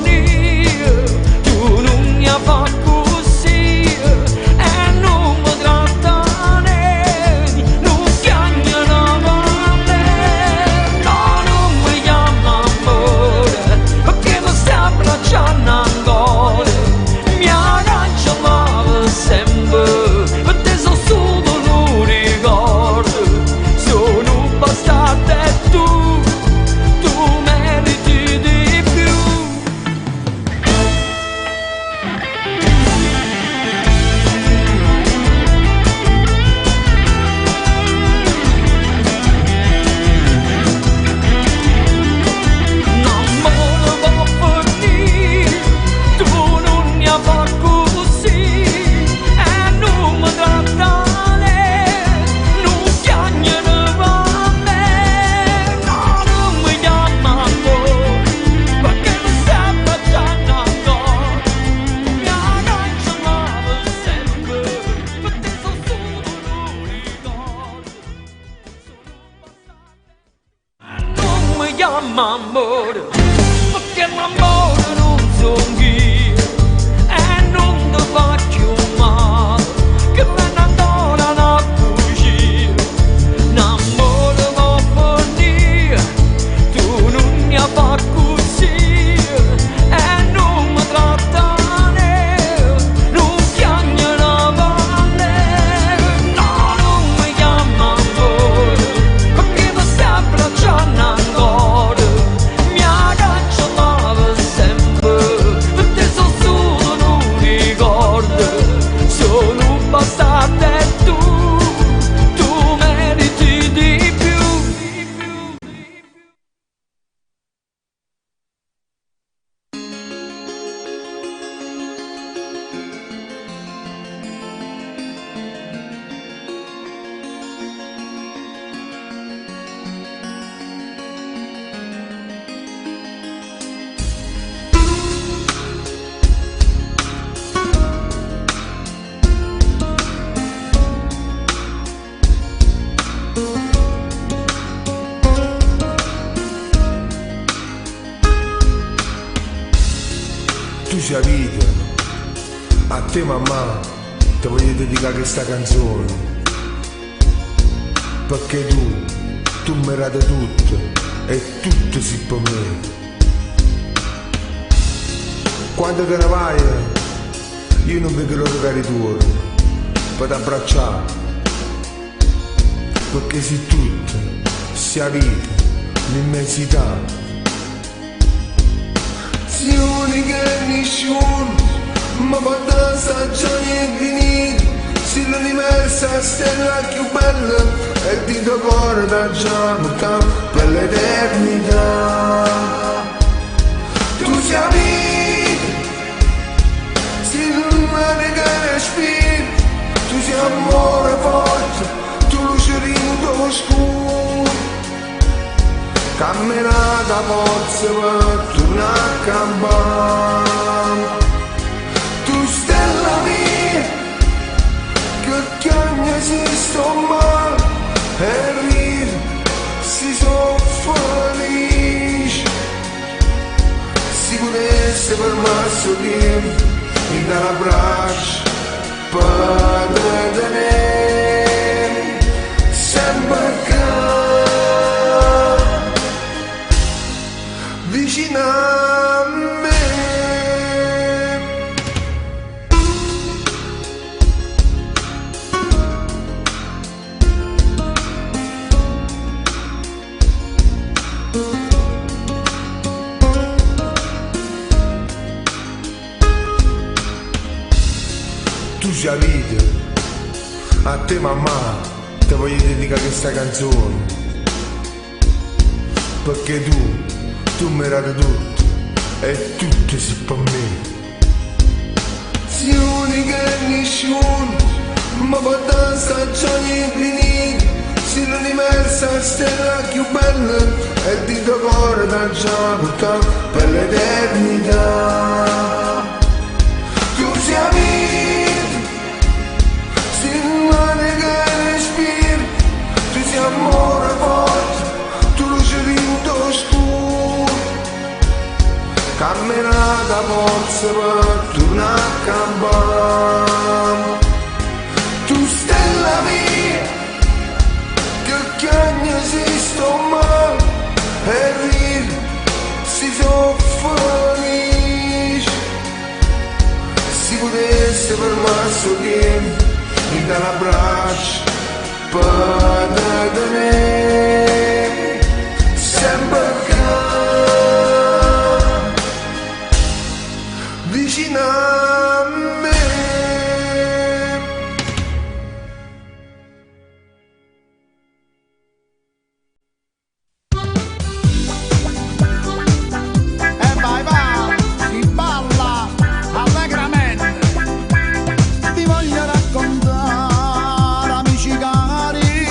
finire, tu non mi fa così, e non mi tratta nero, non chiagna la valle, no, non mi chiama amore, perché mi stai abbracciando ancora, mi agganciava sempre, per te sono solo un ricordo, sono un bastardo e tu meriti di più. L'amore va a finire, tu non mi fa così, e non mi tratta nero, non chiagna la valle, no, non mi chiama amore, perché mi stai abbracciando ancora, mi agganciava sempre, per te sono solo un ricordo, non mi chiama amore, perché l'amore non sono io, e non ti faccio male, che me ne andò a fuggire, l'amore va a finire, tu non mi fa così, e non mi tratta nero, non chiagna la valle, no, non mi chiama amore, perché mi stai abbracciando ancora, mi agganciava sempre, per te sono solo un ricordo, sono un bastardo e tu meriti di più. Tu sei vita, a te mamma ti voglio dedicare questa canzone, perché tu merati tutto, e tutto si per me. Quando te ne vai, io non vedo l'ora che ritorno per t'abbracciare, perché sei tutto, sia vita, l'immensità. Sei unica e nessuno, ma quando assaggiare è finito, sei l'universo a stella più bella e ti do cuore da già per l'eternità. Tu sei vita, sei l'umane che respiri, tu sei amore forte, tu lucerino tuo scuro, camminata forza per tornare a campare. Tu stella mia, che ogni esisto male e ride, si sono felice. Si potesse per masso tempo, mi dà l'abbraccio per te tenere sempre accanto, vicino a me. Tu sei vita, a te mamma ti voglio dedicare questa canzone, perché tu mi hai dato tutto e tutto sei per me. Sei unica e nessuno, ma quando stagioni è finita, sei l'universo a stella più bella e ti do cuore da già per l'eternità. Tu sei vita, sei l'umane che respiri, tu sei amore forte, tu lucerino tuo scuro, camminata forza per tornare a campare. Tu stella mia, che ogni esisto male e ride, si sono felice. Si potesse per masso tempo, mi dà l'abbraccio per te tenere sempre accanto, vicino a me. E vai va, si balla allegramente. Ti voglio raccontare, amici cari,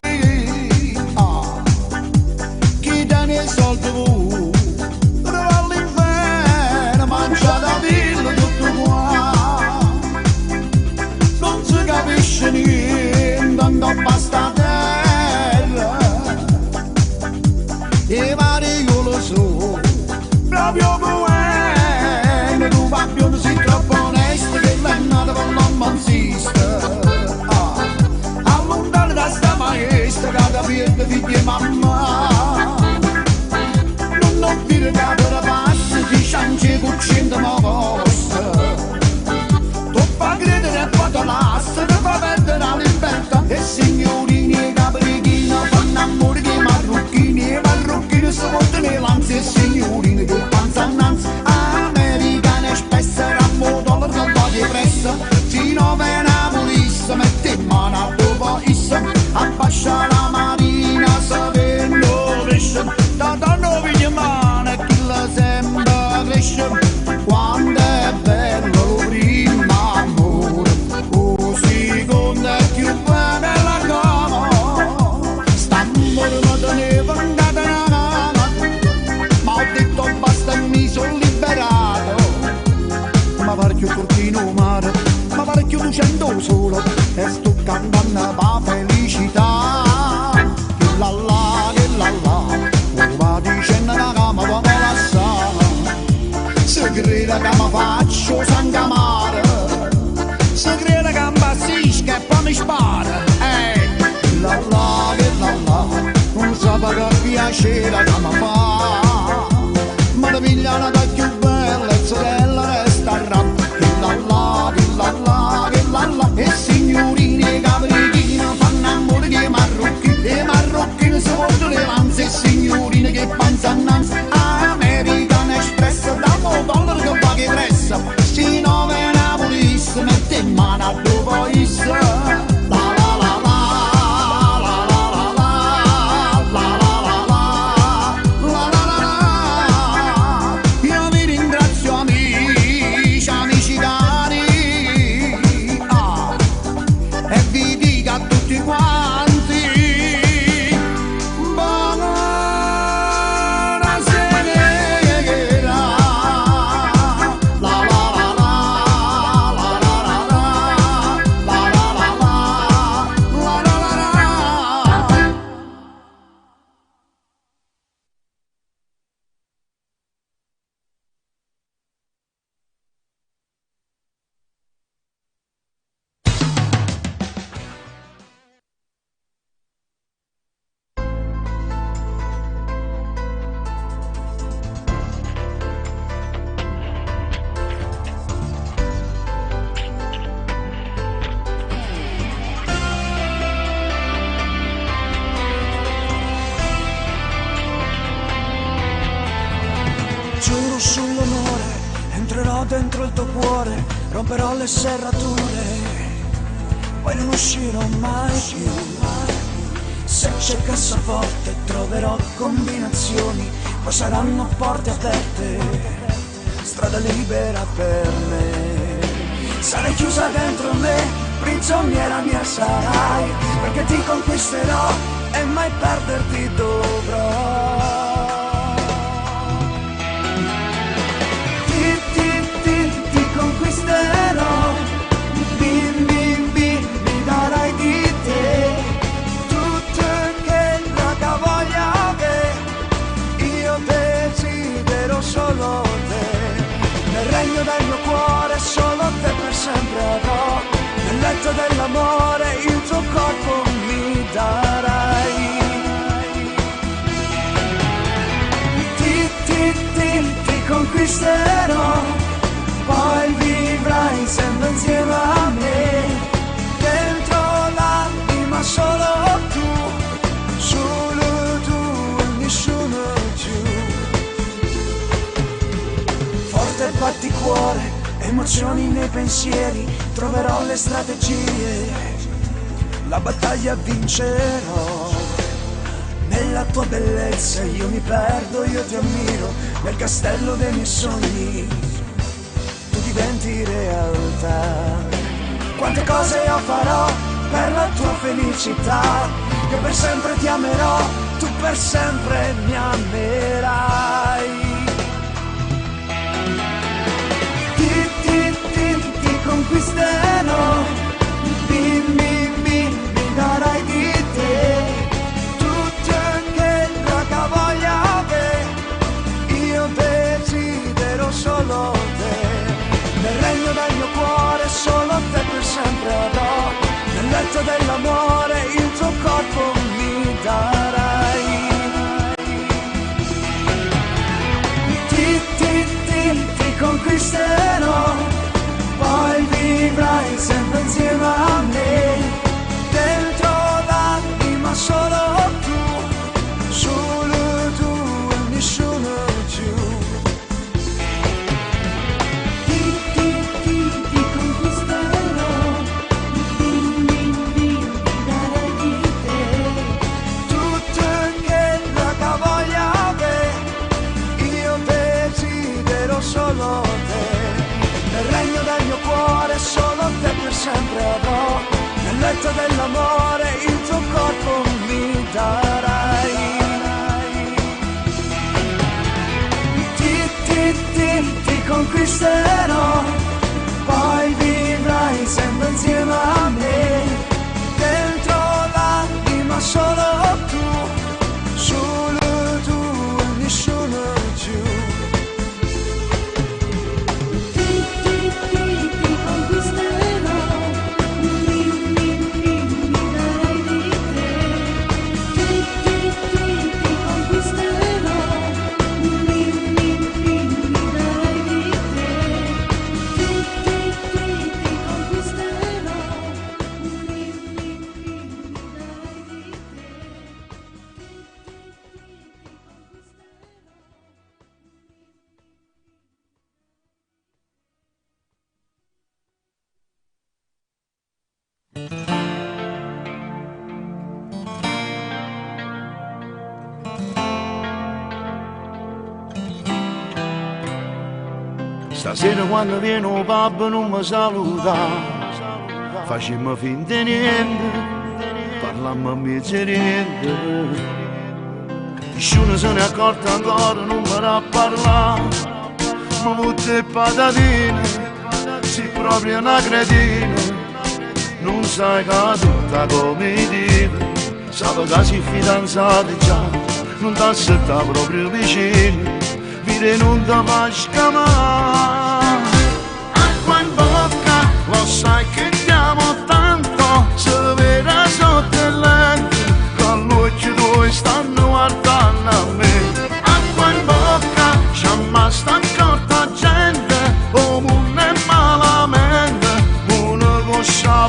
chi tiene i soldi tu, va all'inferno, mangia da villa tutto qua. Non si capisce niente, andò basta terra, i vari io lo so, proprio come tu va più si troppo onesto che l'annato con non insiste. Allontano da sta maestra che da piede figli e mamma, non dire che da passo ti cianci cuccinta ma costa. Tu fa credere e poi te lascia, ti fa perdere la libertà. E signorini e caprichini fanno amore che marrucchini, e marrucchini si portano l'ansia. E signorini che panza annanzi, americane spesso rammo dollaro che va di pressa. Fino a venamolissa mette in mano a dopo issa, abbascia la marina sapendo cresce. Da danno viglie mano e chi la sembra cresce. Quando è bello lo primo amore, o secondo è più bene la cama. St'amore non teneva andata una cama, ma ho detto basta e mi sono liberato. Ma pare più cortino mare, ma pare più lucendo solo, e sto cantando la felicità. Che la va dicendo la cama come la sa. Se crede che mi faccio sangamare, se crede che mi passisca e poi mi spara. La, non sapeva quella che piaceva che mi fa, ma la pigliana da più bella e sorella resta a rap, che la, e signorine caprichine fanno amore che e marocchini si portano le lanze, e signorine che panza annanzi, American Express, dammo dollaro che paghi pressa, sti nove Napolis, mette in mano a dopo issa. Dentro il tuo cuore romperò le serrature, poi non uscirò mai più. Se c'è cassaforte troverò combinazioni, poi saranno porte aperte, strada libera per me. Sarai chiusa dentro me, prigioniera mia sarai, perché ti conquisterò e mai perderti dovrò. Conquisterò, mi darai di te tutto che la voglia avere, io desidero solo te, nel regno del mio cuore solo te per sempre avrò, nel letto dell'amore il tuo corpo mi darai. Ti conquisterò, poi vivrai sempre insieme a me, dentro l'anima solo tu e nessuno più. Forte batti cuore, emozioni nei pensieri, troverò le strategie, la battaglia vincerò. Nella tua bellezza io mi perdo, io ti ammiro, nel castello dei miei sogni diventi realtà. Quante cose io farò per la tua felicità, io per sempre ti amerò, tu per sempre mi amerai. Ti conquisterò, mi darai di te tutto che la voglia avere, io desidero solo te, nel regno del mio cuore solo te per sempre avrò, nel letto dell'amore il tuo corpo mi darai. Ti conquisterò, poi vivrai sempre insieme a me, dentro l'anima solo tu e nessuno più. Solo te, nel regno del mio cuore solo te per sempre avrò, nel letto dell'amore il tuo corpo mi darai. Ti conquisterò, poi vivrai sempre insieme a me, dentro l'anima solo tu e nessuno più. Stasera quando viene un pub non mi saluta, facciamo finta di niente, parlammo a mezzo niente. Nessuno se ne è accorto ancora, non mi va a parlare, ma tutte patatine, sei proprio una cretina, non sai che tutta come dire, sape che sei fidanzati già, non ti aspetta proprio vicino, vire non ti fa scamare. Acqua in bocca, lo sai che ti amo tanto, se vera sotto il letto, con l'occhio tuoi stanno guardando a me. Acqua in bocca, c'è sta accorta gente, o mondo è malamente, uno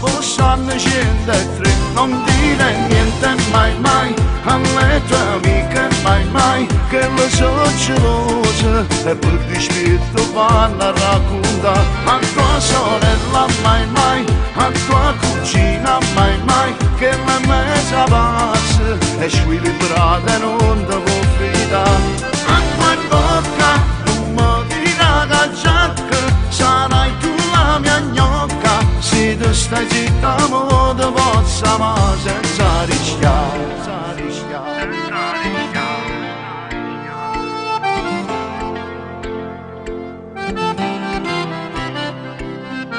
possa ne scende e tre, non dire niente mai mai, alle tue amiche mai mai, che le so gelose, e per dispetto vanno a raccontare, a tua sorella mai mai, a tua cugina mai mai, che la mezza pazza, e squilibrata non ti può fidare. Acqua in bocca, non mi dirà che giacca, sarai tu la mia gnocca, se tu stai zitta mo ti possa ma senza rischiare.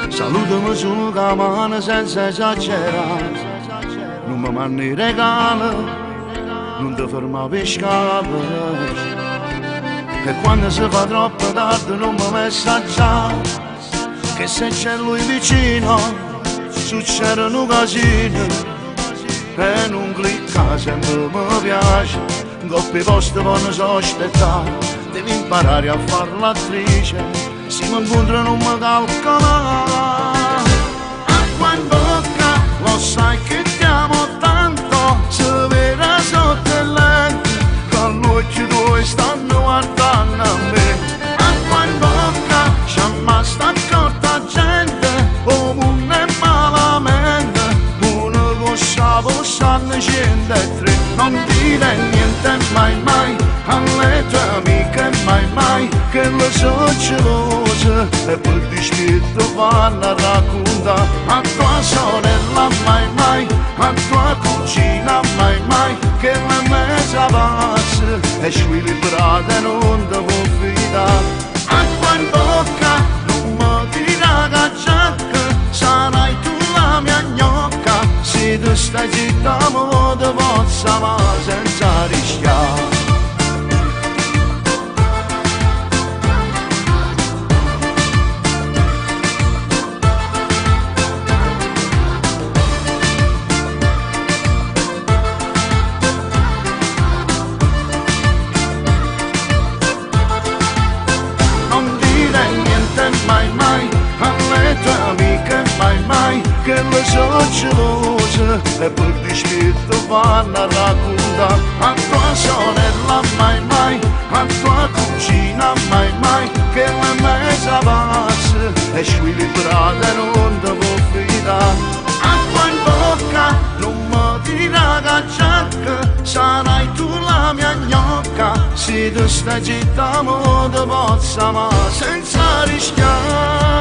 Salutami su la mano senza esagerare, non mi mandi i regali, non ti ferma per pescare, e quando si fa troppo tardi non mi messaggiare, che se c'è lui vicino succedono casini, e non clicca sempre mi piace, coppie poste vanno sospettare, devi imparare a far l'attrice, se mi incontra non mi calcola. Acqua in bocca, lo sai che ti amo tanto, se vera sotto il letto, con l'occhio tuoi stanno guardando a me. Acqua in bocca, c'è mai sta accorta gente, o mondo è malamente, uno possa ne scende e tre, non dire niente mai mai, alle tue amiche mai mai, che le so gelose, e per dispetto vanno a raccontare, a tua sorella mai mai, a tua cugina mai mai, che la mezza pazza, e squilibrata non ti può fidare. Acqua in bocca, non mi dirà che giacca, sarai tu la mia gnocca, se tu stai zitta mo ti possa ma senza rischiare. Che le so gelose, e per dispetto vanno a raccontare, a tua sorella mai mai, a tua cugina mai mai, che la mezza pazza, e squilibrata non ti può fidare. Acqua in bocca, non mi dirà che giacca, sarai tu la mia gnocca, se tu stai zitta mo ti possa ma senza rischiare.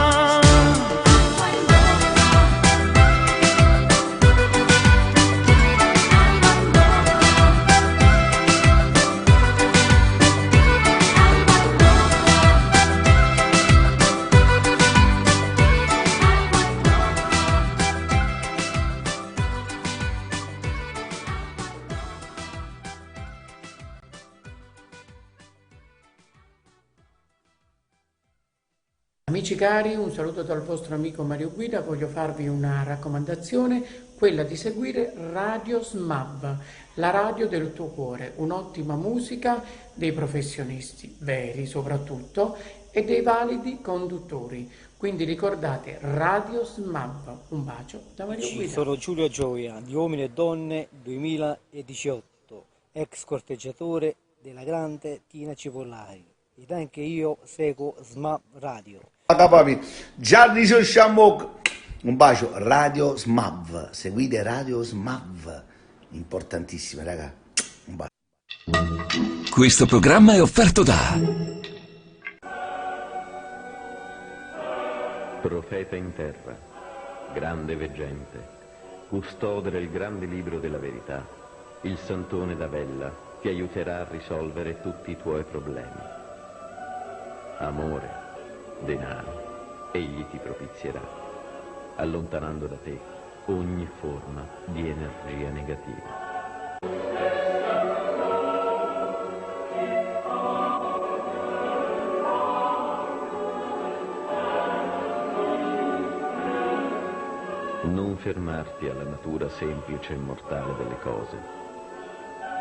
Amici cari, un saluto dal vostro amico Mario Guida. Voglio farvi una raccomandazione, quella di seguire Radio SMAB, la radio del tuo cuore, un'ottima musica dei professionisti, veri soprattutto, e dei validi conduttori. Quindi ricordate Radio SMAB. Un bacio da Mario Guida. Sono Giulio Gioia di Uomini e Donne 2018, ex corteggiatore della grande Tina Cipollari, ed anche io seguo SMAB Radio. Gianni Sciammo, un bacio. Radio SMAV, seguite Radio SMAV, importantissime raga, un bacio. Questo programma è offerto da profeta in terra, grande veggente, custode del grande libro della verità, il Santone d'Avella ti aiuterà a risolvere tutti i tuoi problemi. Amore, denaro, egli ti propizierà, allontanando da te ogni forma di energia negativa. Non fermarti alla natura semplice e mortale delle cose.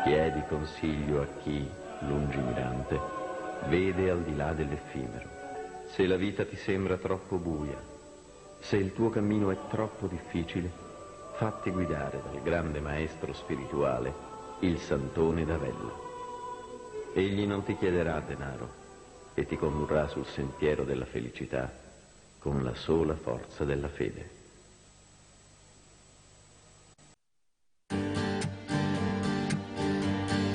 Chiedi consiglio a chi, lungimirante, vede al di là dell'effimero. Se la vita ti sembra troppo buia, se il tuo cammino è troppo difficile, fatti guidare dal grande maestro spirituale, il Santone d'Avella. Egli non ti chiederà denaro e ti condurrà sul sentiero della felicità con la sola forza della fede.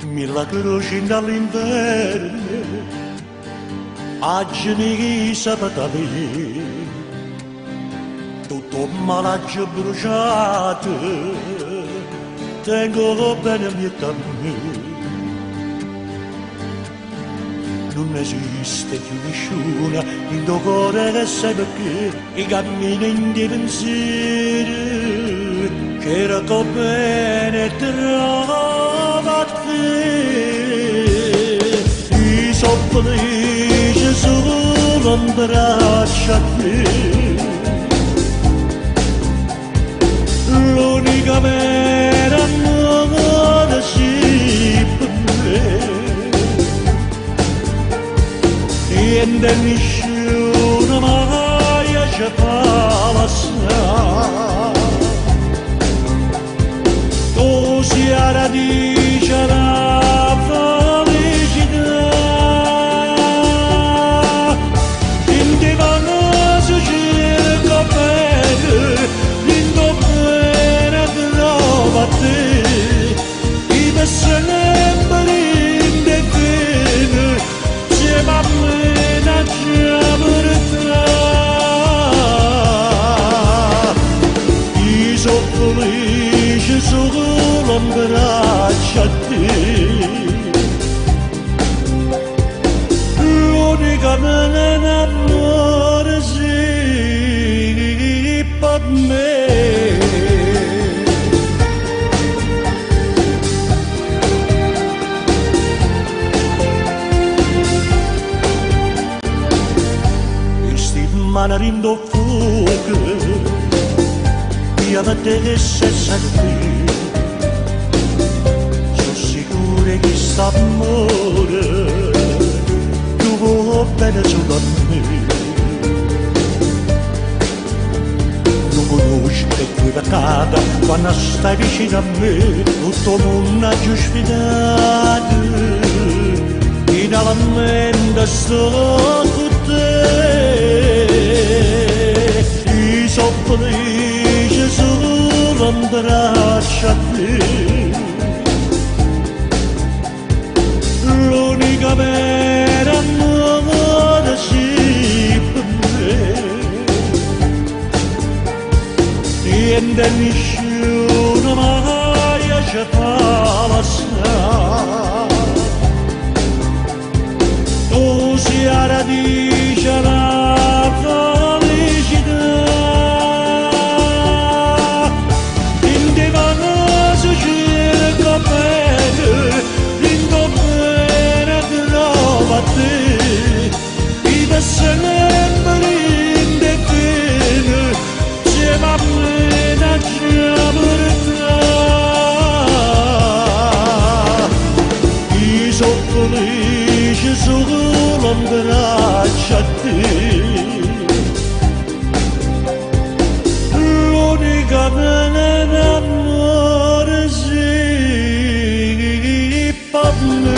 Mille croci dall'inverno, oggi mi sapete, tutto malaggio bruciato, tengo bene a me. Non esiste più nessuno in tuo cuore che sai perché i cammini in di pensiero, che era con bene trova te. I sono felice solo in braccio a te. L'unica vera amore si per me. Niente nessuno mai ci fa passare. Tu sei la radice della felicità. In te vanno su cerca bene, in tuo bene trova te. I sempre in te bene, siamo a me. I sono felice solo in braccio a te. L'unica mia amore sei per me. Manarindo fuoco, io a te che sei qui. Sono sicuro che sta amore tu vuoi bene solo a me. Non conosci le tue peccate quando stai vicino a me. Tutto il mondo ha giustificato, finalmente sto con te. I sono felice solo in braccio a te. L'unica vera amore si per me. Niente nessuno mai ci fa passare. Tu sei la radice della felicità. In te vanno su cerca bene, in tuo bene trova te. I sempre in te bene, siamo a me da I sono felice solo in braccio a te. L'unica mia amore sei per me.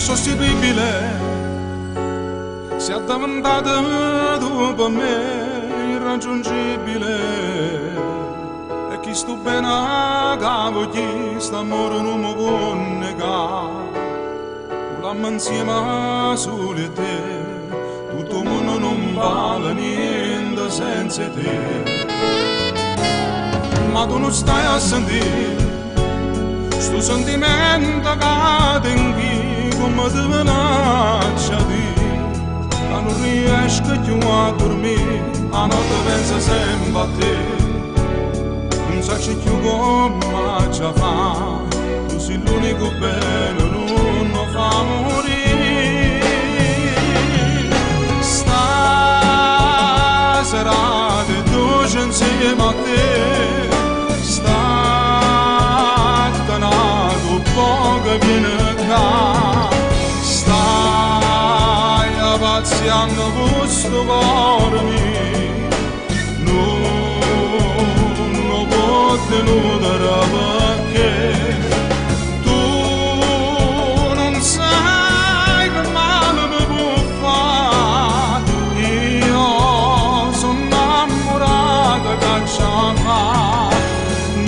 insostituibile, si è addavantata tu per me irraggiungibile, e chi sto bene a capo chi sta amore non mi può negare, volammo insieme solo te, tutto il mondo non vale niente senza te, ma tu non stai a sentire sto sentimento che tengo come te venaccia di, ma non riesco più a dormire, a notte penso sempre a te, non so più come già fa, tu sei l'unico bene, non lo fa morire. Stasera ti dolce insieme a te, poco viene qua, stai pazziando questo cuore mio, non può tenere perché tu non sai che male mi può fare, io sono innamorata che ci fa,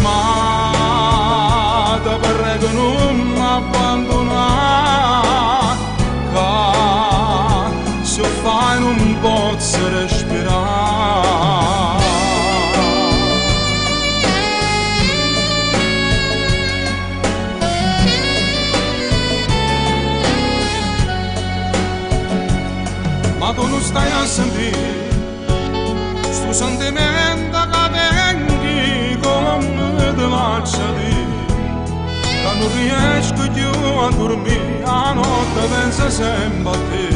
ma ti prego non mi abbandonare, che se fai non posso respirare. Ma tu non stai a sentire sto sentimento che tengi come te lascia dire, che non riesco più a dormire, a notte penso sempre a te,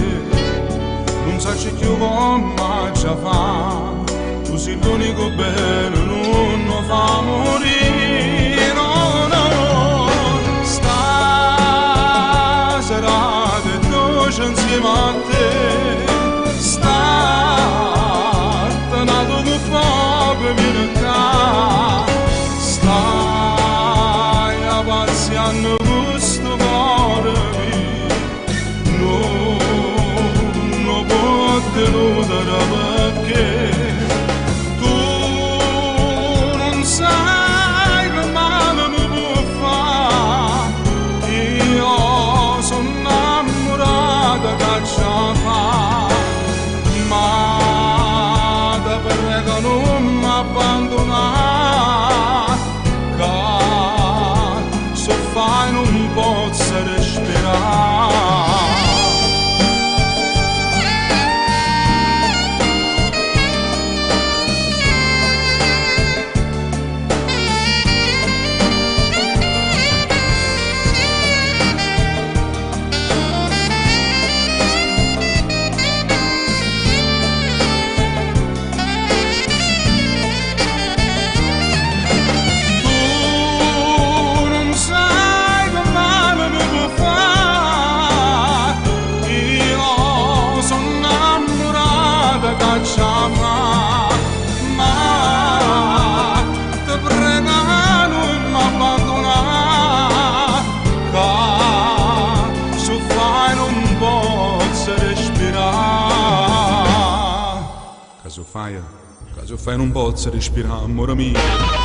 non so più come ci fa, tu sei l'unico bene, non lo fa morire, no, no, stasera ti dolce insieme a te, nato che proprio viene qua, stai pazziando questo cuore mio, non può tenere perché tu non sai che male mi può fare, io sono innamorata che ci fa, ma non mi abbandonare, che se fai non posso respirare. Ma ti prego non mi abbandonare, che se fai non posso respirare, che se fai non posso respirare, amore mio.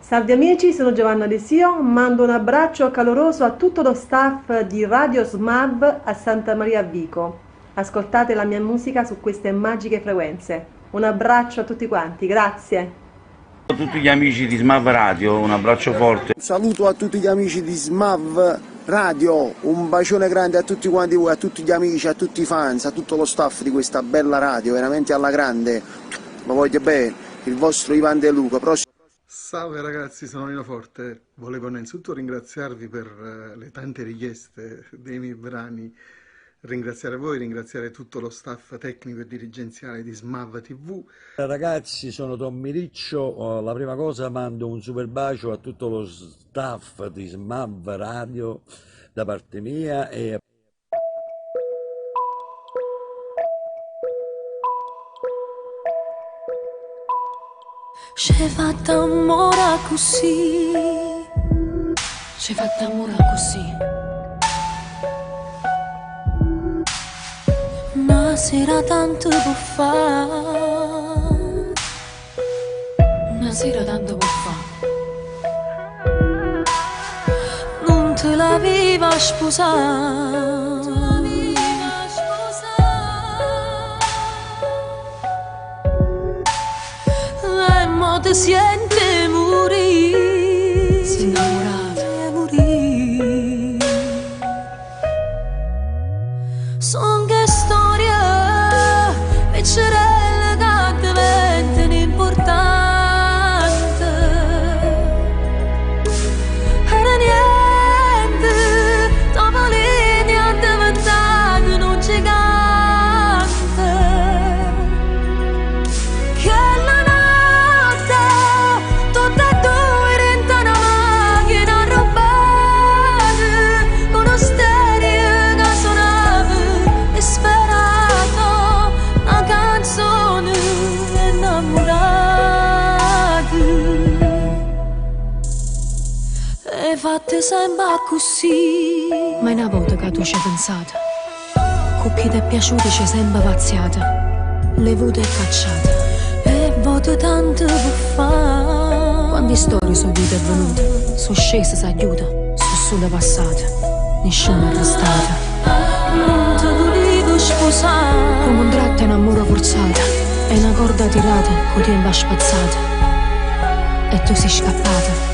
Salve amici, sono Giovanna De Sio, mando un abbraccio caloroso a tutto lo staff di Radio SMAB a Santa Maria Vico. Ascoltate la mia musica su queste magiche frequenze. Un abbraccio a tutti quanti, grazie. A tutti gli amici di SMAV Radio, un abbraccio forte. Un saluto a tutti gli amici di SMAV Radio, un bacione grande a tutti quanti voi, a tutti gli amici, a tutti i fans, a tutto lo staff di questa bella radio, veramente alla grande. Ma voglio bene, il vostro Ivan De Luca. Salve ragazzi, sono Nino Forte. Volevo innanzitutto ringraziarvi per le tante richieste dei miei brani, ringraziare voi, ringraziare tutto lo staff tecnico e dirigenziale di SMAV TV. Ragazzi, sono Tommy Riccio, la prima cosa mando un super bacio a tutto lo staff di SMAV Radio da parte mia e C'è fatta amore così, c'è fatta amore così. Una sera tanto può fare, una sera tanto può fare. Non te l'aveva sposata, ti siente morire, si innamorata, morire. Son che storia, piccerelle che diventano importanti. Era niente, dopo linea è diventato un gigante. Che la fatte sempre così. Ma una volta che tu ci hai pensato, con chi ti è piaciuto ci hai sempre pazziato, le vute cacciate e voto tanto può fare. Quante storie sono vite e venute, sono scese si aiuta, sono solo passate, nessuno è arrestata. Non ti volevo sposare, come un tratto è un amore forzato, è una corda tirata, con tempo spazzata, e tu sei scappata.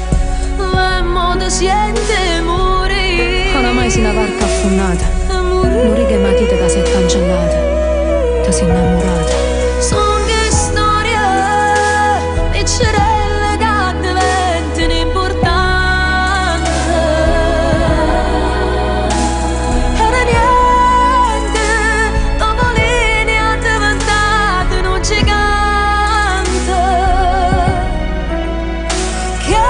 Ti siente morire, oramai sei una barca affondata, morire che matita che sei cancellata, ti sei innamorata. Son che storia, piccerelle che diventano importanti. Era niente, dopo linea è diventato un gigante. Che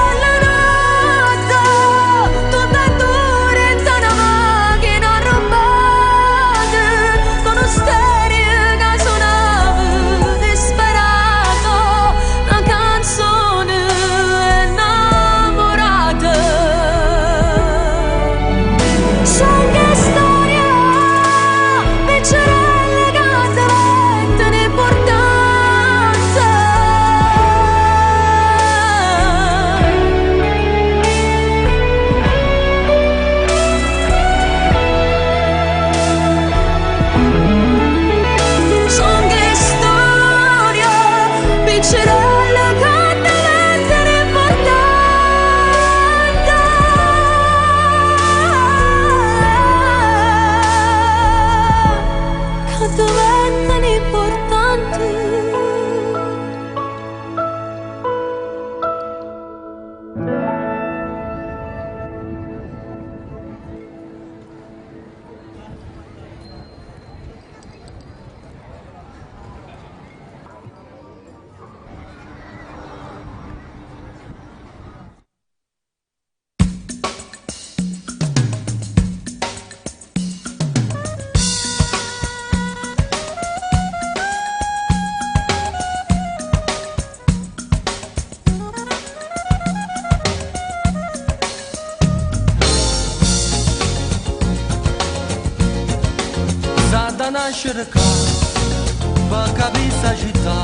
nascere qua, va capire sta città,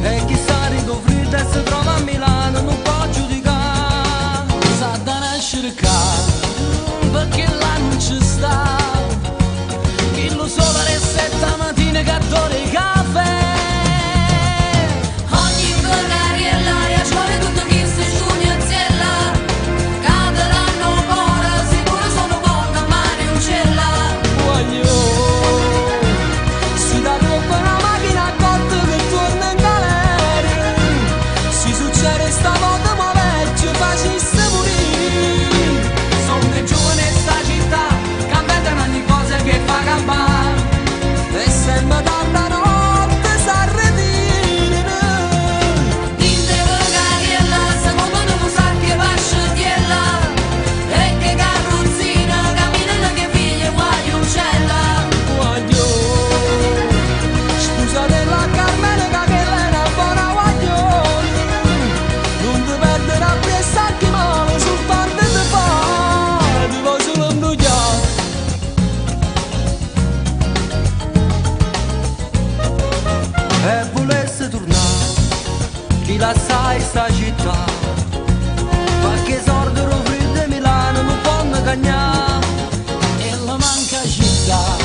E chissà rido freddo e si trova a Milano non può giudicare. Sa da nascere qua, perché là non ci sta. Chi lo solo alle 7 mattina che adora i caffè. Ogni vegariella e a scuola tutto chi si scioglie ziella. Cade l'anno ancora, sicuro sono poca mani un cella. Voglio, si dà roba una macchina a corto che torna in galera. Si succede stavolta ma vecchio facesse morire. Sono dei giovani in sta città, cambiate ogni cosa che fa campare. E sembra tanta notte s'arretire. Dinte vegariella, secondo non sa che va scegliella. E che carrozzina, camminano che figlie guai un cella. Voglio, scusate la Carmela che lei è una buona guaglione. Non ti perdere a pensare che male soltanto ti fa. Ti vuoi solo imbrugliare. E volesse tornare, chi la sa sta città. Qualche sordo freddo di Milano non può cagnare. E la manca città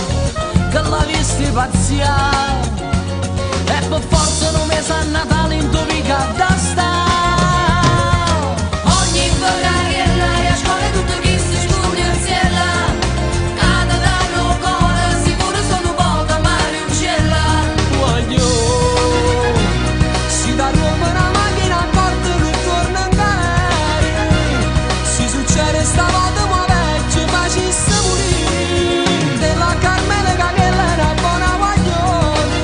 che l'ha visti pazziare. E per forza non mi sa Natale in topica da sta. Ogni vegariella e a scuola tutto chi si scioglie ziella. Cade l'anno ancora, sicuro sono poca mani un cella. Voglio, si dà Roma una macchina a corto che torna in galera. Si succede stavolta ma vecchio facesse morire. Della Carmela che lei è una buona guaglione.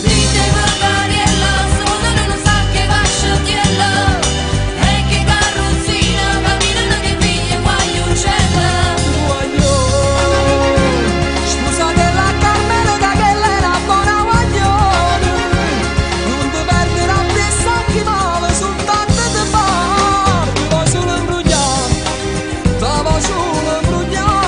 Dinte vegariella, secondo non sa che va scegliella. E che carrozzina, camminano che figlie guai un cella. Voglio, scusate la Carmela che lei è una buona guaglione. Non ti perdere a pensare che male soltanto ti fa. Ti vuoi solo imbrugliare, ti vuoi solo imbrugliare.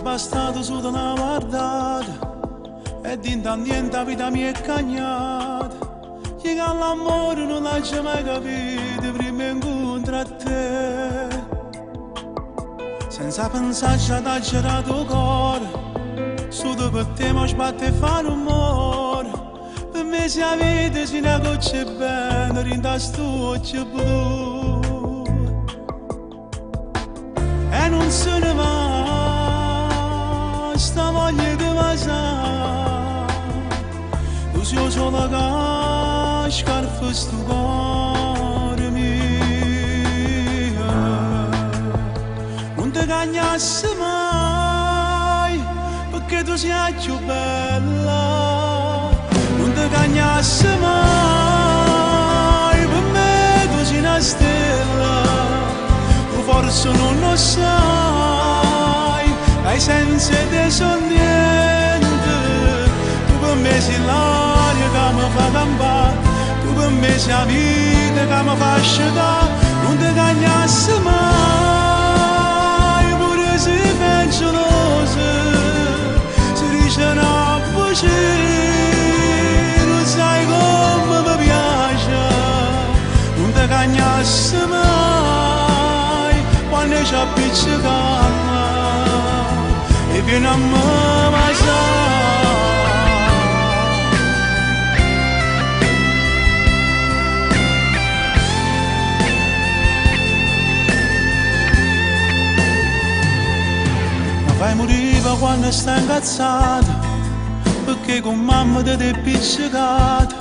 Bastato su da una guardata e d'inta niente vita mia è cagnata. Che l'amore non l'ha mai capito prima incontro a te. Senza pensarci ad aggerare il cuore, solo per te mi sbatte e fa rumore. Per me se la vita si ne goccia bene, rinda stuccia blu. E non se ne va sta voglia di vasare. Tu sei solo che scarfa sto cuore mio. Non ti cagnasse mai, perché tu sei più bella. Non ti cagnasse mai, per me tu sei una stella. Tu forse non lo sai, hai senza te son niente. Tu per me sei l'aria che mi fa campare, tu per me sei la vita che mi fa asciugare. Non ti cagnassi mai, pure se sei gelosa, si dice una voce, non sai come mi piace. Non ti cagnassi mai, quando ci appiccicava e vieni a me baciare. Fai morire quando stai incazzata, perché con mamma ti è pizzicata.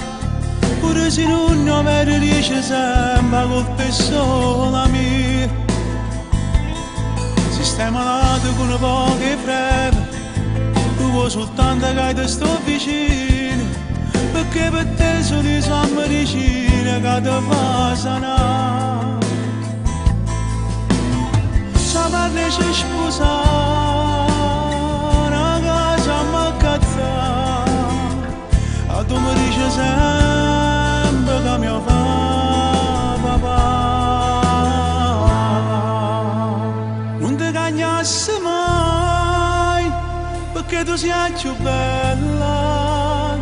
Pure se non avere riesce sempre, colpa è sola mia. Se stai malato con poche freme, tu vuoi soltanto che ti sto vicino, perché per te sono le sue medicine che ti fa sanare. Ci parli e ci sposare, a tu mi dici sempre che mi fa papà. Non ti cagnassi mai, perché tu sei la più bella.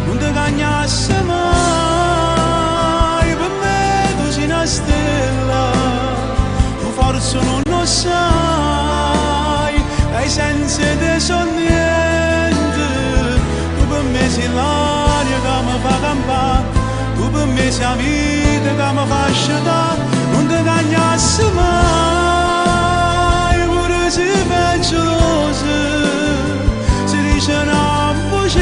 Non ti cagnassi mai, per me tu sei una stella. Tu forse non lo sai, e senza te son niente. Tu per me sei l'aria che mi fa campare, tu per me sei la vita che mi fa asciugare. Non ti cagnassi mai, pure se sei gelosa, si dice una voce,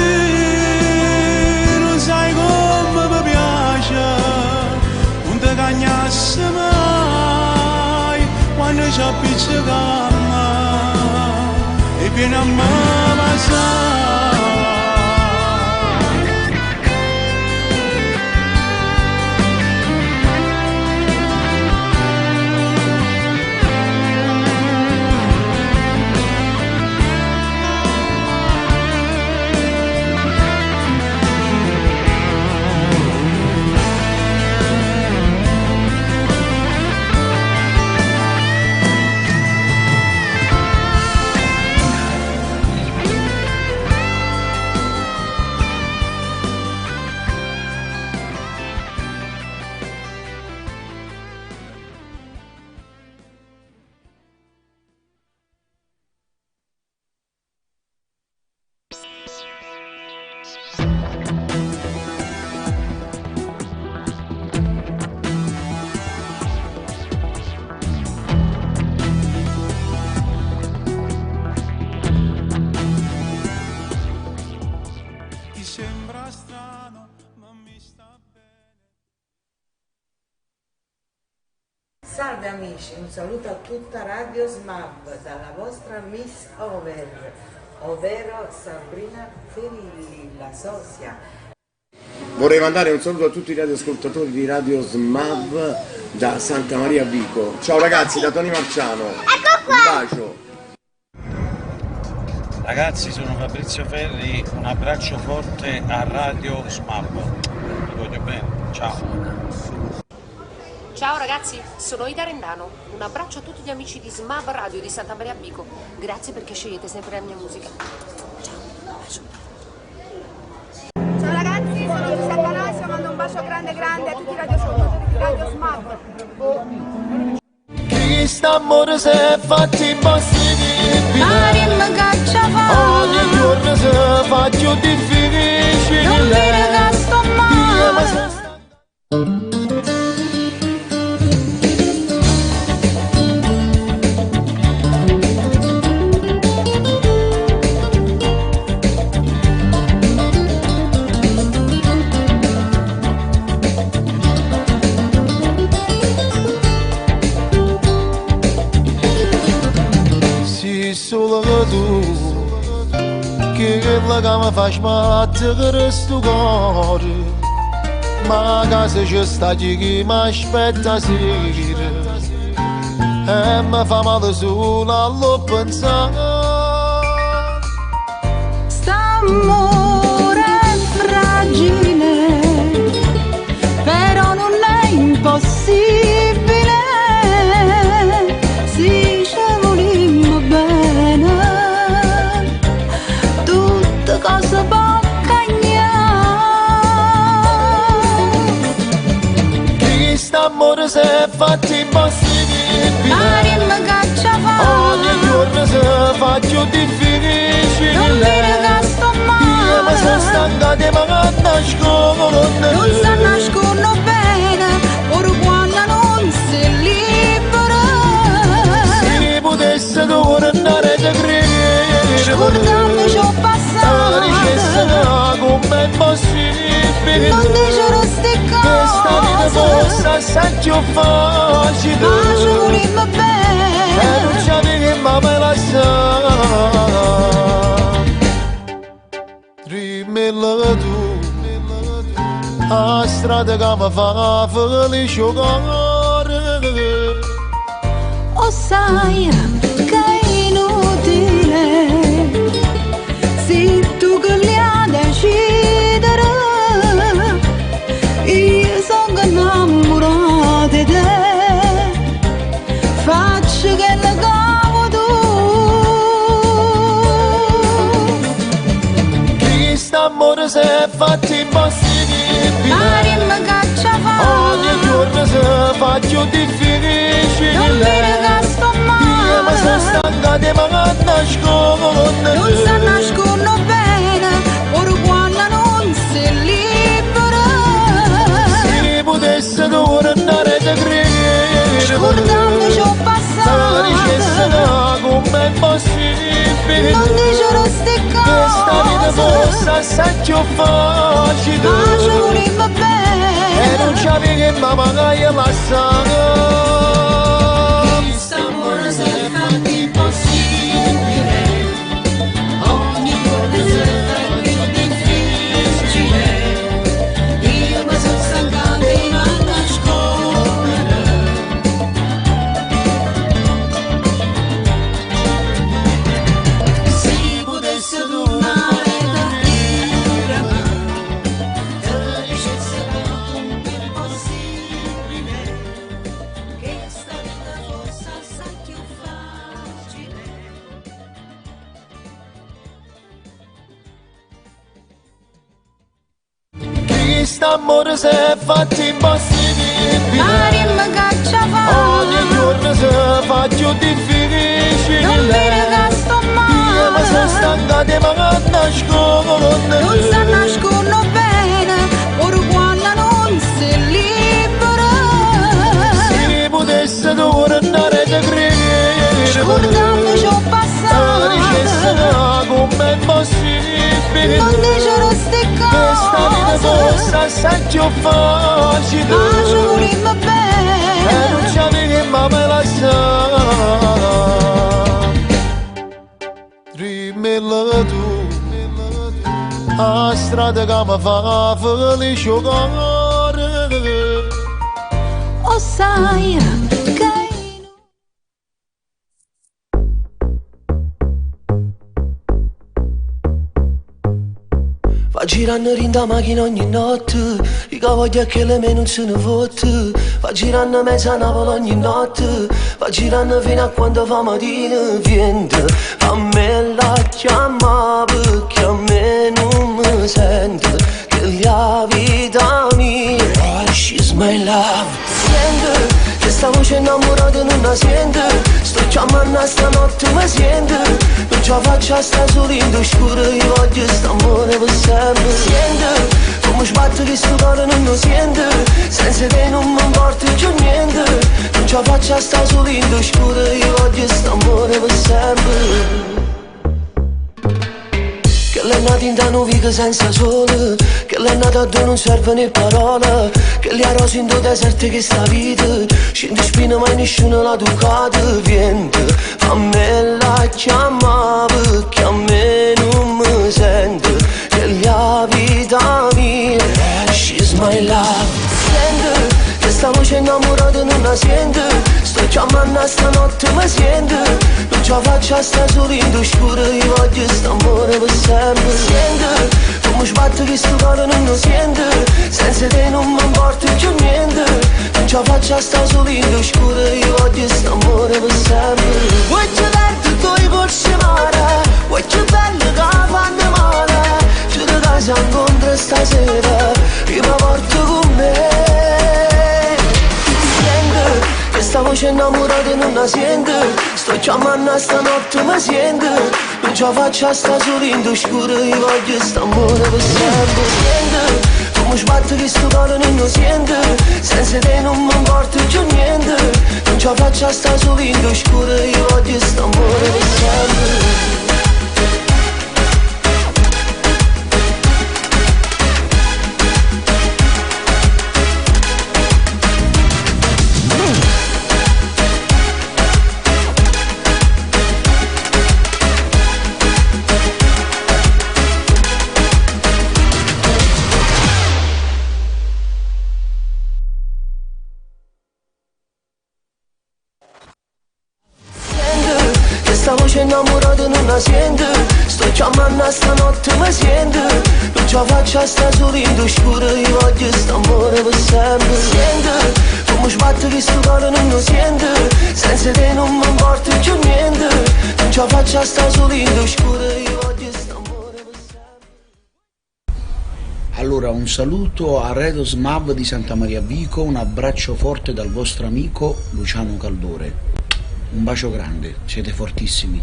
non sai come mi piace. Non ti cagnassi mai, quando ci appiccicava e vieni a me baciare. Salve amici, un saluto a tutta Radio Smab dalla vostra Miss Over, ovvero Sabrina Ferilli, la sosia. Vorrei mandare un saluto a tutti i radioascoltatori di Radio Smab da Santa Maria Vico. Ciao ragazzi, da Tony Marciano. Ecco qua! Un bacio. Ragazzi, sono Fabrizio Ferri, un abbraccio forte a Radio Smab. Vi voglio bene, ciao. Ciao ragazzi, sono Ida Rendano. Un abbraccio a tutti gli amici di Smab Radio di Santa Maria Vico. Grazie perché scegliete sempre la mia musica. Ciao, un bacio. Ciao ragazzi, sono Giuseppe Anasio, mando un bacio grande grande a tutti i radioascoltatori di Radio Smab. Cristo amore si è fatti impossibile, ogni giorno si fa più difficile. Non dire che sto male. Solo che tu, che quella che mi fa sbattere sto cuore, ma a casa c'è sta chi mi aspetta sera e mi fa male solo a lo pensare. L'amore è fragile, però non è impossibile, se ci volimmo bene, tutte cose può cagnare. Quest'amore si è fatto impossibile, Arimma caccia fa, ogni giorno si fa più difficile. non dire che sto Io mi sono male, stancato e mi nascondo. non sta nascondo bene, ora quando non si libera. Se potesse tornare a credere, Scordammi ciò passato, dicesse come è possibile, non dicere ste questa vita fosse cose, assai più facile, ma ci volimmo e bene. non ci avevi mai lasciato. Rimmela tu, a strada che mi fa felice cuore. O sai che è inutile, se tu che li ha decidere, io sono innamorata di te, faccio che la cavo tu. Quest'amore si è fatto impossibile, Arimma caccia fa, ogni giorno si fa più difficile. non dire che sto Io mi male, sono stancato e mi nascondo. non sta nascondo bene, ora quando non si libera. Se potesse tornare a credere, Scordammi ciò dicesse passato, come è possibile, non dicere ste questa vita cose, fosse assai più facile, ma ci volimmo e non ci bene. avevi mai lasciato. Quest'amore si è fatto impossibile, ogni giorno si fa più difficile, io mi sono stancato e mi nascondere. Se potesse tornare da dire, te dicesse come è possibile, che sta vita fosse assai più facile. Quest'amore si è fatto impossibile, Arimma caccia ogni fa, giorno si fa più difficile. non dire che sto Io mi sono male, stancato e mi nascondo. non sta nascondo bene, ora quando non si libera. Se potesse tornare a credere, Scordammi ciò dicesse passato, come è possibile, non dicere ste questa vita fosse cose, assai più facile, ma ci volimmo e non bene. ci avevi mai lasciato. Rimmela tu, a strada che mi fa felice cuore. O sai che Va girando rinda macchina ogni notte, i cavalli a che le me non se ne fotte. Va girando mezza Napoli ogni notte, va girando fino a quando fa mattina. Viente, a me la chiama perché a me non mi sente, che la vita mia, she's my love. Sente, questa voce innamorata non la sente, sto chiamando stanotte mi sente. Non ce la faccio a stare solo in oscuro, io voglio st'amore per sempre. Sente, come sbatte che sto cuore non lo sente, senza te non mi importa più niente. Non ce la faccio a stare solo in oscuro, io voglio st'amore per sempre. Che l'è nata in da vita senza sole, che l'è nata dove non serve né parola, che li ha rosi in due deserti che sta vita, scende spina mai nessuno l'ha toccata. Viente, a me la chiama perché a me non mi sente, che la vita mia, she's my love. Sente, questa questa voce innamorata non la sento, sto chiamando stanotte mi sento, non ce la faccio a stare solo in oscuro, io voglio st'amore per sempre. Sento, come sbatte che sto cuore non lo sento, senza te non mi importa più niente, non ce la faccio a stare solo in oscuro, io voglio st'amore per sempre. Voglio darti tu i polsi mare, voglio bello che fanno male, ci da casa incontro stasera, io mi porto con me. Questa voce innamorata non la sento, sto chiamando stanotte mi sento, non ce la faccio a stare solo in oscuro, io voglio st'amore per sempre. Sento, come sbatte che sto cuore non lo sento, senza te non mi importa più niente, non ce la faccio a stare solo in oscuro, io voglio st'amore per sempre. Questa voce innamorata non la sento, sto chiamando stanotte mi sento, non ce la faccio a stare solo in oscuro, io voglio st'amore per sempre. Sento, come sbatte che sto cuore non lo sento, senza te non mi importa più niente, non ce la faccio a stare solo in oscuro, io voglio st'amore per sempre. Allora, un saluto a Radios MAB di Santa Maria Vico, un abbraccio forte dal vostro amico Luciano Caldore. Un bacio grande, siete fortissimi.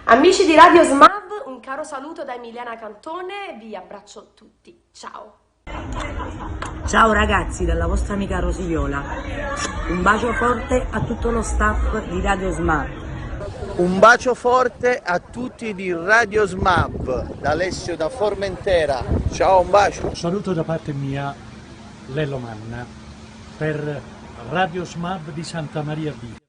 Amici di Radio SMAB, un caro saluto da Emiliana Cantone, vi abbraccio tutti, ciao. Ciao ragazzi, dalla vostra amica Rosiviola, un bacio forte a tutto lo staff di Radio SMAB. Un bacio forte a tutti di Radio SMAB, da Alessio da Formentera, ciao, un bacio. Un saluto da parte mia, Lello Manna, per Radio SMAB di Santa Maria Vico.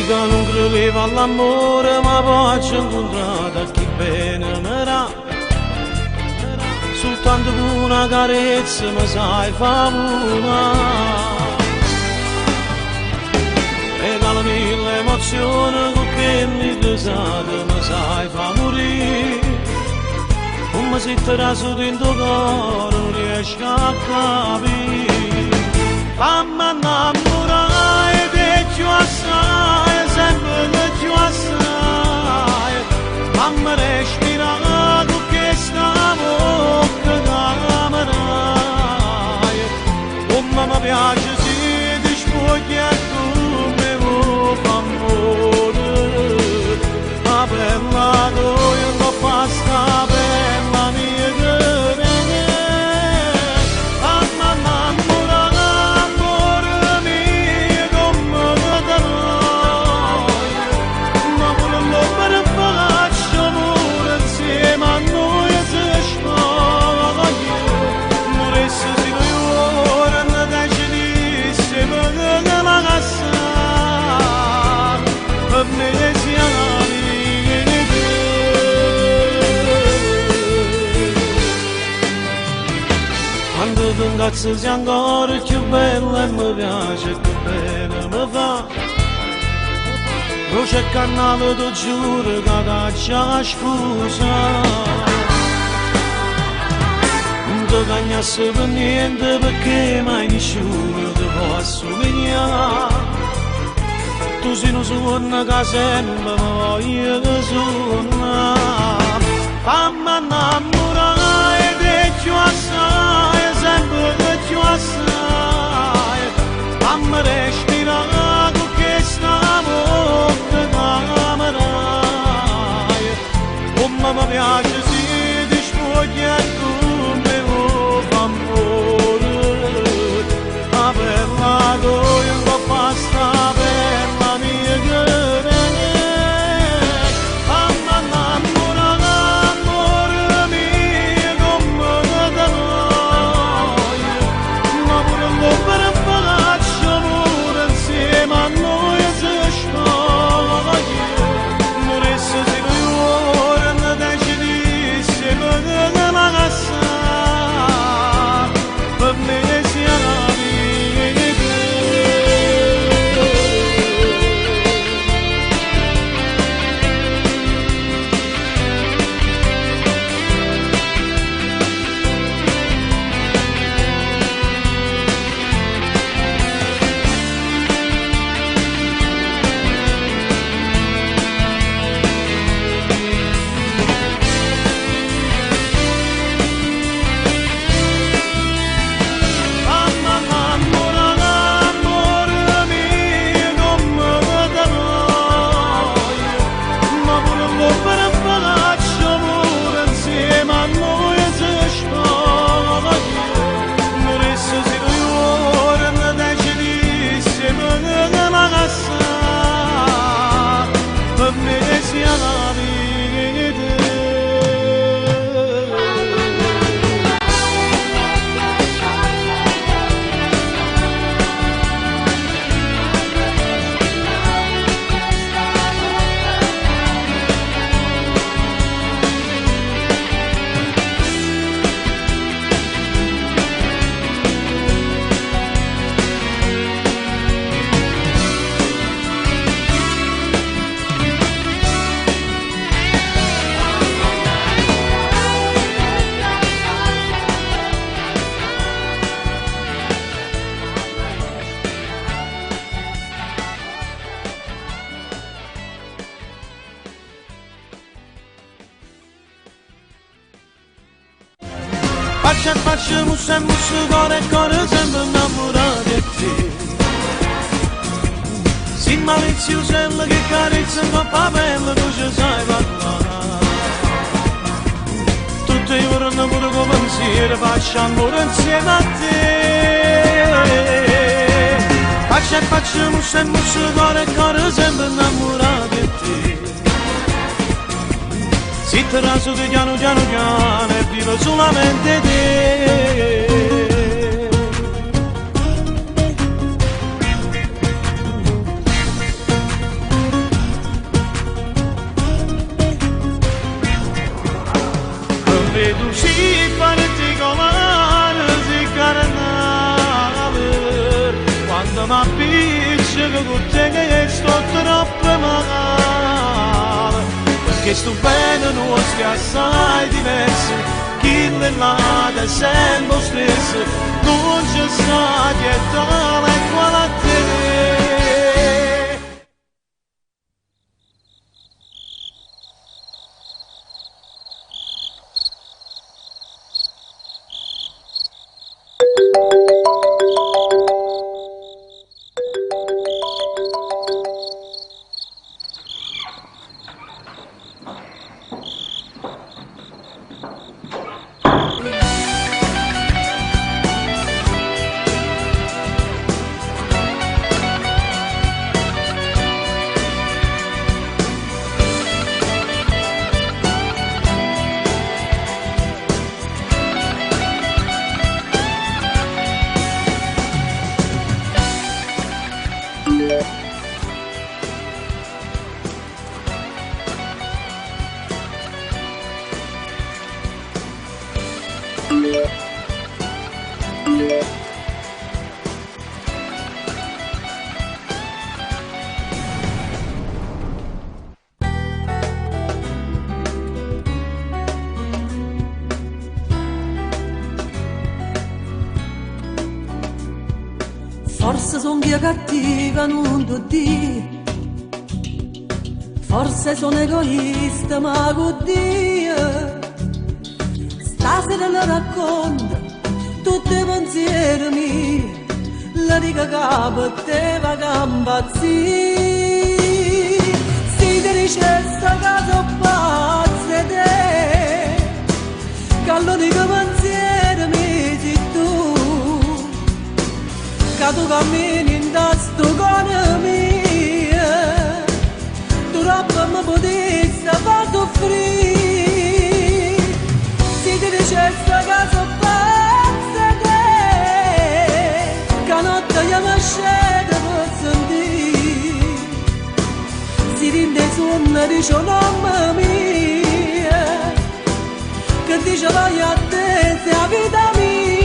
Che non credeva all'amore, ma poi ci ho incontrato a chi bene mi dà. Soltanto con una carezza mi sai fa volare. Regala mille emozioni con che mi pesate mi sai fa morire. Come se ti raso dentro cuore non riesco a capire. Fammi innamorare di più assai, sempre di più assai. Fammi respirare con questa bocca che mi dai. Come mi piace se ti spogli e tu mi vuoi amore. La bella noia non basta bella mia che Cazzo sia ancora più bella e mi piace che bene mi fa. Croce e cannale ti giuro che caccia scusa. Non ti cagnassi per niente perché mai nessuno ti può assomigliare. Tu sei un suono che sempre mi voglio che suona. Fammi innamorare di più assai, sempre di più assai. Fammi respirare con questa bocca che mi dai. Come mi piace se ti spogli e tu mi vuoi amore. La bella noia non basta per la mia che per faccio pure insieme a noi si spoglia. Adesso si ritorna da genissimo che la cassa per me sia la vita. Facciamo sempre cuore sempre innamorati di te. Si maliziosella che carezza in coppa bella tu ci sai parlare. Tutti i giorni pure con pensiero facciamo pure insieme a te. Facciamo sempre cuore sempre innamorati di te. Si terrazzo di piano e vivo solamente te. Vedo si particolare, si carnale, quando mi appiccica con te che sto troppo male. Che sto bene nostri assai diversi, chi ne là da sempre stesso, non c'è sta dietro uguale a te. Forse son io cattiva, non lo dico. Forse sono egoista, ma con Dio. Stasera la racconto, tutti i pensieri miei. La riga capo te va campazzì. Si ti dice sta casa pazza te, che l'unico pensiero mi sei tu. Che tu cammini in tasto con me, tu troppo mi potessi far soffrire. Si ti dice sta casa pazza te, che notte io mi scendo per sentire. Si rinde il sonno e dice mamma mia, che dice vai a te sei la vita mia.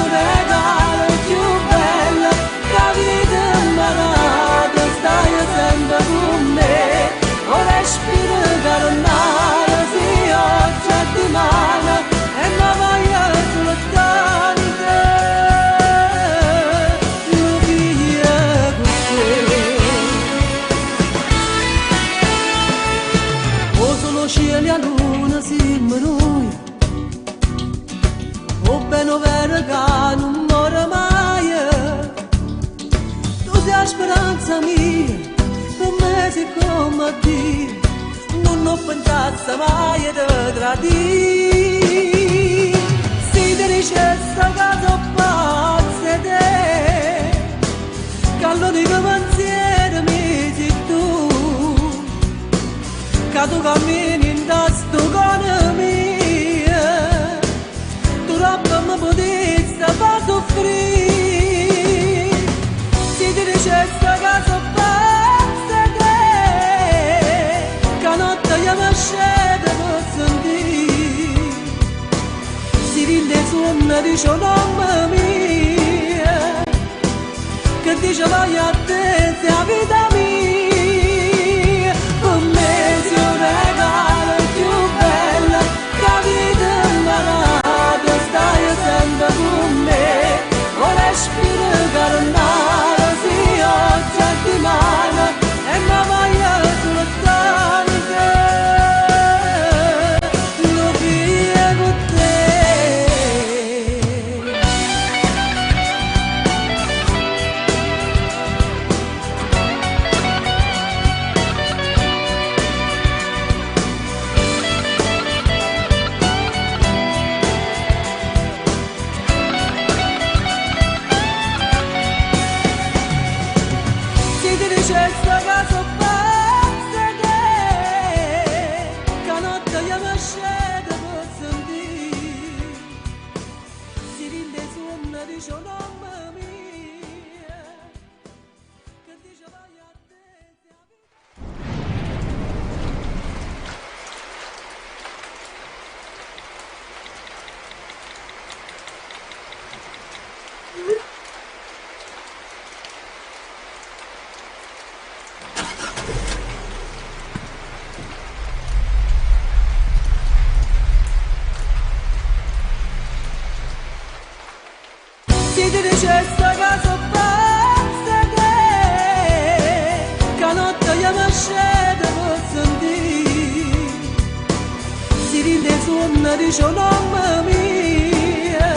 Regalo più bello che avete imparato, stai sempre con me. Ora respiro carnale, sì, oggi è domani e mi voglio soltanto lo via con te. non pensasse mai di tradire. Se ti dicesse che sono pazza te, che l'unico pensiero mi sei tu, che tu cammini in sto cuore mio, tu troppo mi potessi far soffrire. Se ti dicesse che sono pazza te, che notte io mi scendo per sentire, si rinde sonno dice un nome mio, che dice vai a te sei la vita mia. Per me sei un regalo più bello che avete imparato, stai sempre con me, o respiro carnale, sì oggi a dimane e mi voglio soltanto lo via con te. Se ti dicesse che sono pazza te, che notte io mi scendo per sentire, si rinde sonno dice un nome mio, che dice vai a te sei la vita. Se ti dicesse che sono pazza te, che notte io mi scendo per sentire, si rinde sonno dice un nome mio,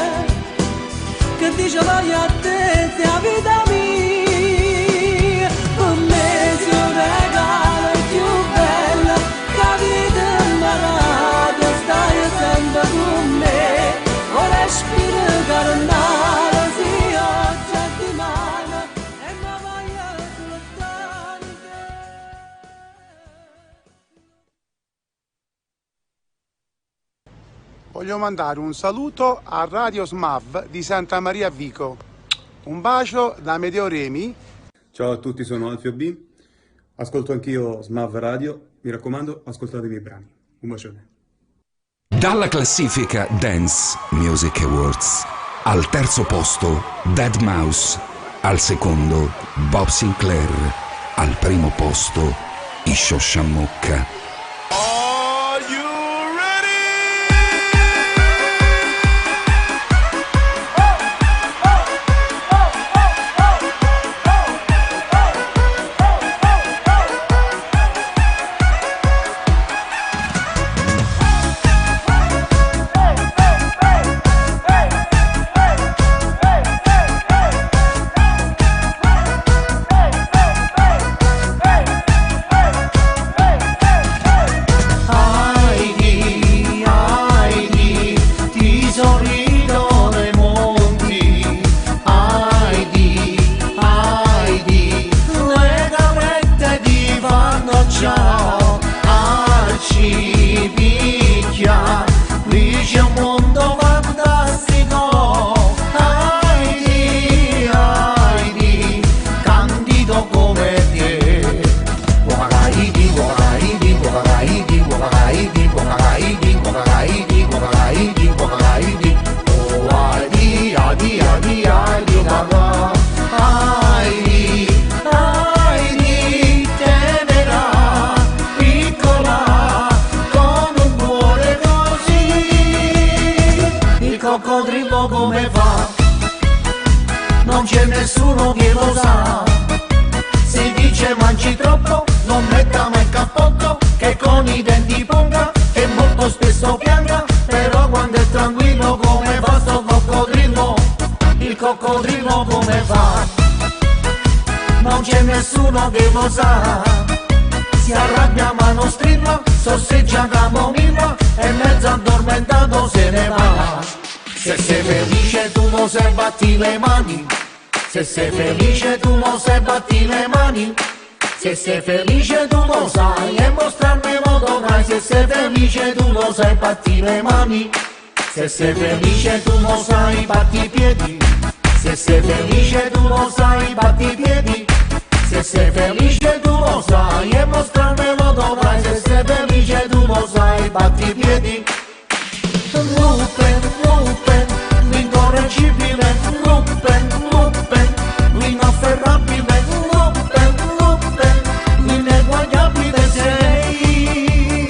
che dice vai a te sei la vita mia. Per me sei un regalo più bello che avete imparato, stai sempre con me, o respiro carnale, sì oggi a dimane e mi voglio soltanto. Voglio mandare un saluto a Radio SMAV di Santa Maria Vico. Un bacio da Medeo Remi. Ciao a tutti, sono Alfio B. Ascolto anch'io SMAV Radio. Mi raccomando, ascoltate i miei brani. Un bacione. Dalla classifica Dance Music Awards, al terzo posto Deadmau5, al secondo Bob Sinclair, al primo posto Isho Shamukka. coccodrillo come fa, non c'è nessuno che lo sa. Si dice mangi troppo, non metta mai il cappotto, che con i denti ponga, che molto spesso pianga, però quando è tranquillo come fa sto coccodrillo, il coccodrillo come fa, non c'è nessuno che lo sa. Si arrabbia ma non strilla, camomilla, sosseggia camomilla e mezzo addormentato se ne va. Se sei felice tu mo sai batti le mani, se sei felice tu mo sai batti le mani, se sei felice tu lo sai e mostrarmi mo dovrai, se sei felice tu lo sai batti le mani, se sei felice tu lo sai batti i piedi, se sei felice tu lo sai batti i piedi, se sei felice tu lo sai e mostrarmi lo dovrai, se sei felice tu lo sai batti i piedi. Lupen, Lupen, l'incorreggibile, Lupen, Lupen, l'inafferrabile, Lupen, Lupen, l'ineguagliabile sei.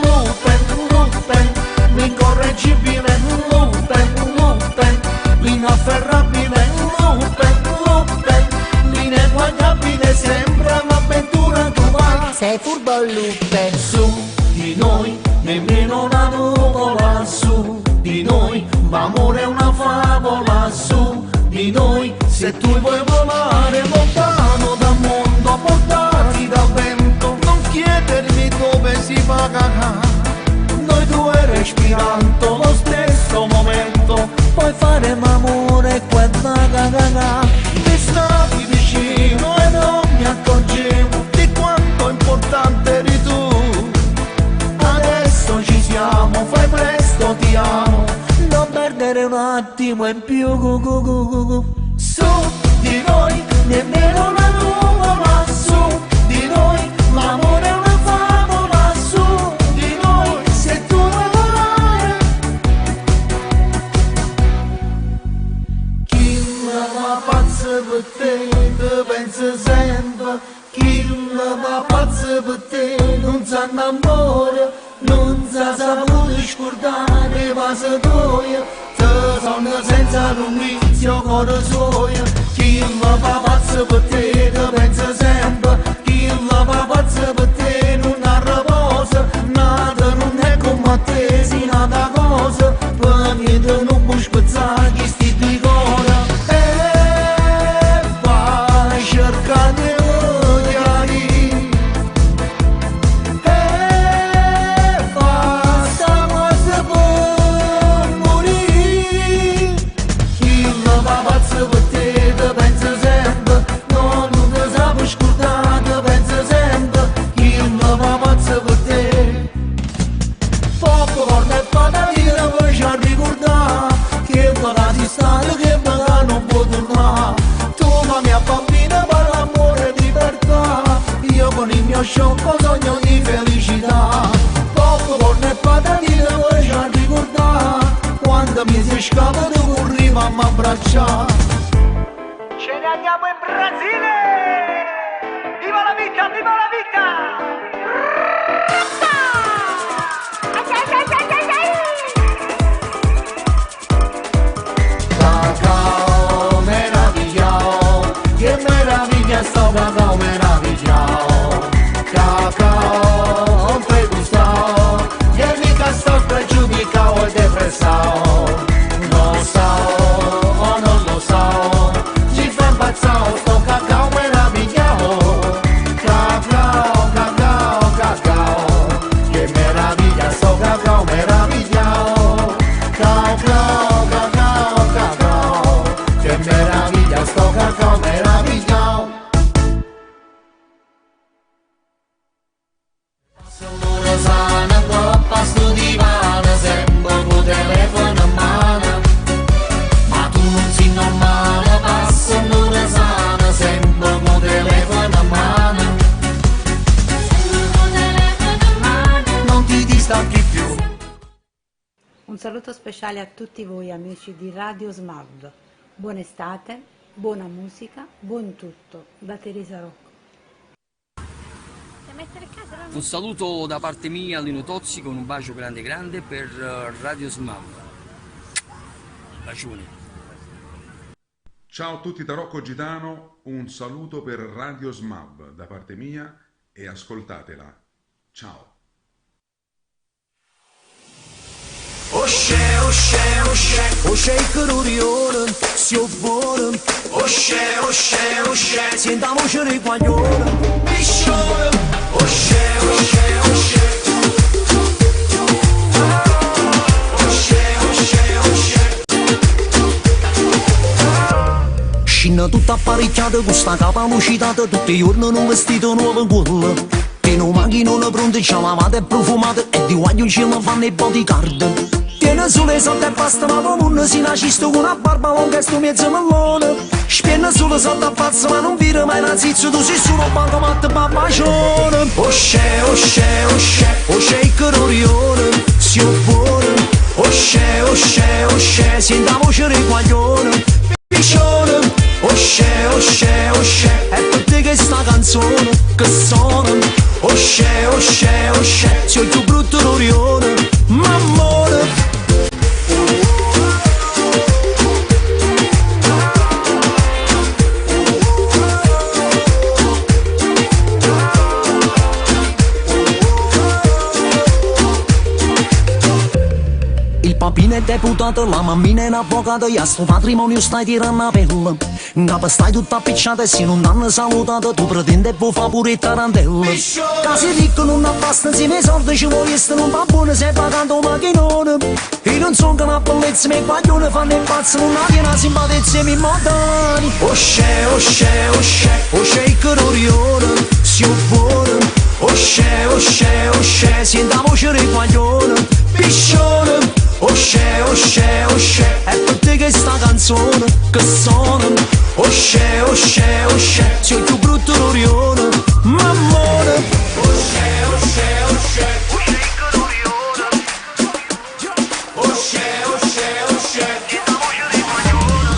Lupen, Lupen, l'incorreggibile, Lupen, Lupen, l'inafferrabile, Lupen, Lupen, l'ineguagliabile, sembra un'avventura tua. Sei furbo Lupen. Su di noi nemmeno una nuvola, su di noi l'amore è una favola, su di noi se tu vuoi volare lontano dal mondo, portati dal vento, non chiedermi dove si va, noi due respirando lo stesso momento, puoi fare l'amore qua mi stavi vicino e non mi accorgevo di quanto importante eri tu. Adesso ci siamo, fai presto, ti amo, non perdere un attimo in più. Su di noi nemmeno una nuvola, su di noi l'amore è una favola, su di noi se tu vuoi volare. Chi la va pazza per te pensa sempre, chi la va pazza per te non sa innamora, non sa sapere scordare ma se doia, te sono senza un vizio cuore suoia. Chi la va pazza per te pensa sempre, chi la va pazza per te non ha riposo, nada non è come te, si nada cosa, per niente non puoi spezzare chi sti di cuore. E vai cercare che me non può tornare. Tu la mia bambina per l'amore e libertà, io con il mio sciocco sogno di felicità. Popcorn e patatine vuoi già ricordare, quando mi si scappa tu corriva a m'abbracciare. Ce ne andiamo in Brasile! Viva la vita, viva la vita! Sto cacao meravigliao, cacao te gustao, che mica sto spregiudicao e depressao, non so, non lo so, ci fa impazzao sto cacao meravigliao, cacao, cacao, cacao, che meraviglia sto cacao meravigliao, cacao, cacao, cacao, che meraviglia sto cacao meravigliao. Sana, troppa sto divano, sempre con telefono in mano, ma tu non sei normale, passa un'ora sana, sempre con telefono in mano, non ti distacchi più. Un saluto speciale a tutti voi amici di Radio SMAV, buona estate, buona musica, buon tutto, da Teresa Rocco. Un saluto da parte mia a Lino Tozzi con un bacio grande grande per Radio SMAV. Bacioni. Ciao a tutti da Rocco Gitano, un saluto per Radio SMAV da parte mia e ascoltatela. Ciao. Osce, osce, osce, osce il cururione, si obbone. Osce, osce, osce, sentiamoci le guaglione. Miscione, osce. apparecchiata con sta capa lucitata, tutti i giorni un vestito nuovo quello. Tiene una macchina pronta, c'ha lavata e profumata, e di guaglio ce la fanno i bodyguard. Tiene sole sotto e basta, ma come non si nasce con una barba lunga e sto mezzo mellone. Spiena solo sotto a pazzo, ma non vira mai una zizza, tu sei solo un bancomat babbacione. Osce, osce, osce, osce il cororione, si oppone. Osce, osce, osce, senti la voce dei guaglione. Piccione, osce, osce, osce, è per te che sta canzone, che suona. Osce, osce, osce, sei il più brutto rorione, mammone. Il papino è deputato, la mammina è un avvocato, e a sto matrimonio stai tirando a pelle. In capo stai tutta appicciata e se non t'hanno salutato, tu pretendi e vuoi fa pure il tarantella. Casi ricco non basta, insieme ai soldi ci vuoi essere un po' buono, sei pagato un macchinone. Io non sono che una bellezza, mi guaglione fanno impazzo, non ha piena simpatia e mi modani. Osce, osce, osce, osce il cororione, si oppone. Osce, osce, osce, senti la voce dei guaglione. Piscione. Osce, osce, osce, è per te che sta canzone, che suona. Osce, osce, osce, sei il più brutto rorione, mammone. Osce, osce, osce, osce il cororione. Osce, osce, osce, la voce dei guaglione.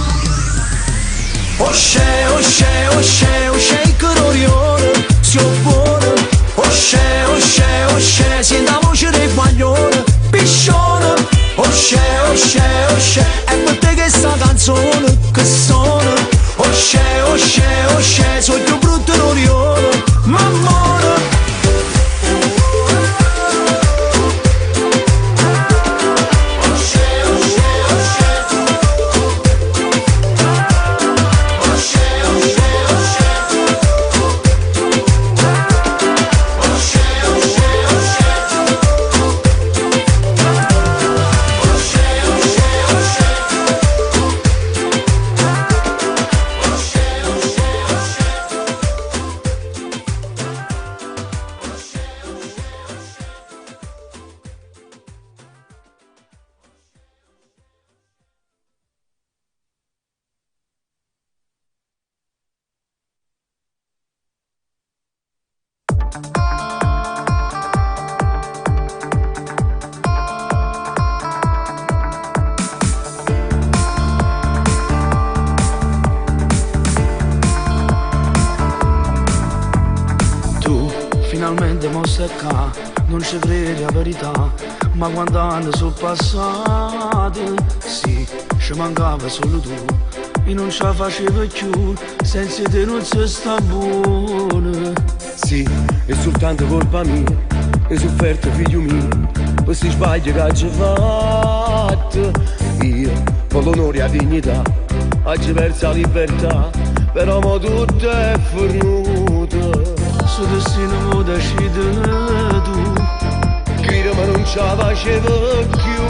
Osce, osce, osce, osce il cororione, si oppone. Osce, osce, osce, senti la voce dei guaglione. Piscione. Osce, osce, osce, è per te che sta canzone, che suona. Osce, osce, osce, sono il più brutto rorione, mammone. Osce, osce, osce. Osce, osce, osce. Osce, osce, osce. Finalmente mo stai qua, non ci credi la verità, ma quando anni sono passati, sì, ci mancava solo tu, io non ce la facevo più, senza te non si sta buono. Sì, è soltanto colpa mia, hai sofferto figlio mio, questi sbagli che hai fatto. Io, con l'onore e la dignità, oggi perso la libertà, però mo tutto è fornuto. Suo destino mo decide tu, che ma non ce la facevo più.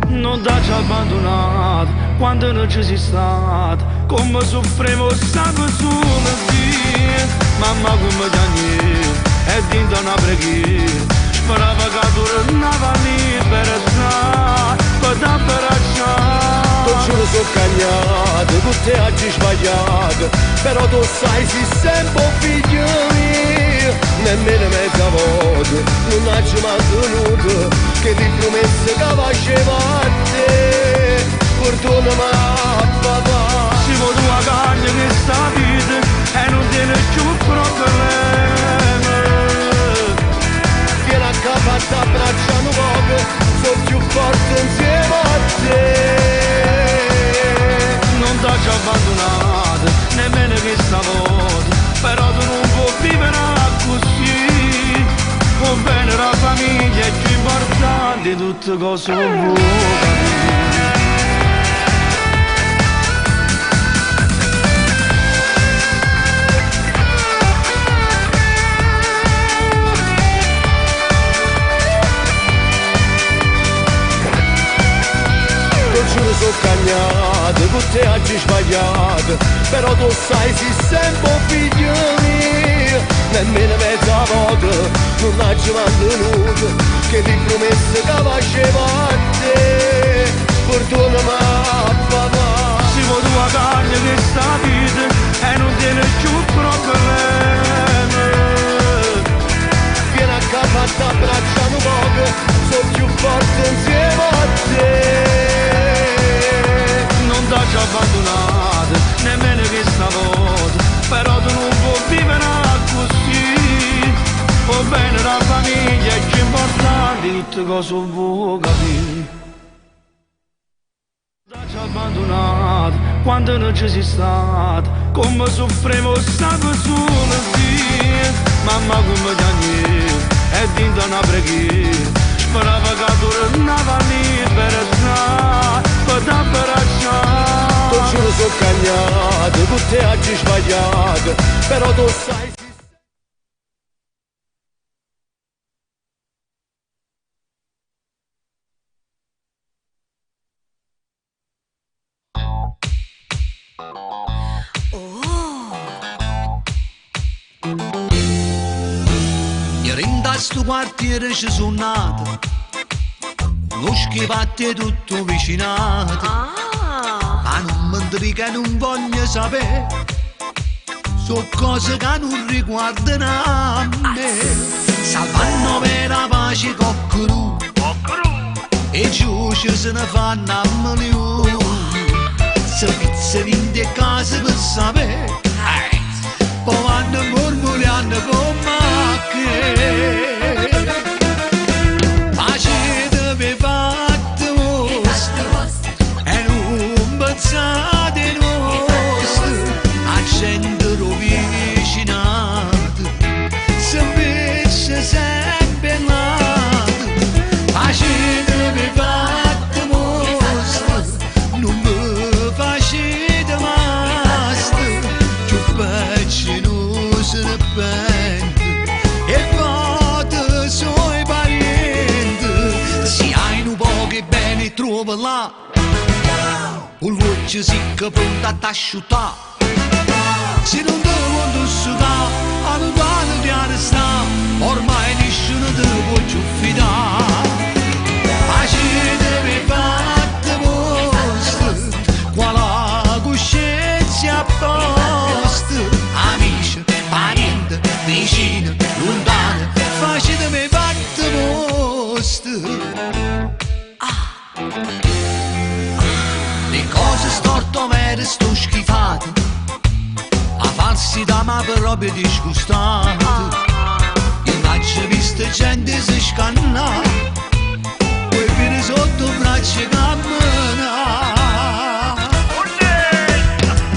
Non t'ho abbandonato quando non ci sei stato, come soffrivo stavo solo via. Mamma come Daniele è dinta una preghiera, sperava che tu tornava libera per t'abbracciare. Non ce lo so cagnato, tutte oggi sbagliato, però tu sai sei sempre figlio mio. Nemmeno mezza volta non ci mantenuto, che ti promesse che facevo a te. Perdonami papà, siamo tua carne che sta vita e non tiene più problemi. Vieni a casa ti abbracciano poco, sono più forte insieme a te. Non t'ho abbandonato, nemmeno questa volta, però tu non puoi vivere così. Va bene la famiglia è più importante di tutte cose vuoi. Sono cagnato, tutte oggi sbagliate, però tu sai sei sempre figlio mio, nemmeno mezza volta non l'hai mantenuto, che ti promesse che facevo a te, perdonami papà. Siamo tua carne che sta vita e non tiene più problemi. Vieni a casa ti abbracciano poco, sono più forte insieme a te. Non t'ho abbandonato, nemmeno che stavolta, però tu non puoi vivere così. Va bene la famiglia è più importante, tutte cose vuoi capire. T'ho abbandonato quando non ci sei stato, come soffrivo stavo solo sì. Mamma come piangeva e dinta una preghiera, sperava che tu tornava lì per stare, per t'abbracciare. Tu giuro sono cagnato, tutte oggi sbagliate, però tu sai. Sto quartiere ci sono nato, lo schivate tutto vicinato, ma non mi dica che non voglio sapere, sono cose che non riguardano a me. Salvano per la pace coccherù, e giù ci se ne fanno a milioni, se pizza vinte case per sapere, poi vanno mormorando con macchine. Pensate nostre, accendere vicinato, se invece sempre nato, facetevi fatte mostre, non mi facete mastro, più pezzi non se ne pente, e fate suoi parenti, se hai un po' che bene trova là. Un luce sicca pronta a t'asciuttare, se non devo sudare, allora di arrestare, ormai nessuno te può più fidare. Facetevi fatte vostre, qua la coscienza a posto, amici, parenti, vicini, lontani, facetevi fatte vostre. Cose storto vere sto schifato, a falsità ma proprio disgustato. Io faccio visto gente si scanna, poi viene sotto braccia cammina.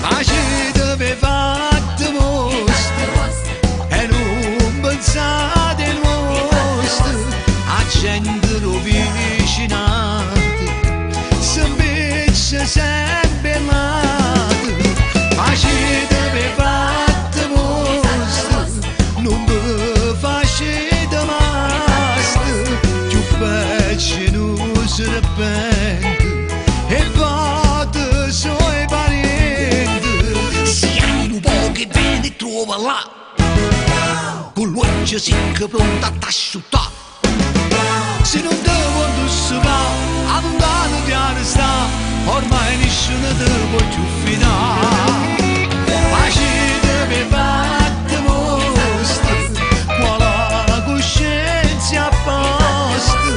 Facetevi fatte vostre, e non pensate nostre, a gente vicinato, sempre nato, facetevi fatte vostre, non mi facete mastro, più pezzi non se ne pente, e fate suoi parenti, se hai un po' che viene trova là, con l'occhio sicca pronta a t'asciuttare, se non devo indossare, ad un dato di arrestare, ormai nessuno te può più fidare. Facetevi fatte vostre, qua la coscienza a posto,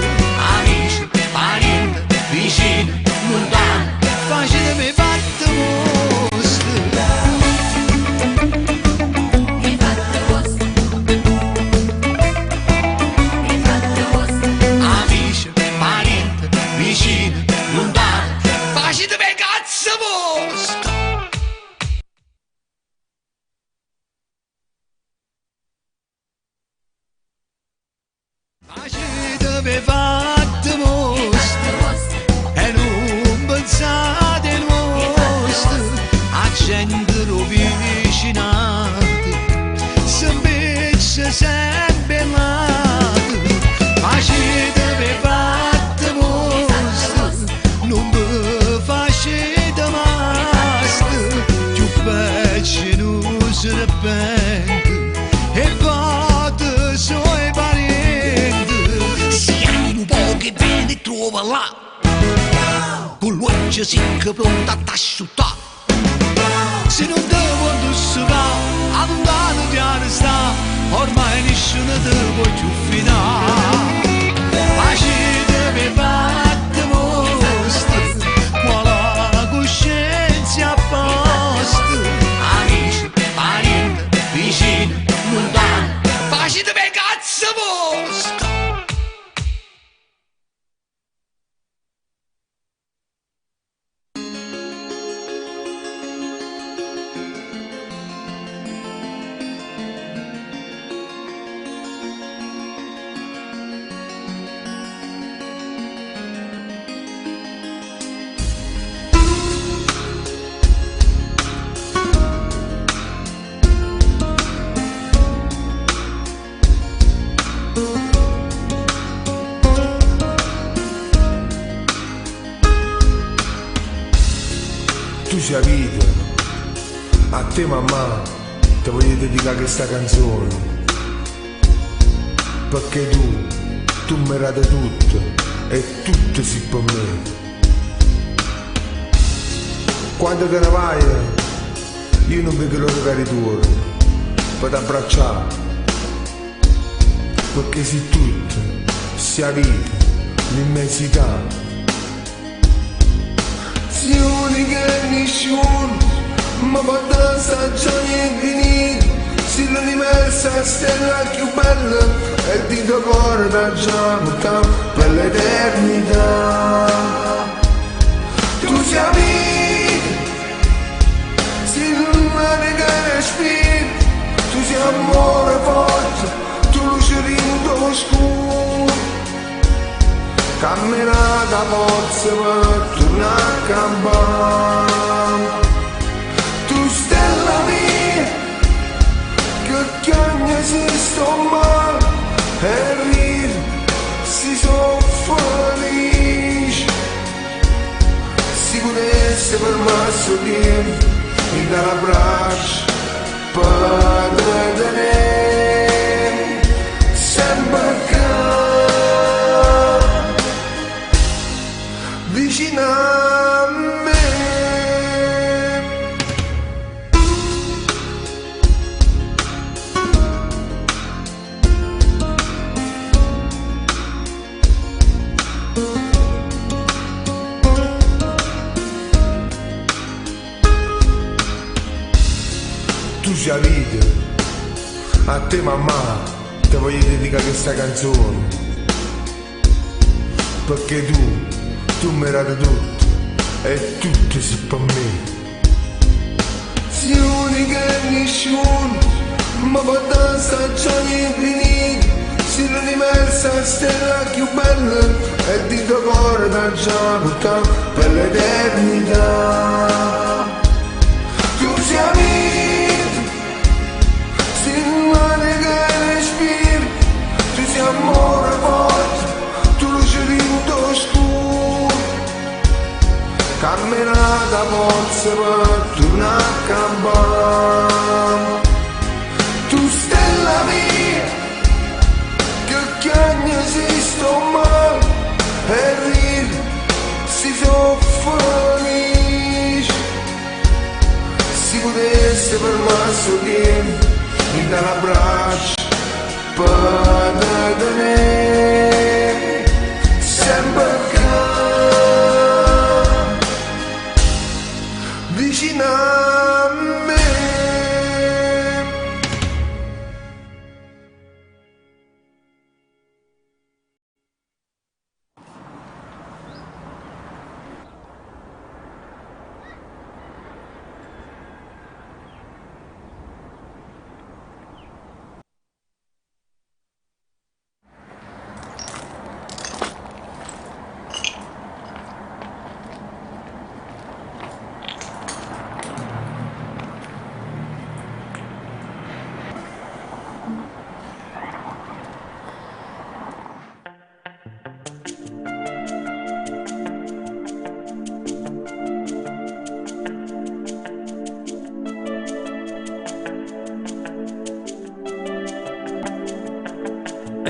amici, parenti, vicini, lontani, facetevi fatte vostre. Amici, parenti, vicini, lontani, facetevi cazzo vostro! Facetevi fatte vostre, e non pensate nostre, a gente vicinato, se invece sempre nato, facetevi fatte vostre, non mi facete male. niente e vado suoi parenti. Siamo un po' che viene e trova là, con l'occhio secco pronto a t'asciuttare. Se non devo indossare, ad un lato piano sta, ormai nessuno te può più fidare. Facete per fatte vostre, qua la coscienza a posto. Amici, parenti, vicini, lontani, facete per cazzo vostre. Tu sei vita, a te mamma ti voglio dedicare questa canzone, perché tu mi rate tutto e tutto si per me. Quando te ne vai io non vedo l'ora che ritorno per t'abbracciare, perché sei tutto, sia vita, l'immensità. Sei unica e nessuno, ma quando stagioni è finita, sei l'universo, la stella più bella, e il tuo cuore da già buttato per l'eternità. Tu sei vita, sei l'umano che respira, tu sei amore forte, tu luce rindo scuro. Camminata forza per tornare a campare. Tu stella mia, che ogni esiste male, e ride, si sono felice. Si potesse per me sorridere, mi dà l'abbraccio per te tenere, sempre che vicino a me. Tu sei vita, a te mamma ti voglio dedicare questa canzone, perché tu mi rate tutto e tutto si per me. Sei unica e nessuno, ma quando stagioni è finita, sei l'universo, la stella più bella, e di tuo cuore da già buttato per l'eternità. Tu sei vita, sei l'umano che respira, tu sei amore forte, tu luce rindo scuro. Camminata forza per tornare a campare. Tu stella mia, che ogni esiste male, e ride, si sono felice. Si potesse per me sorridere, mi dà l'abbraccio per te tenere, sempre che vicino a me.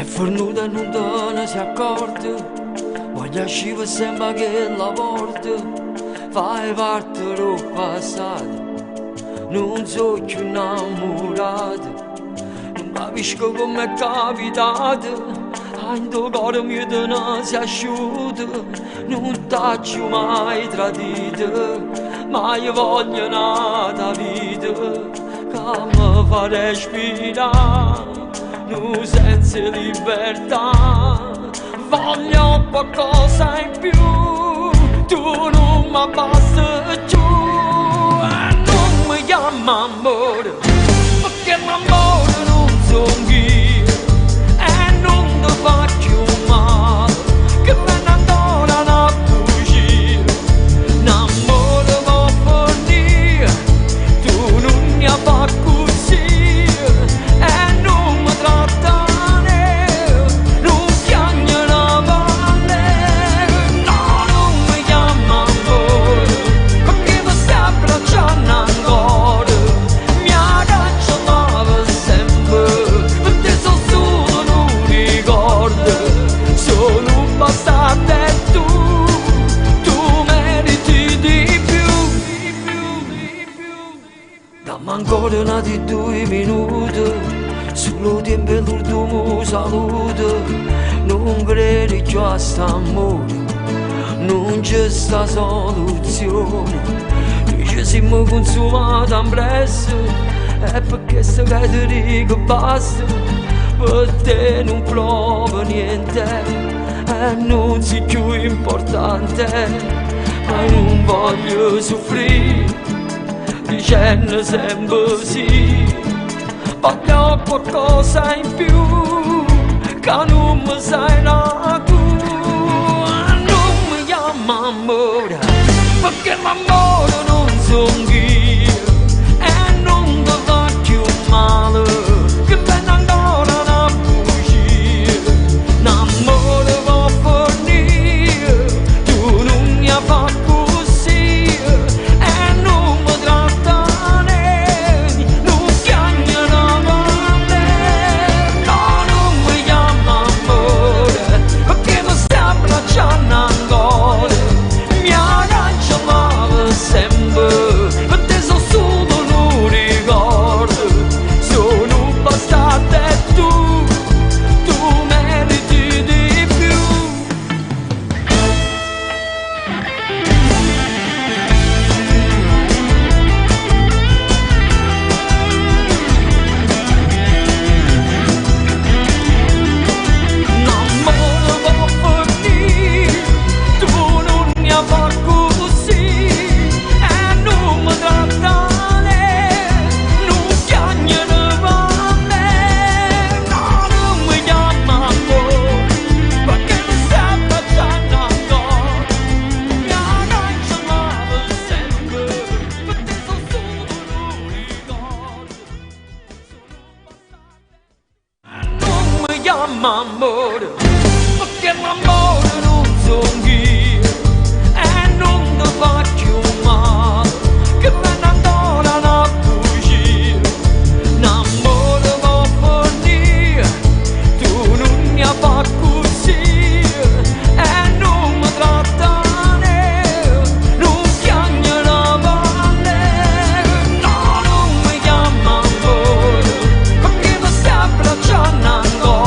fornuta e non te ne si accorge, voglia sciva sembra che la porta, fai parte del passato, non so più innamorato, non capisco come è capitato, in tuo cuore mio te ne si asciuta, non t'ho mai tradito, ma io voglio nata vita, che mi fa respirare. Nu senza libertà, voglio qualcosa in più, tu non mi basti più, e non mi chiama amore, perché l'amore non sono io, e non ti faccio male, che me ne ancora una bugia, l'amore può fornire, tu non ne fai così. Ancora nati 2 minuti, solo tempo e l'ultimo saluto, non credi più a st'amore, non c'è sta soluzione, dice siamo consumati in presto, è perché sto che ti dico basta, per te non provo niente, e non sei più importante, ma non voglio soffrire. Dicendo sempre sì, voglio qualcosa in più, che non mi sai la tu, non mi chiama amore, perché l'amore non sono io, e non ti faccio male, che me ne ancora una bugia, l'amore può fornire, tu non ne fai così, e non mi amore, perché l'amore non sono io, e non ti faccio male, che me ne ancora una bugia, l'amore può fornire, tu non ne fai così, e non mi trattare, non piange la valle, no, non mi chiama amore, perché mi stai abbracciando ancora.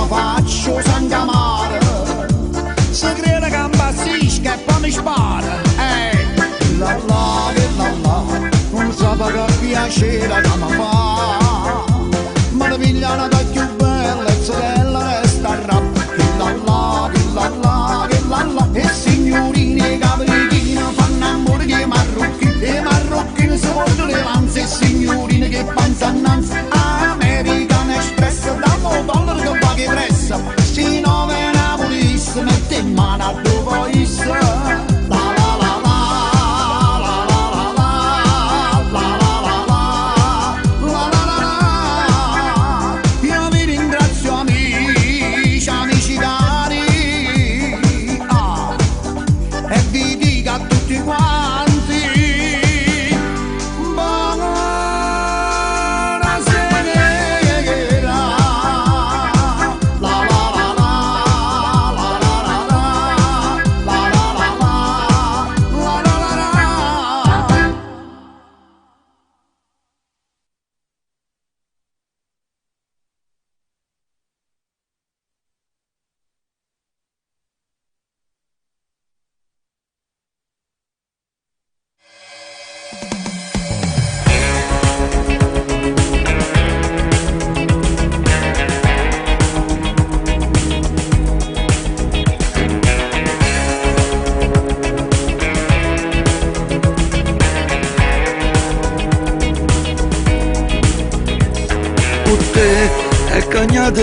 faccio sangamare. Se crede che impazzisca e poi mi spara. La non sape che piacere che mi fa. Ma la pigliano da più bella e sorella resta a rap. E signorine caprichine fanno amore che marrucchini. E marrucchini si portano le lanze. E signorine che panza annanzi. American Express da $1 che paghi pressa. Si no ve ne volisse mette in mano a dove issa.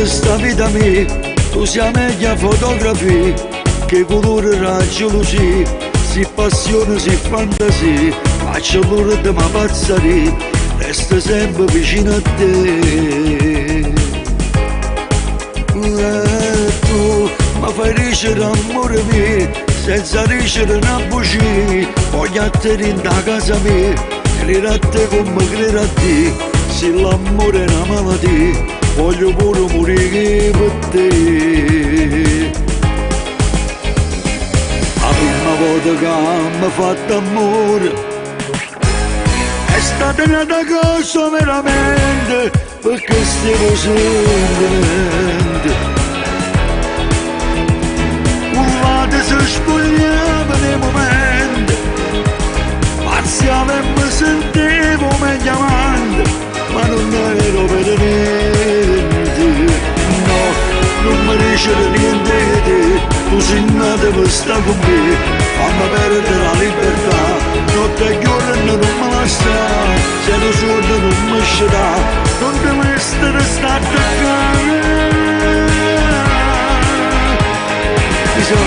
Sta vita mia, tu sei meglio fotografia che colore raggio luci, si passione, si fantasia, faccio l'ora di ma pazzaria, resta sempre vicino a te. Tu mi fai ricere amore mio, senza ricere una bugia, voglio a te in da casa mia, credere a te come credere a te, se l'amore è una malattia. Voglio pure morire per te. La prima volta che mi ha fatto amore è stata una cosa veramente, perché stiamo sentendo. Urlate si spogliava nei momenti, parziale mi sentivo meglio avanti, ma non ero per niente. No, non mi dice niente di te, tu sei nata per stare con me, fammi perdere la libertà, notte e giorno non me la sta, se lo sordo non mi scerà, non devo essere stato a cane. Chissà,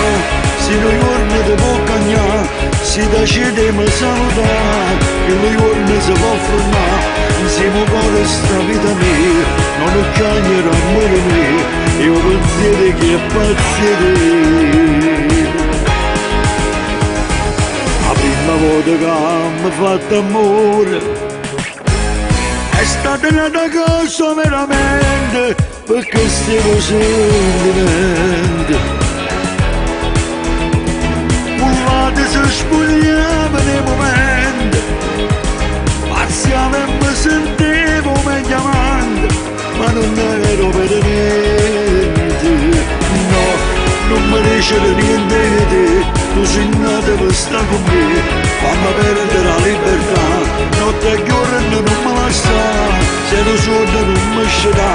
se noi giorni ti può cagnare, si decide mi salutare, e noi giorni si può formare, insieme con sta vita mia, non è cagnerò amore mio, io pensiero che è pazzire. La prima volta che mi ha fatto amore è stata una cosa veramente, perché stiamo sentimenti. Urlate si spogliava nei momenti, parziale mi sentivo meglio avanti, ma non ero per niente. No, non mi dice niente di te, tu sei nata per stare con me, fammi perdere la libertà, notte e giorno non me la sta, se lo sordo non mi scerà,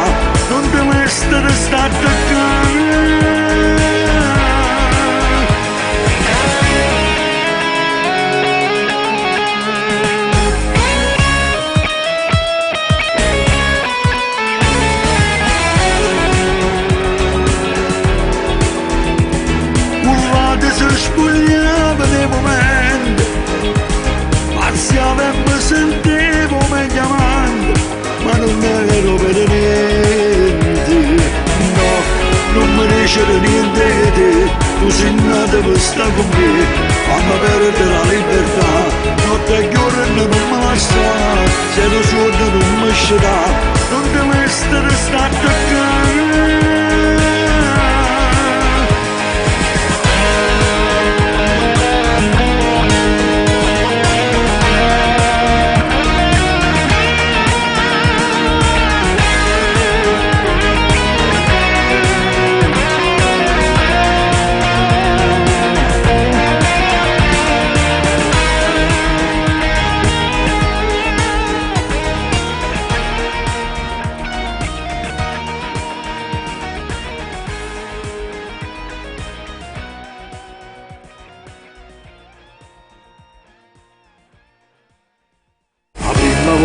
non devo essere stato a cane. Spogliava nei momenti, parziale mi sentivo meglio avanti, ma non ero per niente. No, non mi dice niente di te, tu sei nata per stare con me, fammi perdere la libertà, notte e giorno non me la sta, se lo sordo non mi scerà, non devo essere stato a cane.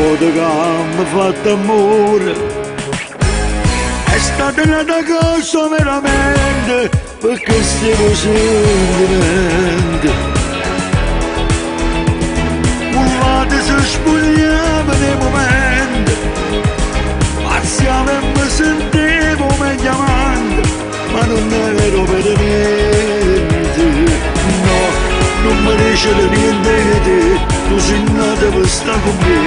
volta che mi fatto amore è stata una cosa veramente perché stiamo sentimenti un lato si spogliava nei momenti marziamo e mi sentivo meglio avanti ma non ero per niente no, non mi dice niente di te tu sei nata per stare con me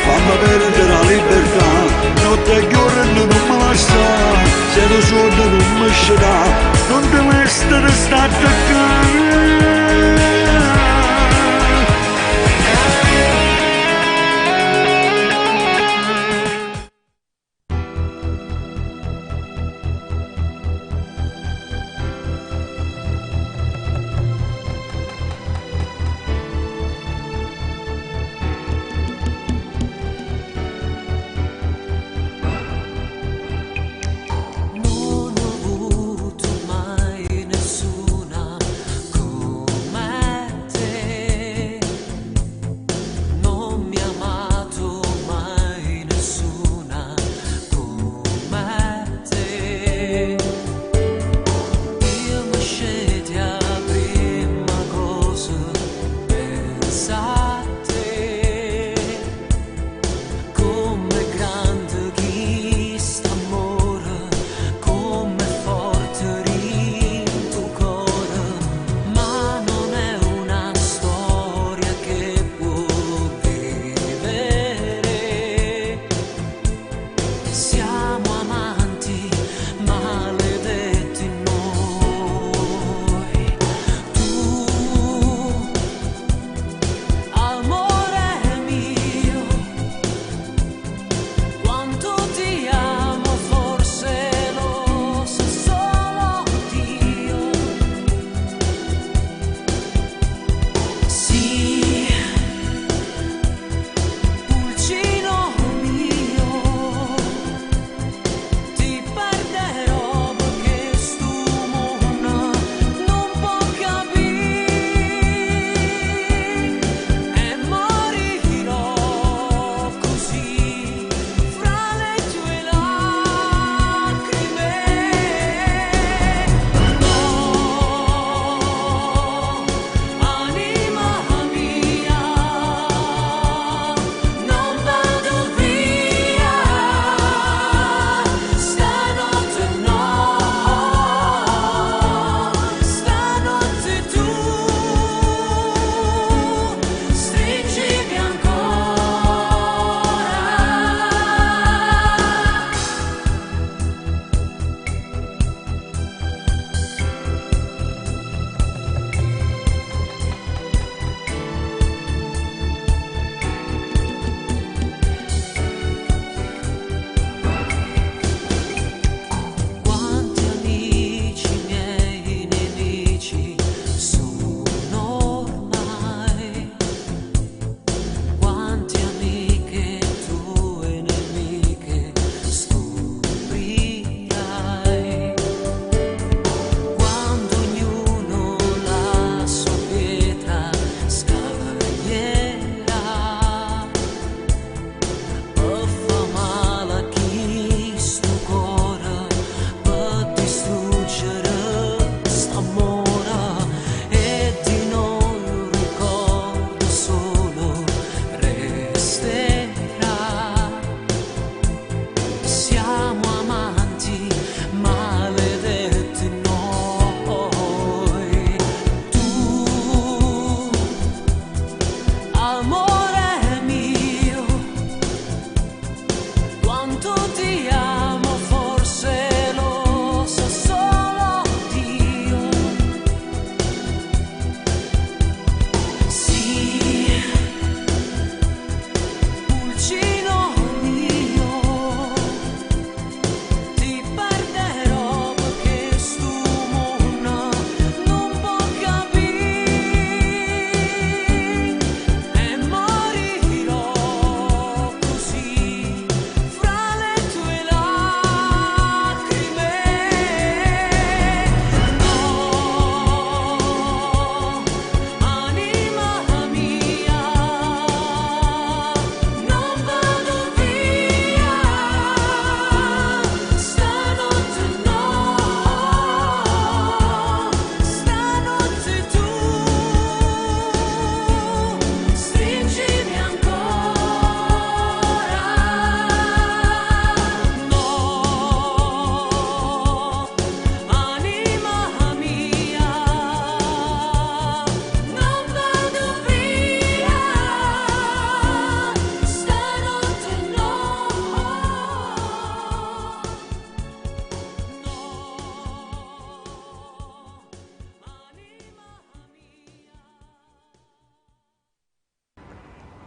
fammi perdere la libertà notte e giorno non mi lascia se lo sotto non mi scerà non devo essere stato a Non ho avuto mai nessuna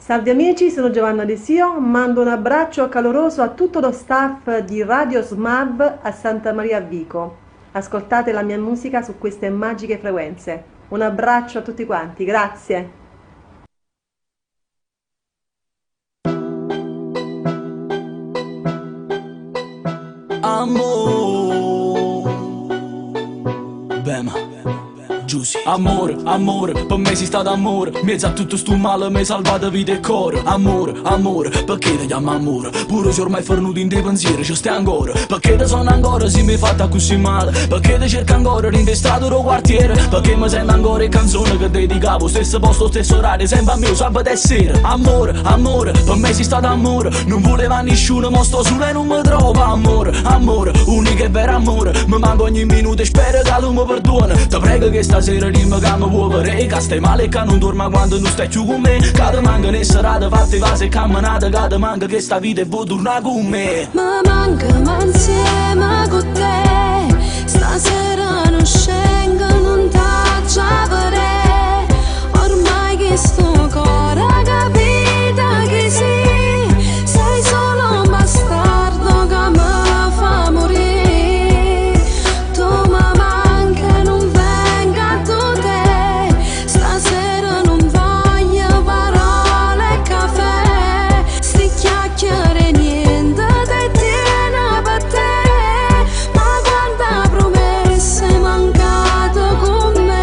Salve amici, sono Giovanna Desio, mando un abbraccio caloroso a tutto lo staff di Radio SMAV a Santa Maria a Vico. Ascoltate la mia musica su queste magiche frequenze. Un abbraccio a tutti quanti, grazie. Amore, amore, per me sei stato amore. Mezzo a tutto sto male mi hai salvato vita e cuore. Amore, amore, perché ti chiamo amore? Pure se ormai fornuto in dei pensieri ci stai ancora. Perché ti sono ancora se mi hai fatta così male? Perché ti cerco ancora in te strato del quartiere? Perché mi sento ancora le canzoni che dedicavo, stesso posto, stesso orario, sempre a me, sabato e sera. Amore, amore, per me sei stato amore. Non voleva nessuno, ma sto solo e non mi trovo. Amore, amore, unico e vero amore. Mi manco ogni minuto e spero che tu mi perdona. Ti prego che stasera dimmi che mi vuoi vedere, che stai male e che non dormi quando non stai più con me. Che ti manca le serate fatte vase e camminate, che ti manca che sta vita e vuoi tornare con me. Mi manca ma insieme con te, stasera non scengo, non t'aggia a vedere. Ormai che sto cuore ha capito che sì, sei solo un bastardo che mi fa morire. Tu mi manca, non venga a te, stasera non voglio parole e caffè, sti chiacchiere niente ti tiene per te, ma quanta promessa è mancato con me.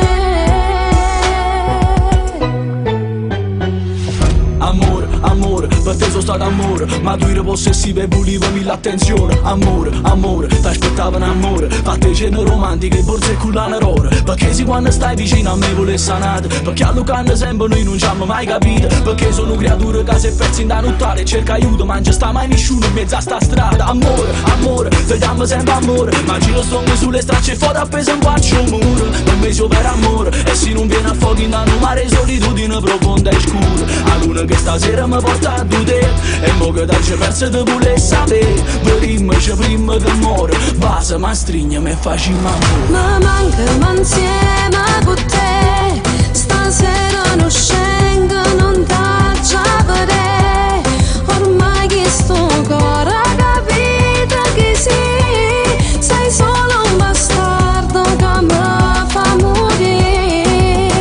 Amore, amore, per te sono stato amore, ma tu eri possessiva e volevi l'attenzione. Amore, amore, t'aspettavo un amore, fatte cene romantiche, borse e cullane rore. Perché se quando stai vicino a me vuole sanare, perché a Lucano sempre noi non ci abbiamo mai capito. Perché sono creature che si persi in da nottare e cerca aiuto, ma non ci sta mai nessuno in mezzo a sta strada. Amore, amore, ti chiamo sempre amore, ma giro stongo sulle stracce e foto appeso in quattro muro. Non mi so per amore, e se non viene a fuoco in danno mare solitudine profonda e scura. A luna che stasera mi porta a te, e mo che dal perso te vuole sapere. Verimmoci prima che muore, base ma strigna me facciamo amore. Mi manca ma insieme con te, stasera non scengo, non t'aggia a vedere. Ormai che sto cuore ha capito che sì, sei solo un bastardo che mi fa morire.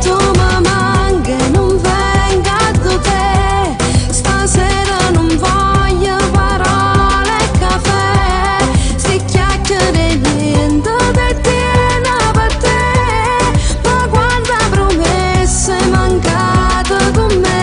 Tu mi manca, non venga a te, stasera non voglio parole e caffè, sti chiacchiere niente ti tiene per te, ma quanta promessa è mancata con me.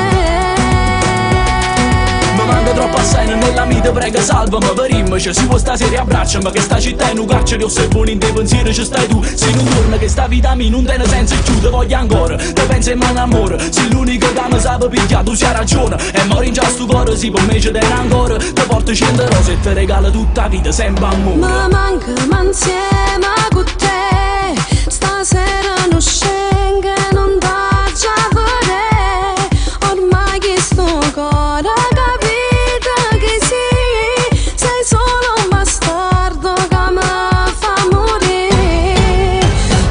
Mi manca troppo assai nella vita, prego salvami, verimmoci, si può stasera abbracciami, che sta città è un carcere, osservo in dei pensieri ci stai tu. Se non torna che sta vita mia non tiene senso più, te voglio ancora, te penso in mano amore. Se l'unico che mi sa picchiare tu c'ha ragione, e mori in già sto cuore, sì per me ci tiene ancora. Ti porto 100 rose e ti regalo tutta la vita, sempre amore. Mi manca ma insieme con te, stasera non scengo, non t'aggia a vedere. Ormai che sto cuore ha capito che sì, sei solo un bastardo che mi fa morire.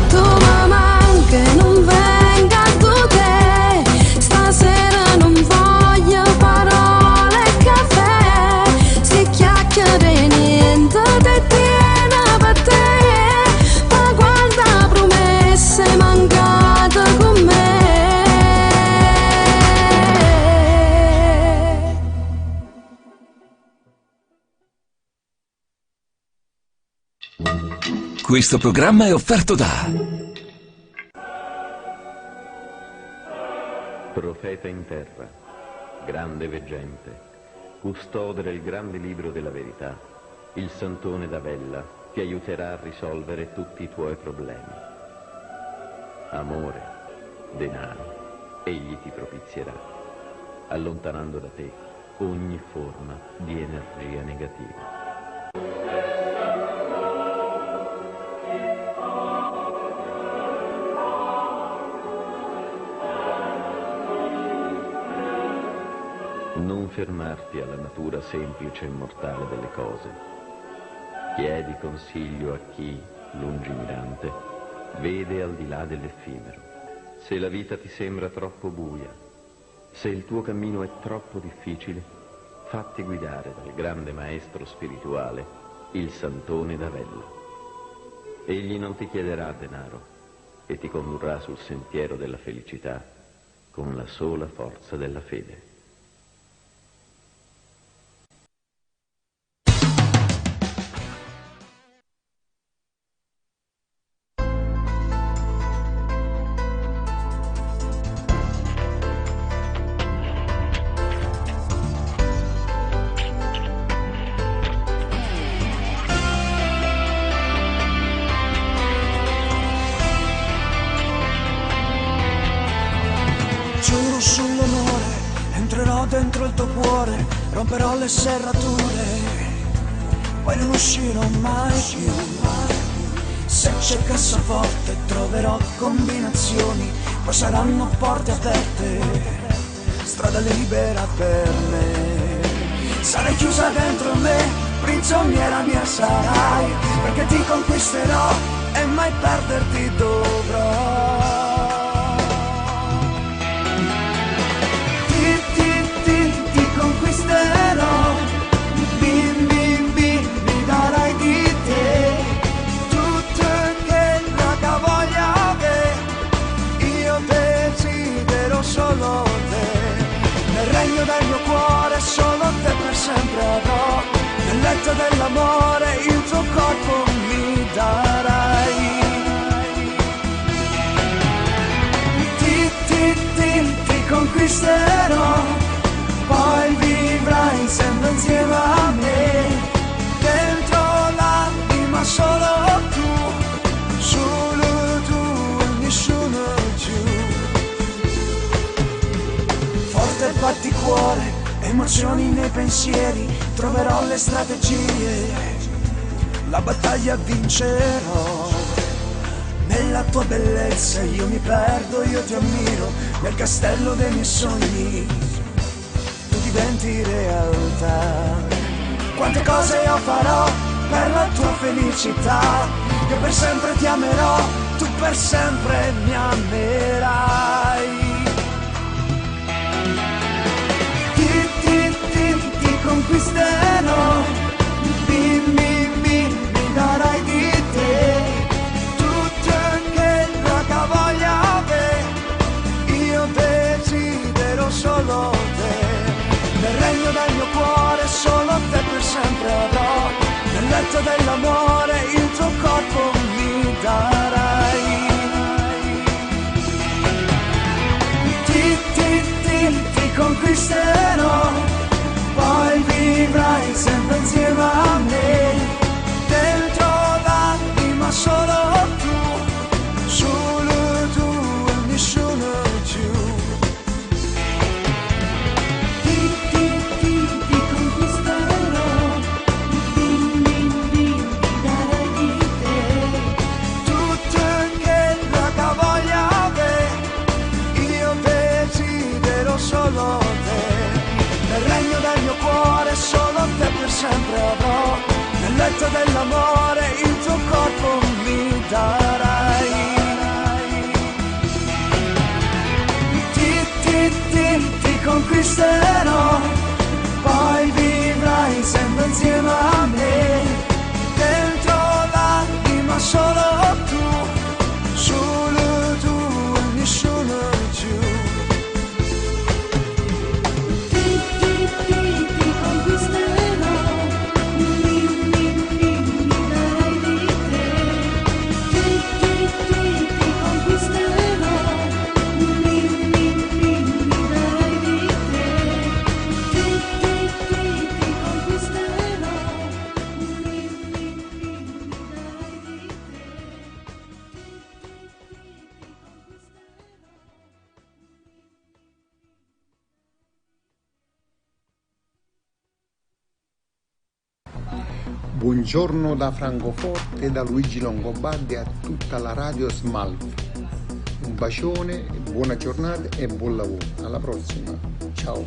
Tu mi manca, non venga a te, stasera non voglio parole e caffè, sti chiacchiere niente ti tiene per te, ma quanta promessa è mancata con me. Questo programma è offerto da Profeta in terra, grande veggente, custode del grande libro della verità, il santone d'Avella ti aiuterà a risolvere tutti i tuoi problemi. Amore, denaro, egli ti propizierà, allontanando da te ogni forma di energia negativa. Non fermarti alla natura semplice e mortale delle cose. Chiedi consiglio a chi, lungimirante, vede al di là dell'effimero. Se la vita ti sembra troppo buia, Se il tuo cammino è troppo difficile, fatti guidare dal grande maestro spirituale, il Santone d'Avella. Egli non ti chiederà denaro e ti condurrà sul sentiero della felicità con la sola forza della fede. Giuro sull'onore, entrerò dentro il tuo cuore, romperò le serrature, poi non uscirò mai più. Se c'è cassaforte troverò combinazioni, poi saranno porte aperte, strada libera per me. Sarai chiusa dentro me, prigioniera mia sarai, perché ti conquisterò e mai perderti dovrò. Conquisterò, mi darai di te tutto che la voglia avere, io desidero solo te, nel regno del mio cuore solo te per sempre avrò, nel letto dell'amore il tuo corpo mi darai. Ti conquisterò, poi vivrai sempre insieme a me, dentro l'anima solo tu e nessuno giù. Forte batti cuore, emozioni nei pensieri, troverò le strategie, la battaglia vincerò. Nella tua bellezza io mi perdo, io ti ammiro, nel castello dei miei sogni diventi realtà. Quante cose io farò per la tua felicità, io per sempre ti amerò, tu per sempre mi amerai. Ti conquisterò, mi darai di te tutto che la voglia avere, io desidero solo te, nel regno del mio cuore solo te per sempre avrò, nel letto dell'amore il tuo corpo mi darai. Ti conquisterò, poi vivrai sempre insieme a me, dentro l'anima solo tu e nessuno giù. Solo te, nel regno del mio cuore solo te per sempre avrò, nel letto dell'amore il tuo corpo mi darai. Ti conquisterò, poi vivrai sempre insieme a me, dentro l'anima solo tu e nessuno giù. Buongiorno da Francoforte e da Luigi Longobardi a tutta la radio SMALV. Un bacione, buona giornata e buon lavoro. Alla prossima. Ciao.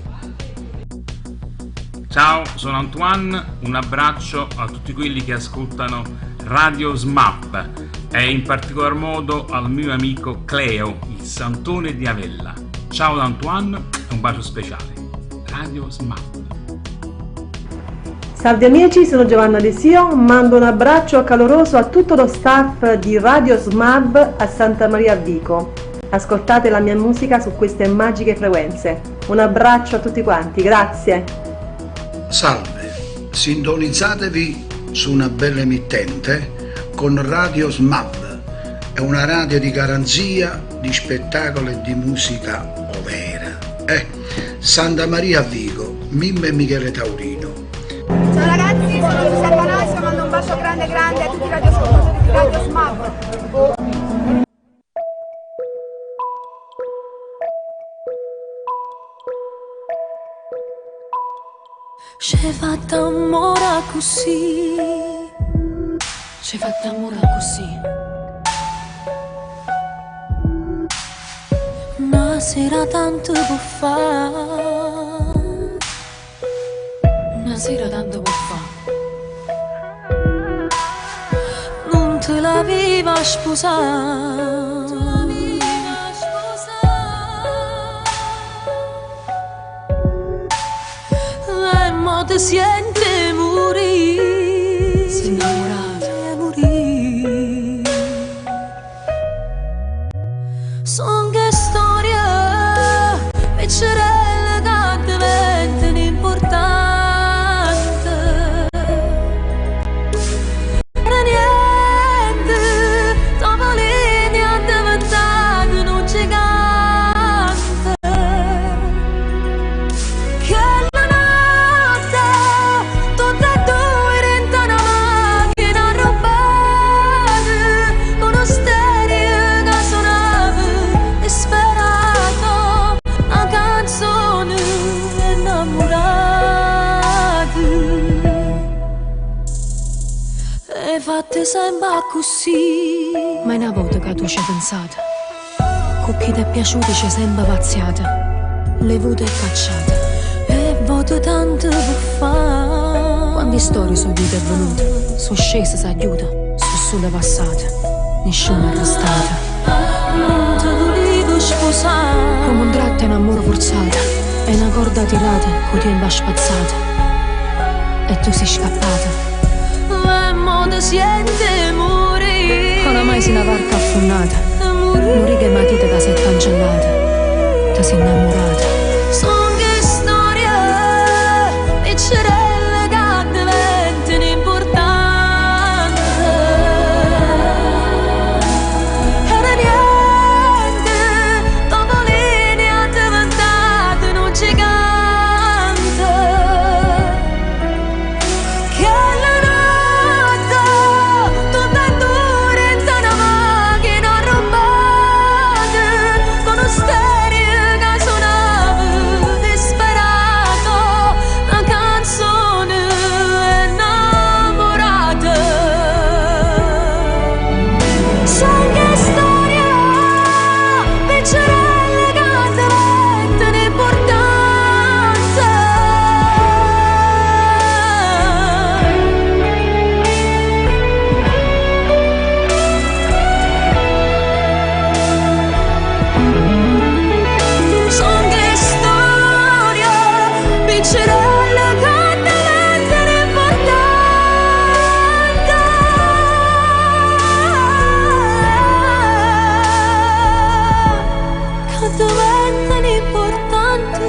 Ciao, sono Antoine. Un abbraccio a tutti quelli che ascoltano Radio SMAP e in particolar modo al mio amico Cleo, il Santone di Avella. Ciao da Antoine, un bacio speciale. Radio SMAP. Salve amici, sono Giovanna Desio, mando un abbraccio caloroso a tutto lo staff di Radio SMAB a Santa Maria Vico. Ascoltate la mia musica su queste magiche frequenze. Un abbraccio a tutti quanti, grazie. Salve, sintonizzatevi su una bella emittente con Radio SMAB. È una radio di garanzia, di spettacolo e di musica overa. Santa Maria Vico, Mimmo e Michele Taurino. Ciao ragazzi, sono Giuseppe Anasio, mando un bacio grande grande a tutti i radioascoltatori di Radio SMAP. C'è fatta amore così, c'è fatta amore così. Una sera tanto può fare, una sera tanto può fare. Non te la viva sposare, e mo ti sente morire, sei innamorata e morire. Son che storia piccerelle che diventano importanti. Era niente, dopo linea è diventato un gigante. Che la notte tutte e due diventano una macchina rubata, con uno stereo che suonava disperato, una canzone innamorata. E fatte sempre così. Ma una volta che tu ci hai pensato, con chi ti è piaciuto c'è sempre pazziata, le vute cacciate, e voto tanto per fare. Quante storie sono vite e venute, sono scese si aiuta, sono sole passate, nessuno è arrestata. Non ti volevo sposare, come un tratto in amore forzato, e una corda tirata, con tempo spazzata, e tu sei scappata. E mo ti sente morire, oramai sei una barca affondata, morì che matita che sei cancellata, ti sei innamorata. Son che storia piccerelle che diventano importanti. Era niente, dopo linea è diventato un gigante. Che la notte tutte e due diventano una macchina rubata, con uno stereo che suonava disperato, una canzone innamorata. Sai che storia piccerelle che diventano importanti. Son che storia piccerelle che diventano importanti. Che diventano importanti.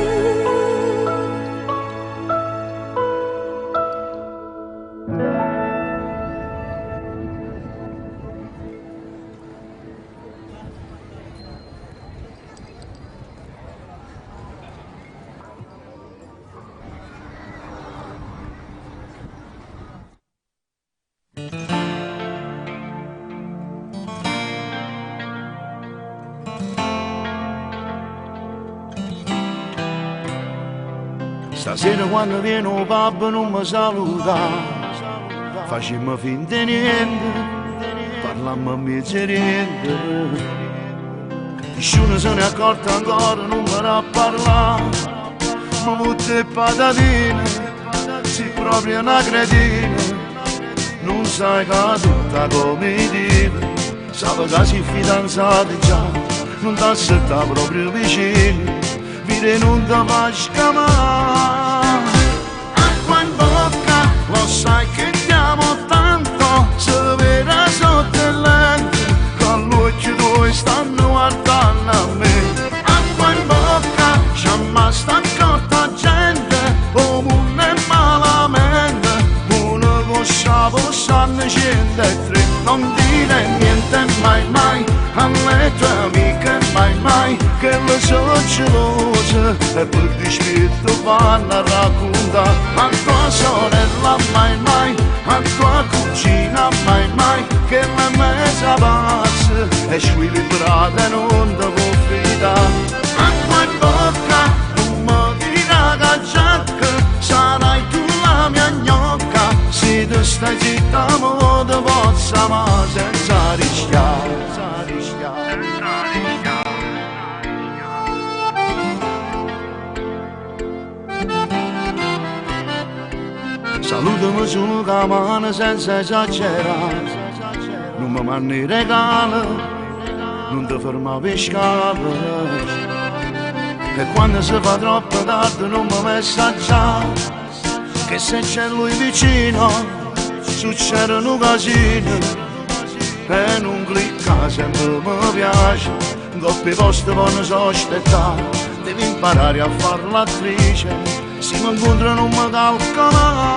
Stasera quando viene un pub non mi saluta, facciamo finta di niente, parlammo a mezz'oriente. Nessuno se ne è accorto ancora, non mi a parlare, ma tutte patatine, sei proprio una cretina, non sai che tutta come dire, sai che sei fidanzati già, non ti aspettare proprio vicino. dire non ti fa scamare. Acqua in bocca, lo sai che ti amo tanto, se vera sotto il letto, con l'occhio tuoi stanno guardando a me. Acqua in bocca, jamais sta accorta gente, o mondo è malamente, uno conosciamo sanno 103, non dire niente mai mai, alle tue amiche mai mai, che le sono gelose, e per dispetto vanno a raccontare, a tua sorella mai mai, a tua cugina mai mai, che la mesa passa, e squilibrata non ti può fidare. Acqua in bocca, non mi dirà che giacca, sarai tu la mia gnocca, se tu stai zitta mo ti possa ma senza rischiare. Salutami solo con la mano senza esagerare, non mi mandi i regali, non ti ferma per scale, e quando si fa troppo tardi non mi messaggiare, che se c'è lui vicino succedono casini, e non clicca sempre mi piace, doppi posti non so aspettare, devi imparare a fare l'attrice, si mi incontra non mi calcola.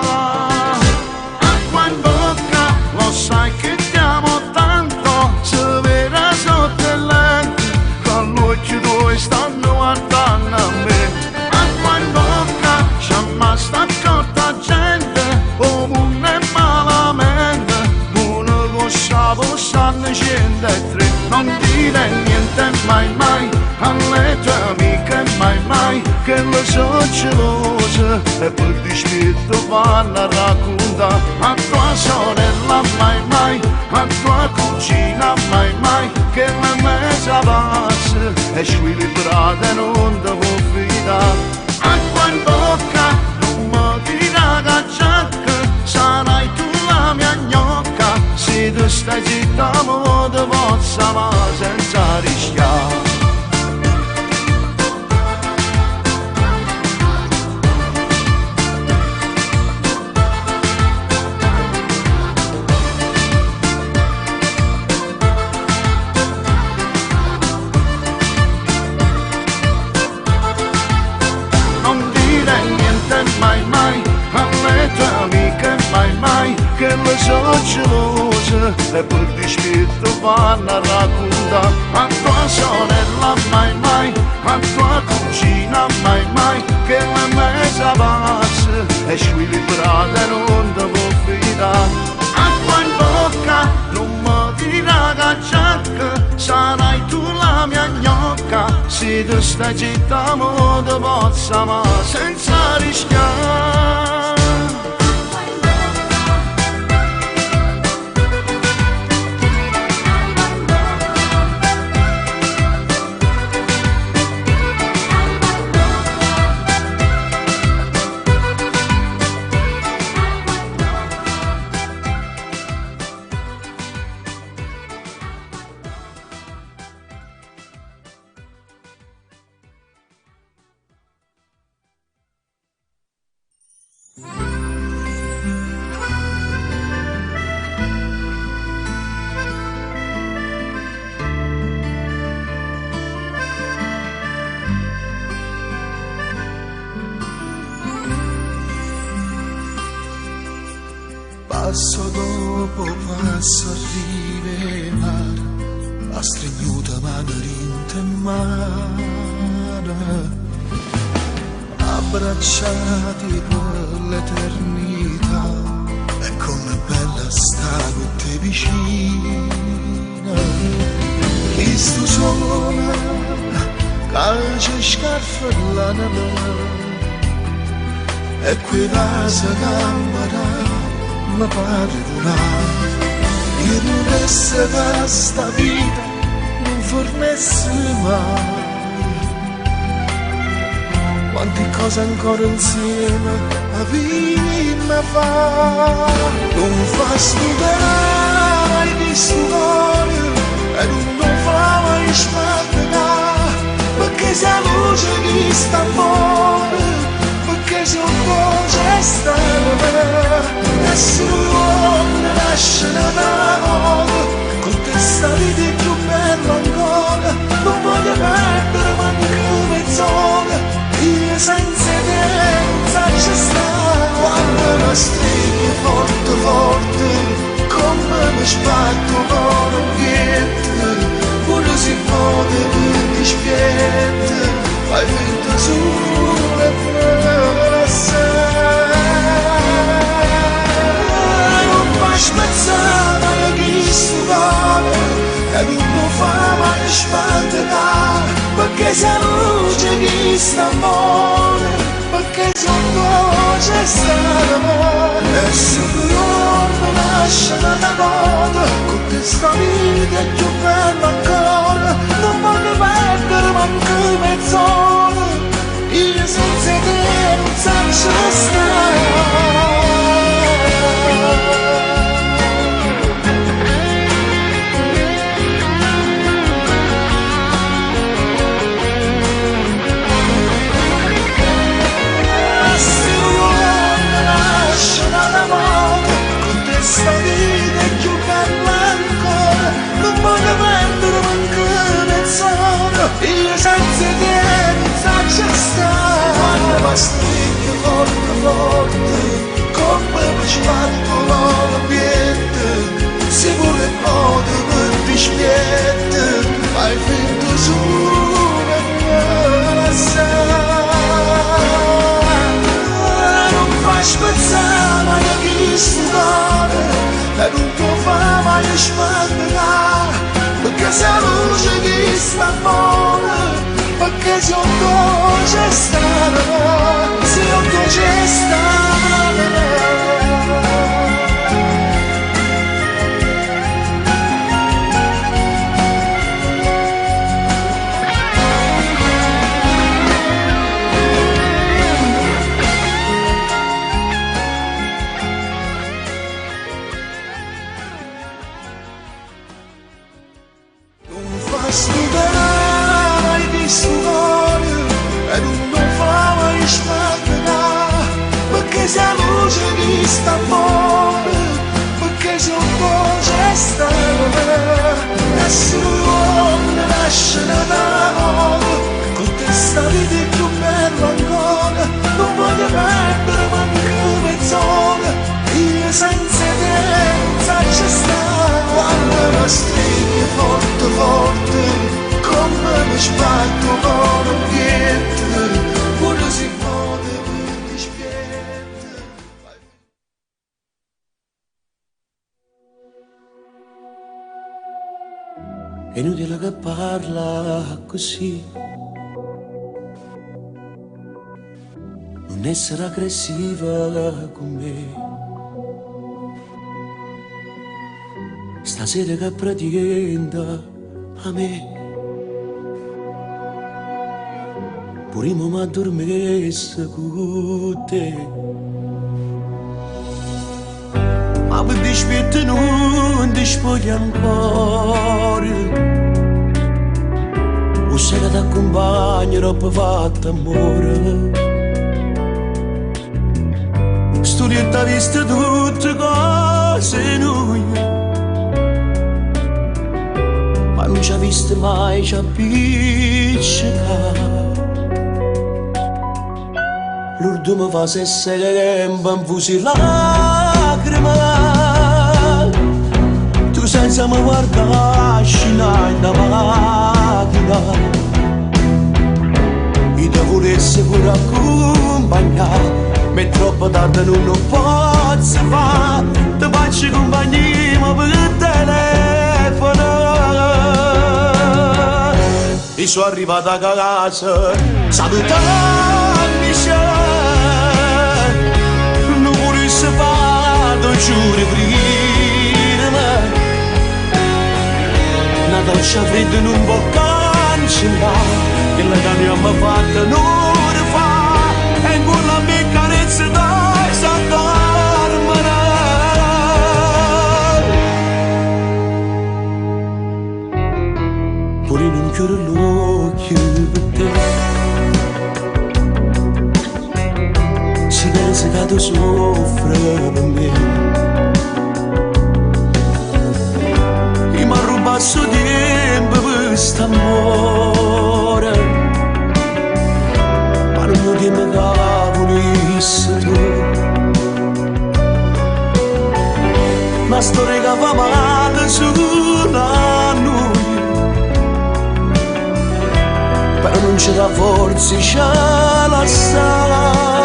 Acqua in bocca, lo sai che ti amo tanto, se vera sotto il letto, con l'occhio tuoi stanno guardando a me. Acqua in bocca, jamais sta accorta gente, o mondo è malamente, uno conosciamo sanno 103, non dire niente mai mai, alle tue amiche mai mai, che le sono gelose, e per dispetto vanno a raccontare, a tua sorella mai mai, a tua cugina mai mai, che la mesa passa, e squilibrata non ti può fidare. Acqua in bocca, non mi dirà che giacca, sarai tu la mia gnocca, se tu stai zitta mo ti possa ma senza rischiare. Mai mai, alle tue amiche mai mai, che le sono gelose, e per dispetto vanno a raccontare, a tua sorella mai mai, a tua cugina mai mai, che la mesa passa, e squilibrata non ti può fidare. Acqua in bocca, non mi dirà che giacca, sarai tu la mia gnocca, se tu stai zitta mo ti possa ma senza rischiare. Passo dopo passo arriva il mare, la stregnuta mano rinta in mano, abbracciati per l'eternità, e come bella sta con te vicina. Cristo suona, calcia e scarfa la neve, e quei vasi camera mi perdonare, io non resta che sta vita non fornesse mai. Quante cose ancora insieme a vita fa, non fa stupare di suore e non fa mai smattare, perché perché sei luce di st'amore, perché sono voce stare, nessuno uomo nasce da notte, con te sta vita è più bella ancora, non voglio perdere manco mezz'ora, io senza te non saggio stare, quando mi stringi forte forte, come mi spacco con un piede, pure si può ti spiette, fai finta sulle presse, non fai spezzare ma chi sto cuore, e non può fare mai spantare, perché sei luce chi sta amore, perché sono voce strana, nessuno mi lascia da moda, con questa vita è più bella ancora, non voglio perdere manco mezz'ora, io senza te non saggio stare. Questa vita è più bella ancora, non voglio perdere manco mezz'ora, io senza te non saggio stare, quando mi stringi forte forte, come mi sbatto l'ambiente, se vuole modo per ti spiette, fai finta solo per non fai spezzare ma chi sto cuore, e non può fare mai spandere, perché sei luce che sta fuori, perché sei un voce strana, sei un voce strana. Perché sono voce strana, nessuno uomo nasce da notte, con te sta vita è più bella ancora, non voglio perdere manco mezz'ora, io senza te non saggio stare, quando mi stringi forte forte, come mi spacco con un piede, pure si può ti dispiede. È inutile che parla così, non essere aggressiva con me, stasera che pretende a me, pure mi addormessa con te, ma per dispietto non ti spogli ancora. Se che ti accompagnerò per fatto amore, studietta viste tutte cose noi, ma non ci ha viste mai, ci appiccica. L'ultimo fa se tempo infusi lacrime, tu senza mi guardare scinai da macchina, io ti volessi pure accompagnare, ma è troppo tardi non posso fare, ti faccio compagnia per telefono. E sono arrivato a casa salutandoci, non volessi fare, ti giuro prima, una doccia fredda non può cancellare, che la che abbiamo fatto non fa, e con la mia carezza dai s'addormere. Pure non chiudo l'occhio per te, pensi che tu soffri per me. E mi ha rubato il tempo per quest'amore, ma non mi tieni che volessi tu. Una storia che fa male solo a noi, però non ci dà forza, ce la sa.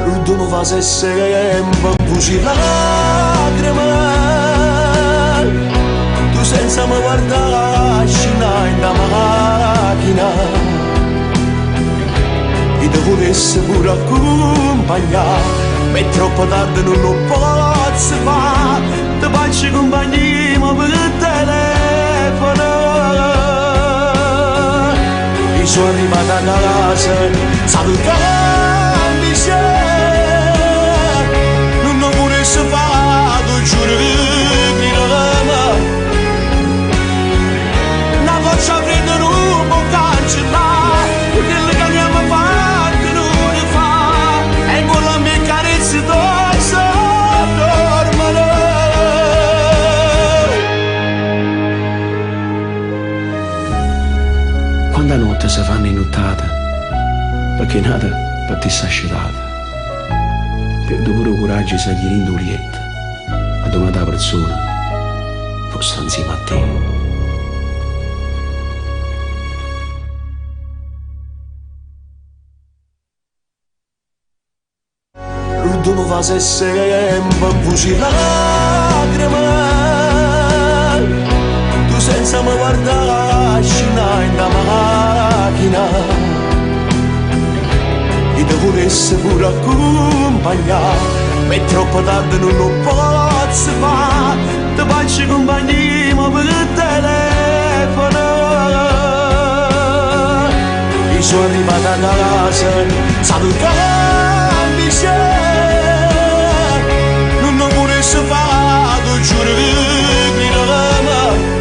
L'ultimo fa se sempre buci lacrime, tu senza mi guardare scena in la macchina, e ti volessi pure accompagnare. Ma è troppo tardi, non lo posso fare, ti faccio compagnia per il telefono. E sono arrivato a casa, salutami se non lo volessi fare, tu giuro che l'amo. Una faccia fredda non può cancellare quello che abbiamo fatto non fa, e con la mia carezza tu sottormano. Quando notte si fanno inuttate, perché nata per te sta scelata, perdo pure coraggio se gli rindo lietta, a domanda la persona fosse insieme a te. L'ultimo fa se sempre buci lacrime, tu senza mi guardare scena in la macchina, e ti volessi pure accompagnare. Ma è troppo tardi, non lo posso fare, ti faccio compagnia per il telefono. E sono arrivato a casa, salutami se non lo volessi fare, tu giuro che l'amo.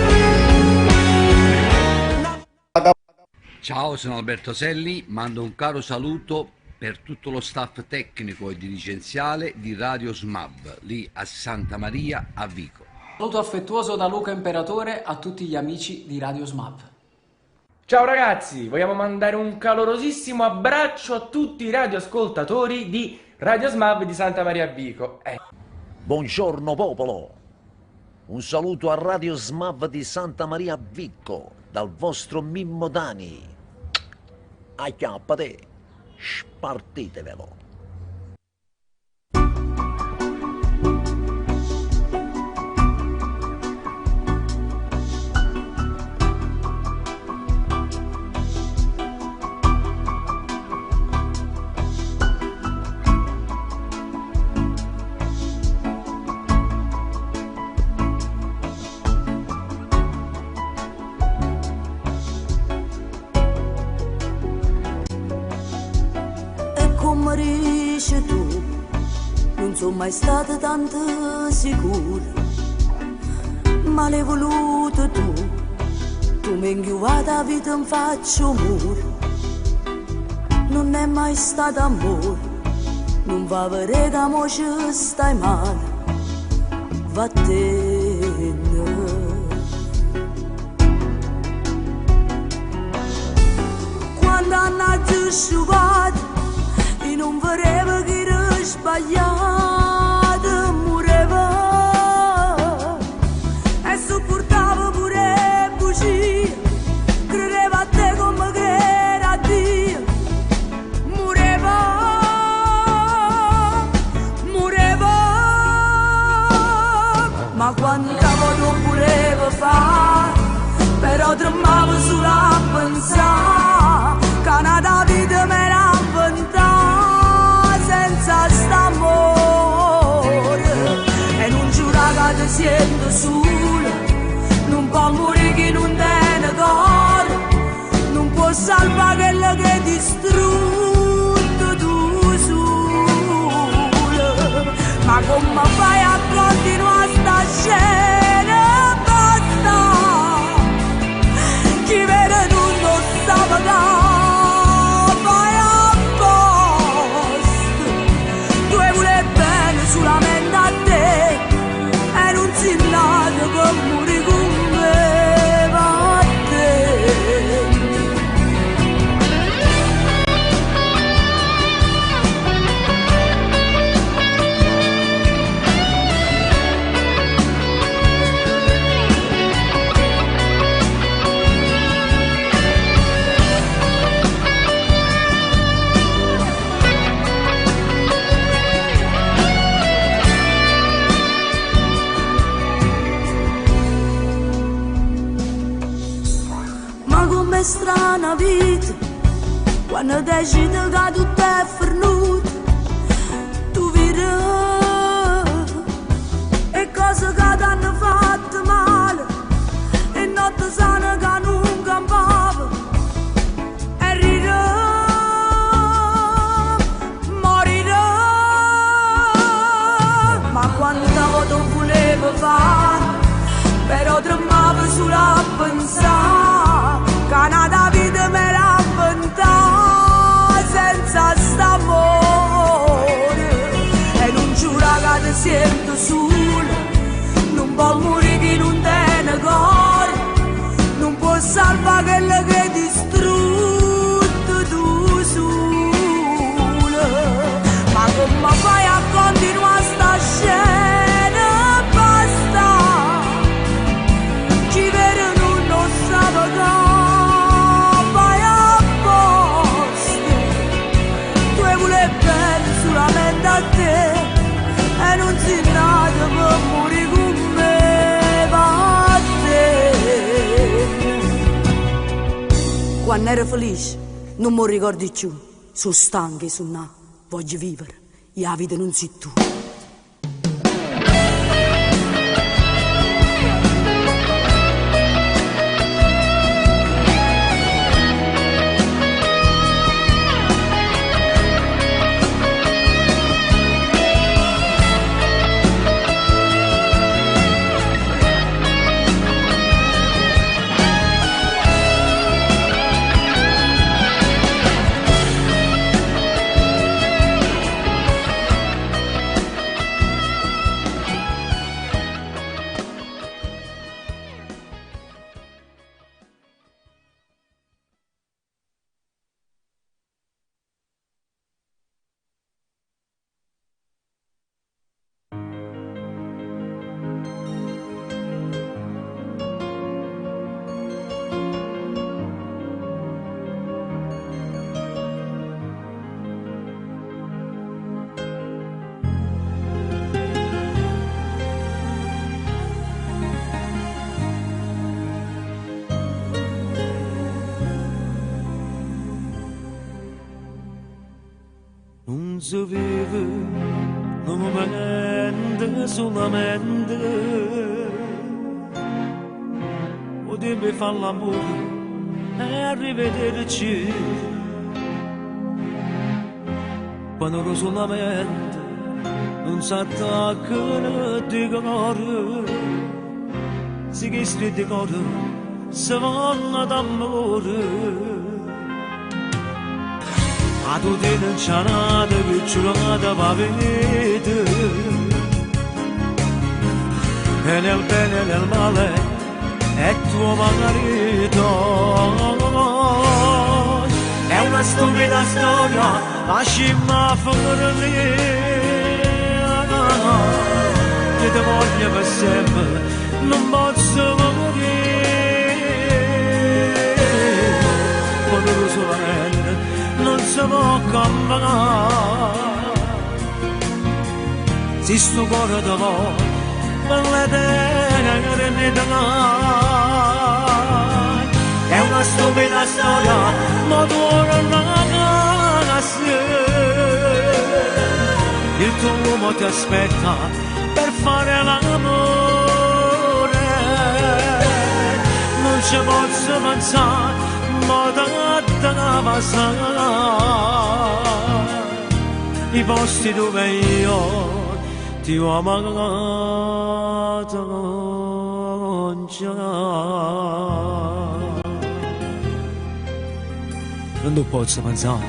Ciao, sono Alberto Selli, mando un caro saluto per tutto lo staff tecnico e dirigenziale di Radio SMAV, lì a Santa Maria a Vico. Saluto affettuoso da Luca Imperatore a tutti gli amici di Radio SMAV. Ciao ragazzi, vogliamo mandare un calorosissimo abbraccio a tutti i radioascoltatori di Radio SMAV di Santa Maria a Vico. Buongiorno popolo, un saluto a Radio SMAV di Santa Maria a Vico dal vostro Mimmo Dani. Acchiappate, spartitevelo. Tu non sono mai stata tanto sicura, ma l'hai voluto tu mi inchiuvata la vita in faccio muro. Non è mai stato amore, non va a vedere che mo ci stai male, vattene. Quando hanno asciugato e non voleva che era sbagliato, moreva e sopportava pure bugie, credeva a te come che era a Dio, moreva, ma quanta modo voleva fare, però tremava solo a pensare che una vita me l'ha inventata senza st'amore, e non giura che ti sento sola, non può morire chi non tiene cuore, non può salvare quello che hai distrutto tu sola, ma come fai a continuare sta scena? Basta, chi vede tutto sta pagando. vita, quando decidi che tutto è fornuto, tu vedi e cose che ti hanno fatto male, e notte sana che non campava, e rirò, morirò, ma quanta volta volevo fare, però tremavo solo a pensare che nata vita me l'ha inventata senza st'amore, e non giura che ti sento sola, non può morire chi non tiene cuore, non può salvare quello che hai distrutto tu sola, ma come fai a continuare sta scena? Basta, chi vede non sa che vai apposta, tu vuoi bene solamente a te, e non si nata per morire con me, va a te. Quando ero felice non mi ricordi più, sono stanca e sono voglio vivere, e la vita non sei tu. Non si vive un momento solamente, o devi fare l'amore e arrivederci, quando non solamente non si attaccano di cuore, si chiede di cuore, si vanno d'amore. Ma tu ti non c'è nata che giurata va a vedere, e nel bene e nel male è tuo marito. È una stupida storia, lasciami fuori lì, che ti voglio per sempre, non posso morire, quando lo solamente non si può cambiare, se sto cuore ti vuole per l'eternità. È una stupida storia, ma tu non la sai, il tuo uomo ti aspetta per fare l'amore, non ci posso pensare, ma da passare i posti dove io ti ho amato già. Non posso pensare,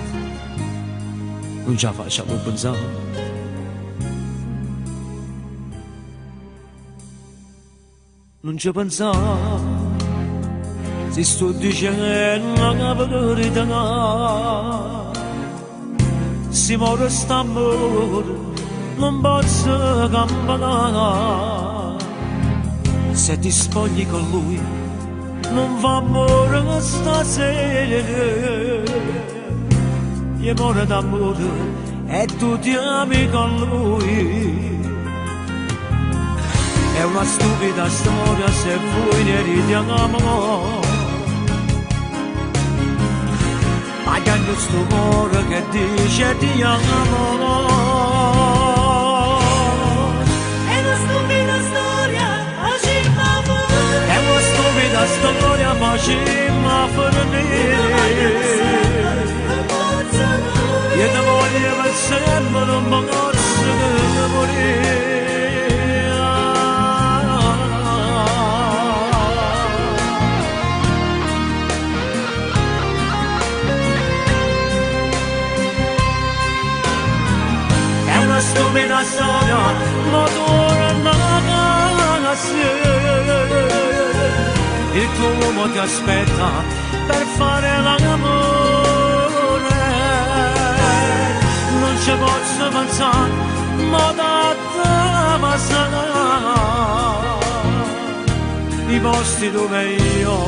non ce la facciamo pensare. Non ci pensare, si sto dicendo la verità, si muore st'amore, non posso cambiare, se ti spogli con lui, non fa amore stasera, io muore d'amore e tu ti ami con lui. È una stupida storia, se vuoi ne ridiamo, pagando sto cuore che dice ti amo. È una stupida storia, facimma finire. È una stupida storia, facimma finire. Io ti voglio per sempre, non mi posso morire. È una stupida storia, ma torna a sé. Il tuo uomo ti aspetta per fare l'amore. Non ci posso pensare, ma da te passerà i posti dove io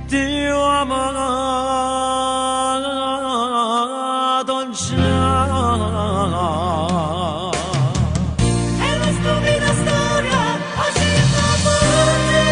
ti ho amato già. È una stupida storia, facimma finire.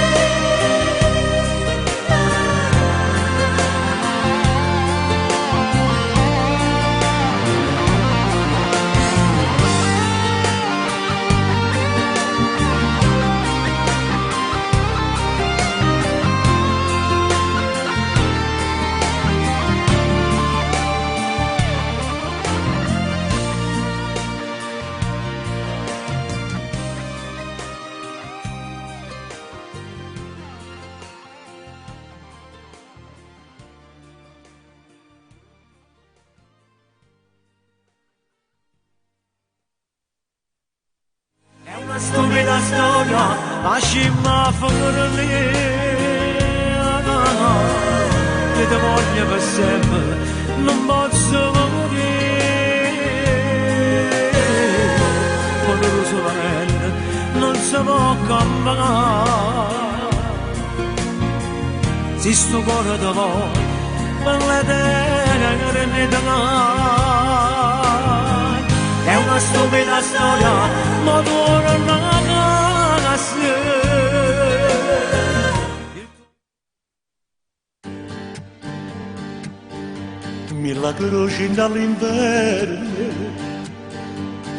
Una stupida storia, facimma finire. Io ti voglio per sempre, non posso morire. Quando lo solamente non si può cambiare. Se sto cuore ti vuoi, per l'eternità. È una stupida storia, ma torna a sé. Mille croci dall'inverno,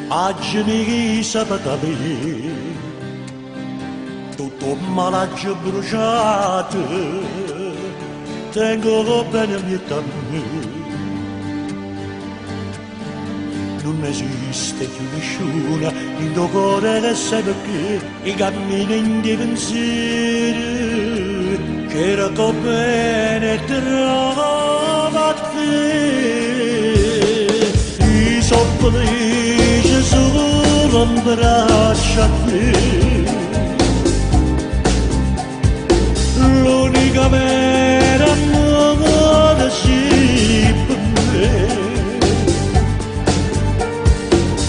agini sapatali, tutto malaggio bruciato, tengo bene il mio cammino. Non esiste più nessuno in tuo cuore che sai perché i cammini in di pensieri c'era come bene trova te. I sono felice solo in braccio a te. L'unica vera amore si per me.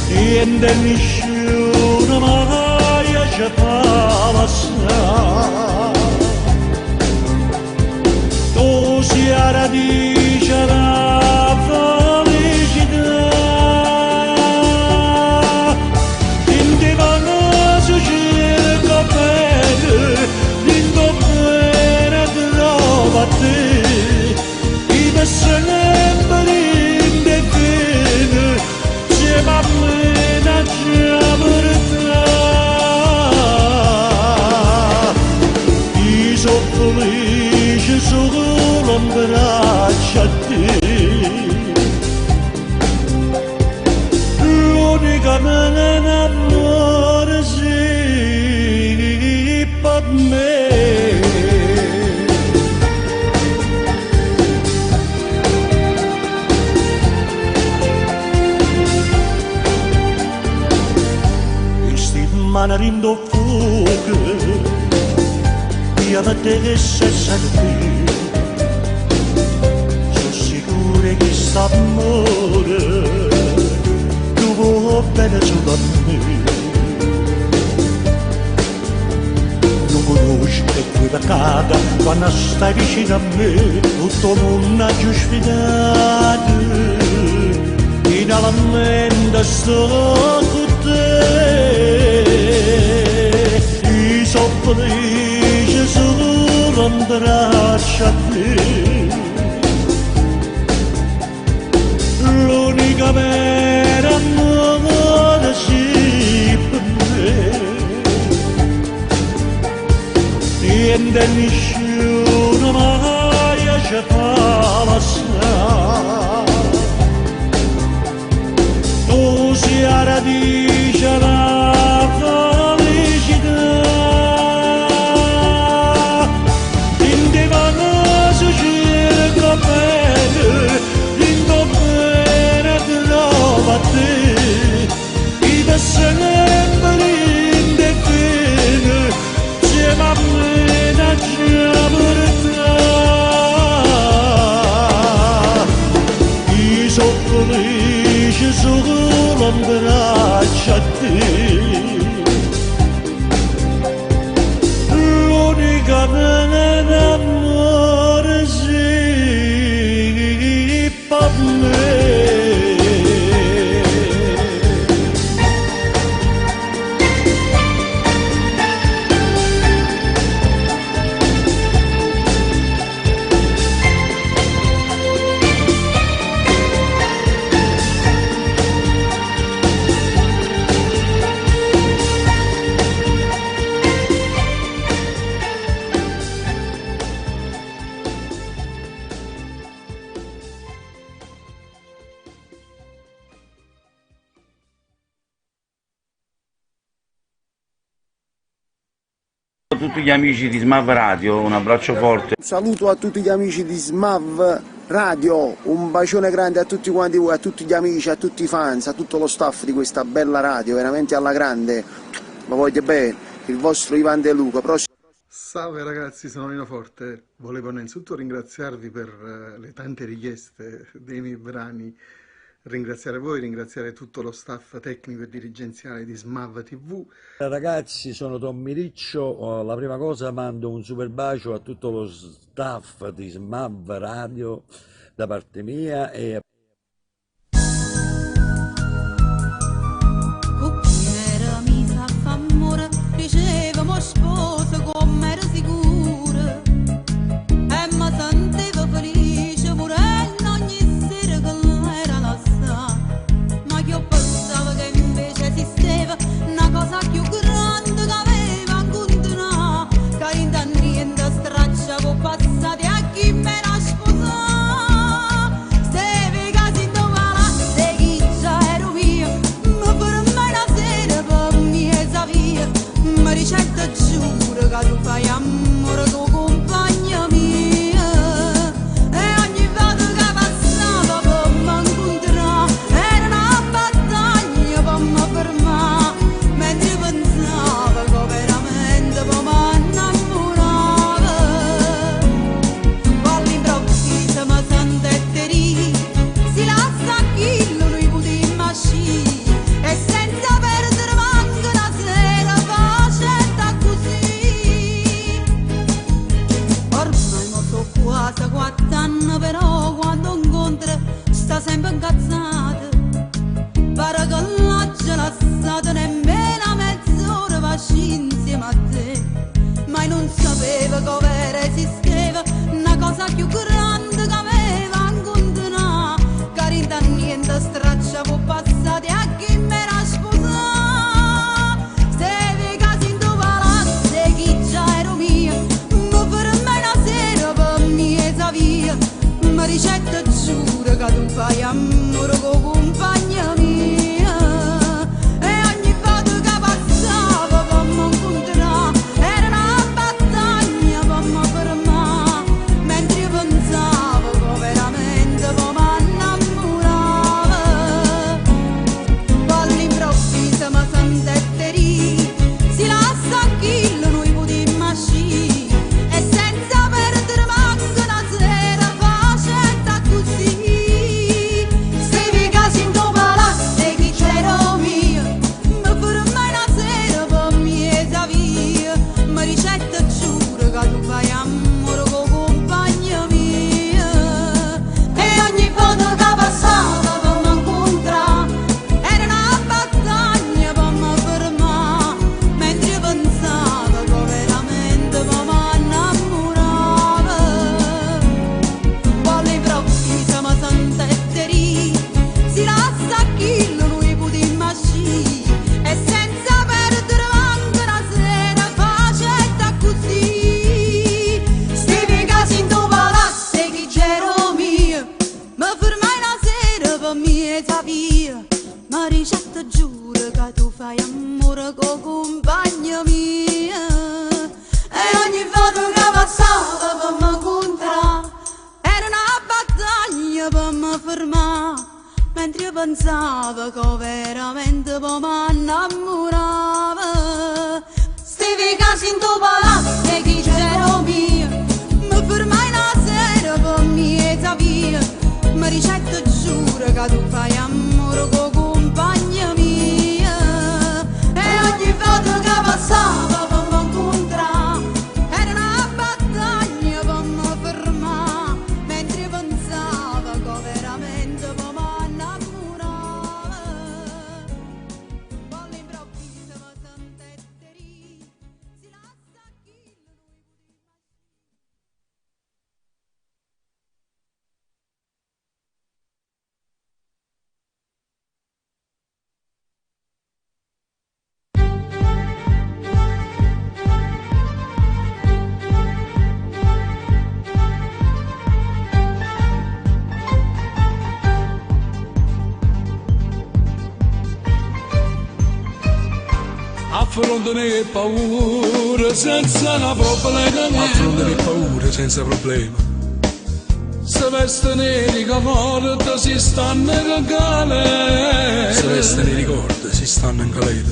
E nessuno mai ci fa passare. Tu sei la radice della felicità. In te vanno cerca bene, in tuo bene trova te. I sempre in te bene, siamo a me. I sono felice solo in braccio a te. L'unica mia amore sei per me. Manarindo fuoco, via da te che sei salvi. Sono sicuro che st'amore tu vuoi bene solo a me. Non conosci che tu da casa quando stai vicino a me, tutto il mondo ha già sfidato. Finalmente sto con te. Sono felice solo in braccio a te. l'unica vera amore sì per me. Niente e nessuno mai ci fa passare. Tu sei la radice la felicità. In te vanno su cerca bene, in tuo bene trova a te. I sempre in te bene, insieme a me da già portare. I sono felice solo in braccio a te. L'unica pena d'amore sì per me. Tutti gli amici di Smav Radio, un abbraccio forte. Un saluto a tutti gli amici di Smav Radio, un bacione grande a tutti quanti voi, a tutti gli amici, a tutti i fans, a tutto lo staff di questa bella radio, veramente alla grande. Ma voglio bene, il vostro Ivan De Luca. Salve ragazzi, sono Nino Forte. Volevo innanzitutto ringraziarvi per le tante richieste dei miei brani, ringraziare voi, ringraziare tutto lo staff tecnico e dirigenziale di Smav TV. Ragazzi, sono Tommy Riccio, la prima cosa mando un super bacio a tutto lo staff di Smav Radio da parte mia e dicevamo sposa come era sicura e mi sentivo felice pure ogni sera che era lassata, ma io pensavo che invece esisteva una cosa più grande che aveva incontrato, che in niente stracciavo passati a chi me la sposava. Stevi mieta via, ma ricetta giuro che tu fai amore con compagna mia. E ogni volta che passava per mi incontrare era una battaglia per mi fermare, mentre io pensavo che veramente poi mi innamorava. Stevi casi in tuo palazzo e chi c'era mio, mi fermai una sera per mieta via, ma ricetta giuro che tu fai amore con compagna mia. E ogni volta che passava per mi incontrare era una battaglia per mi fermare, mentre pensavo che veramente poi mi innamorava. Poi all'improvviso mi sentetterì, si lascia chi Affronta le paure senza una problema. Affronta le paure senza problema. Se veste nei ricordi si stanno in galera. Se veste nei ricordi si stanno in galera.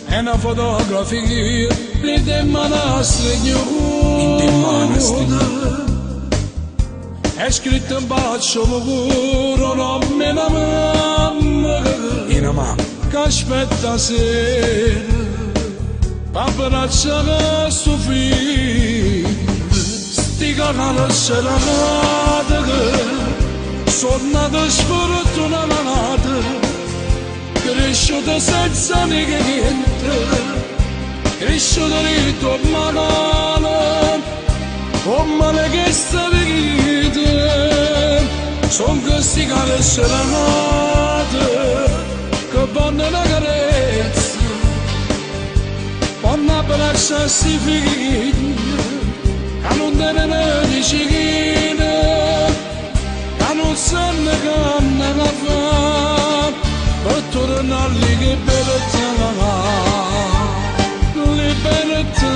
È una fotografia di te mano stringata. È scritto in bacio puro nome una mamma. In una mamma che aspetta sera. Abbraccia questo figlio, sti canali serate che sono nate sfortunate, cresciute senza niente, cresciute di tua mano, come le che sta vita, sono questi canali serate che vanno una carezza. Quando abbraccia sti figli, che non tengono di cicchine, che non sanno che hanno da fare, per tornare lì che libertà, libertà.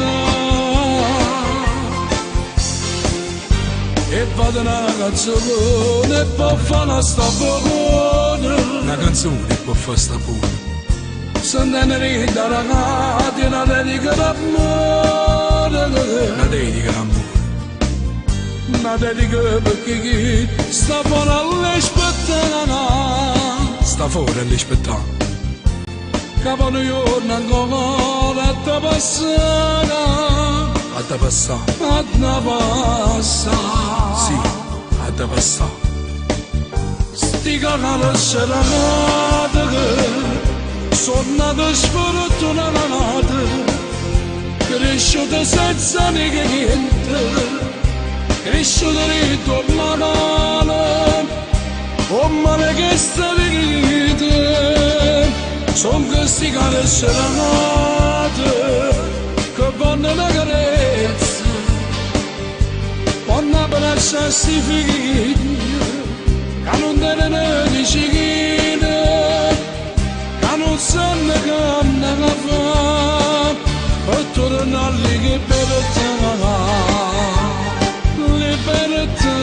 E vado una canzone e poi fa una stagione. Una canzone e poi fa stagione. Sentendo da ragazzi una dedica d'amore. Una dedica d'amore. Una dedica perché chi sta fuori all'aspettare. Sta fuori all'aspettare. Capo un giorno ancora a te passare. A te passare. A te passare. Sì, a te passare. Sti canali serate che sono nate sfortunate, cresciute senza niente, cresciute di tua mano, come le che sta vita, sono questi cani serate, che vanno una carezza, vanno a abbracciare sti figli, che non tengono di cicchine, non sanno che hanno da fare, per tornare lì che libertà, libertà.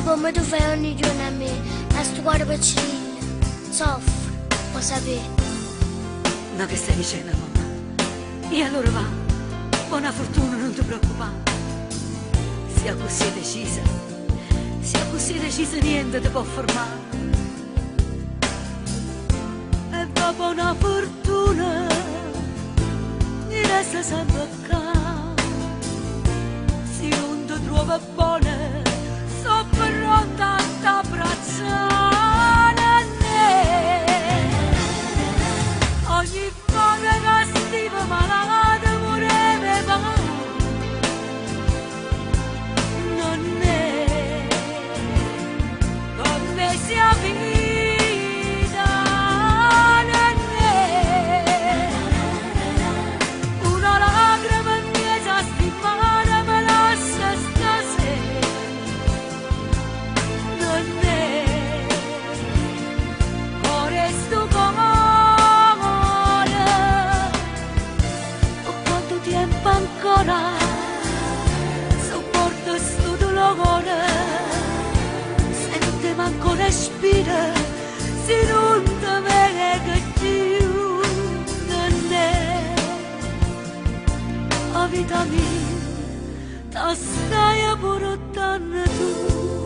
Come tu fai ogni giorno a me, a sto cuore piccino, soffro, può sapere. Ma che stai dicendo, mamma? E allora va, buona fortuna, non ti preoccupare. Sia così decisa, niente ti può fermare. E dopo una fortuna, resta sempre qua. Se non ti trovi buona, so pronta a t'abbracciare a me. Ogni volta che stiamo malata vorrei va, non è come sia vita, non è una lacrima mia stimata me lascia stasera, non è ora sto cuore, quanto tempo ancora sopporto sto dolore, se non ti manco respira, se non ti vede più, non è la vita mia, ti stai portando tu.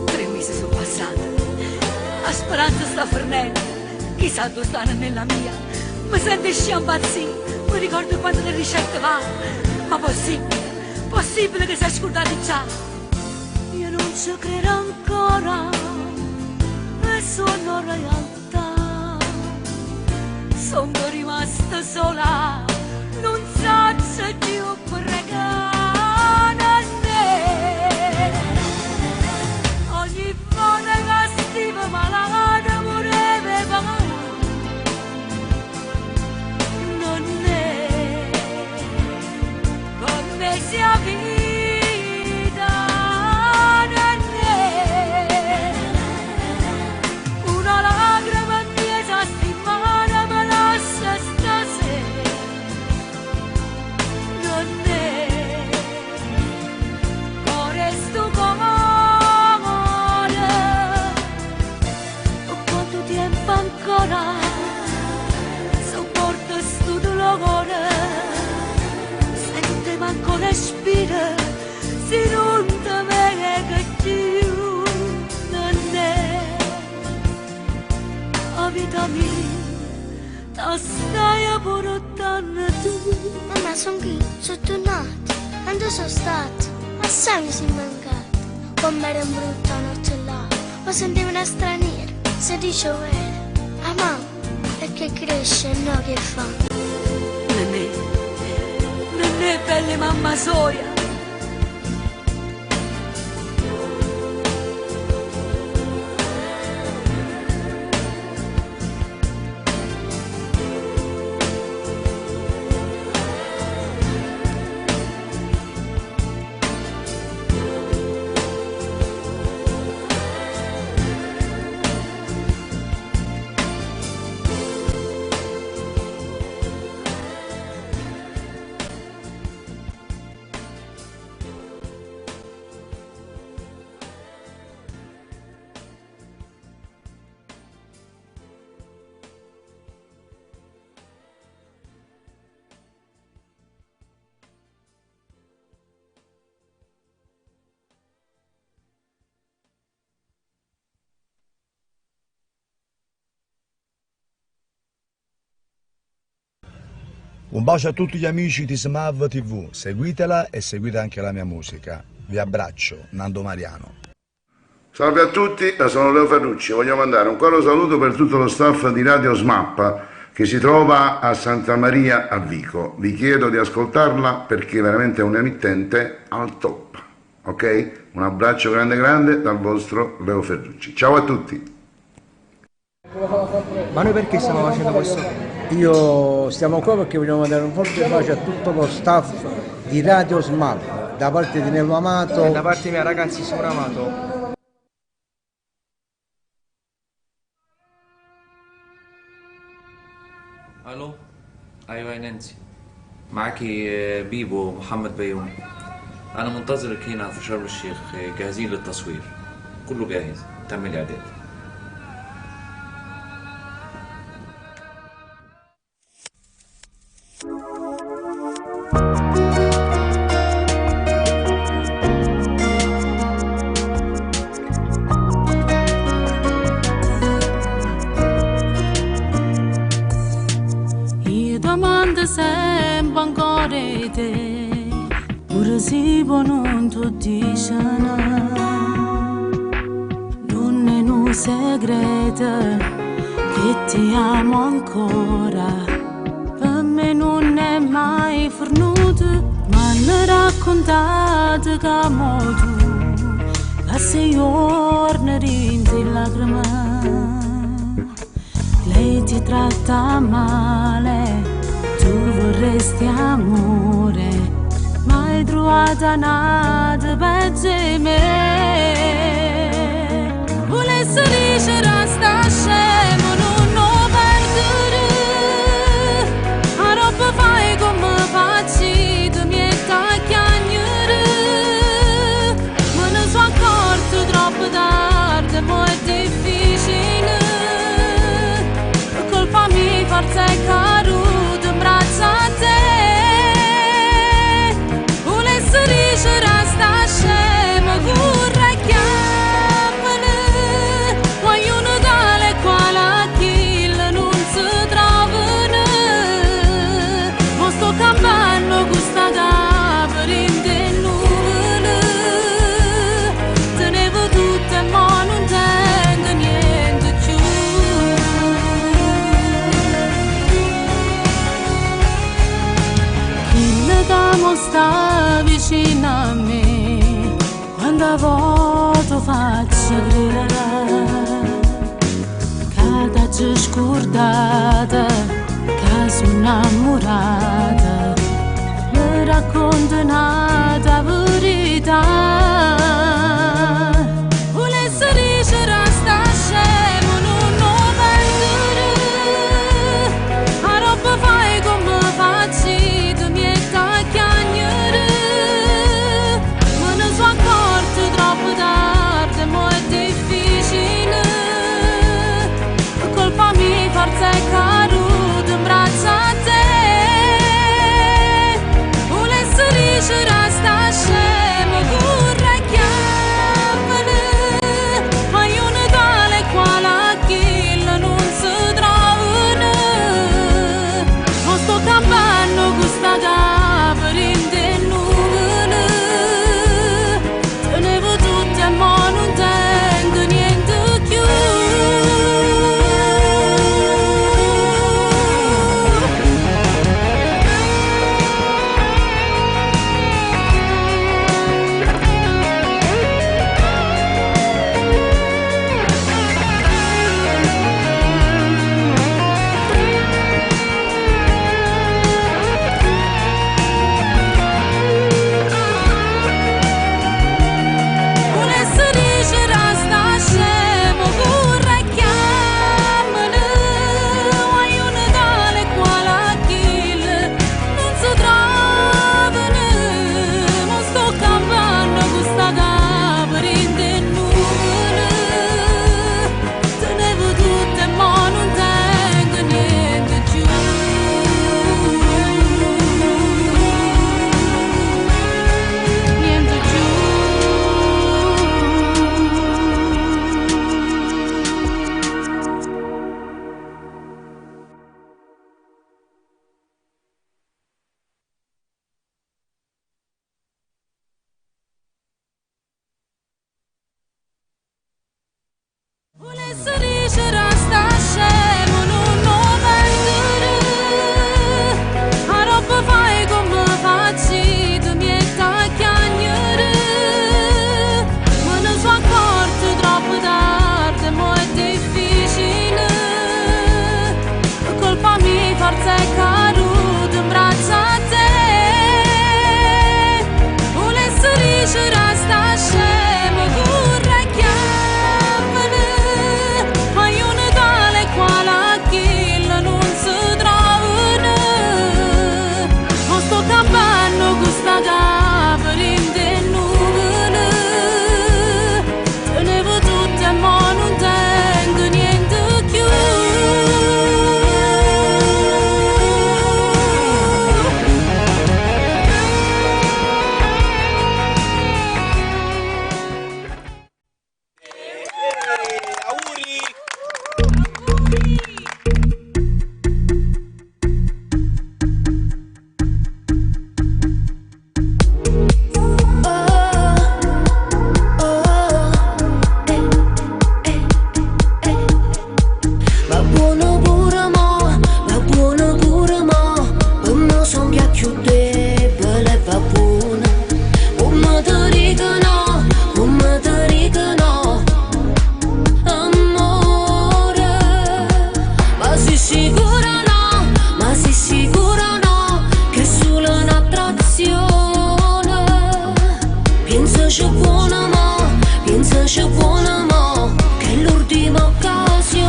3 mesi sono passati, la speranza sta fornendo, chissà dove stanno nella mia, mi sento sciampazzì, mi ricordo quando le ricette va, ma possibile che sei scordati già? Io non ci credo ancora, e sono realtà, sono rimasta sola, non so più pregare a me. Ogni volta che stiamo malata vorrei va, non è come sia vita, non è una lacrima mia stimata me lascia stasera, non è ora sto cuore, quanto tempo ancora sopporto sto dolore, se non ti manco respira, se non ti vede più, non è la vita mia, ti stai portando tu. Mamma, sono qui, sono tornata. Quando sono stata? Assai mi sei mancata. Com'era brutta notte là. Lo sentivo una straniera, se dice vero. Ah, mamma, perché cresce e no che fa? Non è bella mamma soia. Un bacio a tutti gli amici di Smav TV, seguitela e seguite anche la mia musica. Vi abbraccio, Nando Mariano. Salve a tutti, sono Leo Ferrucci, voglio mandare un caro saluto per tutto lo staff di Radio SMAP che si trova a Santa Maria a Vico. Vi chiedo di ascoltarla perché veramente è un'emittente al top, ok? Un abbraccio grande grande dal vostro Leo Ferrucci. Ciao a tutti! Ma noi perché stiamo facendo questo? Stiamo qua perché vogliamo mandare un forte bacio a tutto lo staff di Radio SMAP, da parte di Nello Amato e da parte mia, ragazzi, sono Amato. الو ايوه يا نانسي معاكي بيبو محمد بيومي. انا منتظرك هنا في شرم الشيخ، جاهزين للتصوير، كله جاهز، تم الاعداد. Sempre ancora te, pure se non tu dici non è un segreto che ti amo ancora, per me non è mai fornuto, ma ne raccontate che amo tu, che sei giorni rinzi lacrime. Lei ti tratta male, tu vorresti amore, ma hai trovato nada peggio di me. Volessi dire resta scemo, non lo perdere, a roba fai come facci, tu mi stai chiagnere, me ne sono accorto troppo tardi, ma è difficile. Fammi forza e caruto in braccio a te. Volessi dire resta scema, vorrei chiamare, ma ognuno tale quale a chi non si trovano. Ma sto campando questa capra in te nuvole, tenevo tutto e ma non tengo niente più. Mo sta vicino a me, quando a volte faccio gridare, che t'ho scordata, che sono innamorata, mi racconta una verità. Volessi dire resta scemo, non lo perdere, a roba fai come facci. Troppo tardi, ma è difficile. Colpami forza e caruto in braccio a te. Volessi dire resta scemo, vorrei chiamare, ma io ne tale quale a chi non si trovano. Ma sto campando questa capra in te nuvole, tenevo tutti e ma non tengo niente più. pensaci buona mo, pensaci buona mo, che è l'ultima occasione.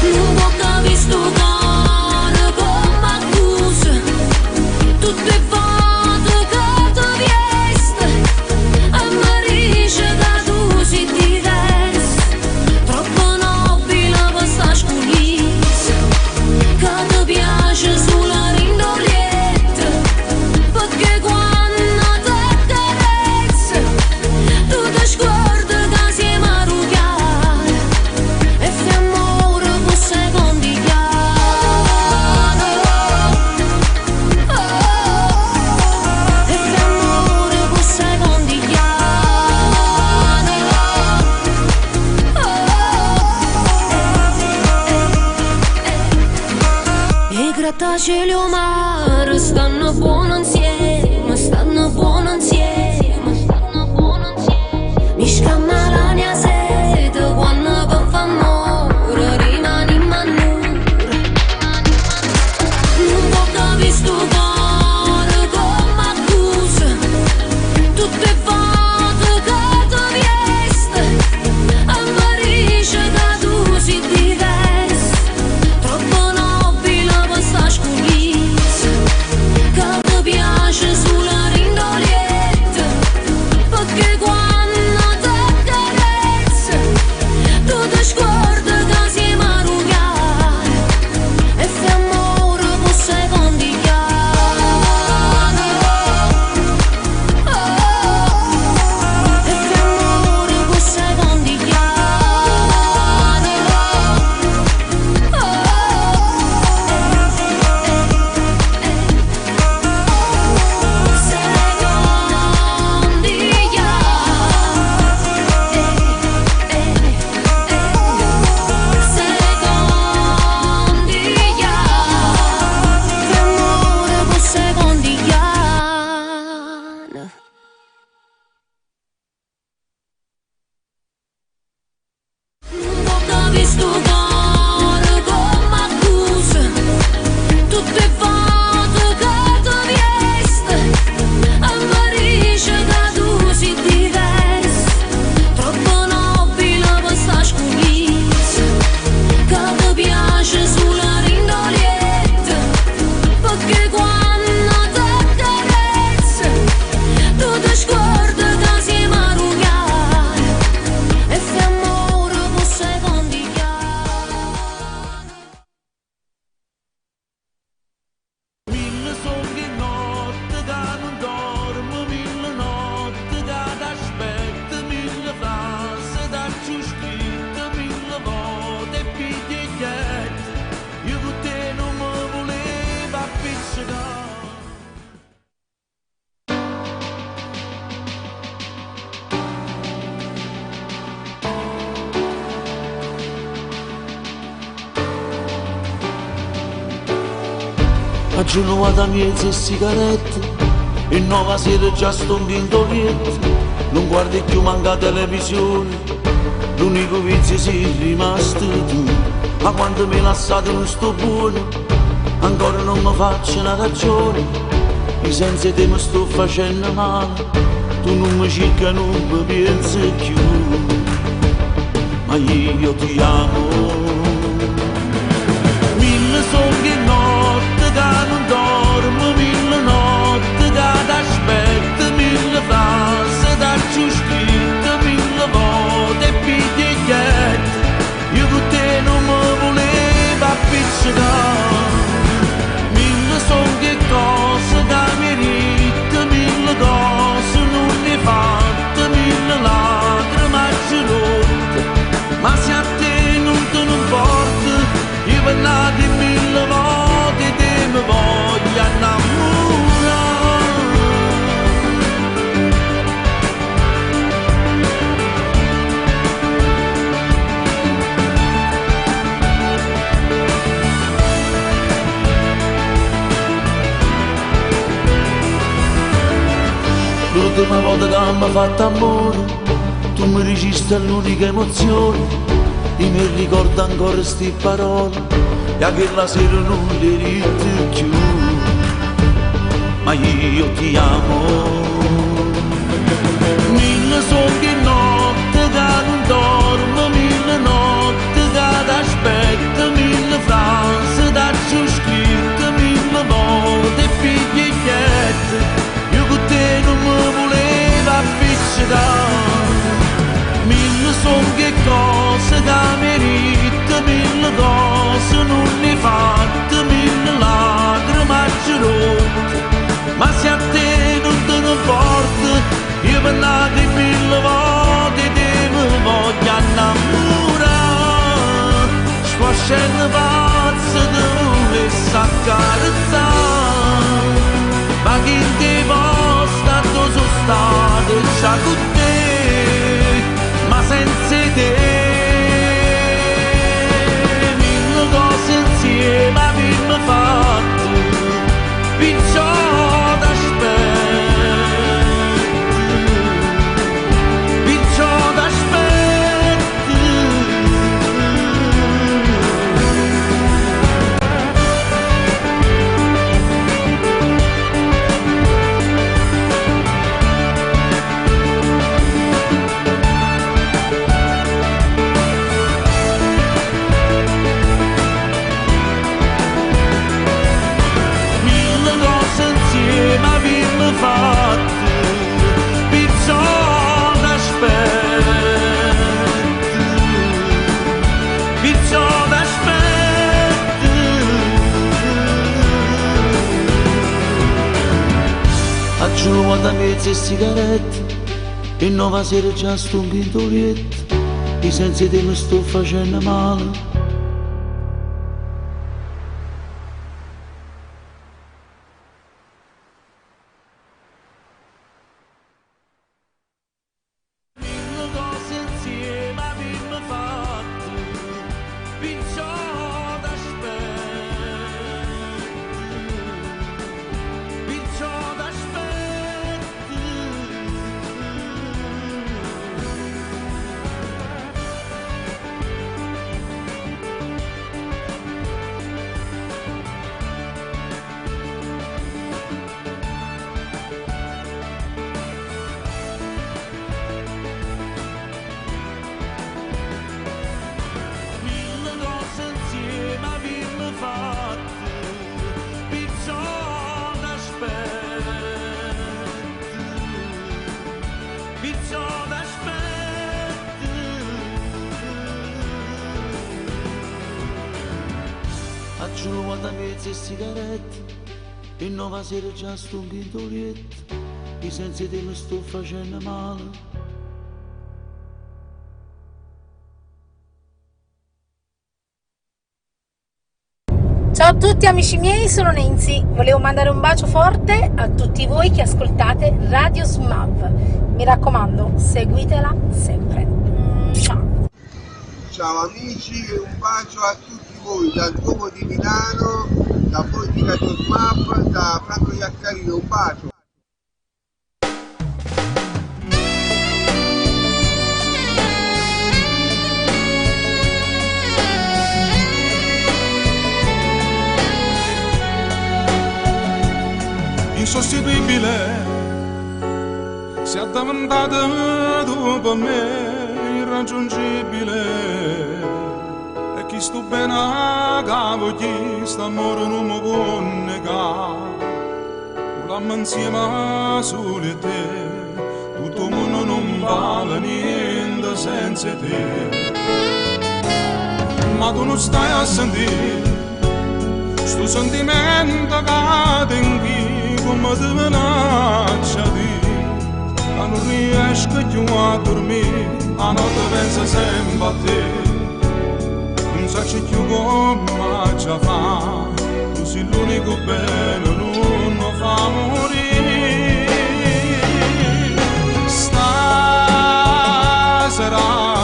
Non può capire sto cuore come accusa, tutte le volte che ti viesti, a me dice che tu sei diversa, troppo nobile per sta scuglisa, che ti piace sulla rindolietta, perché quando ti carezza, tu ti scordi che siamo arruggiati, e fai amore per secondi chiari, e fai amore per secondi chiari. E grattacielo mare stanno buono insieme, stanno buono insieme, stanno buono insieme. Mi scamma la mia sete quando che fa amore, rimani mannura. Non può capire sto cuore come accusa, tutte le volte che ti viesti, a me dice che tu sei diversa, troppo nobile per sta scuglisa, che ti piace sulla rindolietta, perché quando ti carezza, tu ti scordi che siamo arruggiati, e fai amore per secondi chiari, e fai amore per secondi chiari. Sto cuore come accusa, tutte le volte che ti viesti, a me dice che tu sei diversa, troppo nobile per sta scuglisa, che ti piace sulla rindolietta, perché quando ti carezza, tu ti scordi che siamo arruggiati, e fai amore per secondi chiari. Mille sogni notte che non dormo, mille notti che t'aspetto, mille frasi da giù scritte, mille volte picchiette, io con te non mi volevo appiccicare. A giorno vado a miezzo e sigarette, e nuova sera già sto in vintolietto, non guardi più manca televisione, l'unico vizio sei rimasto tu, ma quando mi lasciate non sto buono, ancora non mi faccio una ragione, io senza te mi sto facendo male, tu non mi cerca, non mi pensi più, ma io ti amo. Mille sogni notte che non dormo, mille notti che t'aspetto, mille frasi da giù scritte, mille volte picchiette, io con te non mi volevo appiccicare, mille sogni cose che mi ritte, mille cose non ne fatte, mille lacrime gelotte, ma se a te non te ne importa, io parlate mille volte te mi voglio innamorare. L'ultima volta che mi ha fatto amore, tu mi registri l'unica emozione, io mi ricordo ancora sti parole, e quella sera non le rito più, ma io ti amo. faccio rotto, ma se a te non te ne importa, io per là di mille volte te mi voglio innamorare, sfasciando pazzo di volesse accarezzare, ma chi ti posta tu sono stato già con te, ma senza te mille cose insieme abbiamo fatto, perciò quando mezze sigarette e nuova sera già sto in quintolietto, i sensi te mi sto facendo male. Sigarette e nuova sera già sto in quintolietto, i sensi te mi sto facendo male. Ciao a tutti amici miei, sono Nancy, volevo mandare un bacio forte a tutti voi che ascoltate Radio Smav, mi raccomando seguitela sempre. Ciao. Ciao amici e un bacio a tutti voi dal Duomo di Milano, da voi di Radio Smav, da Franco Iaccarino, un bacio. Insostituibile, sei addavantata tu per me, irraggiungibile. Chi sto bene a capo, chi sta amore non mi può negare. Volammo insieme solo te, tutto il mondo non vale niente senza te. Ma tu non stai a sentire, sto sentimento che tengo come ti minaccia di. Ma non riesco più a dormire, a notte penso sempre a te. Non so più come già fa, tu sei l'unico bello, non lo fa morire. Stasera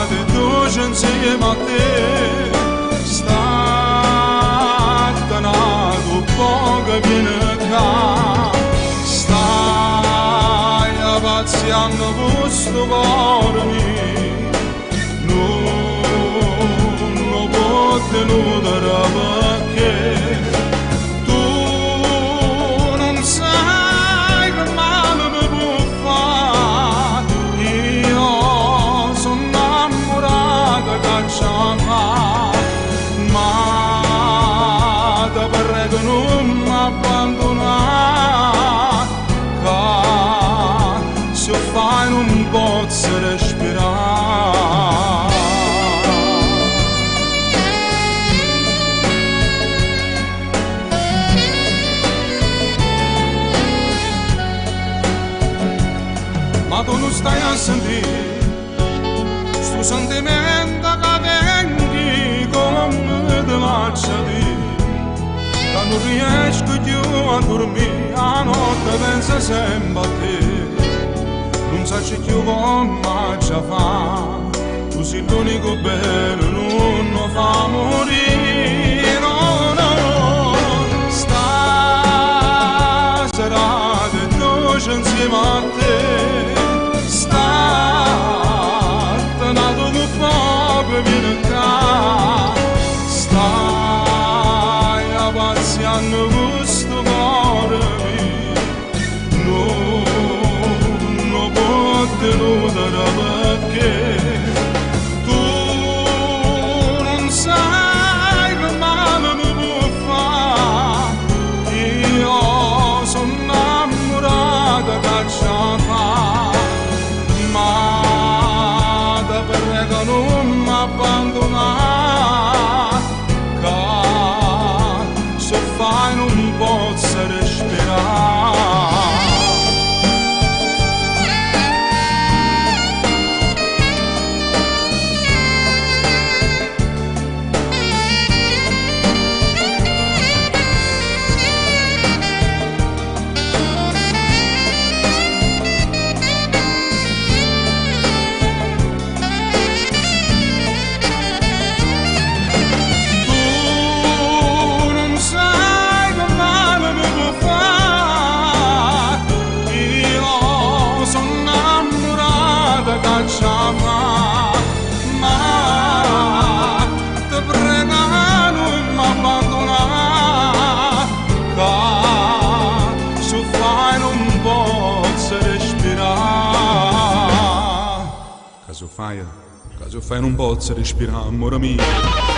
ti dolce insieme a te, stattanato poco viene qua, stai pazziando questo cuore mio. Tenuta perché tu non sai che male mi può fare. Io sono innamorata che c'è ma ti prego non mi abbandonare, che se fai non posso respirare. stai a sentire sto sentimento che tengi come te lascia dire, che non riesco più a dormire, a notte penso sempre a te, non so più come ci fa, tu sei l'unico bello, non lo fa morire, no, no, stasera che dolce insieme a te, nato che proprio viene qua, stai abbaziando questo cuore mio, non può deludere perché tu non sai che male mi può fare, io sono innamorata che ci fa, ma non mi abbandonare, che se fai non posso respirare. Ma te prego non mi abbandonare, che se fai non posso respirare, che se fai non posso respirare, amore mio.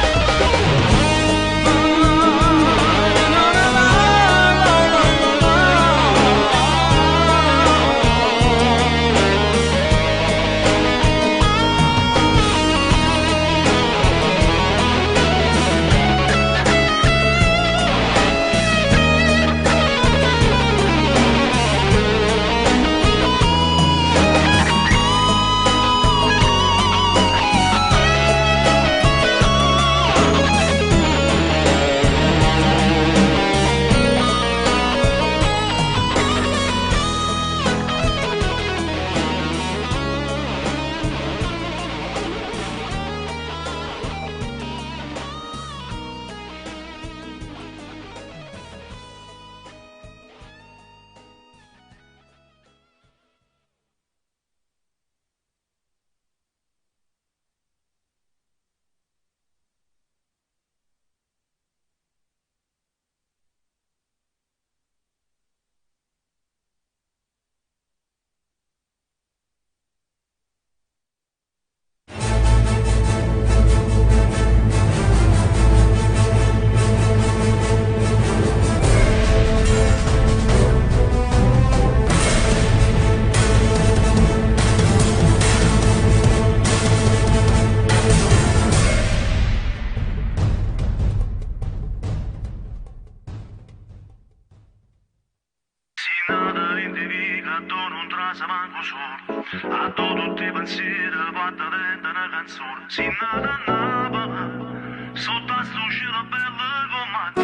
A tutti i pensieri fatta dentro una canzone. Si nata a Napoli, sotto a sto cielo bello come te.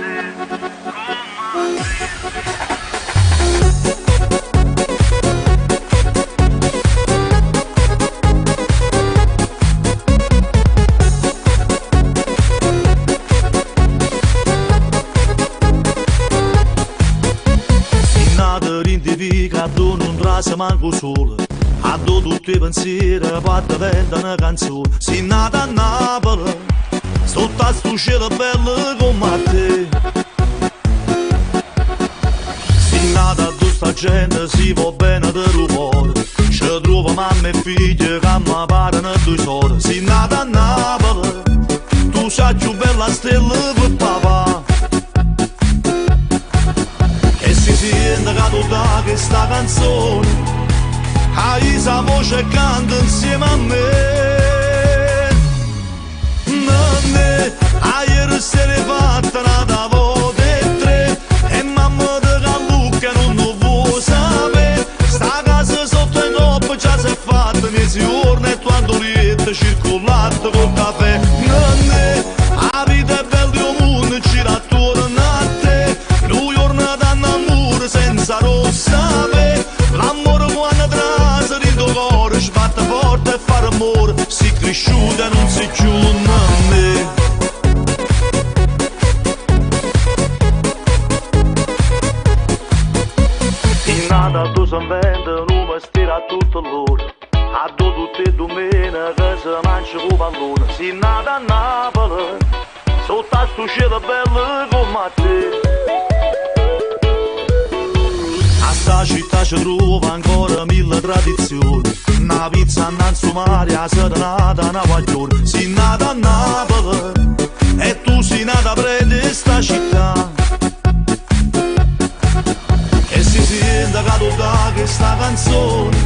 Si nata rindivica, tu non trasa manco solo. A tutti i pensieri fatta dentro una canzone. Si nata a Napoli, sotto a sto cielo bello come te. Si nata a tutta gente, si va bene del rumore. Ci trova mamma e figlia che mi parano due sorelle. Si nata a Napoli, tu sei più bella stella per papà. E si sente che tutta questa canzone sa voce canta insieme a me. Nanne, ieri sera fatta una volta e tre, e mamma di Callucca non lo vuole sapere. Sta casa sotto in coppa già si fa cioccolato col caffè. Nanne, la vita è bella di un mondo, gira attorno a te. Noi giornata d'amore senza rossa ve. L'amore quando trasa di tuo cuore sbatte forte e fa rumore. Si cresciuta e non si giunge a me. Nada tu si inventa, non mi stira tutto l'ora. A tutte domeniche si mangia con pallone. Si nata a Napoli, sotto a sto cielo bello come te. A sta città ci trova ancora mille tradizioni. Una pizza a Somalia, serenata a Guaglione. Si nata a Napoli, e tu sei nata prende sta città. E si sente caduta questa canzone,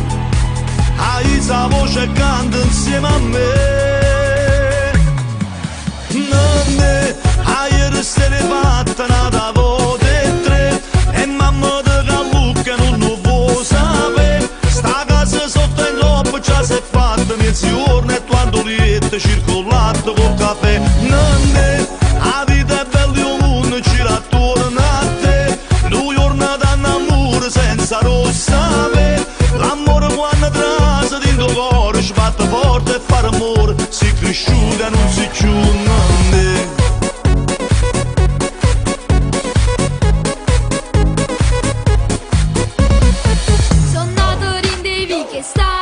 hai la voce canta insieme a me. Nanne, hai stelle fatte nata volte e tre, e mamma di Callucca non lo vuoi sapere. Sta casa sotto in lobby già si è fatta mezzogiorno e quando liette circolato col caffè. Nanne, la vita è bella di un mondo, gira attorno a te. Noi giornata d'amore senza rossa ve. L'amore quando trasa di tuo cuore sbatte forte e fa rumore. Si cresciuta e non si giunge a me. Sono nato in devi che sta